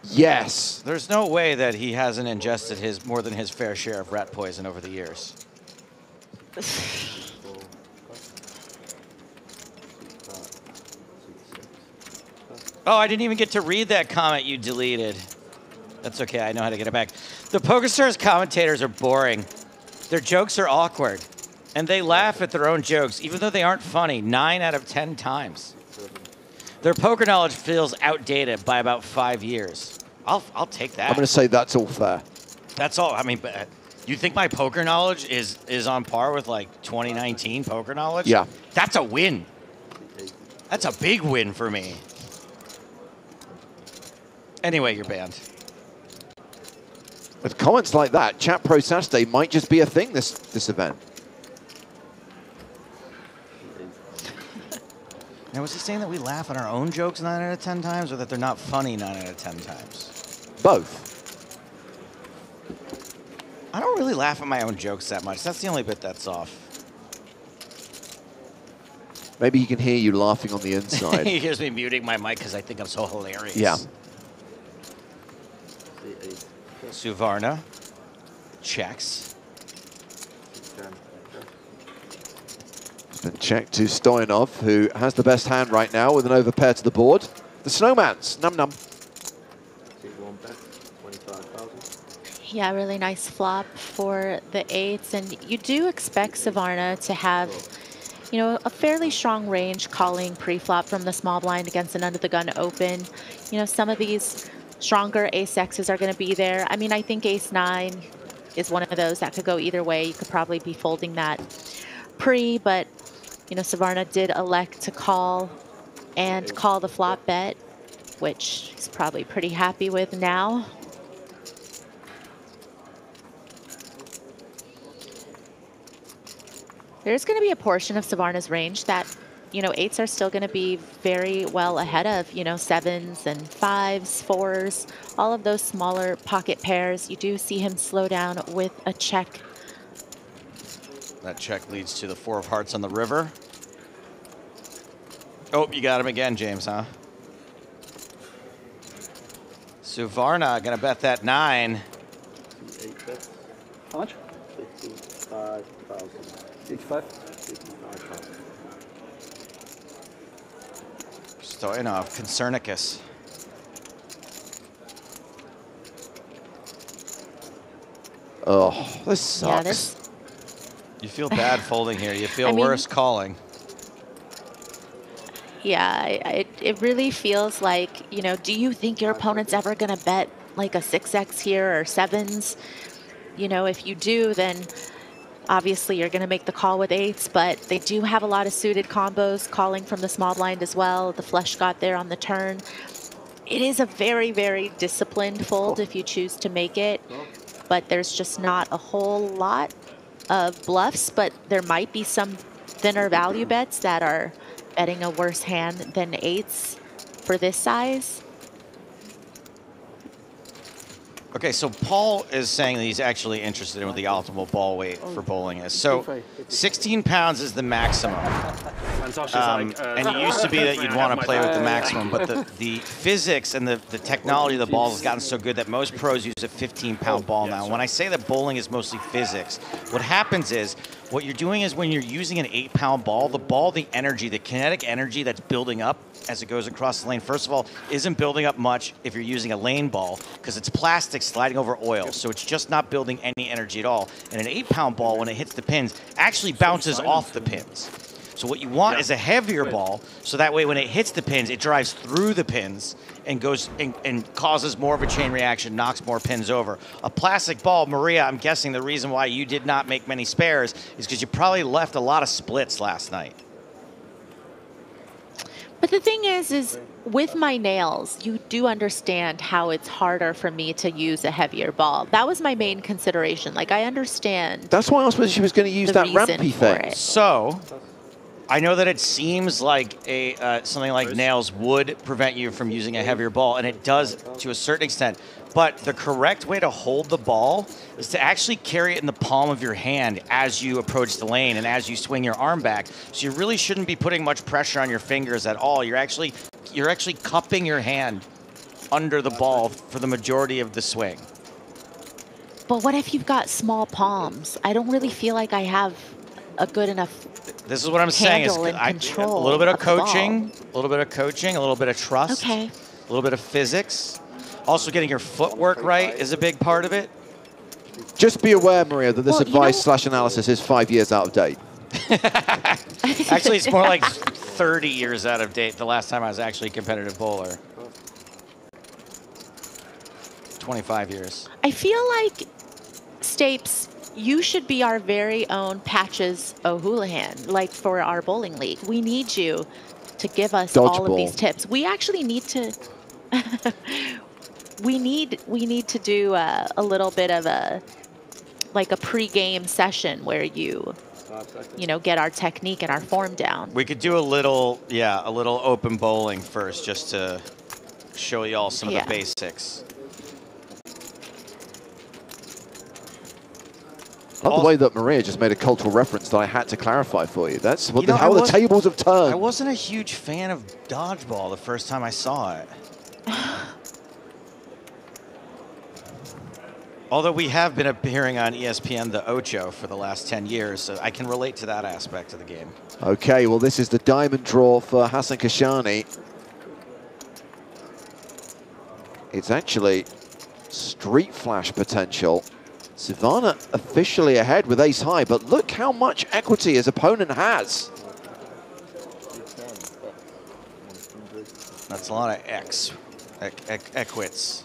Yes. There's no way that he hasn't ingested more than his fair share of rat poison over the years. Oh, I didn't even get to read that comment you deleted. That's okay, I know how to get it back. The PokerStars commentators are boring. Their jokes are awkward. And they laugh at their own jokes, even though they aren't funny, 9 out of 10 times. Their poker knowledge feels outdated by about 5 years. I'll take that. I'm going to say that's all fair. That's all. I mean, you think my poker knowledge is on par with like 2019 poker knowledge? Yeah. That's a win. That's a big win for me. Anyway, you're banned. With comments like that, Chat Pro Saturday might just be a thing this event. Now, was he saying that we laugh at our own jokes 9 out of 10 times, or that they're not funny 9 out of 10 times? both. I don't really laugh at my own jokes that much. That's the only bit that's off. Maybe he can hear you laughing on the inside. He hears me muting my mic because I think I'm so hilarious. Yeah. Suvarna checks. Then check to Stoyanov, who has the best hand right now with an overpair to the board. The Snowman's, num-num. Yeah, really nice flop for the 8s. And you do expect Suvarna to have, you know, a fairly strong range calling pre-flop from the small blind against an under-the-gun open. You know, some of these stronger ace-X's are going to be there. I mean, I think ace-9 is one of those that could go either way. You could probably be folding that pre, but, you know, Suvarna did elect to call and call the flop bet, which he's probably pretty happy with now. There's going to be a portion of Suvarna's range that, you know, 8s are still going to be very well ahead of, you know, 7s and 5s, 4s, all of those smaller pocket pairs. You do see him slow down with a check. That check leads to the 4 of hearts on the river. Oh, you got him again, James, huh? Suvarna gonna bet that 9. How much? 55,000. 55? Stoyanov, Concernicus. Oh, this sucks. Yeah, this... You feel bad folding here. You feel worse calling. Yeah, it really feels like, you know, do you think your opponent's ever going to bet like a 6x here or 7s? You know, if you do, then obviously you're going to make the call with 8s, but they do have a lot of suited combos calling from the small blind as well. The flush got there on the turn. It is a very, very disciplined fold if you choose to make it, but there's just not a whole lot of bluffs, but there might be some thinner value bets that are betting a worse hand than 8s for this size. Okay, so Paul is saying that he's actually interested in what the optimal ball weight for bowling is. So 16 pounds is the maximum. And it used to be that you'd want to play with the maximum, but the physics and the technology of the balls has gotten so good that most pros use a 15-pound ball now. When I say that bowling is mostly physics, what happens is, what you're doing is when you're using an 8-pound ball, the energy, the kinetic energy that's building up as it goes across the lane, first of all, isn't building up much if you're using a lane ball because it's plastic sliding over oil, so it's just not building any energy at all. And an 8-pound ball, when it hits the pins, actually bounces off the pins. So what you want is a heavier ball, so that way when it hits the pins, it drives through the pins and goes and causes more of a chain reaction, knocks more pins over. A plastic ball, Maria, I'm guessing the reason why you did not make many spares is because you probably left a lot of splits last night. But the thing is with my nails, you do understand how it's harder for me to use a heavier ball. That was my main consideration. Like, I understand. That's why I was whether she was going to use that rampy thing. So, I know that it seems like something like nails would prevent you from using a heavier ball, and it does to a certain extent. But the correct way to hold the ball is to actually carry it in the palm of your hand as you approach the lane and as you swing your arm back. So you really shouldn't be putting much pressure on your fingers at all. You're actually cupping your hand under the ball for the majority of the swing. But what if you've got small palms? I don't really feel like I have a good enough This is what I'm saying is a little bit of coaching, a little bit of trust, a little bit of physics. Also getting your footwork right is a big part of it. Just be aware, Maria, that this advice/analysis is 5 years out of date. Actually, it's more like 30 years out of date, the last time I was actually a competitive bowler. 25 years. I feel like, Stapes, you should be our very own Patches O'Houlihan, like for our bowling league. We need you to give us all of these tips. We actually need to... we need to do a little bit of a pre-game session where you get our technique and our form down. We could do a little open bowling first, just to show you all some of the basics. Not the way that Maria just made a cultural reference that I had to clarify for you. That's what You know, how the tables have turned. I wasn't a huge fan of dodgeball the first time I saw it. Although we have been appearing on ESPN The Ocho for the last 10 years, so I can relate to that aspect of the game. Okay, well, this is the diamond draw for Hassan Kashani. It's actually street flash potential. Savannah officially ahead with ace high, but look how much equity his opponent has. That's a lot of equities.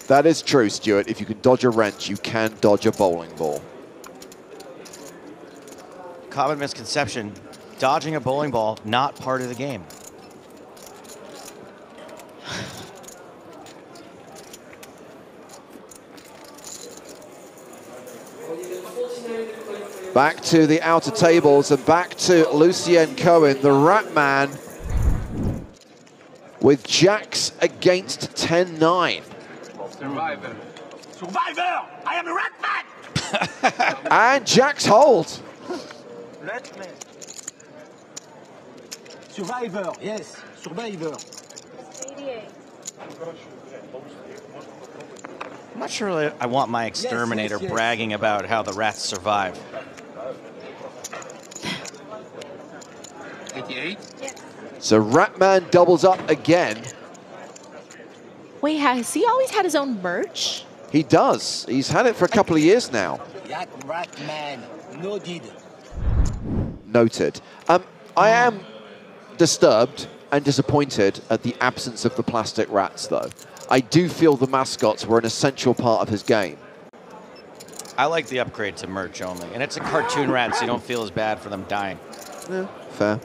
That is true, Stuart. If you can dodge a wrench, you can dodge a bowling ball. Common misconception, dodging a bowling ball, not part of the game. Back to the outer tables and back to Lucien Cohen, the Rat Man, with jacks against 10-9. Survivor. Survivor! I am a Rat Man! And jacks hold. Rat Man. Survivor, yes, Survivor. I'm not sure I want my exterminator yes. bragging about how the rats survive. 88? So Ratman doubles up again. Wait, has he always had his own merch? He does. He's had it for a couple of years now. That Rat Man, no did. Noted. I am disturbed and disappointed at the absence of the plastic rats, though. I do feel the mascots were an essential part of his game. I like the upgrade to merch only. And it's a cartoon rat, so you don't feel as bad for them dying. Yeah, fair.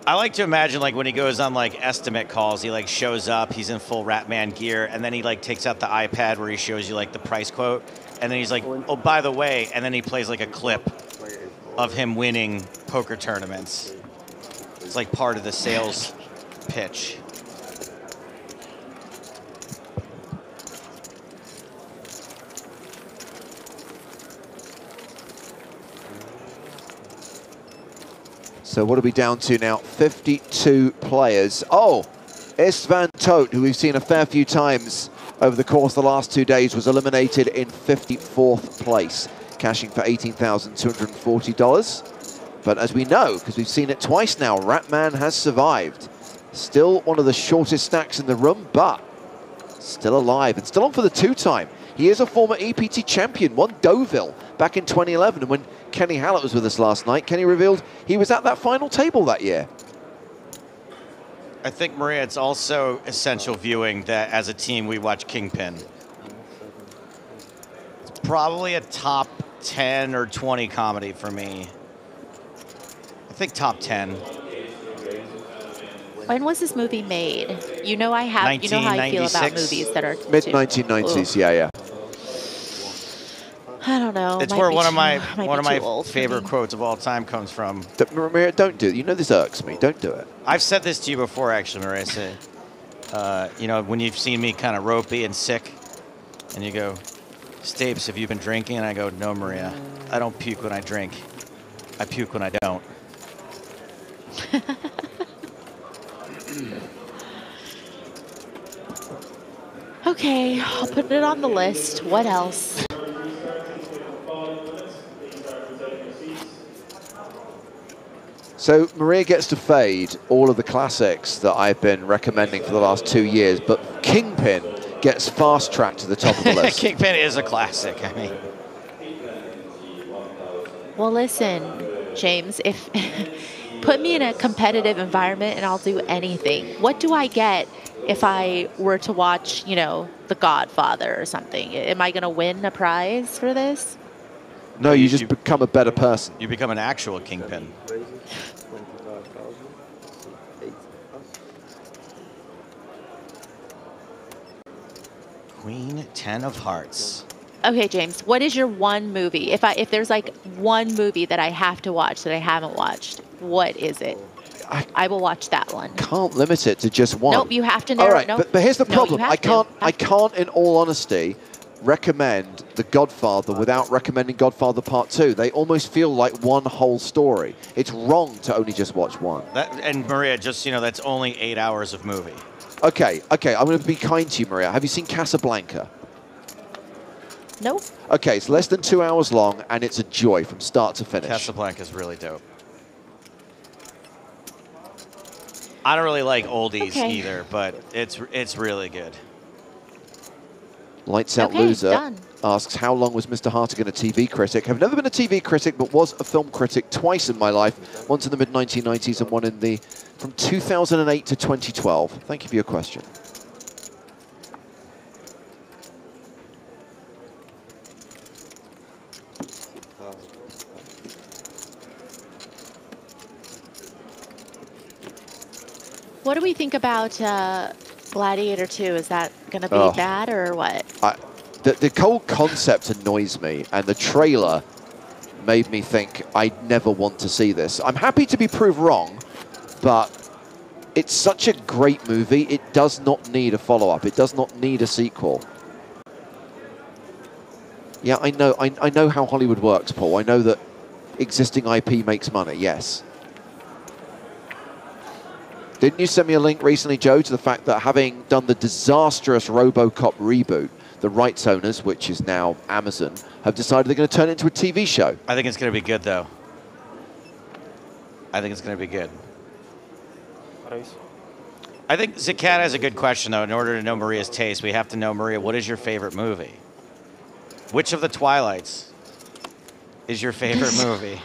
I like to imagine, like, when he goes on, like, estimate calls, he, like, shows up, he's in full Ratman gear, and then he, like, takes out the iPad where he shows you, like, the price quote, and then he's like, oh, by the way, and then he plays, like, a clip of him winning poker tournaments. It's, like, part of the sales pitch. So what are we down to now? 52 players. Oh, Istvan Todt, who we've seen a fair few times over the course of the last 2 days, was eliminated in 54th place, cashing for $18,240. But as we know, because we've seen it twice now, Ratman has survived. Still one of the shortest stacks in the room, but still alive and still on for the two-time. He is a former EPT champion, won Deauville back in 2011, and when Kenny Hallett was with us last night, Kenny revealed he was at that final table that year. I think, Maria, it's also essential viewing that as a team we watch Kingpin. It's probably a top 10 or 20 comedy for me. I think top 10. When was this movie made? You know you know how I feel about movies that are mid-1990s, yeah. I don't know. It's where one of my favorite quotes of all time comes from. Maria, don't do it. You know this irks me. Don't do it. I've said this to you before, actually, Marissa. You know, when you've seen me kind of ropey and sick, and you go, Stapes, have you been drinking? And I go, no, Maria. I don't puke when I drink. I puke when I don't. Okay, I'll put it on the list. What else? So Maria gets to fade all of the classics that I've been recommending for the last 2 years, but Kingpin gets fast-tracked to the top of the list. Kingpin is a classic, I mean. Well, listen, James, if put me in a competitive environment and I'll do anything. What do I get if I were to watch, you know, The Godfather or something? Am I going to win a prize for this? No, you just become a better person. You become an actual Kingpin. Queen 10 of Hearts. Okay, James, what is your one movie? If there's like one movie that I have to watch that I haven't watched, what is it? I will watch that one. Can't limit it to just one. Nope, you have to narrow. All right, nope. but here's the problem. No, I can't, in all honesty, recommend The Godfather without recommending Godfather Part 2. They almost feel like one whole story. It's wrong to only just watch one. And Maria, just, that's only 8 hours of movie. Okay, I'm going to be kind to you, Maria. Have you seen Casablanca? Nope. Okay, it's less than 2 hours long, and it's a joy from start to finish. Casablanca is really dope. I don't really like oldies either, but it's really good. Lights Out Loser asks, how long was Mr. Hartigan a TV critic? I've never been a TV critic, but was a film critic twice in my life, once in the mid-1990s and one in from 2008 to 2012. Thank you for your question. What do we think about Gladiator 2? Is that going to be bad or what? The whole concept annoys me, and the trailer made me think I never want to see this. I'm happy to be proved wrong, but it's such a great movie. It does not need a follow-up. It does not need a sequel. Yeah, I know how Hollywood works, Paul. I know that existing IP makes money, yes. Didn't you send me a link recently, Joe, to the fact that having done the disastrous RoboCop reboot, the rights owners, which is now Amazon, have decided they're going to turn it into a TV show? I think it's going to be good, though. I think it's going to be good. I think Zakat has a good question, though. In order to know Maria's taste, we have to know, Maria, what is your favorite movie? Which of the Twilights is your favorite movie?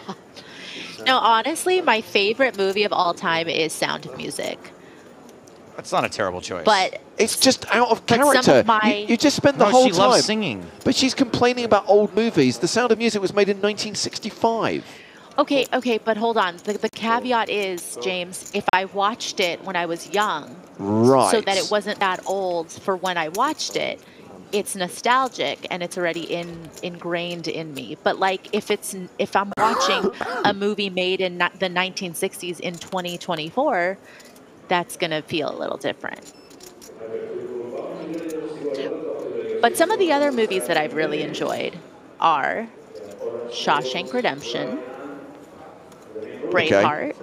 No, honestly, my favorite movie of all time is Sound of Music. That's not a terrible choice. But it's just out of character. You just spent the whole time. She loves singing. But she's complaining about old movies. The Sound of Music was made in 1965. Okay, but hold on. The caveat is, James, if I watched it when I was young, right, so that it wasn't that old for when I watched it, it's nostalgic and it's already ingrained in me. But like if I'm watching a movie made in the 1960s in 2024, that's gonna feel a little different. But some of the other movies that I've really enjoyed are Shawshank Redemption, Braveheart.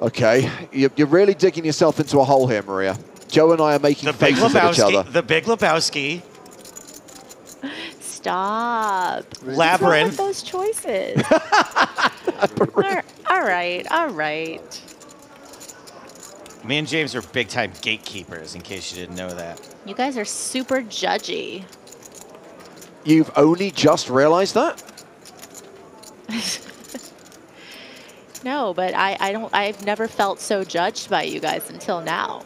Okay, you're really digging yourself into a hole here, Maria. Joe and I are making faces at each other. The Big Lebowski. Stop. Labyrinth. Those choices. All right. Me and James are big-time gatekeepers, in case you didn't know that. You guys are super judgy. You've only just realized that? No, but I've never felt so judged by you guys until now.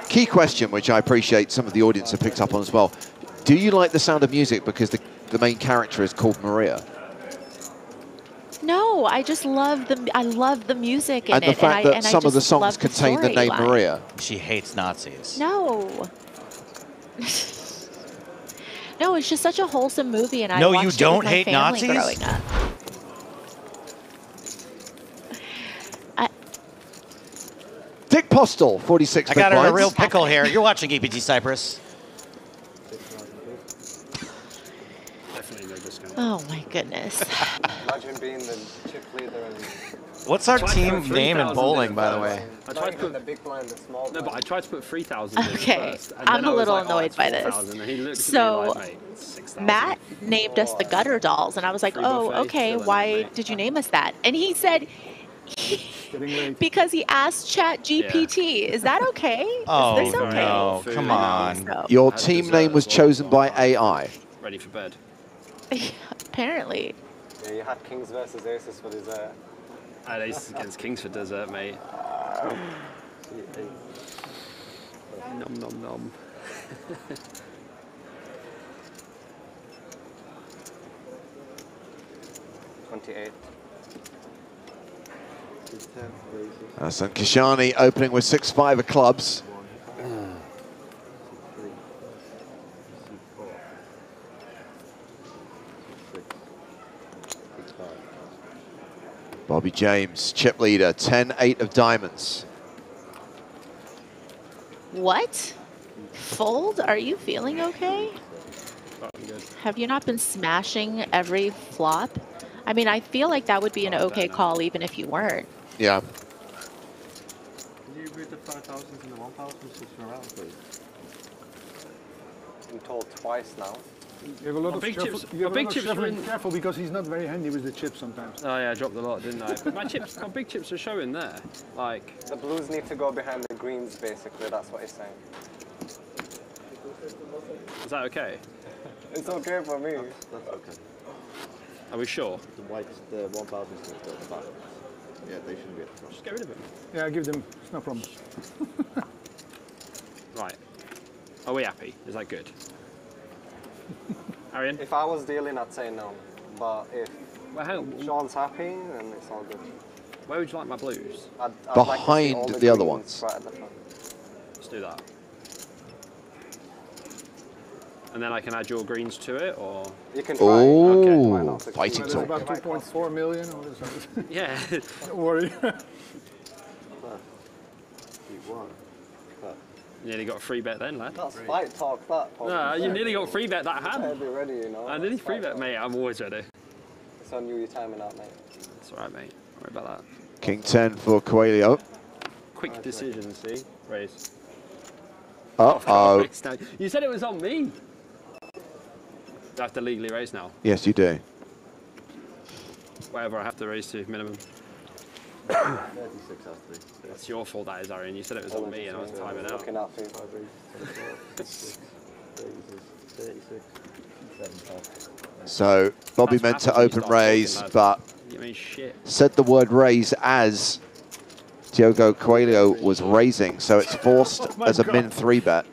Key question, which I appreciate some of the audience have picked up on as well. Do you like The Sound of Music because the main character is called Maria? No, I just love the music in and the fact that some of the songs contain the name Maria. She hates Nazis. No. No, it's just such a wholesome movie, and I no, watched you it don't with my hate family Nazis? growing up. Dick Postel, 46 I got points. a real pickle here. You're watching EPT Cyprus. Definitely no discount. Oh my goodness. Imagine being the chip leader and... What's our team name in bowling, by the way? I tried to put the big blind, the small blind. No, but I tried to put 3,000 in Okay, first, and I'm then a little I was like, annoyed by 4,000, this. and he looked So, at me like, mate, it's 6,000. Matt named us the Gutter Dolls, and I was like, oh, okay, why did you name us that? And he said, because he asked ChatGPT. Is that okay? Oh, Is this okay? no, come on. So, Your team name was chosen by AI. Ready for bed. apparently. Yeah, you had Kings versus Aces for dessert. I had Aces against Kings for dessert, mate. Nom nom nom. 28. Hassan Kashani opening with 6-5 of clubs. Bobby James, chip leader, 10-8 of diamonds. What? Fold? Are you feeling okay? Have you not been smashing every flop? I mean, I feel like that would be an okay call even if you weren't. Yeah. Can you read the 5,000s and the 1,000s around, please? I'm told twice now. You have a lot of big shuffle, chips. you have My a big lot of chips are shuffling. in. Careful, because he's not very handy with the chips sometimes. Oh yeah, I dropped a lot, didn't I? But my big chips are showing there. Like the blues need to go behind the greens, basically. That's what he's saying. Is that okay? It's okay for me. That's okay. Are we sure? The whites, the 1,000s and the 5,000s. Yeah, they shouldn't be at the front. Just get rid of them. Yeah, give them. It's no problem. Right. Are we happy? Is that good? Arian? If I was dealing, I'd say no. But if Sean's happy, then it's all good. Where would you like my blues? I'd Behind like to see the all other greens ones. right at the front. Let's do that. And then I can add your greens to it, or? You can try. Oh, fighting There's talk. about 2.4 million or something. Yeah. Don't worry. You nearly got a free bet then, lad. That's fight talk, that. No, you nearly got free bet that hand. I'd be ready, you know. I nearly free bet, mate. I'm always ready. It's on you, you're timing out, mate. It's alright, mate. Don't worry about that. King 10 for Coelho. Quick decision, see? Raise. Uh-oh. You said it was on me. Do I have to legally raise now? Yes, you do. Whatever I have to raise to, minimum. 36 has to be. That's your fault, that is, Arian. You said it was on me and I was timing out. Looking out for you. 36, 75. So Bobby meant to open raise, but You mean shit. said the word raise as Diogo Coelho was raising, so it's forced as a min 3 bet.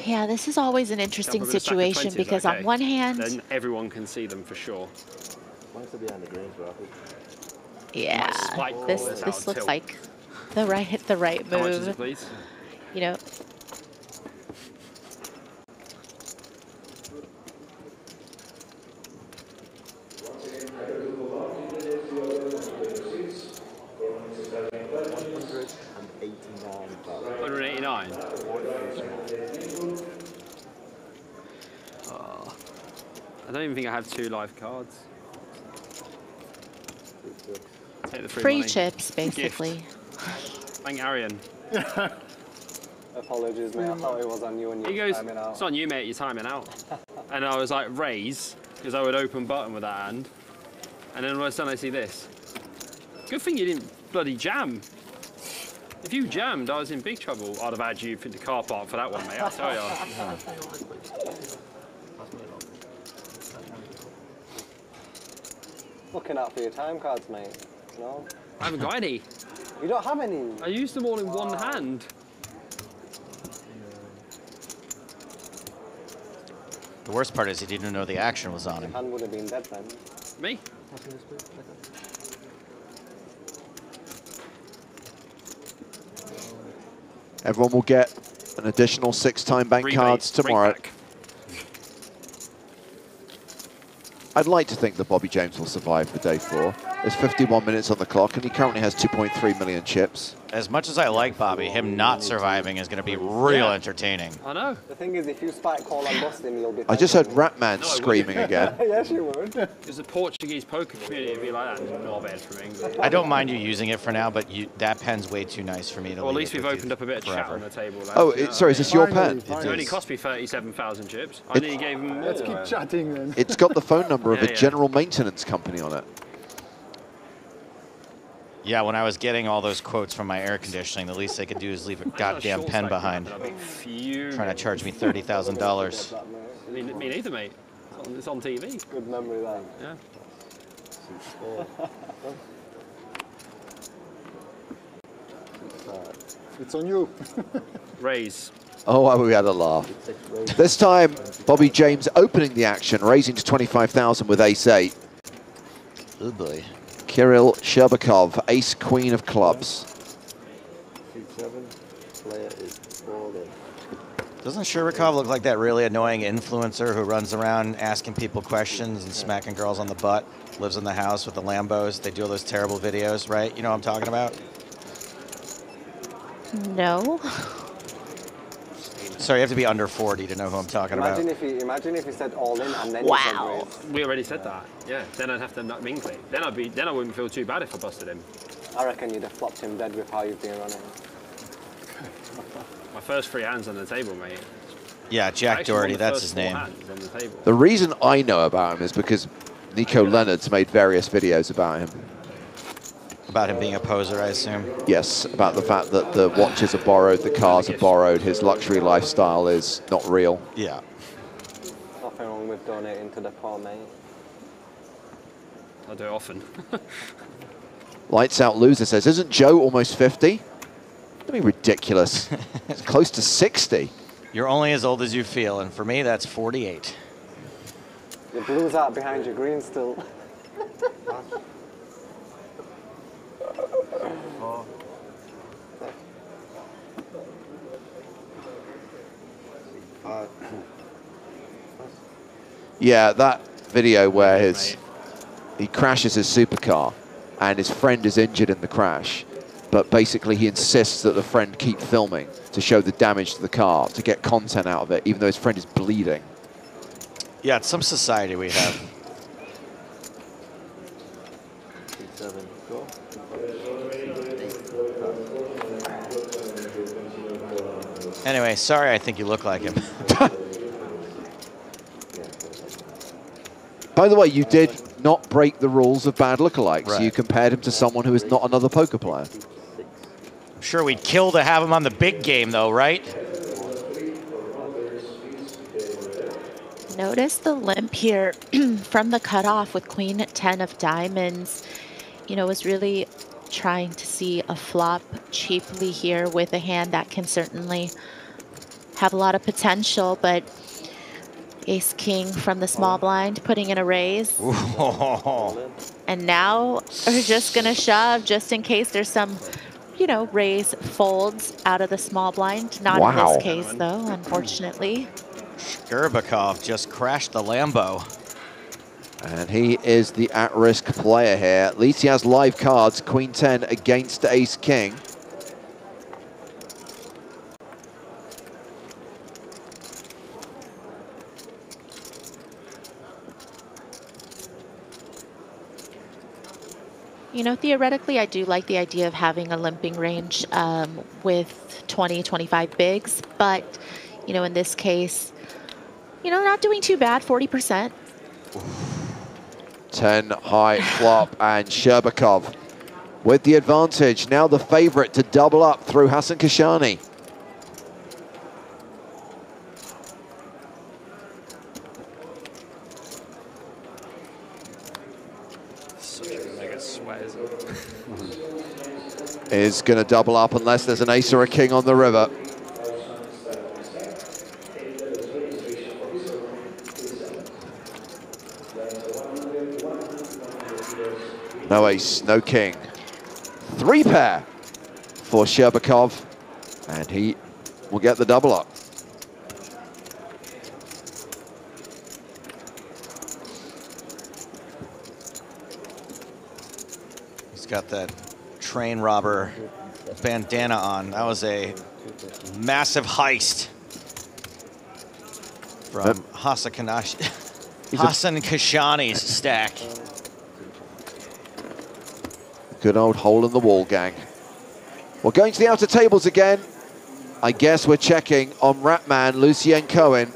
Yeah, this is always an interesting situation because on one hand, then everyone can see them for sure. Mine's to behind the greens, Rafi. yeah, this looks like the right How much is it, move. please? You know, $189. Oh, I don't even think I have 2 live cards. Take the free money. chips, basically. Thank Arian. Apologies, mate. I thought it was on you and He you're goes, timing out. it's on you, mate, you're timing out. And I was like, raise, because I would open button with that hand. And then all of a sudden I see this. Good thing you didn't bloody jam. If you jammed, I was in big trouble. I'd have had you for the car park for that one, mate, I tell you. Looking out for your time cards, mate. No? I haven't got any. You don't have any? I used them all in one hand. The worst part is he didn't know the action was on him. Hand would have been dead then. Me? Everyone will get an additional 6 time bank cards tomorrow. I'd like to think that Bobby James will survive for day 4. There's 51 minutes on the clock, and he currently has 2.3 million chips. As much as I like Bobby, him not surviving is going to be real entertaining. I know. The thing is, if you spike call and bust him, you'll be... I just heard Ratman screaming again. Yes, you would. Because the Portuguese poker community would be like, that's not bad from England. I don't mind you using it for now, but that pen's way too nice for me to Well, at leave least it we've with you opened up a bit of chat forever. on the table. Lads. Oh, sorry, is this your pen? It only cost me 37,000 chips. I nearly gave him more. Let's keep chatting then. It's got the phone number of Yeah, a yeah. general maintenance company on it. Yeah, when I was getting all those quotes from my air conditioning, the least they could do is leave a goddamn pen behind. Trying to charge me $30,000. Me neither, mate. It's on TV. Good memory, that. Yeah. It's on you. Raise. Oh, we had a laugh. This time, Bobby James opening the action, raising to 25,000 with ace-8. Oh boy. Kirill Sherbakov, ace-queen of clubs. Player is folded. Doesn't Shurikov look like that really annoying influencer who runs around asking people questions and smacking girls on the butt? lives in the house with the Lambos. They do all those terrible videos, right? You know what I'm talking about? No. Sorry, you have to be under 40 to know who I'm talking about. Imagine if he said all in and then wow. he said raise. We already said that. Yeah. Then I'd have to nut Minkley. Then I wouldn't feel too bad if I busted him. I reckon you'd have flopped him dead with how you've been running. My first 3 hands on the table, mate. Yeah, Jack Doherty, that's his name. The reason I know about him is because Nico Leonard's made various videos about him. About him being a poser, I assume? Yes, about the fact that the watches are borrowed, the cars are borrowed, his luxury lifestyle is not real. Yeah. Nothing wrong with donating to the poor, mate. I do it often. Lights Out Loser says, isn't Joe almost 50? That'd be ridiculous. It's close to 60. You're only as old as you feel, and for me, that's 48. Your blue's out behind your green still. Yeah, that video where he crashes his supercar and his friend is injured in the crash, but basically he insists that the friend keep filming to show the damage to the car, to get content out of it, even though his friend is bleeding. Yeah, it's some society we have. Anyway, sorry, I think you look like him. By the way, you did not break the rules of bad lookalikes. Right. You compared him to someone who is not another poker player. I'm sure we'd kill to have him on the big game, though, right? Notice the limp here from the cutoff with Queen 10 of diamonds. You know, was really trying to see a flop cheaply here with a hand that can certainly have a lot of potential, but Ace King from the small blind putting in a raise. And now we're just gonna shove just in case there's some, you know, raise folds out of the small blind. Not in this case though, unfortunately. Sherbakov just crashed the Lambo. And he is the at-risk player here. At least he has live cards, Queen 10 against Ace King. You know, theoretically, I do like the idea of having a limping range with 20, 25 bigs, but, you know, in this case, you know, not doing too bad, 40%. 10 high flop, and Sherbakov with the advantage. Now the favorite to double up through Hassan Kashani. Is going to double up unless there's an ace or a king on the river. No ace, no king. 3 pair for Sherbakov, and he will get the double up. He's got that train robber bandana on. That was a massive heist from Hassan Kashani's stack. Good old hole in the wall, gang. We're going to the outer tables again. I guess we're checking on Ratman Lucien Cohen.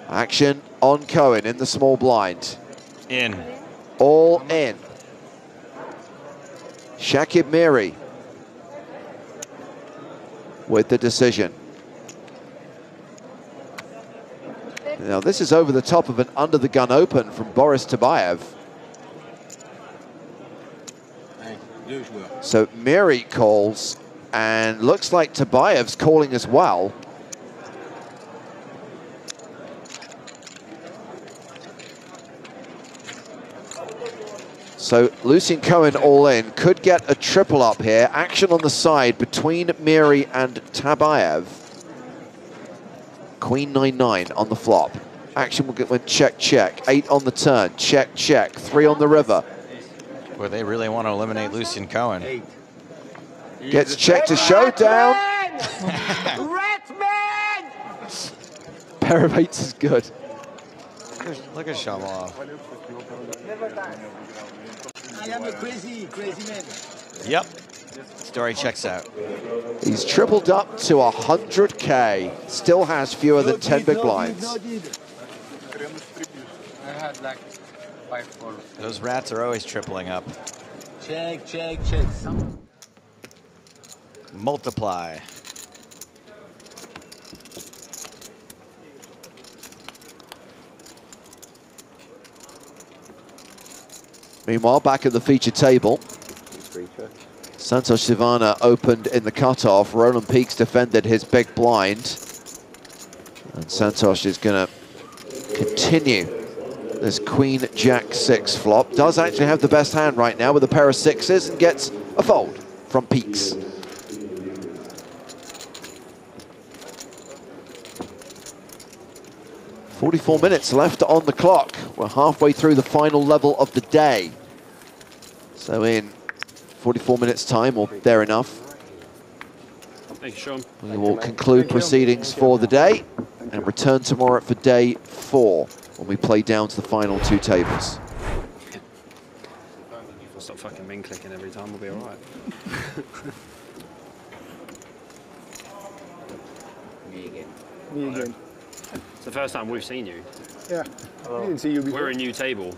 Action on Cohen in the small blind. In. All in. Shakib Miri with the decision. Now this is over the top of an under the gun open from Boris Tabayev. So Miri calls, and looks like Tabayev's calling as well. So Lucien Cohen all in, could get a triple up here. Action on the side between Miri and Tabayev. Queen 9-9 on the flop. Action went check, check. 8 on the turn. Check, check. 3 on the river. Where they really want to eliminate Lucian Cohen. Gets checked to showdown. Pair of 8s is good. Look at Shamalov. I am a crazy man. Yep. Story checks out. He's tripled up to 100K. Still has fewer than 10 big blinds. I had like 5 calls. Those rats are always tripling up. Check, check. Multiply. Meanwhile, back at the feature table, Santos Silvana opened in the cutoff. Roland Peaks defended his big blind. And Santos is going to continue this Queen Jack 6 flop. Does actually have the best hand right now with a pair of 6s and gets a fold from Peaks. "44 minutes left on the clock. We're halfway through the final level of the day. So in 44 minutes time, or there enough, Thank you, Sean. we will conclude proceedings for the day and return tomorrow for day 4 when we play down to the final 2 tables. If I stop fucking min clicking every time, we'll be all right. Me again. It's the first time we've seen you. Yeah, I didn't see you before. We're a new table.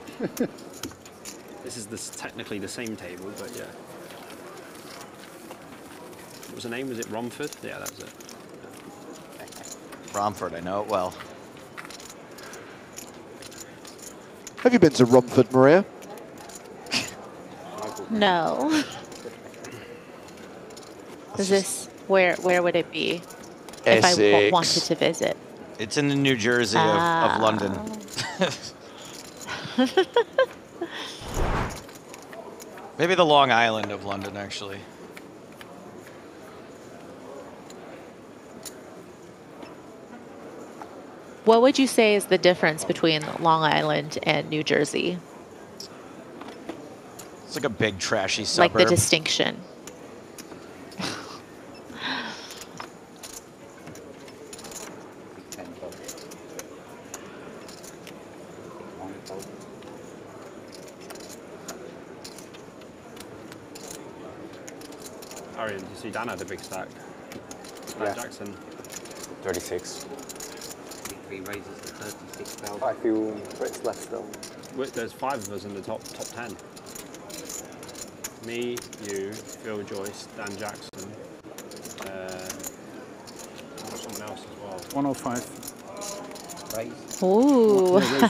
This is technically the same table, but yeah. What was the name? Was it Romford? Yeah, that was it. Romford, I know it well. Have you been to Romford, Maria? No. Is this, where would it be if I wanted to visit? It's in the New Jersey of London. Maybe the Long Island of London, actually. What would you say is the difference between Long Island and New Jersey? It's like a big trashy suburb. Like the distinction. Arian, did you see Dan had a big stack? Dan Jackson. 36. 3 raises to 36,000. Quite a few Brits left still. There's 5 of us in the top 10. Me, you, Phil Joyce, Dan Jackson, someone else as well. 105. Ooh. Yeah,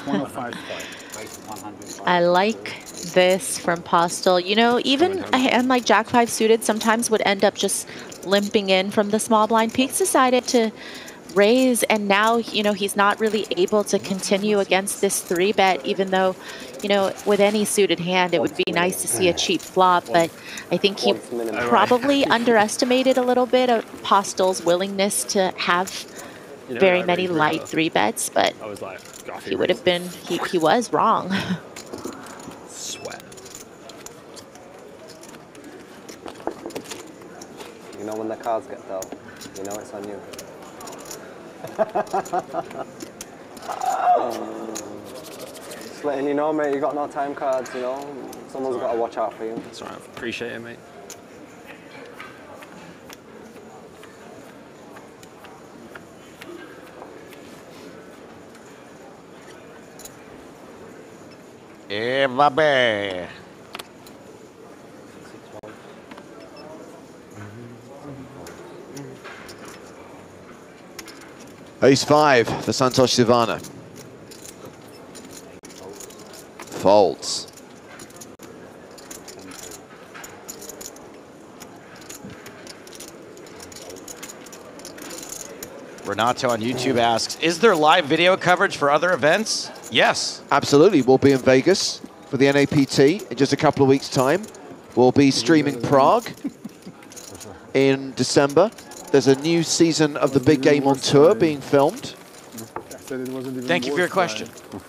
raise 105. I like this from Postel. You know, even a hand like Jack 5 suited sometimes would end up just limping in from the small blind. Peaks decided to raise, and now, you know, he's not really able to continue against this 3-bet, even though, you know, with any suited hand, it would be nice to see a cheap flop, but I think he probably underestimated a little bit of Postel's willingness to have very many light 3-bets, but I was like, he would have been, he was wrong. Sweat. You know when the cards get dealt, you know it's on you. Just letting you know, mate, you got no time cards, you know. Someone's got to watch out for you. That's all right. Appreciate it, mate. Yeah, baby. Ace 5 for Santos Silvana. Folds. Renato on YouTube asks, is there live video coverage for other events? Yes. Absolutely. We'll be in Vegas for the NAPT in just a couple of weeks' time. We'll be streaming Prague in December. There's a new season of the Big Game on Tour being filmed. that it wasn't even Thank you for your worth question. trying.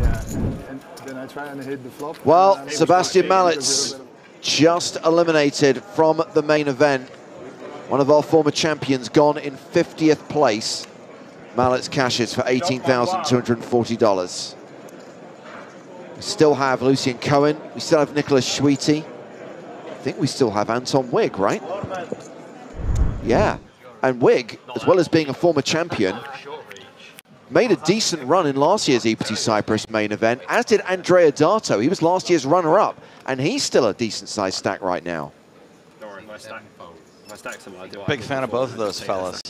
Yeah, and then I try and hit the flop. Well, Sebastian Malitz just eliminated from the main event. One of our former champions gone in 50th place. Malitz cashes for $18,240. We still have Lucian Cohen. We still have Nicholas Schweete. I think we still have Anton Wigg, right? Yeah. And Wigg, as well as being a former champion, made a decent run in last year's EPT Cyprus main event, as did Andrea Dato. He was last year's runner-up, and he's still a decent-sized stack right now. Don't worry, my stack's similar. Big fan of both of those fellas.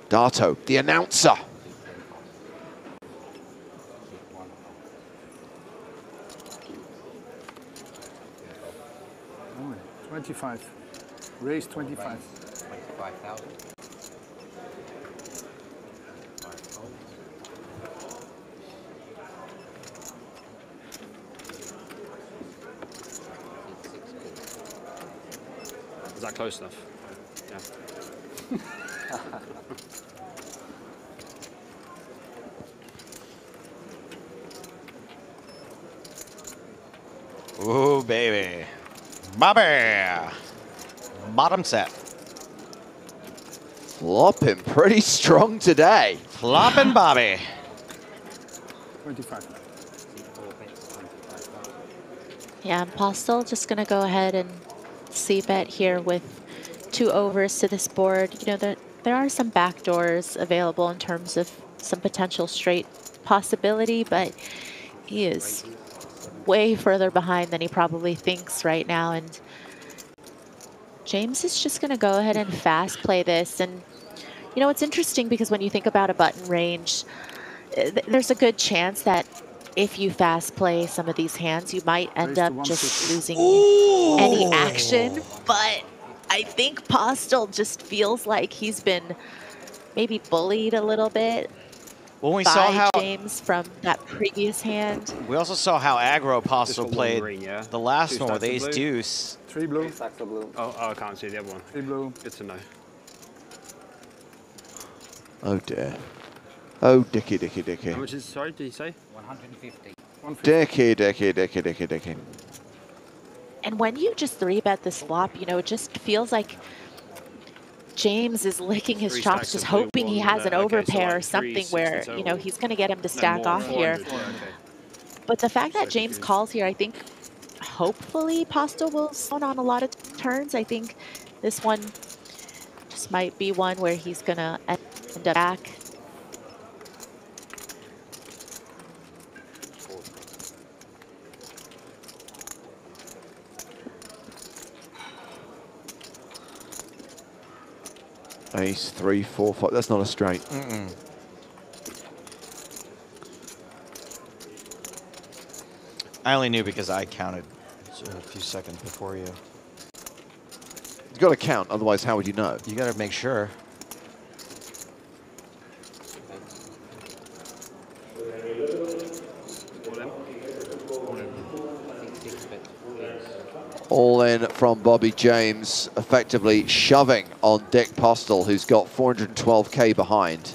Dato, the announcer. Oh, 25. Raise 25. 25,000. Is that close enough? Yeah. Ooh, baby. Bobby. Bottom set. Flopping pretty strong today. Flopping Bobby. 25. Yeah, Postel just going to go ahead and c-bet here with 2 overs to this board. You know, there are some backdoors available in terms of some potential straight possibility, but he is way further behind than he probably thinks right now. And James is just going to go ahead and fast play this. And, you know, it's interesting because when you think about a button range, there's a good chance that if you fast play some of these hands, you might end up just losing any action. But I think Postel just feels like he's been maybe bullied a little bit Well, we by saw how James from that previous hand. we also saw how aggro Postel Just for played one green, yeah? the last 2 one with stacks of Ace blue. Deuce. 3 blue. Stacks of blue. Oh, I can't see the other one. 3 blue. Good to know. Oh dear. Oh, Dicky, Dicky, Dicky. How much is, sorry, did you say? 150. Dicky, Dicky, Dicky, Dicky, Dicky. And when you just 3-bet this flop, you know, it just feels like James is licking his 3 chops, stacks just of blue, hoping he one, has an okay, so overpair like or something where, 360 you know, total. he's going to get him to No, stack more, off here. 400, yeah, okay. But the fact that James calls here, I think hopefully Postel will slow on a lot of turns. I think this one just might be one where he's going to end up back. Ace, 3, 4, 5. That's not a straight. I only knew because I counted a few seconds before you. You've got to count, otherwise how would you know? You got to make sure. All in from Bobby James, effectively shoving on Dick Postel, who's got 412k behind.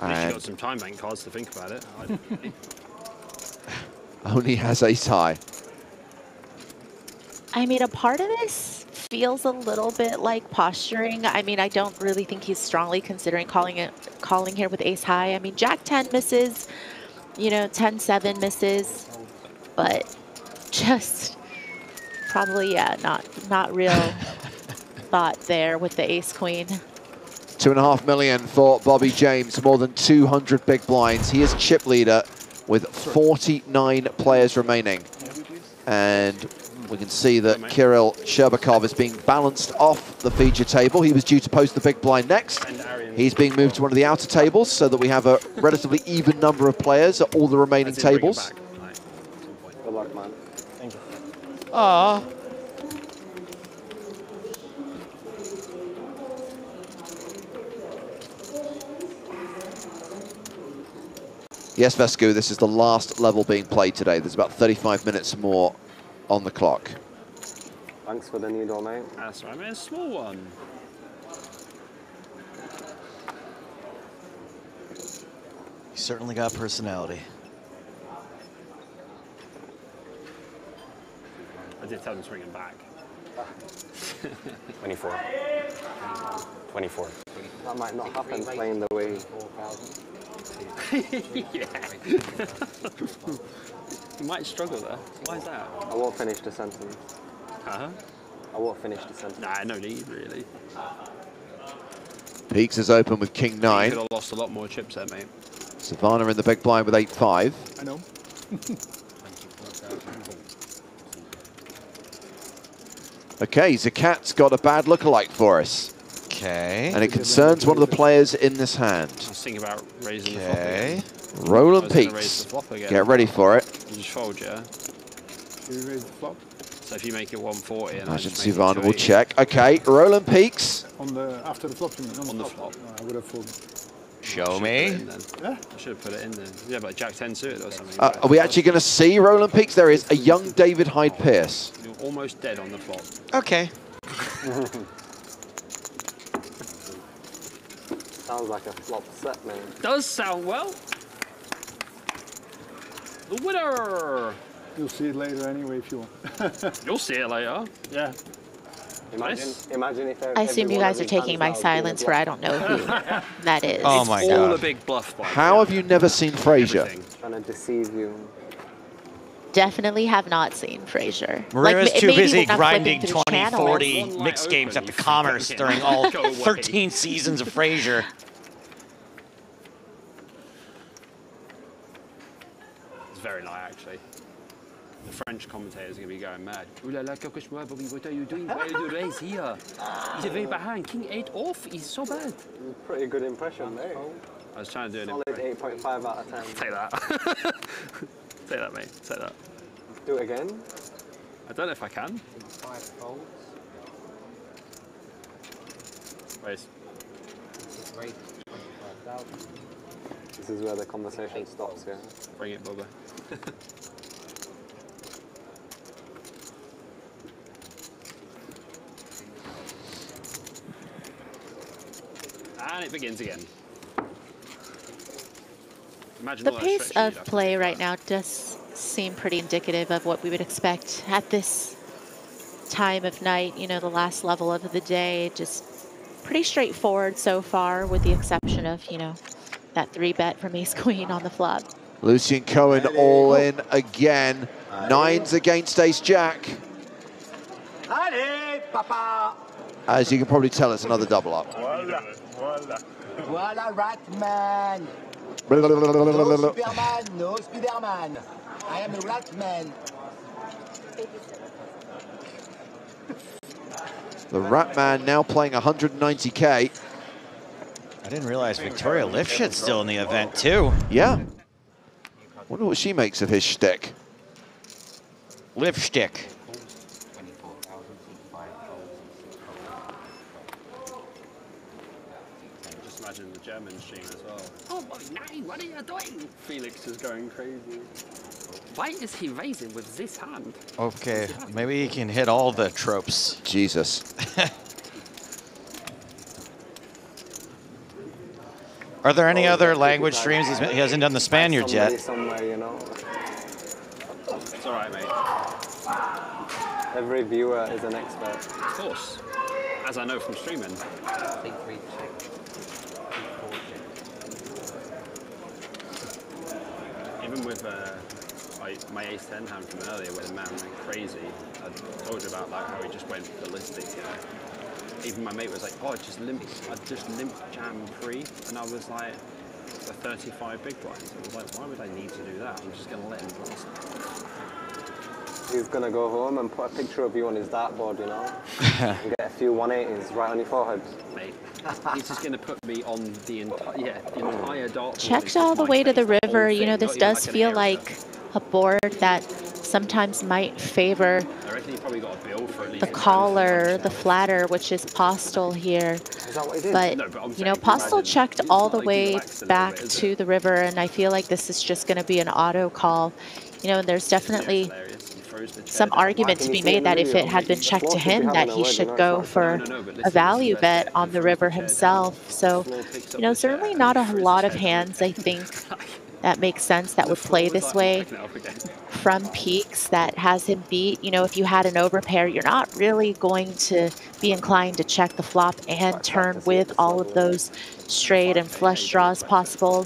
At least you And got some time bank cards to think about it. only has ace high. I mean, a part of this feels a little bit like posturing. I mean, I don't really think he's strongly considering calling here with ace high. I mean, Jack 10 misses, you know, 10-7 misses, but just probably, yeah, not real thought there with the ace queen. 2.5 million for Bobby James, more than 200 big blinds. He is chip leader with 49 players remaining. And we can see that Kirill Sherbakov is being balanced off the feature table. He was due to post the big blind next. He's being moved to one of the outer tables so that we have a relatively even number of players at all the remaining tables. Good luck, man. Thank you. Aww. Yes, Vescu, this is the last level being played today. There's about 35 minutes more on the clock. Thanks for the needle, mate. That's right, man. A small one. You certainly got personality. I did tell him to swing him back. 24. 24. That might not happen playing the way. Yeah. You might struggle there. Why is that? I won't finish the sentence. Uh-huh. I won't finish the sentence. Nah, no need, really. Peaks is open with King 9. You could have lost a lot more chips there, mate. Savannah in the big blind with 8-5. I know. Okay, Zakat's got a bad lookalike for us. Okay. And it concerns one of the players in this hand. I was thinking about raising the flop again. Roland I was gonna raise Peaks. the flop again. Get ready for it. You just fold, yeah? Should we raise the flop? So if you make it 140 and Imagine I just make it Savannah will 280. check. Okay, Roland Peaks. On the after the flop, you mean? On the flop. No, I would have folded. Show me. Yeah? I should have put it in there. Yeah, but Jack 10 suited or something. Are we actually going to see Roland Peaks? There is a young David Hyde Pierce. You're almost dead on the flop. Okay. Sounds like a flop set, man. Does sound well. The winner. You'll see it later anyway if you want. You'll see it later. Yeah. Imagine if I assume you guys are taking my silence for I don't know who that is. Oh my All god. a big bluff. How have you never seen Frasier? Trying to deceive you. Definitely have not seen Frasier. Marira's too maybe busy when I'm grinding flipping through 2040 channels. mixed games up to Commerce during all Go away. 13 seasons of Frasier. It's very light, actually. The French commentators are going to be going mad. Ooh la la, Bobby, what are you doing? Why do you raise here? He's very behind. King 8 off. He's so bad. Pretty good impression, mate. I was trying to do an Solid impression. 8.5 out of 10. Say that. Say that, mate. Say that. Do it again. I don't know if I can. 5 folds. Raise. Raise 25,000. This is where the conversation stops, yeah. Bring it, Bubba. And it begins again. Imagine The all that pace stretching of you'd have play right now does seem pretty indicative of what we would expect at this time of night. You know, the last level of the day, just pretty straightforward so far, with the exception of, you know, that 3-bet from Ace Queen on the flop. Lucian Cohen all in again. 9s against Ace Jack. Allez, papa! As you can probably tell, it's another double up. Voila, voila. Voila, Ratman. The No Superman, no Spiderman. I am a Ratman. Ratman now playing 190k. I didn't realize Victoria Lifshit's still in the event too. Yeah. Wonder what she makes of his shtick. Lipstick. Just imagine the German stream as well. Oh my nine, what are you doing? Felix is going crazy. Why is he raising with this hand? Okay, maybe he can hit all the tropes. Jesus. Are there any other language streams? He hasn't done the Spaniards yet. Somewhere, you know. It's all right, mate. Every viewer is an expert. Of course. As I know from streaming. Even with my ace-10 hand from earlier, where the man went crazy, I told you about like how he just went ballistic, you know. Even my mate was like, oh, I just limp jam pre, and I was like, the 35 big blinds. I was like, why would I need to do that? I'm just gonna let him blast. He's gonna go home and put a picture of you on his dartboard, you know, and get a few 180s right on your forehead. Mate, he's just gonna put me on the entire dartboard. Checked all the way to the river. You know, this does feel like a board that sometimes might favor I reckon he probably got a bill for at least the caller, the flatter, which is Postel here. But, you know, Postel checked all the way back to the river, and I feel like this is just going to be an auto call. You know, and there's definitely some argument to be made that if it had been checked to him, that he should go for a value bet on the river himself. So, you know, certainly not a lot of hands, I think, that makes sense that would play this way from peaks that has him beat. You know, if you had an overpair, you're not really going to be inclined to check the flop and turn with all of those straight and flush draws possible.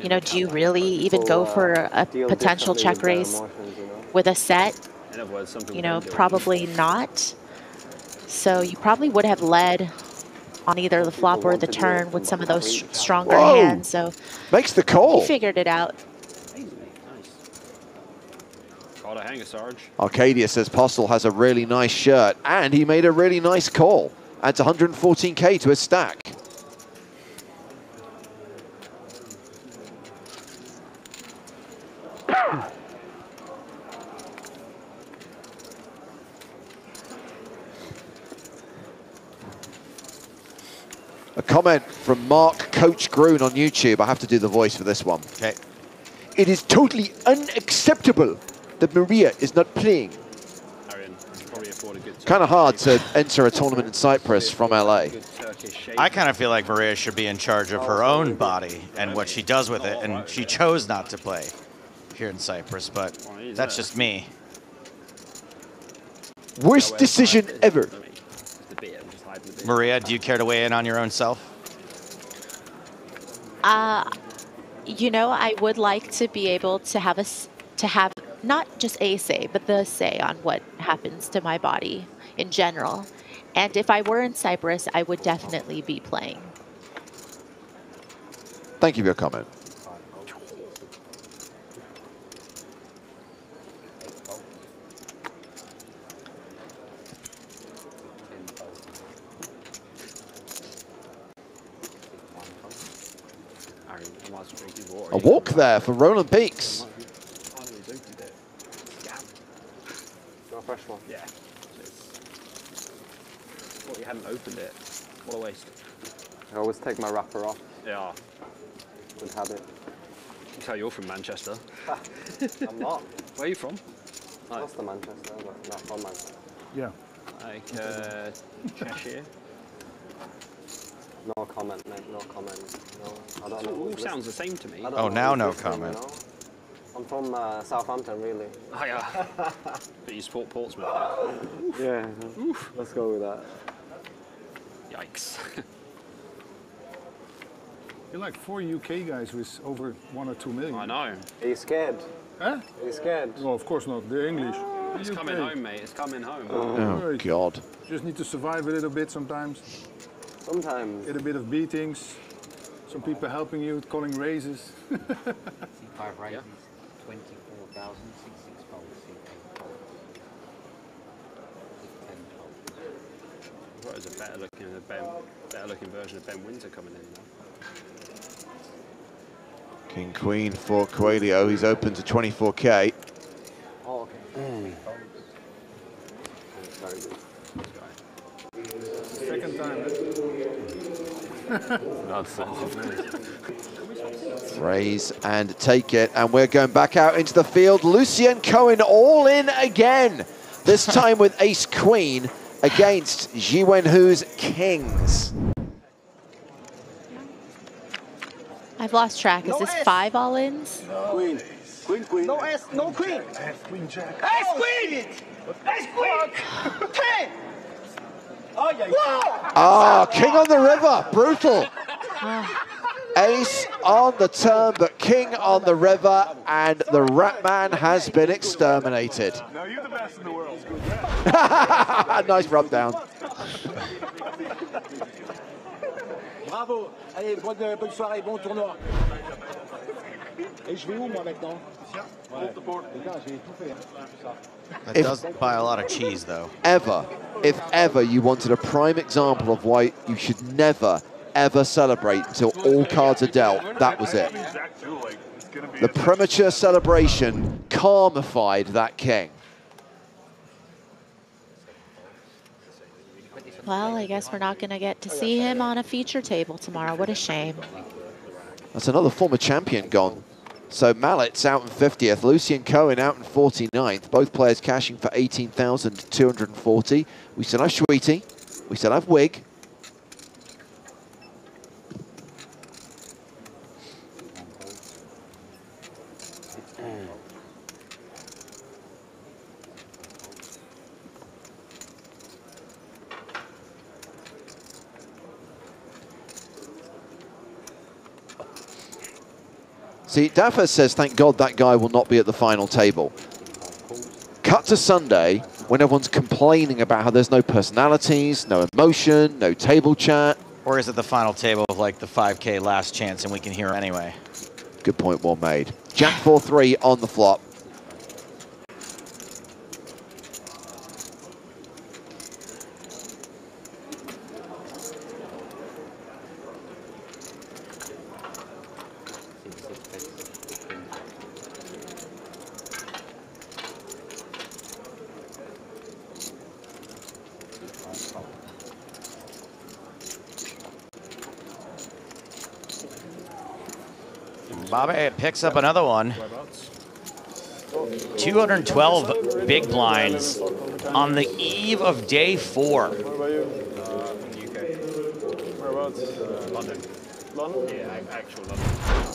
You know, do you really even go for a potential check raise with a set? You know, probably not. So you probably would have led on either the flop or the turn with some of those stronger hands. So makes the call. He figured it out. Got a hanger, Sarge. Arcadia says Postle has a really nice shirt, and he made a really nice call. Adds 114k to his stack. A comment from Mark Coach Groon on YouTube. I have to do the voice for this one. Okay. It is totally unacceptable that Maria is not playing. Kind of hard to enter a tournament in Cyprus from LA. I kind of feel like Maria should be in charge of her own body and what she does with it, and she chose not to play here in Cyprus, but that's just me. Worst decision ever. Maria, do you care to weigh in on your own self? You know, I would like to be able to have not just a say, but the say on what happens to my body in general. And if I were in Cyprus, I would definitely be playing. Thank you for your comment. A walk there for Roland Peaks. Fresh one. Yeah. Thought you hadn't opened it. What a waste. I always take my wrapper off. Yeah. Good habit. I can tell you're from Manchester. I'm not. Where are you from? Close to Manchester, but not from Manchester. Yeah. Like Cheshire. No comment, mate. No comment. No, I don't know. It all sounds the same to me. Oh, now no comment. I'm from Southampton, really. Oh, yeah. But you support Portsmouth? Yeah. Oof. Let's go with that. Yikes. You're like 4 UK guys with over 1 or 2 million. I know. Are you scared? Huh? Are you scared? No, of course not. They're English. It's coming home, mate. It's coming home. Oh, God. Just need to survive a little bit sometimes. Sometimes. Get a bit of beatings. Some people helping you, calling raises. 5 raises, 24,000, 66 folds, 10 folds. What is a better looking version of Ben Winter coming in now? King Queen for Coelho. He's open to 24k. Oh, okay. Very good. Second time. Raise and take it, and we're going back out into the field. Lucien Cohen all in again, this time with Ace Queen against Ji Wenhu's Kings. I've lost track. Is this 5 all-ins? Queen. Queen, queen. No S, no queen. Ace, queen, jack. Ace, queen. Ace, queen. King. Oh, yeah. Ah, King on the river, brutal. Ace on the turn, but King on the river, and the Rat Man has been exterminated. No, you're the best in the world. Nice rub down. Bravo. Allez, bonne soirée, bon tournoi. Et je vais où, moi, maintenant? That does buy a lot of cheese, though. If ever you wanted a prime example of why you should never, ever celebrate until all cards are dealt, that was it. The premature celebration calmified that king. Well, I guess we're not going to get to see him on a feature table tomorrow. What a shame. That's another former champion gone. So Mallett's out in 50th, Lucian Cohen out in 49th. Both players cashing for 18,240. We still have Sweetie. We still have Wig. See, Daffa says, thank God that guy will not be at the final table. Cut to Sunday, when everyone's complaining about how there's no personalities, no emotion, no table chat. Or is it the final table of like the 5K last chance and we can hear anyway? Good point, well made. Jack 4-3 on the flop. Bobby picks up another one. 212 big blinds on the eve of day 4. What about you? UK. Whereabouts? London. London? Yeah, actual London.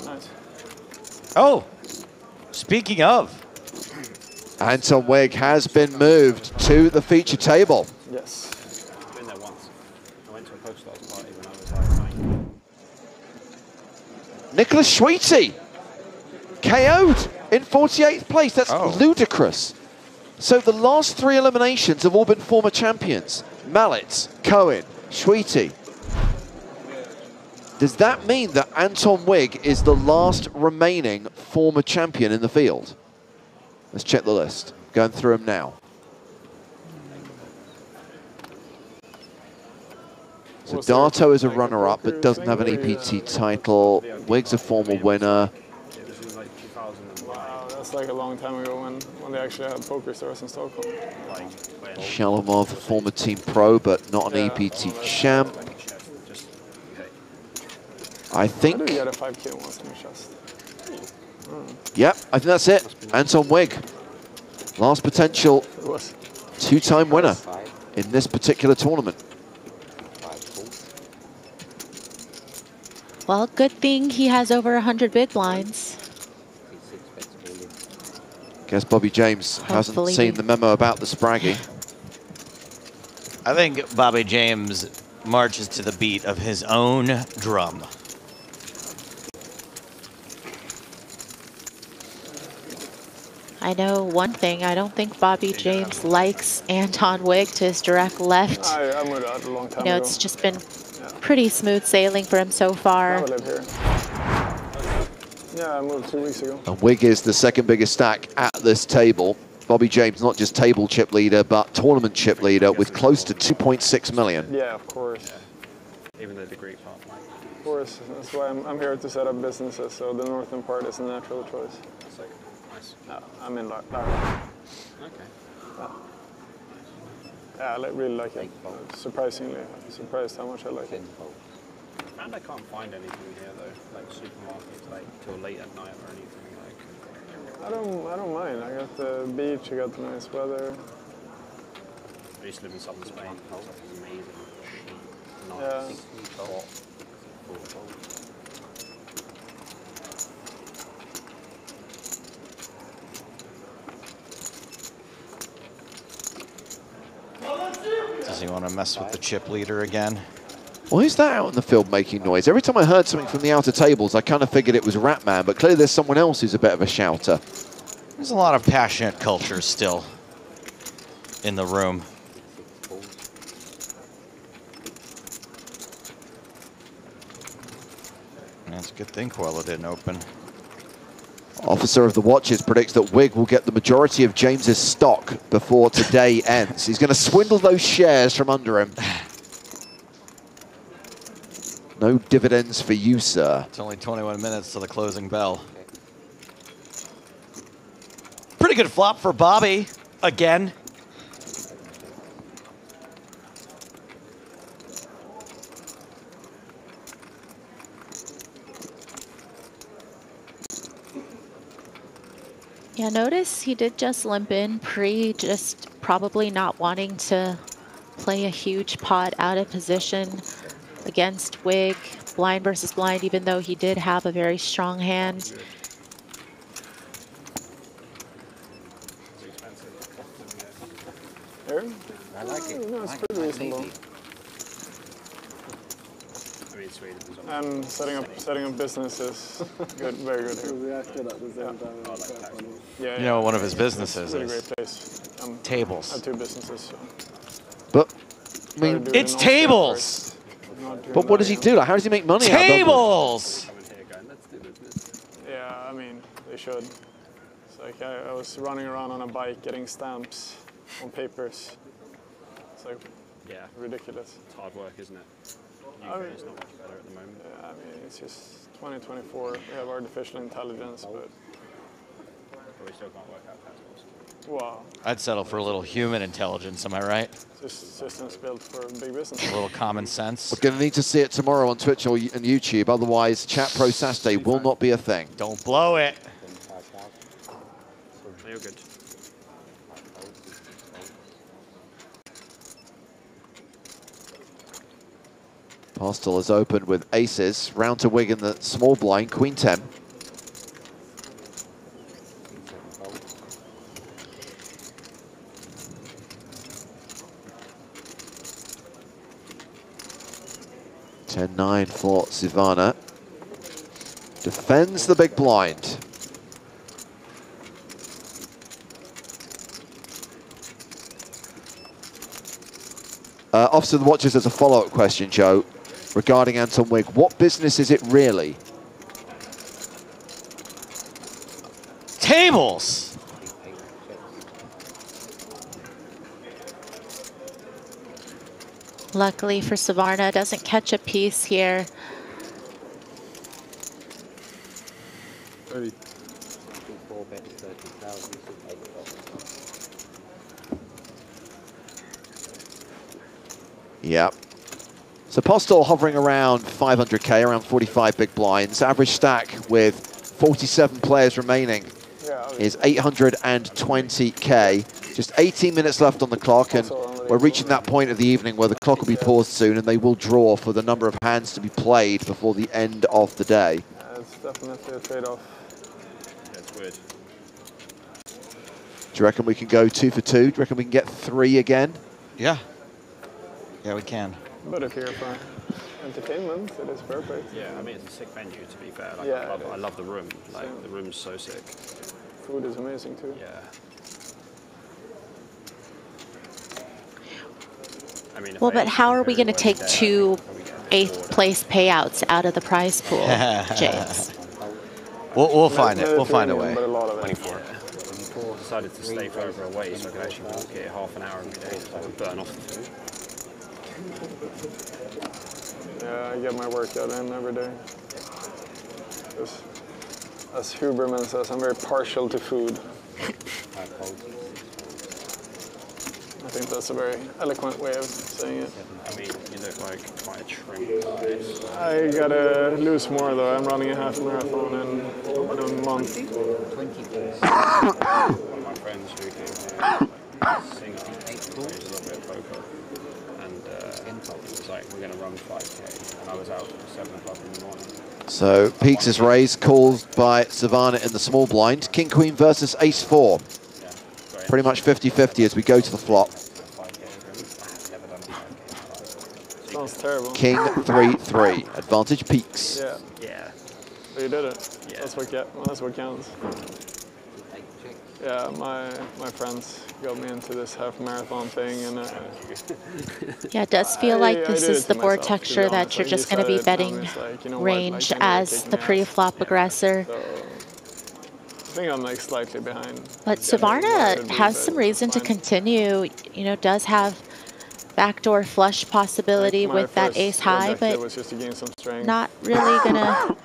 Nice. Oh, speaking of. Anton Wig has been moved to the feature table. Yes. I've been there once. I went to a PokerStars party when I was like 9. Nicholas Sweetie KO'd in 48th place. That's ludicrous. So the last 3 eliminations have all been former champions. Mallet, Cohen, Sweetie. Does that mean that Anton Wig is the last remaining former champion in the field? Let's check the list. Going through them now. So Dato is a runner-up but doesn't have an EPT title. Wig's a former winner. Wow, that's like a long time ago when they actually had PokerStars in Stockholm. Shalamov, former Team Pro but not an EPT champ. I think... How do you get a 5K once in your chest? Yep, I think that's it. Anton Wig. Last potential 2-time winner in this particular tournament. Well, good thing he has over 100 big blinds. Guess Bobby James hasn't seen the memo about the Spraggy. I think Bobby James marches to the beat of his own drum. I know one thing, I don't think Bobby James likes Anton Wig to his direct left. I moved out a long time You know, ago. it's just been pretty smooth sailing for him so far. I live here. Yeah, I moved 2 weeks ago. And Wig is the second biggest stack at this table. Bobby James, not just table chip leader, but tournament chip leader with close to 2.6 million. Yeah, of course. Even though the Greek part. Of course, that's why I'm here to set up businesses, so the northern part is a natural choice. Nice. I'm in Lara. Okay. Yeah, I really like it. Surprisingly, surprised how much I like it. I found I can't find anything here though, like supermarkets, like till late at night or anything like. I don't mind. I got the beach. I got the nice weather. I used to live in southern Spain. It's amazing. Yeah. Nice. Hot. Does he want to mess with the chip leader again? Why is that out in the field making noise? Every time I heard something from the outer tables, I kind of figured it was Ratman, but clearly there's someone else who's a bit of a shouter. There's a lot of passionate culture still in the room. That's a good thing Coelho didn't open. Officer of the Watches predicts that Wig will get the majority of James's stock before today ends. He's going to swindle those shares from under him. No dividends for you, sir. It's only 21 minutes to the closing bell. Pretty good flop for Bobby, again. Yeah, notice he did just limp in pre, just probably not wanting to play a huge pot out of position against Wig, blind versus blind, even though he did have a very strong hand. I like it. No, it's pretty reasonable. I mean, Sweden is And setting up businesses, good, very good here. Yeah, You know what one of his businesses it's a is? great place. Tables. I have 2 businesses. So. But, I mean, It's tables! But what does he do? Like, how does he make money? Tables! Yeah, I mean, they should. It's like I was running around on a bike getting stamps on papers. It's like ridiculous. It's hard work, isn't it? I mean, is not much better at the moment. Yeah, I mean, it's just 2024. We have artificial intelligence, but we still can't work out passports. Wow. I'd settle for a little human intelligence, am I right? Just systems built for big business. A little common sense. We're going to need to see it tomorrow on Twitch or and YouTube. Otherwise, Chat Pro Saturday will not be a thing. Don't blow it. You're good. Postel is open with aces. Round to Wig in the small blind, Queen 10. (10-9) for Sivana. Defends the big blind. Officer of the Watchers has a follow-up question, Joe, regarding Anton Wig. What business is it really? Tables! Luckily for Savarna, doesn't catch a piece here. 4 bets, 30,000. Yep. So Postel hovering around 500k, around 45 big blinds. Average stack with 47 players remaining is 820k. Just 18 minutes left on the clock, and we're reaching that point of the evening where the clock will be paused soon, and they will draw for the number of hands to be played before the end of the day. Yeah, it's definitely a trade-off. That's weird. Do you reckon we can go 2 for 2? Do you reckon we can get 3 again? Yeah. Yeah, we can. But if you're for entertainment, it is perfect. Yeah, I mean, it's a sick venue, to be fair. Like, Yeah, I love the room. Like, the room's so sick. Food is amazing, too. Yeah. I mean, Well, but how are we going to take 2 8th place payouts out of the prize pool, James? We'll find it. We'll find a way. 24. Decided to stay further away so I could actually walk here half an hour every day so I could burn off the food. Yeah, I get my workout in every day. As Huberman says, I'm very partial to food. I think that's a very eloquent way of saying it. I mean, you look like quite a trim guy. I gotta lose more though. I'm running a half marathon in a month. One of my friends who came here singing, plays a little bit of poker, and it was like, we're going to run 5k, and I was out at 7 o'clock in the morning. So Peaks is raised, called by Savannah in the small blind. King Queen versus Ace 4. Pretty much 50-50 as we go to the flop. Sounds terrible. King 3-3. Advantage Peaks. Yeah. Yeah. But you did it. Yeah. That's what counts. Yeah, my friends got me into this half marathon thing, and Yeah, it does feel like this is the board myself, texture that you're just going to be betting range as the pre-flop aggressor. I think I'm like slightly behind. But Savarna has some reason to continue, you know, does have backdoor flush possibility My with that first ace high, objective but was just to gain some strength. not really gonna.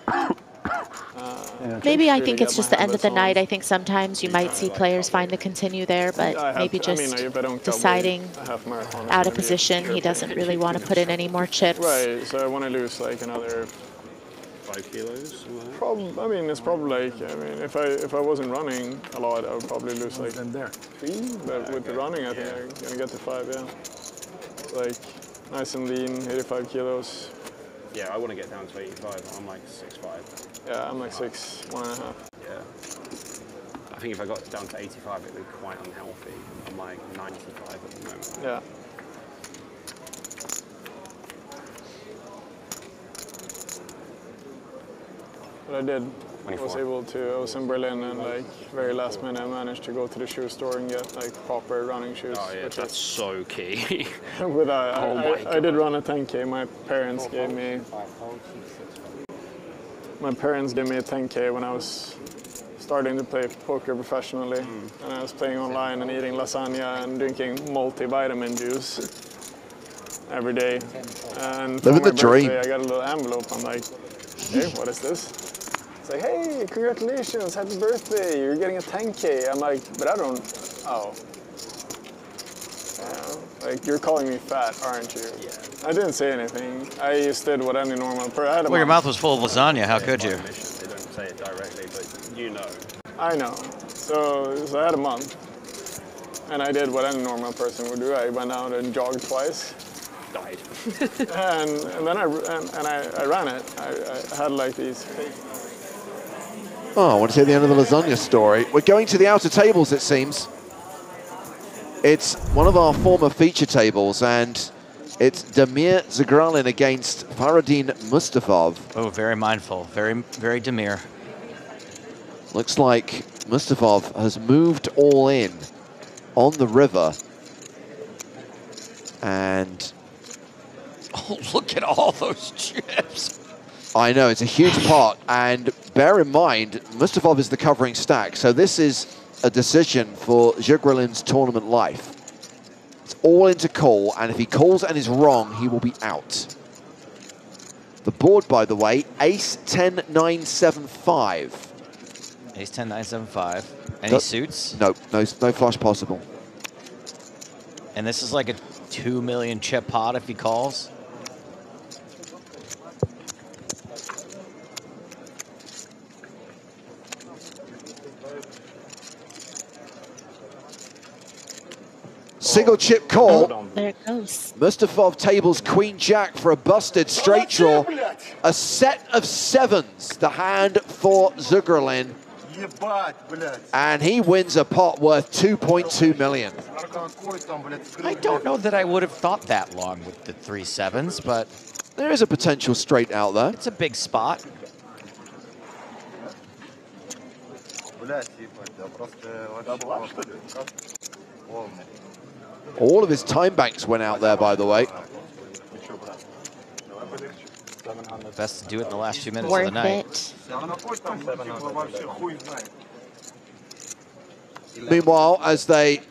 Maybe I think it's just the end of the night. I think sometimes you might see players find the continue there, but maybe just deciding out of position, he doesn't really want to put in any more chips. Right, so I want to lose like another 85 kilos. Something like that. I mean, it's probably like, I mean, if I wasn't running a lot, I would probably lose like 3. But with the running, I think I'm gonna get to 5. Yeah, like nice and lean, 85 kilos. Yeah, I want to get down to 85. I'm like 6'5". Yeah, I'm like 6'1.5". Yeah. I think if I got down to 85, it would be quite unhealthy. I'm like 95 at the moment. Yeah. But I did. I was able to. I was in Berlin and like very last minute I managed to go to the shoe store and get like proper running shoes. Oh yeah, that's so key. But I did run a 10K. My parents gave me. My parents gave me a 10K when I was starting to play poker professionally, and I was playing online and eating lasagna and drinking multivitamin juice every day. And for Living my the dream. birthday, I got a little envelope. I'm like, hey, what is this? It's like, hey, congratulations, happy birthday, you're getting a 10K. I'm like, but I don't, oh. Yeah, like, you're calling me fat, aren't you? Yeah. I didn't say anything. I just did what any normal person. Well, your mouth was full of lasagna, how could you? They don't say it directly, but you know. I know. So I had a month, and I did what any normal person would do. I went out and jogged twice. Died. and then I ran it. I had like these. Oh, I want to see the end of the lasagna story. We're going to the outer tables, it seems. It's one of our former feature tables, and it's Damir Zagralin against Faradin Mustafov. Oh, very mindful. Very Damir. Looks like Mustafov has moved all in on the river. And... oh, look at all those chips. I know, it's a huge pot. And bear in mind, Mustafov is the covering stack. So this is a decision for Zagralin's tournament life. It's all into call, and if he calls and is wrong, he will be out. The board, by the way, ace 10-9-7-5. Ace 10-9-7-5. Any suits? No flush possible. And this is like a 2 million chip pot if he calls. Single chip call. Oh, there it goes. Mustafov tables Queen Jack for a busted straight draw. A set of sevens, the hand for Zagralin. And he wins a pot worth 2.2 million. I don't know that I would have thought that long with the 3 sevens, but there is a potential straight out there. It's a big spot. All of his time banks went out there, by the way. Best to do it in the last few minutes of the night. Meanwhile, as they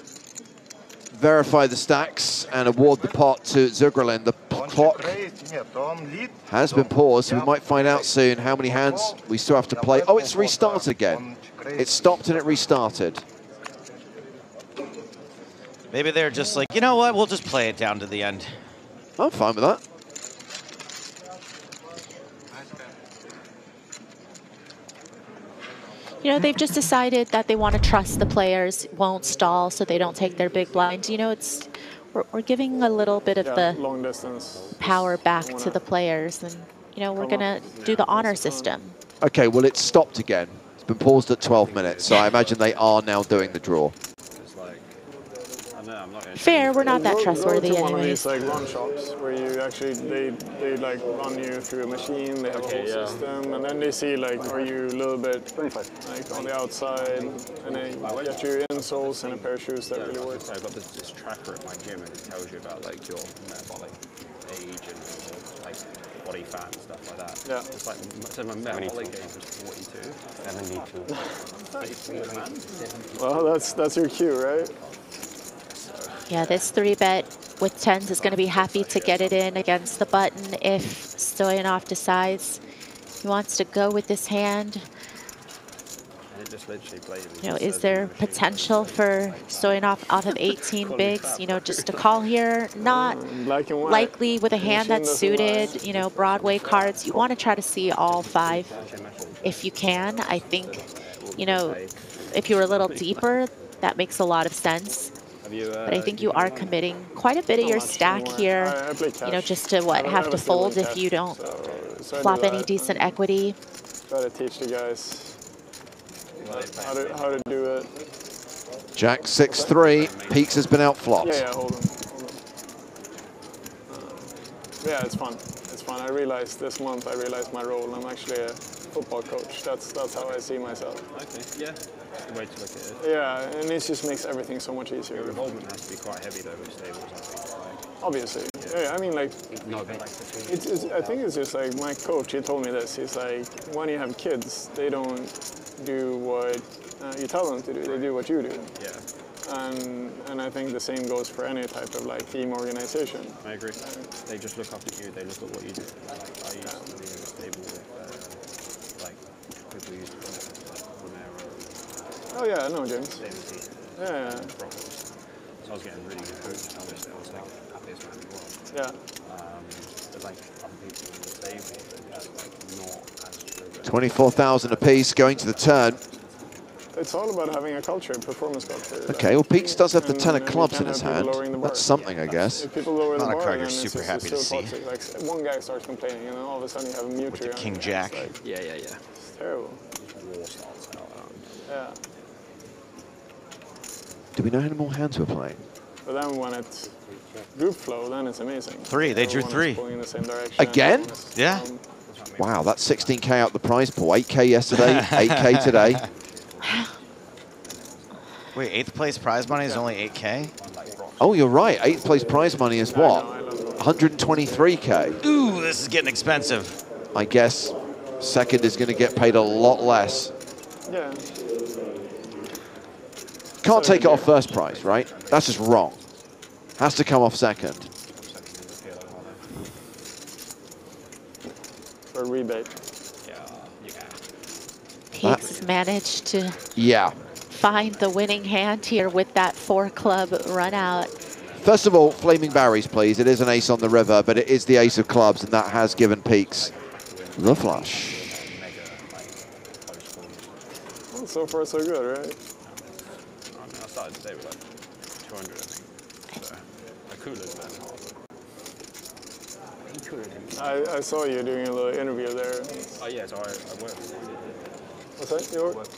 verify the stacks and award the pot to Zagralin, the clock has been paused, so we might find out soon how many hands we still have to play. Oh, it's restarted again. It stopped and it restarted. Maybe they're just like, you know what, we'll just play it down to the end. I'm fine with that. You know, they've just decided that they want to trust the players, won't stall, so they don't take their big blinds. You know, we're giving a little bit of the long distance power back to the players, and you know, we're gonna do the honor system. Okay, well, it's stopped again. It's been paused at 12 minutes, so I imagine they are now doing the draw. Fair, we're not that trustworthy Go to one of anyways. these like run shops where you actually they like run you through a machine. They have a whole system, and then they see like are you a little bit like on the outside, and they get you insoles and a pair of shoes that really work. I've got this tracker at my gym, and it tells you about like your metabolic age and like body fat and stuff like that. Yeah. It's like so my metabolic age was 42. 72. Well, that's your cue, right? Yeah, this 3-bet with 10s is going to be happy to get it in against the button if Stoyanov decides he wants to go with this hand. just literally play them. You know, is there potential for Stoyanov off of 18 bigs? You know, just a call here, not likely with a hand that's suited. You know, Broadway cards. You want to try to see all 5 if you can. I think, you know, if you were a little deeper, that makes a lot of sense. But I think you are committing quite a bit of your stack here, you know, just to have to fold if you don't flop any decent equity. Try to teach the guys how to do it. Jack 6-3. Peaks has been outflopped. Yeah, hold on. Yeah, it's fun. It's fun. I realized this month, I realized my role. I'm actually a football coach. That's how I see myself. Okay, yeah. That's the way to look at it. Yeah, and it just makes everything so much easier. Your involvement has to be quite heavy though with stables, I think. Obviously. Yeah, I mean, like, I think it's just like my coach, he told me this. He's like, when you have kids, they don't do what you tell them to do. They do what you do. Yeah. And I think the same goes for any type of like team organization. I agree. They just look up at you. They look at what you do. Like, I used to be in a stable with like people who used to run Romero. Oh yeah, I know James. Yeah. So I was getting really good coach. Obviously, I was like happiest man in the world. Yeah. But like other people in the stable, like not as driven. 24,000 apiece going to the turn. It's all about having a culture, performance culture. Okay, well, Peaks does have the 10 of clubs in his hand. That's something, I guess. If people lower the bar, then Craiger's super happy to see. Like one guy starts complaining, and then all of a sudden you have a mute. King Jack. Like, yeah. It's terrible. Yeah. Do we know how many more hands we're playing? But then when it's group flow, then it's amazing. 3. They drew 3. Going in the same direction. Again? Yeah. Wow, that's 16K out the prize pool. 8K yesterday, 8K today. Wait, 8th place prize money is only 8K? Oh, you're right. 8th place prize money is what? 123K. Ooh, this is getting expensive. I guess second is going to get paid a lot less. Yeah. Can't take it off first prize, right? That's just wrong. Has to come off second. For a rebate. Peaks has managed to find the winning hand here with that 4-club run out. First of all, Flaming Barries, please. It is an ace on the river, but it is the ace of clubs, and that has given Peaks the flush. Well, so far, so good, right? I started today with like 200, I think. So I cooled it then. I saw you doing a little interview there. Oh yeah, so I work. What's that? You work?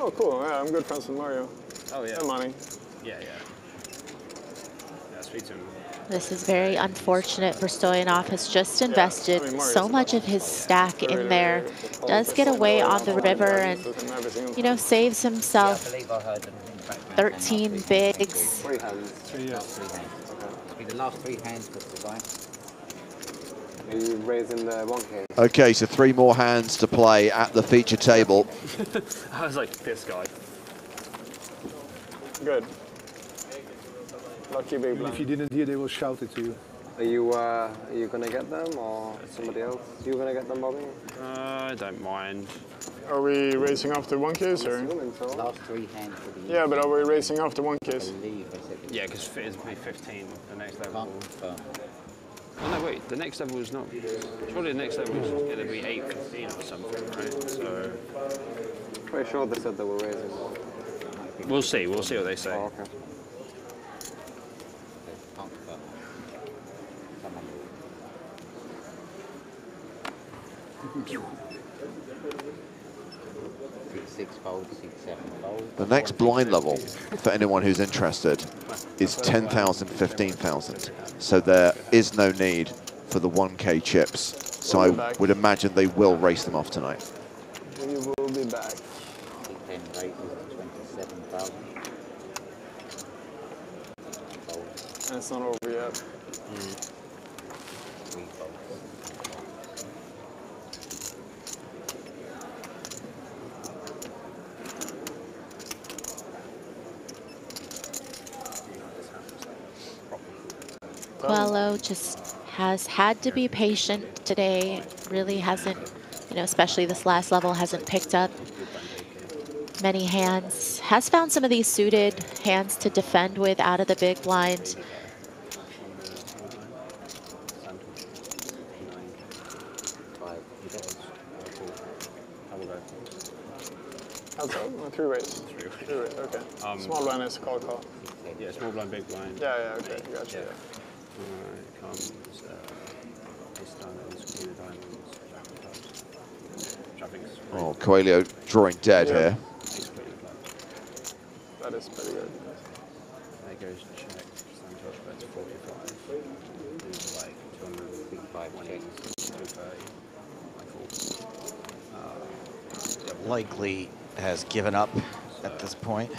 Oh, cool. Yeah, I'm good friends with Mario. Oh yeah. And Money. Yeah. Speak to him. This is very unfortunate for Stoyanov. Has just invested so much of his stack in there. Does get away on the river and, you know, saves himself 13 bigs. 3 hands. 3 hands. Be the last 3 hands for the guy. Are you raising the 1K? Okay, so 3 more hands to play at the feature table. I was like, this guy. Good. Lucky big blind. If you didn't hear, they will shout it to you. Are you gonna get them or somebody else? You gonna get them, Bobby? I don't mind. Are we racing off the 1Ks or? Last 3 hands for the Yeah, but are we racing off the 1Ks? Yeah, because it is 15. The next level. Oh no, wait. The next level is not. Surely the next level is going to be 8:15 or something, right? So. Pretty sure they said they were raising. We'll see. We'll see what they say. Oh, okay. The next blind level, for anyone who's interested, is 10,000, 15,000. So there is no need for the 1K chips. So I would imagine they will race them off tonight. We will be back. And it's not over yet. Quello just has had to be patient today. Really hasn't, you know, especially this last level, hasn't picked up many hands. Has found some of these suited hands to defend with out of the big blind. Outside? No, three-way. Three-way, okay. Small blind is call. Yeah, small blind, big blind. Yeah, okay, gotcha. It comes ace diamonds, queen of diamonds, jack of clubs. Which I think is Oh, Coelho drawing dead here. That is pretty good. There goes check. Santos bets 45. These are like 205 180, 230. Likely has given up at this point.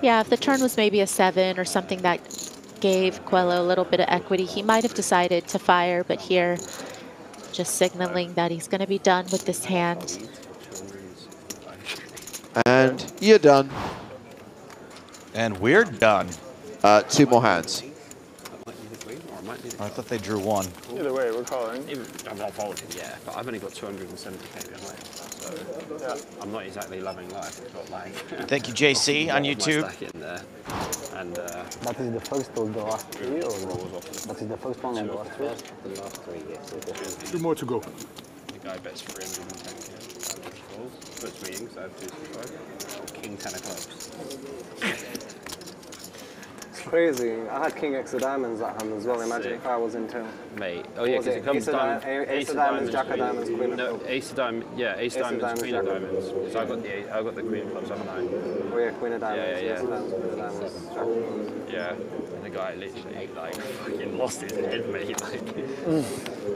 Yeah, if the turn was maybe a 7 or something that gave Coelho a little bit of equity, he might have decided to fire, but here just signaling that he's going to be done with this hand. And you're done. And we're done. 2 more hands. I thought they drew 1. Either way, we're calling. I'm not folding, yeah, but I've only got 270k behind, so yeah. I'm not exactly loving life. It's not like. Thank you, JC, on YouTube. In there. And, that is the first or the last 3, or that is the first one and the last 3? The last 3, yes. 2 more to go. The guy bets 310k. Puts me in, so I have 265. King 10 of clubs. Crazy. I had King X of diamonds at hand as well. Imagine if I was in turn. Mate. Oh yeah, because it comes down. Ace of diamonds, jack of diamonds, queen of clubs. Ace of diamonds. Yeah, ace of diamonds, queen of diamonds. So I got the queen of clubs, haven't I? Oh yeah, queen of diamonds. Yeah. Ace of diamonds, queen of diamonds, jack of clubs. Yeah. And the guy literally like fucking lost his head, mate. Like.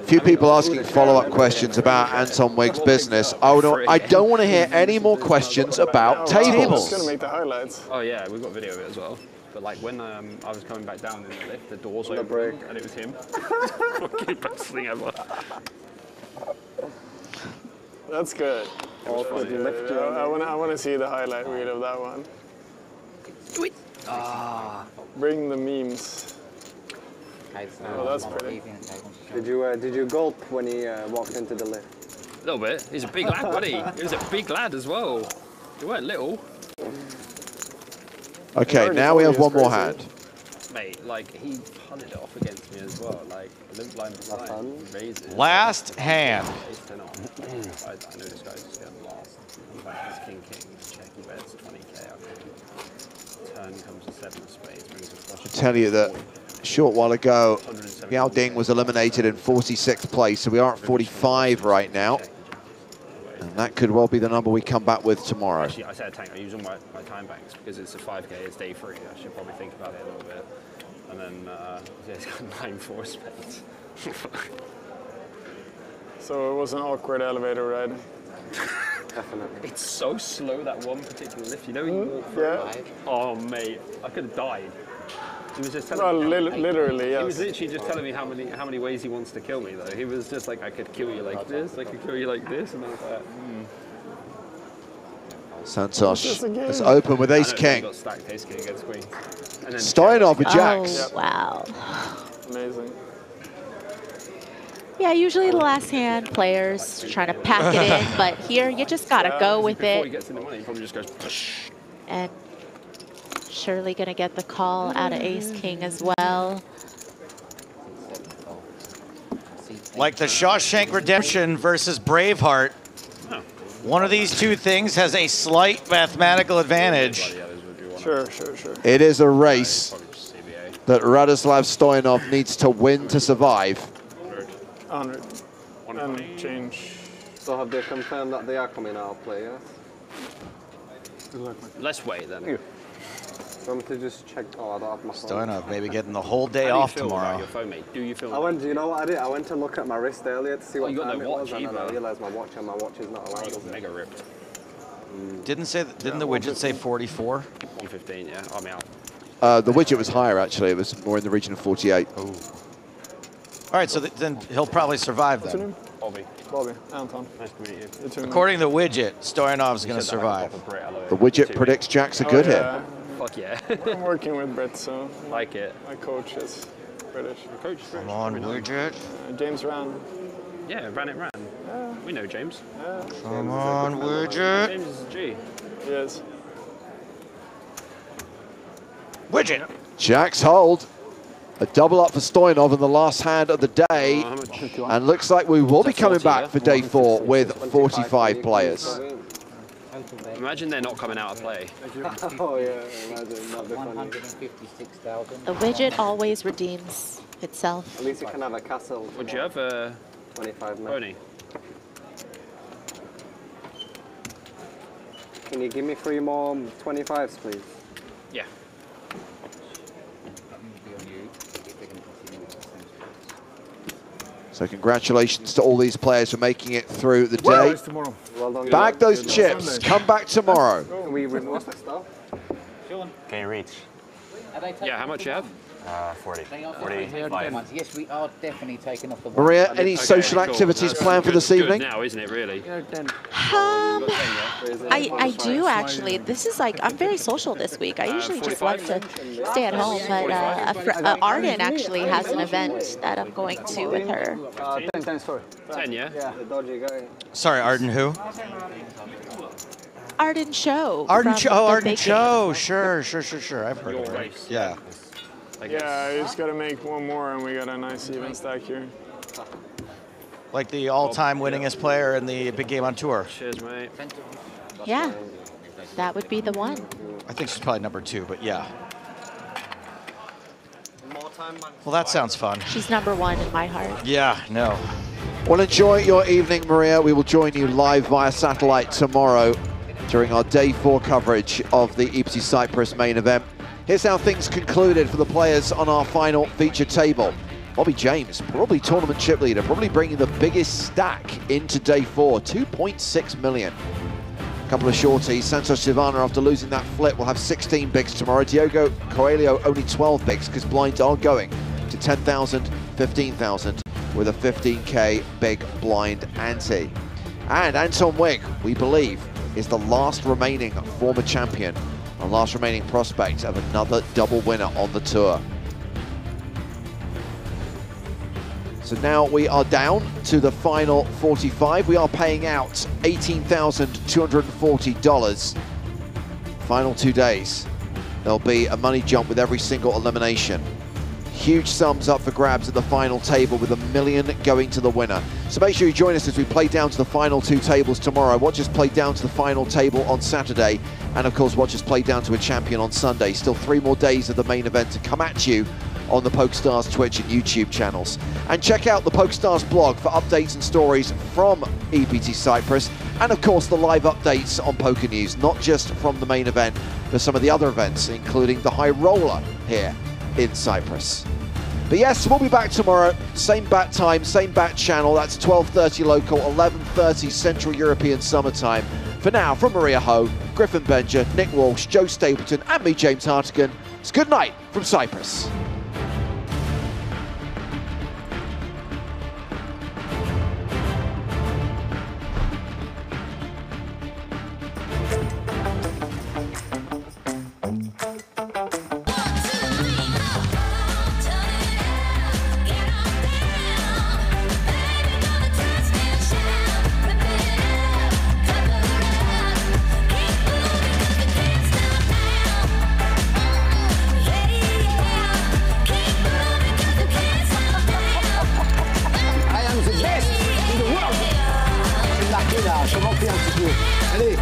Few people asking follow-up questions about Anton Wigg's business. I don't want to hear any more questions about tables. It's gonna make the highlights. Oh yeah, we've got video of it as well. But like when I was coming back down in the lift, the doors opened and it was him. Fucking best thing ever. That's good. I want to see the highlight reel of that one. Bring the memes. Oh, that's pretty. Did you gulp when he walked into the lift? A little bit. He's a big lad, buddy. He was a big lad as well. He weren't little. Okay, now we have 1 more hand. Mate, like, he punted it off against me as well. Like, limp line raises. Last hand. I know this guy's just getting lost. I'm like, he's king, check, he bets 20k. Okay. Turn comes to 7 of spades, brings a flush. I'll tell you that a short while ago, Yao Ding was eliminated in 46th place, so we are at 45 right now. And that could well be the number we come back with tomorrow. Actually, I said a tank. I use all my time banks because it's a 5k, it's day 3. I should probably think about it a little bit. And then, yeah, it's got 9-4 spades. So it was an awkward elevator ride. Definitely. It's so slow, that one particular lift. You know when you walk through? Yeah. Oh, mate, I could have died. He was just telling me literally, yes. He was literally just telling me how many ways he wants to kill me, though. He was just like, I could kill you like this, I could kill you like this, and I was like, Santos is open with ace king. Got stacked ace king against queen. Stoyanov with jacks. Oh, wow. Amazing. Yeah, usually the last hand players trying to pack it in, but here you just gotta go with Before it. he gets in the money, he probably just goes, push. And surely gonna get the call out of ace king as well. Like the Shawshank Redemption versus Braveheart. One of these two things has a slight mathematical advantage. Sure. It is a race that Radoslav Stoyanov needs to win to survive. 100. And change. So have they confirmed that they are coming out of play, yeah? Let's wait then. So I'm to just check. Oh, I don't have my phone. Stoyanov maybe getting the whole day How do you off feel tomorrow. about your phone, mate? Do you feel? Do you know what I did? I went to look at my wrist earlier to see what you got time no it was, watch and then I either. realised my watch is not allowed. You got mega ripped. Didn't the widget say 44? 115, yeah. I'm out. The widget was higher, actually. It was more in the region of 48. All right, so then he'll probably survive What's your then. name? Bobby. Anton. Nice to meet you. According to the widget, Stoyanov's going to survive. The widget predicts jacks are good here. Fuck yeah. I'm working with Brett, so like it. My coach is British. Your coach is British. Come on, widget. James Rand. Yeah, ran. Yeah, We know James. Come on, Widget. James is G. Yes. Widget. Jack's hold. A double up for Stoyanov in the last hand of the day. And looks like we will be coming back for day 4 with 45 players. Imagine they're not coming out of play. Oh yeah, imagine. That'd be funny. The widget always redeems itself. At least you can have a castle. Would you have a 25 minutes. pony? Can you give me 3 more 25s, please? Yeah. So congratulations to all these players for making it through the day. Well done. Bag those chips. Come back tomorrow. Can we remove the stuff? Can you reach? Yeah, how much you have? 40. 45. Yes, we are definitely taking off the Maria, any social activities planned for this evening? Now, isn't it, really? I do actually. This is like, I'm very social this week. I usually just love to stay at home, but Arden actually has an event that I'm going to with her. 10, sorry. 10, yeah? Yeah, the dodgy guy. Sorry, Arden who? Arden Show. Arden from Show. Oh, the Arden Big Show. Sure. I've heard of her. Yeah. Yeah, you just got to make one more, and we got a nice even stack here. Like the all-time winningest player in the big game on tour. Cheers, mate. Yeah, that would be the one. I think she's probably number 2, but yeah. Well, that sounds fun. She's number 1 in my heart. Yeah, no. Well, enjoy your evening, Maria. We will join you live via satellite tomorrow during our day 4 coverage of the EPT Cyprus main event. Here's how things concluded for the players on our final feature table. Bobby James, probably tournament chip leader, probably bringing the biggest stack into day 4, 2.6 million. A couple of shorties. Santos Silvana, after losing that flip, will have 16 bigs tomorrow. Diogo Coelho, only 12 bigs, because blinds are going to 10,000, 15,000, with a 15K big blind ante. And Anton Wigg, we believe, is the last remaining former champion and last remaining prospect of another double winner on the tour. So now we are down to the final 45. We are paying out $18,240. Final 2 days. There'll be a money jump with every single elimination. Huge sums up for grabs at the final table, with $1 million going to the winner. So make sure you join us as we play down to the final 2 tables tomorrow. Watch us play down to the final table on Saturday. And of course, watch us play down to a champion on Sunday. Still 3 more days of the main event to come at you on the PokerStars Twitch and YouTube channels. And check out the PokerStars blog for updates and stories from EPT Cyprus. And of course, the live updates on Poker News, not just from the main event, but some of the other events, including the High Roller here in Cyprus. But yes, we'll be back tomorrow, same bat time, same bat channel. That's 12:30 local, 11:30 Central European summertime. For now, from Maria Ho, Griffin Benja, Nick Walsh, Joe Stapleton, and me, James Hartigan, it's good night from Cyprus. Je m'en prie un petit peu. Allez